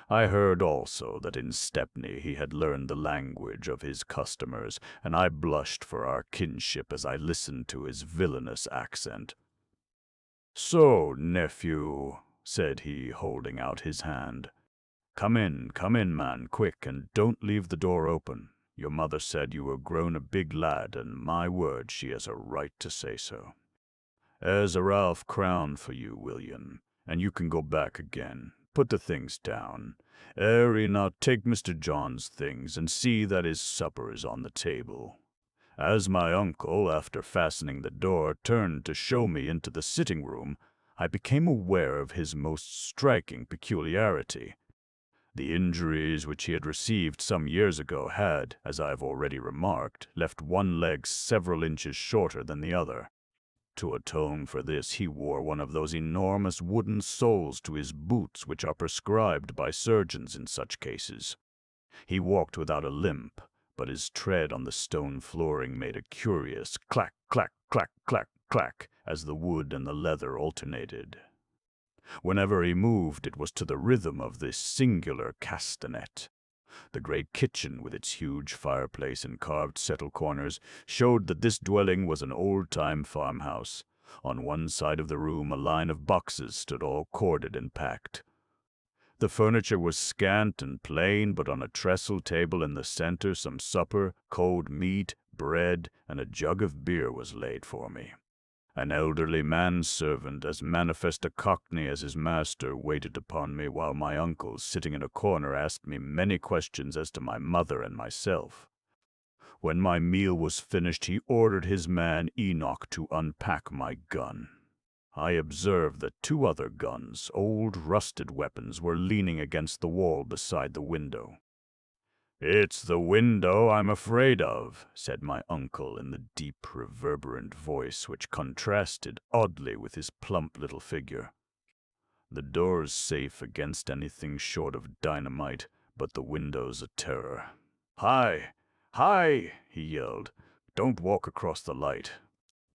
I heard also that in Stepney he had learned the language of his customers, and I blushed for our kinship as I listened to his villainous accent. "So, nephew," said he, holding out his hand. Come in, man, quick, and don't leave the door open. Your mother said you were grown a big lad, and my word, she has a right to say so. There's a Ralph crown for you, William, and you can go back again. Put the things down. Harry, now take Mr. John's things, and see that his supper is on the table." As my uncle, after fastening the door, turned to show me into the sitting-room, I became aware of his most striking peculiarity. The injuries which he had received some years ago had, as I have already remarked, left one leg several inches shorter than the other. To atone for this, he wore one of those enormous wooden soles to his boots which are prescribed by surgeons in such cases. He walked without a limp, but his tread on the stone flooring made a curious clack, clack, clack, clack, clack, as the wood and the leather alternated. Whenever he moved, it was to the rhythm of this singular castanet. The great kitchen, with its huge fireplace and carved settle corners, showed that this dwelling was an old-time farmhouse. On one side of the room a line of boxes stood all corded and packed. The furniture was scant and plain, but on a trestle table in the center some supper, cold meat, bread, and a jug of beer was laid for me. An elderly manservant, as manifest a cockney as his master, waited upon me, while my uncle, sitting in a corner, asked me many questions as to my mother and myself. When my meal was finished, he ordered his man Enoch to unpack my gun. I observed that two other guns, old rusted weapons, were leaning against the wall beside the window. "It's the window I'm afraid of," said my uncle in the deep, reverberant voice which contrasted oddly with his plump little figure. "The door's safe against anything short of dynamite, but the window's a terror." "Hi! Hi!" he yelled. "Don't walk across the light."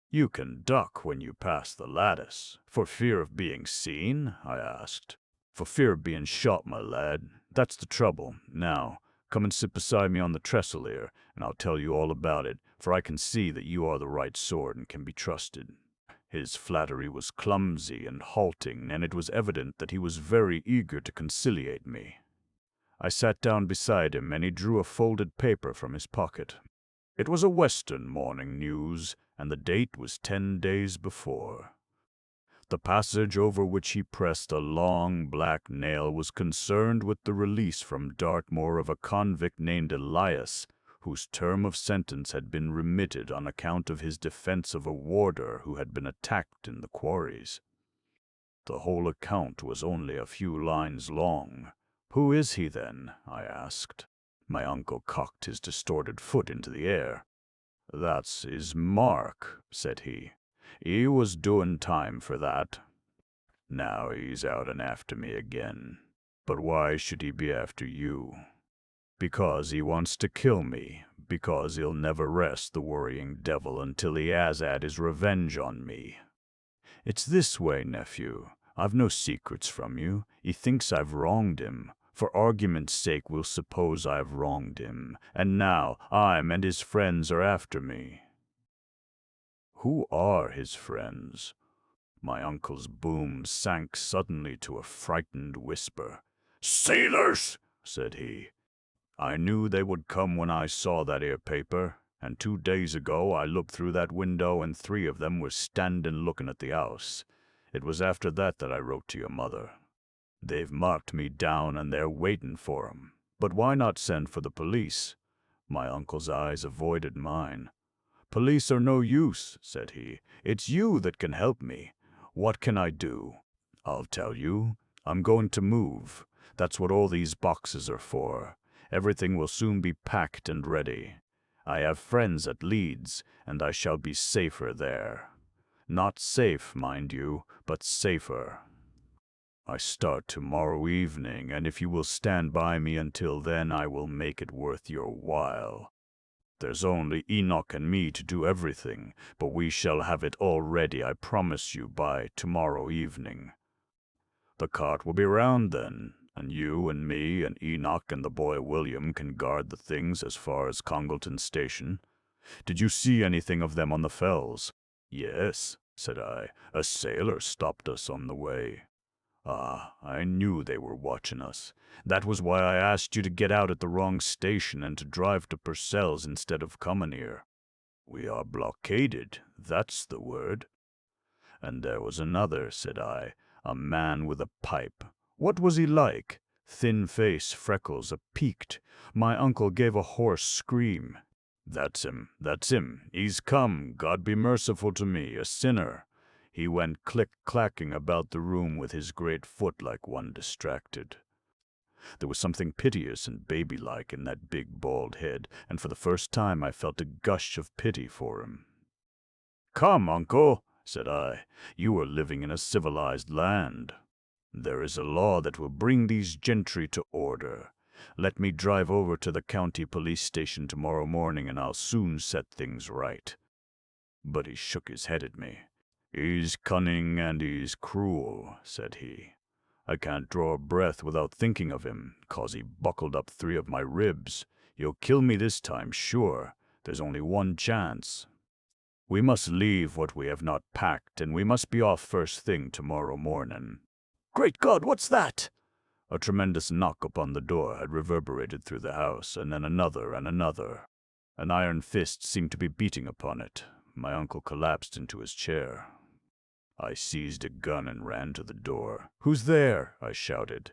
"You can duck when you pass the lattice." "For fear of being seen?" I asked. "For fear of being shot, my lad. That's the trouble. Now, come and sit beside me on the trestle here, and I'll tell you all about it, for I can see that you are the right sort and can be trusted." His flattery was clumsy and halting, and it was evident that he was very eager to conciliate me. I sat down beside him, and he drew a folded paper from his pocket. It was a Western Morning News, and the date was 10 days before. The passage over which he pressed a long black nail was concerned with the release from Dartmoor of a convict named Elias, whose term of sentence had been remitted on account of his defense of a warder who had been attacked in the quarries. The whole account was only a few lines long. "Who is he, then?" I asked. My uncle cocked his distorted foot into the air. "That's his mark," said he. "He was doing time for that. Now he's out and after me again. But why should he be after you?" "Because he wants to kill me. Because he'll never rest, the worrying devil, until he has had his revenge on me." It's this way, nephew. I've no secrets from you. He thinks I've wronged him. For argument's sake, we'll suppose I've wronged him, and now I'm and his friends are after me." "Who are his friends?" My uncle's boom sank suddenly to a frightened whisper. "Sailors!" said he. "I knew they would come when I saw that 'ere paper, and 2 days ago I looked through that window and 3 of them was standing looking at the house. It was after that I wrote to your mother. They've marked me down and they're waiting for 'em. But why not send for the police?" My uncle's eyes avoided mine. "Police are no use," said he. "It's you that can help me. What can I do?" "I'll tell you. I'm going to move. That's what all these boxes are for. Everything will soon be packed and ready. I have friends at Leeds, and I shall be safer there. Not safe, mind you, but safer. I start tomorrow evening, and if you will stand by me until then, I will make it worth your while. There's only Enoch and me to do everything, but we shall have it all ready, I promise you, by tomorrow evening. The cart will be round then, and you and me and Enoch and the boy William can guard the things as far as Congleton Station. Did you see anything of them on the fells?" "Yes," said I. "A sailor stopped us on the way." "Ah, I knew they were watching us. That was why I asked you to get out at the wrong station and to drive to Purcell's instead of coming here. We are blockaded, that's the word." "And there was another," said I, "a man with a pipe. What was he like?" "Thin face, freckles, a peaked." My uncle gave a hoarse scream. That's him. He's come, God be merciful to me, a sinner." He went click-clacking about the room with his great foot like one distracted. There was something piteous and baby-like in that big bald head, and for the first time I felt a gush of pity for him. "Come, uncle," said I, "you are living in a civilized land. There is a law that will bring these gentry to order. Let me drive over to the county police station tomorrow morning and I'll soon set things right." But he shook his head at me. "He's cunning and he's cruel," said he. "I can't draw a breath without thinking of him, 'cause he buckled up 3 of my ribs. He'll kill me this time, sure. There's only one chance. We must leave what we have not packed, and we must be off first thing tomorrow morning." "Great God, what's that?" A tremendous knock upon the door had reverberated through the house, and then another and another. An iron fist seemed to be beating upon it. My uncle collapsed into his chair. I seized a gun and ran to the door. "Who's there?" I shouted.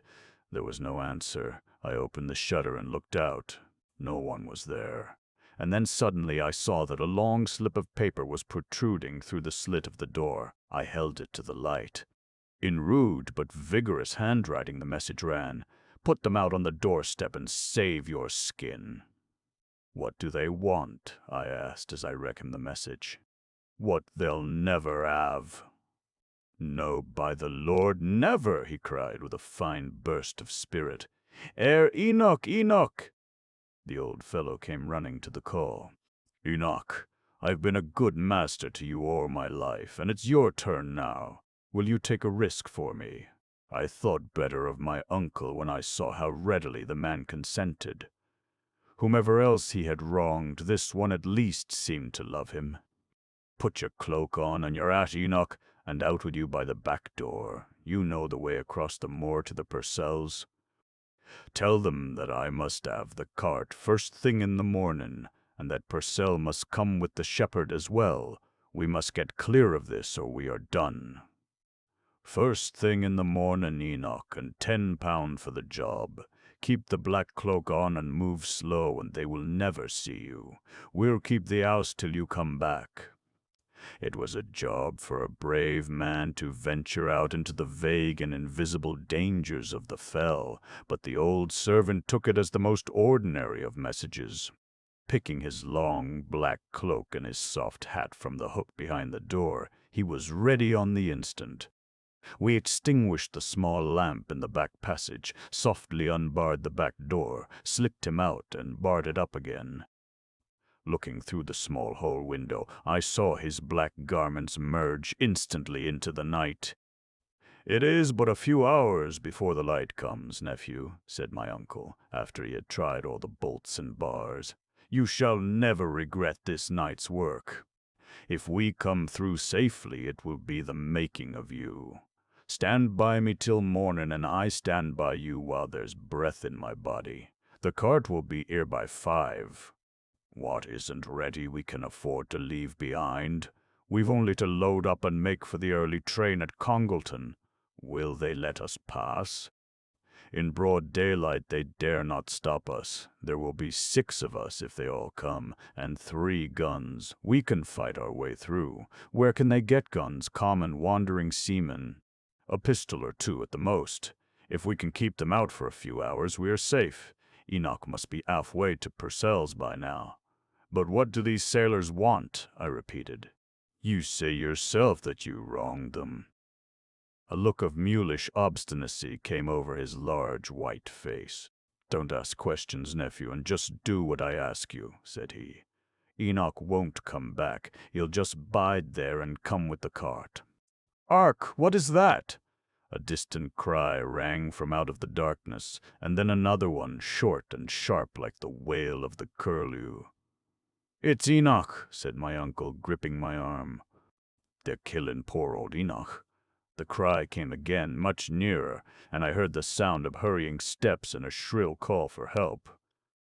There was no answer. I opened the shutter and looked out. No one was there. And then suddenly I saw that a long slip of paper was protruding through the slit of the door. I held it to the light. In rude but vigorous handwriting the message ran, "Put them out on the doorstep and save your skin." "What do they want?" I asked as I read him the message. "What they'll never have." "No, by the Lord, never!" he cried with a fine burst of spirit. Enoch, Enoch!" The old fellow came running to the call. "Enoch, I've been a good master to you all my life, and it's your turn now. Will you take a risk for me?" I thought better of my uncle when I saw how readily the man consented. Whomever else he had wronged, this one at least seemed to love him. "Put your cloak on and your hat, Enoch, and out with you by the back door. You know the way across the moor to the Purcells. Tell them that I must have the cart first thing in the morning, and that Purcell must come with the shepherd as well. We must get clear of this or we are done. First thing in the morning, Enoch, and £10 for the job. Keep the black cloak on and move slow, and they will never see you. We'll keep the house till you come back." It was a job for a brave man to venture out into the vague and invisible dangers of the fell, but the old servant took it as the most ordinary of messages. Picking his long black cloak and his soft hat from the hook behind the door, he was ready on the instant. We extinguished the small lamp in the back passage, softly unbarred the back door, slicked him out, and barred it up again. Looking through the small hole window, I saw his black garments merge instantly into the night. "It is but a few hours before the light comes, nephew," said my uncle, after he had tried all the bolts and bars. "You shall never regret this night's work. If we come through safely, it will be the making of you. Stand by me till morning, and I stand by you while there's breath in my body. The cart will be here by 5. What isn't ready we can afford to leave behind. We've only to load up and make for the early train at Congleton. Will they let us pass? In broad daylight they dare not stop us. There will be 6 of us if they all come, and 3 guns. We can fight our way through. Where can they get guns, common wandering seamen? A pistol or 2 at the most. If we can keep them out for a few hours, we are safe. Enoch must be halfway to Purcell's by now." "But what do these sailors want?" I repeated. "You say yourself that you wronged them." A look of mulish obstinacy came over his large white face. "Don't ask questions, nephew, and just do what I ask you," said he. "Enoch won't come back. He'll just bide there and come with the cart." "Hark! What is that?" A distant cry rang from out of the darkness, and then another one, short and sharp like the wail of the curlew. "It's Enoch," said my uncle, gripping my arm. "They're killing poor old Enoch." The cry came again, much nearer, and I heard the sound of hurrying steps and a shrill call for help.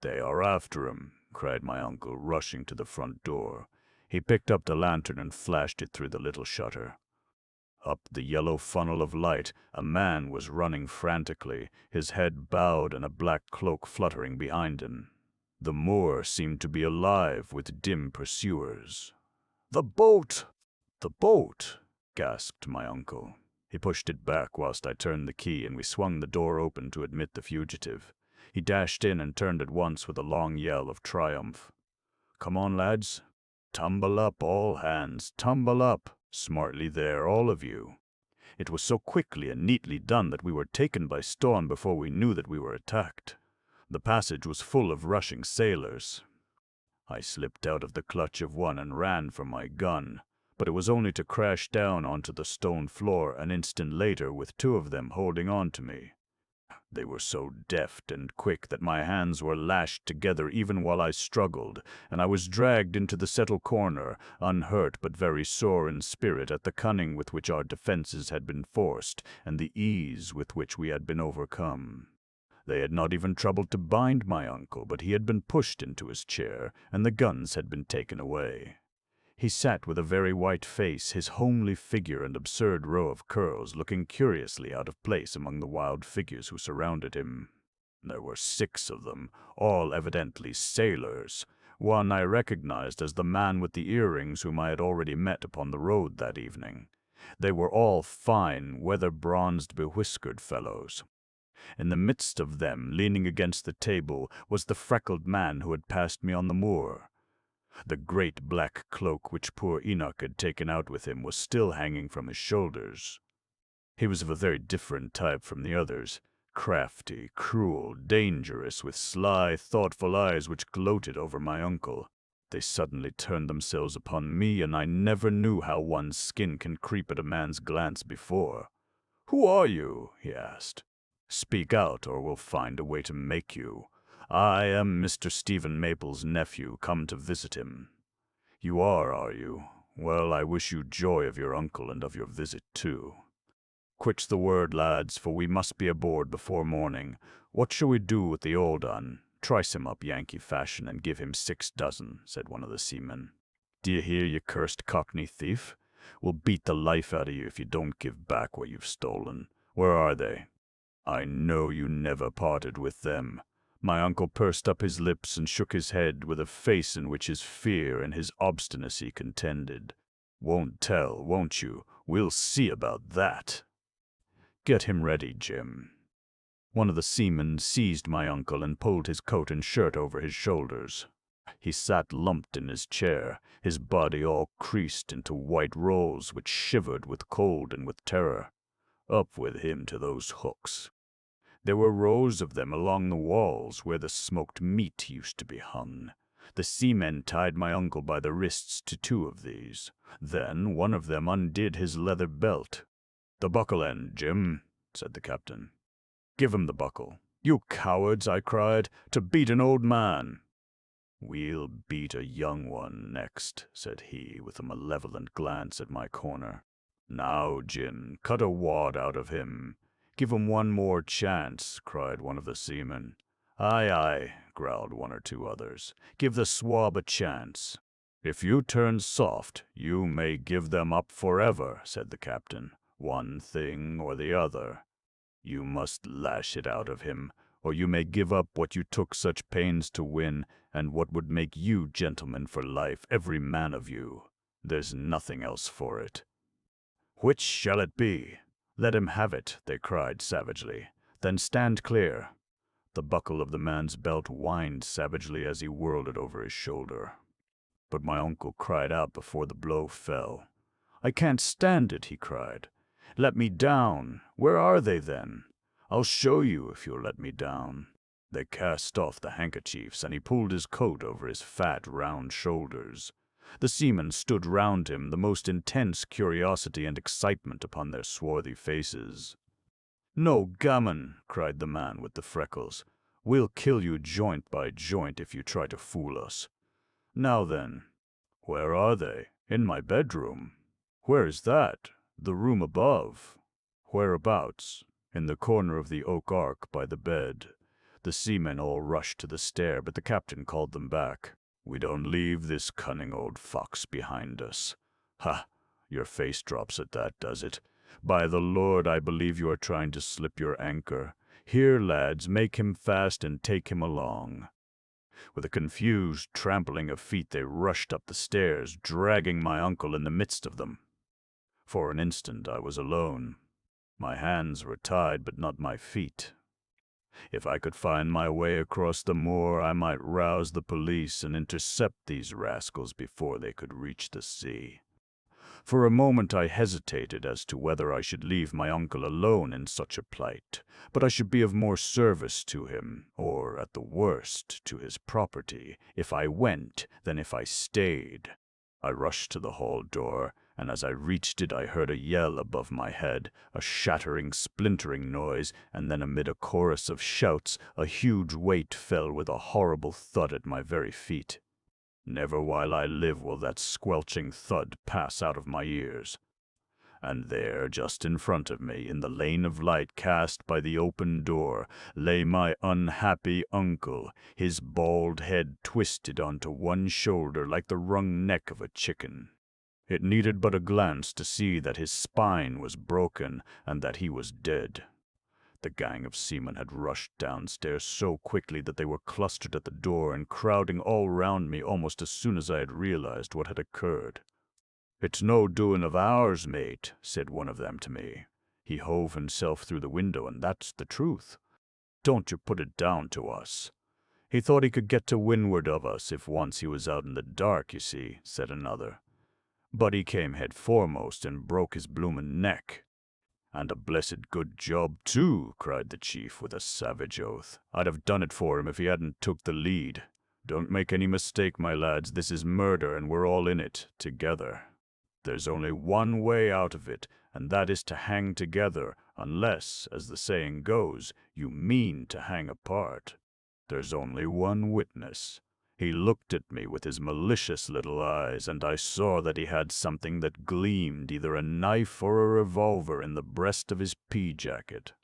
"They are after him," cried my uncle, rushing to the front door. He picked up the lantern and flashed it through the little shutter. Up the yellow funnel of light, a man was running frantically, his head bowed and a black cloak fluttering behind him. The moor seemed to be alive with dim pursuers. "The boat! The boat!" gasped my uncle. He pushed it back whilst I turned the key, and we swung the door open to admit the fugitive. He dashed in and turned at once with a long yell of triumph. "Come on, lads. Tumble up, all hands. Tumble up. Smartly there, all of you." It was so quickly and neatly done that we were taken by storm before we knew that we were attacked. The passage was full of rushing sailors. I slipped out of the clutch of one and ran for my gun, but it was only to crash down onto the stone floor an instant later with 2 of them holding on to me. They were so deft and quick that my hands were lashed together even while I struggled, and I was dragged into the settle corner, unhurt but very sore in spirit at the cunning with which our defenses had been forced, and the ease with which we had been overcome. They had not even troubled to bind my uncle, but he had been pushed into his chair, and the guns had been taken away. He sat with a very white face, his homely figure and absurd row of curls looking curiously out of place among the wild figures who surrounded him. There were 6 of them, all evidently sailors. One I recognized as the man with the earrings whom I had already met upon the road that evening. They were all fine, weather-bronzed, bewhiskered fellows. In the midst of them, leaning against the table, was the freckled man who had passed me on the moor. The great black cloak which poor Enoch had taken out with him was still hanging from his shoulders. He was of a very different type from the others, crafty, cruel, dangerous, with sly, thoughtful eyes which gloated over my uncle. They suddenly turned themselves upon me, and I never knew how one's skin can creep at a man's glance before. "Who are you?" he asked. "Speak out, or we'll find a way to make you. I am Mr. Stephen Maple's nephew, come to visit him." "You are you? Well, I wish you joy of your uncle and of your visit, too. Quick's the word, lads, for we must be aboard before morning. What shall we do with the old un? Trice him up Yankee fashion and give him 6 dozen, said one of the seamen. "D'ye hear, you cursed cockney thief? We'll beat the life out of you if you don't give back what you've stolen. Where are they?" "I know you never parted with them." My uncle pursed up his lips and shook his head with a face in which his fear and his obstinacy contended. "Won't tell, won't you? We'll see about that." "Get him ready, Jim." One of the seamen seized my uncle and pulled his coat and shirt over his shoulders. He sat lumped in his chair, his body all creased into white rolls which shivered with cold and with terror. Up with him to those hooks. There were rows of them along the walls where the smoked meat used to be hung. The seamen tied my uncle by the wrists to two of these. Then one of them undid his leather belt. "The buckle end, Jim," said the captain. "Give him the buckle." "You cowards," I cried, "to beat an old man." "We'll beat a young one next," said he, with a malevolent glance at my corner. "Now, Jim, cut a wad out of him." "Give him one more chance," cried one of the seamen. "Aye, aye," growled one or two others. "Give the swab a chance." "If you turn soft, you may give them up forever," said the captain. "One thing or the other. You must lash it out of him, or you may give up what you took such pains to win, and what would make you gentlemen for life, every man of you. There's nothing else for it." "Which shall it be?" "Let him have it," they cried savagely. "Then stand clear." The buckle of the man's belt whined savagely as he whirled it over his shoulder. But my uncle cried out before the blow fell. "I can't stand it," he cried. "Let me down. Where are they, then? I'll show you if you'll let me down." They cast off the handkerchiefs, and he pulled his coat over his fat, round shoulders. The seamen stood round him, the most intense curiosity and excitement upon their swarthy faces. "No gammon," cried the man with the freckles. "We'll kill you joint by joint if you try to fool us. Now then, where are they? In my bedroom. Where is that? The room above. Whereabouts? In the corner of the oak ark by the bed." The seamen all rushed to the stair, but the captain called them back. "We don't leave this cunning old fox behind us." "Ha! Your face drops at that, does it? By the Lord, I believe you are trying to slip your anchor. Here, lads, make him fast and take him along." With a confused trampling of feet they rushed up the stairs, dragging my uncle in the midst of them. For an instant I was alone. My hands were tied, but not my feet. If I could find my way across the moor, I might rouse the police and intercept these rascals before they could reach the sea. For a moment I hesitated as to whether I should leave my uncle alone in such a plight, but I should be of more service to him, or, at the worst, to his property, if I went than if I stayed. I rushed to the hall door, and as I reached it I heard a yell above my head, a shattering, splintering noise, and then amid a chorus of shouts a huge weight fell with a horrible thud at my very feet. Never while I live will that squelching thud pass out of my ears. And there, just in front of me, in the lane of light cast by the open door, lay my unhappy uncle, his bald head twisted onto one shoulder like the wrung neck of a chicken. It needed but a glance to see that his spine was broken and that he was dead. The gang of seamen had rushed downstairs so quickly that they were clustered at the door and crowding all round me almost as soon as I had realized what had occurred. "It's no doing of ours, mate," said one of them to me. He hove himself through the window, and that's the truth. "Don't you put it down to us." "He thought he could get to windward of us if once he was out in the dark, you see," said another. "But he came head foremost and broke his bloomin' neck." "And a blessed good job, too," cried the chief with a savage oath. "I'd have done it for him if he hadn't took the lead. Don't make any mistake, my lads, this is murder and we're all in it, together. There's only one way out of it, and that is to hang together, unless, as the saying goes, you mean to hang apart. There's only one witness. He looked at me with his malicious little eyes, and I saw that he had something that gleamed, either a knife or a revolver, in the breast of his pea-jacket.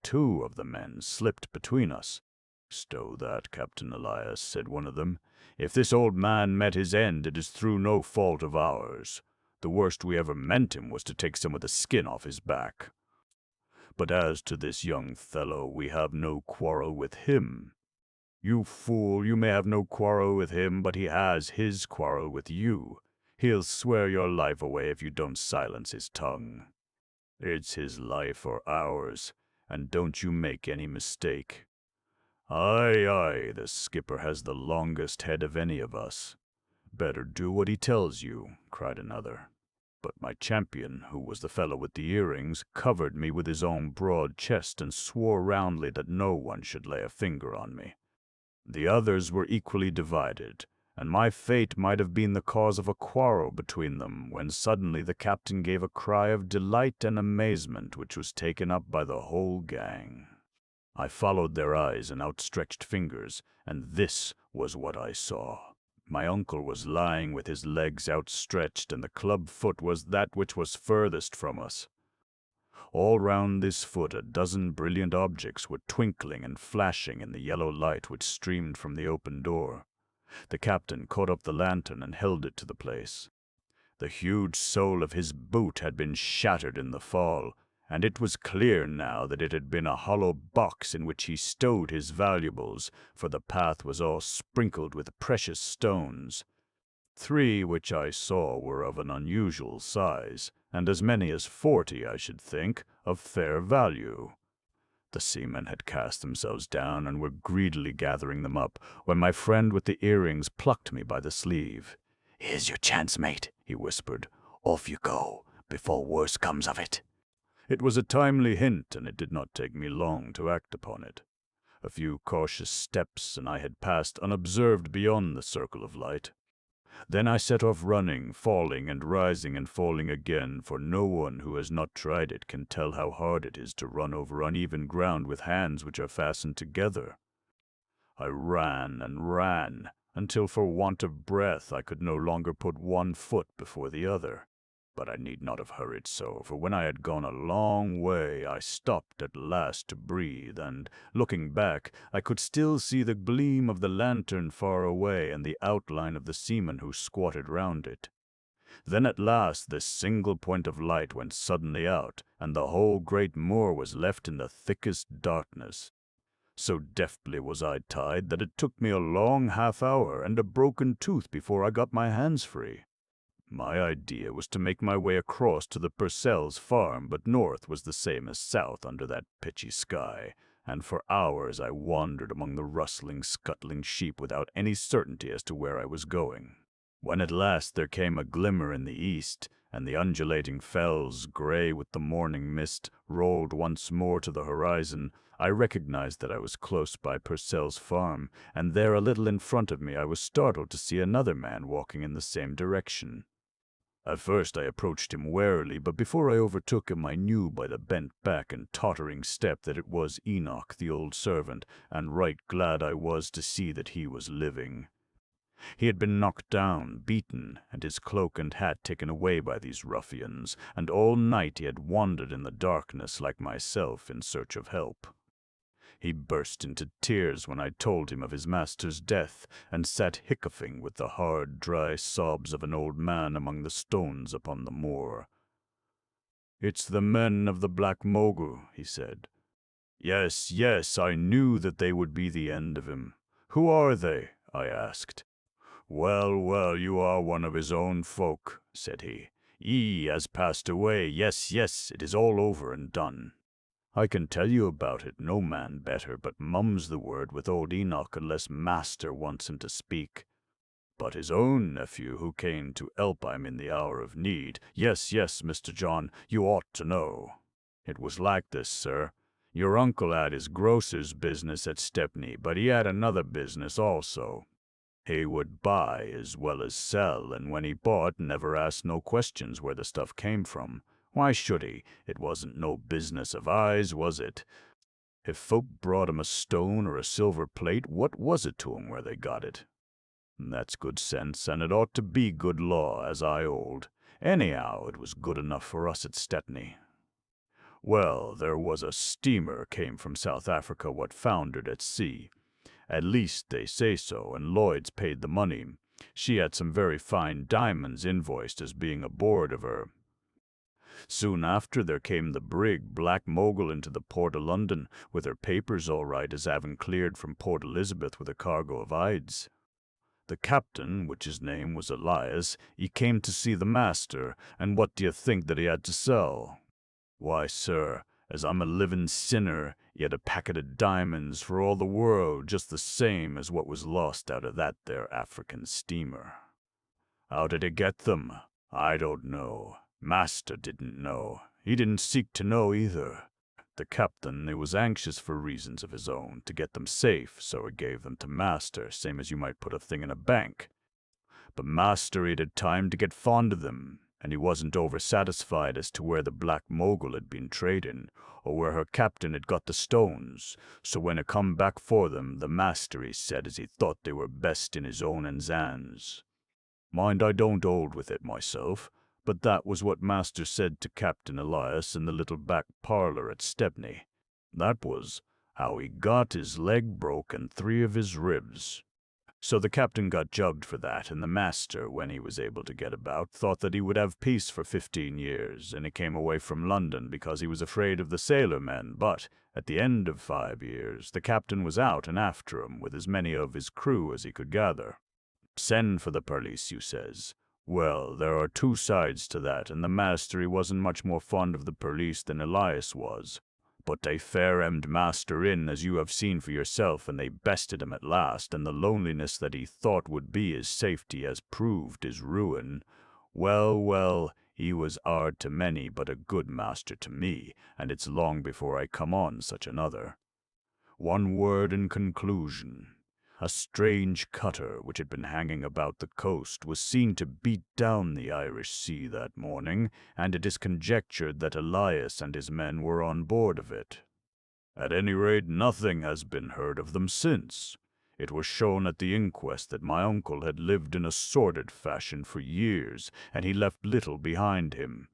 Two of the men slipped between us. "Stow that, Captain Elias," said one of them. "If this old man met his end, it is through no fault of ours. The worst we ever meant him was to take some of the skin off his back. But as to this young fellow, we have no quarrel with him. You fool, you may have no quarrel with him, but he has his quarrel with you. He'll swear your life away if you don't silence his tongue. It's his life or ours, and don't you make any mistake. Aye, aye, the skipper has the longest head of any of us." "Better do what he tells you," cried another. But my champion, who was the fellow with the earrings, covered me with his own broad chest and swore roundly that no one should lay a finger on me. The others were equally divided, and my fate might have been the cause of a quarrel between them, when suddenly the captain gave a cry of delight and amazement which was taken up by the whole gang. I followed their eyes and outstretched fingers, and this was what I saw. My uncle was lying with his legs outstretched, and the club foot was that which was furthest from us. All round this foot a dozen brilliant objects were twinkling and flashing in the yellow light which streamed from the open door. The captain caught up the lantern and held it to the place. The huge sole of his boot had been shattered in the fall, and it was clear now that it had been a hollow box in which he stowed his valuables, for the path was all sprinkled with precious stones. 3 which I saw were of an unusual size, and as many as 40, I should think, of fair value. The seamen had cast themselves down and were greedily gathering them up, when my friend with the earrings plucked me by the sleeve. "Here's your chance, mate," he whispered. "Off you go, before worse comes of it." It was a timely hint, and it did not take me long to act upon it. A few cautious steps, and I had passed unobserved beyond the circle of light. Then I set off running, falling and rising and falling again, for no one who has not tried it can tell how hard it is to run over uneven ground with hands which are fastened together. I ran and ran, until for want of breath I could no longer put one foot before the other. But I need not have hurried so, for when I had gone a long way I stopped at last to breathe, and, looking back, I could still see the gleam of the lantern far away and the outline of the seamen who squatted round it. Then at last this single point of light went suddenly out, and the whole great moor was left in the thickest darkness. So deftly was I tied that it took me a long half-hour and a broken tooth before I got my hands free. My idea was to make my way across to the Purcells' farm, but north was the same as south under that pitchy sky, and for hours I wandered among the rustling, scuttling sheep without any certainty as to where I was going. When at last there came a glimmer in the east, and the undulating fells, gray with the morning mist, rolled once more to the horizon, I recognized that I was close by Purcell's farm, and there a little in front of me I was startled to see another man walking in the same direction. At first I approached him warily, but before I overtook him I knew by the bent back and tottering step that it was Enoch, the old servant, and right glad I was to see that he was living. He had been knocked down, beaten, and his cloak and hat taken away by these ruffians, and all night he had wandered in the darkness like myself in search of help. He burst into tears when I told him of his master's death, and sat hiccoughing with the hard, dry sobs of an old man among the stones upon the moor. "It's the men of the Black Mogul," he said. "Yes, yes, I knew that they would be the end of him. Who are they?" I asked. "Well, well, you are one of his own folk," said he. "He has passed away. Yes, yes, it is all over and done. I can tell you about it, no man better, but mum's the word with old Enoch unless master wants him to speak. But his own nephew who came to help him in the hour of need, yes, yes, Mr. John, you ought to know. It was like this, sir. Your uncle had his grocer's business at Stepney, but he had another business also. He would buy as well as sell, and when he bought, never asked no questions where the stuff came from. Why should he? It wasn't no business of ours, was it? If folk brought him a stone or a silver plate, what was it to him where they got it? That's good sense, and it ought to be good law, as I hold. Anyhow, it was good enough for us at Stepney. Well, there was a steamer came from South Africa what foundered at sea. At least they say so, and Lloyd's paid the money. She had some very fine diamonds invoiced as being aboard of her. Soon after there came the brig Black Mogul into the port of London, with her papers all right as having cleared from Port Elizabeth with a cargo of hides. The captain, which his name was Elias, he came to see the master, and what do you think that he had to sell? Why, sir, as I'm a living sinner, he had a packet of diamonds for all the world just the same as what was lost out of that there African steamer. How did he get them? I don't know. Master didn't know. He didn't seek to know either. The captain, he was anxious for reasons of his own to get them safe, so he gave them to master, same as you might put a thing in a bank. But Master had time to get fond of them, and he wasn't over-satisfied as to where the Black Mogul had been trading, or where her captain had got the stones. So when it come back for them, the Master, he said as he thought they were best in his own hands. Mind, I don't hold with it myself, but that was what Master said to Captain Elias in the little back parlour at Stepney. That was how he got his leg broke and 3 of his ribs. So the captain got jugged for that, and the Master, when he was able to get about, thought that he would have peace for 15 years, and he came away from London because he was afraid of the sailor men. But at the end of 5 years, the captain was out and after him with as many of his crew as he could gather. Send for the police, you says. Well, there are 2 sides to that, and the Master he wasn't much more fond of the police than Elias was. But they fair-hemmed Master in, as you have seen for yourself, and they bested him at last, and the loneliness that he thought would be his safety has proved his ruin. Well, well, he was hard to many, but a good master to me, and it's long before I come on such another. One word in conclusion. A strange cutter which had been hanging about the coast was seen to beat down the Irish Sea that morning, and it is conjectured that Elias and his men were on board of it. At any rate, nothing has been heard of them since. It was shown at the inquest that my uncle had lived in a sordid fashion for years, and he left little behind him.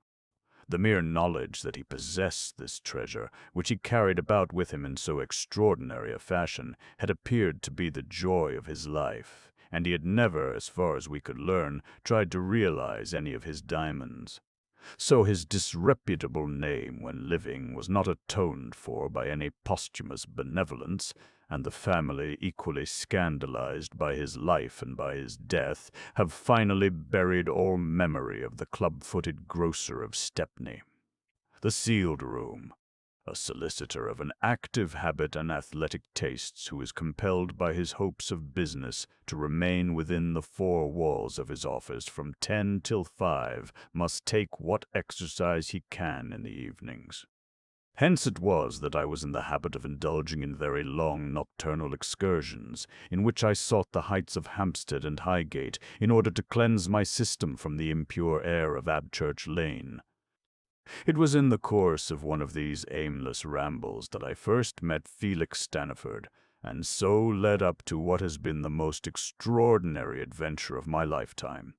The mere knowledge that he possessed this treasure, which he carried about with him in so extraordinary a fashion, had appeared to be the joy of his life, and he had never, as far as we could learn, tried to realize any of his diamonds. So his disreputable name when living was not atoned for by any posthumous benevolence, and the family, equally scandalized by his life and by his death, have finally buried all memory of the club-footed grocer of Stepney. The sealed room. A solicitor of an active habit and athletic tastes who is compelled by his hopes of business to remain within the 4 walls of his office from 10 till 5 must take what exercise he can in the evenings. Hence it was that I was in the habit of indulging in very long nocturnal excursions, in which I sought the heights of Hampstead and Highgate in order to cleanse my system from the impure air of Abchurch Lane. It was in the course of one of these aimless rambles that I first met Felix Stanniford, and so led up to what has been the most extraordinary adventure of my lifetime.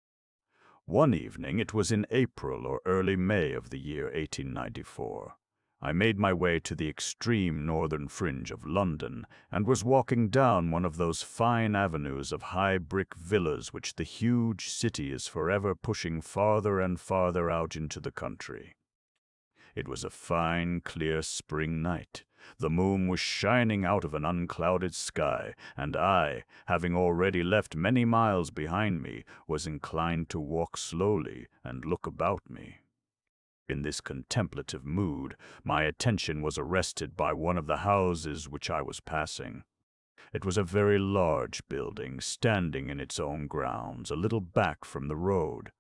One evening, it was in April or early May of the year 1894. I made my way to the extreme northern fringe of London, and was walking down one of those fine avenues of high brick villas which the huge city is forever pushing farther and farther out into the country. It was a fine, clear spring night. The moon was shining out of an unclouded sky, and I, having already left many miles behind me, was inclined to walk slowly and look about me. In this contemplative mood, my attention was arrested by one of the houses which I was passing. It was a very large building, standing in its own grounds, a little back from the road.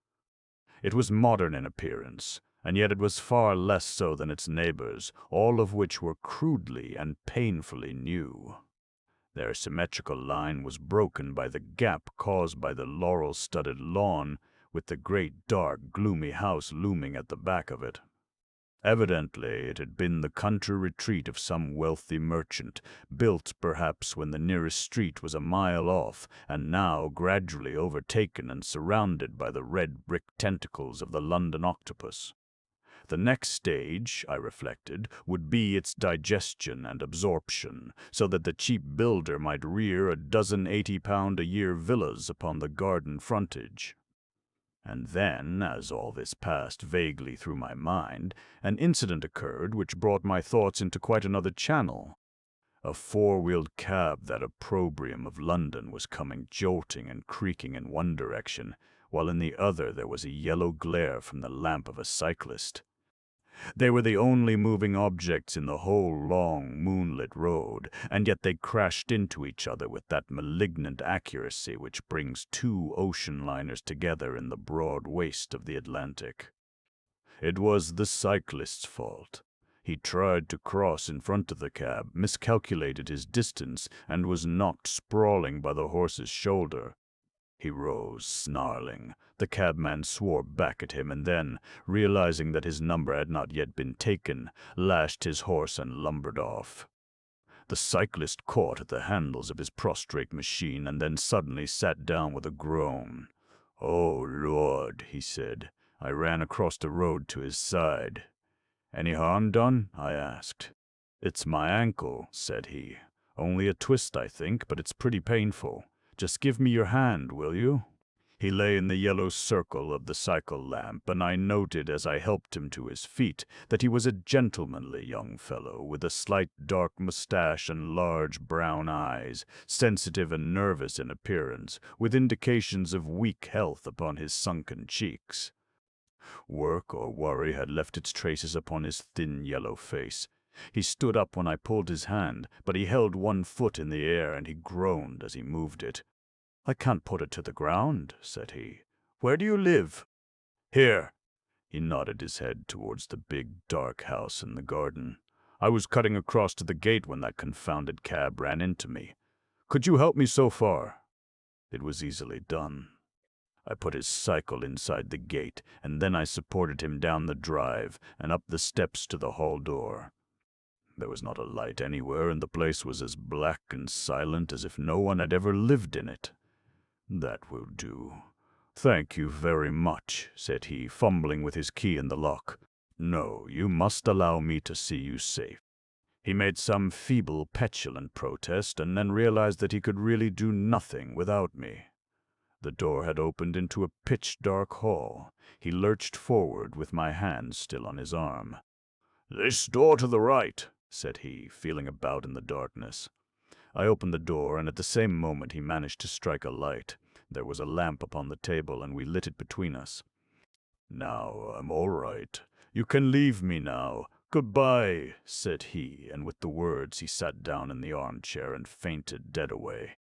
It was modern in appearance, and yet it was far less so than its neighbors, all of which were crudely and painfully new. Their symmetrical line was broken by the gap caused by the laurel-studded lawn, with the great dark, gloomy house looming at the back of it. Evidently it had been the country retreat of some wealthy merchant, built perhaps when the nearest street was a mile off, and now gradually overtaken and surrounded by the red brick tentacles of the London octopus. The next stage, I reflected, would be its digestion and absorption, so that the cheap builder might rear a dozen 80-pound-a-year villas upon the garden frontage. And then, as all this passed vaguely through my mind, an incident occurred which brought my thoughts into quite another channel. A 4-wheeled cab, that opprobrium of London, was coming jolting and creaking in one direction, while in the other there was a yellow glare from the lamp of a cyclist. They were the only moving objects in the whole long, moonlit road, and yet they crashed into each other with that malignant accuracy which brings 2 ocean liners together in the broad waste of the Atlantic. It was the cyclist's fault. He tried to cross in front of the cab, miscalculated his distance, and was knocked sprawling by the horse's shoulder. He rose, snarling. The cabman swore back at him and then, realizing that his number had not yet been taken, lashed his horse and lumbered off. The cyclist caught at the handles of his prostrate machine and then suddenly sat down with a groan. "Oh, Lord," he said. I ran across the road to his side. "Any harm done?" I asked. "It's my ankle," said he. "Only a twist, I think, but it's pretty painful. Just give me your hand, will you?" He lay in the yellow circle of the cycle lamp, and I noted as I helped him to his feet that he was a gentlemanly young fellow with a slight dark mustache and large brown eyes, sensitive and nervous in appearance, with indications of weak health upon his sunken cheeks. Work or worry had left its traces upon his thin yellow face. He stood up when I pulled his hand, but he held one foot in the air and he groaned as he moved it. "I can't put it to the ground," said he. "Where do you live?" "Here." He nodded his head towards the big, dark house in the garden. "I was cutting across to the gate when that confounded cab ran into me. Could you help me so far?" It was easily done. I put his cycle inside the gate, and then I supported him down the drive and up the steps to the hall door. There was not a light anywhere, and the place was as black and silent as if no one had ever lived in it. "That will do. Thank you very much," said he, fumbling with his key in the lock. "No, you must allow me to see you safe." He made some feeble, petulant protest, and then realized that he could really do nothing without me. The door had opened into a pitch-dark hall. He lurched forward with my hand still on his arm. "This door to the right," said he, feeling about in the darkness. I opened the door, and at the same moment he managed to strike a light. There was a lamp upon the table, and we lit it between us. "Now I'm all right. You can leave me now. Goodbye," said he, and with the words he sat down in the armchair and fainted dead away.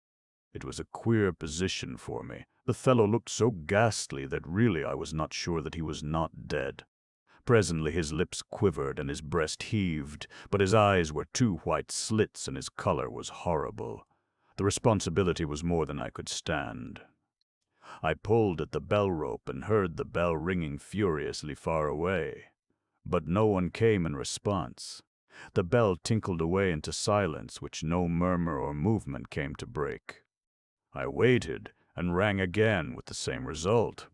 It was a queer position for me. The fellow looked so ghastly that really I was not sure that he was not dead. Presently his lips quivered and his breast heaved, but his eyes were two white slits and his color was horrible. The responsibility was more than I could stand. I pulled at the bell rope and heard the bell ringing furiously far away. But no one came in response. The bell tinkled away into silence which no murmur or movement came to break. I waited and rang again with the same result.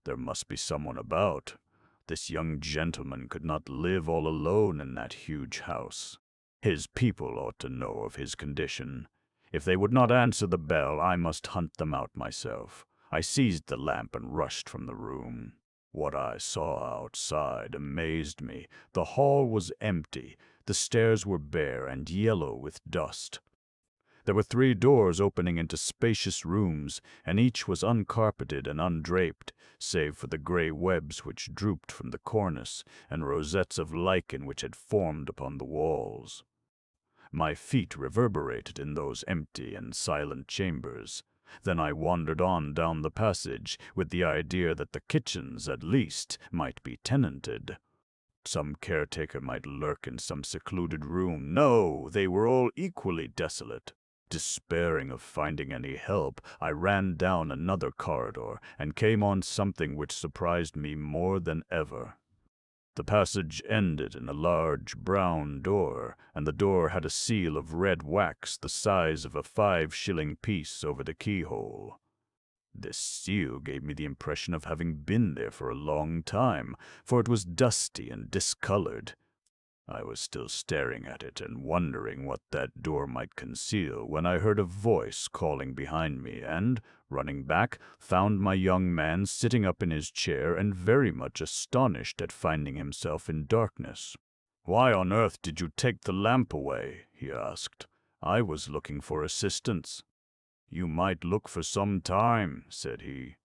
There must be someone about. This young gentleman could not live all alone in that huge house. His people ought to know of his condition. If they would not answer the bell, I must hunt them out myself. I seized the lamp and rushed from the room. What I saw outside amazed me. The hall was empty. The stairs were bare and yellow with dust. There were 3 doors opening into spacious rooms, and each was uncarpeted and undraped, save for the gray webs which drooped from the cornice and rosettes of lichen which had formed upon the walls. My feet reverberated in those empty and silent chambers. Then I wandered on down the passage, with the idea that the kitchens, at least, might be tenanted. Some caretaker might lurk in some secluded room. No, they were all equally desolate. Despairing of finding any help, I ran down another corridor and came on something which surprised me more than ever. The passage ended in a large brown door, and the door had a seal of red wax the size of a 5-shilling piece over the keyhole. This seal gave me the impression of having been there for a long time, for it was dusty and discolored. I was still staring at it and wondering what that door might conceal when I heard a voice calling behind me and, running back, found my young man sitting up in his chair and very much astonished at finding himself in darkness. "Why on earth did you take the lamp away?" he asked. "I was looking for assistance." "You might look for some time," said he.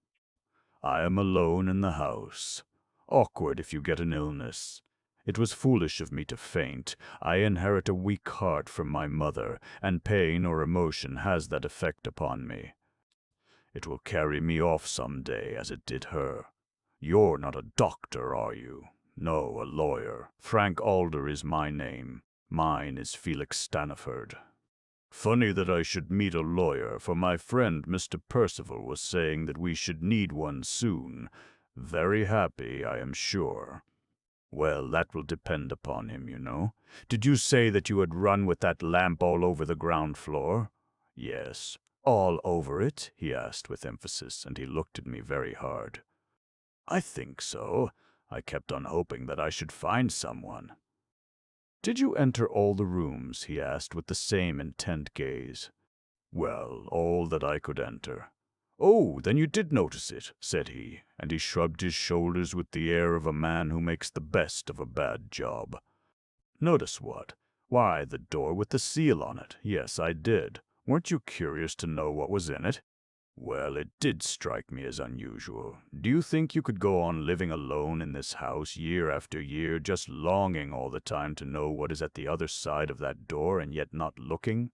"I am alone in the house. Awkward if you get an illness. It was foolish of me to faint. I inherit a weak heart from my mother, and pain or emotion has that effect upon me. It will carry me off some day, as it did her. You're not a doctor, are you?" "No, a lawyer. Frank Alder is my name. Mine is Felix Stanniford." Funny that I should meet a lawyer, for my friend Mr. Percival was saying that we should need one soon. Very happy, I am sure. Well, that will depend upon him, you know. Did you say that you had run with that lamp all over the ground floor? Yes. All over it? He asked with emphasis, and he looked at me very hard. I think so. I kept on hoping that I should find someone. Did you enter all the rooms? He asked with the same intent gaze. Well, all that I could enter. Oh, then you did notice it, said he, and he shrugged his shoulders with the air of a man who makes the best of a bad job. Notice what? Why, the door with the seal on it. Yes, I did. Weren't you curious to know what was in it? Well, it did strike me as unusual. Do you think you could go on living alone in this house year after year, just longing all the time to know what is at the other side of that door and yet not looking?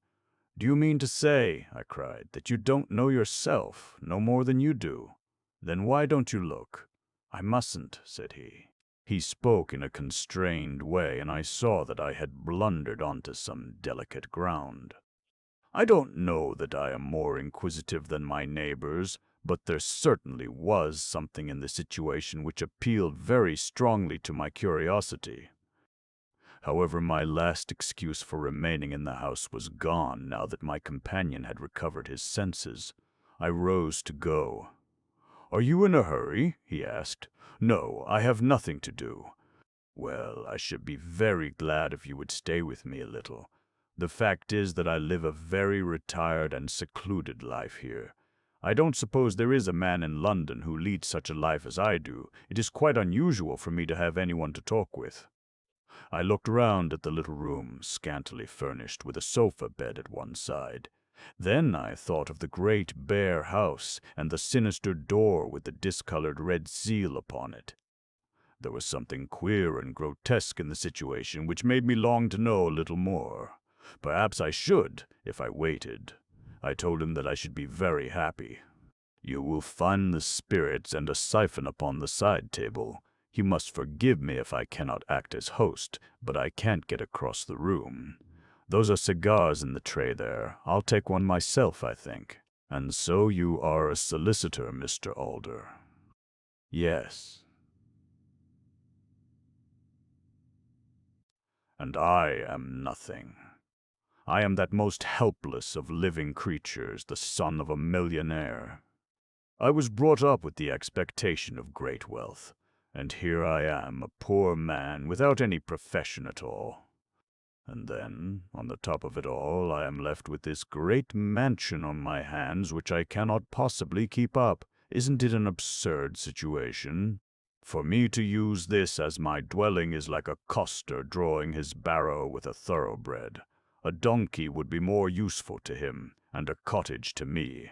Do you mean to say, I cried, that you don't know yourself, no more than you do? Then why don't you look? I mustn't, said he. He spoke in a constrained way, and I saw that I had blundered onto some delicate ground. I don't know that I am more inquisitive than my neighbors, but there certainly was something in the situation which appealed very strongly to my curiosity. However, my last excuse for remaining in the house was gone now that my companion had recovered his senses. I rose to go. "Are you in a hurry?" he asked. "No, I have nothing to do." "Well, I should be very glad if you would stay with me a little. The fact is that I live a very retired and secluded life here. I don't suppose there is a man in London who leads such a life as I do. It is quite unusual for me to have anyone to talk with." I looked round at the little room, scantily furnished, with a sofa bed at one side. Then I thought of the great bare house and the sinister door with the discolored red seal upon it. There was something queer and grotesque in the situation which made me long to know a little more. Perhaps I should, if I waited. I told him that I should be very happy. "You will find the spirits and a siphon upon the side table. You must forgive me if I cannot act as host, but I can't get across the room. Those are cigars in the tray there. I'll take one myself, I think. And so you are a solicitor, Mr. Alder?" "Yes." "And I am nothing. I am that most helpless of living creatures, the son of a millionaire. I was brought up with the expectation of great wealth, and here I am, a poor man without any profession at all. And then, on the top of it all, I am left with this great mansion on my hands which I cannot possibly keep up. Isn't it an absurd situation? For me to use this as my dwelling is like a coster drawing his barrow with a thoroughbred. A donkey would be more useful to him, and a cottage to me."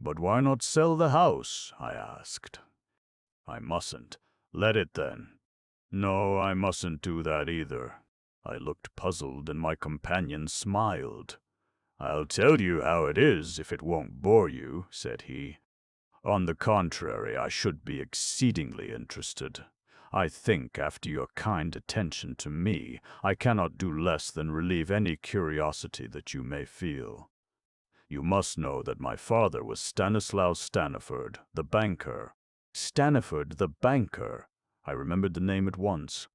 "But why not sell the house?" I asked. "I mustn't. Let it then." "No, I mustn't do that either." I looked puzzled, and my companion smiled. "I'll tell you how it is, if it won't bore you," said he. "On the contrary, I should be exceedingly interested. I think, after your kind attention to me, I cannot do less than relieve any curiosity that you may feel. You must know that my father was Stanislaus Staniford, the banker." Staniford, the banker! I remembered the name at once.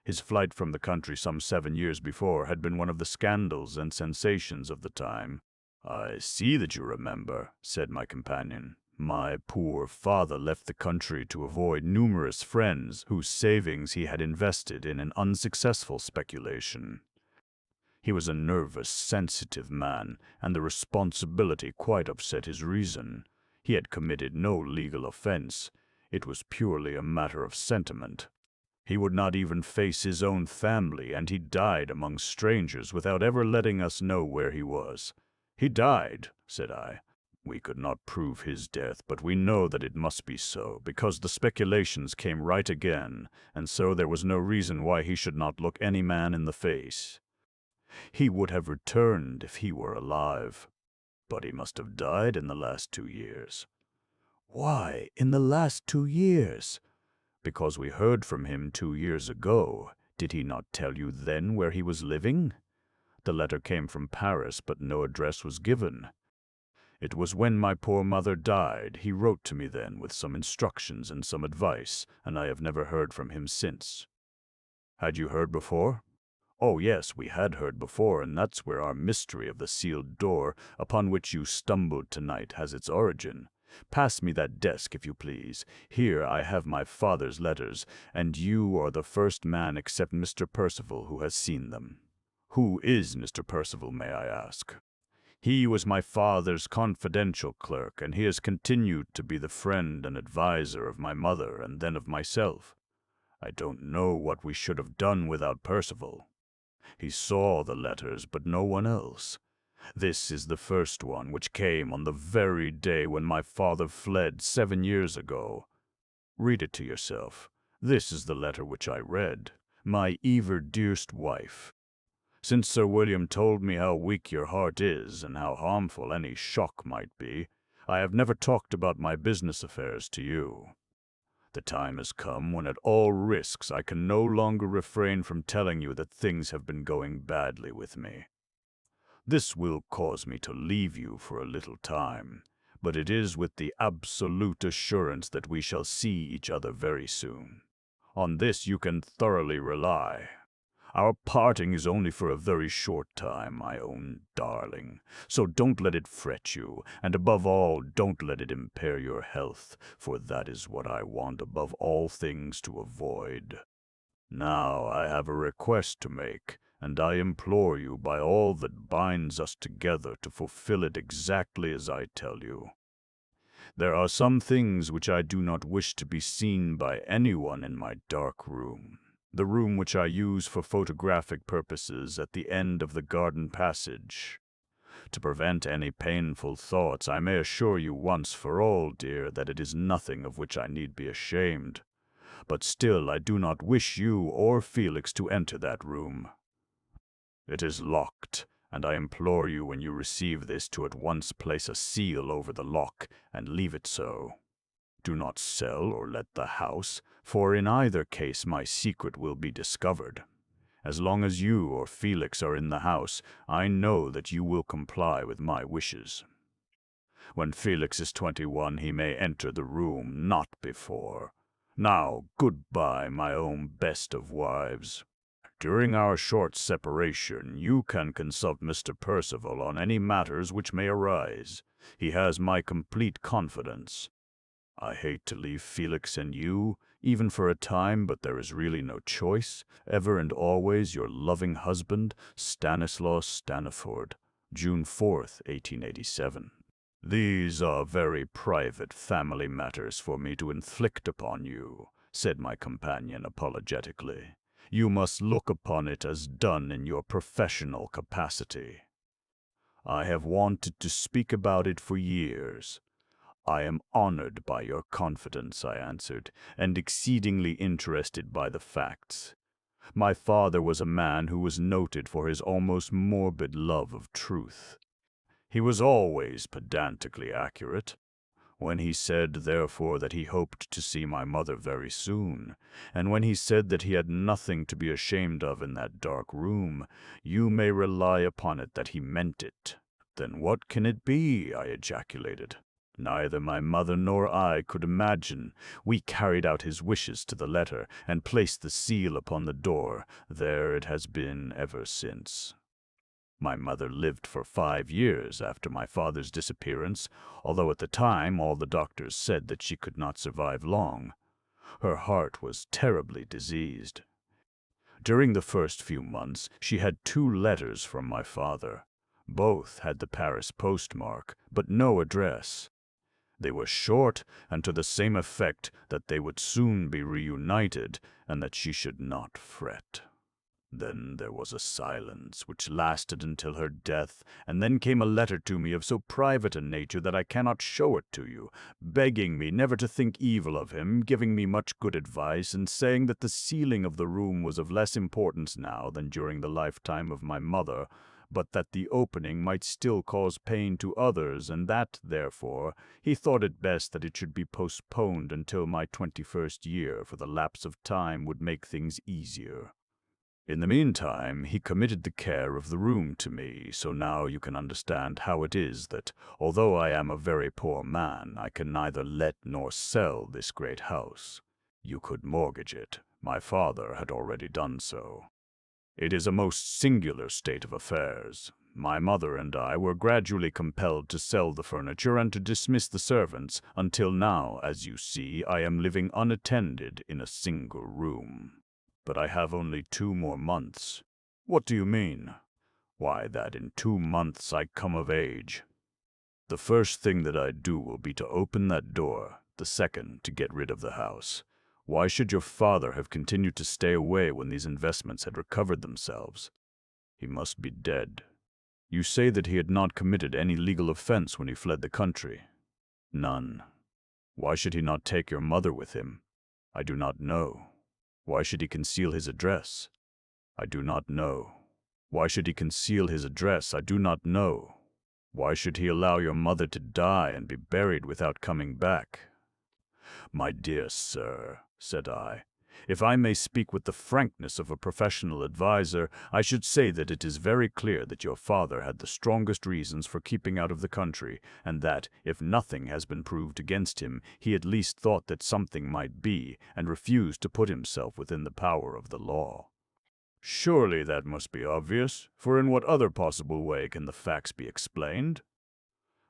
His flight from the country some 7 years before had been one of the scandals and sensations of the time. "I see that you remember," said my companion. "My poor father left the country to avoid numerous friends whose savings he had invested in an unsuccessful speculation. He was a nervous, sensitive man, and the responsibility quite upset his reason. He had committed no legal offense. It was purely a matter of sentiment. He would not even face his own family, and he died among strangers without ever letting us know where he was." "He died," said I. "We could not prove his death, but we know that it must be so, because the speculations came right again, and so there was no reason why he should not look any man in the face. He would have returned if he were alive. But he must have died in the last 2 years." "Why, in the last 2 years?" "Because we heard from him 2 years ago. Did he not tell you then where he was living?" The letter came from Paris, but no address was given. It was when my poor mother died. He wrote to me then with some instructions and some advice, and I have never heard from him since. Had you heard before? Oh, yes, we had heard before, and that's where our mystery of the sealed door, upon which you stumbled tonight, has its origin. Pass me that desk, if you please. Here I have my father's letters, and you are the first man except Mr. Percival who has seen them. Who is Mr. Percival, may I ask? He was my father's confidential clerk, and he has continued to be the friend and adviser of my mother and then of myself. I don't know what we should have done without Percival. He saw the letters, but no one else. This is the first one, which came on the very day when my father fled 7 years ago. Read it to yourself. This is the letter which I read. My ever dearest wife. Since Sir William told me how weak your heart is and how harmful any shock might be, I have never talked about my business affairs to you. The time has come when at all risks I can no longer refrain from telling you that things have been going badly with me. This will cause me to leave you for a little time, but it is with the absolute assurance that we shall see each other very soon. On this you can thoroughly rely. Our parting is only for a very short time, my own darling, so don't let it fret you, and above all, don't let it impair your health, for that is what I want above all things to avoid. Now I have a request to make, and I implore you by all that binds us together to fulfill it exactly as I tell you. There are some things which I do not wish to be seen by anyone in my dark room. The room which I use for photographic purposes at the end of the garden passage. To prevent any painful thoughts, I may assure you once for all, dear, that it is nothing of which I need be ashamed. But still I do not wish you or Felix to enter that room. It is locked, and I implore you when you receive this to at once place a seal over the lock and leave it so. Do not sell or let the house, for in either case my secret will be discovered. As long as you or Felix are in the house, I know that you will comply with my wishes. When Felix is 21, he may enter the room, not before. Now, goodbye, my own best of wives. During our short separation, you can consult Mr. Percival on any matters which may arise. He has my complete confidence. I hate to leave Felix and you, even for a time, but there is really no choice. Ever and always your loving husband, Stanislaus Staniford, June 4th, 1887. These are very private family matters for me to inflict upon you, said my companion apologetically. You must look upon it as done in your professional capacity. I have wanted to speak about it for years. I am honored by your confidence, I answered, and exceedingly interested by the facts. My father was a man who was noted for his almost morbid love of truth. He was always pedantically accurate. When he said, therefore, that he hoped to see my mother very soon, and when he said that he had nothing to be ashamed of in that dark room, you may rely upon it that he meant it. Then what can it be? I ejaculated. Neither my mother nor I could imagine. We carried out his wishes to the letter, and placed the seal upon the door. There it has been ever since. My mother lived for 5 years after my father's disappearance, although at the time all the doctors said that she could not survive long. Her heart was terribly diseased. During the first few months, she had 2 letters from my father. Both had the Paris postmark, but no address. They were short and to the same effect that they would soon be reunited and that she should not fret. Then there was a silence which lasted until her death, and then came a letter to me of so private a nature that I cannot show it to you, begging me never to think evil of him, giving me much good advice, and saying that the sealing of the room was of less importance now than during the lifetime of my mother, but that the opening might still cause pain to others, and that, therefore, he thought it best that it should be postponed until my 21st year, for the lapse of time would make things easier. In the meantime, he committed the care of the room to me, so now you can understand how it is that, although I am a very poor man, I can neither let nor sell this great house. You could mortgage it. My father had already done so. It is a most singular state of affairs. My mother and I were gradually compelled to sell the furniture and to dismiss the servants, until now, as you see, I am living unattended in a single room. But I have only 2 more months. What do you mean? Why, that in 2 months I come of age. The first thing that I do will be to open that door, the second to get rid of the house. Why should your father have continued to stay away when these investments had recovered themselves? He must be dead. You say that he had not committed any legal offense when he fled the country. None. Why should he not take your mother with him? I do not know. Why should he conceal his address? I do not know. Why should he conceal his address? I do not know. Why should he allow your mother to die and be buried without coming back? My dear sir, said I, if I may speak with the frankness of a professional adviser, I should say that it is very clear that your father had the strongest reasons for keeping out of the country, and that, if nothing has been proved against him, he at least thought that something might be, and refused to put himself within the power of the law. Surely that must be obvious, for in what other possible way can the facts be explained?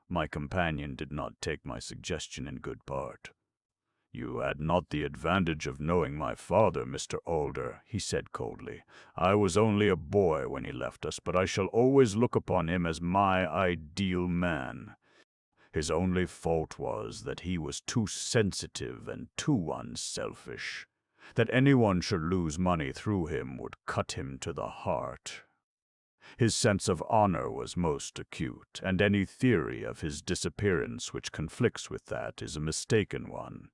My companion did not take my suggestion in good part. You had not the advantage of knowing my father, Mr. Alder, he said coldly. I was only a boy when he left us, but I shall always look upon him as my ideal man. His only fault was that he was too sensitive and too unselfish. That anyone should lose money through him would cut him to the heart. His sense of honor was most acute, and any theory of his disappearance which conflicts with that is a mistaken one.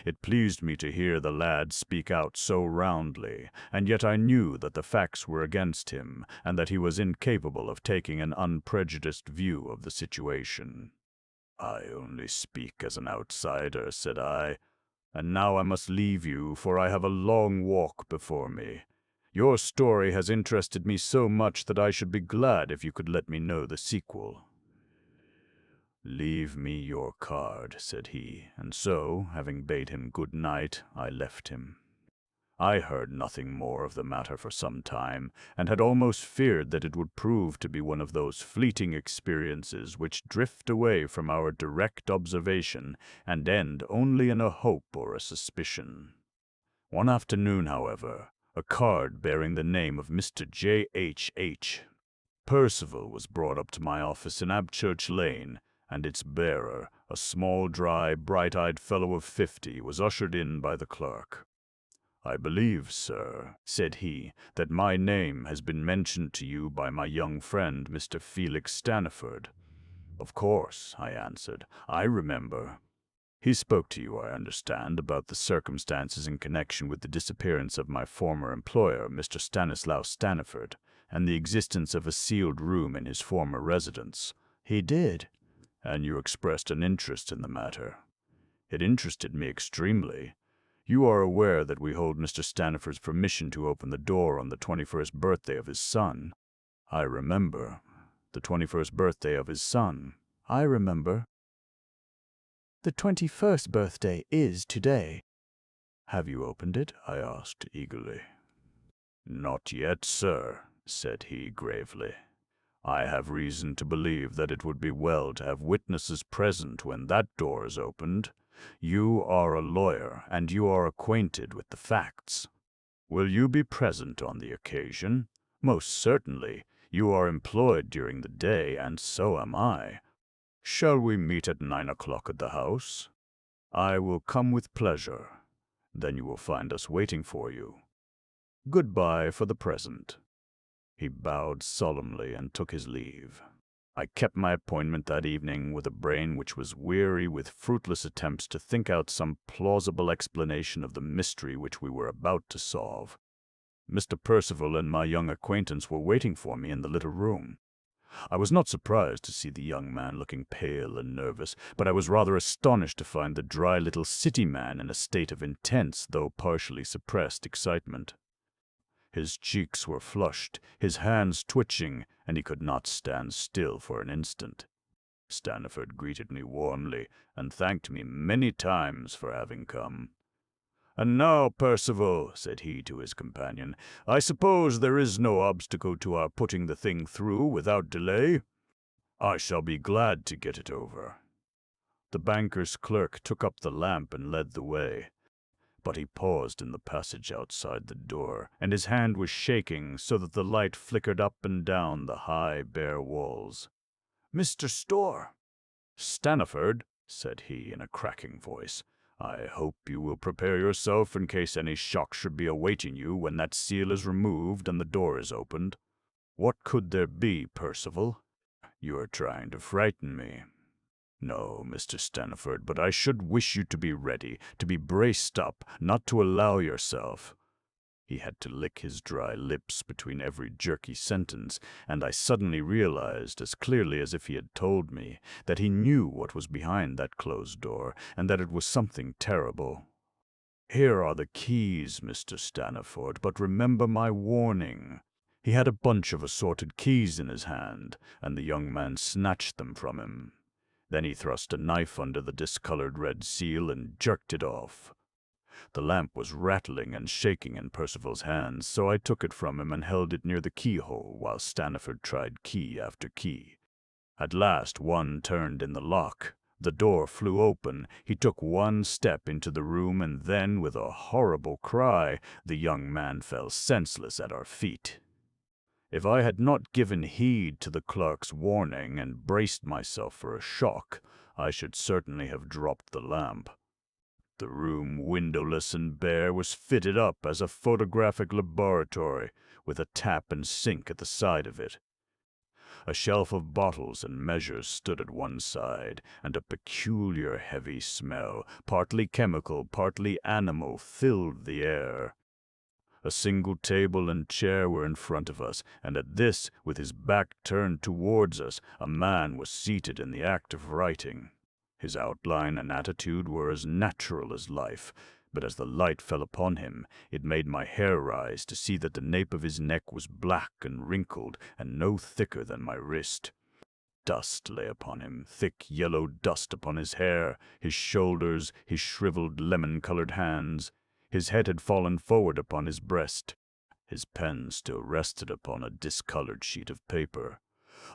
It pleased me to hear the lad speak out so roundly, and yet I knew that the facts were against him, and that he was incapable of taking an unprejudiced view of the situation. I only speak as an outsider, said I, and now I must leave you, for I have a long walk before me. Your story has interested me so much that I should be glad if you could let me know the sequel. Leave me your card, said he, and so, having bade him good night, I left him. I heard nothing more of the matter for some time, and had almost feared that it would prove to be one of those fleeting experiences which drift away from our direct observation and end only in a hope or a suspicion. One afternoon, however, a card bearing the name of Mr. J.H.H. Percival was brought up to my office in Abchurch Lane, and its bearer, a small, dry, bright-eyed fellow of 50, was ushered in by the clerk. I believe, sir, said he, that my name has been mentioned to you by my young friend, Mr. Felix Staniford. Of course, I answered. I remember. He spoke to you, I understand, about the circumstances in connection with the disappearance of my former employer, Mr. Stanislaus Staniford, and the existence of a sealed room in his former residence. He did. And you expressed an interest in the matter. It interested me extremely. You are aware that we hold Mr. Staniford's permission to open the door on the 21st birthday of his son. I remember. The 21st birthday of his son. I remember. The 21st birthday is today. Have you opened it? I asked eagerly. Not yet, sir, said he gravely. I have reason to believe that it would be well to have witnesses present when that door is opened. You are a lawyer, and you are acquainted with the facts. Will you be present on the occasion? Most certainly. You are employed during the day, and so am I. Shall we meet at 9 o'clock at the house? I will come with pleasure. Then you will find us waiting for you. Goodbye for the present. He bowed solemnly and took his leave. I kept my appointment that evening with a brain which was weary with fruitless attempts to think out some plausible explanation of the mystery which we were about to solve. Mr. Percival and my young acquaintance were waiting for me in the little room. I was not surprised to see the young man looking pale and nervous, but I was rather astonished to find the dry little city man in a state of intense, though partially suppressed, excitement. His cheeks were flushed, his hands twitching, and he could not stand still for an instant. Staniford greeted me warmly, and thanked me many times for having come. "And now, Percival," said he to his companion, "I suppose there is no obstacle to our putting the thing through without delay? I shall be glad to get it over." The banker's clerk took up the lamp and led the way, but he paused in the passage outside the door, and his hand was shaking so that the light flickered up and down the high, bare walls. "Mr. Storr." "Staniford," said he in a cracking voice, "I hope you will prepare yourself in case any shock should be awaiting you when that seal is removed and the door is opened. What could there be, Percival? You are trying to frighten me." "No, Mr. Staniford, but I should wish you to be ready, to be braced up, not to allow yourself—" He had to lick his dry lips between every jerky sentence, and I suddenly realized, as clearly as if he had told me, that he knew what was behind that closed door, and that it was something terrible. "Here are the keys, Mr. Staniford, but remember my warning." He had a bunch of assorted keys in his hand, and the young man snatched them from him. Then he thrust a knife under the discolored red seal and jerked it off. The lamp was rattling and shaking in Percival's hands, so I took it from him and held it near the keyhole while Staniford tried key after key. At last one turned in the lock. The door flew open. He took one step into the room, and then, with a horrible cry, the young man fell senseless at our feet. If I had not given heed to the clerk's warning and braced myself for a shock, I should certainly have dropped the lamp. The room, windowless and bare, was fitted up as a photographic laboratory, with a tap and sink at the side of it. A shelf of bottles and measures stood at one side, and a peculiar heavy smell, partly chemical, partly animal, filled the air. A single table and chair were in front of us, and at this, with his back turned towards us, a man was seated in the act of writing. His outline and attitude were as natural as life, but as the light fell upon him, it made my hair rise to see that the nape of his neck was black and wrinkled, and no thicker than my wrist. Dust lay upon him, thick yellow dust upon his hair, his shoulders, his shriveled lemon-colored hands. His head had fallen forward upon his breast. His pen still rested upon a discolored sheet of paper.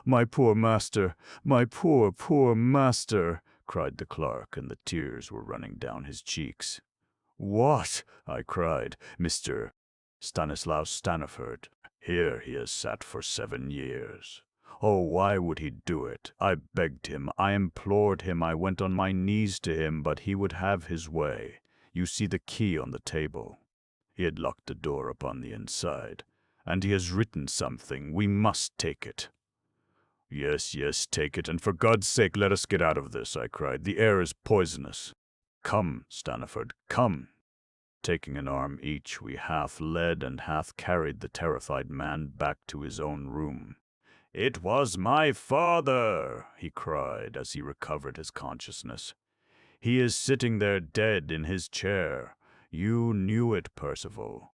"My poor master! My poor, poor master!" cried the clerk, and the tears were running down his cheeks. "What?" I cried. "Mr. Stanislaus Staniford. Here he has sat for 7 years. Oh, why would he do it? I begged him, I implored him, I went on my knees to him, but he would have his way. You see the key on the table. He had locked the door upon the inside, and he has written something. We must take it." "Yes, yes, take it, and for God's sake let us get out of this," I cried. "The air is poisonous." "Come, Staniford, come." Taking an arm each, we half led and half carried the terrified man back to his own room. "It was my father," he cried as he recovered his consciousness. "He is sitting there dead in his chair. You knew it, Percival.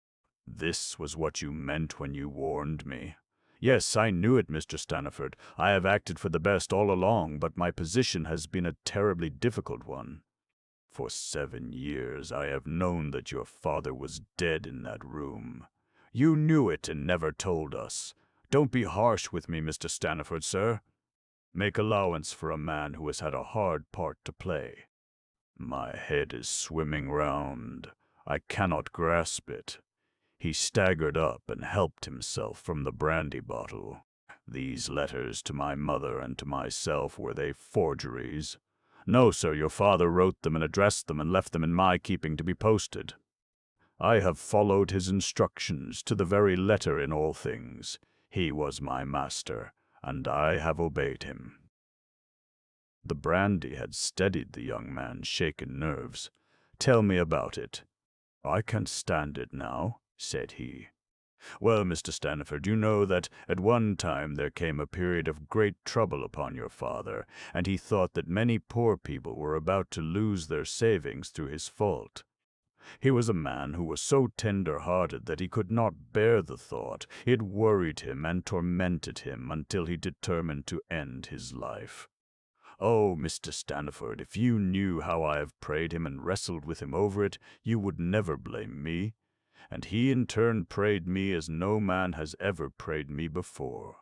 This was what you meant when you warned me." "Yes, I knew it, Mr. Staniford. I have acted for the best all along, but my position has been a terribly difficult one. For 7 years I have known that your father was dead in that room. You knew it and never told us. Don't be harsh with me, Mr. Staniford, sir. Make allowance for a man who has had a hard part to play. My head is swimming round. I cannot grasp it." He staggered up and helped himself from the brandy bottle. "These letters to my mother and to myself, were they forgeries?" "No, sir, your father wrote them and addressed them and left them in my keeping to be posted. I have followed his instructions to the very letter in all things. He was my master, and I have obeyed him." The brandy had steadied the young man's shaken nerves. "Tell me about it." "I can't stand it now," said he. "Well, Mr. Staniford, you know that at one time there came a period of great trouble upon your father, and he thought that many poor people were about to lose their savings through his fault. He was a man who was so tender-hearted that he could not bear the thought. It worried him and tormented him until he determined to end his life. Oh, Mr. Stanford, if you knew how I have prayed him and wrestled with him over it, you would never blame me. And he in turn prayed me as no man has ever prayed me before.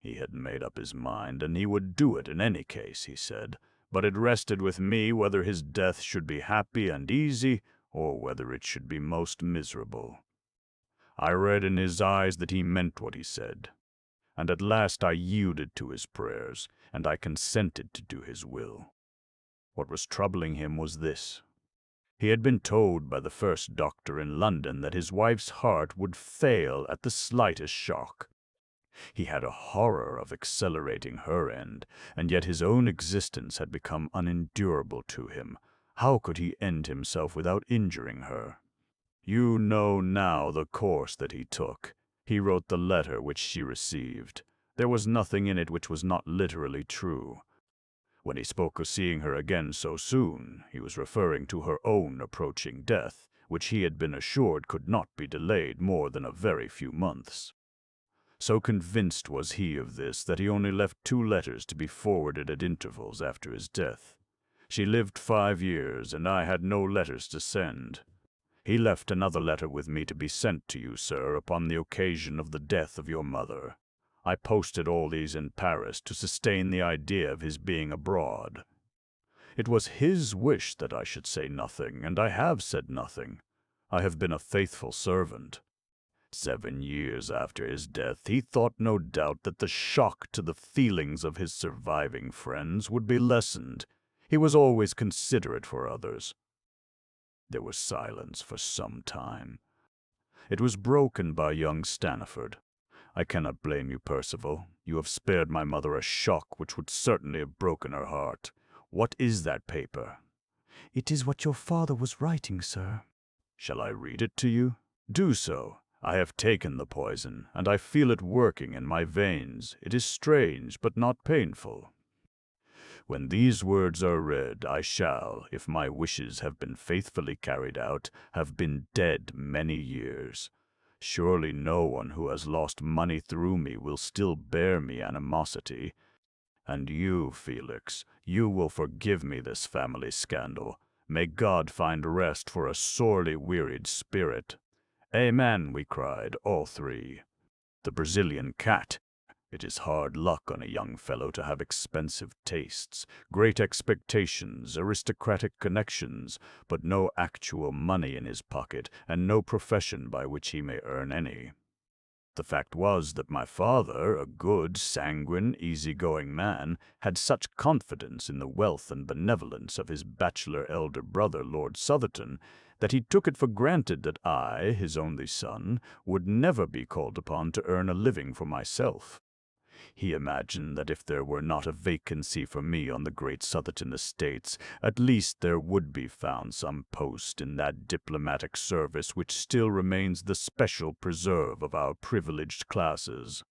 He had made up his mind, and he would do it in any case, he said, but it rested with me whether his death should be happy and easy, or whether it should be most miserable. I read in his eyes that he meant what he said, and at last I yielded to his prayers, and I consented to do his will. What was troubling him was this. He had been told by the first doctor in London that his wife's heart would fail at the slightest shock. He had a horror of accelerating her end, and yet his own existence had become unendurable to him. How could he end himself without injuring her? You know now the course that he took. He wrote the letter which she received. There was nothing in it which was not literally true. When he spoke of seeing her again so soon, he was referring to her own approaching death, which he had been assured could not be delayed more than a very few months. So convinced was he of this that he only left 2 letters to be forwarded at intervals after his death. She lived 5 years, and I had no letters to send. He left another letter with me to be sent to you, sir, upon the occasion of the death of your mother. I posted all these in Paris to sustain the idea of his being abroad. It was his wish that I should say nothing, and I have said nothing. I have been a faithful servant. 7 years after his death, he thought no doubt that the shock to the feelings of his surviving friends would be lessened. He was always considerate for others. There was silence for some time. It was broken by young Stanford. I cannot blame you, Percival. You have spared my mother a shock which would certainly have broken her heart. What is that paper? It is what your father was writing, sir. Shall I read it to you? Do so. I have taken the poison, and I feel it working in my veins. It is strange, but not painful. When these words are read, I shall, if my wishes have been faithfully carried out, have been dead many years. Surely no one who has lost money through me will still bear me animosity. And you, Felix, you will forgive me this family scandal. May God find rest for a sorely wearied spirit. Amen, we cried, all 3. The Brazilian cat. It is hard luck on a young fellow to have expensive tastes, great expectations, aristocratic connections, but no actual money in his pocket, and no profession by which he may earn any. The fact was that my father, a good, sanguine, easy-going man, had such confidence in the wealth and benevolence of his bachelor elder brother, Lord Southerton, that he took it for granted that I, his only son, would never be called upon to earn a living for myself. He imagined that if there were not a vacancy for me on the great Southerton estates, at least there would be found some post in that diplomatic service which still remains the special preserve of our privileged classes.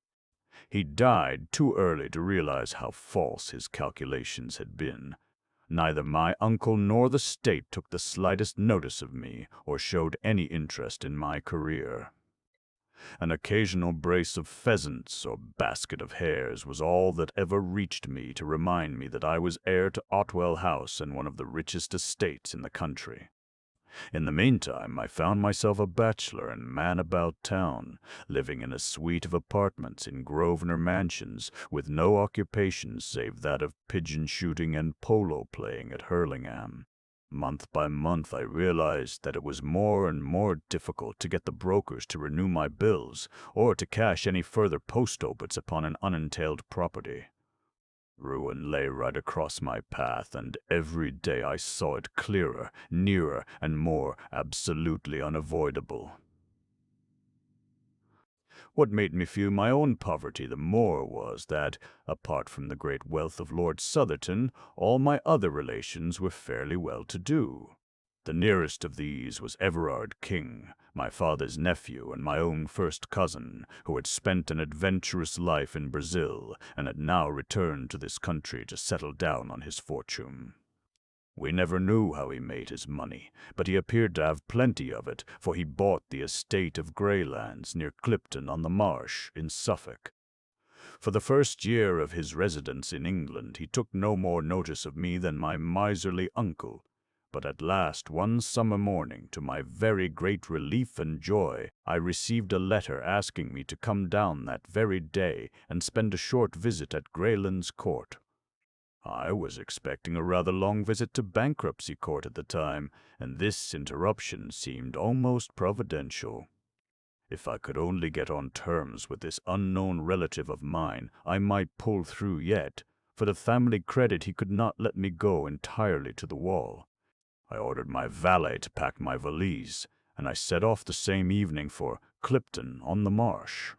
He died too early to realize how false his calculations had been. Neither my uncle nor the state took the slightest notice of me or showed any interest in my career. An occasional brace of pheasants or basket of hares was all that ever reached me to remind me that I was heir to Otwell House and one of the richest estates in the country. In the meantime, I found myself a bachelor and man about town, living in a suite of apartments in Grosvenor Mansions, with no occupation save that of pigeon-shooting and polo-playing at Hurlingham. Month by month I realized that it was more and more difficult to get the brokers to renew my bills, or to cash any further post-obits upon an unentailed property. Ruin lay right across my path, and every day I saw it clearer, nearer, and more absolutely unavoidable. What made me feel my own poverty the more was that, apart from the great wealth of Lord Southerton, all my other relations were fairly well-to-do. The nearest of these was Everard King, my father's nephew and my own first cousin, who had spent an adventurous life in Brazil and had now returned to this country to settle down on his fortune. We never knew how he made his money, but he appeared to have plenty of it, for he bought the estate of Greylands near Clipton on the Marsh in Suffolk. For the first year of his residence in England he took no more notice of me than my miserly uncle, but at last one summer morning, to my very great relief and joy, I received a letter asking me to come down that very day and spend a short visit at Greylands Court. I was expecting a rather long visit to Bankruptcy Court at the time, and this interruption seemed almost providential. If I could only get on terms with this unknown relative of mine, I might pull through yet. For the family credit, he could not let me go entirely to the wall. I ordered my valet to pack my valise, and I set off the same evening for Clipton on the Marsh.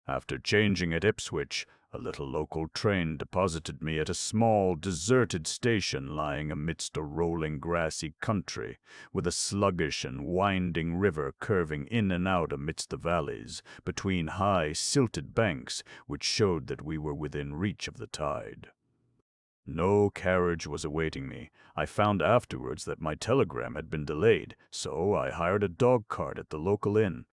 After changing at Ipswich, a little local train deposited me at a small, deserted station lying amidst a rolling grassy country, with a sluggish and winding river curving in and out amidst the valleys, between high, silted banks, which showed that we were within reach of the tide. No carriage was awaiting me. I found afterwards that my telegram had been delayed, so I hired a dog-cart at the local inn.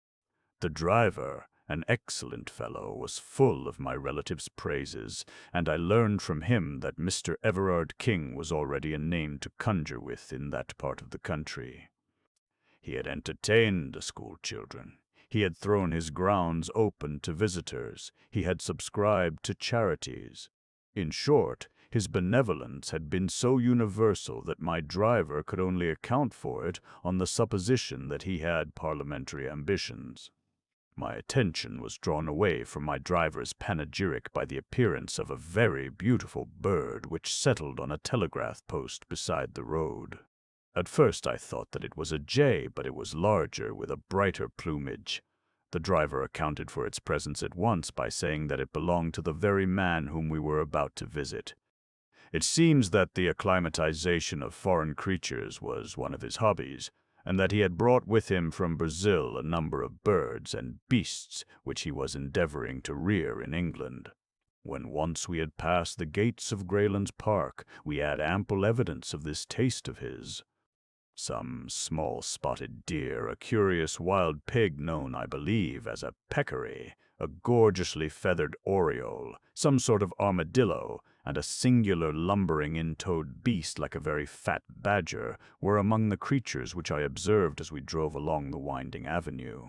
The driver, an excellent fellow, was full of my relative's praises, and I learned from him that Mr. Everard King was already a name to conjure with in that part of the country. He had entertained the school children. He had thrown his grounds open to visitors. He had subscribed to charities. In short, his benevolence had been so universal that my driver could only account for it on the supposition that he had parliamentary ambitions. My attention was drawn away from my driver's panegyric by the appearance of a very beautiful bird which settled on a telegraph post beside the road. At first I thought that it was a jay, but it was larger, with a brighter plumage. The driver accounted for its presence at once by saying that it belonged to the very man whom we were about to visit. It seems that the acclimatization of foreign creatures was one of his hobbies, and that he had brought with him from Brazil a number of birds and beasts which he was endeavoring to rear in England. When once we had passed the gates of Greylands Park, we had ample evidence of this taste of his. Some small spotted deer, a curious wild pig known, I believe, as a peccary, a gorgeously feathered oriole, some sort of armadillo, and a singular lumbering in-toed beast like a very fat badger were among the creatures which I observed as we drove along the winding avenue.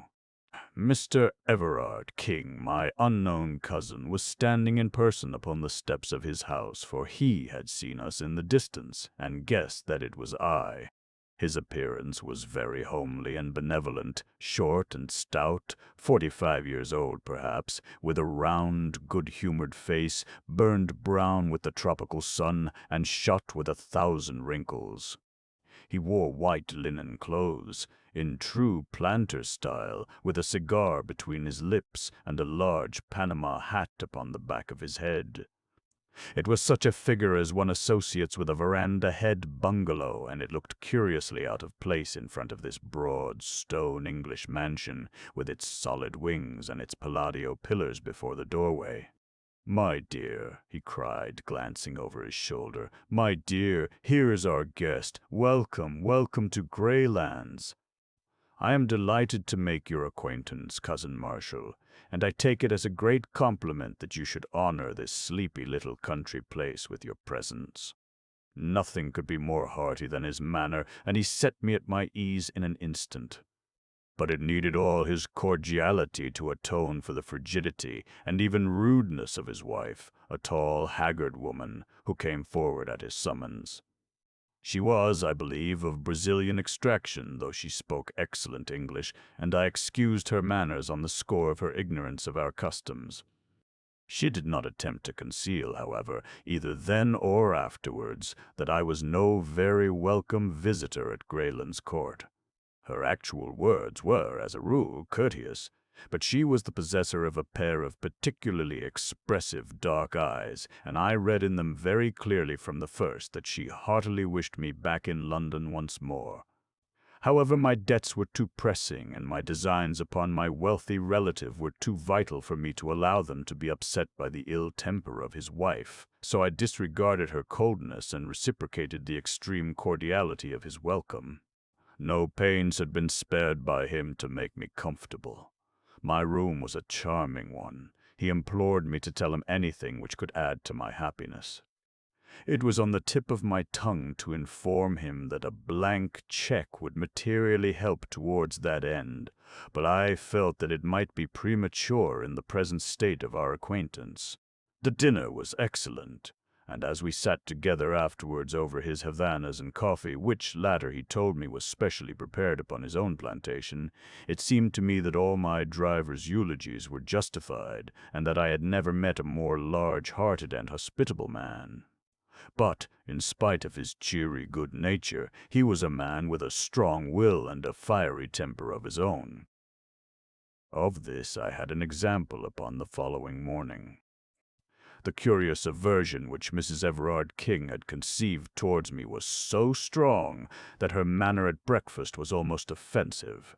Mr. Everard King, my unknown cousin, was standing in person upon the steps of his house, for he had seen us in the distance and guessed that it was I. His appearance was very homely and benevolent, short and stout, 45 years old perhaps, with a round, good-humored face, burned brown with the tropical sun and shot with 1,000 wrinkles. He wore white linen clothes, in true planter style, with a cigar between his lips and a large Panama hat upon the back of his head. It was such a figure as one associates with a veranda-head bungalow, and it looked curiously out of place in front of this broad, stone English mansion, with its solid wings and its palladio pillars before the doorway. "My dear," he cried, glancing over his shoulder, "my dear, here is our guest. Welcome, welcome to Greylands. I am delighted to make your acquaintance, Cousin Marshall, and I take it as a great compliment that you should honor this sleepy little country place with your presence." Nothing could be more hearty than his manner, and he set me at my ease in an instant. But it needed all his cordiality to atone for the frigidity and even rudeness of his wife, a tall, haggard woman, who came forward at his summons. She was, I believe, of Brazilian extraction, though she spoke excellent English, and I excused her manners on the score of her ignorance of our customs. She did not attempt to conceal, however, either then or afterwards, that I was no very welcome visitor at Greylands Court. Her actual words were, as a rule, courteous, but she was the possessor of a pair of particularly expressive dark eyes, and I read in them very clearly from the first that she heartily wished me back in London once more. However, my debts were too pressing, and my designs upon my wealthy relative were too vital for me to allow them to be upset by the ill temper of his wife, so I disregarded her coldness and reciprocated the extreme cordiality of his welcome. No pains had been spared by him to make me comfortable. My room was a charming one. He implored me to tell him anything which could add to my happiness. It was on the tip of my tongue to inform him that a blank check would materially help towards that end, but I felt that it might be premature in the present state of our acquaintance. The dinner was excellent, and as we sat together afterwards over his Havanas and coffee, which latter he told me was specially prepared upon his own plantation, it seemed to me that all my driver's eulogies were justified, and that I had never met a more large-hearted and hospitable man. But, in spite of his cheery good nature, he was a man with a strong will and a fiery temper of his own. Of this I had an example upon the following morning. The curious aversion which Mrs. Everard King had conceived towards me was so strong that her manner at breakfast was almost offensive.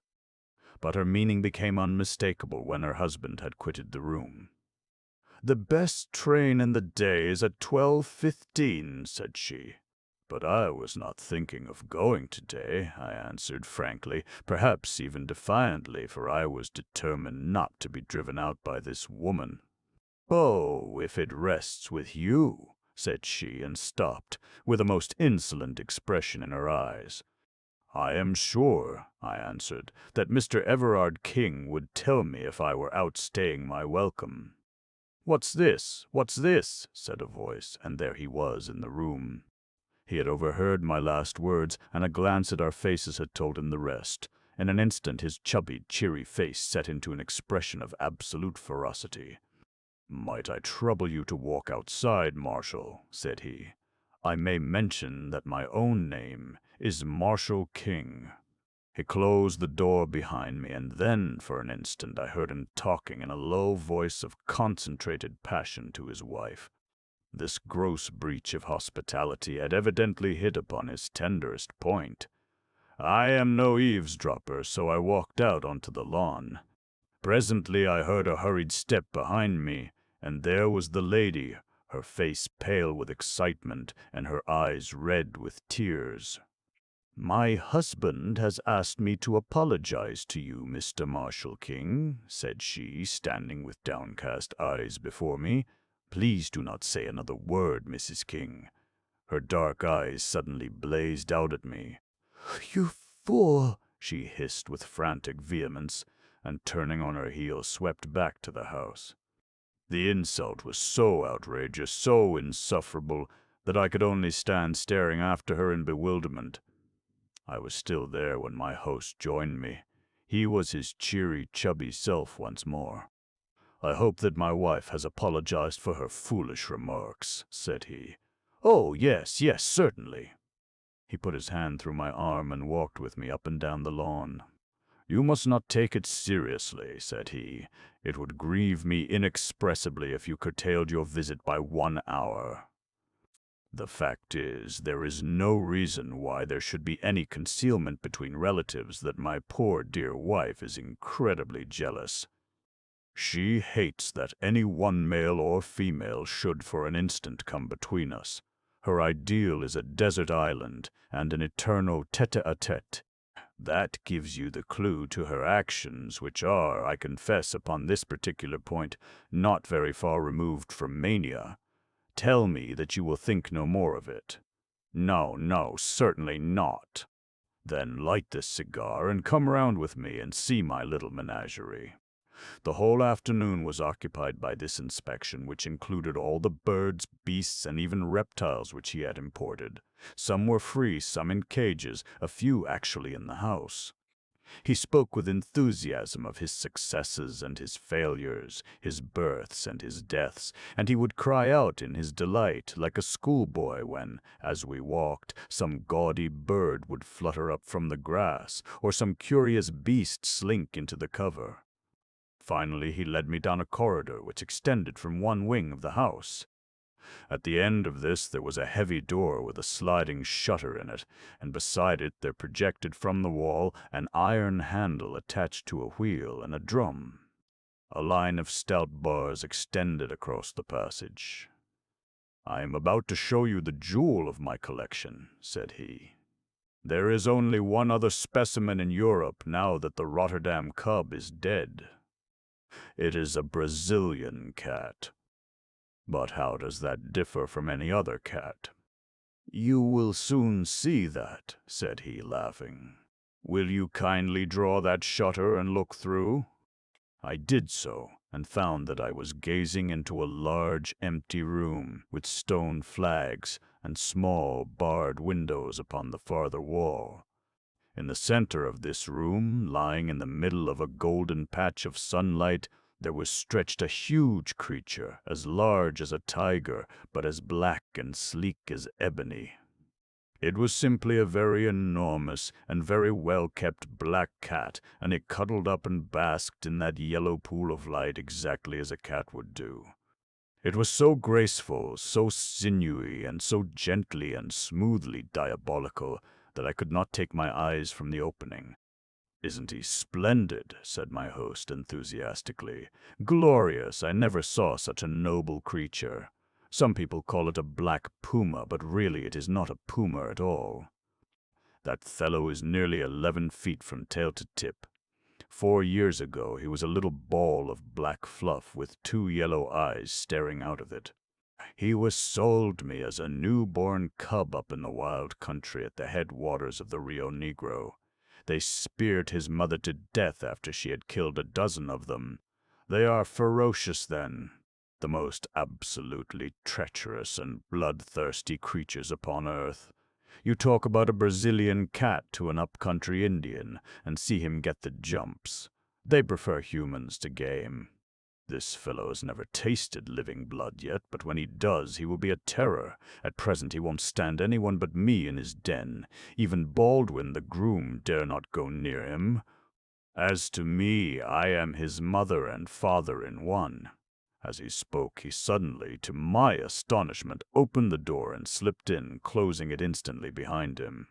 But her meaning became unmistakable when her husband had quitted the room. "The best train in the day is at 12:15, said she. "But I was not thinking of going today," I answered frankly, perhaps even defiantly, for I was determined not to be driven out by this woman. "Oh, if it rests with you," said she, and stopped, with a most insolent expression in her eyes. "I am sure," I answered, "that Mr. Everard King would tell me if I were outstaying my welcome." "What's this? What's this?" said a voice, and there he was in the room. He had overheard my last words, and a glance at our faces had told him the rest. In an instant his chubby, cheery face set into an expression of absolute ferocity. "Might I trouble you to walk outside, Marshal?" said he. "I may mention that my own name is Marshal King." He closed the door behind me, and then, for an instant, I heard him talking in a low voice of concentrated passion to his wife. This gross breach of hospitality had evidently hit upon his tenderest point. I am no eavesdropper, so I walked out onto the lawn. Presently I heard a hurried step behind me, and there was the lady, her face pale with excitement and her eyes red with tears. "My husband has asked me to apologize to you, Mr. Marshal King," said she, standing with downcast eyes before me. "Please do not say another word, Mrs. King." Her dark eyes suddenly blazed out at me. "You fool!" she hissed with frantic vehemence, and turning on her heel swept back to the house. The insult was so outrageous, so insufferable, that I could only stand staring after her in bewilderment. I was still there when my host joined me. He was his cheery, chubby self once more. "I hope that my wife has apologized for her foolish remarks," said he. "Oh, yes, yes, certainly." He put his hand through my arm and walked with me up and down the lawn. "You must not take it seriously," said he. "It would grieve me inexpressibly if you curtailed your visit by 1 hour. The fact is, there is no reason why there should be any concealment between relatives that my poor dear wife is incredibly jealous. She hates that any one male or female should for an instant come between us. Her ideal is a desert island and an eternal tete-a-tete. That gives you the clue to her actions, which are, I confess, upon this particular point, not very far removed from mania. Tell me that you will think no more of it." "No, no, certainly not." "Then light this cigar and come round with me and see my little menagerie." The whole afternoon was occupied by this inspection, which included all the birds, beasts, and even reptiles which he had imported. Some were free, some in cages, a few actually in the house. He spoke with enthusiasm of his successes and his failures, his births and his deaths, and he would cry out in his delight like a schoolboy when, as we walked, some gaudy bird would flutter up from the grass, or some curious beast slink into the cover. Finally he led me down a corridor which extended from one wing of the house. At the end of this there was a heavy door with a sliding shutter in it, and beside it there projected from the wall an iron handle attached to a wheel and a drum. A line of stout bars extended across the passage. "I am about to show you the jewel of my collection," said he. "There is only one other specimen in Europe now that the Rotterdam cub is dead. It is a Brazilian cat. But how does that differ from any other cat?" "You will soon see that," said he, laughing. "Will you kindly draw that shutter and look through?" I did so, and found that I was gazing into a large, empty room with stone flags and small, barred windows upon the farther wall. In the center of this room, lying in the middle of a golden patch of sunlight, there was stretched a huge creature, as large as a tiger, but as black and sleek as ebony. It was simply a very enormous and very well-kept black cat, and it cuddled up and basked in that yellow pool of light exactly as a cat would do. It was so graceful, so sinewy, and so gently and smoothly diabolical that I could not take my eyes from the opening. "Isn't he splendid?" said my host enthusiastically. "Glorious! I never saw such a noble creature. Some people call it a black puma, but really it is not a puma at all. That fellow is nearly 11 feet from tail to tip. 4 years ago he was a little ball of black fluff with 2 yellow eyes staring out of it. He was sold me as a newborn cub up in the wild country at the headwaters of the Rio Negro. They speared his mother to death after she had killed a dozen of them. They are ferocious then, the most absolutely treacherous and bloodthirsty creatures upon earth. You talk about a Brazilian cat to an up-country Indian, and see him get the jumps. They prefer humans to game. This fellow has never tasted living blood yet, but when he does, he will be a terror. At present he won't stand anyone but me in his den. Even Baldwin the groom dare not go near him. As to me, I am his mother and father in one." As he spoke, he suddenly, to my astonishment, opened the door and slipped in, closing it instantly behind him.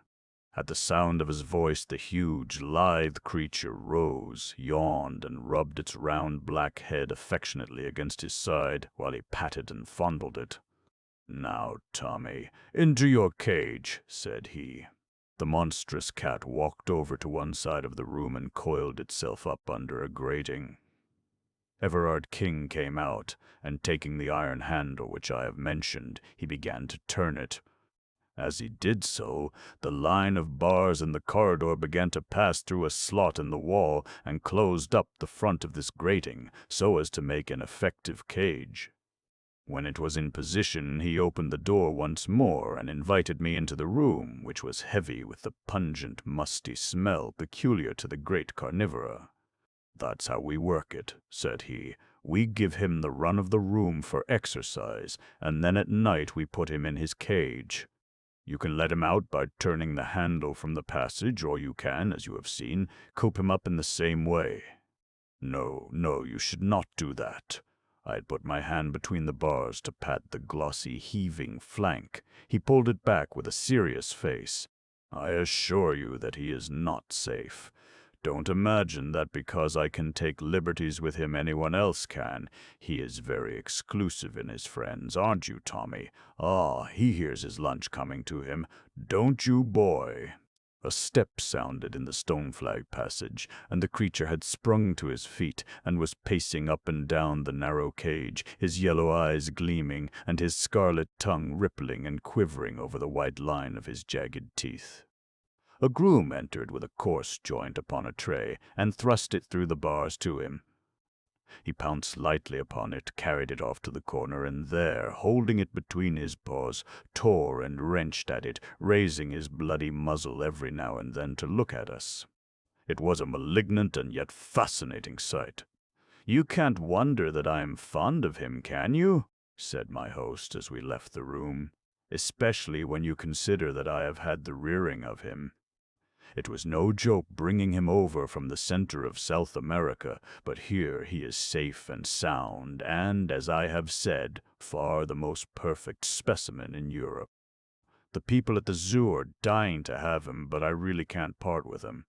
At the sound of his voice, the huge, lithe creature rose, yawned, and rubbed its round black head affectionately against his side, while he patted and fondled it. "Now, Tommy, into your cage," said he. The monstrous cat walked over to one side of the room and coiled itself up under a grating. Everard King came out, and taking the iron handle which I have mentioned, he began to turn it. As he did so, the line of bars in the corridor began to pass through a slot in the wall and closed up the front of this grating, so as to make an effective cage. When it was in position, he opened the door once more and invited me into the room, which was heavy with the pungent, musty smell peculiar to the great carnivora. "That's how we work it," said he. "We give him the run of the room for exercise, and then at night we put him in his cage. You can let him out by turning the handle from the passage, or you can, as you have seen, coop him up in the same way." "No, no, you should not do that." I had put my hand between the bars to pat the glossy, heaving flank. He pulled it back with a serious face. "I assure you that he is not safe. Don't imagine that because I can take liberties with him anyone else can. He is very exclusive in his friends, aren't you, Tommy? Ah, he hears his lunch coming to him. Don't you, boy?" A step sounded in the stone-flagged passage, and the creature had sprung to his feet and was pacing up and down the narrow cage, his yellow eyes gleaming and his scarlet tongue rippling and quivering over the white line of his jagged teeth. A groom entered with a coarse joint upon a tray, and thrust it through the bars to him. He pounced lightly upon it, carried it off to the corner, and there, holding it between his paws, tore and wrenched at it, raising his bloody muzzle every now and then to look at us. It was a malignant and yet fascinating sight. "You can't wonder that I am fond of him, can you?" said my host as we left the room. "Especially when you consider that I have had the rearing of him. It was no joke bringing him over from the center of South America, but here he is safe and sound, and, as I have said, far the most perfect specimen in Europe. The people at the zoo are dying to have him, but I really can't part with him.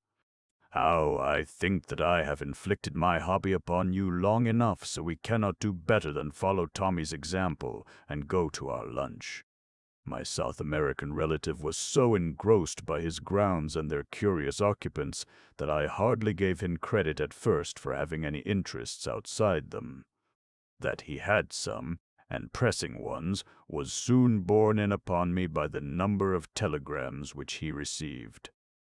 How, I think that I have inflicted my hobby upon you long enough, so we cannot do better than follow Tommy's example and go to our lunch. My South American relative was so engrossed by his grounds and their curious occupants that I hardly gave him credit at first for having any interests outside them. That he had some, and pressing ones, was soon borne in upon me by the number of telegrams which he received.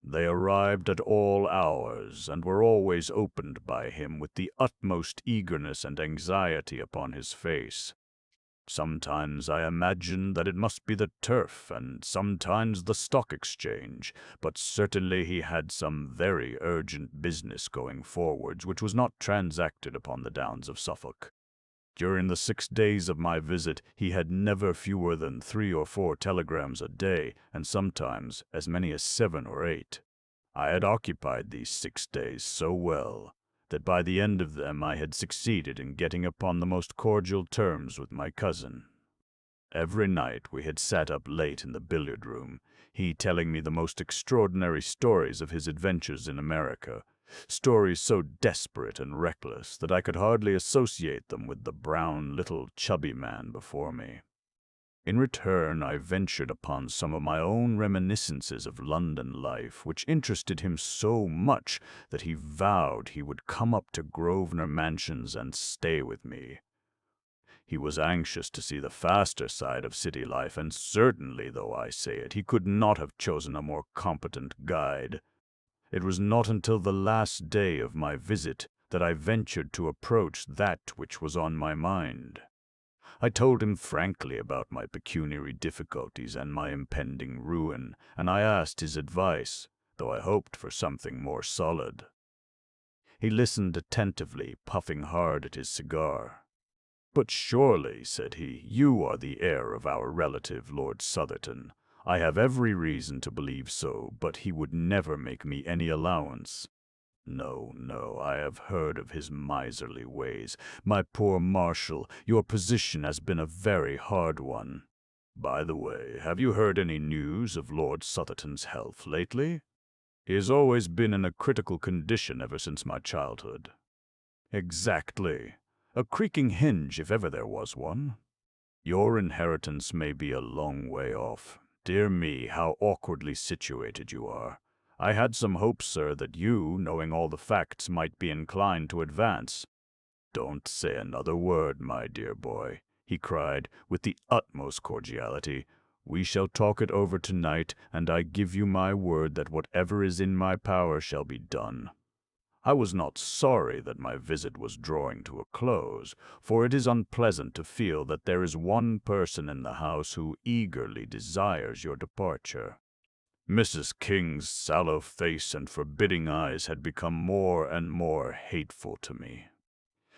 They arrived at all hours, and were always opened by him with the utmost eagerness and anxiety upon his face. Sometimes I imagine that it must be the turf, and sometimes the stock exchange, but certainly he had some very urgent business going forwards which was not transacted upon the downs of Suffolk. During the 6 days of my visit he had never fewer than 3 or 4 telegrams a day, and sometimes as many as 7 or 8. I had occupied these 6 days so well that by the end of them I had succeeded in getting upon the most cordial terms with my cousin. Every night we had sat up late in the billiard room, he telling me the most extraordinary stories of his adventures in America, stories so desperate and reckless that I could hardly associate them with the brown, little, chubby man before me. In return, I ventured upon some of my own reminiscences of London life, which interested him so much that he vowed he would come up to Grosvenor Mansions and stay with me. He was anxious to see the faster side of city life, and certainly, though I say it, he could not have chosen a more competent guide. It was not until the last day of my visit that I ventured to approach that which was on my mind. I told him frankly about my pecuniary difficulties and my impending ruin, and I asked his advice, though I hoped for something more solid. He listened attentively, puffing hard at his cigar. "But surely," said he, "you are the heir of our relative, Lord Southerton. I have every reason to believe so, but he would never make me any allowance. No, no, I have heard of his miserly ways. My poor Marshal, your position has been a very hard one. By the way, have you heard any news of Lord Southerton's health lately? He has always been in a critical condition ever since my childhood." "Exactly. A creaking hinge, if ever there was one. Your inheritance may be a long way off. Dear me, how awkwardly situated you are. I had some hopes, sir, that you, knowing all the facts, might be inclined to advance." "Don't say another word, my dear boy," he cried, with the utmost cordiality. "We shall talk it over tonight, and I give you my word that whatever is in my power shall be done." I was not sorry that my visit was drawing to a close, for it is unpleasant to feel that there is one person in the house who eagerly desires your departure. Mrs. King's sallow face and forbidding eyes had become more and more hateful to me.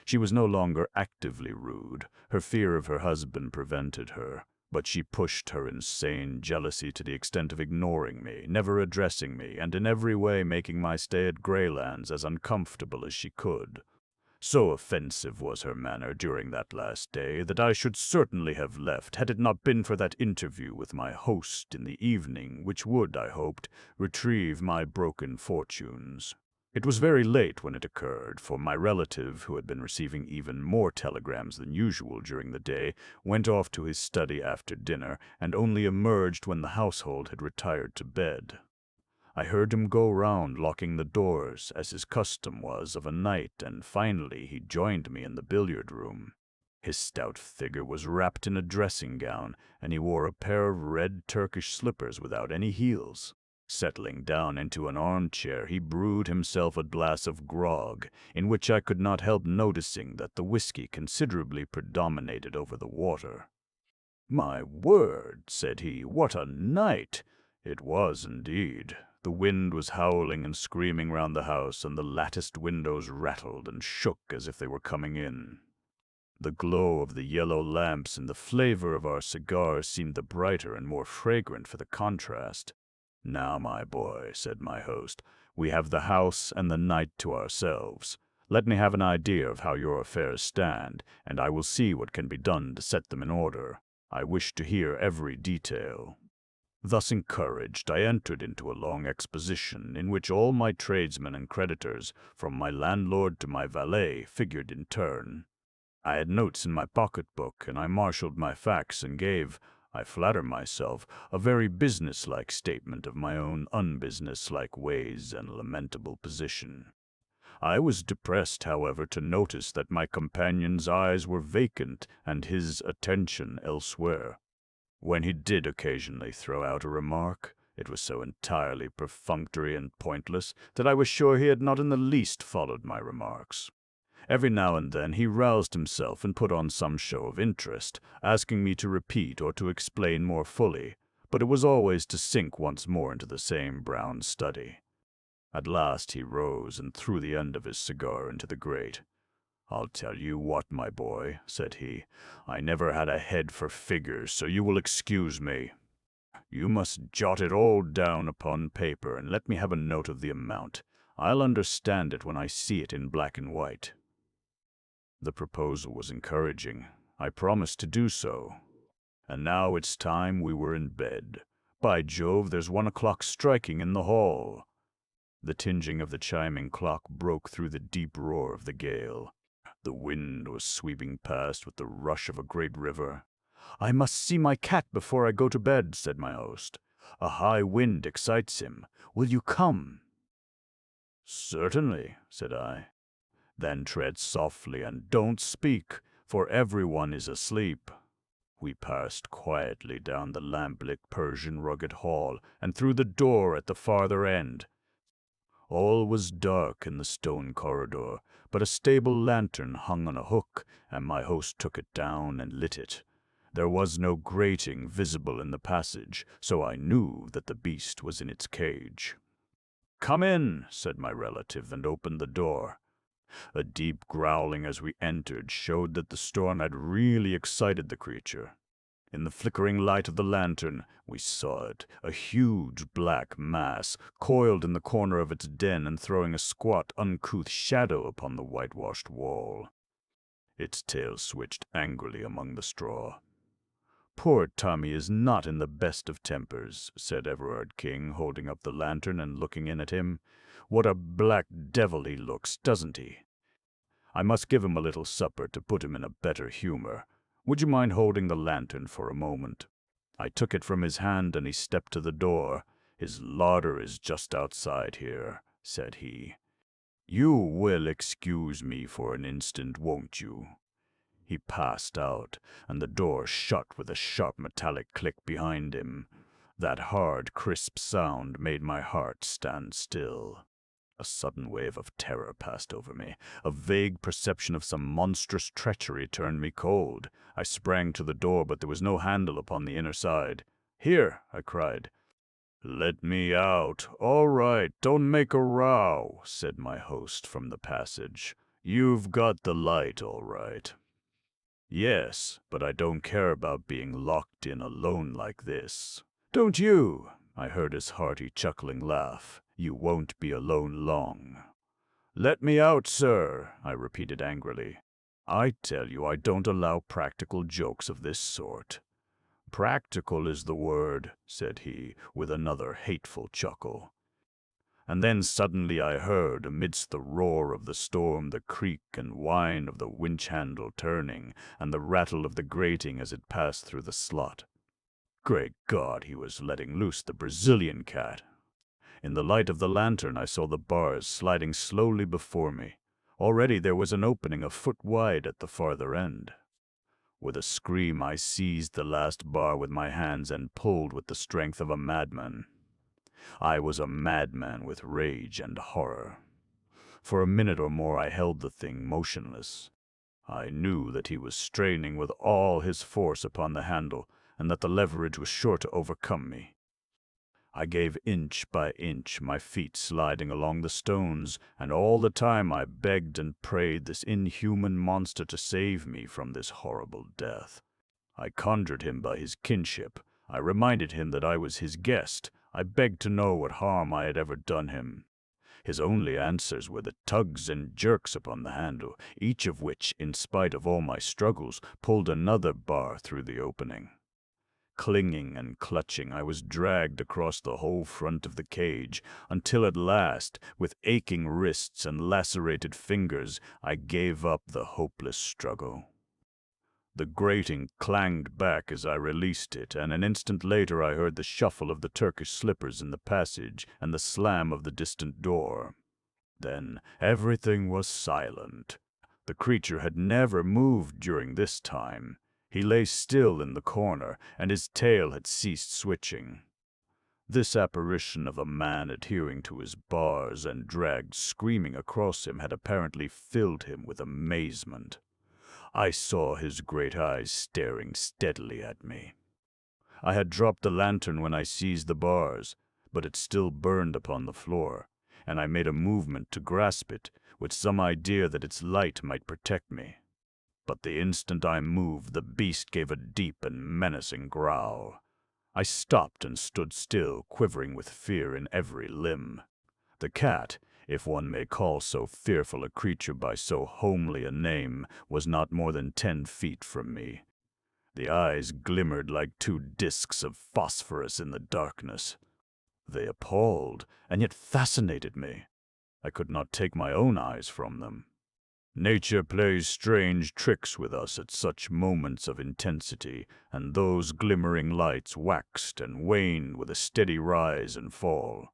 She was no longer actively rude. Her fear of her husband prevented her, but she pushed her insane jealousy to the extent of ignoring me, never addressing me, and in every way making my stay at Greylands as uncomfortable as she could. So offensive was her manner during that last day that I should certainly have left had it not been for that interview with my host in the evening, which would, I hoped, retrieve my broken fortunes. It was very late when it occurred, for my relative, who had been receiving even more telegrams than usual during the day, went off to his study after dinner, and only emerged when the household had retired to bed. I heard him go round locking the doors, as his custom was of a night, and finally he joined me in the billiard room. His stout figure was wrapped in a dressing gown, and he wore a pair of red Turkish slippers without any heels. Settling down into an armchair, he brewed himself a glass of grog, in which I could not help noticing that the whiskey considerably predominated over the water. "My word," said he, "what a night!" It was indeed. The wind was howling and screaming round the house, and the latticed windows rattled and shook as if they were coming in. The glow of the yellow lamps and the flavor of our cigars seemed the brighter and more fragrant for the contrast. "Now, my boy," said my host, "we have the house and the night to ourselves. Let me have an idea of how your affairs stand, and I will see what can be done to set them in order. I wish to hear every detail." Thus encouraged, I entered into a long exposition in which all my tradesmen and creditors, from my landlord to my valet, figured in turn. I had notes in my pocketbook, and I marshaled my facts and gave, I flatter myself, a very businesslike statement of my own unbusinesslike ways and lamentable position. I was depressed, however, to notice that my companion's eyes were vacant and his attention elsewhere. When he did occasionally throw out a remark, it was so entirely perfunctory and pointless that I was sure he had not in the least followed my remarks. Every now and then he roused himself and put on some show of interest, asking me to repeat or to explain more fully, but it was always to sink once more into the same brown study. At last he rose and threw the end of his cigar into the grate. "I'll tell you what, my boy," said he, "I never had a head for figures, so you will excuse me. You must jot it all down upon paper and let me have a note of the amount. I'll understand it when I see it in black and white." The proposal was encouraging. I promised to do so. And now it's time we were in bed. By Jove, there's 1 o'clock striking in the hall. The tinging of the chiming clock broke through the deep roar of the gale. The wind was sweeping past with the rush of a great river. "I must see my cat before I go to bed," said my host. "A high wind excites him. Will you come?" "Certainly," said I. "Then tread softly and don't speak, for everyone is asleep." We passed quietly down the lamp-lit Persian rugged hall and through the door at the farther end. All was dark in the stone corridor, but a stable lantern hung on a hook, and my host took it down and lit it. There was no grating visible in the passage, so I knew that the beast was in its cage. "Come in," said my relative, and opened the door. A deep growling as we entered showed that the storm had really excited the creature. In the flickering light of the lantern, we saw it, a huge black mass, coiled in the corner of its den and throwing a squat, uncouth shadow upon the whitewashed wall. Its tail switched angrily among the straw. "Poor Tommy is not in the best of tempers," said Everard King, holding up the lantern and looking in at him. "What a black devil he looks, doesn't he? I must give him a little supper to put him in a better humor. Would you mind holding the lantern for a moment?" I took it from his hand, and he stepped to the door. "His larder is just outside here," said he. "You will excuse me for an instant, won't you?" He passed out, and the door shut with a sharp metallic click behind him. That hard, crisp sound made my heart stand still. A sudden wave of terror passed over me. A vague perception of some monstrous treachery turned me cold. I sprang to the door, but there was no handle upon the inner side. "Here!" I cried. "Let me out. All right, don't make a row," said my host from the passage. "You've got the light, all right." "Yes, but I don't care about being locked in alone like this." "Don't you?" I heard his hearty, chuckling laugh. "You won't be alone long." "Let me out, sir," I repeated angrily. "I tell you I don't allow practical jokes of this sort." "Practical is the word," said he, with another hateful chuckle. And then suddenly I heard, amidst the roar of the storm, the creak and whine of the winch-handle turning, and the rattle of the grating as it passed through the slot. Great God, he was letting loose the Brazilian cat. In the light of the lantern I saw the bars sliding slowly before me. Already there was an opening a foot wide at the farther end. With a scream I seized the last bar with my hands and pulled with the strength of a madman. I was a madman with rage and horror. For a minute or more I held the thing motionless. I knew that he was straining with all his force upon the handle, and that the leverage was sure to overcome me. I gave inch by inch, my feet sliding along the stones, and all the time I begged and prayed this inhuman monster to save me from this horrible death. I conjured him by his kinship. I reminded him that I was his guest. I begged to know what harm I had ever done him. His only answers were the tugs and jerks upon the handle, each of which, in spite of all my struggles, pulled another bar through the opening. Clinging and clutching, I was dragged across the whole front of the cage, until at last, with aching wrists and lacerated fingers, I gave up the hopeless struggle. The grating clanged back as I released it, and an instant later I heard the shuffle of the Turkish slippers in the passage and the slam of the distant door. Then everything was silent. The creature had never moved during this time. He lay still in the corner, and his tail had ceased switching. This apparition of a man adhering to his bars and dragged screaming across him had apparently filled him with amazement. I saw his great eyes staring steadily at me. I had dropped the lantern when I seized the bars, but it still burned upon the floor, and I made a movement to grasp it, with some idea that its light might protect me. But the instant I moved, the beast gave a deep and menacing growl. I stopped and stood still, quivering with fear in every limb. The cat, if one may call so fearful a creature by so homely a name, was not more than 10 feet from me. The eyes glimmered like two discs of phosphorus in the darkness. They appalled, and yet fascinated me. I could not take my own eyes from them. Nature plays strange tricks with us at such moments of intensity, and those glimmering lights waxed and waned with a steady rise and fall.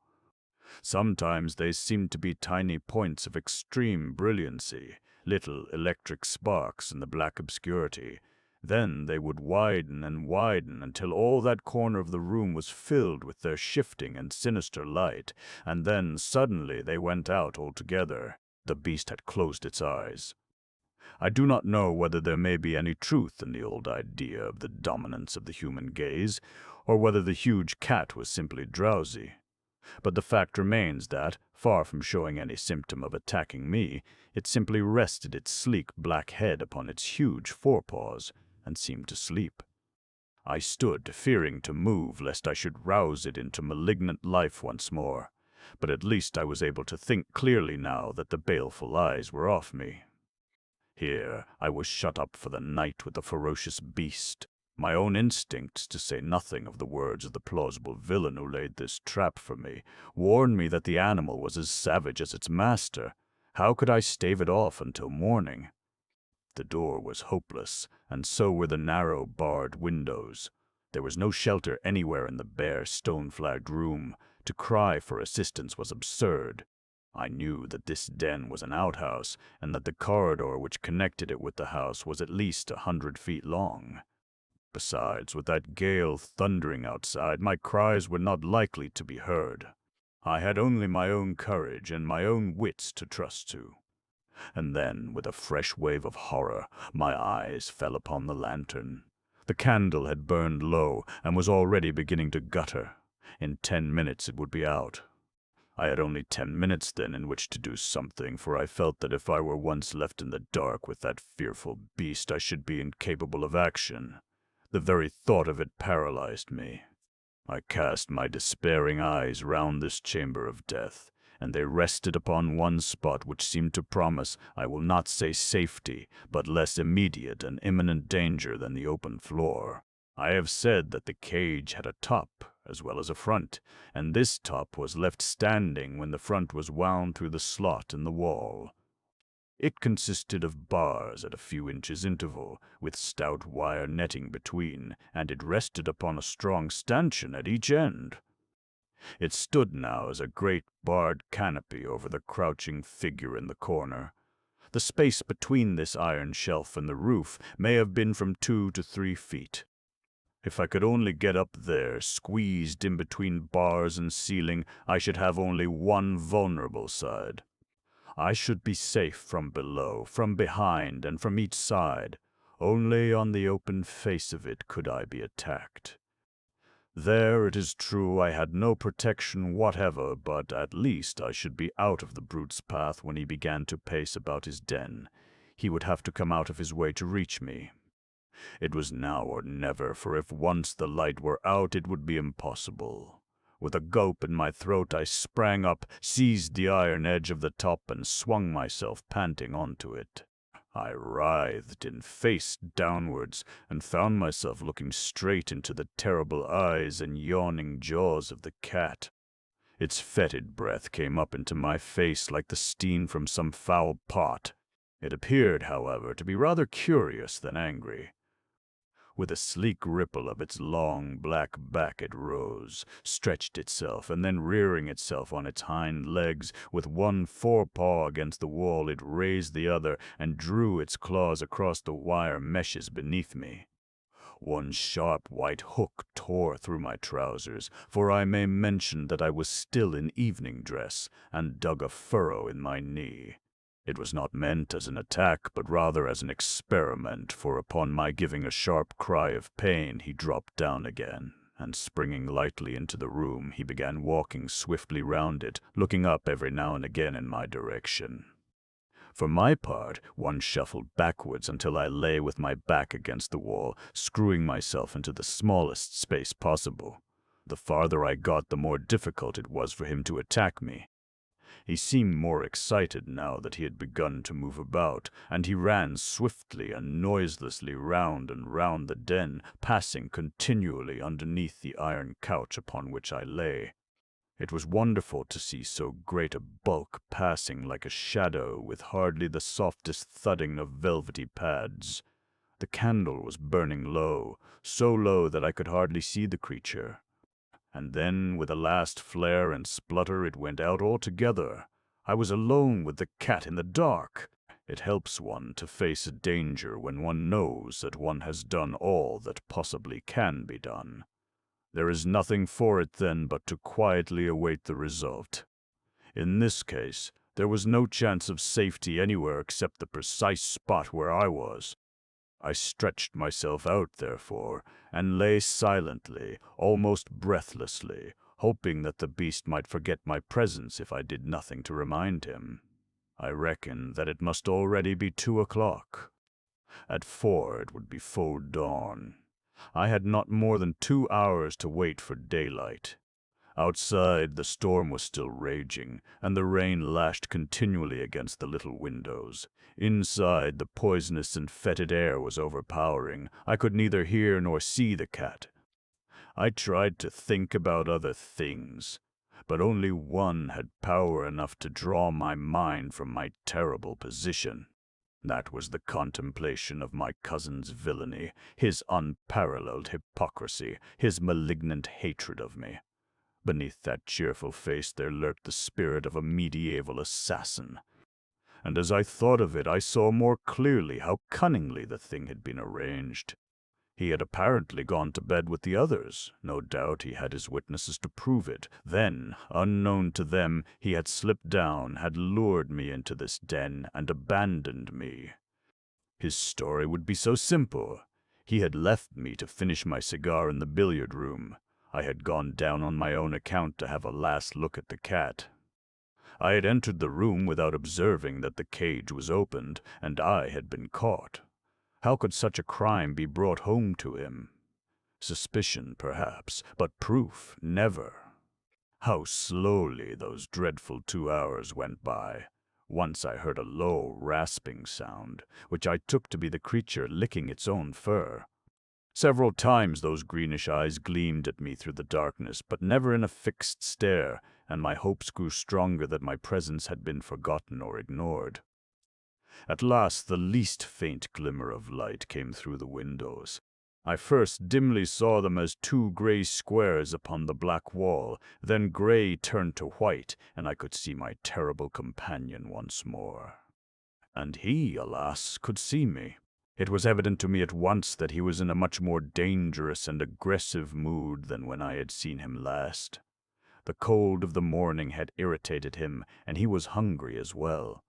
Sometimes they seemed to be tiny points of extreme brilliancy, little electric sparks in the black obscurity. Then they would widen and widen until all that corner of the room was filled with their shifting and sinister light, and then suddenly they went out altogether. The beast had closed its eyes. I do not know whether there may be any truth in the old idea of the dominance of the human gaze, or whether the huge cat was simply drowsy. But the fact remains that, far from showing any symptom of attacking me, it simply rested its sleek black head upon its huge forepaws and seemed to sleep. I stood, fearing to move lest I should rouse it into malignant life once more, but at least I was able to think clearly now that the baleful eyes were off me. Here I was shut up for the night with the ferocious beast. My own instincts, to say nothing of the words of the plausible villain who laid this trap for me, warned me that the animal was as savage as its master. How could I stave it off until morning? The door was hopeless, and so were the narrow, barred windows. There was no shelter anywhere in the bare, stone-flagged room. To cry for assistance was absurd. I knew that this den was an outhouse, and that the corridor which connected it with the house was at least 100 feet long. Besides, with that gale thundering outside, my cries were not likely to be heard. I had only my own courage and my own wits to trust to. And then, with a fresh wave of horror, my eyes fell upon the lantern. The candle had burned low and was already beginning to gutter. In 10 minutes it would be out. I had only 10 minutes then in which to do something, for I felt that if I were once left in the dark with that fearful beast, I should be incapable of action. The very thought of it paralyzed me. I cast my despairing eyes round this chamber of death, and they rested upon one spot which seemed to promise, I will not say safety, but less immediate and imminent danger than the open floor. I have said that the cage had a top as well as a front, and this top was left standing when the front was wound through the slot in the wall. It consisted of bars at a few inches interval, with stout wire netting between, and it rested upon a strong stanchion at each end. It stood now as a great barred canopy over the crouching figure in the corner. The space between this iron shelf and the roof may have been from 2 to 3 feet. If I could only get up there, squeezed in between bars and ceiling, I should have only one vulnerable side. I should be safe from below, from behind, and from each side. Only on the open face of it could I be attacked. There, it is true, I had no protection whatever, but at least I should be out of the brute's path when he began to pace about his den. He would have to come out of his way to reach me. It was now or never, for if once the light were out, it would be impossible. With a gulp in my throat, I sprang up, seized the iron edge of the top, and swung myself panting onto it. I writhed in face downwards and found myself looking straight into the terrible eyes and yawning jaws of the cat. Its fetid breath came up into my face like the steam from some foul pot. It appeared, however, to be rather curious than angry. With a sleek ripple of its long black back it rose, stretched itself, and then rearing itself on its hind legs, with one forepaw against the wall it raised the other and drew its claws across the wire meshes beneath me. One sharp white hook tore through my trousers, for I may mention that I was still in evening dress, and dug a furrow in my knee. It was not meant as an attack, but rather as an experiment, for upon my giving a sharp cry of pain, he dropped down again, and springing lightly into the room, he began walking swiftly round it, looking up every now and again in my direction. For my part, one shuffled backwards until I lay with my back against the wall, screwing myself into the smallest space possible. The farther I got, the more difficult it was for him to attack me. He seemed more excited now that he had begun to move about, and he ran swiftly and noiselessly round and round the den, passing continually underneath the iron couch upon which I lay. It was wonderful to see so great a bulk passing like a shadow with hardly the softest thudding of velvety pads. The candle was burning low, so low that I could hardly see the creature. And then, with a last flare and splutter, it went out altogether. I was alone with the cat in the dark. It helps one to face a danger when one knows that one has done all that possibly can be done. There is nothing for it then but to quietly await the result. In this case, there was no chance of safety anywhere except the precise spot where I was. I stretched myself out, therefore, and lay silently, almost breathlessly, hoping that the beast might forget my presence if I did nothing to remind him. I reckoned that it must already be 2 o'clock. At 4 it would be full dawn. I had not more than 2 hours to wait for daylight. Outside, the storm was still raging, and the rain lashed continually against the little windows. Inside, the poisonous and fetid air was overpowering. I could neither hear nor see the cat. I tried to think about other things, but only one had power enough to draw my mind from my terrible position. That was the contemplation of my cousin's villainy, his unparalleled hypocrisy, his malignant hatred of me. Beneath that cheerful face there lurked the spirit of a medieval assassin. And as I thought of it, I saw more clearly how cunningly the thing had been arranged. He had apparently gone to bed with the others. No doubt he had his witnesses to prove it. Then, unknown to them, he had slipped down, had lured me into this den, and abandoned me. His story would be so simple. He had left me to finish my cigar in the billiard room. I had gone down on my own account to have a last look at the cat. I had entered the room without observing that the cage was opened, and I had been caught. How could such a crime be brought home to him? Suspicion, perhaps, but proof, never. How slowly those dreadful 2 hours went by. Once I heard a low, rasping sound, which I took to be the creature licking its own fur. Several times those greenish eyes gleamed at me through the darkness, but never in a fixed stare, and my hopes grew stronger that my presence had been forgotten or ignored. At last the least faint glimmer of light came through the windows. I first dimly saw them as 2 gray squares upon the black wall, then gray turned to white, and I could see my terrible companion once more. And he, alas, could see me. It was evident to me at once that he was in a much more dangerous and aggressive mood than when I had seen him last. The cold of the morning had irritated him, and he was hungry as well.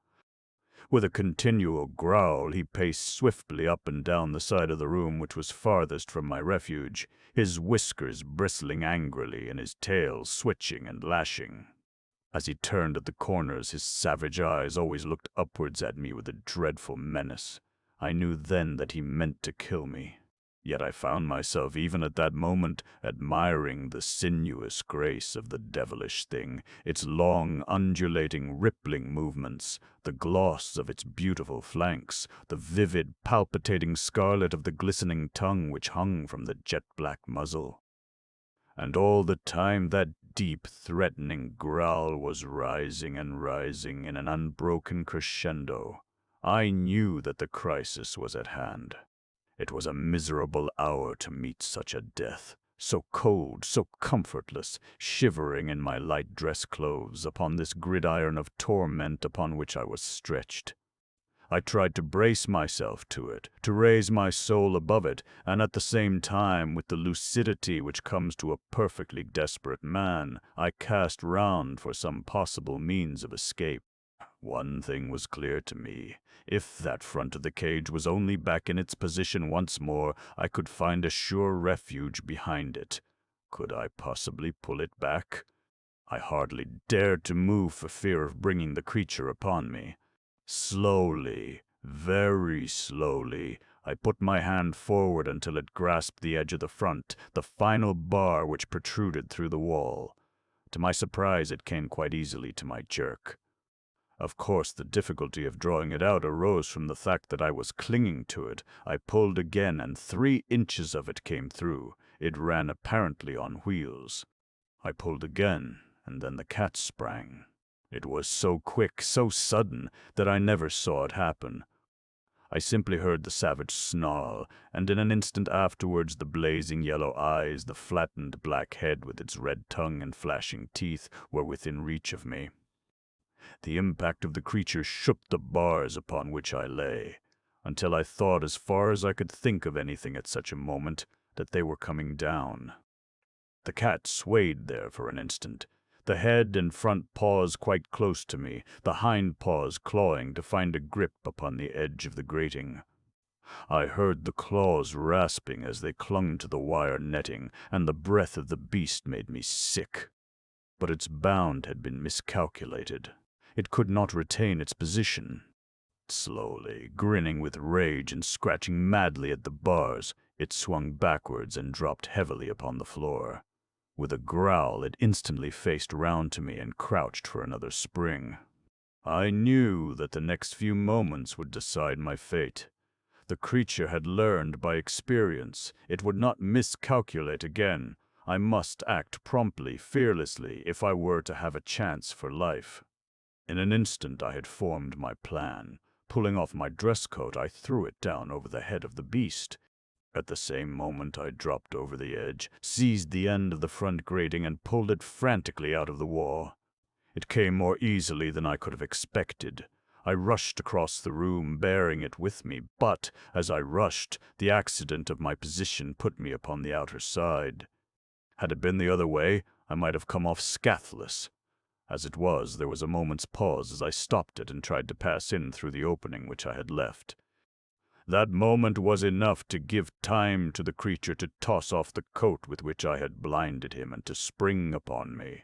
With a continual growl, he paced swiftly up and down the side of the room which was farthest from my refuge, his whiskers bristling angrily and his tail switching and lashing. As he turned at the corners, his savage eyes always looked upwards at me with a dreadful menace. I knew then that he meant to kill me. Yet I found myself, even at that moment, admiring the sinuous grace of the devilish thing, its long, undulating, rippling movements, the gloss of its beautiful flanks, the vivid, palpitating scarlet of the glistening tongue which hung from the jet-black muzzle. And all the time that deep, threatening growl was rising and rising in an unbroken crescendo. I knew that the crisis was at hand. It was a miserable hour to meet such a death, so cold, so comfortless, shivering in my light dress clothes upon this gridiron of torment upon which I was stretched. I tried to brace myself to it, to raise my soul above it, and at the same time, with the lucidity which comes to a perfectly desperate man, I cast round for some possible means of escape. One thing was clear to me. If that front of the cage was only back in its position once more, I could find a sure refuge behind it. Could I possibly pull it back? I hardly dared to move for fear of bringing the creature upon me. Slowly, very slowly, I put my hand forward until it grasped the edge of the front, the final bar which protruded through the wall. To my surprise, it came quite easily to my jerk. Of course, the difficulty of drawing it out arose from the fact that I was clinging to it. I pulled again, and 3 inches of it came through. It ran apparently on wheels. I pulled again, and then the cat sprang. It was so quick, so sudden, that I never saw it happen. I simply heard the savage snarl, and in an instant afterwards the blazing yellow eyes, the flattened black head with its red tongue and flashing teeth, were within reach of me. The impact of the creature shook the bars upon which I lay, until I thought, as far as I could think of anything at such a moment, that they were coming down. The cat swayed there for an instant, the head and front paws quite close to me, the hind paws clawing to find a grip upon the edge of the grating. I heard the claws rasping as they clung to the wire netting, and the breath of the beast made me sick. But its bound had been miscalculated. It could not retain its position. Slowly, grinning with rage and scratching madly at the bars, it swung backwards and dropped heavily upon the floor. With a growl, it instantly faced round to me and crouched for another spring. I knew that the next few moments would decide my fate. The creature had learned by experience. It would not miscalculate again. I must act promptly, fearlessly, if I were to have a chance for life. In an instant I had formed my plan. Pulling off my dress coat, I threw it down over the head of the beast. At the same moment I dropped over the edge, seized the end of the front grating, and pulled it frantically out of the wall. It came more easily than I could have expected. I rushed across the room, bearing it with me, but, as I rushed, the accident of my position put me upon the outer side. Had it been the other way, I might have come off scathless. As it was, there was a moment's pause as I stopped it and tried to pass in through the opening which I had left. That moment was enough to give time to the creature to toss off the coat with which I had blinded him and to spring upon me.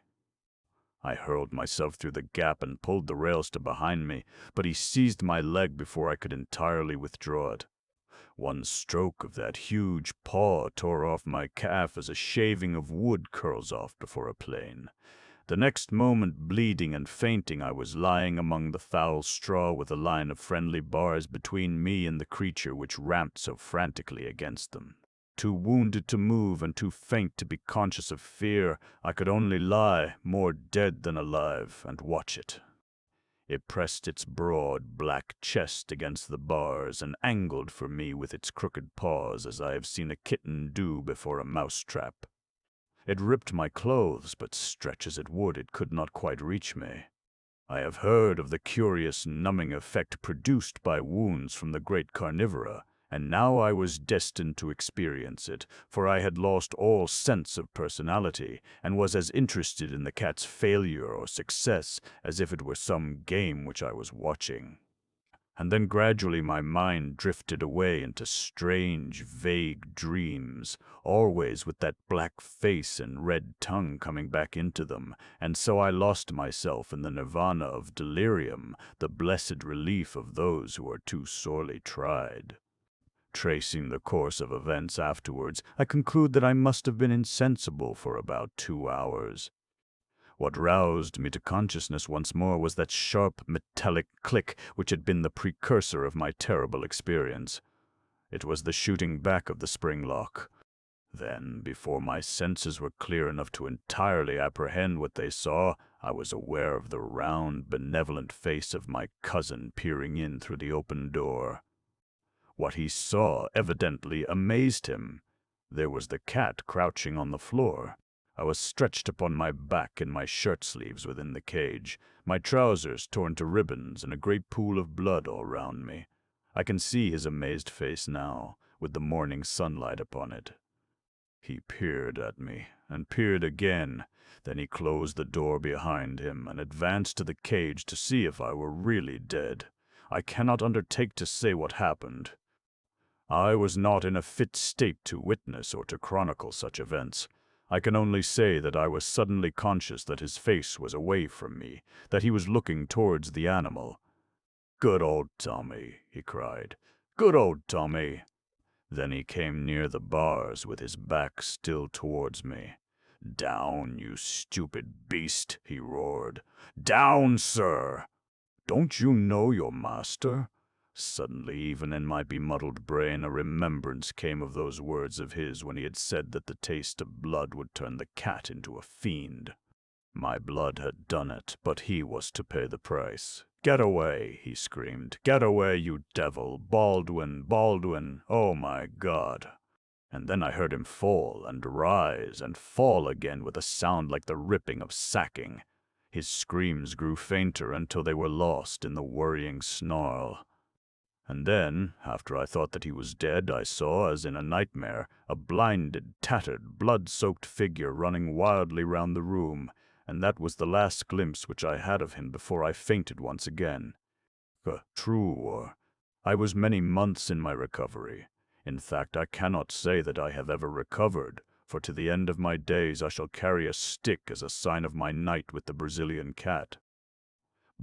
I hurled myself through the gap and pulled the rails to behind me, but he seized my leg before I could entirely withdraw it. One stroke of that huge paw tore off my calf as a shaving of wood curls off before a plane. The next moment, bleeding and fainting, I was lying among the foul straw with a line of friendly bars between me and the creature which ramped so frantically against them. Too wounded to move and too faint to be conscious of fear, I could only lie, more dead than alive, and watch it. It pressed its broad, black chest against the bars and angled for me with its crooked paws as I have seen a kitten do before a mousetrap. It ripped my clothes, but stretch as it would, it could not quite reach me. I have heard of the curious numbing effect produced by wounds from the great carnivora, and now I was destined to experience it, for I had lost all sense of personality, and was as interested in the cat's failure or success as if it were some game which I was watching. And then gradually my mind drifted away into strange, vague dreams, always with that black face and red tongue coming back into them, and so I lost myself in the nirvana of delirium, the blessed relief of those who are too sorely tried. Tracing the course of events afterwards, I conclude that I must have been insensible for about 2 hours. What roused me to consciousness once more was that sharp, metallic click which had been the precursor of my terrible experience. It was the shooting back of the spring lock. Then, before my senses were clear enough to entirely apprehend what they saw, I was aware of the round, benevolent face of my cousin peering in through the open door. What he saw evidently amazed him. There was the cat crouching on the floor. I was stretched upon my back in my shirt sleeves within the cage, my trousers torn to ribbons and a great pool of blood all round me. I can see his amazed face now, with the morning sunlight upon it. He peered at me, and peered again. Then he closed the door behind him and advanced to the cage to see if I were really dead. I cannot undertake to say what happened. I was not in a fit state to witness or to chronicle such events. I can only say that I was suddenly conscious that his face was away from me, that he was looking towards the animal. "Good old Tommy," he cried. "Good old Tommy." Then he came near the bars with his back still towards me. "Down, you stupid beast," he roared. "Down, sir! Don't you know your master?" Suddenly, even in my bemuddled brain, a remembrance came of those words of his when he had said that the taste of blood would turn the cat into a fiend. My blood had done it, but he was to pay the price. "Get away," he screamed. "Get away, you devil! Baldwin, Baldwin! Oh, my God!" And then I heard him fall and rise and fall again with a sound like the ripping of sacking. His screams grew fainter until they were lost in the worrying snarl. And then, after I thought that he was dead, I saw, as in a nightmare, a blinded, tattered, blood-soaked figure running wildly round the room, and that was the last glimpse which I had of him before I fainted once again. True, I was many months in my recovery. In fact, I cannot say that I have ever recovered, for to the end of my days I shall carry a stick as a sign of my night with the Brazilian cat.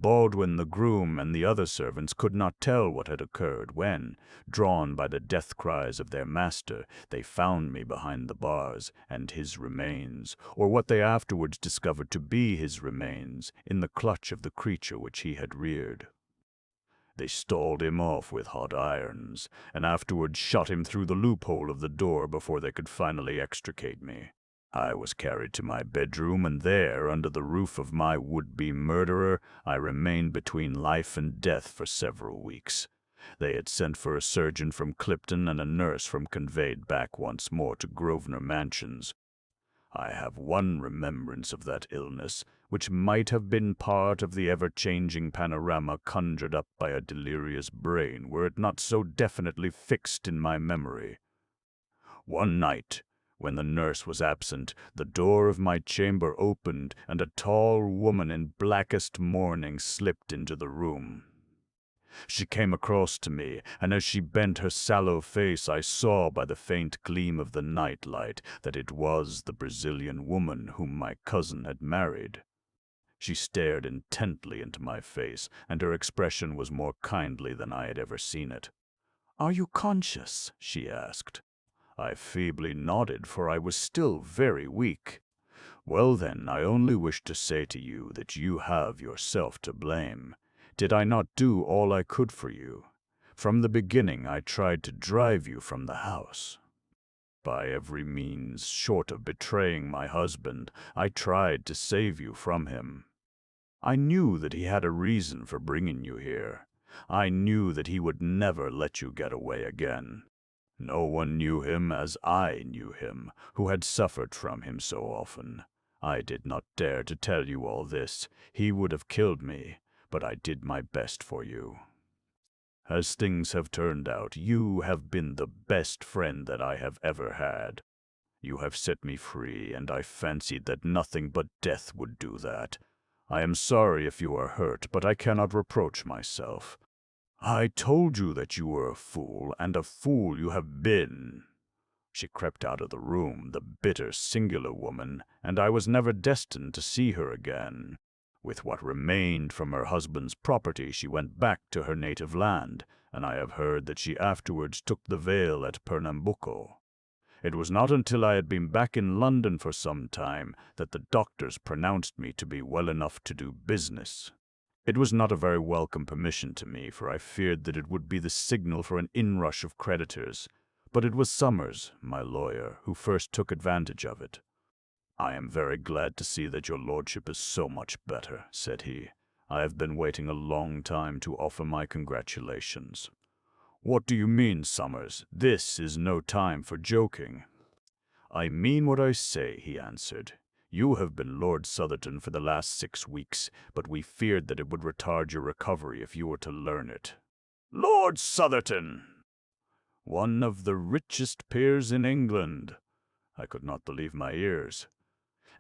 Baldwin the groom and the other servants could not tell what had occurred when, drawn by the death cries of their master, they found me behind the bars, and his remains, or what they afterwards discovered to be his remains, in the clutch of the creature which he had reared. They stalled him off with hot irons, and afterwards shot him through the loophole of the door before they could finally extricate me. I was carried to my bedroom, and there, under the roof of my would-be murderer, I remained between life and death for several weeks. They had sent for a surgeon from Clipton and a nurse from conveyed back once more to Grosvenor Mansions. I have one remembrance of that illness, which might have been part of the ever-changing panorama conjured up by a delirious brain were it not so definitely fixed in my memory. One night, when the nurse was absent, the door of my chamber opened, and a tall woman in blackest mourning slipped into the room. She came across to me, and as she bent her sallow face, I saw by the faint gleam of the night light that it was the Brazilian woman whom my cousin had married. She stared intently into my face, and her expression was more kindly than I had ever seen it. "Are you conscious?" she asked. I feebly nodded, for I was still very weak. "Well, then, I only wish to say to you that you have yourself to blame. Did I not do all I could for you? From the beginning I tried to drive you from the house. By every means, short of betraying my husband, I tried to save you from him. I knew that he had a reason for bringing you here. I knew that he would never let you get away again. No one knew him as I knew him, who had suffered from him so often. I did not dare to tell you all this. He would have killed me, but I did my best for you. As things have turned out, you have been the best friend that I have ever had. You have set me free, and I fancied that nothing but death would do that. I am sorry if you are hurt, but I cannot reproach myself. I told you that you were a fool, and a fool you have been." She crept out of the room, the bitter, singular woman, and I was never destined to see her again. With what remained from her husband's property, she went back to her native land, and I have heard that she afterwards took the veil at Pernambuco. It was not until I had been back in London for some time that the doctors pronounced me to be well enough to do business. It was not a very welcome permission to me, for I feared that it would be the signal for an inrush of creditors, but it was Summers, my lawyer, who first took advantage of it. "I am very glad to see that your lordship is so much better," said he. "I have been waiting a long time to offer my congratulations." "What do you mean, Summers? This is no time for joking." "I mean what I say," he answered. "You have been Lord Southerton for the last 6 weeks, but we feared that it would retard your recovery if you were to learn it." "Lord Southerton!" "One of the richest peers in England." I could not believe my ears.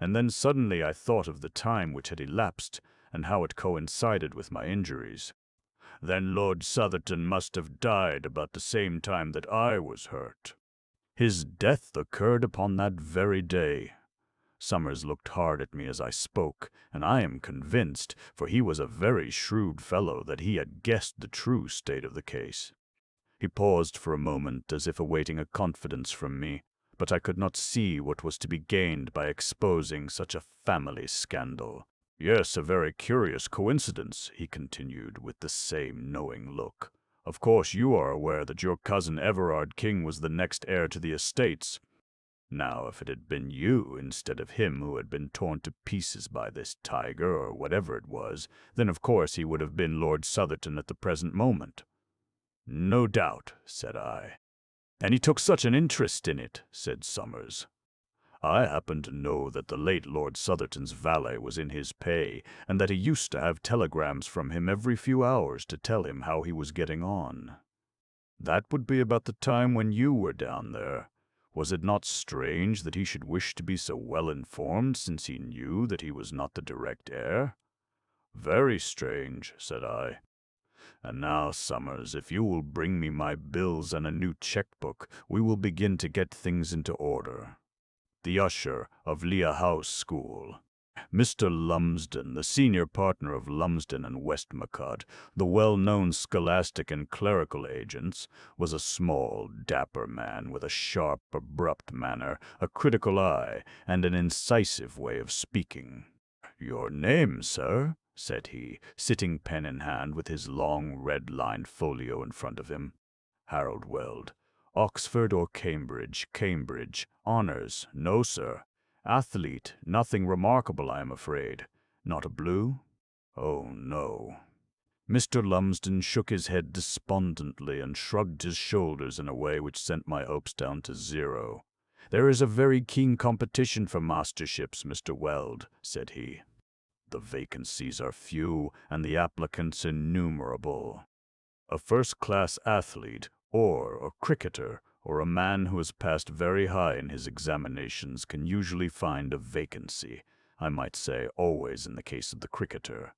And then suddenly I thought of the time which had elapsed, and how it coincided with my injuries. "Then Lord Southerton must have died about the same time that I was hurt." "His death occurred upon that very day." Summers looked hard at me as I spoke, and I am convinced, for he was a very shrewd fellow, that he had guessed the true state of the case. He paused for a moment as if awaiting a confidence from me, but I could not see what was to be gained by exposing such a family scandal. "Yes, a very curious coincidence," he continued, with the same knowing look. "Of course you are aware that your cousin Everard King was the next heir to the estates. Now, if it had been you instead of him who had been torn to pieces by this tiger, or whatever it was, then of course he would have been Lord Southerton at the present moment." "No doubt," said I. "And he took such an interest in it," said Summers. "I happen to know that the late Lord Southerton's valet was in his pay, and that he used to have telegrams from him every few hours to tell him how he was getting on." "That would be about the time when you were down there. Was it not strange that he should wish to be so well informed, since he knew that he was not the direct heir?" "Very strange," said I. "And now, Summers, if you will bring me my bills and a new checkbook, we will begin to get things into order." The usher of Lea House School, Mr. Lumsden, the senior partner of Lumsden and Westmacott, the well-known scholastic and clerical agents, was a small, dapper man with a sharp, abrupt manner, a critical eye, and an incisive way of speaking. "Your name, sir?" said he, sitting pen in hand with his long red-lined folio in front of him. "Harold Weld." "Oxford or Cambridge?" "Cambridge." "Honours?" "No, sir." "Athlete?" "Nothing remarkable, I am afraid." "Not a blue?" "Oh, no." Mr. Lumsden shook his head despondently and shrugged his shoulders in a way which sent my hopes down to 0. "There is a very keen competition for masterships, Mr. Weld," said he. "The vacancies are few, and the applicants innumerable. A first-class athlete, or a cricketer, or a man who has passed very high in his examinations can usually find a vacancy, I might say always in the case of the cricketer.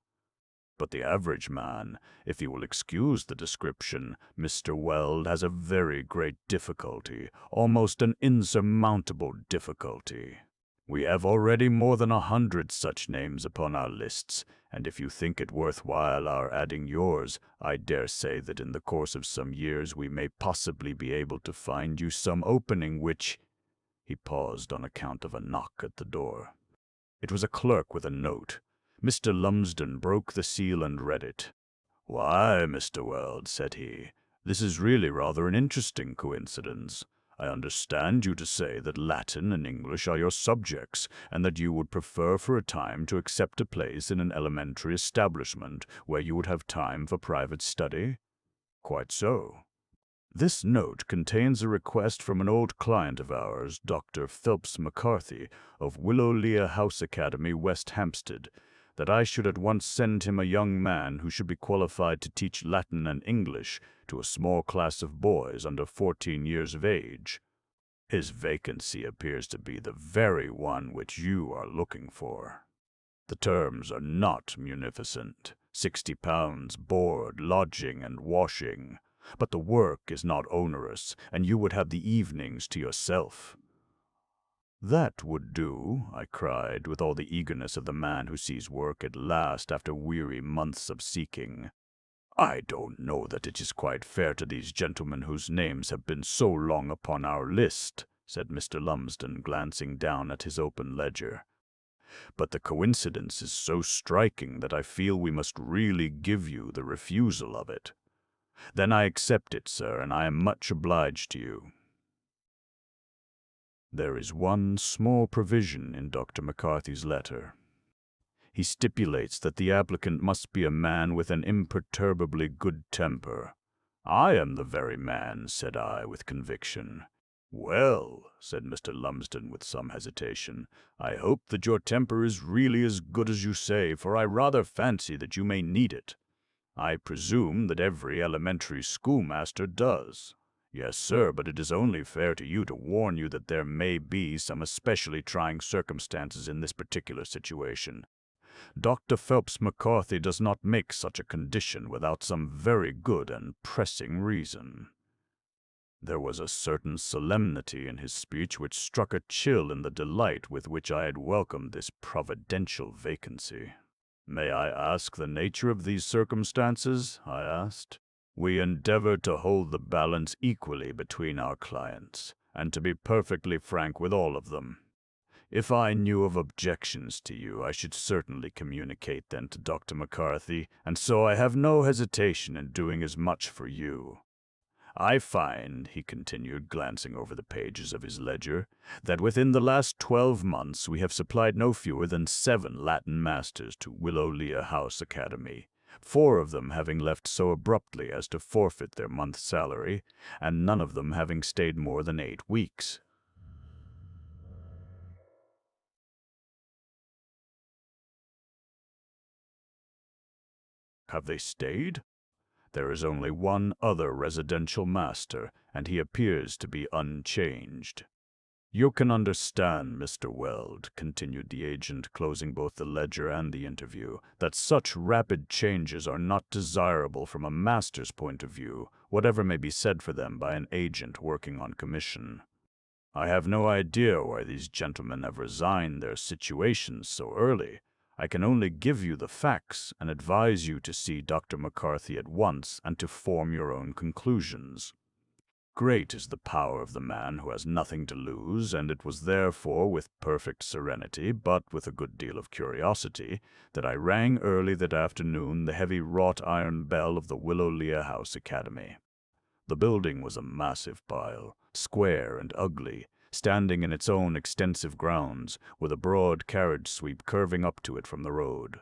But the average man, if you will excuse the description, Mr. Weld, has a very great difficulty, almost an insurmountable difficulty. We have already more than 100 such names upon our lists, and if you think it worthwhile our adding yours, I dare say that in the course of some years we may possibly be able to find you some opening which—" He paused on account of a knock at the door. It was a clerk with a note. Mr. Lumsden broke the seal and read it. "Why, Mr. Weld," said he, "this is really rather an interesting coincidence. I understand you to say that Latin and English are your subjects, and that you would prefer for a time to accept a place in an elementary establishment where you would have time for private study?" "Quite so." "This note contains a request from an old client of ours, Dr. Phelps McCarthy, of Willowlea House Academy, West Hampstead, that I should at once send him a young man who should be qualified to teach Latin and English to a small class of boys under 14 years of age. His vacancy appears to be the very one which you are looking for. The terms are not munificent, £60, board, lodging, and washing, but the work is not onerous, and you would have the evenings to yourself." "That would do," I cried, with all the eagerness of the man who sees work at last after weary months of seeking. I don't know that it is quite fair to these gentlemen whose names have been so long upon our list," said Mr. Lumsden, glancing down at his open ledger. "But the coincidence is so striking that I feel we must really give you the refusal of it. Then I accept it, sir, and I am much obliged to you." There is one small provision in Dr. McCarthy's letter. He stipulates that the applicant must be a man with an imperturbably good temper. "I am the very man," said I with conviction. "Well," said Mr. Lumsden with some hesitation, "I hope that your temper is really as good as you say, for I rather fancy that you may need it. I presume that every elementary schoolmaster does." "Yes, sir, but it is only fair to you to warn you that there may be some especially trying circumstances in this particular situation. Dr. Phelps McCarthy does not make such a condition without some very good and pressing reason." There was a certain solemnity in his speech which struck a chill in the delight with which I had welcomed this providential vacancy. "May I ask the nature of these circumstances?" I asked. "We endeavor to hold the balance equally between our clients, and to be perfectly frank with all of them. If I knew of objections to you, I should certainly communicate them to Dr. McCarthy, and so I have no hesitation in doing as much for you. I find," he continued, glancing over the pages of his ledger, "that within the last 12 months we have supplied no fewer than 7 Latin masters to Willowlea House Academy, 4 of them having left so abruptly as to forfeit their month's salary, and none of them having stayed more than 8 weeks. Have they stayed? There is only one other residential master, and he appears to be unchanged. You can understand, Mr. Weld," continued the agent, closing both the ledger and the interview, "that such rapid changes are not desirable from a master's point of view, whatever may be said for them by an agent working on commission. I have no idea why these gentlemen have resigned their situations so early. I can only give you the facts and advise you to see Dr. McCarthy at once and to form your own conclusions. Great is the power of the man who has nothing to lose, and it was therefore with perfect serenity, but with a good deal of curiosity, that I rang early that afternoon the heavy wrought iron bell of the Willowlea House Academy. The building was a massive pile, square and ugly, standing in its own extensive grounds, with a broad carriage sweep curving up to it from the road.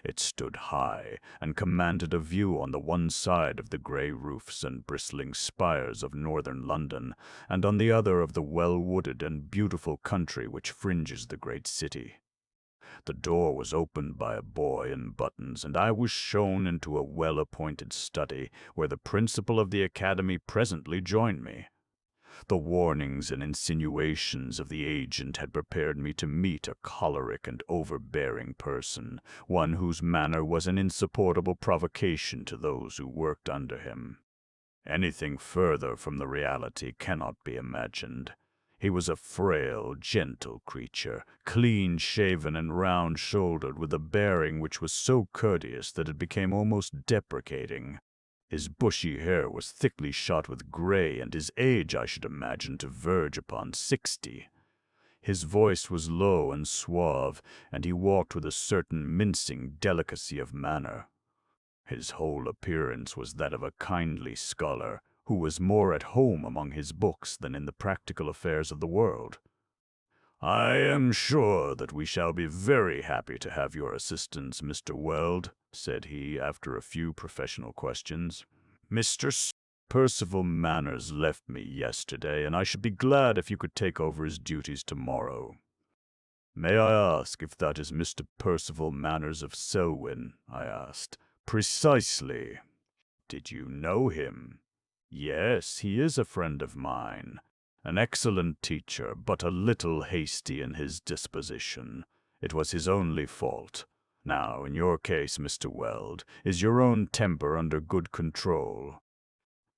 It stood high, and commanded a view on the one side of the grey roofs and bristling spires of northern London, and on the other of the well-wooded and beautiful country which fringes the great city. The door was opened by a boy in buttons, and I was shown into a well-appointed study, where the principal of the academy presently joined me. The warnings and insinuations of the agent had prepared me to meet a choleric and overbearing person, one whose manner was an insupportable provocation to those who worked under him. Anything further from the reality cannot be imagined. He was a frail, gentle creature, clean-shaven and round-shouldered, with a bearing which was so courteous that it became almost deprecating. His bushy hair was thickly shot with gray, and his age I should imagine to verge upon 60. His voice was low and suave, and he walked with a certain mincing delicacy of manner. His whole appearance was that of a kindly scholar, who was more at home among his books than in the practical affairs of the world. "I am sure that we shall be very happy to have your assistance, Mr. Weld," said he, after a few professional questions. "Mr. Percival Manners left me yesterday, and I should be glad if you could take over his duties tomorrow." "May I ask if that is Mr. Percival Manners of Selwyn?" I asked. "Precisely." "Did you know him?" "Yes, he is a friend of mine. An excellent teacher, but a little hasty in his disposition. It was his only fault. Now, in your case, Mr. Weld, is your own temper under good control?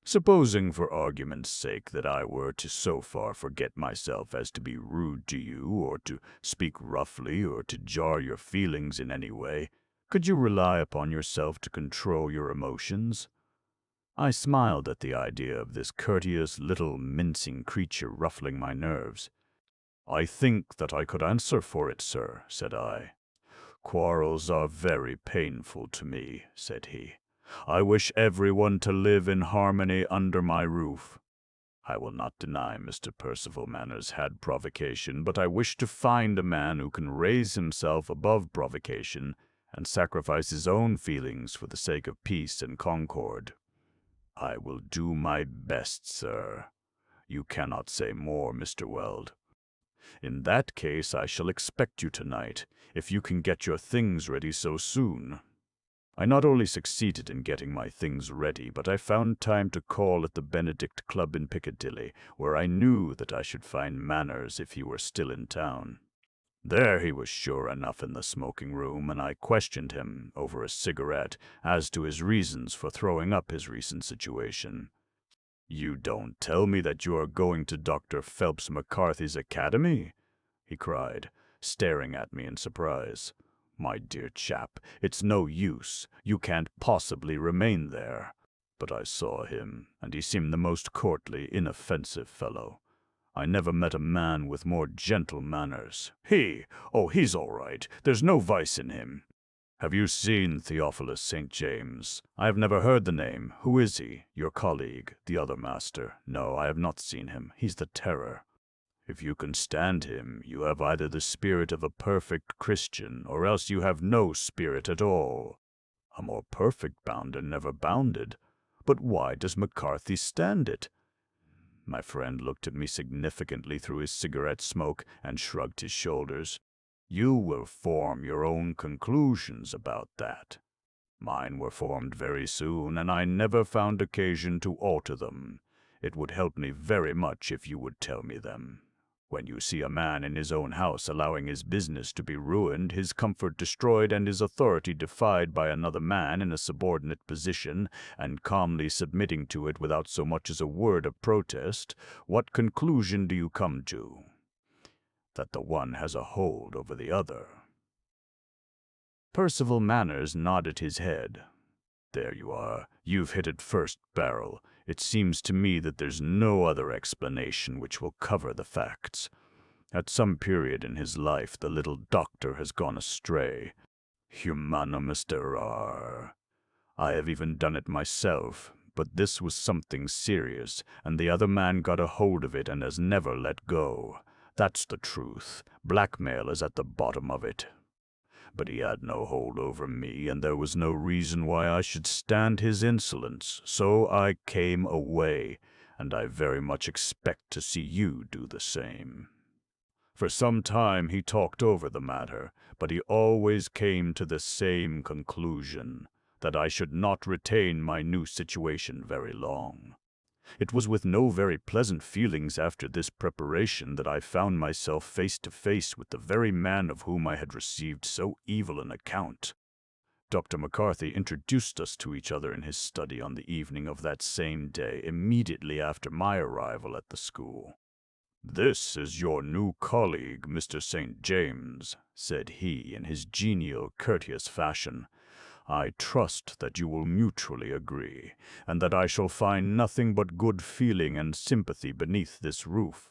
Supposing, for argument's sake, that I were to so far forget myself as to be rude to you, or to speak roughly, or to jar your feelings in any way, Could you rely upon yourself to control your emotions? I smiled at the idea of this courteous little mincing creature ruffling my nerves. I think that I could answer for it, sir, said I. Quarrels are very painful to me, said he. I wish everyone to live in harmony under my roof. I will not deny Mr. Percival Manners had provocation, but I wish to find a man who can raise himself above provocation and sacrifice his own feelings for the sake of peace and concord. I will do my best, sir. You cannot say more, Mr. Weld. In that case, I shall expect you tonight, if you can get your things ready so soon. I not only succeeded in getting my things ready, but I found time to call at the Benedict Club in Piccadilly, where I knew that I should find Manners if he were still in town. There he was sure enough in the smoking room, and I questioned him, over a cigarette, as to his reasons for throwing up his recent situation. "You don't tell me that you are going to Dr. Phelps McCarthy's academy?" he cried, staring at me in surprise. "My dear chap, it's no use. You can't possibly remain there." But I saw him, and he seemed the most courtly, inoffensive fellow. I never met a man with more gentle manners. He's all right. There's no vice in him. Have you seen Theophilus St. James? I have never heard the name. Who is he? Your colleague, the other master? No, I have not seen him. He's the terror. If you can stand him, you have either the spirit of a perfect Christian, or else you have no spirit at all. A more perfect bounder never bounded. But why does McCarthy stand it? My friend looked at me significantly through his cigarette smoke and shrugged his shoulders. You will form your own conclusions about that. Mine were formed very soon, and I never found occasion to alter them. It would help me very much if you would tell me them. When you see a man in his own house allowing his business to be ruined, his comfort destroyed, and his authority defied by another man in a subordinate position, and calmly submitting to it without so much as a word of protest, what conclusion do you come to? That the one has a hold over the other. Percival Manners nodded his head. There you are. You've hit it first barrel. It seems to me that there's no other explanation which will cover the facts. At some period in his life, the little doctor has gone astray. Humanum error. I have even done it myself, but this was something serious, and the other man got a hold of it and has never let go. That's the truth. Blackmail is at the bottom of it. But he had no hold over me, and there was no reason why I should stand his insolence, so I came away, and I very much expect to see you do the same. For some time he talked over the matter, but he always came to the same conclusion, that I should not retain my new situation very long. It was with no very pleasant feelings after this preparation that I found myself face to face with the very man of whom I had received so evil an account. Dr. McCarthy introduced us to each other in his study on the evening of that same day, immediately after my arrival at the school. "This is your new colleague, Mr. St. James," said he in his genial, courteous fashion. "I trust that you will mutually agree, and that I shall find nothing but good feeling and sympathy beneath this roof."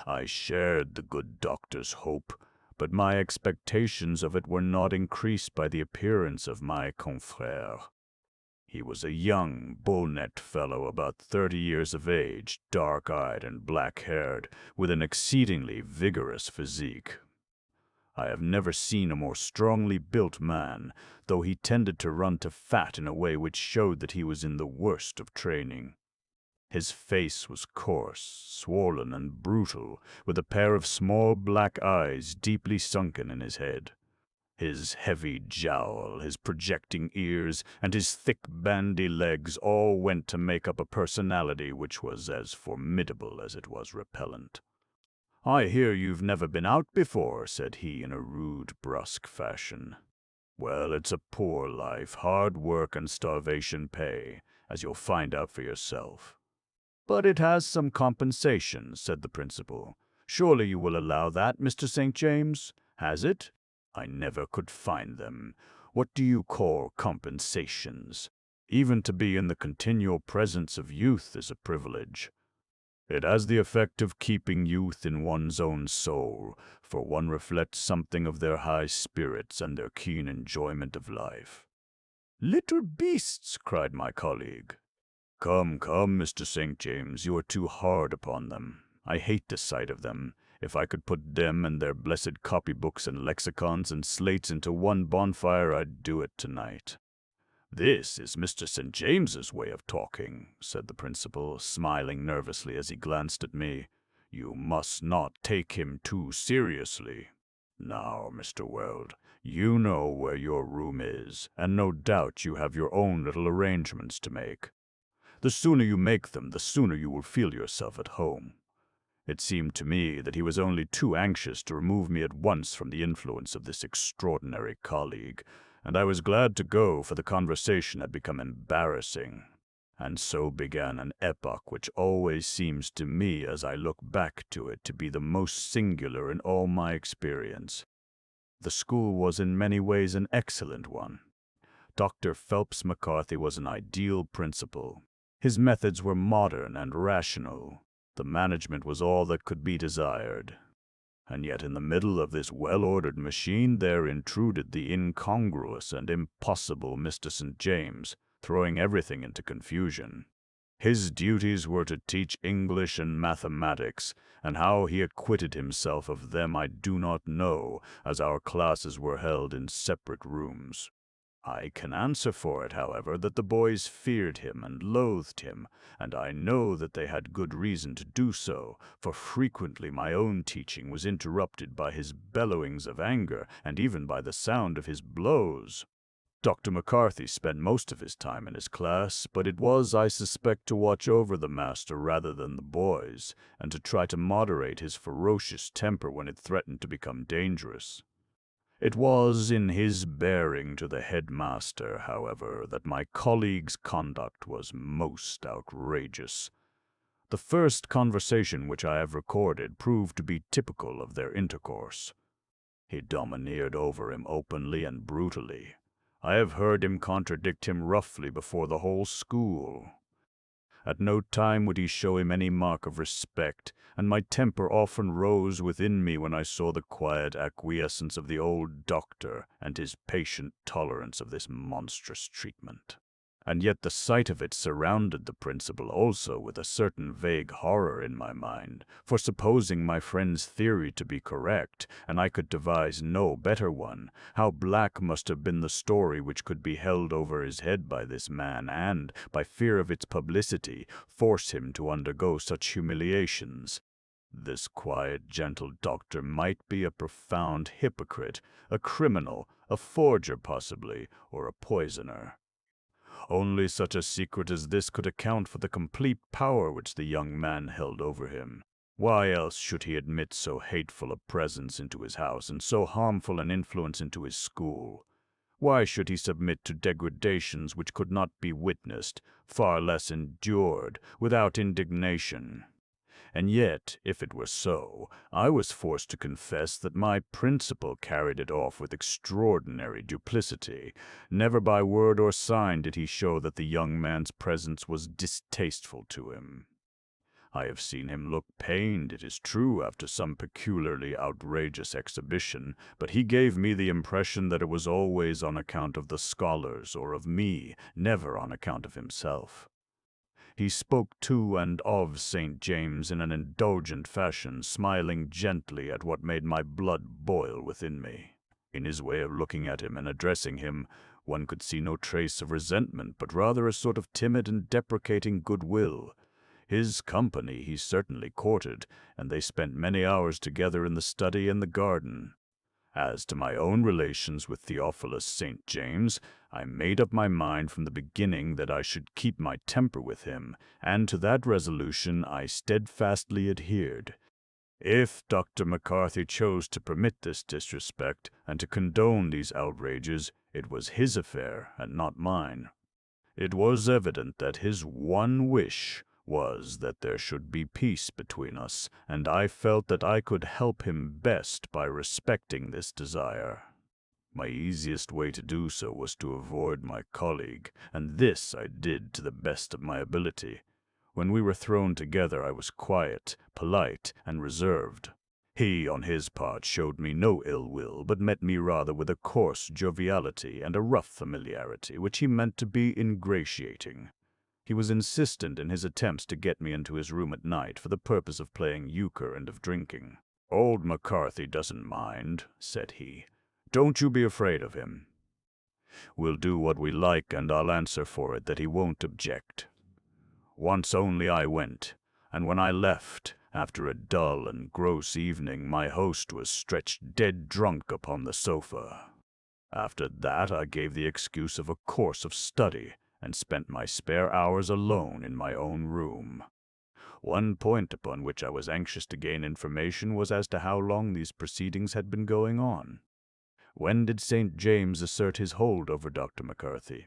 I shared the good doctor's hope, but my expectations of it were not increased by the appearance of my confrère. He was a young, bull-necked fellow about 30 years of age, dark-eyed and black-haired, with an exceedingly vigorous physique. I have never seen a more strongly built man, though he tended to run to fat in a way which showed that he was in the worst of training. His face was coarse, swollen, and brutal, with a pair of small black eyes deeply sunken in his head. His heavy jowl, his projecting ears, and his thick bandy legs all went to make up a personality which was as formidable as it was repellent. "I hear you've never been out before," said he in a rude, brusque fashion. "Well, it's a poor life, hard work and starvation pay, as you'll find out for yourself." "But it has some compensation," said the principal. "Surely you will allow that, Mr. St. James? Has it? I never could find them. What do you call compensations? Even to be in the continual presence of youth is a privilege. It has the effect of keeping youth in one's own soul, for one reflects something of their high spirits and their keen enjoyment of life. Little beasts, cried my colleague. Come, come, Mr. St. James, you are too hard upon them. I hate the sight of them. If I could put them and their blessed copybooks and lexicons and slates into one bonfire, I'd do it tonight. This is Mr. St. James's way of talking, said the principal, smiling nervously as he glanced at me. You must not take him too seriously. Now, Mr. Weld, you know where your room is, and no doubt you have your own little arrangements to make. The sooner you make them, the sooner you will feel yourself at home. It seemed to me that he was only too anxious to remove me at once from the influence of this extraordinary colleague, and I was glad to go, for the conversation had become embarrassing. And so began an epoch which always seems to me, as I look back to it, to be the most singular in all my experience. The school was in many ways an excellent one. Dr. Phelps McCarthy was an ideal principal. His methods were modern and rational. The management was all that could be desired. And yet in the middle of this well-ordered machine there intruded the incongruous and impossible Mr. St. James, throwing everything into confusion. His duties were to teach English and mathematics, and how he acquitted himself of them I do not know, as our classes were held in separate rooms. I can answer for it, however, that the boys feared him and loathed him, and I know that they had good reason to do so, for frequently my own teaching was interrupted by his bellowings of anger, and even by the sound of his blows. Dr. McCarthy spent most of his time in his class, but it was, I suspect, to watch over the master rather than the boys, and to try to moderate his ferocious temper when it threatened to become dangerous. It was in his bearing to the headmaster, however, that my colleague's conduct was most outrageous. The first conversation which I have recorded proved to be typical of their intercourse. He domineered over him openly and brutally. I have heard him contradict him roughly before the whole school. At no time would he show him any mark of respect, and my temper often rose within me when I saw the quiet acquiescence of the old doctor and his patient tolerance of this monstrous treatment. And yet the sight of it surrounded the principal also with a certain vague horror in my mind, for supposing my friend's theory to be correct, and I could devise no better one, how black must have been the story which could be held over his head by this man, and, by fear of its publicity, force him to undergo such humiliations. This quiet, gentle doctor might be a profound hypocrite, a criminal, a forger possibly, or a poisoner. Only such a secret as this could account for the complete power which the young man held over him. Why else should he admit so hateful a presence into his house and so harmful an influence into his school? Why should he submit to degradations which could not be witnessed, far less endured, without indignation? And yet, if it were so, I was forced to confess that my principal carried it off with extraordinary duplicity. Never by word or sign did he show that the young man's presence was distasteful to him. I have seen him look pained, it is true, after some peculiarly outrageous exhibition, but he gave me the impression that it was always on account of the scholars or of me, never on account of himself. He spoke to and of St. James in an indulgent fashion, smiling gently at what made my blood boil within me. In his way of looking at him and addressing him, one could see no trace of resentment, but rather a sort of timid and deprecating goodwill. His company he certainly courted, and they spent many hours together in the study and the garden. As to my own relations with Theophilus St. James, I made up my mind from the beginning that I should keep my temper with him, and to that resolution I steadfastly adhered. If Dr. McCarthy chose to permit this disrespect and to condone these outrages, it was his affair and not mine. It was evident that his one wish was that there should be peace between us, and I felt that I could help him best by respecting this desire. My easiest way to do so was to avoid my colleague, and this I did to the best of my ability. When we were thrown together, I was quiet, polite, and reserved. He, on his part, showed me no ill will, but met me rather with a coarse joviality and a rough familiarity, which he meant to be ingratiating. He was insistent in his attempts to get me into his room at night for the purpose of playing euchre and of drinking. "Old McCarthy doesn't mind," said he. "Don't you be afraid of him. We'll do what we like, and I'll answer for it that he won't object. Once only I went, and when I left, after a dull and gross evening, my host was stretched dead drunk upon the sofa. After that I gave the excuse of a course of study, and spent my spare hours alone in my own room. One point upon which I was anxious to gain information was as to how long these proceedings had been going on. When did St. James assert his hold over Dr. McCarthy?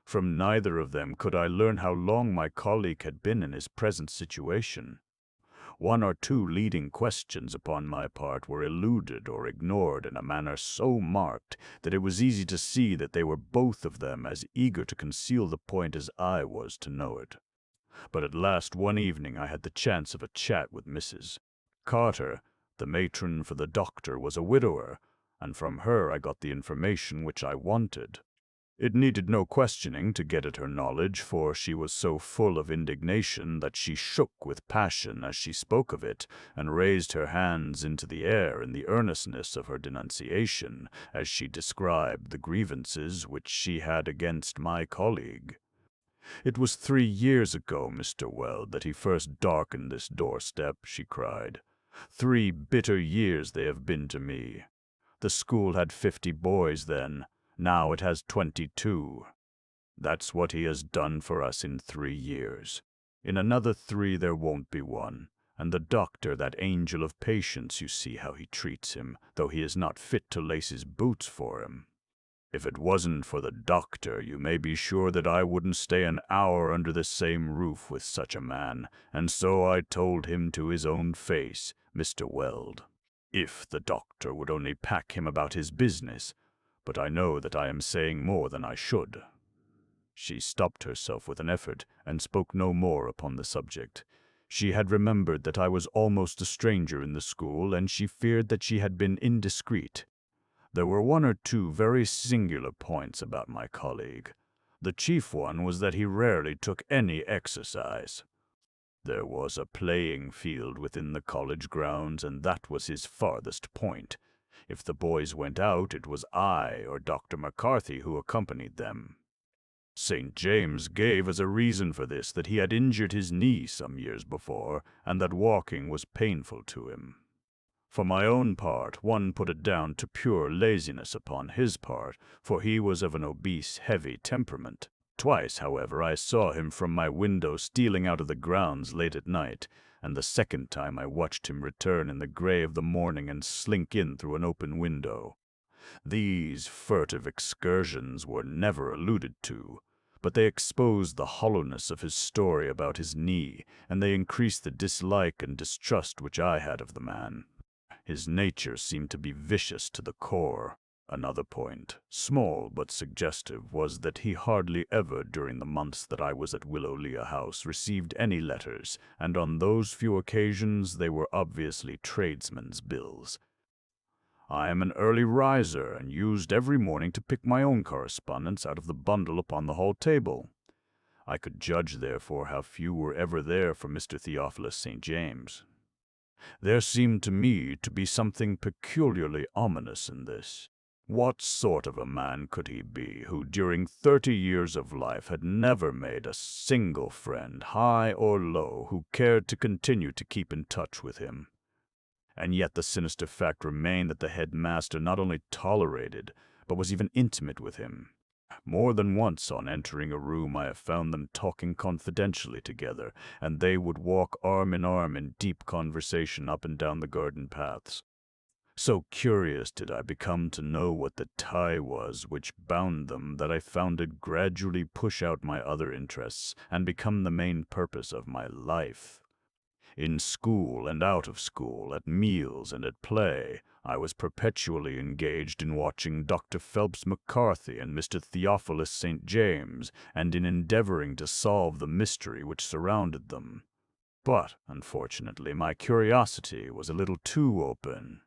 From neither of them could I learn how long my colleague had been in his present situation. One or two leading questions upon my part were eluded or ignored in a manner so marked that it was easy to see that they were both of them as eager to conceal the point as I was to know it. But at last one evening I had the chance of a chat with Mrs. Carter. The matron for the doctor was a widower, and from her I got the information which I wanted. It needed no questioning to get at her knowledge, for she was so full of indignation that she shook with passion as she spoke of it, and raised her hands into the air in the earnestness of her denunciation, as she described the grievances which she had against my colleague. "It was 3 years ago, Mr. Weld, that he first darkened this doorstep," she cried. "3 bitter years they have been to me. The school had 50 boys then. Now it has 22. That's what he has done for us in 3 years. In another 3 there won't be one. And the doctor, that angel of patience, you see how he treats him, though he is not fit to lace his boots for him. If it wasn't for the doctor, you may be sure that I wouldn't stay an hour under the same roof with such a man, and so I told him to his own face, Mr. Weld. If the doctor would only pack him about his business, but I know that I am saying more than I should." She stopped herself with an effort, and spoke no more upon the subject. She had remembered that I was almost a stranger in the school, and she feared that she had been indiscreet. There were 1 or 2 very singular points about my colleague. The chief one was that he rarely took any exercise. There was a playing field within the college grounds, and that was his farthest point. If the boys went out, it was I or Dr. McCarthy who accompanied them. St. James gave as a reason for this that he had injured his knee some years before, and that walking was painful to him. For my own part, one put it down to pure laziness upon his part, for he was of an obese, heavy temperament. Twice, however, I saw him from my window stealing out of the grounds late at night, and the second time I watched him return in the gray of the morning and slink in through an open window. These furtive excursions were never alluded to, but they exposed the hollowness of his story about his knee, and they increased the dislike and distrust which I had of the man. His nature seemed to be vicious to the core. Another point, small but suggestive, was that he hardly ever during the months that I was at Willowlea House received any letters, and on those few occasions they were obviously tradesmen's bills. I am an early riser, and used every morning to pick my own correspondence out of the bundle upon the hall table. I could judge, therefore, how few were ever there for Mr. Theophilus St. James. There seemed to me to be something peculiarly ominous in this. What sort of a man could he be who, during 30 years of life, had never made a single friend, high or low, who cared to continue to keep in touch with him? And yet the sinister fact remained that the headmaster not only tolerated, but was even intimate with him. More than once on entering a room I have found them talking confidentially together, and they would walk arm in arm in deep conversation up and down the garden paths. So curious did I become to know what the tie was which bound them that I found it gradually push out my other interests and become the main purpose of my life. In school and out of school, at meals and at play, I was perpetually engaged in watching Dr. Phelps McCarthy and Mr. Theophilus St. James, and in endeavoring to solve the mystery which surrounded them. But, unfortunately, my curiosity was a little too open.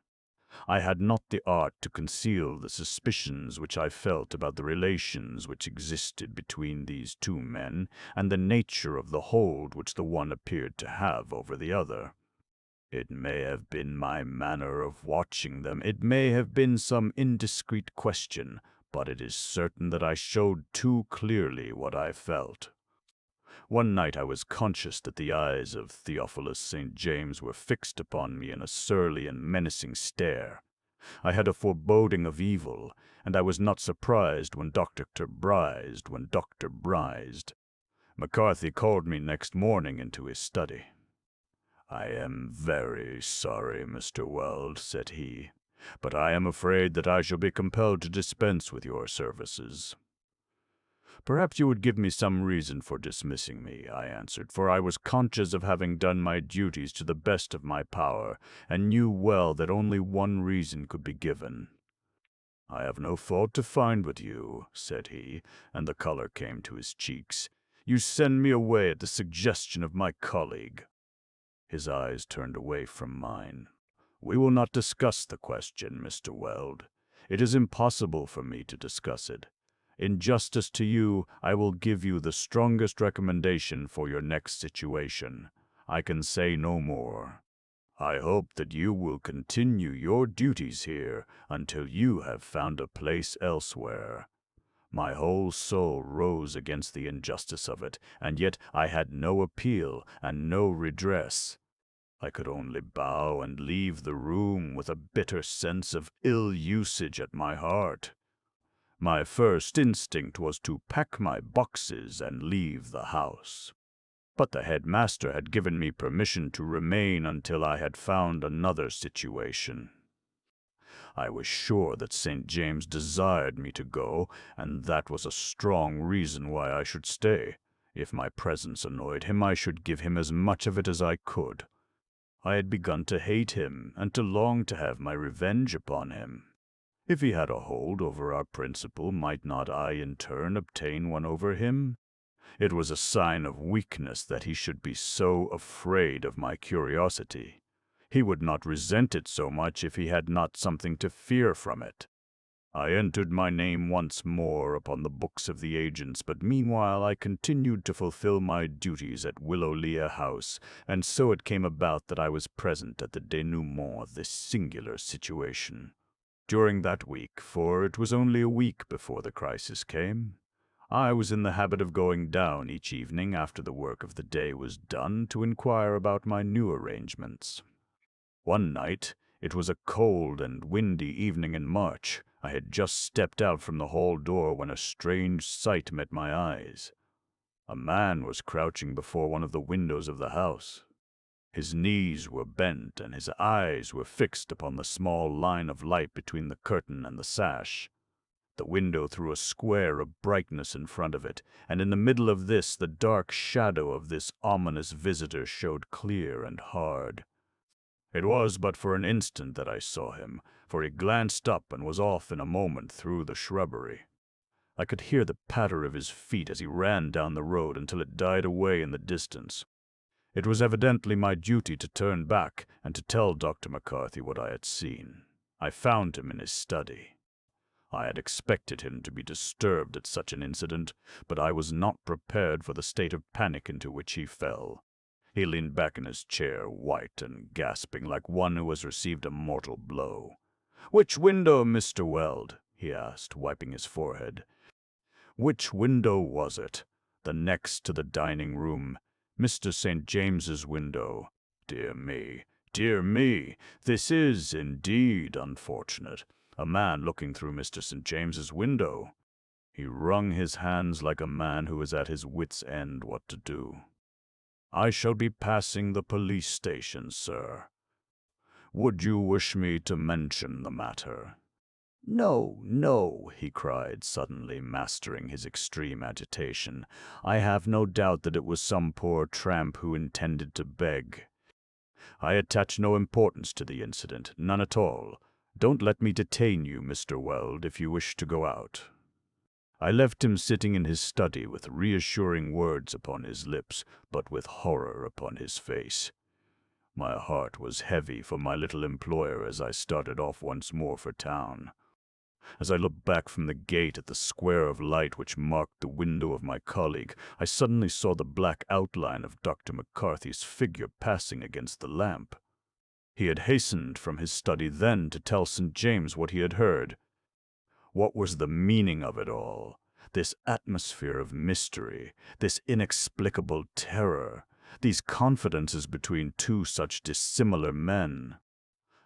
I had not the art to conceal the suspicions which I felt about the relations which existed between these two men, and the nature of the hold which the one appeared to have over the other. It may have been my manner of watching them, it may have been some indiscreet question, but it is certain that I showed too clearly what I felt. One night I was conscious that the eyes of Theophilus St. James were fixed upon me in a surly and menacing stare. I had a foreboding of evil, and I was not surprised when Dr. Brized. McCarthy called me next morning into his study. "I am very sorry, Mr. Weld," said he, "but I am afraid that I shall be compelled to dispense with your services." "Perhaps you would give me some reason for dismissing me," I answered, for I was conscious of having done my duties to the best of my power, and knew well that only one reason could be given. "I have no fault to find with you," said he, and the color came to his cheeks. "You send me away at the suggestion of my colleague." His eyes turned away from mine. "We will not discuss the question, Mr. Weld. It is impossible for me to discuss it. In justice to you, I will give you the strongest recommendation for your next situation. I can say no more. I hope that you will continue your duties here until you have found a place elsewhere." My whole soul rose against the injustice of it, and yet I had no appeal and no redress. I could only bow and leave the room with a bitter sense of ill usage at my heart. My first instinct was to pack my boxes and leave the house. But the headmaster had given me permission to remain until I had found another situation. I was sure that St. James desired me to go, and that was a strong reason why I should stay. If my presence annoyed him, I should give him as much of it as I could. I had begun to hate him, and to long to have my revenge upon him. If he had a hold over our principal, might not I in turn obtain one over him? It was a sign of weakness that he should be so afraid of my curiosity. He would not resent it so much if he had not something to fear from it. I entered my name once more upon the books of the agents, but meanwhile I continued to fulfill my duties at Willowlea House, and so it came about that I was present at the denouement of this singular situation. During that week, for it was only a week before the crisis came, I was in the habit of going down each evening after the work of the day was done to inquire about my new arrangements. One night, it was a cold and windy evening in March. I had just stepped out from the hall door when a strange sight met my eyes. A man was crouching before one of the windows of the house. His knees were bent, and his eyes were fixed upon the small line of light between the curtain and the sash. The window threw a square of brightness in front of it, and in the middle of this the dark shadow of this ominous visitor showed clear and hard. It was but for an instant that I saw him, for he glanced up and was off in a moment through the shrubbery. I could hear the patter of his feet as he ran down the road until it died away in the distance. It was evidently my duty to turn back and to tell Dr. McCarthy what I had seen. I found him in his study. I had expected him to be disturbed at such an incident, but I was not prepared for the state of panic into which he fell. He leaned back in his chair, white and gasping, like one who has received a mortal blow. "Which window, Mr. Weld?" he asked, wiping his forehead. "Which window was it?" "The next to the dining room. Mr. St. James's window. Dear me, dear me, this is indeed unfortunate. A man looking through Mr. St. James's window." He wrung his hands like a man who is at his wits' end what to do. "I shall be passing the police station, sir. Would you wish me to mention the matter?" "No, no," he cried, suddenly mastering his extreme agitation. "I have no doubt that it was some poor tramp who intended to beg. I attach no importance to the incident, none at all. Don't let me detain you, Mr. Weld, if you wish to go out." I left him sitting in his study with reassuring words upon his lips, but with horror upon his face. My heart was heavy for my little employer as I started off once more for town. As I looked back from the gate at the square of light which marked the window of my colleague, I suddenly saw the black outline of Dr. McCarthy's figure passing against the lamp. He had hastened from his study then to tell St. James what he had heard. What was the meaning of it all? This atmosphere of mystery, this inexplicable terror, these confidences between two such dissimilar men.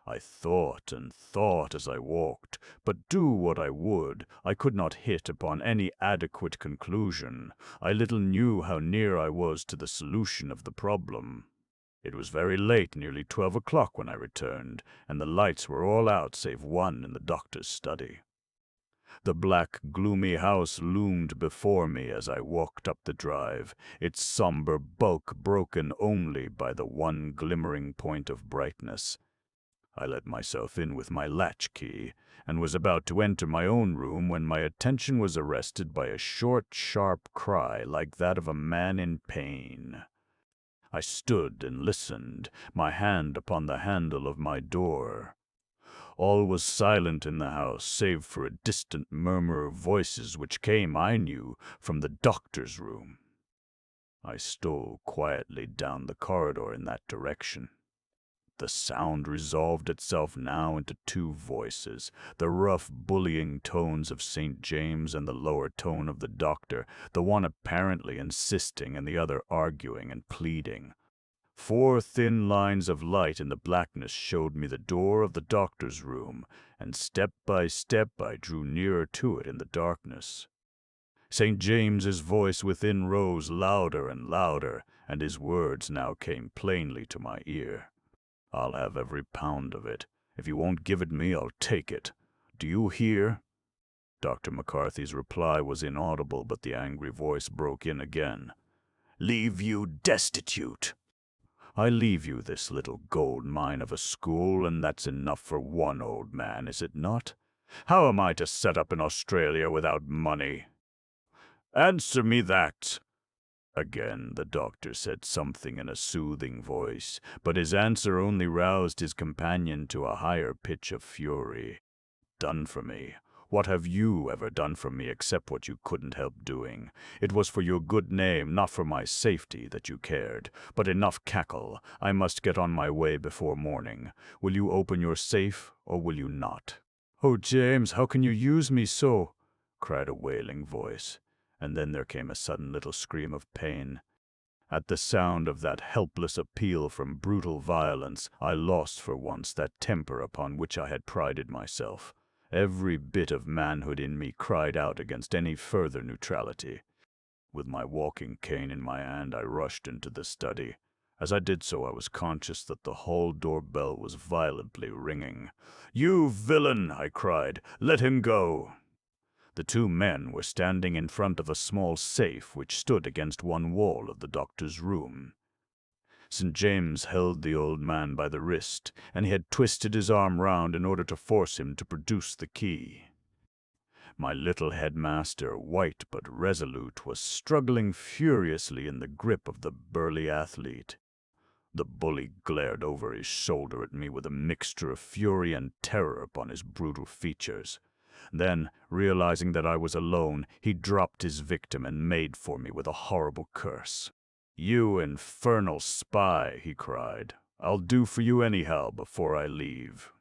I thought and thought as I walked, but do what I would, I could not hit upon any adequate conclusion. I little knew how near I was to the solution of the problem. It was very late, nearly 12 o'clock when I returned, and the lights were all out save one in the doctor's study. The black, gloomy house loomed before me as I walked up the drive, its somber bulk broken only by the one glimmering point of brightness. I let myself in with my latchkey, and was about to enter my own room when my attention was arrested by a short, sharp cry like that of a man in pain. I stood and listened, my hand upon the handle of my door. All was silent in the house, save for a distant murmur of voices which came, I knew, from the doctor's room. I stole quietly down the corridor in that direction. The sound resolved itself now into two voices, the rough, bullying tones of St. James and the lower tone of the doctor, the one apparently insisting and the other arguing and pleading. 4 thin lines of light in the blackness showed me the door of the doctor's room, and step by step I drew nearer to it in the darkness. St. James's voice within rose louder and louder, and his words now came plainly to my ear. "I'll have every pound of it. If you won't give it me, I'll take it. Do you hear?" Dr. McCarthy's reply was inaudible, but the angry voice broke in again. "Leave you destitute. I leave you this little gold mine of a school, and that's enough for one old man, is it not? How am I to set up in Australia without money? Answer me that." Again the doctor said something in a soothing voice, but his answer only roused his companion to a higher pitch of fury. "Done for me? What have you ever done for me except what you couldn't help doing? It was for your good name, not for my safety, that you cared. But enough cackle. I must get on my way before morning. Will you open your safe, or will you not?" "Oh, James, how can you use me so?" cried a wailing voice. And then there came a sudden little scream of pain. At the sound of that helpless appeal from brutal violence, I lost for once that temper upon which I had prided myself. Every bit of manhood in me cried out against any further neutrality. With my walking cane in my hand, I rushed into the study. As I did so, I was conscious that the hall door bell was violently ringing. "You villain!" I cried. "Let him go!" The 2 men were standing in front of a small safe which stood against one wall of the doctor's room. St. James held the old man by the wrist, and he had twisted his arm round in order to force him to produce the key. My little headmaster, white but resolute, was struggling furiously in the grip of the burly athlete. The bully glared over his shoulder at me with a mixture of fury and terror upon his brutal features. Then, realizing that I was alone, he dropped his victim and made for me with a horrible curse. "You infernal spy," he cried. "I'll do for you anyhow before I leave."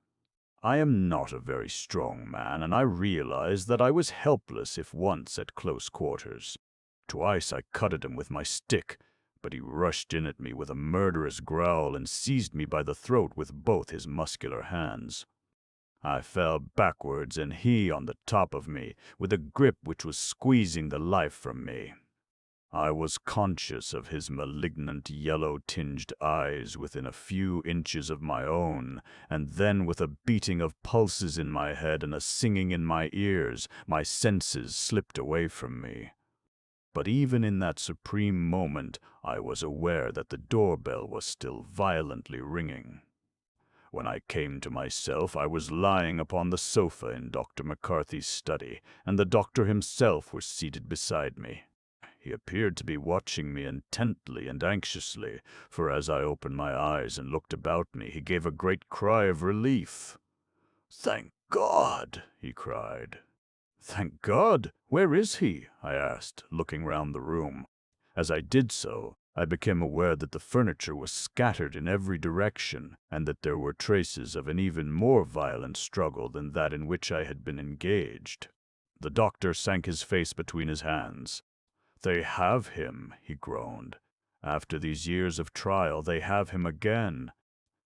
I am not a very strong man, and I realized that I was helpless if once at close quarters. Twice I cut at him with my stick, but he rushed in at me with a murderous growl and seized me by the throat with both his muscular hands. I fell backwards, and he on the top of me, with a grip which was squeezing the life from me. I was conscious of his malignant yellow-tinged eyes within a few inches of my own, and then with a beating of pulses in my head and a singing in my ears, my senses slipped away from me. But even in that supreme moment, I was aware that the doorbell was still violently ringing. When I came to myself, I was lying upon the sofa in Dr. McCarthy's study, and the doctor himself was seated beside me. He appeared to be watching me intently and anxiously, for as I opened my eyes and looked about me, he gave a great cry of relief. "Thank God!" he cried. "Thank God! Where is he?" I asked, looking round the room. As I did so, I became aware that the furniture was scattered in every direction, and that there were traces of an even more violent struggle than that in which I had been engaged. The doctor sank his face between his hands. "They have him," he groaned. "After these years of trial, they have him again.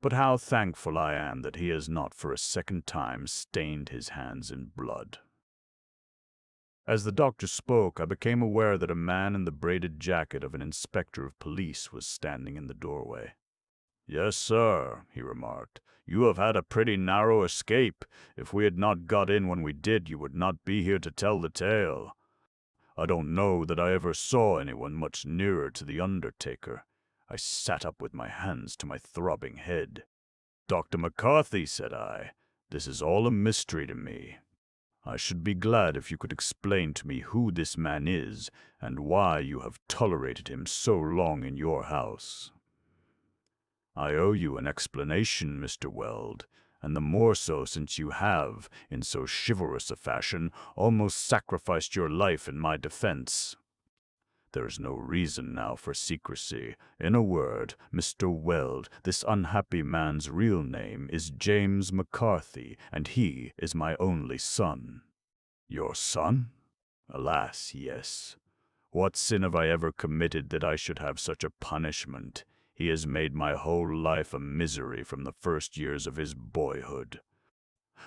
But how thankful I am that he has not for a second time stained his hands in blood." As the doctor spoke, I became aware that a man in the braided jacket of an inspector of police was standing in the doorway. "Yes, sir," he remarked. "You have had a pretty narrow escape. If we had not got in when we did, you would not be here to tell the tale. I don't know that I ever saw anyone much nearer to the undertaker." I sat up with my hands to my throbbing head. "Dr. McCarthy," said I, "this is all a mystery to me. I should be glad if you could explain to me who this man is, and why you have tolerated him so long in your house." "I owe you an explanation, Mr. Weld, and the more so since you have, in so chivalrous a fashion, almost sacrificed your life in my defense. There is no reason now for secrecy. In a word, Mr. Weld, this unhappy man's real name is James McCarthy, and he is my only son." "Your son?" "Alas, yes. What sin have I ever committed that I should have such a punishment? He has made my whole life a misery from the first years of his boyhood.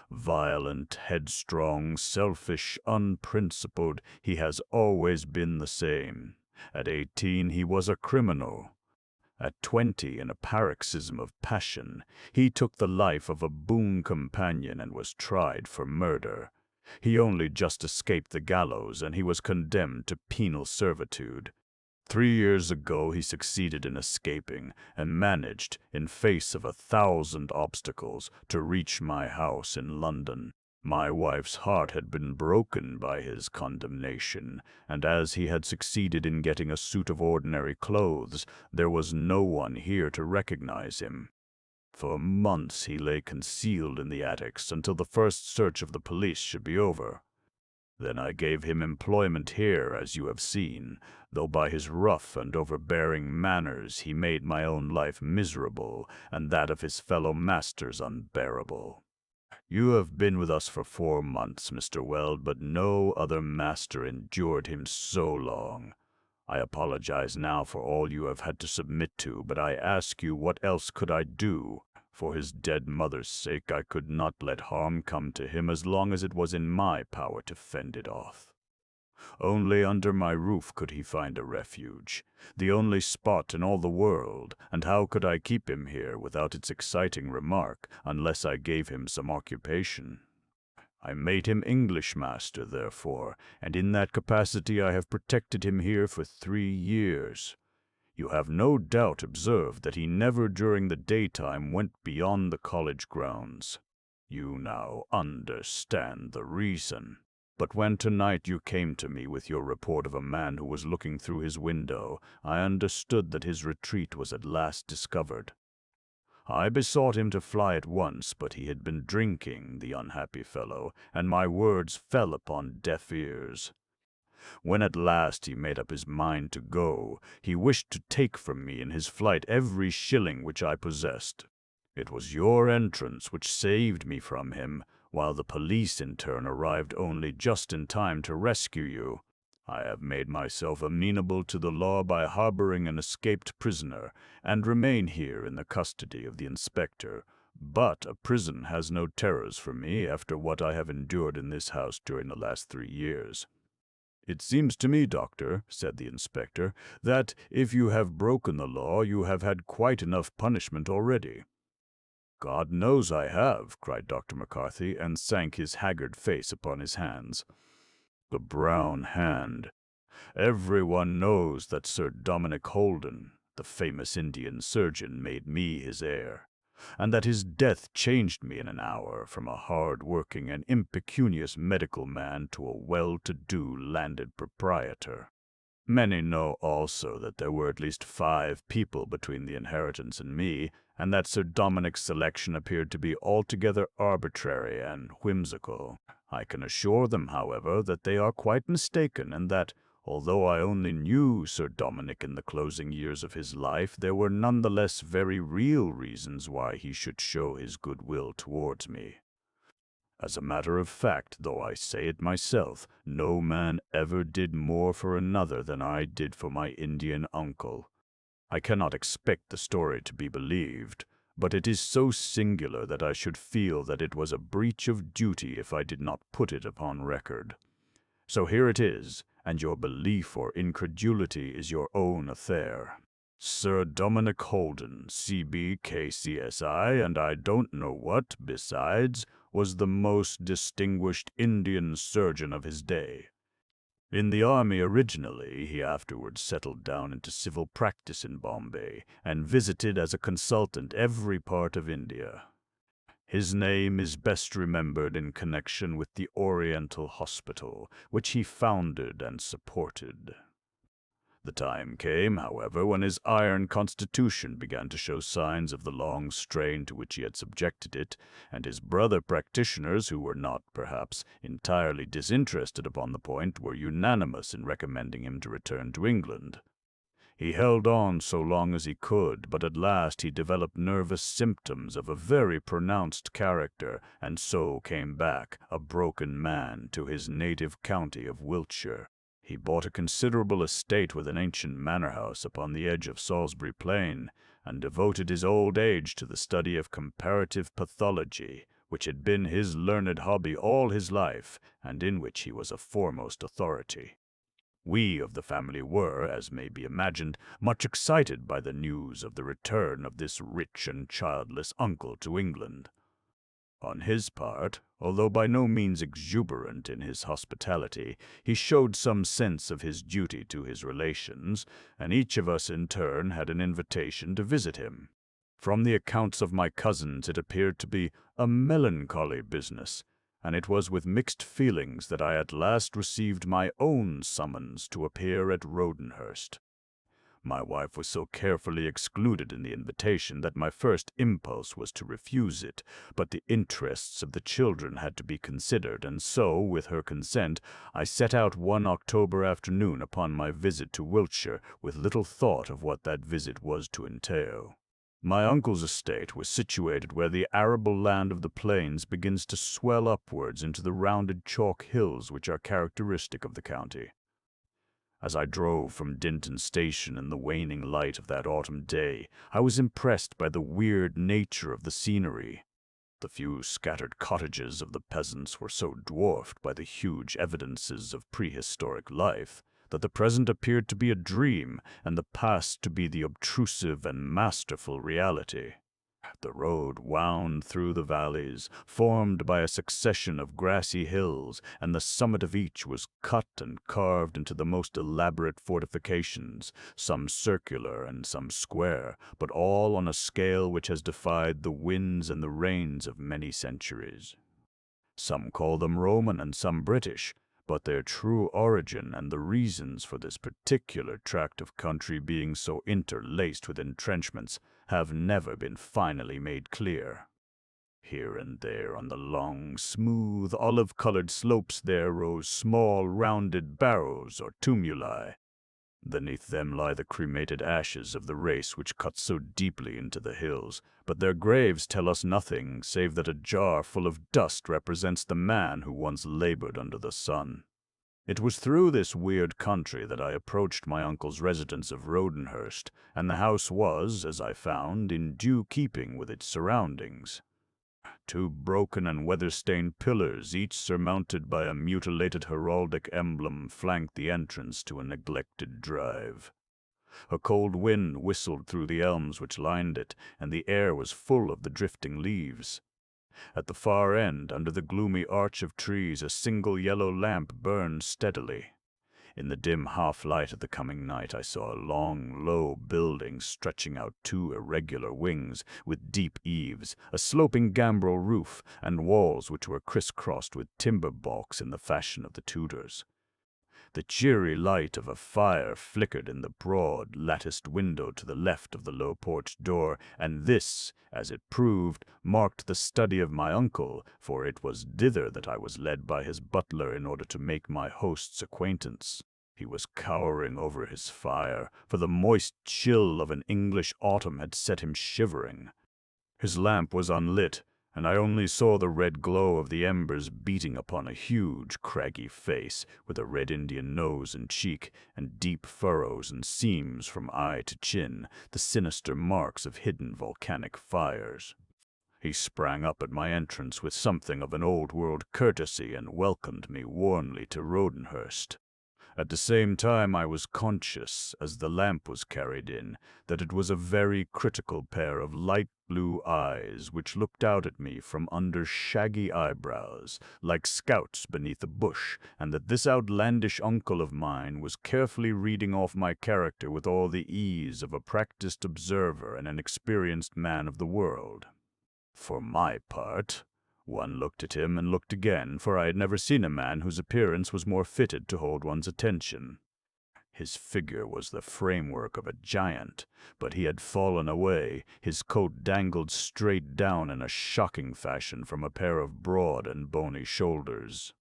Violent, headstrong, selfish, unprincipled, he has always been the same. At 18, he was a criminal. At 20, in a paroxysm of passion, he took the life of a boon companion and was tried for murder. He only just escaped the gallows, and he was condemned to penal servitude. 3 years ago he succeeded in escaping, and managed, in face of 1,000 obstacles, to reach my house in London. My wife's heart had been broken by his condemnation, and as he had succeeded in getting a suit of ordinary clothes, there was no one here to recognize him. For months he lay concealed in the attics until the first search of the police should be over. Then I gave him employment here, as you have seen, though by his rough and overbearing manners he made my own life miserable, and that of his fellow masters unbearable. You have been with us for 4 months, Mr. Weld, but no other master endured him so long. I apologize now for all you have had to submit to, but I ask you, what else could I do? For his dead mother's sake, I could not let harm come to him as long as it was in my power to fend it off. Only under my roof could he find a refuge, the only spot in all the world, and how could I keep him here without its exciting remark, unless I gave him some occupation? I made him English master, therefore, and in that capacity I have protected him here for 3 years. You have no doubt observed that he never during the daytime went beyond the college grounds. You now understand the reason. But when tonight you came to me with your report of a man who was looking through his window, I understood that his retreat was at last discovered. I besought him to fly at once, but he had been drinking, the unhappy fellow, and my words fell upon deaf ears. When at last he made up his mind to go, he wished to take from me in his flight every shilling which I possessed. It was your entrance which saved me from him, while the police in turn arrived only just in time to rescue you. I have made myself amenable to the law by harboring an escaped prisoner, and remain here in the custody of the inspector. But a prison has no terrors for me after what I have endured in this house during the last 3 years. "It seems to me, doctor," said the inspector, "that if you have broken the law, you have had quite enough punishment already." "God knows I have," cried Dr. McCarthy, and sank his haggard face upon his hands. The brown hand. Everyone knows that Sir Dominic Holden, the famous Indian surgeon, made me his heir, and that his death changed me in an hour from a hard-working and impecunious medical man to a well-to-do landed proprietor. Many know also that there were at least 5 people between the inheritance and me, and that Sir Dominic's selection appeared to be altogether arbitrary and whimsical. I can assure them, however, that they are quite mistaken, and that, although I only knew Sir Dominic in the closing years of his life, there were nonetheless very real reasons why he should show his goodwill towards me. As a matter of fact, though I say it myself, no man ever did more for another than I did for my Indian uncle. I cannot expect the story to be believed, but it is so singular that I should feel that it was a breach of duty if I did not put it upon record. So here it is, and your belief or incredulity is your own affair. Sir Dominic Holden, C.B. K.C.S.I., and I don't know what, besides, was the most distinguished Indian surgeon of his day. In the army originally, he afterwards settled down into civil practice in Bombay, and visited as a consultant every part of India. His name is best remembered in connection with the Oriental Hospital, which he founded and supported. The time came, however, when his iron constitution began to show signs of the long strain to which he had subjected it, and his brother practitioners, who were not, perhaps, entirely disinterested upon the point, were unanimous in recommending him to return to England. He held on so long as he could, but at last he developed nervous symptoms of a very pronounced character, and so came back, a broken man, to his native county of Wiltshire. He bought a considerable estate with an ancient manor house upon the edge of Salisbury Plain, and devoted his old age to the study of comparative pathology, which had been his learned hobby all his life, and in which he was a foremost authority. We of the family were, as may be imagined, much excited by the news of the return of this rich and childless uncle to England. On his part, although by no means exuberant in his hospitality, he showed some sense of his duty to his relations, and each of us in turn had an invitation to visit him. From the accounts of my cousins it appeared to be a melancholy business, and it was with mixed feelings that I at last received my own summons to appear at Rodenhurst. My wife was so carefully excluded in the invitation that my first impulse was to refuse it, but the interests of the children had to be considered, and so, with her consent, I set out one October afternoon upon my visit to Wiltshire, with little thought of what that visit was to entail. My uncle's estate was situated where the arable land of the plains begins to swell upwards into the rounded chalk hills which are characteristic of the county. As I drove from Dinton Station in the waning light of that autumn day, I was impressed by the weird nature of the scenery. The few scattered cottages of the peasants were so dwarfed by the huge evidences of prehistoric life that the present appeared to be a dream and the past to be the obtrusive and masterful reality. The road wound through the valleys, formed by a succession of grassy hills, and the summit of each was cut and carved into the most elaborate fortifications, some circular and some square, but all on a scale which has defied the winds and the rains of many centuries. Some call them Roman and some British, but their true origin and the reasons for this particular tract of country being so interlaced with entrenchments have never been finally made clear. Here and there on the long, smooth, olive-colored slopes there rose small, rounded barrows or tumuli. Beneath them lie the cremated ashes of the race which cut so deeply into the hills, but their graves tell us nothing save that a jar full of dust represents the man who once labored under the sun. It was through this weird country that I approached my uncle's residence of Rodenhurst, and the house was, as I found, in due keeping with its surroundings. 2 broken and weather-stained pillars, each surmounted by a mutilated heraldic emblem, flanked the entrance to a neglected drive. A cold wind whistled through the elms which lined it, and the air was full of the drifting leaves. At the far end, under the gloomy arch of trees, a single yellow lamp burned steadily. In the dim half-light of the coming night, I saw a long, low building stretching out two irregular wings, with deep eaves, a sloping gambrel roof, and walls which were crisscrossed with timber balks in the fashion of the Tudors. The cheery light of a fire flickered in the broad, latticed window to the left of the low porch door, and this, as it proved, marked the study of my uncle, for it was thither that I was led by his butler in order to make my host's acquaintance. He was cowering over his fire, for the moist chill of an English autumn had set him shivering. His lamp was unlit, and I only saw the red glow of the embers beating upon a huge, craggy face, with a red Indian nose and cheek, and deep furrows and seams from eye to chin, the sinister marks of hidden volcanic fires. He sprang up at my entrance with something of an old-world courtesy and welcomed me warmly to Rodenhurst. At the same time I was conscious, as the lamp was carried in, that it was a very critical pair of light blue eyes which looked out at me from under shaggy eyebrows, like scouts beneath a bush, and that this outlandish uncle of mine was carefully reading off my character with all the ease of a practiced observer and an experienced man of the world. For my part, one looked at him and looked again, for I had never seen a man whose appearance was more fitted to hold one's attention. His figure was the framework of a giant, but he had fallen away. His coat dangled straight down in a shocking fashion from a pair of broad and bony shoulders.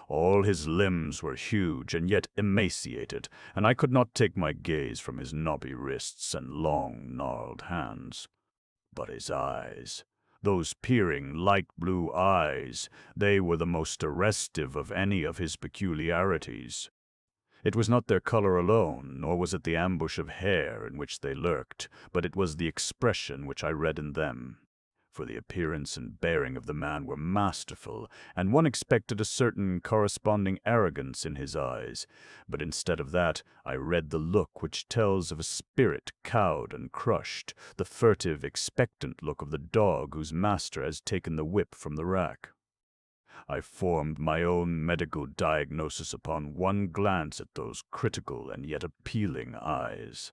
All his limbs were huge and yet emaciated, and I could not take my gaze from his knobby wrists and long, gnarled hands. But his eyes, those peering, light blue eyes, they were the most arrestive of any of his peculiarities. It was not their color alone, nor was it the ambush of hair in which they lurked, but it was the expression which I read in them. For the appearance and bearing of the man were masterful, and one expected a certain corresponding arrogance in his eyes, but instead of that I read the look which tells of a spirit cowed and crushed, the furtive, expectant look of the dog whose master has taken the whip from the rack. I formed my own medical diagnosis upon one glance at those critical and yet appealing eyes.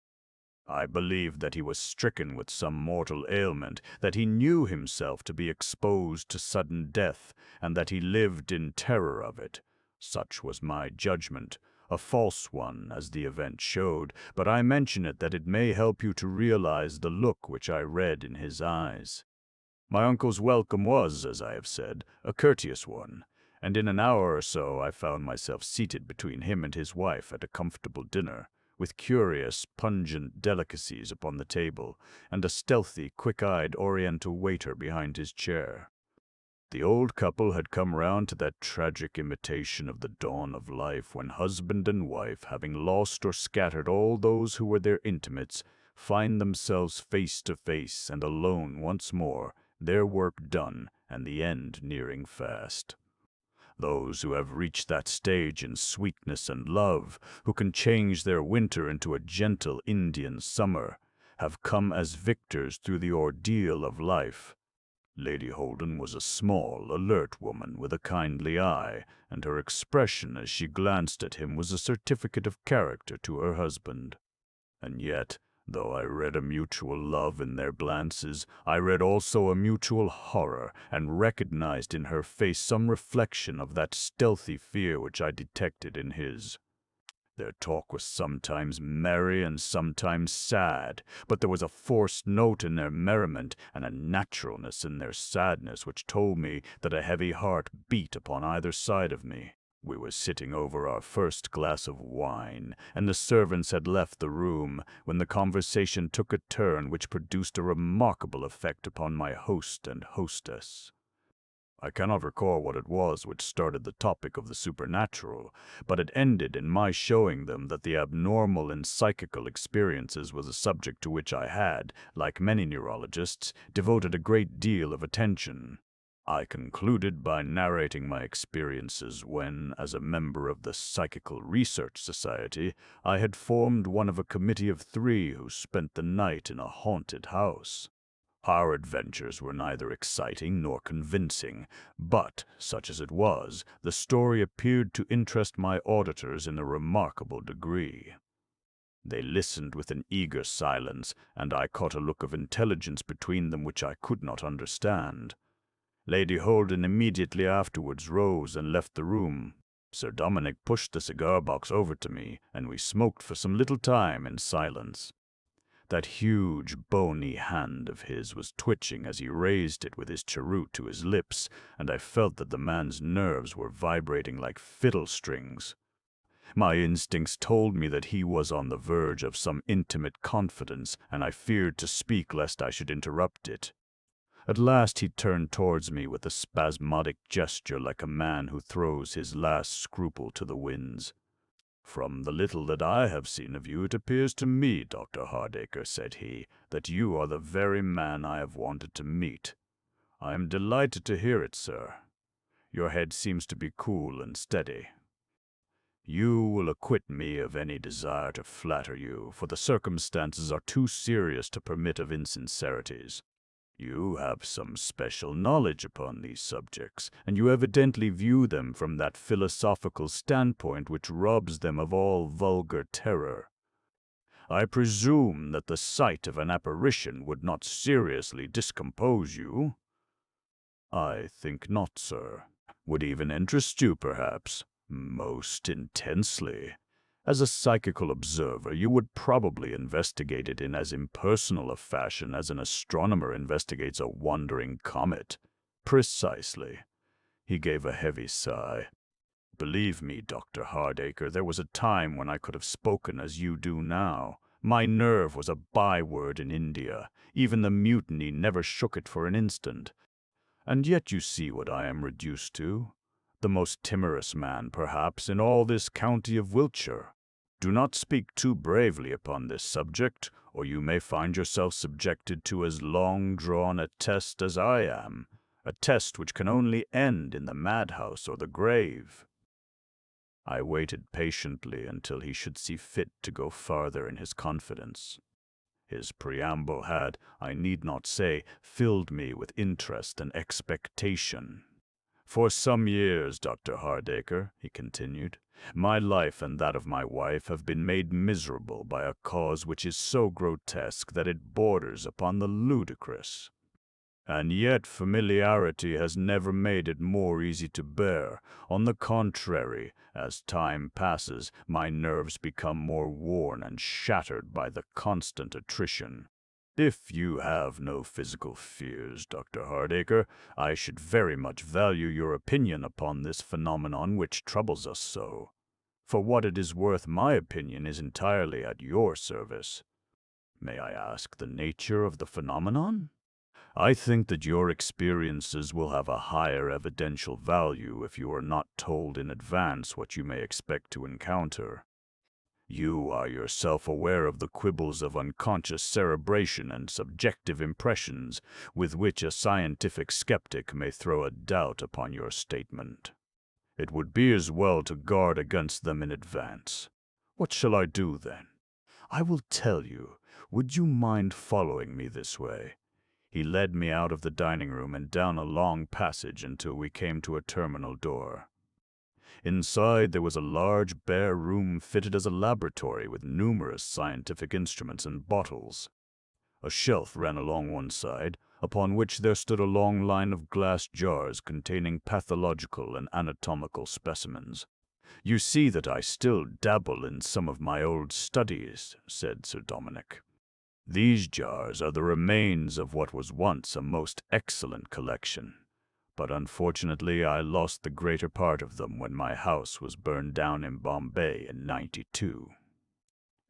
I believed that he was stricken with some mortal ailment, that he knew himself to be exposed to sudden death, and that he lived in terror of it. Such was my judgment, a false one, as the event showed, but I mention it that it may help you to realize the look which I read in his eyes. My uncle's welcome was, as I have said, a courteous one, and in an hour or so I found myself seated between him and his wife at a comfortable dinner, with curious, pungent delicacies upon the table, and a stealthy, quick-eyed Oriental waiter behind his chair. The old couple had come round to that tragic imitation of the dawn of life when husband and wife, having lost or scattered all those who were their intimates, find themselves face to face and alone once more, their work done, and the end nearing fast. Those who have reached that stage in sweetness and love, who can change their winter into a gentle Indian summer, have come as victors through the ordeal of life. Lady Holden was a small, alert woman with a kindly eye, and her expression as she glanced at him was a certificate of character to her husband. And yet, though I read a mutual love in their glances, I read also a mutual horror, and recognized in her face some reflection of that stealthy fear which I detected in his. Their talk was sometimes merry and sometimes sad, but there was a forced note in their merriment and a naturalness in their sadness which told me that a heavy heart beat upon either side of me. We were sitting over our first glass of wine, and the servants had left the room, when the conversation took a turn which produced a remarkable effect upon my host and hostess. I cannot recall what it was which started the topic of the supernatural, but it ended in my showing them that the abnormal in psychical experiences was a subject to which I had, like many neurologists, devoted a great deal of attention. I concluded by narrating my experiences when, as a member of the Psychical Research Society, I had formed one of a committee of 3 who spent the night in a haunted house. Our adventures were neither exciting nor convincing, but, such as it was, the story appeared to interest my auditors in a remarkable degree. They listened with an eager silence, and I caught a look of intelligence between them which I could not understand. Lady Holden immediately afterwards rose and left the room. Sir Dominick pushed the cigar-box over to me, and we smoked for some little time in silence. That huge, bony hand of his was twitching as he raised it with his cheroot to his lips, and I felt that the man's nerves were vibrating like fiddle strings. My instincts told me that he was on the verge of some intimate confidence, and I feared to speak lest I should interrupt it. At last he turned towards me with a spasmodic gesture like a man who throws his last scruple to the winds. "From the little that I have seen of you, it appears to me, Dr. Hardacre," said he, "that you are the very man I have wanted to meet. I am delighted to hear it, sir. Your head seems to be cool and steady. You will acquit me of any desire to flatter you, for the circumstances are too serious to permit of insincerities. You have some special knowledge upon these subjects, and you evidently view them from that philosophical standpoint which robs them of all vulgar terror. I presume that the sight of an apparition would not seriously discompose you?" "I think not, sir." "Would even interest you, perhaps?" "Most intensely. As a psychical observer, you would probably investigate it in as impersonal a fashion as an astronomer investigates a wandering comet." "Precisely." He gave a heavy sigh. "Believe me, Dr. Hardacre, there was a time when I could have spoken as you do now. My nerve was a byword in India. Even the mutiny never shook it for an instant. And yet you see what I am reduced to. The most timorous man, perhaps, in all this county of Wiltshire. Do not speak too bravely upon this subject, or you may find yourself subjected to as long-drawn a test as I am, a test which can only end in the madhouse or the grave." I waited patiently until he should see fit to go farther in his confidence. His preamble had, I need not say, filled me with interest and expectation. "For some years, Dr. Hardacre," he continued, "my life and that of my wife have been made miserable by a cause which is so grotesque that it borders upon the ludicrous. And yet familiarity has never made it more easy to bear. On the contrary, as time passes, my nerves become more worn and shattered by the constant attrition. If you have no physical fears, Dr. Hardacre, I should very much value your opinion upon this phenomenon which troubles us so. For what it is worth, my opinion is entirely at your service." "May I ask the nature of the phenomenon?" "I think that your experiences will have a higher evidential value if you are not told in advance what you may expect to encounter. You are yourself aware of the quibbles of unconscious cerebration and subjective impressions with which a scientific skeptic may throw a doubt upon your statement. It would be as well to guard against them in advance. What shall I do, then?" "I will tell you. Would you mind following me this way?" He led me out of the dining room and down a long passage until we came to a terminal door. Inside there was a large bare room fitted as a laboratory with numerous scientific instruments and bottles. A shelf ran along one side, upon which there stood a long line of glass jars containing pathological and anatomical specimens. "You see that I still dabble in some of my old studies," said Sir Dominick. "These jars are the remains of what was once a most excellent collection, but unfortunately I lost the greater part of them when my house was burned down in Bombay in '92.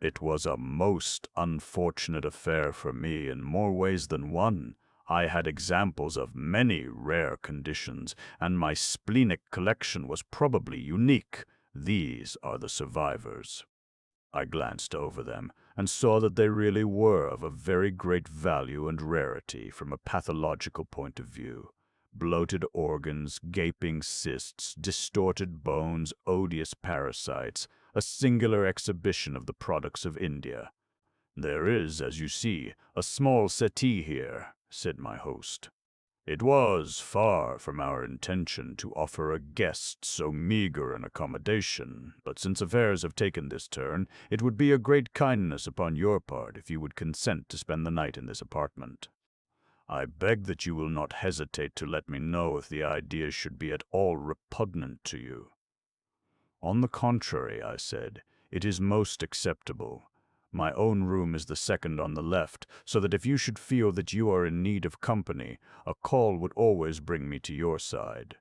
It was a most unfortunate affair for me in more ways than one. I had examples of many rare conditions, and my splenic collection was probably unique. These are the survivors." I glanced over them and saw that they really were of a very great value and rarity from a pathological point of view. Bloated organs, gaping cysts, distorted bones, odious parasites, a singular exhibition of the products of India. "There is, as you see, a small settee here," said my host. "It was far from our intention to offer a guest so meager an accommodation, but since affairs have taken this turn, it would be a great kindness upon your part if you would consent to spend the night in this apartment. I beg that you will not hesitate to let me know if the idea should be at all repugnant to you." "On the contrary," I said, "it is most acceptable. My own room is the second on the left, so that if you should feel that you are in need of company, a call would always bring me to your side."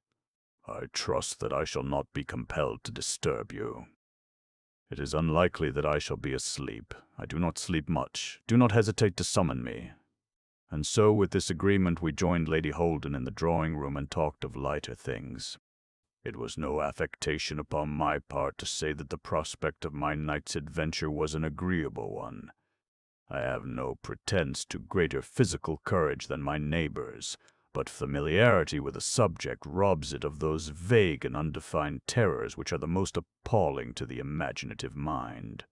"I trust that I shall not be compelled to disturb you." "It is unlikely that I shall be asleep. I do not sleep much. Do not hesitate to summon me." And so with this agreement we joined Lady Holden in the drawing-room and talked of lighter things. It was no affectation upon my part to say that the prospect of my night's adventure was an agreeable one. I have no pretense to greater physical courage than my neighbors, but familiarity with a subject robs it of those vague and undefined terrors which are the most appalling to the imaginative mind.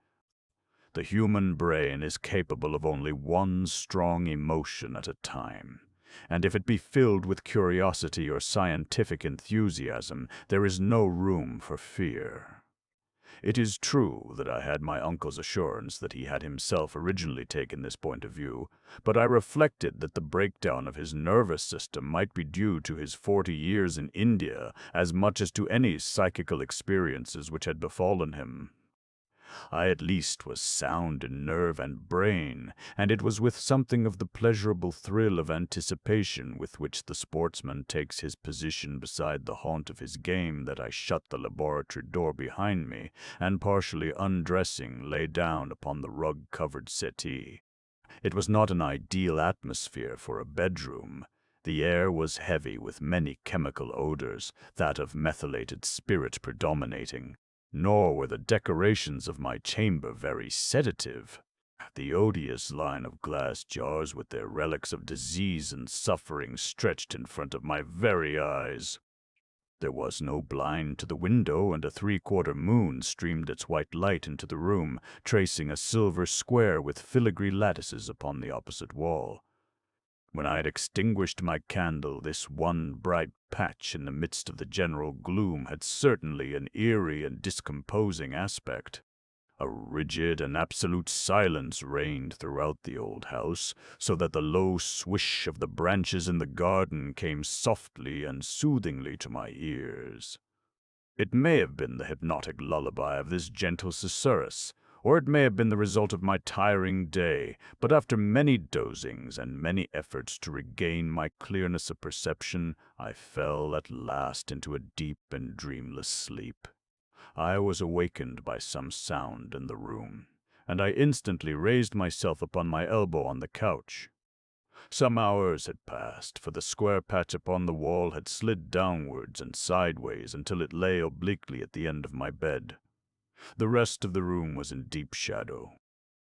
The human brain is capable of only one strong emotion at a time, and if it be filled with curiosity or scientific enthusiasm, there is no room for fear. It is true that I had my uncle's assurance that he had himself originally taken this point of view, but I reflected that the breakdown of his nervous system might be due to his 40 years in India as much as to any psychical experiences which had befallen him. I at least was sound in nerve and brain, and it was with something of the pleasurable thrill of anticipation with which the sportsman takes his position beside the haunt of his game that I shut the laboratory door behind me, and partially undressing lay down upon the rug-covered settee. It was not an ideal atmosphere for a bedroom. The air was heavy with many chemical odors, that of methylated spirit predominating. Nor were the decorations of my chamber very sedative. The odious line of glass jars with their relics of disease and suffering stretched in front of my very eyes. There was no blind to the window, and a 3/4 moon streamed its white light into the room, tracing a silver square with filigree lattices upon the opposite wall. When I had extinguished my candle, this one bright patch in the midst of the general gloom had certainly an eerie and discomposing aspect. A rigid and absolute silence reigned throughout the old house, so that the low swish of the branches in the garden came softly and soothingly to my ears. It may have been the hypnotic lullaby of this gentle susurrus, or it may have been the result of my tiring day, but after many dozings and many efforts to regain my clearness of perception, I fell at last into a deep and dreamless sleep. I was awakened by some sound in the room, and I instantly raised myself upon my elbow on the couch. Some hours had passed, for the square patch upon the wall had slid downwards and sideways until it lay obliquely at the end of my bed. The rest of the room was in deep shadow.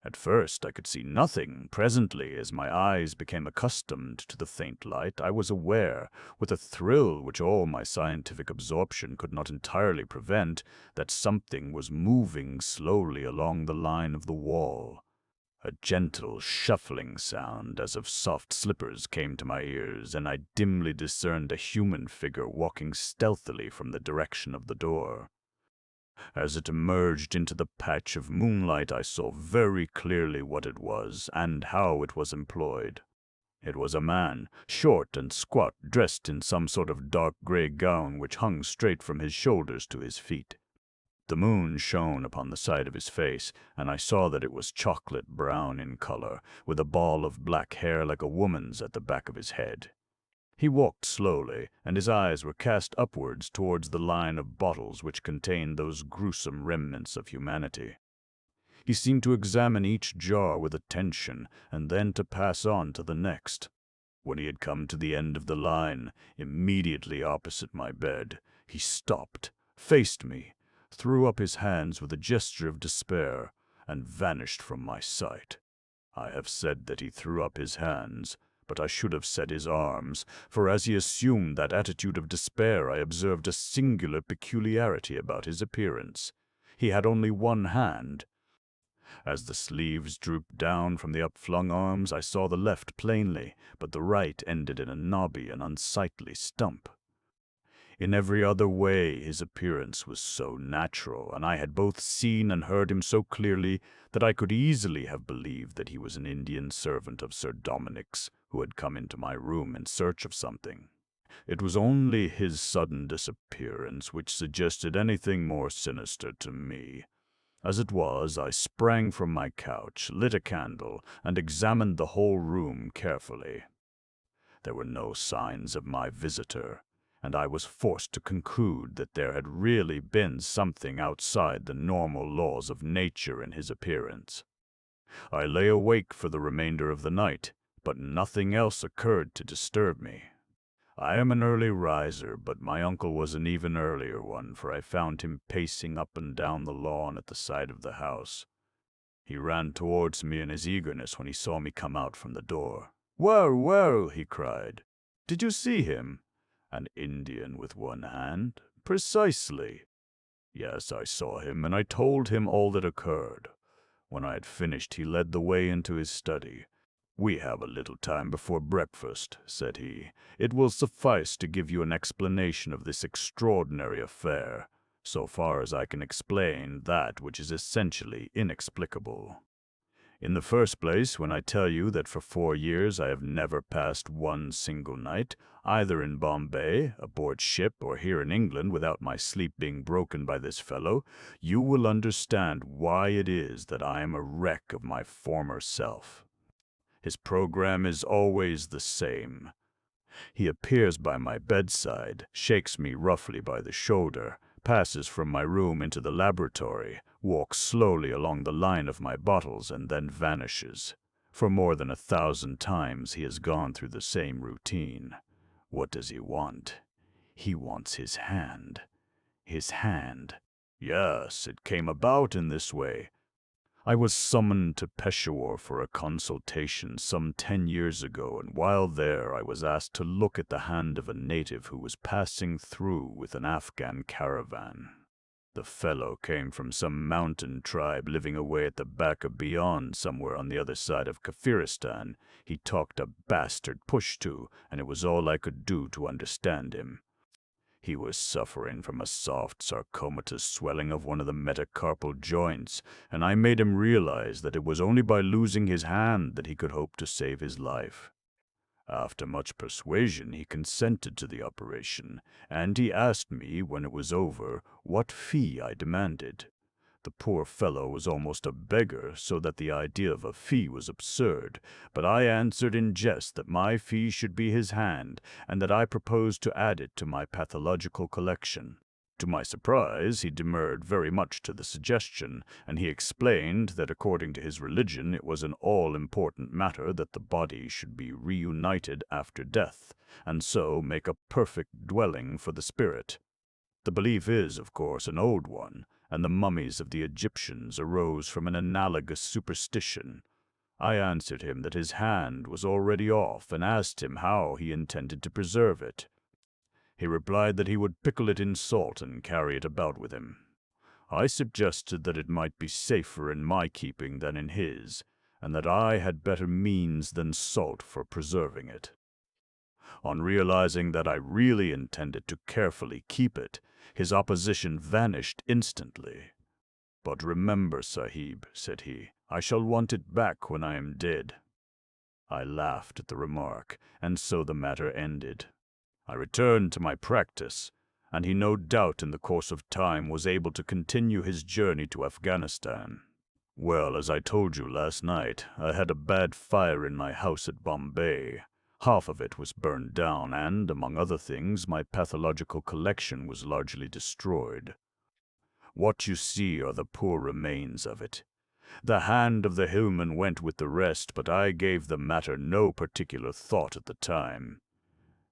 At first I could see nothing. Presently, as my eyes became accustomed to the faint light, I was aware, with a thrill which all my scientific absorption could not entirely prevent, that something was moving slowly along the line of the wall. A gentle shuffling sound as of soft slippers came to my ears, and I dimly discerned a human figure walking stealthily from the direction of the door. As it emerged into the patch of moonlight, I saw very clearly what it was and how it was employed. It was a man, short and squat, dressed in some sort of dark gray gown which hung straight from his shoulders to his feet. The moon shone upon the side of his face, and I saw that it was chocolate brown in color, with a ball of black hair like a woman's at the back of his head. He walked slowly, and his eyes were cast upwards towards the line of bottles which contained those gruesome remnants of humanity. He seemed to examine each jar with attention, and then to pass on to the next. When he had come to the end of the line, immediately opposite my bed, he stopped, faced me, threw up his hands with a gesture of despair, and vanished from my sight. I have said that he threw up his hands, but I should have said his arms, for as he assumed that attitude of despair I observed a singular peculiarity about his appearance. He had only one hand. As the sleeves drooped down from the upflung arms, I saw the left plainly, but the right ended in a knobby and unsightly stump. In every other way his appearance was so natural, and I had both seen and heard him so clearly that I could easily have believed that he was an Indian servant of Sir Dominic's who had come into my room in search of something. It was only his sudden disappearance which suggested anything more sinister to me. As it was, I sprang from my couch, lit a candle, and examined the whole room carefully. There were no signs of my visitor, and I was forced to conclude that there had really been something outside the normal laws of nature in his appearance. I lay awake for the remainder of the night, but nothing else occurred to disturb me. I am an early riser, but my uncle was an even earlier one, for I found him pacing up and down the lawn at the side of the house. He ran towards me in his eagerness when he saw me come out from the door. "Well, well," he cried. "Did you see him? An Indian with one hand?" "Precisely." "Yes, I saw him, and I told him all that occurred. When I had finished, he led the way into his study. 'We have a little time before breakfast,' said he. 'It will suffice to give you an explanation of this extraordinary affair, so far as I can explain that which is essentially inexplicable. In the first place, when I tell you that for 4 years I have never passed one single night, either in Bombay, aboard ship, or here in England, without my sleep being broken by this fellow, you will understand why it is that I am a wreck of my former self. His program is always the same. He appears by my bedside, shakes me roughly by the shoulder, passes from my room into the laboratory, walks slowly along the line of my bottles, and then vanishes. For more than 1,000 times he has gone through the same routine. What does he want? He wants his hand. His hand. Yes, it came about in this way. I was summoned to Peshawar for a consultation some 10 years ago, and while there I was asked to look at the hand of a native who was passing through with an Afghan caravan. The fellow came from some mountain tribe living away at the back of beyond, somewhere on the other side of Kafiristan. He talked a bastard Pushtu, and it was all I could do to understand him. He was suffering from a soft, sarcomatous swelling of one of the metacarpal joints, and I made him realize that it was only by losing his hand that he could hope to save his life. After much persuasion, he consented to the operation, and he asked me, when it was over, what fee I demanded. The poor fellow was almost a beggar, so that the idea of a fee was absurd, but I answered in jest that my fee should be his hand, and that I proposed to add it to my pathological collection. To my surprise, he demurred very much to the suggestion, and he explained that according to his religion it was an all-important matter that the body should be reunited after death, and so make a perfect dwelling for the spirit. The belief is, of course, an old one, and the mummies of the Egyptians arose from an analogous superstition. I answered him that his hand was already off, and asked him how he intended to preserve it. He replied that he would pickle it in salt and carry it about with him. I suggested that it might be safer in my keeping than in his, and that I had better means than salt for preserving it. On realizing that I really intended to carefully keep it, his opposition vanished instantly. "But remember, Sahib," said he, "I shall want it back when I am dead." I laughed at the remark, and so the matter ended. I returned to my practice, and he no doubt in the course of time was able to continue his journey to Afghanistan. Well, as I told you last night, I had a bad fire in my house at Bombay. Half of it was burned down, and, among other things, my pathological collection was largely destroyed. What you see are the poor remains of it. The hand of the hillman went with the rest, but I gave the matter no particular thought at the time.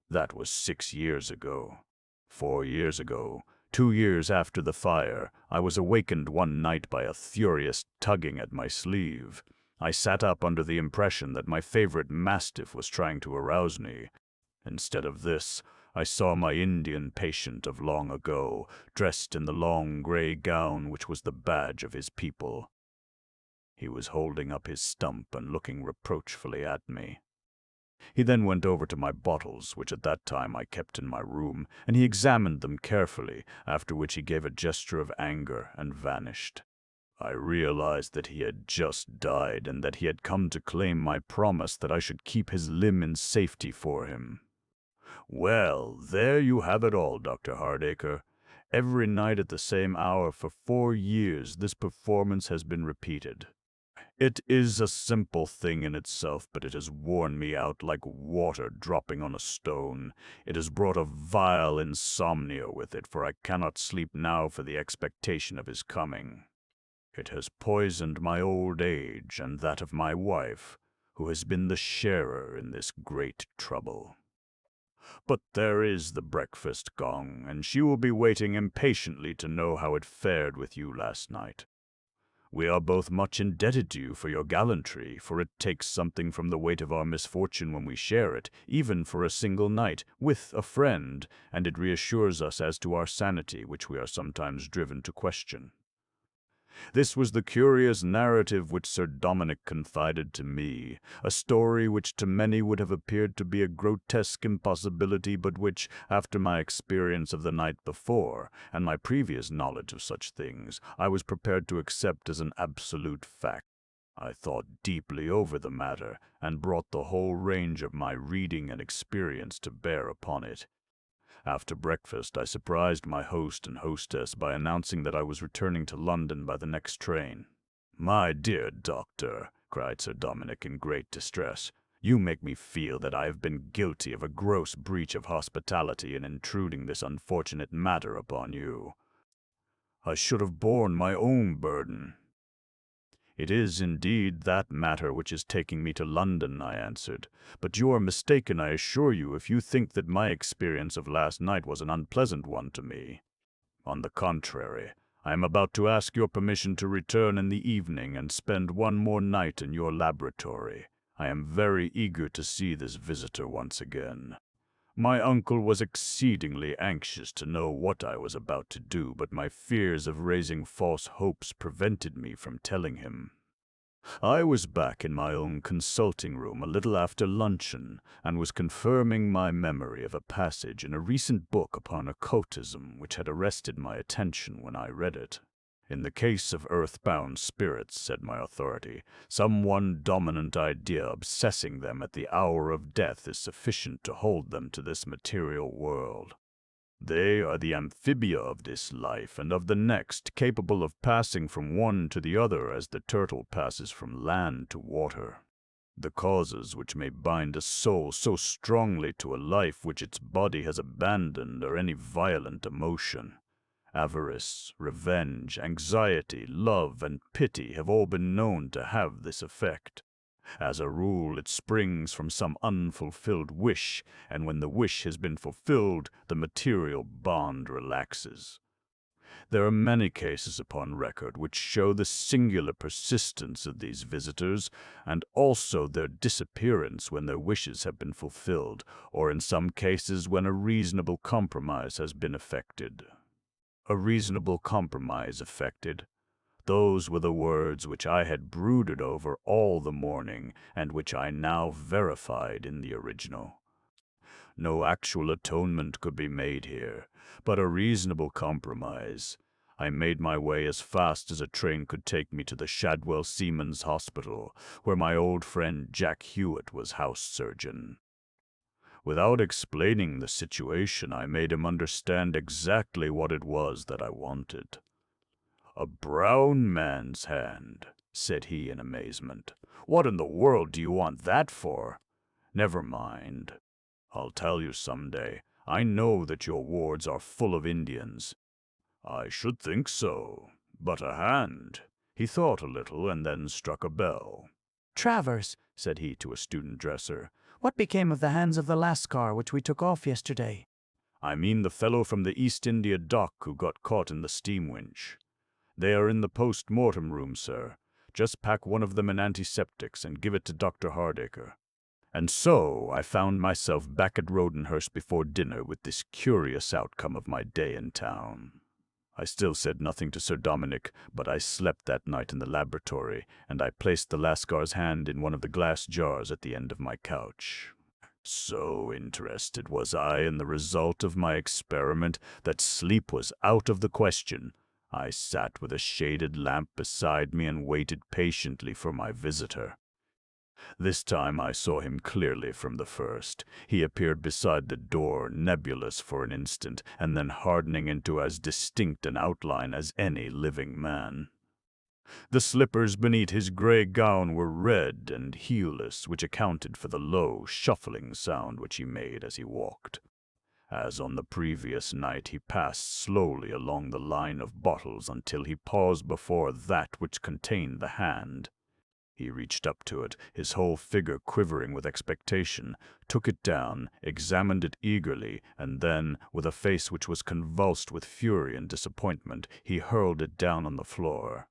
That was 6 years ago. 4 years ago, 2 years after the fire, I was awakened one night by a furious tugging at my sleeve. I sat up under the impression that my favorite mastiff was trying to arouse me. Instead of this, I saw my Indian patient of long ago, dressed in the long gray gown which was the badge of his people. He was holding up his stump and looking reproachfully at me. He then went over to my bottles, which at that time I kept in my room, and he examined them carefully, after which he gave a gesture of anger and vanished. I realized that he had just died and that he had come to claim my promise that I should keep his limb in safety for him. Well, there you have it all, Dr. Hardacre. Every night at the same hour for 4 years this performance has been repeated. It is a simple thing in itself, but it has worn me out like water dropping on a stone. It has brought a vile insomnia with it, for I cannot sleep now for the expectation of his coming. It has poisoned my old age and that of my wife, who has been the sharer in this great trouble. But there is the breakfast gong, and she will be waiting impatiently to know how it fared with you last night. We are both much indebted to you for your gallantry, for it takes something from the weight of our misfortune when we share it, even for a single night, with a friend, and it reassures us as to our sanity, which we are sometimes driven to question. This was the curious narrative which Sir Dominick confided to me, a story which to many would have appeared to be a grotesque impossibility, but which, after my experience of the night before, and my previous knowledge of such things, I was prepared to accept as an absolute fact. I thought deeply over the matter, and brought the whole range of my reading and experience to bear upon it. After breakfast, I surprised my host and hostess by announcing that I was returning to London by the next train. "My dear doctor," cried Sir Dominick in great distress, "you make me feel that I have been guilty of a gross breach of hospitality in intruding this unfortunate matter upon you. I should have borne my own burden." "It is indeed that matter which is taking me to London," I answered. "But you are mistaken, I assure you, if you think that my experience of last night was an unpleasant one to me. On the contrary, I am about to ask your permission to return in the evening and spend one more night in your laboratory. I am very eager to see this visitor once again. My uncle was exceedingly anxious to know what I was about to do, but my fears of raising false hopes prevented me from telling him. I was back in my own consulting room a little after luncheon, and was confirming my memory of a passage in a recent book upon occultism which had arrested my attention when I read it. "In the case of earthbound spirits," said my authority, "some one dominant idea obsessing them at the hour of death is sufficient to hold them to this material world. They are the amphibia of this life and of the next, capable of passing from one to the other as the turtle passes from land to water. The causes which may bind a soul so strongly to a life which its body has abandoned are any violent emotion. Avarice, revenge, anxiety, love, and pity have all been known to have this effect. As a rule, it springs from some unfulfilled wish, and when the wish has been fulfilled, the material bond relaxes. There are many cases upon record which show the singular persistence of these visitors, and also their disappearance when their wishes have been fulfilled, or in some cases when a reasonable compromise has been effected." A reasonable compromise effected. Those were the words which I had brooded over all the morning, and which I now verified in the original. No actual atonement could be made here, but a reasonable compromise. I made my way as fast as a train could take me to the Shadwell Seamen's Hospital, where my old friend Jack Hewitt was house surgeon. Without explaining the situation, I made him understand exactly what it was that I wanted. "A brown man's hand," said he in amazement. "What in the world do you want that for?" "Never mind. I'll tell you some day. I know that your wards are full of Indians." "I should think so. But a hand." He thought a little and then struck a bell. Travers, said he to a student dresser, what became of the hands of the Lascar which we took off yesterday? "I mean the fellow from the East India dock who got caught in the steam winch. They are in the post-mortem room, sir. Just pack one of them in antiseptics and give it to Dr. Hardacre." And so I found myself back at Rodenhurst before dinner with this curious outcome of my day in town. I still said nothing to Sir Dominic, but I slept that night in the laboratory, and I placed the Lascar's hand in one of the glass jars at the end of my couch. So interested was I in the result of my experiment that sleep was out of the question. I sat with a shaded lamp beside me and waited patiently for my visitor. This time I saw him clearly from the first. He appeared beside the door, nebulous for an instant, and then hardening into as distinct an outline as any living man. The slippers beneath his gray gown were red and heelless, which accounted for the low, shuffling sound which he made as he walked. As on the previous night, he passed slowly along the line of bottles until he paused before that which contained the hand. He reached up to it, his whole figure quivering with expectation, took it down, examined it eagerly, and then, with a face which was convulsed with fury and disappointment, he hurled it down on the floor.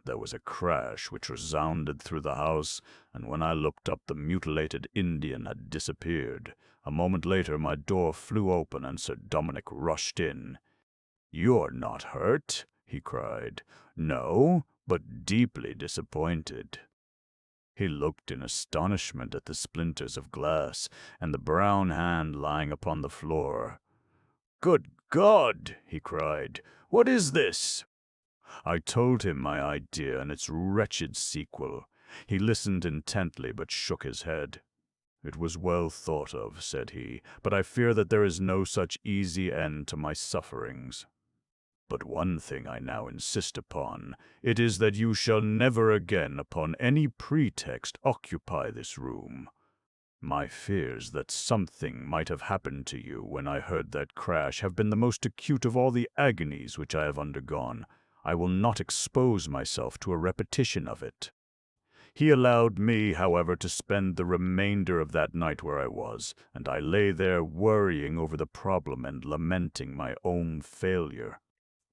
There was a crash which resounded through the house, and when I looked up the mutilated Indian had disappeared. A moment later my door flew open and Sir Dominic rushed in. "You're not hurt?" he cried. "No, but deeply disappointed." He looked in astonishment at the splinters of glass and the brown hand lying upon the floor. "Good God!" he cried. "What is this?" I told him my idea and its wretched sequel. He listened intently but shook his head. "It was well thought of," said he, "but I fear that there is no such easy end to my sufferings. But one thing I now insist upon. It is that you shall never again, upon any pretext, occupy this room. My fears that something might have happened to you when I heard that crash have been the most acute of all the agonies which I have undergone. I will not expose myself to a repetition of it." He allowed me, however, to spend the remainder of that night where I was, and I lay there worrying over the problem and lamenting my own failure.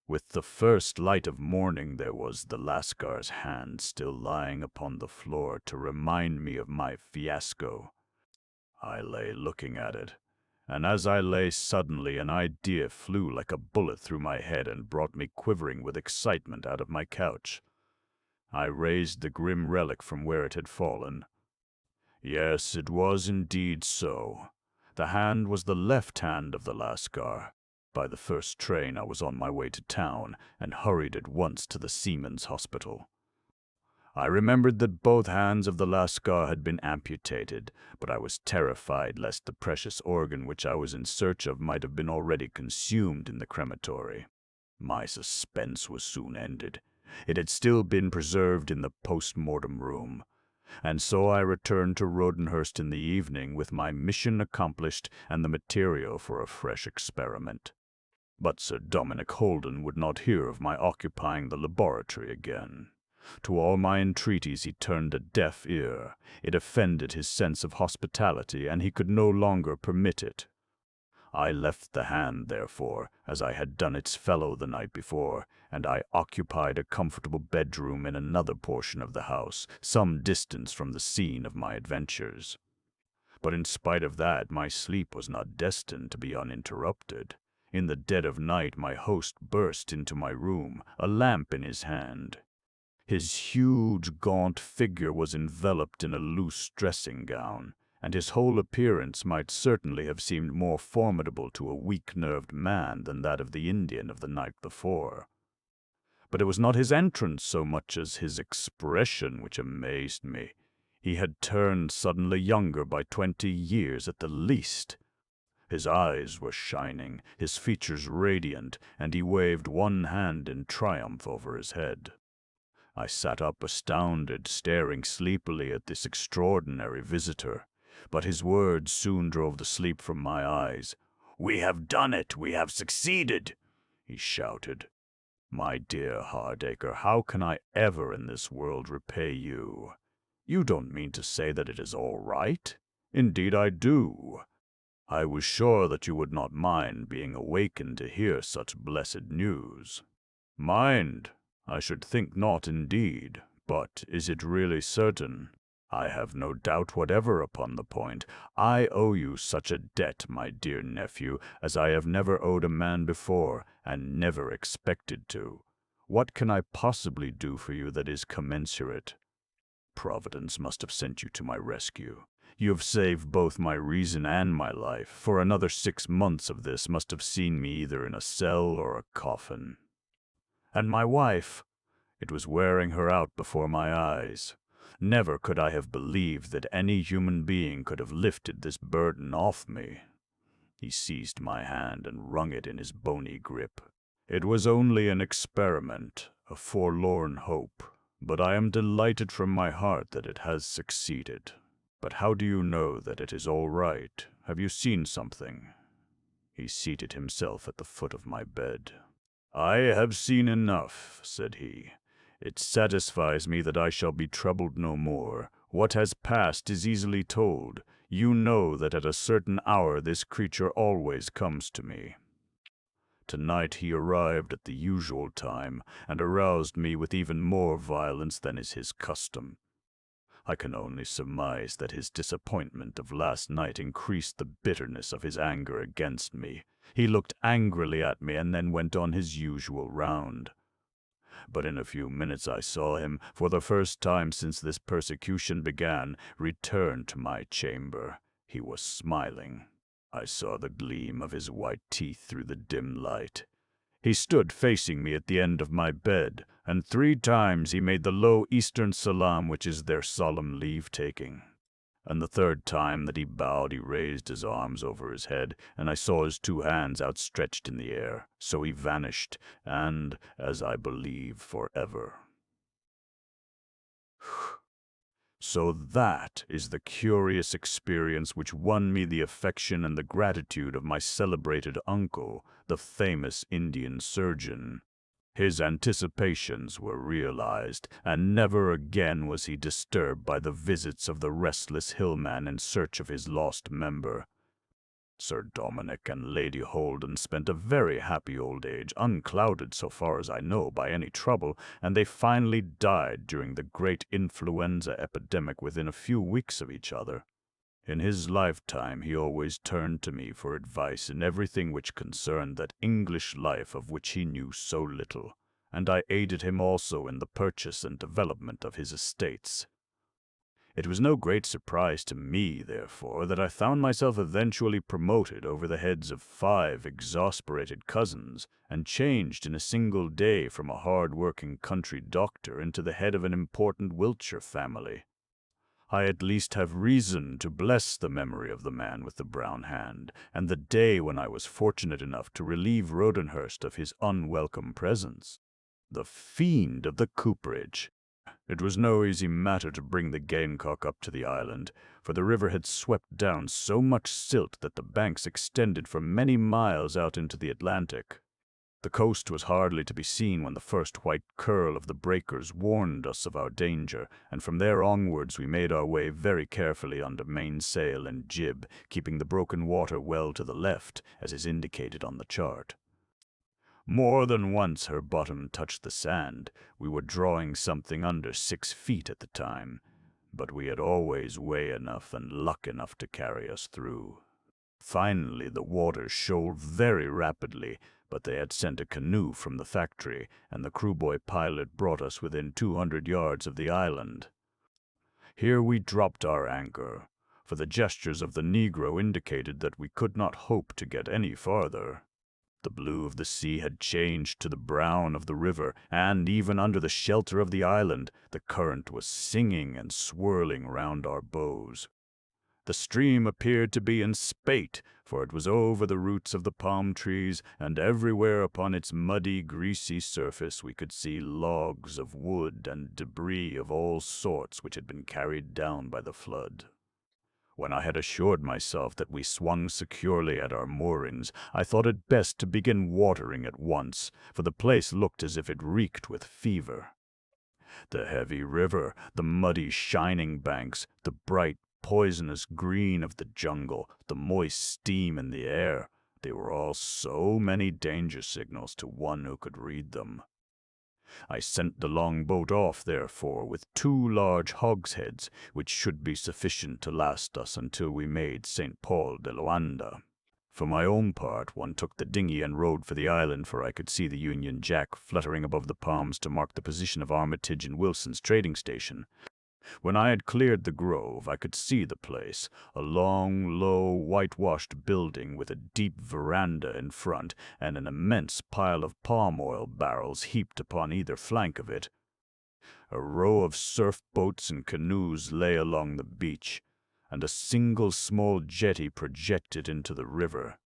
With the first light of morning there was the Lascar's hand still lying upon the floor to remind me of my fiasco. I lay looking at it, and as I lay suddenly an idea flew like a bullet through my head and brought me quivering with excitement out of my couch. I raised the grim relic from where it had fallen. Yes, it was indeed so. The hand was the left hand of the Lascar. By the first train I was on my way to town, and hurried at once to the Seamen's Hospital. I remembered that both hands of the Lascar had been amputated, but I was terrified lest the precious organ which I was in search of might have been already consumed in the crematory. My suspense was soon ended. It had still been preserved in the post-mortem room, and so I returned to Rodenhurst in the evening with my mission accomplished and the material for a fresh experiment. But Sir Dominic Holden would not hear of my occupying the laboratory again. To all my entreaties he turned a deaf ear. It offended his sense of hospitality, and he could no longer permit it. I left the hand, therefore, as I had done its fellow the night before, and I occupied a comfortable bedroom in another portion of the house, some distance from the scene of my adventures. But in spite of that, my sleep was not destined to be uninterrupted. In the dead of night my host burst into my room, a lamp in his hand. His huge, gaunt figure was enveloped in a loose dressing gown, and his whole appearance might certainly have seemed more formidable to a weak-nerved man than that of the Indian of the night before. But it was not his entrance so much as his expression which amazed me. He had turned suddenly younger by 20 years at the least. His eyes were shining, his features radiant, and he waved one hand in triumph over his head. I sat up astounded, staring sleepily at this extraordinary visitor, but his words soon drove the sleep from my eyes. "We have done it! We have succeeded!" he shouted. "My dear Hardacre, how can I ever in this world repay you? You don't mean to say that it is all right?" "Indeed I do. I was sure that you would not mind being awakened to hear such blessed news." "Mind? I should think not, indeed. But is it really certain?" I have no doubt whatever upon the point. I owe you such a debt, my dear nephew, as I have never owed a man before, and never expected to. What can I possibly do for you that is commensurate? Providence must have sent you to my rescue. You have saved both my reason and my life, for another 6 months of this must have seen me either in a cell or a coffin. And my wife, it was wearing her out before my eyes. Never could I have believed that any human being could have lifted this burden off me. He seized my hand and wrung it in his bony grip. It was only an experiment, a forlorn hope, but I am delighted from my heart that it has succeeded. But how do you know that it is all right? Have you seen something? He seated himself at the foot of my bed. I have seen enough, said he. It satisfies me that I shall be troubled no more. What has passed is easily told. You know that at a certain hour this creature always comes to me. Tonight he arrived at the usual time, and aroused me with even more violence than is his custom. I can only surmise that his disappointment of last night increased the bitterness of his anger against me. He looked angrily at me and then went on his usual round. But in a few minutes I saw him, for the first time since this persecution began, return to my chamber. He was smiling. I saw the gleam of his white teeth through the dim light. He stood facing me at the end of my bed, and 3 times he made the low Eastern salaam which is their solemn leave-taking. And the 3rd time that he bowed, he raised his arms over his head, and I saw his 2 hands outstretched in the air. So he vanished, and, as I believe, forever. So that is the curious experience which won me the affection and the gratitude of my celebrated uncle, the famous Indian surgeon. His anticipations were realized, and never again was he disturbed by the visits of the restless hillman in search of his lost member. Sir Dominick and Lady Holden spent a very happy old age, unclouded, so far as I know, by any trouble, and they finally died during the great influenza epidemic within a few weeks of each other. In his lifetime he always turned to me for advice in everything which concerned that English life of which he knew so little, and I aided him also in the purchase and development of his estates. It was no great surprise to me, therefore, that I found myself eventually promoted over the heads of 5 exasperated cousins, and changed in a single day from a hard-working country doctor into the head of an important Wiltshire family. I at least have reason to bless the memory of the man with the brown hand, and the day when I was fortunate enough to relieve Rodenhurst of his unwelcome presence. The fiend of the cooperage! It was no easy matter to bring the Gamecock up to the island, for the river had swept down so much silt that the banks extended for many miles out into the Atlantic. The coast was hardly to be seen when the first white curl of the breakers warned us of our danger, and from there onwards we made our way very carefully under mainsail and jib, keeping the broken water well to the left, as is indicated on the chart. More than once her bottom touched the sand. We were drawing something under 6 feet at the time, but we had always way enough and luck enough to carry us through. Finally the waters shoaled very rapidly, but they had sent a canoe from the factory, and the crewboy pilot brought us within 200 yards of the island. Here we dropped our anchor, for the gestures of the negro indicated that we could not hope to get any farther. The blue of the sea had changed to the brown of the river, and even under the shelter of the island, the current was singing and swirling round our bows. The stream appeared to be in spate, for it was over the roots of the palm trees, and everywhere upon its muddy, greasy surface we could see logs of wood and debris of all sorts which had been carried down by the flood. When I had assured myself that we swung securely at our moorings, I thought it best to begin watering at once, for the place looked as if it reeked with fever. The heavy river, the muddy, shining banks, the bright, poisonous green of the jungle, the moist steam in the air, they were all so many danger signals to one who could read them. I sent the longboat off, therefore, with 2 large hogsheads, which should be sufficient to last us until we made St. Paul de Loanda. For my own part, one took the dinghy and rowed for the island, for I could see the Union Jack fluttering above the palms to mark the position of Armitage and Wilson's trading station. When I had cleared the grove, I could see the place, a long, low, whitewashed building with a deep veranda in front and an immense pile of palm oil barrels heaped upon either flank of it. A row of surf boats and canoes lay along the beach, and a single small jetty projected into the river.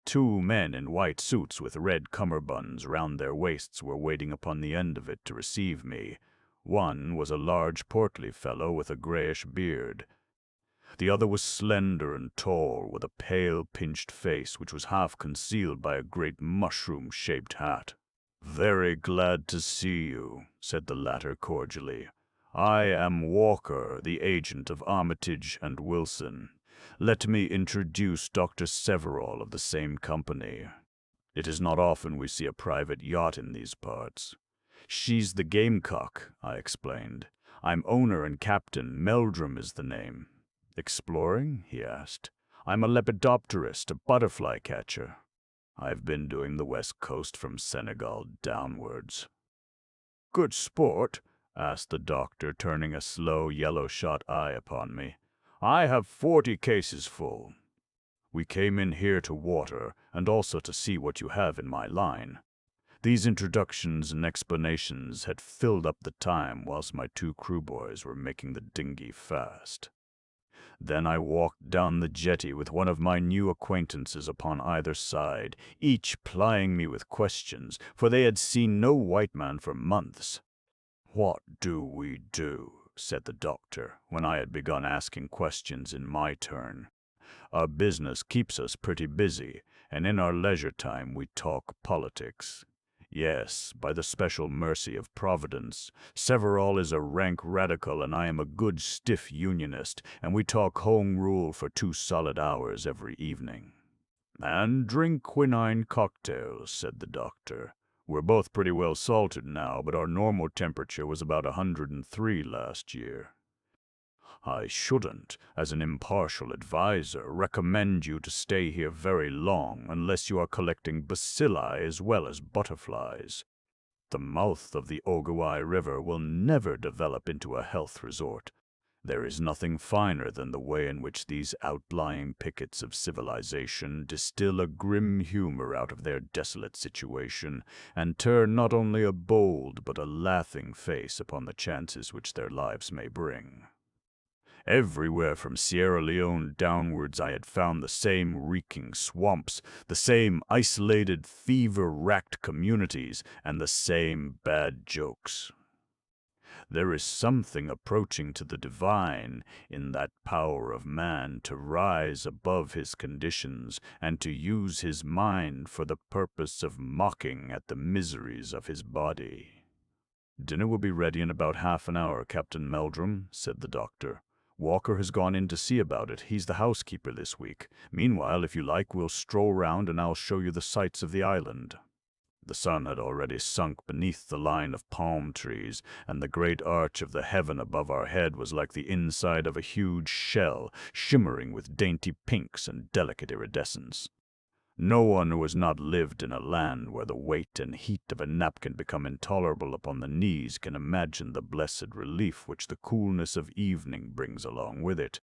2 men in white suits with red cummerbunds round their waists were waiting upon the end of it to receive me. One was a large portly fellow with a grayish beard. The other was slender and tall, with a pale, pinched face which was half concealed by a great mushroom-shaped hat. "Very glad to see you," said the latter cordially. "I am Walker, the agent of Armitage and Wilson. Let me introduce Dr. Severall of the same company. It is not often we see a private yacht in these parts." "She's the Gamecock," I explained. "I'm owner and captain. Meldrum is the name." "Exploring?" he asked. "I'm a lepidopterist, a butterfly catcher. I've been doing the west coast from Senegal downwards." "Good sport?" asked the doctor, turning a slow, yellow-shot eye upon me. "I have 40 cases full. We came in here to water, and also to see what you have in my line." These introductions and explanations had filled up the time whilst my 2 crew boys were making the dinghy fast. Then I walked down the jetty with one of my new acquaintances upon either side, each plying me with questions, for they had seen no white man for months. "What do we do?" said the doctor, when I had begun asking questions in my turn. "Our business keeps us pretty busy, and in our leisure time we talk politics. Yes, by the special mercy of Providence, Severall is a rank radical and I am a good stiff unionist, and we talk home rule for 2 solid hours every evening." "And drink quinine cocktails," said the doctor. "We're both pretty well salted now, but our normal temperature was about 103 last year. I shouldn't, as an impartial adviser, recommend you to stay here very long unless you are collecting bacilli as well as butterflies. The mouth of the Oguai River will never develop into a health resort. There is nothing finer than the way in which these outlying pickets of civilization distill a grim humor out of their desolate situation, and turn not only a bold but a laughing face upon the chances which their lives may bring. Everywhere from Sierra Leone downwards I had found the same reeking swamps, the same isolated, fever-racked communities, and the same bad jokes. There is something approaching to the divine in that power of man to rise above his conditions and to use his mind for the purpose of mocking at the miseries of his body. "Dinner will be ready in about half an hour, Captain Meldrum," said the doctor. "Walker has gone in to see about it. He's the housekeeper this week. Meanwhile, if you like, we'll stroll round and I'll show you the sights of the island." The sun had already sunk beneath the line of palm trees, and the great arch of the heaven above our head was like the inside of a huge shell, shimmering with dainty pinks and delicate iridescence. No one who has not lived in a land where the weight and heat of a napkin become intolerable upon the knees can imagine the blessed relief which the coolness of evening brings along with it.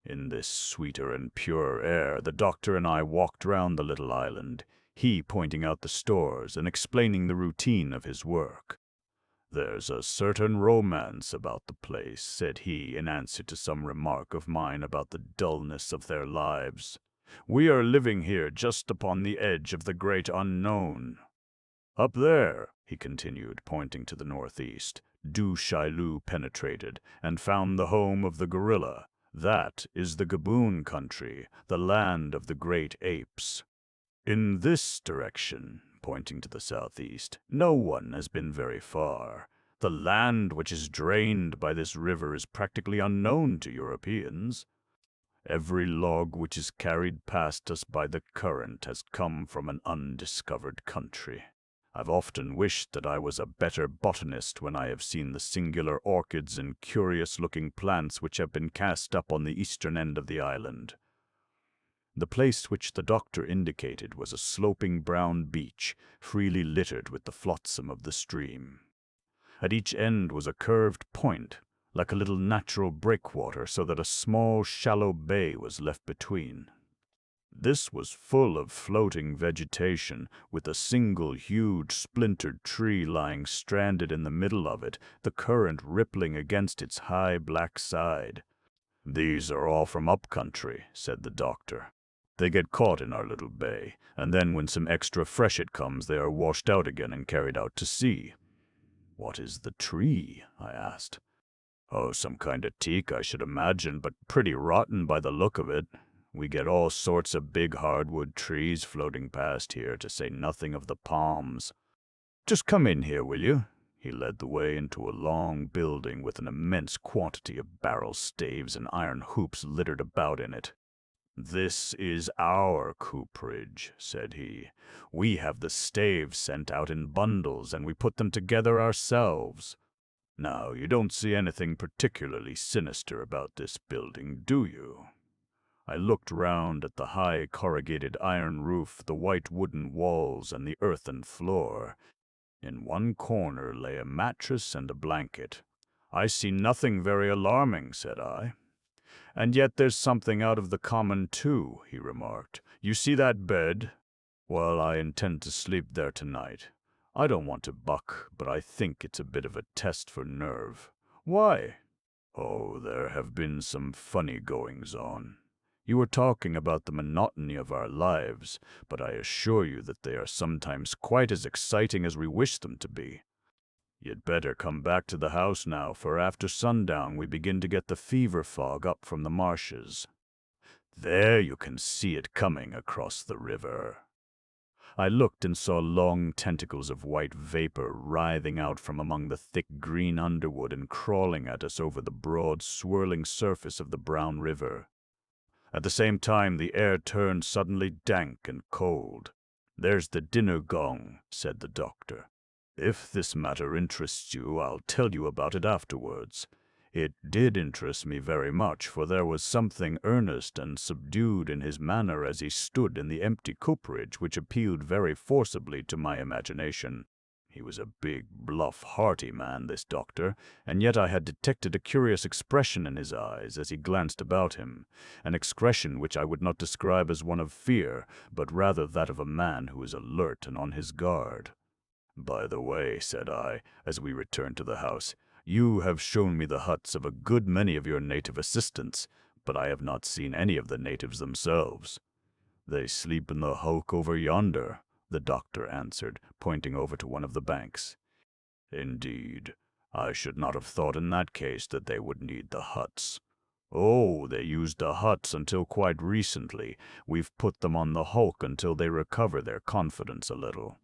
In this sweeter and purer air, the doctor and I walked round the little island, he pointing out the stores and explaining the routine of his work. "There's a certain romance about the place," said he, in answer to some remark of mine about the dullness of their lives. "We are living here just upon the edge of the great unknown. Up there," he continued, pointing to the northeast, Du Chaillu penetrated, and found the home of the gorilla. That is the Gaboon country, the land of the great apes. In this direction," pointing to the southeast, "no one has been very far. The land which is drained by this river is practically unknown to Europeans. Every log which is carried past us by the current has come from an undiscovered country. I've often wished that I was a better botanist when I have seen the singular orchids and curious-looking plants which have been cast up on the eastern end of the island. The place which the doctor indicated was a sloping brown beach, freely littered with the flotsam of the stream. At each end was a curved point, like a little natural breakwater, so that a small, shallow bay was left between. This was full of floating vegetation, with a single huge splintered tree lying stranded in the middle of it, the current rippling against its high black side. "These are all from up country," said the doctor. "They get caught in our little bay, and then when some extra freshet comes they are washed out again and carried out to sea." "What is the tree?" I asked. "Oh, some kind of teak, I should imagine, but pretty rotten by the look of it. We get all sorts of big hardwood trees floating past here, to say nothing of the palms. Just come in here, will you?" He led the way into a long building with an immense quantity of barrel staves and iron hoops littered about in it. "This is our cooperage," said he. "We have the staves sent out in bundles, and we put them together ourselves. Now, you don't see anything particularly sinister about this building, do you?" I looked round at the high corrugated iron roof, the white wooden walls, and the earthen floor. In one corner lay a mattress and a blanket. "I see nothing very alarming," said I. "And yet there's something out of the common, too," he remarked. "You see that bed? Well, I intend to sleep there tonight. I don't want to buck, but I think it's a bit of a test for nerve." "Why?" "Oh, there have been some funny goings-on. You were talking about the monotony of our lives, but I assure you that they are sometimes quite as exciting as we wish them to be. You'd better come back to the house now, for after sundown we begin to get the fever fog up from the marshes. There you can see it coming across the river." I looked and saw long tentacles of white vapor writhing out from among the thick green underwood and crawling at us over the broad, swirling surface of the brown river. At the same time, the air turned suddenly dank and cold. "There's the dinner gong," said the doctor. "If this matter interests you, I'll tell you about it afterwards." It did interest me very much, for there was something earnest and subdued in his manner as he stood in the empty cooperage which appealed very forcibly to my imagination. He was a big, bluff, hearty man, this doctor, and yet I had detected a curious expression in his eyes as he glanced about him, an expression which I would not describe as one of fear, but rather that of a man who is alert and on his guard. "By the way," said I, as we returned to the house, "you have shown me the huts of a good many of your native assistants, but I have not seen any of the natives themselves." "They sleep in the hulk over yonder," the doctor answered, pointing over to one of the banks. "Indeed, I should not have thought in that case that they would need the huts." "Oh, they used the huts until quite recently. We've put them on the hulk until they recover their confidence a little.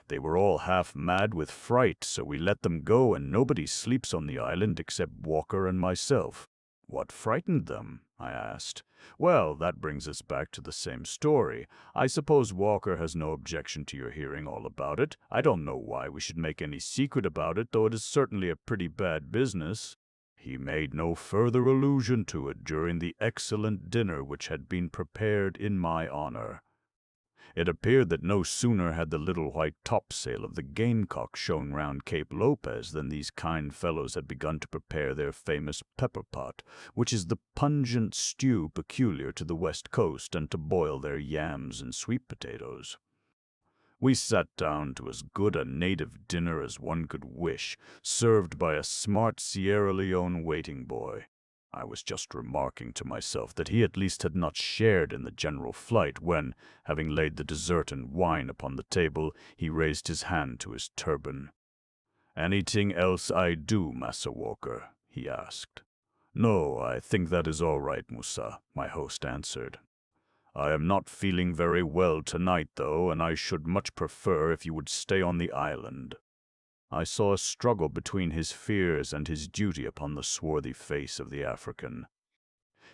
They were all half mad with fright, so we let them go, and nobody sleeps on the island except Walker and myself." "What frightened them?" I asked. "Well, that brings us back to the same story. I suppose Walker has no objection to your hearing all about it. I don't know why we should make any secret about it, though it is certainly a pretty bad business." He made no further allusion to it during the excellent dinner which had been prepared in my honor. It appeared that no sooner had the little white topsail of the Gamecock shown round Cape Lopez than these kind fellows had begun to prepare their famous pepper pot, which is the pungent stew peculiar to the West Coast, and to boil their yams and sweet potatoes. We sat down to as good a native dinner as one could wish, served by a smart Sierra Leone waiting boy. I was just remarking to myself that he at least had not shared in the general flight when, having laid the dessert and wine upon the table, he raised his hand to his turban. "Anything else I do, Massa Walker?" he asked. "No, I think that is all right, Musa," my host answered. "I am not feeling very well tonight, though, and I should much prefer if you would stay on the island." I saw a struggle between his fears and his duty upon the swarthy face of the African.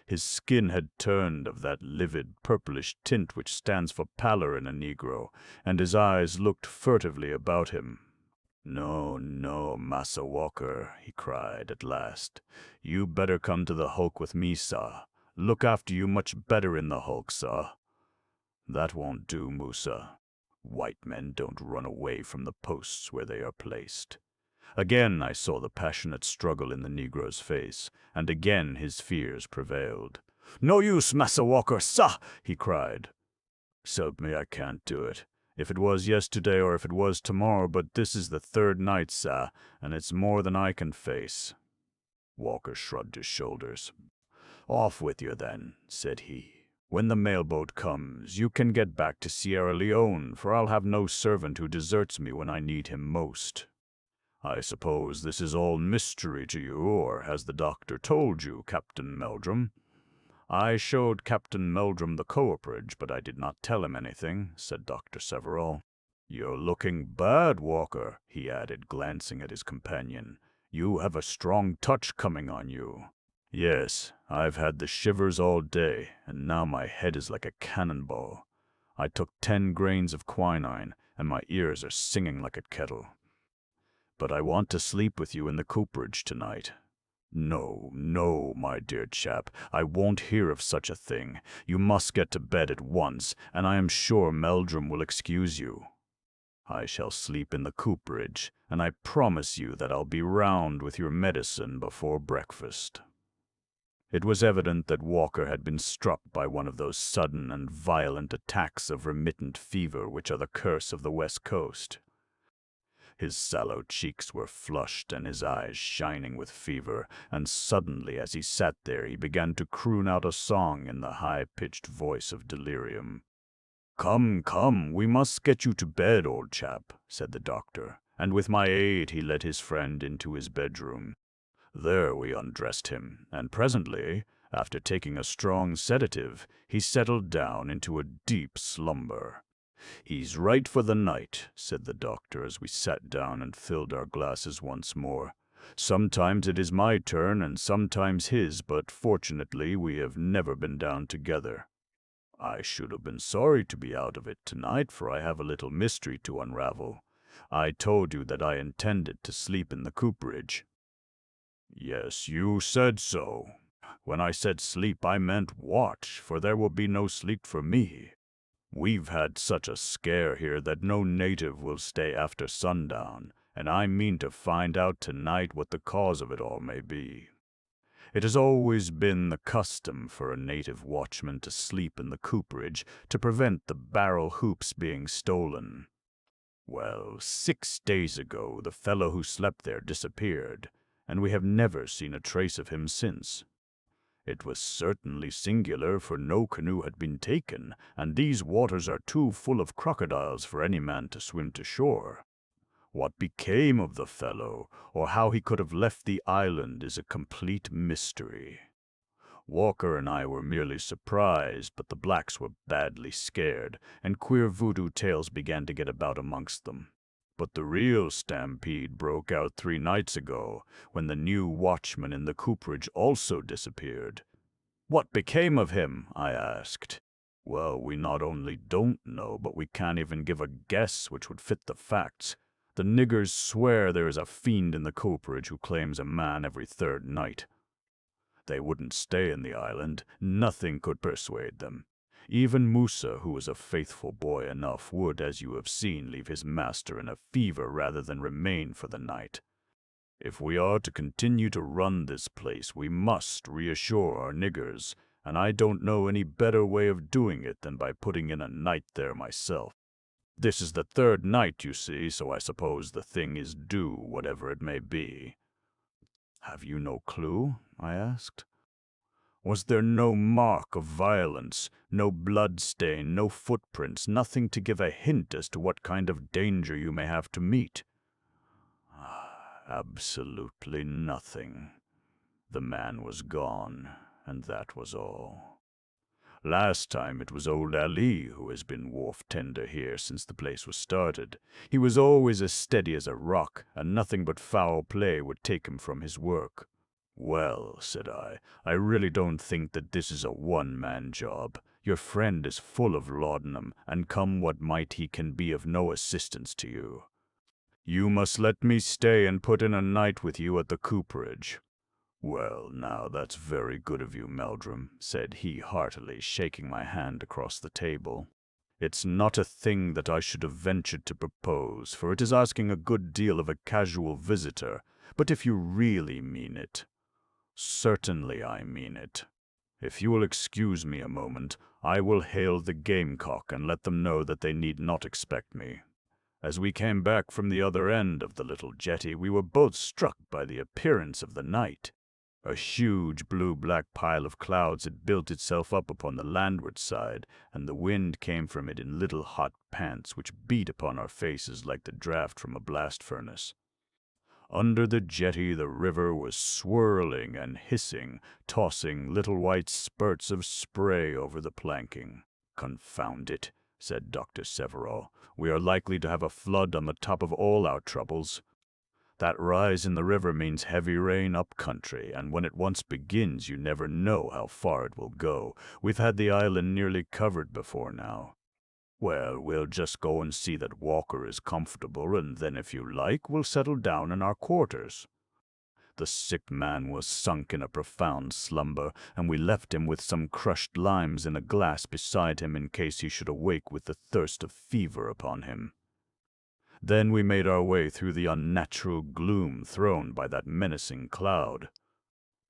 His skin had turned of that livid purplish tint which stands for pallor in a Negro, and his eyes looked furtively about him. "No, no, Massa Walker," he cried at last. "You better come to the hulk with me, sah. Look after you much better in the hulk, sah." "That won't do, Musa. White men don't run away from the posts where they are placed." Again I saw the passionate struggle in the Negro's face, and again his fears prevailed. "No use, Massa Walker, sah!" he cried. "S'help me, I can't do it. If it was yesterday or if it was tomorrow, but this is the third night, sah, and it's more than I can face." Walker shrugged his shoulders. "Off with you, then," said he. "When the mailboat comes, you can get back to Sierra Leone, for I'll have no servant who deserts me when I need him most. I suppose this is all mystery to you, or has the doctor told you, Captain Meldrum?" "I showed Captain Meldrum the cooperage, but I did not tell him anything," said Dr. Severall. "You're looking bad, Walker," he added, glancing at his companion. "You have a strong touch coming on you." "Yes, I've had the shivers all day, and now my head is like a cannonball. I took 10 grains of quinine, and my ears are singing like a kettle. But I want to sleep with you in the cooperage tonight." "No, no, my dear chap, I won't hear of such a thing. You must get to bed at once, and I am sure Meldrum will excuse you." "I shall sleep in the cooperage, and I promise you that I'll be round with your medicine before breakfast." It was evident that Walker had been struck by one of those sudden and violent attacks of remittent fever which are the curse of the West Coast. His sallow cheeks were flushed and his eyes shining with fever, and suddenly as he sat there he began to croon out a song in the high-pitched voice of delirium. "Come, come, we must get you to bed, old chap," said the doctor, and with my aid he led his friend into his bedroom. There we undressed him, and presently, after taking a strong sedative, he settled down into a deep slumber. "He's right for the night," said the doctor as we sat down and filled our glasses once more. "Sometimes it is my turn and sometimes his, but fortunately we have never been down together. I should have been sorry to be out of it tonight, for I have a little mystery to unravel. I told you that I intended to sleep in the cooperage." "Yes, you said so. When I said sleep, I meant watch, for there will be no sleep for me. We've had such a scare here that no native will stay after sundown, and I mean to find out tonight what the cause of it all may be. It has always been the custom for a native watchman to sleep in the cooperage to prevent the barrel hoops being stolen. Well, 6 days ago the fellow who slept there disappeared, and we have never seen a trace of him since. It was certainly singular, for no canoe had been taken, and these waters are too full of crocodiles for any man to swim to shore. What became of the fellow, or how he could have left the island, is a complete mystery. Walker and I were merely surprised, but the blacks were badly scared, and queer voodoo tales began to get about amongst them. But the real stampede broke out 3 nights ago, when the new watchman in the cooperage also disappeared." "What became of him?" I asked. "Well, we not only don't know, but we can't even give a guess which would fit the facts. The niggers swear there is a fiend in the cooperage who claims a man every 3rd night. They wouldn't stay in the island. Nothing could persuade them. Even Musa, who was a faithful boy enough, would, as you have seen, leave his master in a fever rather than remain for the night. If we are to continue to run this place, we must reassure our niggers, and I don't know any better way of doing it than by putting in a night there myself. This is the 3rd night, you see, so I suppose the thing is due, whatever it may be." "Have you no clue?" I asked. "Was there no mark of violence, no blood stain, no footprints, nothing to give a hint as to what kind of danger you may have to meet?" "Absolutely nothing. The man was gone, and that was all. Last time it was old Ali who has been wharf tender here since the place was started. He was always as steady as a rock, and nothing but foul play would take him from his work. "Well," said I really don't think that this is a one-man job. Your friend is full of laudanum, and come what might he can be of no assistance to you. You must let me stay and put in a night with you at the cooperage." "Well, now, that's very good of you, Meldrum," said he heartily, shaking my hand across the table. "It's not a thing that I should have ventured to propose, for it is asking a good deal of a casual visitor, but if you really mean it—" "Certainly I mean it. If you will excuse me a moment, I will hail the Gamecock and let them know that they need not expect me. As we came back from the other end of the little jetty, we were both struck by the appearance of the night. A huge blue-black pile of clouds had built itself up upon the landward side, and the wind came from it in little hot pants which beat upon our faces like the draught from a blast furnace. Under the jetty the river was swirling and hissing, tossing little white spurts of spray over the planking. "Confound it," said Dr. Severill. "We are likely to have a flood on the top of all our troubles. That rise in the river means heavy rain up country, and when it once begins you never know how far it will go. We've had the island nearly covered before now. Well, we'll just go and see that Walker is comfortable, and then if you like, we'll settle down in our quarters." The sick man was sunk in a profound slumber, and we left him with some crushed limes in a glass beside him in case he should awake with the thirst of fever upon him. Then we made our way through the unnatural gloom thrown by that menacing cloud.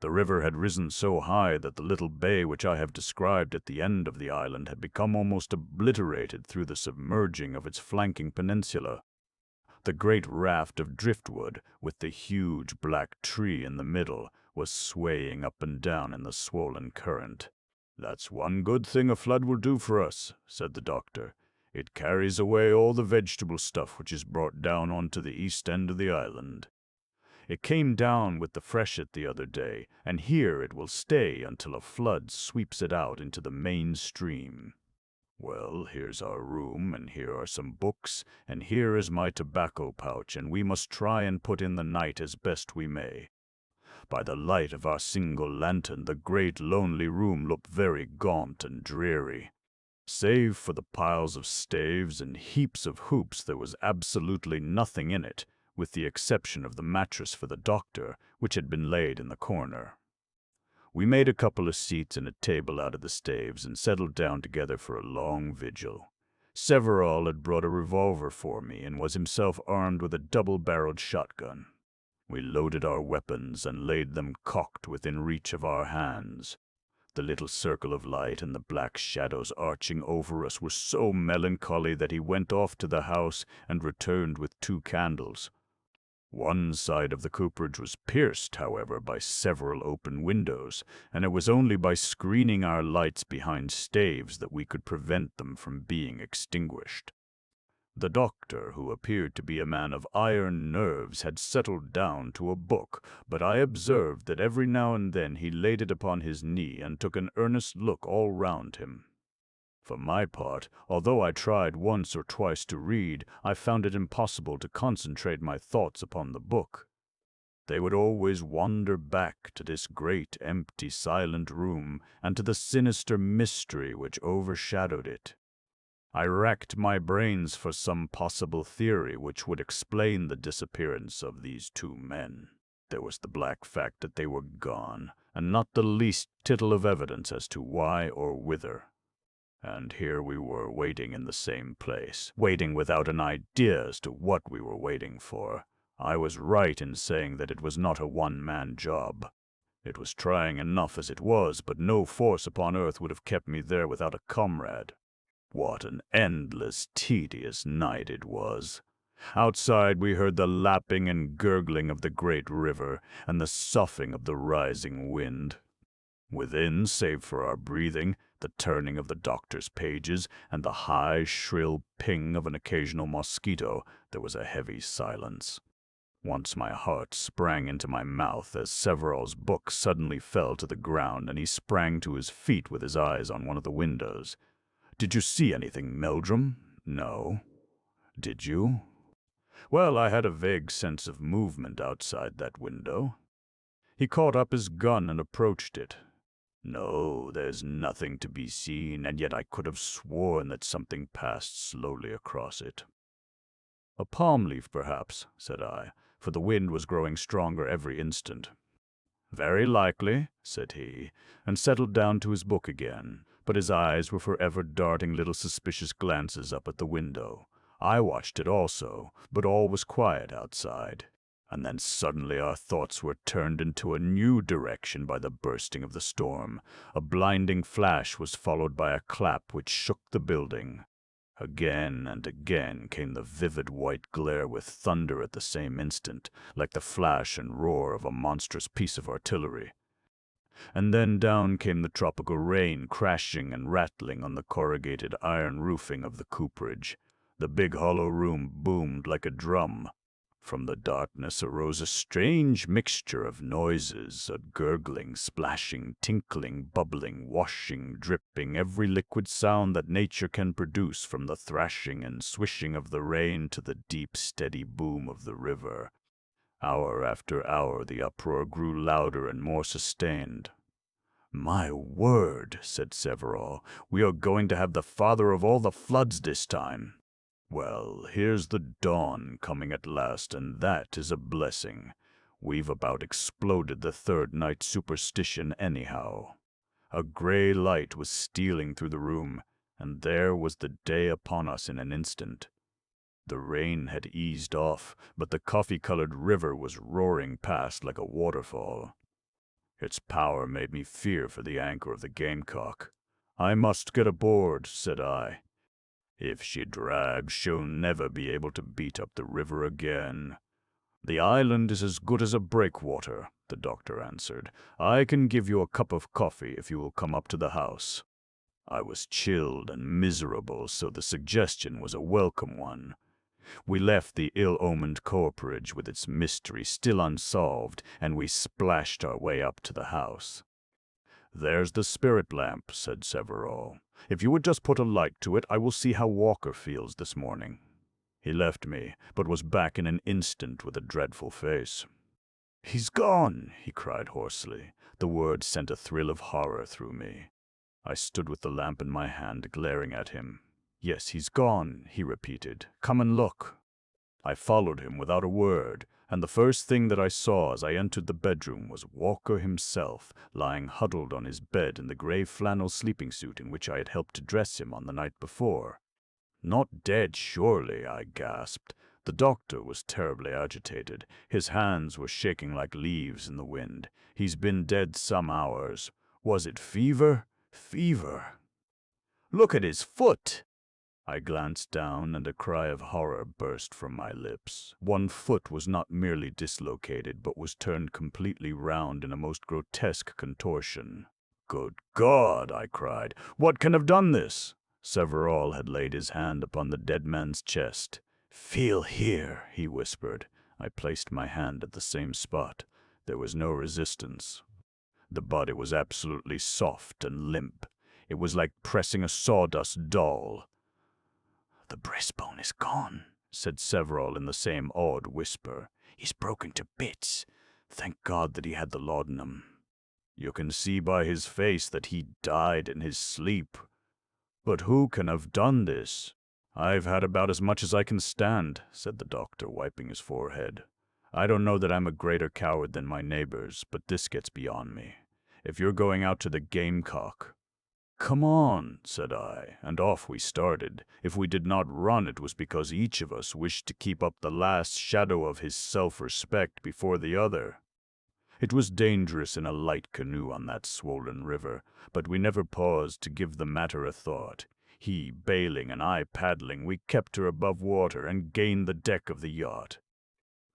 The river had risen so high that the little bay which I have described at the end of the island had become almost obliterated through the submerging of its flanking peninsula. The great raft of driftwood, with the huge black tree in the middle, was swaying up and down in the swollen current. "That's one good thing a flood will do for us," said the doctor. "It carries away all the vegetable stuff which is brought down onto the east end of the island. It came down with the freshet the other day, and here it will stay until a flood sweeps it out into the main stream. Well, here's our room, and here are some books, and here is my tobacco pouch, and we must try and put in the night as best we may." By the light of our single lantern, the great lonely room looked very gaunt and dreary. Save for the piles of staves and heaps of hoops, there was absolutely nothing in it, with the exception of the mattress for the doctor, which had been laid in the corner. We made a couple of seats and a table out of the staves and settled down together for a long vigil. Severill had brought a revolver for me and was himself armed with a double-barreled shotgun. We loaded our weapons and laid them cocked within reach of our hands. The little circle of light and the black shadows arching over us were so melancholy that he went off to the house and returned with 2 candles. One side of the cooperage was pierced, however, by several open windows, and it was only by screening our lights behind staves that we could prevent them from being extinguished. The doctor, who appeared to be a man of iron nerves, had settled down to a book, but I observed that every now and then he laid it upon his knee and took an earnest look all round him. For my part, although I tried once or twice to read, I found it impossible to concentrate my thoughts upon the book. They would always wander back to this great, empty, silent room, and to the sinister mystery which overshadowed it. I racked my brains for some possible theory which would explain the disappearance of these 2 men. There was the black fact that they were gone, and not the least tittle of evidence as to why or whither. And here we were waiting in the same place, waiting without an idea as to what we were waiting for. I was right in saying that it was not a one-man job. It was trying enough as it was, but no force upon earth would have kept me there without a comrade. What an endless, tedious night it was. Outside we heard the lapping and gurgling of the great river, and the soughing of the rising wind. Within, save for our breathing, the turning of the doctor's pages, and the high, shrill ping of an occasional mosquito, there was a heavy silence. Once my heart sprang into my mouth as Severall's book suddenly fell to the ground, and he sprang to his feet with his eyes on one of the windows. "Did you see anything, Meldrum?" "No." "Did you?" "Well, I had a vague sense of movement outside that window." He caught up his gun and approached it. No, there's nothing to be seen, and yet I could have sworn that something passed slowly across it. A palm leaf, perhaps, said I, for the wind was growing stronger every instant. Very likely, said he, and settled down to his book again, but his eyes were forever darting little suspicious glances up at the window. I watched it also, but all was quiet outside. And then suddenly our thoughts were turned into a new direction by the bursting of the storm. A blinding flash was followed by a clap which shook the building. Again and again came the vivid white glare with thunder at the same instant, like the flash and roar of a monstrous piece of artillery. And then down came the tropical rain, crashing and rattling on the corrugated iron roofing of the cooperage. The big hollow room boomed like a drum. From the darkness arose a strange mixture of noises, a gurgling, splashing, tinkling, bubbling, washing, dripping, every liquid sound that nature can produce, from the thrashing and swishing of the rain to the deep, steady boom of the river. Hour after hour the uproar grew louder and more sustained. "My word," said Severall, "we are going to have the father of all the floods this time." "Well, here's the dawn coming at last, and that is a blessing. We've about exploded the third night superstition anyhow." A gray light was stealing through the room, and there was the day upon us in an instant. The rain had eased off, but the coffee-colored river was roaring past like a waterfall. Its power made me fear for the anchor of the Gamecock. "I must get aboard," said I. "If she drags, she'll never be able to beat up the river again." "The island is as good as a breakwater," the doctor answered. "I can give you a cup of coffee if you will come up to the house." I was chilled and miserable, so the suggestion was a welcome one. We left the ill-omened cooperage with its mystery still unsolved, and we splashed our way up to the house. "There's the spirit lamp," said Severall. "If you would just put a light to it, I will see how Walker feels this morning." He left me, but was back in an instant with a dreadful face. "He's gone!" he cried hoarsely. The word sent a thrill of horror through me. I stood with the lamp in my hand, glaring at him. "Yes, he's gone," he repeated. "Come and look." I followed him without a word, and the first thing that I saw as I entered the bedroom was Walker himself, lying huddled on his bed in the gray flannel sleeping suit in which I had helped to dress him on the night before. "Not dead, surely," I gasped. The doctor was terribly agitated. His hands were shaking like leaves in the wind. "He's been dead some hours. Was it fever? Fever." "Look at his foot!" I glanced down, and a cry of horror burst from my lips. One foot was not merely dislocated, but was turned completely round in a most grotesque contortion. "Good God!" I cried. "What can have done this?" Severall had laid his hand upon the dead man's chest. "Feel here," he whispered. I placed my hand at the same spot. There was no resistance. The body was absolutely soft and limp. It was like pressing a sawdust doll. "The breastbone is gone," said Severall in the same awed whisper. "He's broken to bits. Thank God that he had the laudanum." "You can see by his face that he died in his sleep. But who can have done this?" "I've had about as much as I can stand," said the doctor, wiping his forehead. "I don't know that I'm a greater coward than my neighbors, but this gets beyond me. If you're going out to the Gamecock—" "Come on," said I, and off we started. If we did not run, it was because each of us wished to keep up the last shadow of his self-respect before the other. It was dangerous in a light canoe on that swollen river, but we never paused to give the matter a thought. He bailing and I paddling, we kept her above water and gained the deck of the yacht.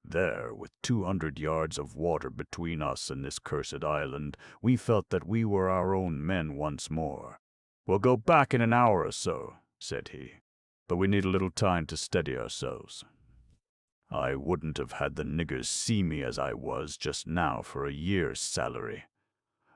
There, with 200 yards of water between us and this cursed island, we felt that we were our own men once more. "We'll go back in an hour or so," said he, "but we need a little time to steady ourselves." I wouldn't have had the niggers see me as I was just now for a year's salary.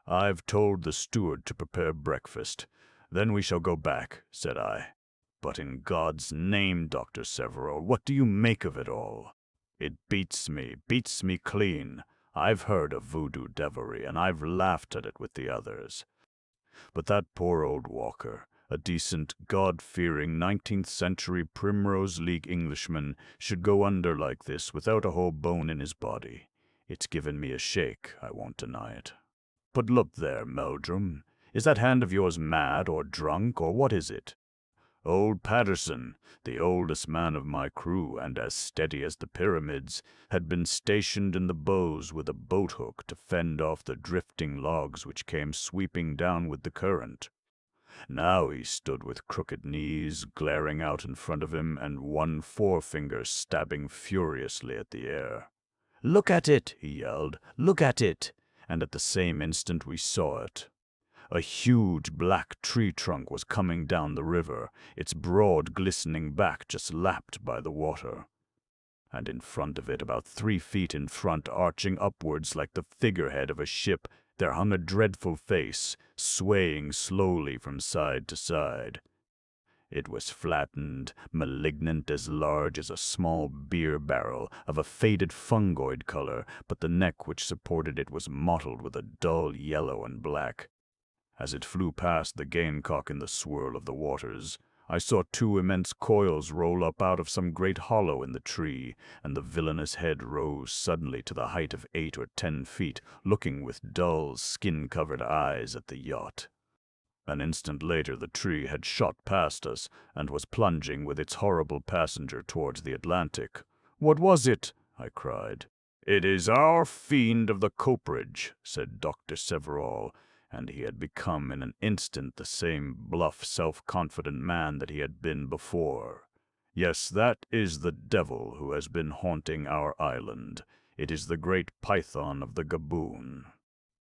"I've told the steward to prepare breakfast. Then we shall go back," said I. "But in God's name, Dr. Severall, what do you make of it all?" "It beats me clean. I've heard of voodoo devilry, and I've laughed at it with the others. But that poor old Walker, a decent, God-fearing 19th century Primrose League Englishman, should go under like this without a whole bone in his body. It's given me a shake, I won't deny it. But look there, Meldrum. Is that hand of yours mad or drunk, or what is it? Old Patterson, the oldest man of my crew and as steady as the pyramids, had been stationed in the bows with a boat-hook to fend off the drifting logs which came sweeping down with the current. Now he stood with crooked knees glaring out in front of him and one forefinger stabbing furiously at the air. "Look at it!" he yelled. "Look at it!" And at the same instant we saw it. A huge black tree trunk was coming down the river, its broad glistening back just lapped by the water. And in front of it, about 3 feet in front, arching upwards like the figurehead of a ship, there hung a dreadful face, swaying slowly from side to side. It was flattened, malignant, as large as a small beer barrel, of a faded fungoid color, but the neck which supported it was mottled with a dull yellow and black. As it flew past the gamecock in the swirl of the waters, I saw 2 immense coils roll up out of some great hollow in the tree, and the villainous head rose suddenly to the height of 8 or 10 feet, looking with dull, skin-covered eyes at the yacht. An instant later the tree had shot past us, and was plunging with its horrible passenger towards the Atlantic. "What was it?" I cried. "It is our fiend of the copperage," said Dr. Severall, and he had become in an instant the same bluff, self-confident man that he had been before. "Yes, that is the devil who has been haunting our island. It is the great python of the Gaboon."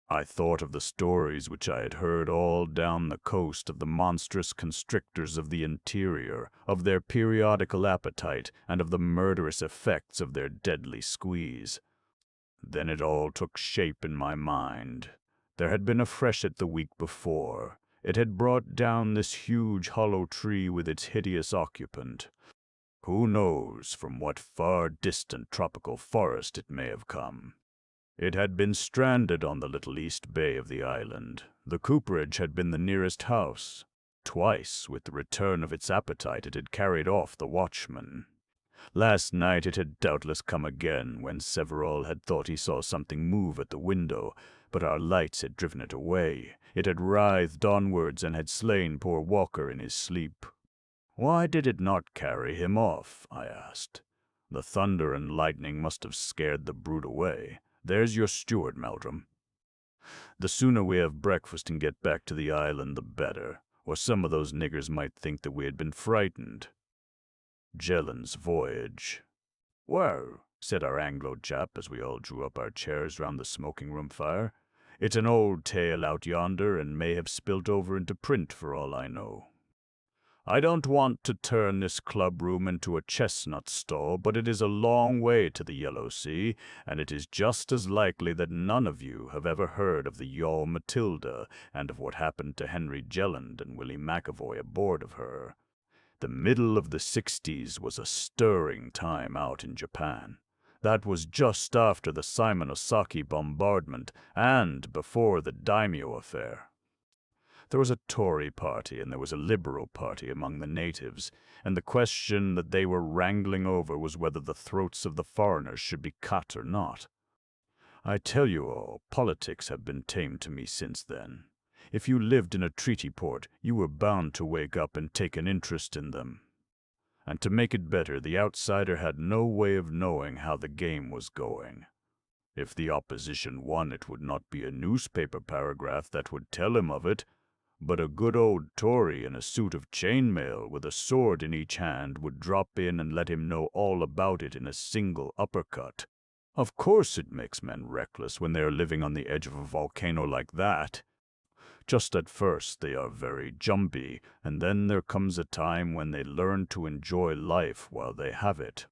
I thought of the stories which I had heard all down the coast of the monstrous constrictors of the interior, of their periodical appetite, and of the murderous effects of their deadly squeeze. Then it all took shape in my mind. There had been a freshet the week before. It had brought down this huge hollow tree with its hideous occupant. Who knows from what far distant tropical forest it may have come? It had been stranded on the little east bay of the island. The cooperage had been the nearest house. Twice, with the return of its appetite, it had carried off the watchman. Last night it had doubtless come again, when Severall had thought he saw something move at the window, but our lights had driven it away. It had writhed onwards and had slain poor Walker in his sleep. "Why did it not carry him off?" I asked. "The thunder and lightning must have scared the brute away. There's your steward, Meldrum. The sooner we have breakfast and get back to the island, the better, or some of those niggers might think that we had been frightened." Jelland's Voyage. "Well," said our Anglo chap as we all drew up our chairs round the smoking-room fire, "it's an old tale out yonder and may have spilt over into print for all I know. I don't want to turn this club-room into a chestnut stall, but it is a long way to the Yellow Sea, and it is just as likely that none of you have ever heard of the yawl Matilda and of what happened to Henry Jelland and Willie McAvoy aboard of her. The middle of the 60s was a stirring time out in Japan. That was just after the Simonosaki bombardment and before the daimyo affair. There was a Tory party and there was a Liberal party among the natives, and the question that they were wrangling over was whether the throats of the foreigners should be cut or not. I tell you all, politics have been tame to me since then. If you lived in a treaty port, you were bound to wake up and take an interest in them. And to make it better, the outsider had no way of knowing how the game was going. If the opposition won, it would not be a newspaper paragraph that would tell him of it, but a good old Tory in a suit of chainmail with a sword in each hand would drop in and let him know all about it in a single uppercut. Of course it makes men reckless when they are living on the edge of a volcano like that. Just at first they are very jumpy, and then there comes a time when they learn to enjoy life while they have it.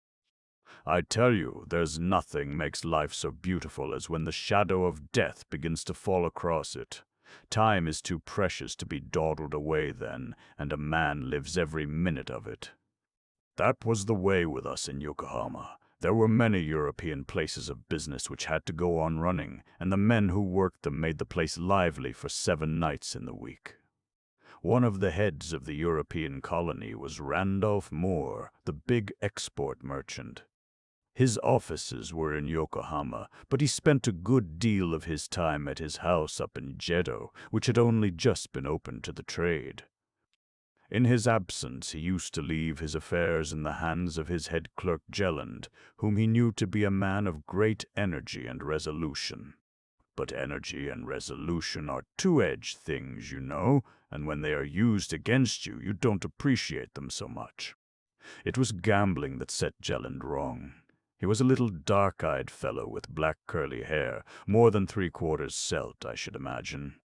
I tell you, there's nothing makes life so beautiful as when the shadow of death begins to fall across it. Time is too precious to be dawdled away then, and a man lives every minute of it. That was the way with us in Yokohama. There were many European places of business which had to go on running, and the men who worked them made the place lively for 7 nights in the week. One of the heads of the European colony was Randolph Moore, the big export merchant. His offices were in Yokohama, but he spent a good deal of his time at his house up in Jeddo, which had only just been opened to the trade. In his absence, he used to leave his affairs in the hands of his head clerk Jelland, whom he knew to be a man of great energy and resolution. But energy and resolution are two-edged things, you know, and when they are used against you, you don't appreciate them so much. It was gambling that set Jelland wrong. He was a little dark-eyed fellow with black curly hair, more than 3/4 Celt, I should imagine.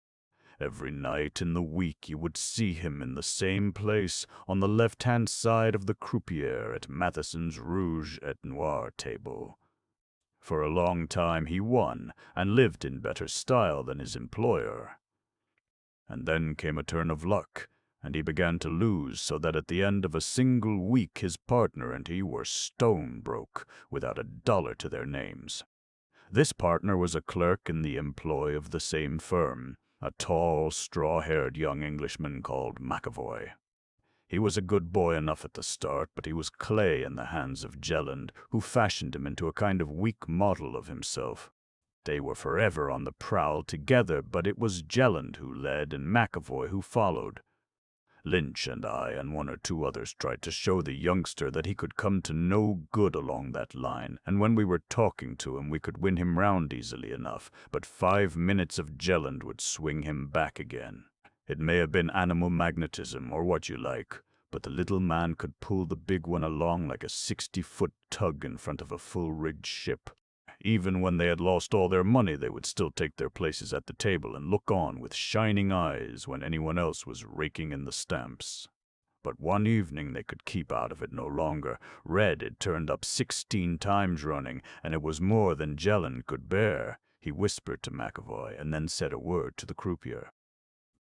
Every night in the week you would see him in the same place, on the left-hand side of the croupier at Matheson's Rouge et Noir table. For a long time he won, and lived in better style than his employer. And then came a turn of luck, and he began to lose, so that at the end of a single week his partner and he were stone broke, without a dollar to their names. This partner was a clerk in the employ of the same firm, a tall, straw-haired young Englishman called McAvoy. He was a good boy enough at the start, but he was clay in the hands of Jelland, who fashioned him into a kind of weak model of himself. They were forever on the prowl together, but it was Jelland who led and McAvoy who followed. Lynch and I and 1 or 2 others tried to show the youngster that he could come to no good along that line, and when we were talking to him we could win him round easily enough, but 5 minutes of Jelland would swing him back again. It may have been animal magnetism or what you like, but the little man could pull the big one along like a 60-foot tug in front of a full-rigged ship. Even when they had lost all their money, they would still take their places at the table and look on with shining eyes when anyone else was raking in the stamps. But one evening they could keep out of it no longer. Red had turned up 16 times running, and it was more than Jelland could bear. He whispered to McAvoy, and then said a word to the croupier.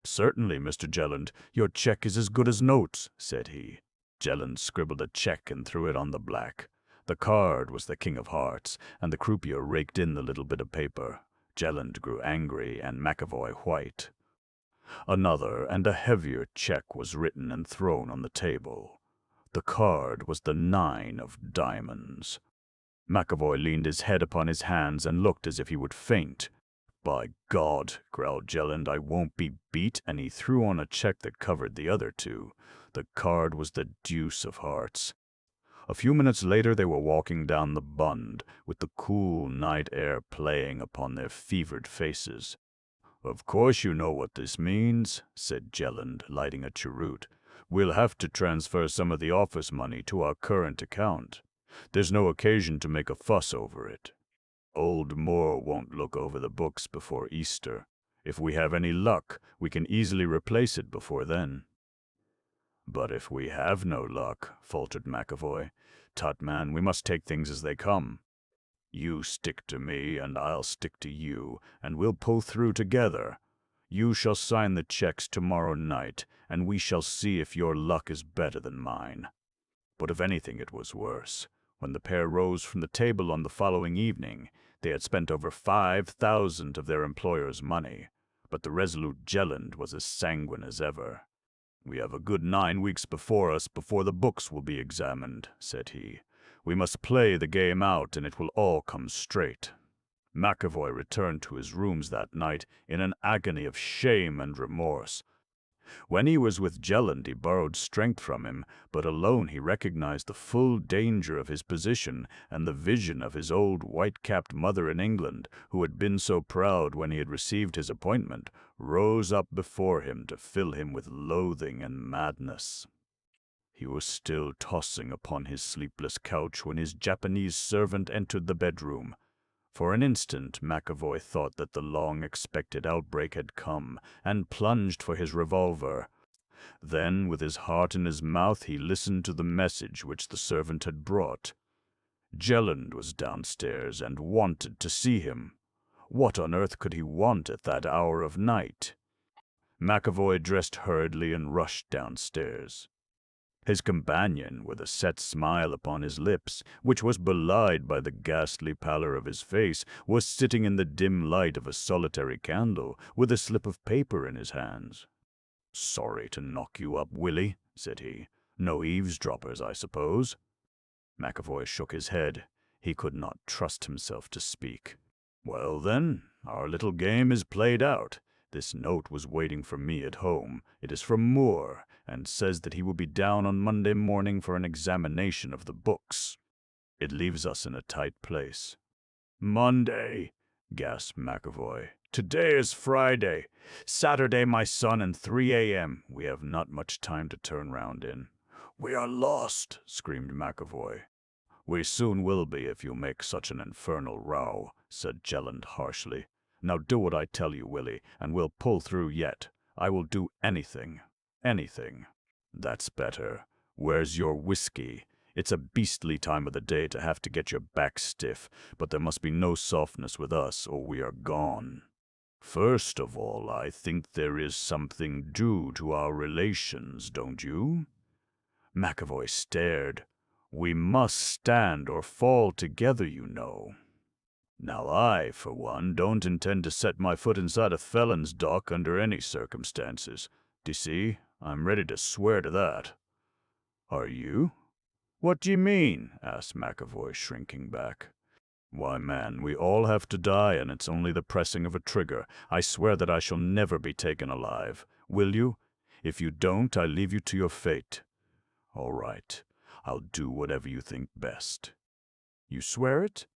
"Certainly, Mr. Jelland, your check is as good as notes," said he. Jelland scribbled a check and threw it on the black. The card was the king of hearts, and the croupier raked in the little bit of paper. Jelland grew angry, and McAvoy white. Another and a heavier check was written and thrown on the table. The card was the 9 of diamonds. McAvoy leaned his head upon his hands and looked as if he would faint. "By God," growled Jelland, "I won't be beat," and he threw on a check that covered the other 2. The card was the deuce of hearts. A few minutes later they were walking down the Bund, with the cool night air playing upon their fevered faces. "Of course you know what this means," said Jelland, lighting a cheroot. "We'll have to transfer some of the office money to our current account. There's no occasion to make a fuss over it. Old Moore won't look over the books before Easter. If we have any luck, we can easily replace it before then." "But if we have no luck," faltered McAvoy, "Tut, man, we must take things as they come. You stick to me, and I'll stick to you, and we'll pull through together. You shall sign the checks tomorrow night, and we shall see if your luck is better than mine." But if anything, it was worse. When the pair rose from the table on the following evening, they had spent over 5,000 of their employer's money, but the resolute Jelland was as sanguine as ever. "We have a good 9 weeks before us before the books will be examined," said he. "We must play the game out, and it will all come straight." McAvoy returned to his rooms that night in an agony of shame and remorse. When he was with Jelland he borrowed strength from him, but alone he recognized the full danger of his position, and the vision of his old white-capped mother in England, who had been so proud when he had received his appointment, rose up before him to fill him with loathing and madness. He was still tossing upon his sleepless couch when his Japanese servant entered the bedroom. For an instant McAvoy thought that the long-expected outbreak had come, and plunged for his revolver. Then, with his heart in his mouth, he listened to the message which the servant had brought. Jelland was downstairs and wanted to see him. What on earth could he want at that hour of night? McAvoy dressed hurriedly and rushed downstairs. His companion, with a set smile upon his lips, which was belied by the ghastly pallor of his face, was sitting in the dim light of a solitary candle, with a slip of paper in his hands. "Sorry to knock you up, Willie," said he. "No eavesdroppers, I suppose?" McAvoy shook his head. He could not trust himself to speak. "Well, then, our little game is played out. This note was waiting for me at home. It is from Moore, and says that he will be down on Monday morning for an examination of the books. It leaves us in a tight place." "Monday," gasped McAvoy. "Today is Friday. Saturday, my son, and 3 a.m. We have not much time to turn round in." "We are lost," screamed McAvoy. "We soon will be if you make such an infernal row," said Jelland harshly. "Now do what I tell you, Willie, and we'll pull through yet. I will do anything. Anything." "That's better. Where's your whiskey? It's a beastly time of the day to have to get your back stiff, but there must be no softness with us, or we are gone. First of all, I think there is something due to our relations, don't you?" McAvoy stared. "We must stand or fall together, you know. Now I, for one, don't intend to set my foot inside a felon's dock under any circumstances. D'ye see, I'm ready to swear to that." "Are you?" "What d'ye mean?" asked McAvoy, shrinking back. "Why, man, we all have to die, and it's only the pressing of a trigger. I swear that I shall never be taken alive. Will you? If you don't, I leave you to your fate." "All right. I'll do whatever you think best." "You swear it?"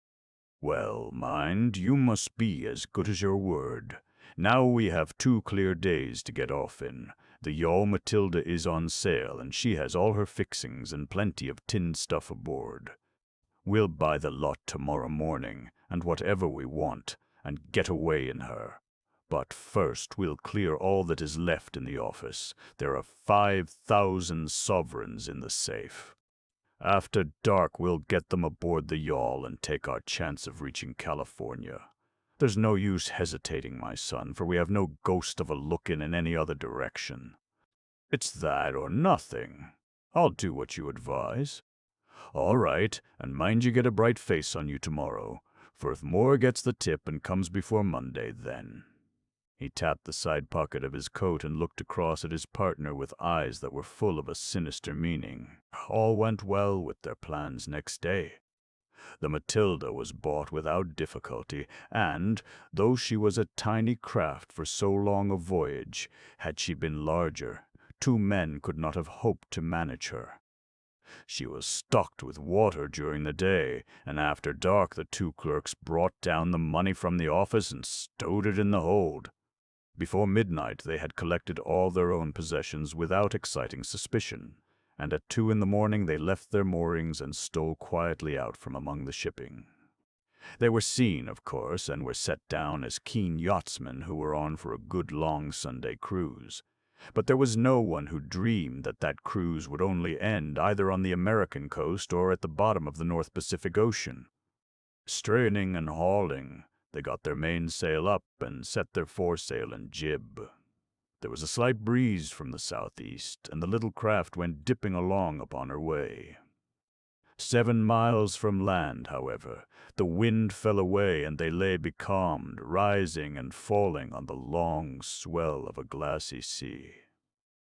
"Well, mind, you must be as good as your word. Now we have 2 clear days to get off in. The yawl Matilda is on sale, and she has all her fixings and plenty of tinned stuff aboard. We'll buy the lot tomorrow morning, and whatever we want, and get away in her. But first we'll clear all that is left in the office. There are 5,000 sovereigns in the safe. After dark we'll get them aboard the yawl and take our chance of reaching California. There's no use hesitating, my son, for we have no ghost of a look-in any other direction. It's that or nothing. I'll do what you advise." "All right, and mind you get a bright face on you tomorrow, for if Moore gets the tip and comes before Monday, then—" He tapped the side pocket of his coat and looked across at his partner with eyes that were full of a sinister meaning. All went well with their plans next day. The Matilda was bought without difficulty, and, though she was a tiny craft for so long a voyage, had she been larger, 2 men could not have hoped to manage her. She was stocked with water during the day, and after dark the 2 clerks brought down the money from the office and stowed it in the hold. Before midnight they had collected all their own possessions without exciting suspicion, and at 2 in the morning they left their moorings and stole quietly out from among the shipping. They were seen, of course, and were set down as keen yachtsmen who were on for a good long Sunday cruise. But there was no one who dreamed that that cruise would only end either on the American coast or at the bottom of the North Pacific Ocean. Straining and hauling, they got their mainsail up and set their foresail and jib. There was a slight breeze from the southeast, and the little craft went dipping along upon her way. 7 miles from land, however, the wind fell away and they lay becalmed, rising and falling on the long swell of a glassy sea.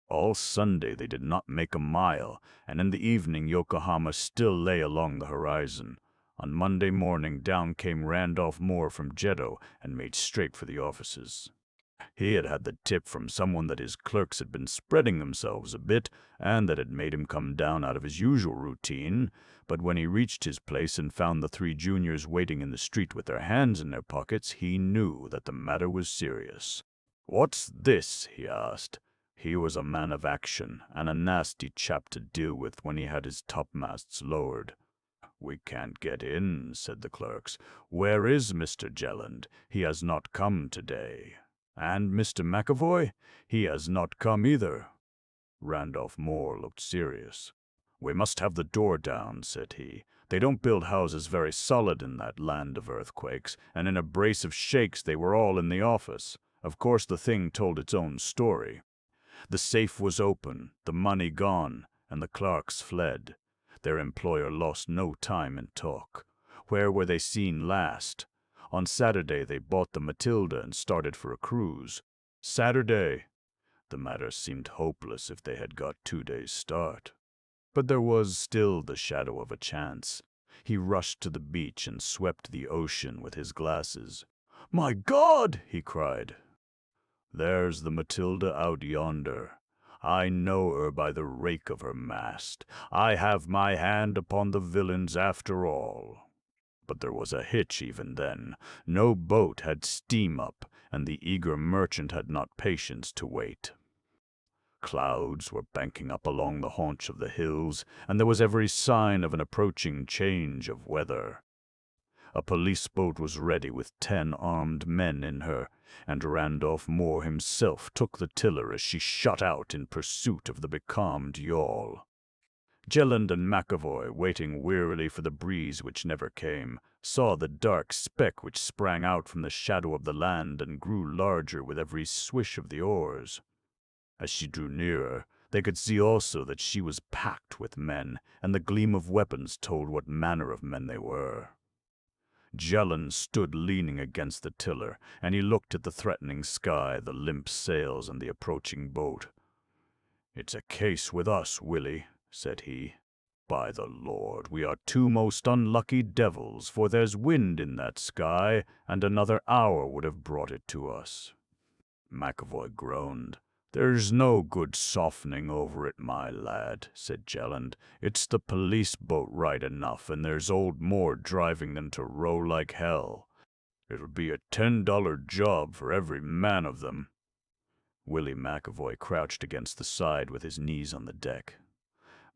All Sunday they did not make a mile, and in the evening Yokohama still lay along the horizon. On Monday morning down came Randolph Moore from Jeddo and made straight for the offices. He had had the tip from someone that his clerks had been spreading themselves a bit, and that had made him come down out of his usual routine, but when he reached his place and found the 3 juniors waiting in the street with their hands in their pockets, he knew that the matter was serious. "What's this?" he asked. He was a man of action, and a nasty chap to deal with when he had his topmasts lowered. "We can't get in," said the clerks. "Where is Mr. Jelland? He has not come today. And Mr. McAvoy? He has not come either." Randolph Moore looked serious. "We must have the door down," said he. "They don't build houses very solid in that land of earthquakes, and in a brace of shakes they were all in the office. Of course the thing told its own story. The safe was open, the money gone, and the Clarks fled. Their employer lost no time in talk. Where were they seen last? On Saturday they bought the Matilda and started for a cruise. Saturday! The matter seemed hopeless if they had got 2 days' start. But there was still the shadow of a chance. He rushed to the beach and swept the ocean with his glasses. "My God!" he cried. "There's the Matilda out yonder. I know her by the rake of her mast. I have my hand upon the villains after all." But there was a hitch even then. No boat had steam up, and the eager merchant had not patience to wait. Clouds were banking up along the haunch of the hills, and there was every sign of an approaching change of weather. A police boat was ready with 10 armed men in her, and Randolph Moore himself took the tiller as she shot out in pursuit of the becalmed yawl. Jelland and McAvoy, waiting wearily for the breeze which never came, saw the dark speck which sprang out from the shadow of the land and grew larger with every swish of the oars. As she drew nearer, they could see also that she was packed with men, and the gleam of weapons told what manner of men they were. Jelland stood leaning against the tiller, and he looked at the threatening sky, the limp sails, and the approaching boat. "It's a case with us, Willie," said he. "By the Lord, we are 2 most unlucky devils, for there's wind in that sky, and another hour would have brought it to us." McAvoy groaned. "There's no good softening over it, my lad," said Jelland. "It's the police boat right enough, and there's old Moore driving them to row like hell. It'll be a $10 job for every man of them." Willie McAvoy crouched against the side with his knees on the deck.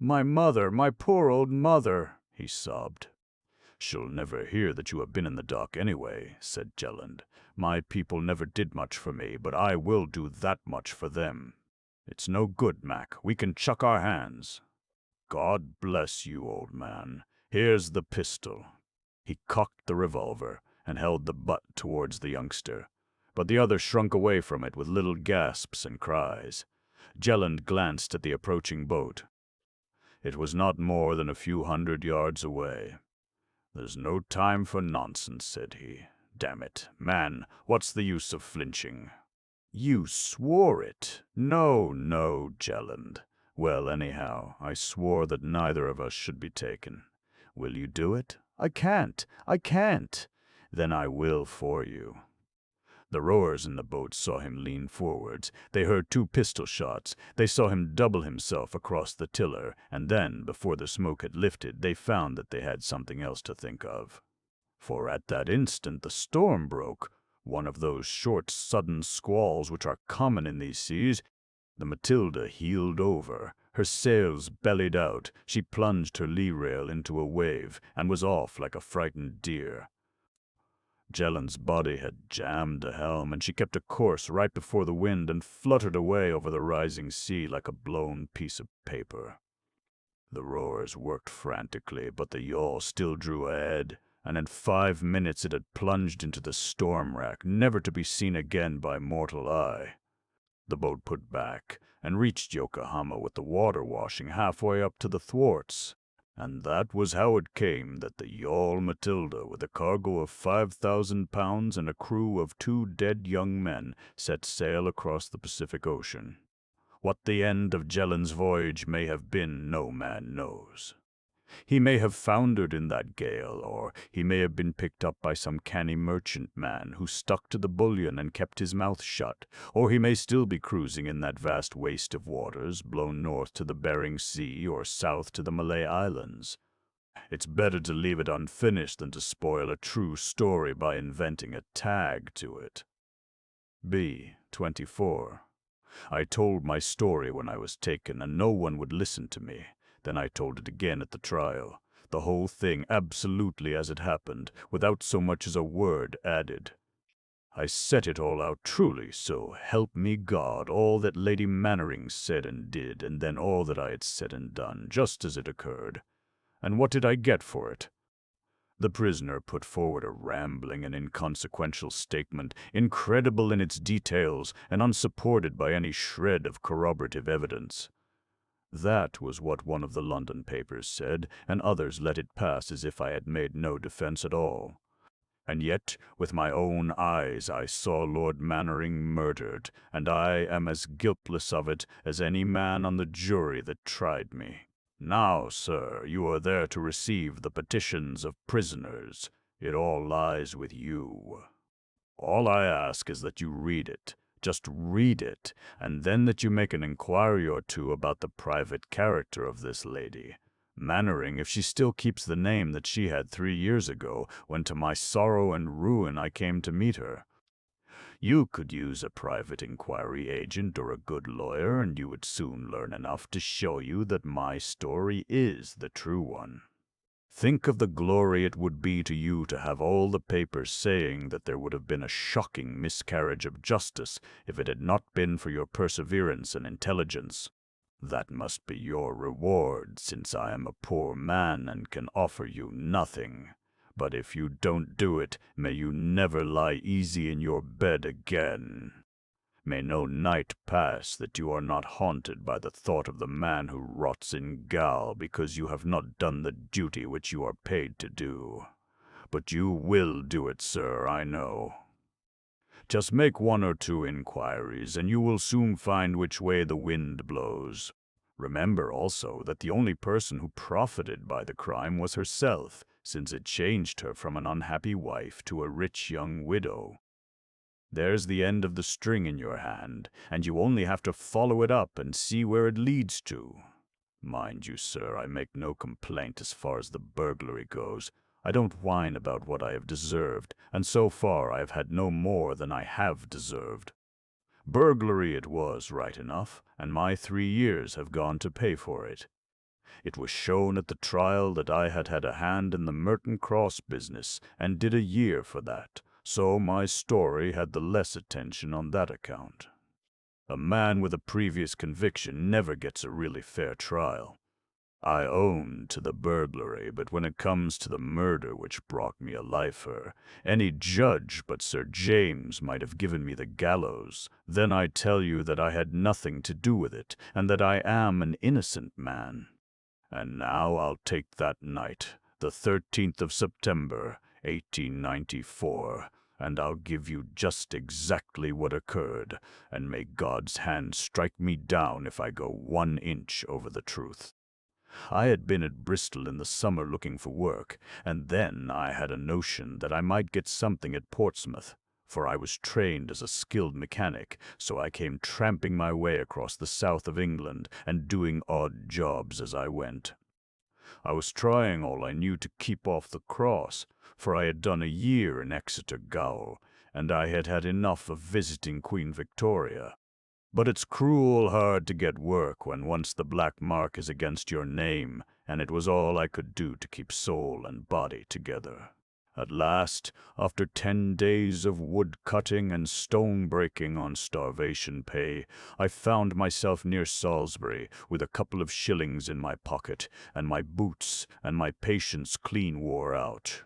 "My mother, my poor old mother," he sobbed. "She'll never hear that you have been in the dock anyway," said Jelland. "My people never did much for me, but I will do that much for them. It's no good, Mac. We can chuck our hands." "God bless you, old man. Here's the pistol." He cocked the revolver and held the butt towards the youngster, but the other shrunk away from it with little gasps and cries. Jelland glanced at the approaching boat. It was not more than a few 100 yards away. "There's no time for nonsense," said he. "Damn it, man, what's the use of flinching?" "You swore it." "No, no, Jelland. Well, anyhow, I swore that neither of us should be taken. Will you do it?" "I can't. I can't." "Then I will for you." The rowers in the boat saw him lean forwards. They heard 2 pistol shots. They saw him double himself across the tiller, and then, before the smoke had lifted, they found that they had something else to think of. For at that instant the storm broke, one of those short, sudden squalls which are common in these seas. The Matilda heeled over. Her sails bellied out. She plunged her lee rail into a wave, and was off like a frightened deer. Jelland's body had jammed the helm, and she kept a course right before the wind and fluttered away over the rising sea like a blown piece of paper. The rowers worked frantically, but the yawl still drew ahead, and in 5 minutes it had plunged into the storm rack, never to be seen again by mortal eye. The boat put back, and reached Yokohama with the water washing halfway up to the thwarts. And that was how it came that the yawl Matilda, with a cargo of 5,000 pounds and a crew of 2 dead young men, set sail across the Pacific Ocean. What the end of Jelland's voyage may have been, no man knows. He may have foundered in that gale, or he may have been picked up by some canny merchantman who stuck to the bullion and kept his mouth shut, or he may still be cruising in that vast waste of waters, blown north to the Bering Sea or south to the Malay Islands. It's better to leave it unfinished than to spoil a true story by inventing a tag to it. B. 24. I told my story when I was taken, and no one would listen to me. Then I told it again at the trial, the whole thing absolutely as it happened, without so much as a word added. I set it all out truly, so help me God, all that Lady Mannering said and did, and then all that I had said and done, just as it occurred. And what did I get for it? The prisoner put forward a rambling and inconsequential statement, incredible in its details and unsupported by any shred of corroborative evidence. That was what one of the London papers said, and others let it pass as if I had made no defense at all. And yet, with my own eyes, I saw Lord Mannering murdered, and I am as guiltless of it as any man on the jury that tried me. Now, sir, you are there to receive the petitions of prisoners. It all lies with you. All I ask is that you read it. Just read it, and then that you make an inquiry or two about the private character of this lady. Mannering, if she still keeps the name that she had 3 years ago, when to my sorrow and ruin I came to meet her. You could use a private inquiry agent or a good lawyer, and you would soon learn enough to show you that my story is the true one. Think of the glory it would be to you to have all the papers saying that there would have been a shocking miscarriage of justice if it had not been for your perseverance and intelligence. That must be your reward, since I am a poor man and can offer you nothing. But if you don't do it, may you never lie easy in your bed again. May no night pass that you are not haunted by the thought of the man who rots in gaol because you have not done the duty which you are paid to do. But you will do it, sir, I know. Just make 1 or 2 inquiries, and you will soon find which way the wind blows. Remember also that the only person who profited by the crime was herself, since it changed her from an unhappy wife to a rich young widow. There's the end of the string in your hand, and you only have to follow it up and see where it leads to. Mind you, sir, I make no complaint as far as the burglary goes. I don't whine about what I have deserved, and so far I have had no more than I have deserved. Burglary it was, right enough, and my 3 years have gone to pay for it. It was shown at the trial that I had had a hand in the Merton Cross business, and did a year for that, so my story had the less attention on that account. A man with a previous conviction never gets a really fair trial. I own to the burglary, but when it comes to the murder which brought me a lifer, any judge but Sir James might have given me the gallows. Then I tell you that I had nothing to do with it, and that I am an innocent man. And now I'll take that night, the 13th of September, 1894, and I'll give you just exactly what occurred, and may God's hand strike me down if I go 1 inch over the truth. I had been at Bristol in the summer looking for work, and then I had a notion that I might get something at Portsmouth, for I was trained as a skilled mechanic, so I came tramping my way across the south of England and doing odd jobs as I went. I was trying all I knew to keep off the cross, for I had done a year in Exeter Gaol, and I had had enough of visiting Queen Victoria. But it's cruel hard to get work when once the black mark is against your name, and it was all I could do to keep soul and body together. At last, after 10 days of wood-cutting and stone-breaking on starvation pay, I found myself near Salisbury with a couple of shillings in my pocket, and my boots and my patience clean wore out.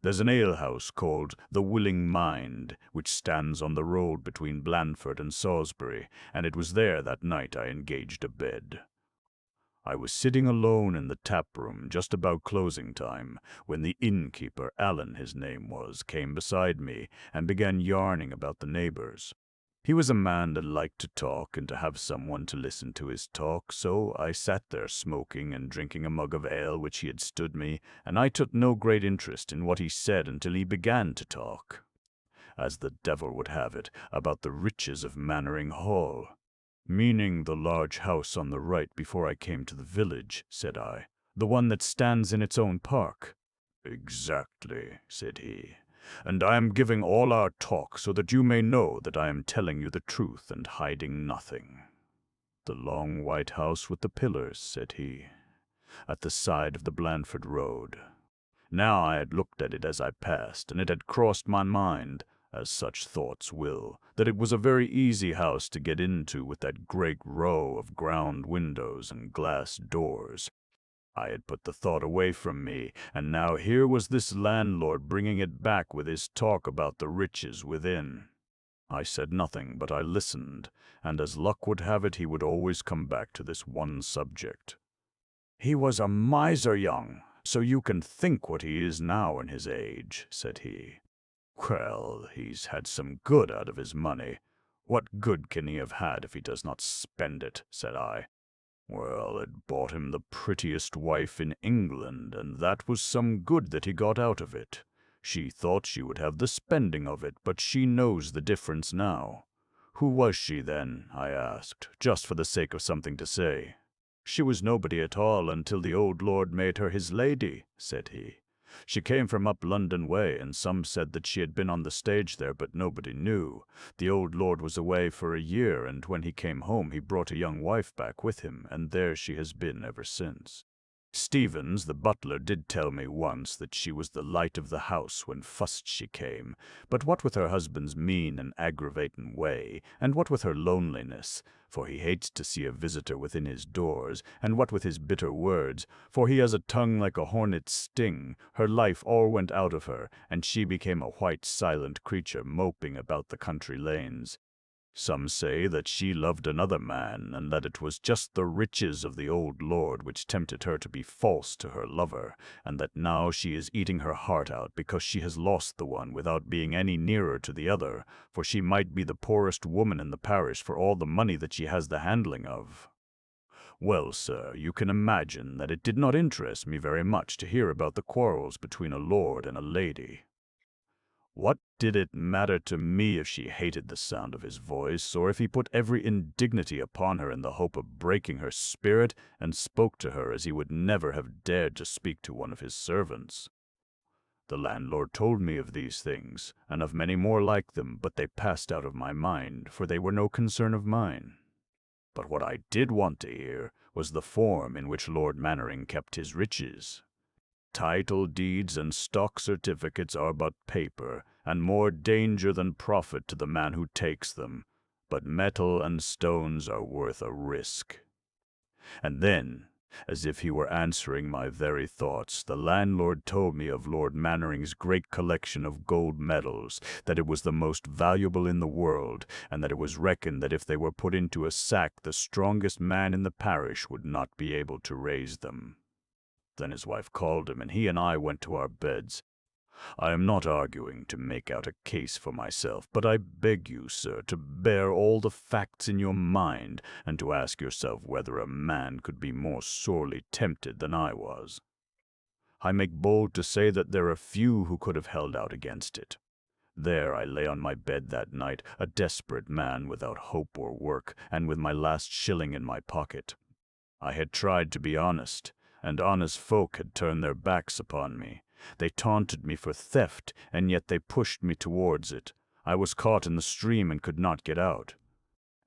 There's an alehouse called the Willing Mind, which stands on the road between Blandford and Salisbury, and it was there that night I engaged a bed. I was sitting alone in the tap-room just about closing time, when the innkeeper, Allen his name was, came beside me and began yarning about the neighbors. He was a man that liked to talk and to have someone to listen to his talk, so I sat there smoking and drinking a mug of ale which he had stood me, and I took no great interest in what he said until he began to talk, as the devil would have it, about the riches of Mannering Hall. "Meaning the large house on the right before I came to the village," said I, "the one that stands in its own park." "Exactly," said he. "And I am giving all our talk so that you may know that I am telling you the truth and hiding nothing." "The long white house with the pillars," said he, "at the side of the Blandford road." Now I had looked at it as I passed, and it had crossed my mind, as such thoughts will, that it was a very easy house to get into with that great row of ground windows and glass doors. I had put the thought away from me, and now here was this landlord bringing it back with his talk about the riches within. I said nothing, but I listened, and as luck would have it, he would always come back to this one subject. "He was a miser young, so you can think what he is now in his age," said he. "Well, he's had some good out of his money. What good can he have had if he does not spend it?" said I. "Well, it bought him the prettiest wife in England, and that was some good that he got out of it. She thought she would have the spending of it, but she knows the difference now." "Who was she, then?" I asked, just for the sake of something to say. "She was nobody at all until the old lord made her his lady," said he. "She came from up London way, and some said that she had been on the stage there, but nobody knew. The old lord was away for a year, and when he came home he brought a young wife back with him, and there she has been ever since. Stevens, the butler, did tell me once that she was the light of the house when fust she came, but what with her husband's mean and aggravatin' way, and what with her loneliness, for he hates to see a visitor within his doors, and what with his bitter words, for he has a tongue like a hornet's sting, her life all went out of her, and she became a white silent creature moping about the country lanes. Some say that she loved another man, and that it was just the riches of the old lord which tempted her to be false to her lover, and that now she is eating her heart out because she has lost the one without being any nearer to the other, for she might be the poorest woman in the parish for all the money that she has the handling of. Well, sir, you can imagine that it did not interest me very much to hear about the quarrels between a lord and a lady. What did it matter to me if she hated the sound of his voice, or if he put every indignity upon her in the hope of breaking her spirit, and spoke to her as he would never have dared to speak to one of his servants? The landlord told me of these things, and of many more like them, but they passed out of my mind, for they were no concern of mine. But what I did want to hear was the form in which Lord Mannering kept his riches. Title deeds and stock certificates are but paper, and more danger than profit to the man who takes them, but metal and stones are worth a risk. And then, as if he were answering my very thoughts, the landlord told me of Lord Mannering's great collection of gold medals, that it was the most valuable in the world, and that it was reckoned that if they were put into a sack the strongest man in the parish would not be able to raise them. Then his wife called him, and he and I went to our beds. I am not arguing to make out a case for myself, but I beg you, sir, to bear all the facts in your mind, and to ask yourself whether a man could be more sorely tempted than I was. I make bold to say that there are few who could have held out against it. There I lay on my bed that night, a desperate man without hope or work, and with my last shilling in my pocket. I had tried to be honest, and honest folk had turned their backs upon me. They taunted me for theft, and yet they pushed me towards it. I was caught in the stream and could not get out.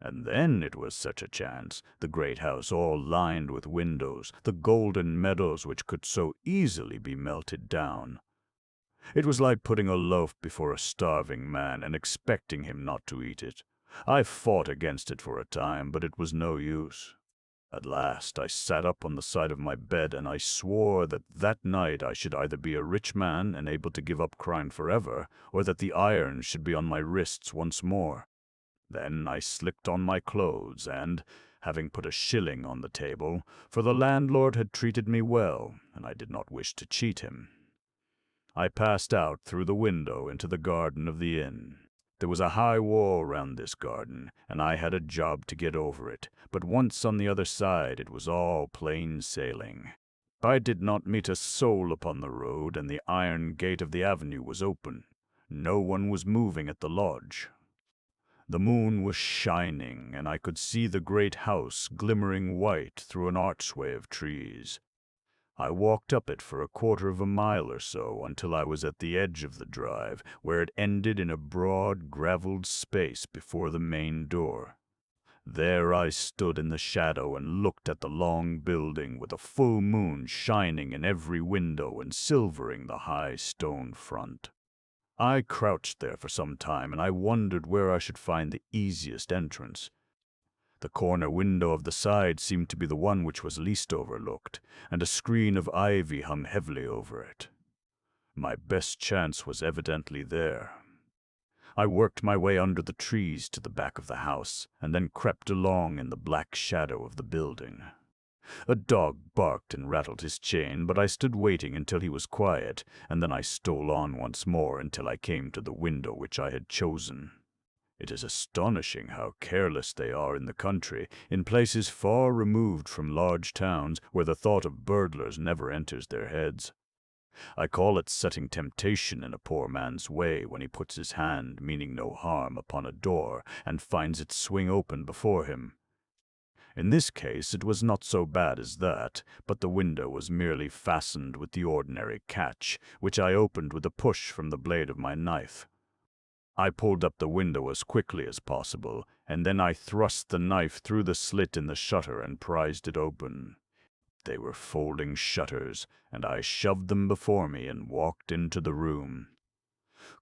And then it was such a chance, the great house all lined with windows, the golden meadows which could so easily be melted down. It was like putting a loaf before a starving man and expecting him not to eat it. I fought against it for a time, but it was no use. At last I sat up on the side of my bed, and I swore that that night I should either be a rich man and able to give up crime forever, or that the irons should be on my wrists once more. Then I slicked on my clothes, and, having put a shilling on the table, for the landlord had treated me well, and I did not wish to cheat him, I passed out through the window into the garden of the inn. There was a high wall round this garden, and I had a job to get over it, but once on the other side it was all plain sailing. I did not meet a soul upon the road, and the iron gate of the avenue was open. No one was moving at the lodge. The moon was shining, and I could see the great house glimmering white through an archway of trees. I walked up it for a quarter of a mile or so until I was at the edge of the drive, where it ended in a broad, gravelled space before the main door. There I stood in the shadow and looked at the long building, with a full moon shining in every window and silvering the high stone front. I crouched there for some time, and I wondered where I should find the easiest entrance. The corner window of the side seemed to be the one which was least overlooked, and a screen of ivy hung heavily over it. My best chance was evidently there. I worked my way under the trees to the back of the house, and then crept along in the black shadow of the building. A dog barked and rattled his chain, but I stood waiting until he was quiet, and then I stole on once more until I came to the window which I had chosen. It is astonishing how careless they are in the country, in places far removed from large towns where the thought of burglars never enters their heads. I call it setting temptation in a poor man's way when he puts his hand, meaning no harm, upon a door and finds it swing open before him. In this case it was not so bad as that, but the window was merely fastened with the ordinary catch, which I opened with a push from the blade of my knife. I pulled up the window as quickly as possible, and then I thrust the knife through the slit in the shutter and prized it open. They were folding shutters, and I shoved them before me and walked into the room.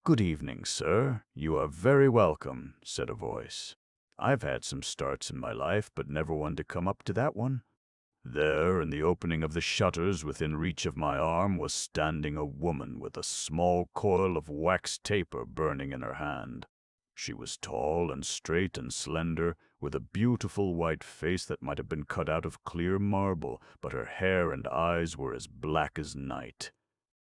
"Good evening, sir. You are very welcome," said a voice. "I've had some starts in my life, but never one to come up to that one." There, in the opening of the shutters within reach of my arm, was standing a woman with a small coil of wax taper burning in her hand. She was tall and straight and slender, with a beautiful white face that might have been cut out of clear marble, but her hair and eyes were as black as night.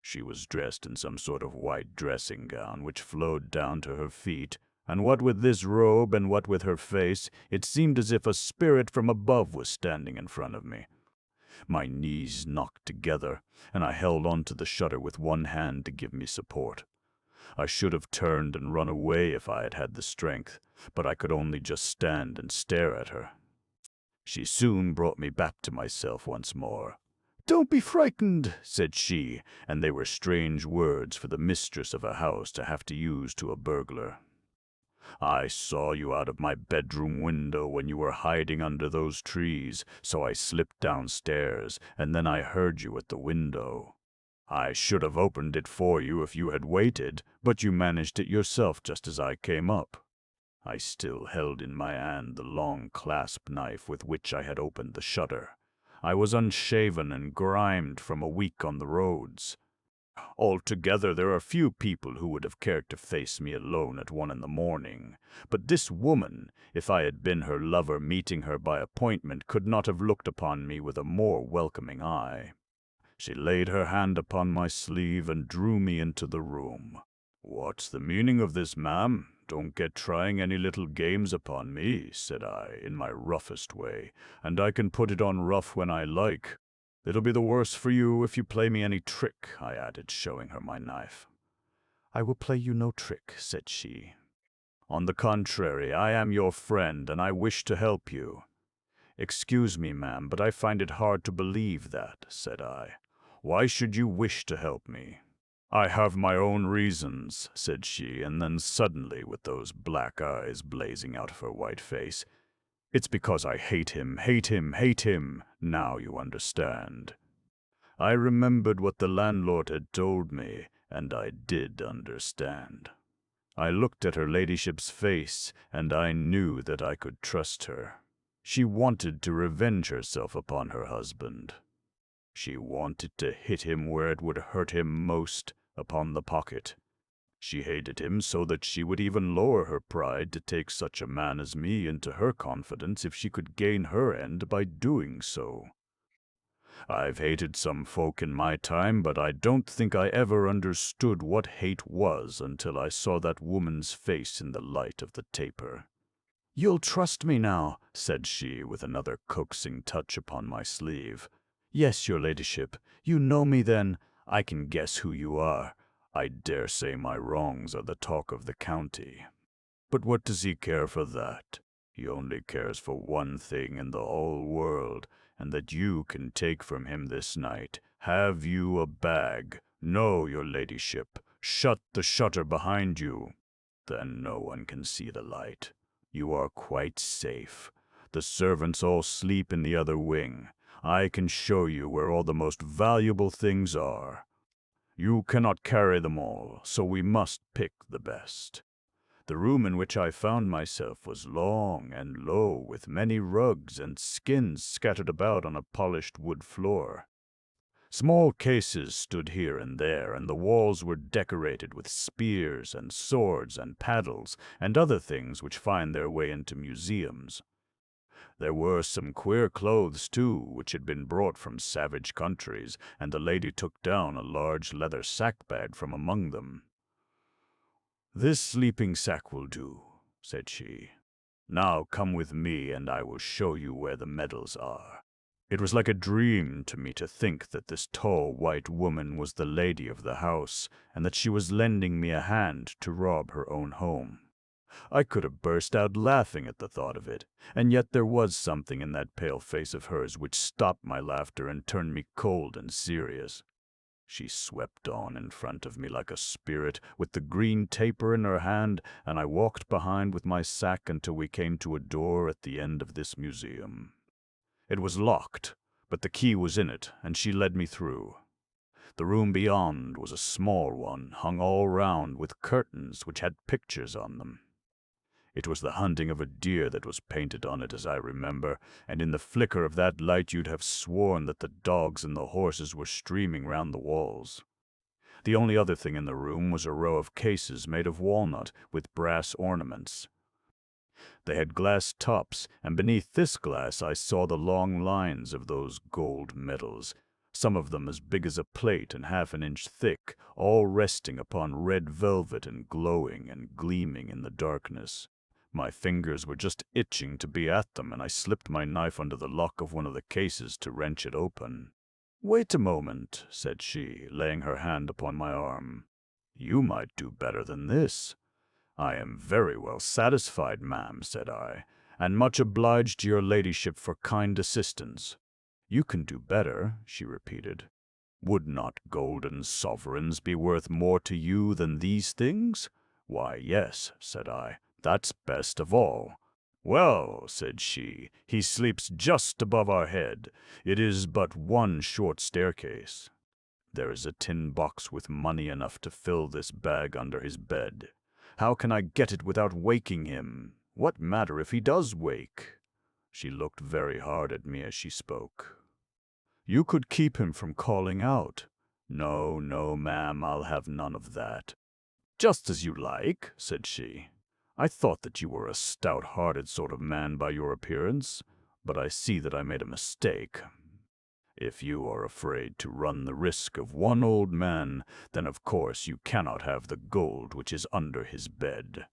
She was dressed in some sort of white dressing gown which flowed down to her feet, and what with this robe and what with her face, it seemed as if a spirit from above was standing in front of me. My knees knocked together, and I held onto the shutter with one hand to give me support. I should have turned and run away if I had had the strength, but I could only just stand and stare at her. She soon brought me back to myself once more. "Don't be frightened," said she, and they were strange words for the mistress of a house to have to use to a burglar. "I saw you out of my bedroom window when you were hiding under those trees, so I slipped downstairs, and then I heard you at the window. I should have opened it for you if you had waited, but you managed it yourself just as I came up." I still held in my hand the long clasp knife with which I had opened the shutter. I was unshaven and grimed from a week on the roads. Altogether, there are few people who would have cared to face me alone at 1 in the morning, but this woman, if I had been her lover meeting her by appointment, could not have looked upon me with a more welcoming eye. She laid her hand upon my sleeve and drew me into the room. "What's the meaning of this, ma'am? Don't get trying any little games upon me," said I, in my roughest way, "and I can put it on rough when I like. It'll be the worse for you if you play me any trick," I added, showing her my knife. "I will play you no trick," said she. "On the contrary, I am your friend, and I wish to help you." "Excuse me, ma'am, but I find it hard to believe that," said I. "Why should you wish to help me?" "I have my own reasons," said she, and then suddenly, with those black eyes blazing out of her white face, "It's because I hate him, hate him, hate him. Now you understand." I remembered what the landlord had told me, and I did understand. I looked at her ladyship's face, and I knew that I could trust her. She wanted to revenge herself upon her husband. She wanted to hit him where it would hurt him most, upon the pocket. She hated him so that she would even lower her pride to take such a man as me into her confidence if she could gain her end by doing so. I've hated some folk in my time, but I don't think I ever understood what hate was until I saw that woman's face in the light of the taper. "You'll trust me now," said she, with another coaxing touch upon my sleeve. "Yes, your ladyship. You know me, then. I can guess who you are. I dare say my wrongs are the talk of the county. But what does he care for that? He only cares for one thing in the whole world, and that you can take from him this night. Have you a bag? No, your ladyship. Shut the shutter behind you. Then no one can see the light. You are quite safe. The servants all sleep in the other wing. I can show you where all the most valuable things are. You cannot carry them all, so we must pick the best." The room in which I found myself was long and low, with many rugs and skins scattered about on a polished wood floor. Small cases stood here and there, and the walls were decorated with spears and swords and paddles and other things which find their way into museums. There were some queer clothes, too, which had been brought from savage countries, and the lady took down a large leather sack-bag from among them. "This sleeping sack will do," said she. "Now come with me, and I will show you where the medals are." It was like a dream to me to think that this tall white woman was the lady of the house, and that she was lending me a hand to rob her own home. I could have burst out laughing at the thought of it, and yet there was something in that pale face of hers which stopped my laughter and turned me cold and serious. She swept on in front of me like a spirit, with the green taper in her hand, and I walked behind with my sack until we came to a door at the end of this museum. It was locked, but the key was in it, and she led me through. The room beyond was a small one, hung all round with curtains which had pictures on them. It was the hunting of a deer that was painted on it, as I remember, and in the flicker of that light you'd have sworn that the dogs and the horses were streaming round the walls. The only other thing in the room was a row of cases made of walnut with brass ornaments. They had glass tops, and beneath this glass I saw the long lines of those gold medals, some of them as big as a plate and half an inch thick, all resting upon red velvet and glowing and gleaming in the darkness. My fingers were just itching to be at them, and I slipped my knife under the lock of one of the cases to wrench it open. "Wait a moment," said she, laying her hand upon my arm. "You might do better than this." "I am very well satisfied, ma'am," said I, "and much obliged to your ladyship for kind assistance." "You can do better," she repeated. "Would not golden sovereigns be worth more to you than these things?" "Why, yes," said I, "that's best of all." "Well," said she, "he sleeps just above our head. It is but one short staircase. There is a tin box with money enough to fill this bag under his bed. How can I get it without waking him? What matter if he does wake?" She looked very hard at me as she spoke. "You could keep him from calling out." "No, no, ma'am, I'll have none of that." "Just as you like," said she. "I thought that you were a stout-hearted sort of man by your appearance, but I see that I made a mistake. If you are afraid to run the risk of one old man, then of course you cannot have the gold which is under his bed.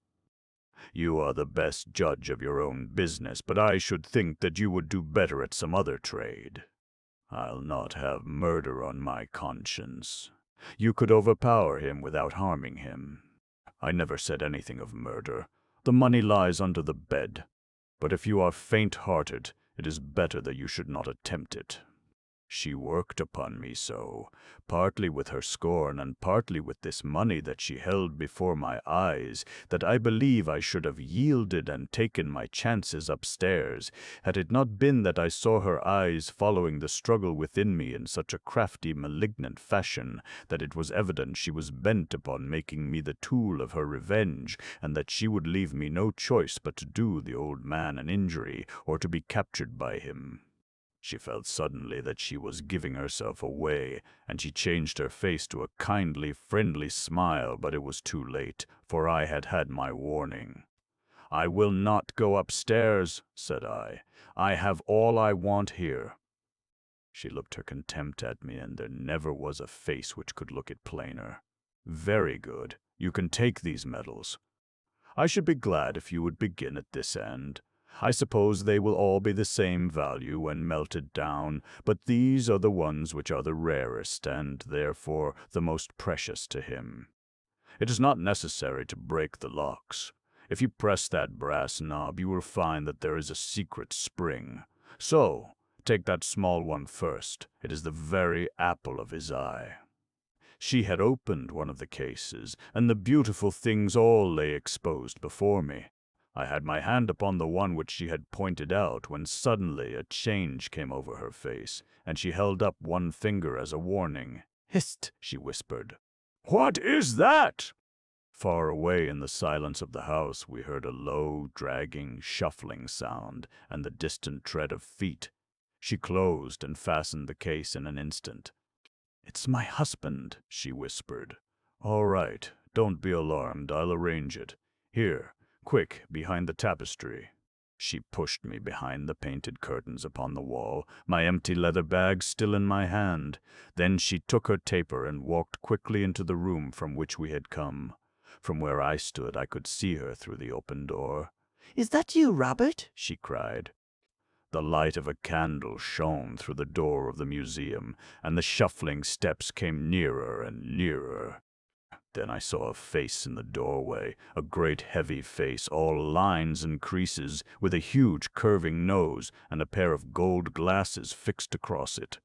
You are the best judge of your own business, but I should think that you would do better at some other trade. I'll not have murder on my conscience. You could overpower him without harming him." "I never said anything of murder. The money lies under the bed. But if you are faint-hearted, it is better that you should not attempt it." She worked upon me so, partly with her scorn and partly with this money that she held before my eyes, that I believe I should have yielded and taken my chances upstairs, had it not been that I saw her eyes following the struggle within me in such a crafty, malignant fashion, that it was evident she was bent upon making me the tool of her revenge, and that she would leave me no choice but to do the old man an injury, or to be captured by him. She felt suddenly that she was giving herself away, and she changed her face to a kindly, friendly smile, but it was too late, for I had had my warning. "I will not go upstairs," said I. "I have all I want here." She looked her contempt at me, and there never was a face which could look it plainer. "Very good. You can take these medals. I should be glad if you would begin at this end. I suppose they will all be the same value when melted down, but these are the ones which are the rarest, and therefore the most precious to him. It is not necessary to break the locks. If you press that brass knob, you will find that there is a secret spring. So, take that small one first. It is the very apple of his eye." She had opened one of the cases, and the beautiful things all lay exposed before me. I had my hand upon the one which she had pointed out, when suddenly a change came over her face, and she held up one finger as a warning. "Hist!" she whispered. "What is that?" Far away in the silence of the house we heard a low, dragging, shuffling sound, and the distant tread of feet. She closed and fastened the case in an instant. "It's my husband," she whispered. "All right, don't be alarmed, I'll arrange it. Here, quick, behind the tapestry." She pushed me behind the painted curtains upon the wall, my empty leather bag still in my hand. Then she took her taper and walked quickly into the room from which we had come. From where I stood, I could see her through the open door. "Is that you, Robert?" she cried. The light of a candle shone through the door of the museum, and the shuffling steps came nearer and nearer. Then I saw a face in the doorway, a great heavy face, all lines and creases, with a huge curving nose and a pair of gold glasses fixed across it.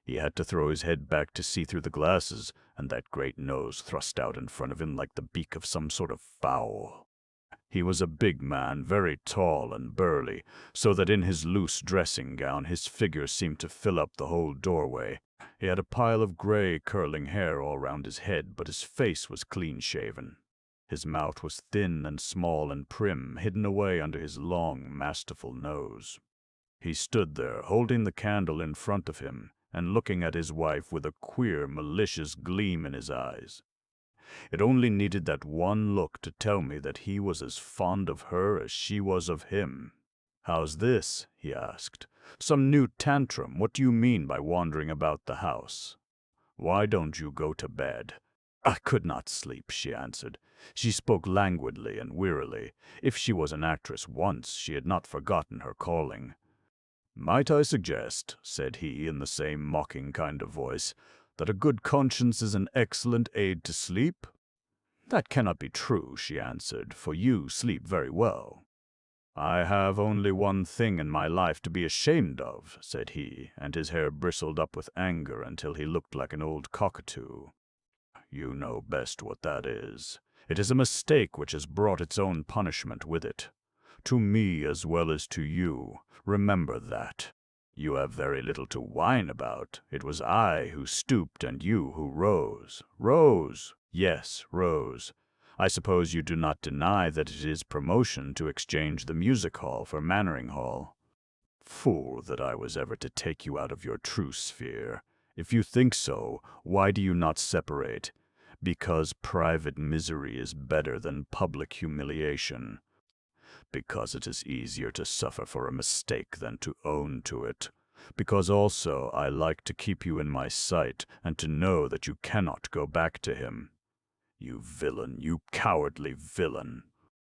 He had to throw his head back to see through the glasses, and that great nose thrust out in front of him like the beak of some sort of fowl. He was a big man, very tall and burly, so that in his loose dressing gown his figure seemed to fill up the whole doorway. He had a pile of gray, curling hair all round his head, but his face was clean-shaven. His mouth was thin and small and prim, hidden away under his long, masterful nose. He stood there, holding the candle in front of him, and looking at his wife with a queer, malicious gleam in his eyes. It only needed that one look to tell me that he was as fond of her as she was of him. "How's this?" he asked. "Some new tantrum? What do you mean by wandering about the house? Why don't you go to bed?" "I could not sleep," she answered. She spoke languidly and wearily. If she was an actress once, she had not forgotten her calling. "Might I suggest," said he in the same mocking kind of voice, "that a good conscience is an excellent aid to sleep?" "That cannot be true," she answered, "for you sleep very well." "I have only one thing in my life to be ashamed of," said he, and his hair bristled up with anger until he looked like an old cockatoo. "You know best what that is. It is a mistake which has brought its own punishment with it. To me as well as to you. Remember that. You have very little to whine about. It was I who stooped and you who rose. Rose! Yes, rose. I suppose you do not deny that it is promotion to exchange the music hall for Mannering Hall. Fool that I was ever to take you out of your true sphere. If you think so, why do you not separate? Because private misery is better than public humiliation. Because it is easier to suffer for a mistake than to own to it. Because also I like to keep you in my sight and to know that you cannot go back to him. You villain, you cowardly villain.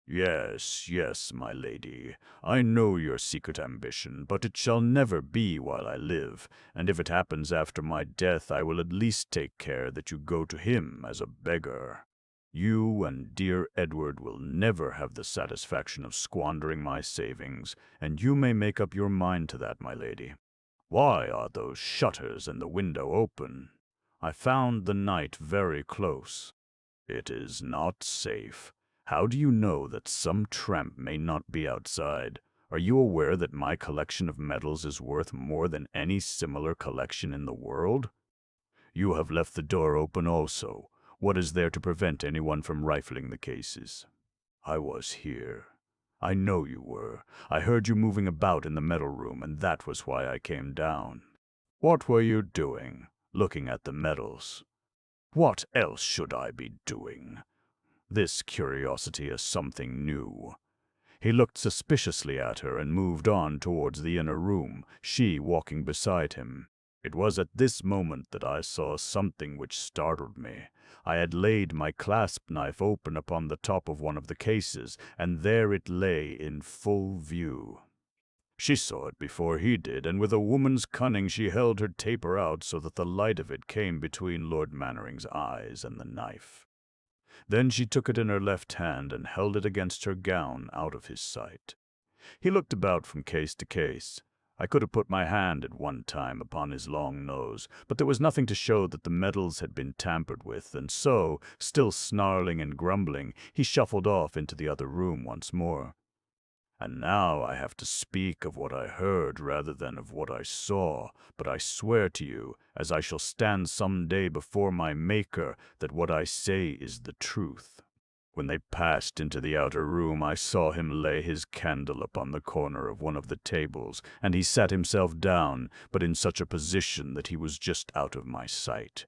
Yes, yes, my lady, I know your secret ambition, but it shall never be while I live, and if it happens after my death I will at least take care that you go to him as a beggar. You and dear Edward will never have the satisfaction of squandering my savings, and you may make up your mind to that, my lady. Why are those shutters and the window open? I found the night very close. It is not safe. How do you know that some tramp may not be outside? Are you aware that my collection of medals is worth more than any similar collection in the world? You have left the door open also. What is there to prevent anyone from rifling the cases? I was here. I know you were. I heard you moving about in the medal room, and that was why I came down. What were you doing? Looking at the medals. What else should I be doing? This curiosity is something new. He looked suspiciously at her and moved on towards the inner room, she walking beside him. It was at this moment that I saw something which startled me. I had laid my clasp knife open upon the top of one of the cases, and there it lay in full view. She saw it before he did, and with a woman's cunning she held her taper out so that the light of it came between Lord Mannering's eyes and the knife. Then she took it in her left hand and held it against her gown out of his sight. He looked about from case to case. I could have put my hand at one time upon his long nose, but there was nothing to show that the medals had been tampered with, and so, still snarling and grumbling, he shuffled off into the other room once more. And now I have to speak of what I heard rather than of what I saw, but I swear to you, as I shall stand some day before my Maker, that what I say is the truth. When they passed into the outer room, I saw him lay his candle upon the corner of one of the tables, and he sat himself down, but in such a position that he was just out of my sight.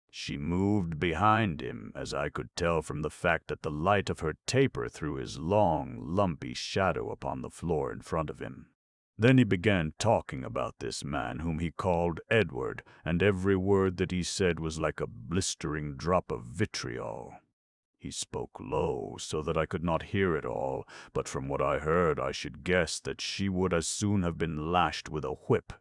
She moved behind him, as I could tell from the fact that the light of her taper threw his long, lumpy shadow upon the floor in front of him. Then he began talking about this man whom he called Edward, and every word that he said was like a blistering drop of vitriol. He spoke low, so that I could not hear it all, but from what I heard I should guess that she would as soon have been lashed with a whip.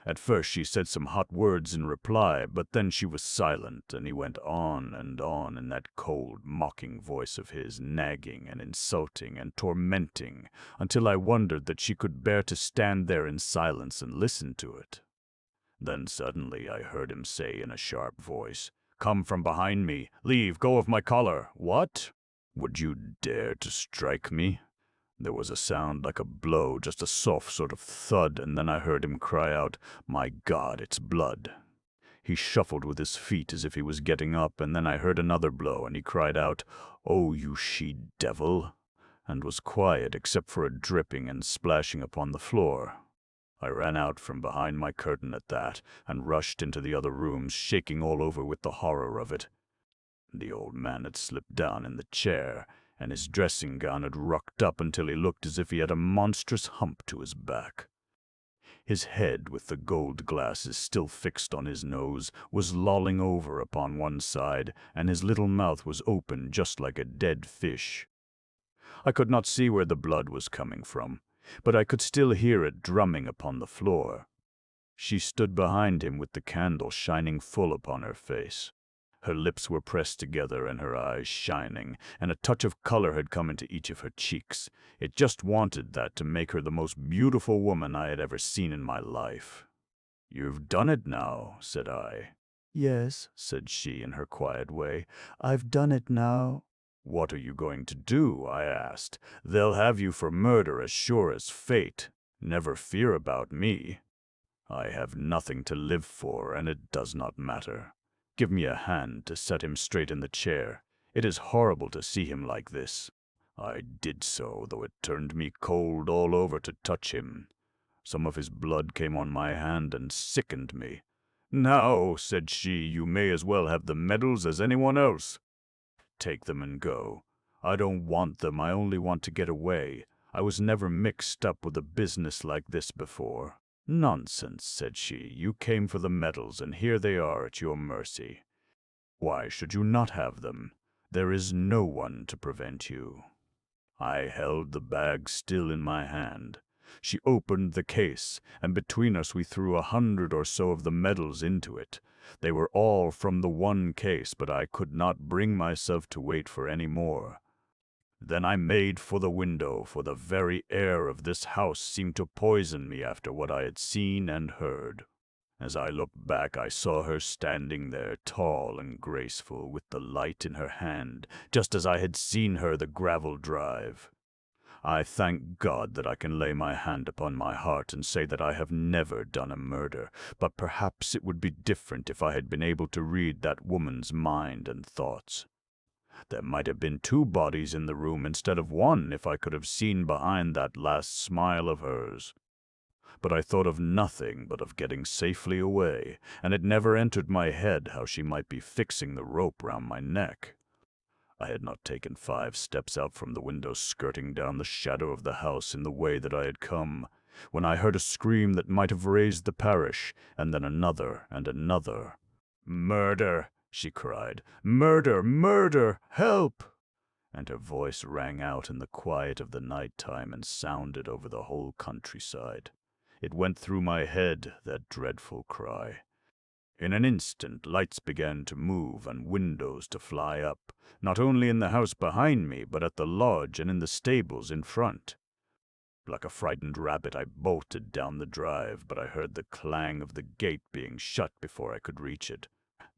At first she said some hot words in reply, but then she was silent, and he went on and on in that cold, mocking voice of his, nagging and insulting and tormenting, until I wondered that she could bear to stand there in silence and listen to it. Then suddenly I heard him say in a sharp voice, "Come from behind me! Leave! Go of my collar!" "What? Would you dare to strike me?" There was a sound like a blow, just a soft sort of thud, and then I heard him cry out, "My God, it's blood!" He shuffled with his feet as if he was getting up, and then I heard another blow, and he cried out, "Oh, you she-devil!" and was quiet except for a dripping and splashing upon the floor. I ran out from behind my curtain at that, and rushed into the other rooms, shaking all over with the horror of it. The old man had slipped down in the chair, and his dressing gown had rucked up until he looked as if he had a monstrous hump to his back. His head, with the gold glasses still fixed on his nose, was lolling over upon one side, and his little mouth was open just like a dead fish. I could not see where the blood was coming from, but I could still hear it drumming upon the floor. She stood behind him with the candle shining full upon her face. Her lips were pressed together and her eyes shining, and a touch of color had come into each of her cheeks. It just wanted that to make her the most beautiful woman I had ever seen in my life. "You've done it now," said I. "Yes," said she in her quiet way, "I've done it now." "What are you going to do?" I asked. "They'll have you for murder as sure as fate. Never fear about me. I have nothing to live for, and it does not matter. Give me a hand to set him straight in the chair. It is horrible to see him like this." I did so, though it turned me cold all over to touch him. Some of his blood came on my hand and sickened me. "Now," said she, "you may as well have the medals as anyone else. Take them and go. I don't want them, I only want to get away. I was never mixed up with a business like this before." "Nonsense," said she. "You came for the medals, and here they are at your mercy. Why should you not have them? There is no one to prevent you." I held the bag still in my hand. She opened the case, and between us we threw 100 or so of the medals into it. They were all from the one case, but I could not bring myself to wait for any more. Then I made for the window, for the very air of this house seemed to poison me after what I had seen and heard. As I looked back, I saw her standing there, tall and graceful, with the light in her hand, just as I had seen her the gravel drive. I thank God that I can lay my hand upon my heart and say that I have never done a murder, but perhaps it would be different if I had been able to read that woman's mind and thoughts. There might have been 2 bodies in the room instead of 1 if I could have seen behind that last smile of hers. But I thought of nothing but of getting safely away, and it never entered my head how she might be fixing the rope round my neck. I had not taken 5 steps out from the window, skirting down the shadow of the house in the way that I had come, when I heard a scream that might have raised the parish, and then another and another. "Murder!" she cried. "Murder! Murder! Help!" And her voice rang out in the quiet of the night time and sounded over the whole countryside. It went through my head, that dreadful cry. In an instant lights began to move and windows to fly up, not only in the house behind me, but at the lodge and in the stables in front. Like a frightened rabbit I bolted down the drive, but I heard the clang of the gate being shut before I could reach it.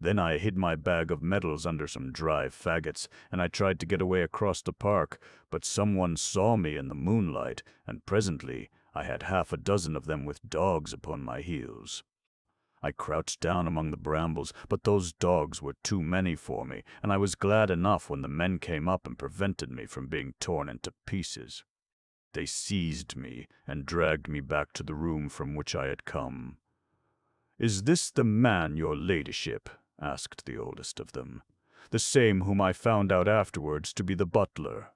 Then I hid my bag of medals under some dry faggots, and I tried to get away across the park, but someone saw me in the moonlight, and presently I had 6 of them with dogs upon my heels. I crouched down among the brambles, but those dogs were too many for me, and I was glad enough when the men came up and prevented me from being torn into pieces. They seized me and dragged me back to the room from which I had come. "Is this the man, your ladyship?" asked the oldest of them. "The same whom I found out afterwards to be the butler."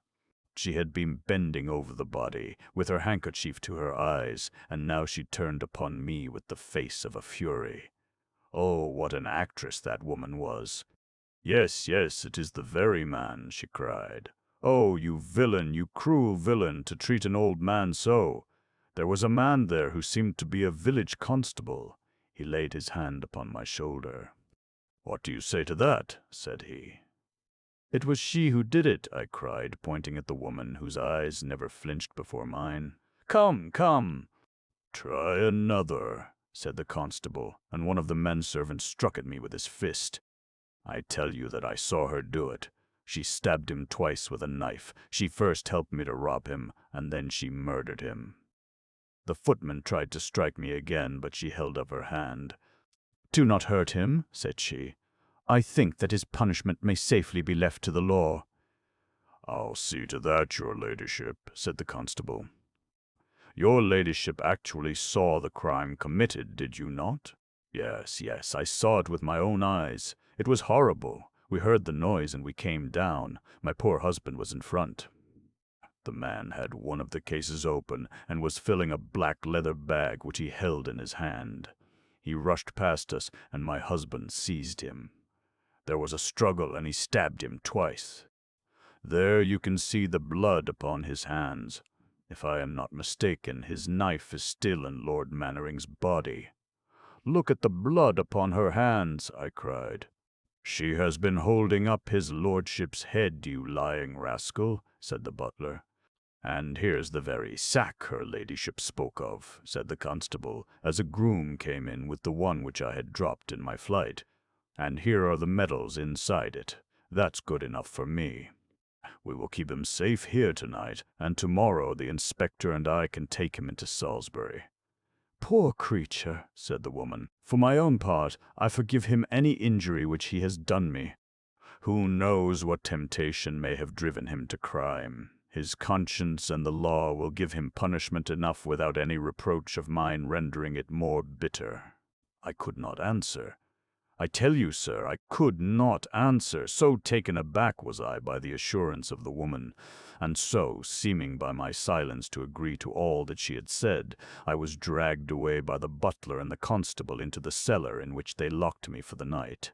She had been bending over the body, with her handkerchief to her eyes, and now she turned upon me with the face of a fury. Oh, what an actress that woman was! "Yes, yes, it is the very man," she cried. "Oh, you villain, you cruel villain, to treat an old man so! There was a man there who seemed to be a village constable." He laid his hand upon my shoulder. "What do you say to that?" said he. "It was she who did it," I cried, pointing at the woman whose eyes never flinched before mine. "Come, come!" "Try another," said the constable, and one of the men-servants struck at me with his fist. "I tell you that I saw her do it. She stabbed him twice with a knife. She first helped me to rob him, and then she murdered him." The footman tried to strike me again, but she held up her hand. "Do not hurt him," said she. "I think that his punishment may safely be left to the law." "I'll see to that, your ladyship," said the constable. "Your ladyship actually saw the crime committed, did you not?" "Yes, yes, I saw it with my own eyes. It was horrible. We heard the noise and we came down. My poor husband was in front." The man had one of the cases open and was filling a black leather bag which he held in his hand. He rushed past us, and my husband seized him. There was a struggle, and he stabbed him twice. There you can see the blood upon his hands. If I am not mistaken, his knife is still in Lord Mannering's body. "Look at the blood upon her hands," I cried. "She has been holding up his lordship's head, you lying rascal," said the butler. "And here's the very sack her ladyship spoke of," said the constable, as a groom came in with the one which I had dropped in my flight. "And here are the medals inside it. That's good enough for me. We will keep him safe here tonight, and tomorrow the inspector and I can take him into Salisbury." "Poor creature," said the woman. "For my own part, I forgive him any injury which he has done me. Who knows what temptation may have driven him to crime? His conscience and the law will give him punishment enough without any reproach of mine rendering it more bitter." I could not answer. I tell you, sir, I could not answer, so taken aback was I by the assurance of the woman, and so, seeming by my silence to agree to all that she had said, I was dragged away by the butler and the constable into the cellar in which they locked me for the night.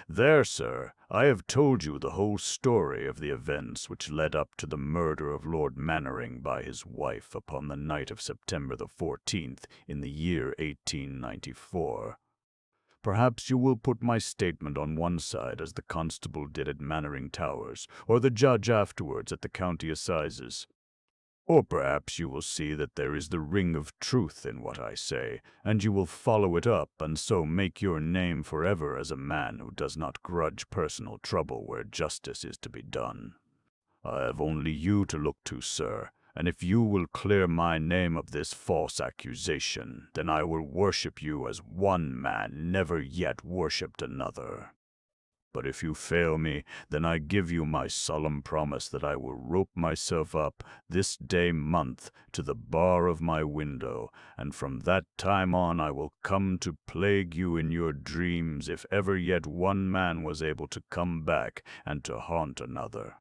There, sir, I have told you the whole story of the events which led up to the murder of Lord Mannering by his wife upon the night of September the 14th in the year 1894. Perhaps you will put my statement on one side as the constable did at Mannering Towers, or the judge afterwards at the county assizes. Or perhaps you will see that there is the ring of truth in what I say, and you will follow it up and so make your name forever as a man who does not grudge personal trouble where justice is to be done. I have only you to look to, sir, and if you will clear my name of this false accusation, then I will worship you as one man never yet worshipped another. But if you fail me, then I give you my solemn promise that I will rope myself up this day month to the bar of my window, and from that time on I will come to plague you in your dreams if ever yet one man was able to come back and to haunt another.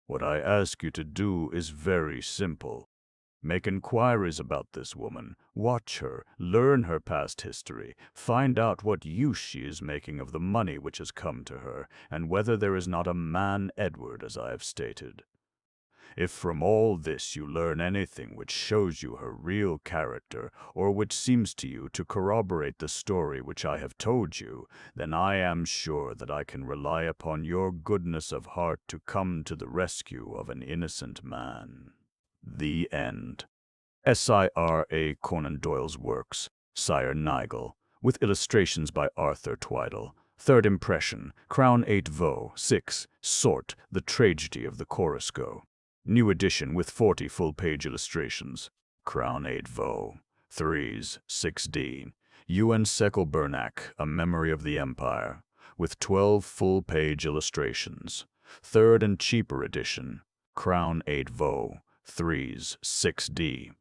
What I ask you to do is very simple. Make inquiries about this woman, watch her, learn her past history, find out what use she is making of the money which has come to her, and whether there is not a man Edward, as I have stated. If from all this you learn anything which shows you her real character, or which seems to you to corroborate the story which I have told you, then I am sure that I can rely upon your goodness of heart to come to the rescue of an innocent man. The End. Sira Conan Doyle's Works, Sire Nigel, with illustrations by Arthur Twidle. Third impression, Crown 8 Vo, 6, Sort, The Tragedy of the Corusco. New edition with 40 full-page illustrations. Crown 8 Vo, 3s, 6d. UN Burnack, A Memory of the Empire, with 12 full-page illustrations. Third and cheaper edition, Crown 8 Vo, 3s, 6D.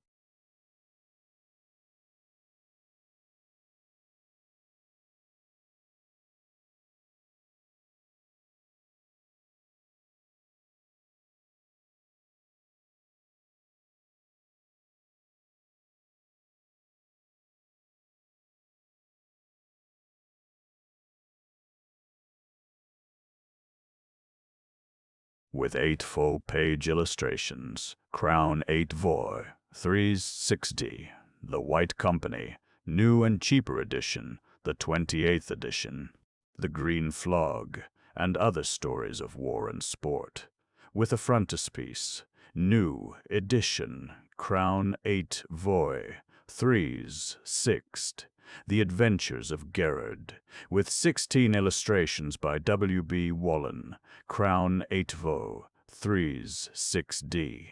With 8 full-page illustrations, Crown 8 Voy, 3s, 6D. The White Company, new and cheaper edition, the 28th edition. The Green Flog, and other stories of war and sport. With a frontispiece, new edition, Crown 8 Voy, 3s, 6th. The Adventures of Gerard, with 16 illustrations by W.B. Wallen, Crown 8 Vo, 3s, 6D.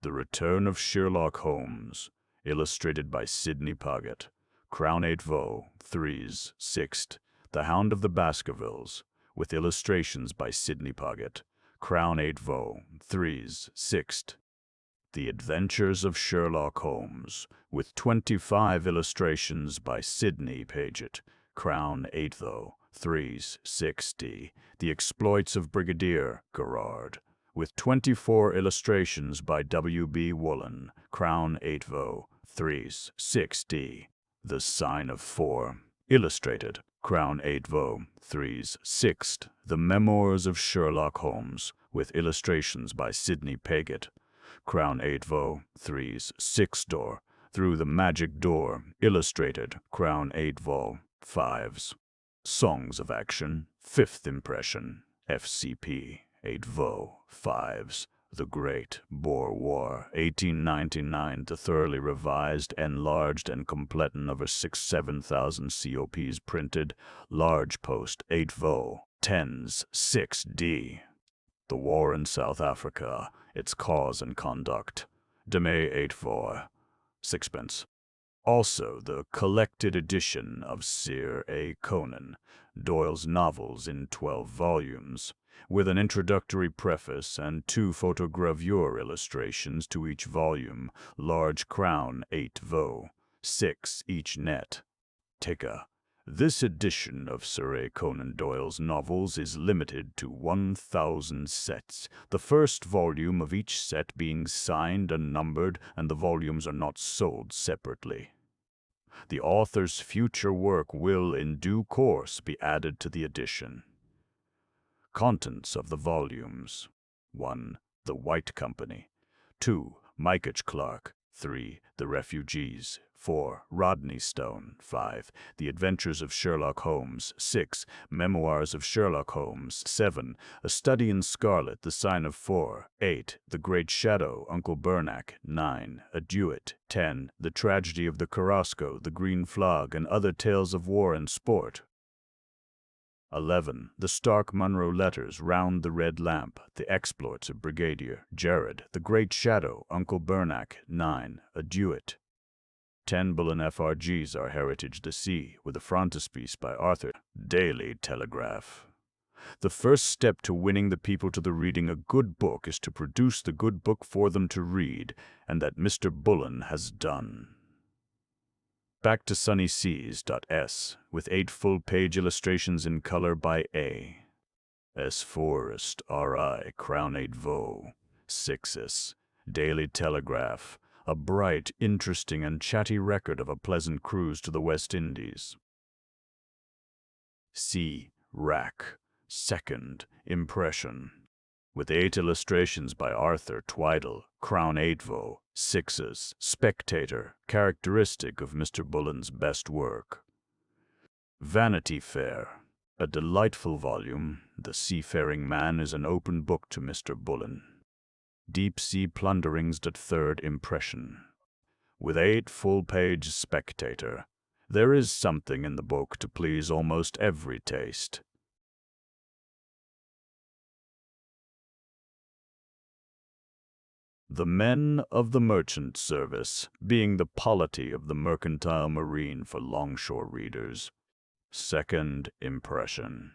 The Return of Sherlock Holmes, illustrated by Sidney Poggett, Crown 8 Vo, 3s, 6th. The Hound of the Baskervilles, with illustrations by Sidney Poggett, Crown 8 Vo, 3s, 6th. The Adventures of Sherlock Holmes, with 25 illustrations by Sidney Paget, Crown 8 Vo, 3s, 6d. The Exploits of Brigadier Gerard, with 24 illustrations by W.B. Wallen, Crown 8 Vo, 3s, 6d. The Sign of Four, illustrated, Crown 8 Vo, 3s, 6th. The Memoirs of Sherlock Holmes, with illustrations by Sidney Paget, Crown 8 Vo, 3s, 6d. Through the Magic Door, illustrated, Crown 8 Vo, 5s. Songs of Action, 5th impression, FCP, 8 Vo, 5s. The Great Boer War, 1899, to thoroughly revised, enlarged, and completing over 7,000 COPs printed, large post, 8 Vo, 10s, 6d. The War in South Africa, Its Cause and Conduct, Demay 8 Vo, 6d. Also, the collected edition of Sir A. Conan Doyle's novels in 12 volumes, with an introductory preface and 2 photogravure illustrations to each volume, large, Crown 8 Vo, 6 each net. Tika. This edition of Sir A. Conan Doyle's novels is limited to 1,000 sets, the first volume of each set being signed and numbered, and the volumes are not sold separately. The author's future work will, in due course, be added to the edition. Contents of the volumes: 1. The White Company. 2. Micah Clark. 3. The Refugees. 4. Rodney Stone. 5. The Adventures of Sherlock Holmes. 6. Memoirs of Sherlock Holmes. 7. A Study in Scarlet, The Sign of Four. 8. The Great Shadow, Uncle Bernac. 9. A Duet. 10. The Tragedy of the Carrasco, The Green Flog, and Other Tales of War and Sport. 11. The Stark Munro Letters, Round the Red Lamp, The Exploits of Brigadier Gerard, The Great Shadow, Uncle Bernac. 9. A Duet. 10. Bullen FRGs, Our Heritage the Sea, with a frontispiece by Arthur. Daily Telegraph. The first step to winning the people to the reading a good book is to produce the good book for them to read, and that Mr. Bullen has done. Back to Sunny Seas.s, with 8 full-page illustrations in color by A. S. Forrest, R.I., Crown 8 Vo, 6s. Daily Telegraph, a bright, interesting, and chatty record of a pleasant cruise to the West Indies. C. Rack, 2nd impression, with 8 illustrations by Arthur Tweidle, Crown 8 Vo, 6s. Spectator, characteristic of Mr. Bullen's best work. Vanity Fair, a delightful volume. The Seafaring Man is an open book to Mr. Bullen. Deep Sea Plunderings, 3rd impression, with 8 full-page Spectator. There is something in the book to please almost every taste. The men of the merchant service, being the polity of the mercantile marine for longshore readers. Second impression.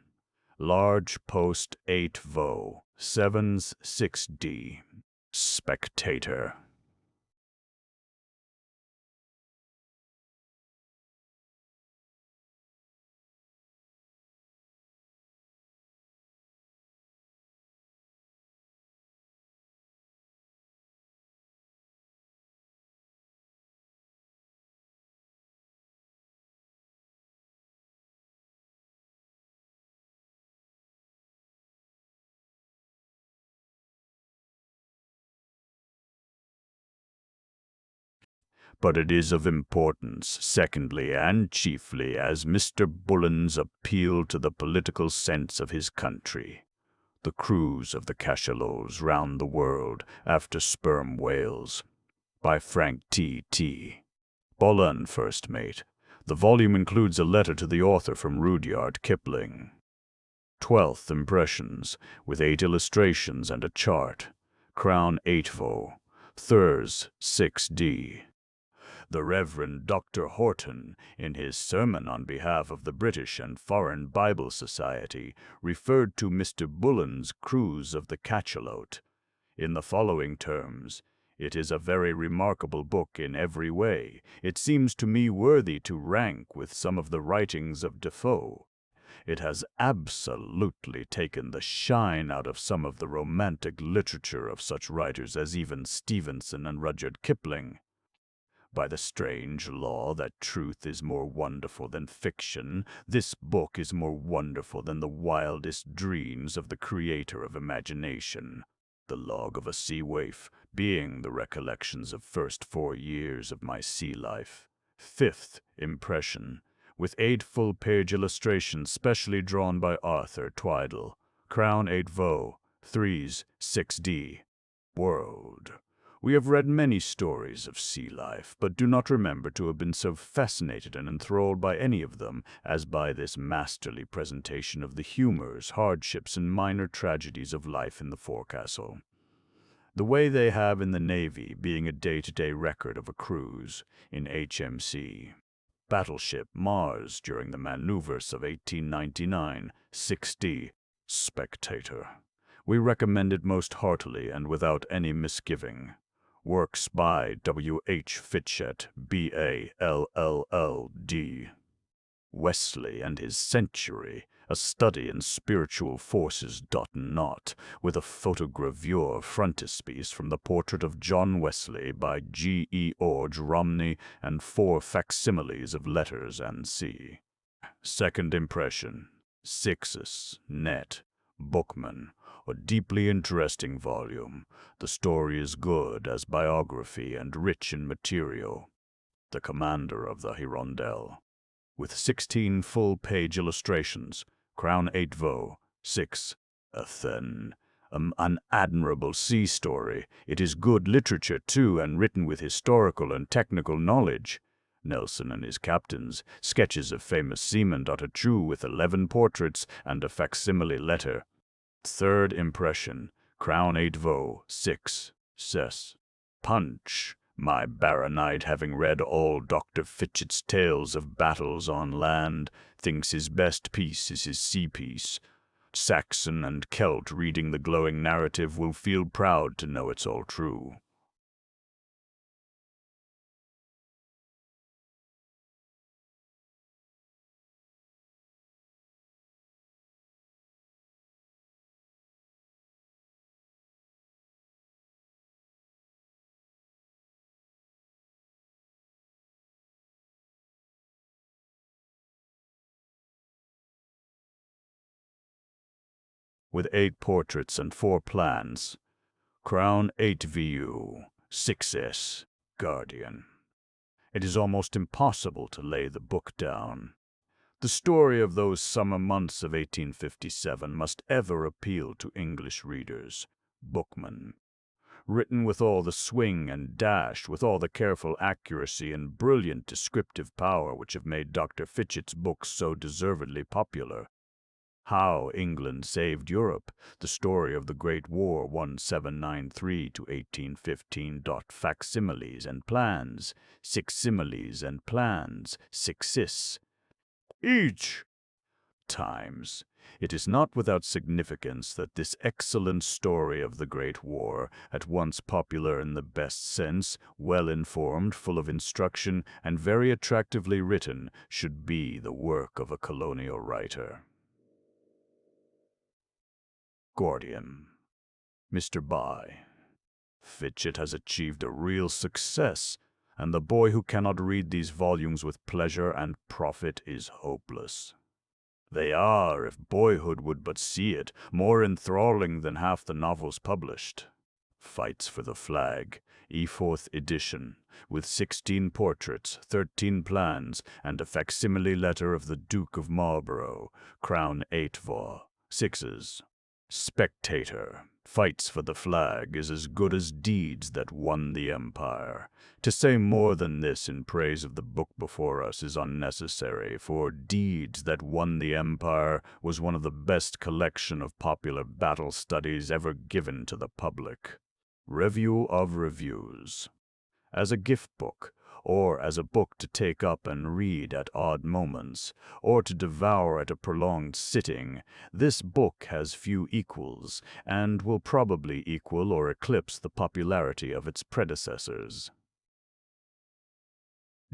Large post 8 vo, 7s 6d. Spectator. But it is of importance, secondly and chiefly, as Mr. Bullen's appeal to the political sense of his country. The Cruise of the Cachalots Round the World After Sperm Whales, by Frank T. Bullen, first mate. The volume includes a letter to the author from Rudyard Kipling. 12th Impressions, with 8 illustrations and a chart. Crown 8 vo, Thurs 6d. The Reverend Dr. Horton, in his sermon on behalf of the British and Foreign Bible Society, referred to Mr. Bullen's Cruise of the Cachalot in the following terms: "It is a very remarkable book in every way. It seems to me worthy to rank with some of the writings of Defoe. It has absolutely taken the shine out of some of the romantic literature of such writers as even Stevenson and Rudyard Kipling. By the strange law that truth is more wonderful than fiction, this book is more wonderful than the wildest dreams of the creator of imagination. The log of a sea waif, being the recollections of first 4 years of my sea life. 5th Impression, with 8 full-page illustrations specially drawn by Arthur Twydell. Crown 8 vo, 3s 6d. World. We have read many stories of sea life, but do not remember to have been so fascinated and enthralled by any of them as by this masterly presentation of the humors, hardships, and minor tragedies of life in the forecastle. The way they have in the Navy, being a day-to-day record of a cruise in HMC Battleship Mars during the maneuvers of 1899, 6d. Spectator. We recommend it most heartily and without any misgiving. Works by W. H. Fitchett, B.A., LL.D. Wesley and His Century, a study in spiritual forces. Not, with a photogravure frontispiece from the portrait of John Wesley by G. E. Orge Romney and 4 facsimiles of letters and C. Second Impression, 6s, net, Bookman. A deeply interesting volume. The story is good as biography and rich in material. The Commander of the Hirondelle, with 16 full-page illustrations. Crown 8 vo, 6, Athen. An admirable sea story. It is good literature, too, and written with historical and technical knowledge. Nelson and his captains, sketches of famous seamen. True, with 11 portraits and a facsimile letter. Third Impression, Crown 8 vo, 6, ses. Punch. My baronight, having read all Dr. Fitchett's tales of battles on land, thinks his best piece is his sea piece. Saxon and Celt reading the glowing narrative will feel proud to know it's all true. With 8 portraits and 4 plans. Crown 8 vu, 6s, Guardian. It is almost impossible to lay the book down. The story of those summer months of 1857 must ever appeal to English readers. Bookman. Written with all the swing and dash, with all the careful accuracy and brilliant descriptive power which have made Dr. Fitchett's books so deservedly popular. How England Saved Europe, the story of the Great War 1793 to 1815. Facsimiles and plans, six similes and plans, sixis. Each times. It is not without significance that this excellent story of the Great War, at once popular in the best sense, well-informed, full of instruction, and very attractively written, should be the work of a colonial writer. Gordian. Mr. Bye. Fitchett has achieved a real success, and the boy who cannot read these volumes with pleasure and profit is hopeless. They are, if boyhood would but see it, more enthralling than half the novels published. Fights for the Flag, E4th edition, with 16 portraits, 13 plans, and a facsimile letter of the Duke of Marlborough, Crown 8 vol. 6s. Spectator. Fights for the Flag is as good as Deeds That Won the Empire. To say more than this in praise of the book before us is unnecessary, for Deeds That Won the Empire was one of the best collection of popular battle studies ever given to the public. Review of Reviews. As a gift book, or as a book to take up and read at odd moments, or to devour at a prolonged sitting, this book has few equals, and will probably equal or eclipse the popularity of its predecessors.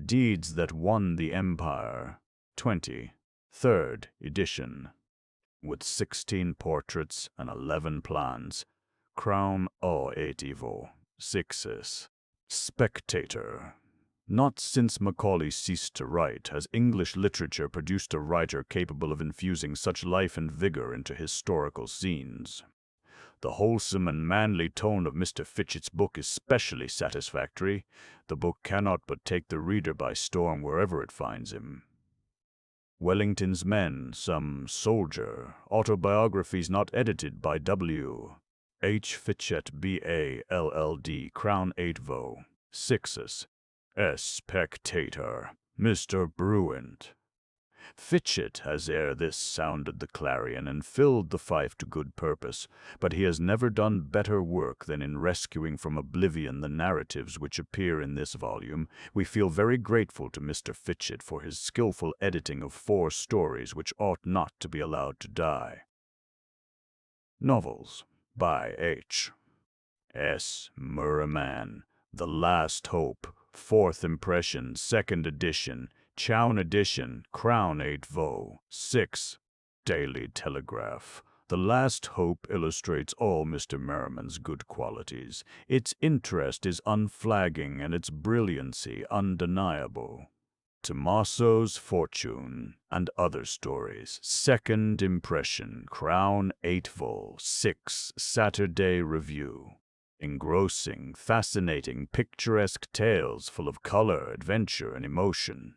Deeds That Won the Empire, 23rd edition, with 16 portraits and 11 plans, Crown 8 vol. 6s. Spectator. Not since Macaulay ceased to write has English literature produced a writer capable of infusing such life and vigor into historical scenes. The wholesome and manly tone of Mr. Fitchett's book is specially satisfactory. The book cannot but take the reader by storm wherever it finds him. Wellington's Men, Some Soldier, Autobiographies Not Edited by W. H. Fitchett, B.A., LL.D., Crown 8 vol. 6s. Spectator. Mr. Bruant. Fitchett has ere this sounded the clarion and filled the fife to good purpose, but he has never done better work than in rescuing from oblivion the narratives which appear in this volume. We feel very grateful to Mr. Fitchett for his skillful editing of 4 stories which ought not to be allowed to die. Novels by H. S. Merriman. The Last Hope, 4th impression, 2nd edition, Chown edition, Crown 8 vol. 6. Daily Telegraph. The Last Hope illustrates all Mr. Merriman's good qualities. Its interest is unflagging and its brilliancy undeniable. Tommaso's Fortune and Other Stories, 2nd impression, Crown 8 vol. 6, Saturday Review. Engrossing, fascinating, picturesque tales full of color, adventure, and emotion.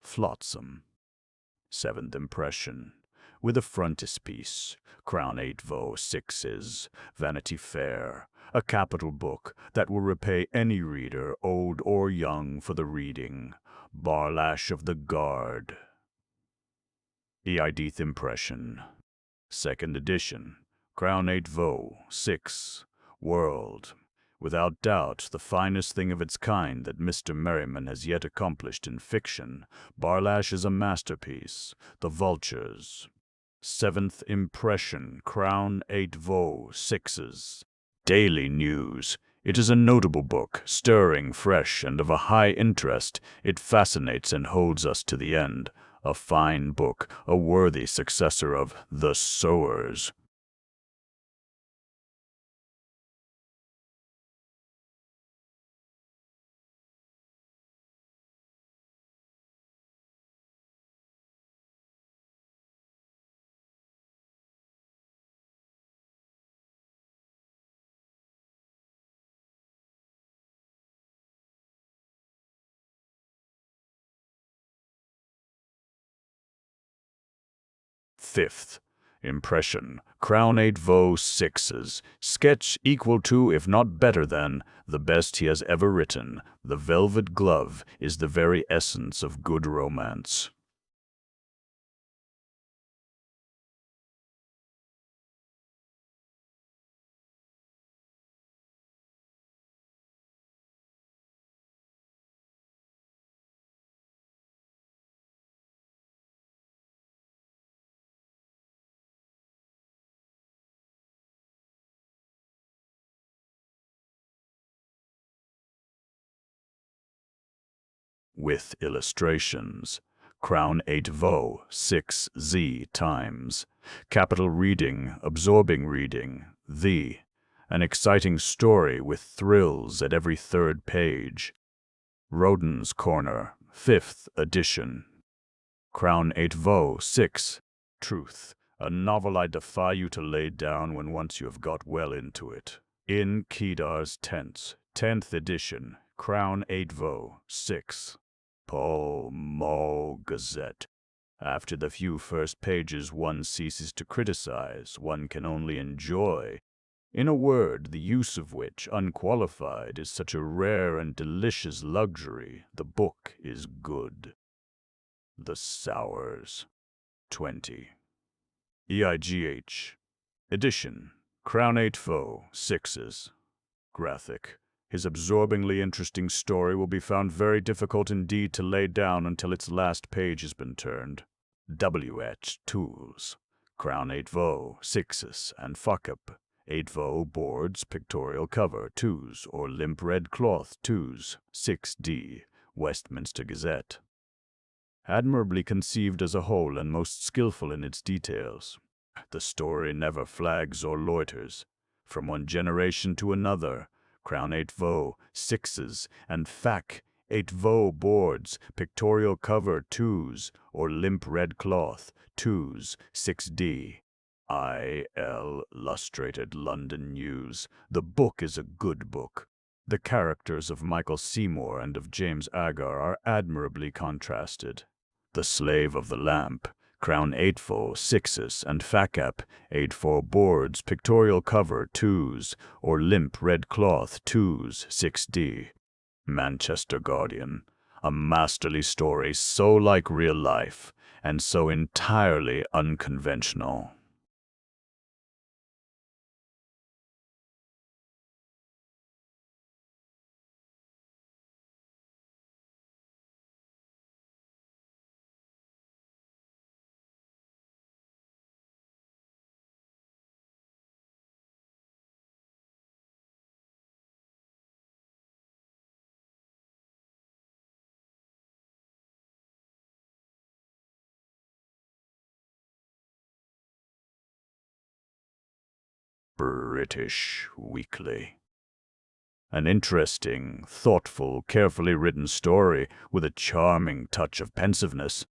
Flotsam, 7th impression, with a frontispiece, Crown 8 vol. 6s, Vanity Fair, a capital book that will repay any reader, old or young, for the reading. Barlash of the Guard. 8th impression, 2nd edition, Crown 8 vol. 6, World. Without doubt, the finest thing of its kind that Mr. Merriman has yet accomplished in fiction. Barlash is a masterpiece. The Vultures. 7th impression, Crown 8 vol. 6s. Daily News. It is a notable book, stirring, fresh, and of a high interest. It fascinates and holds us to the end. A fine book, a worthy successor of The Sowers. Fifth impression, Crown 8 vol. 6s. Sketch equal to, if not better than, the best he has ever written. The Velvet Glove is the very essence of good romance. with illustrations. Crown 8 vo, 6 z times. Capital reading, absorbing reading, the. An exciting story with thrills at every third page. Rodin's Corner, 5th edition. Crown 8 vo, 6. Truth. A novel I defy you to lay down when once you have got well into it. In Kedar's Tents, 10th edition. Crown 8 vo, 6. Pall Mall Gazette. After the few first pages one ceases to criticize, one can only enjoy. In a word, the use of which, unqualified, is such a rare and delicious luxury, the book is good. The Sours. 20. EIGH. Edition. Crown 8 vo, 6s. Graphic. His absorbingly interesting story will be found very difficult indeed to lay down until its last page has been turned. WH Tools. Crown 8 vo, 6s, and fuck-up. 8 vo boards, pictorial cover, 2s, or limp red cloth, 2s, 6d. Westminster Gazette. Admirably conceived as a whole and most skillful in its details. The story never flags or loiters. From one generation to another, Crown 8 vo, 6s, and Fac 8 vo boards, pictorial cover 2s, or limp red cloth 2s, 6d. Illustrated London News. The book is a good book. The characters of Michael Seymour and of James Agar are admirably contrasted. The Slave of the Lamp, Crown 8 vo, 6s, and Facap 8 vo boards, pictorial cover 2s, or limp red cloth 2s, 6d. Manchester Guardian. A masterly story so like real life, and so entirely unconventional. British Weekly. An interesting, thoughtful, carefully written story with a charming touch of pensiveness.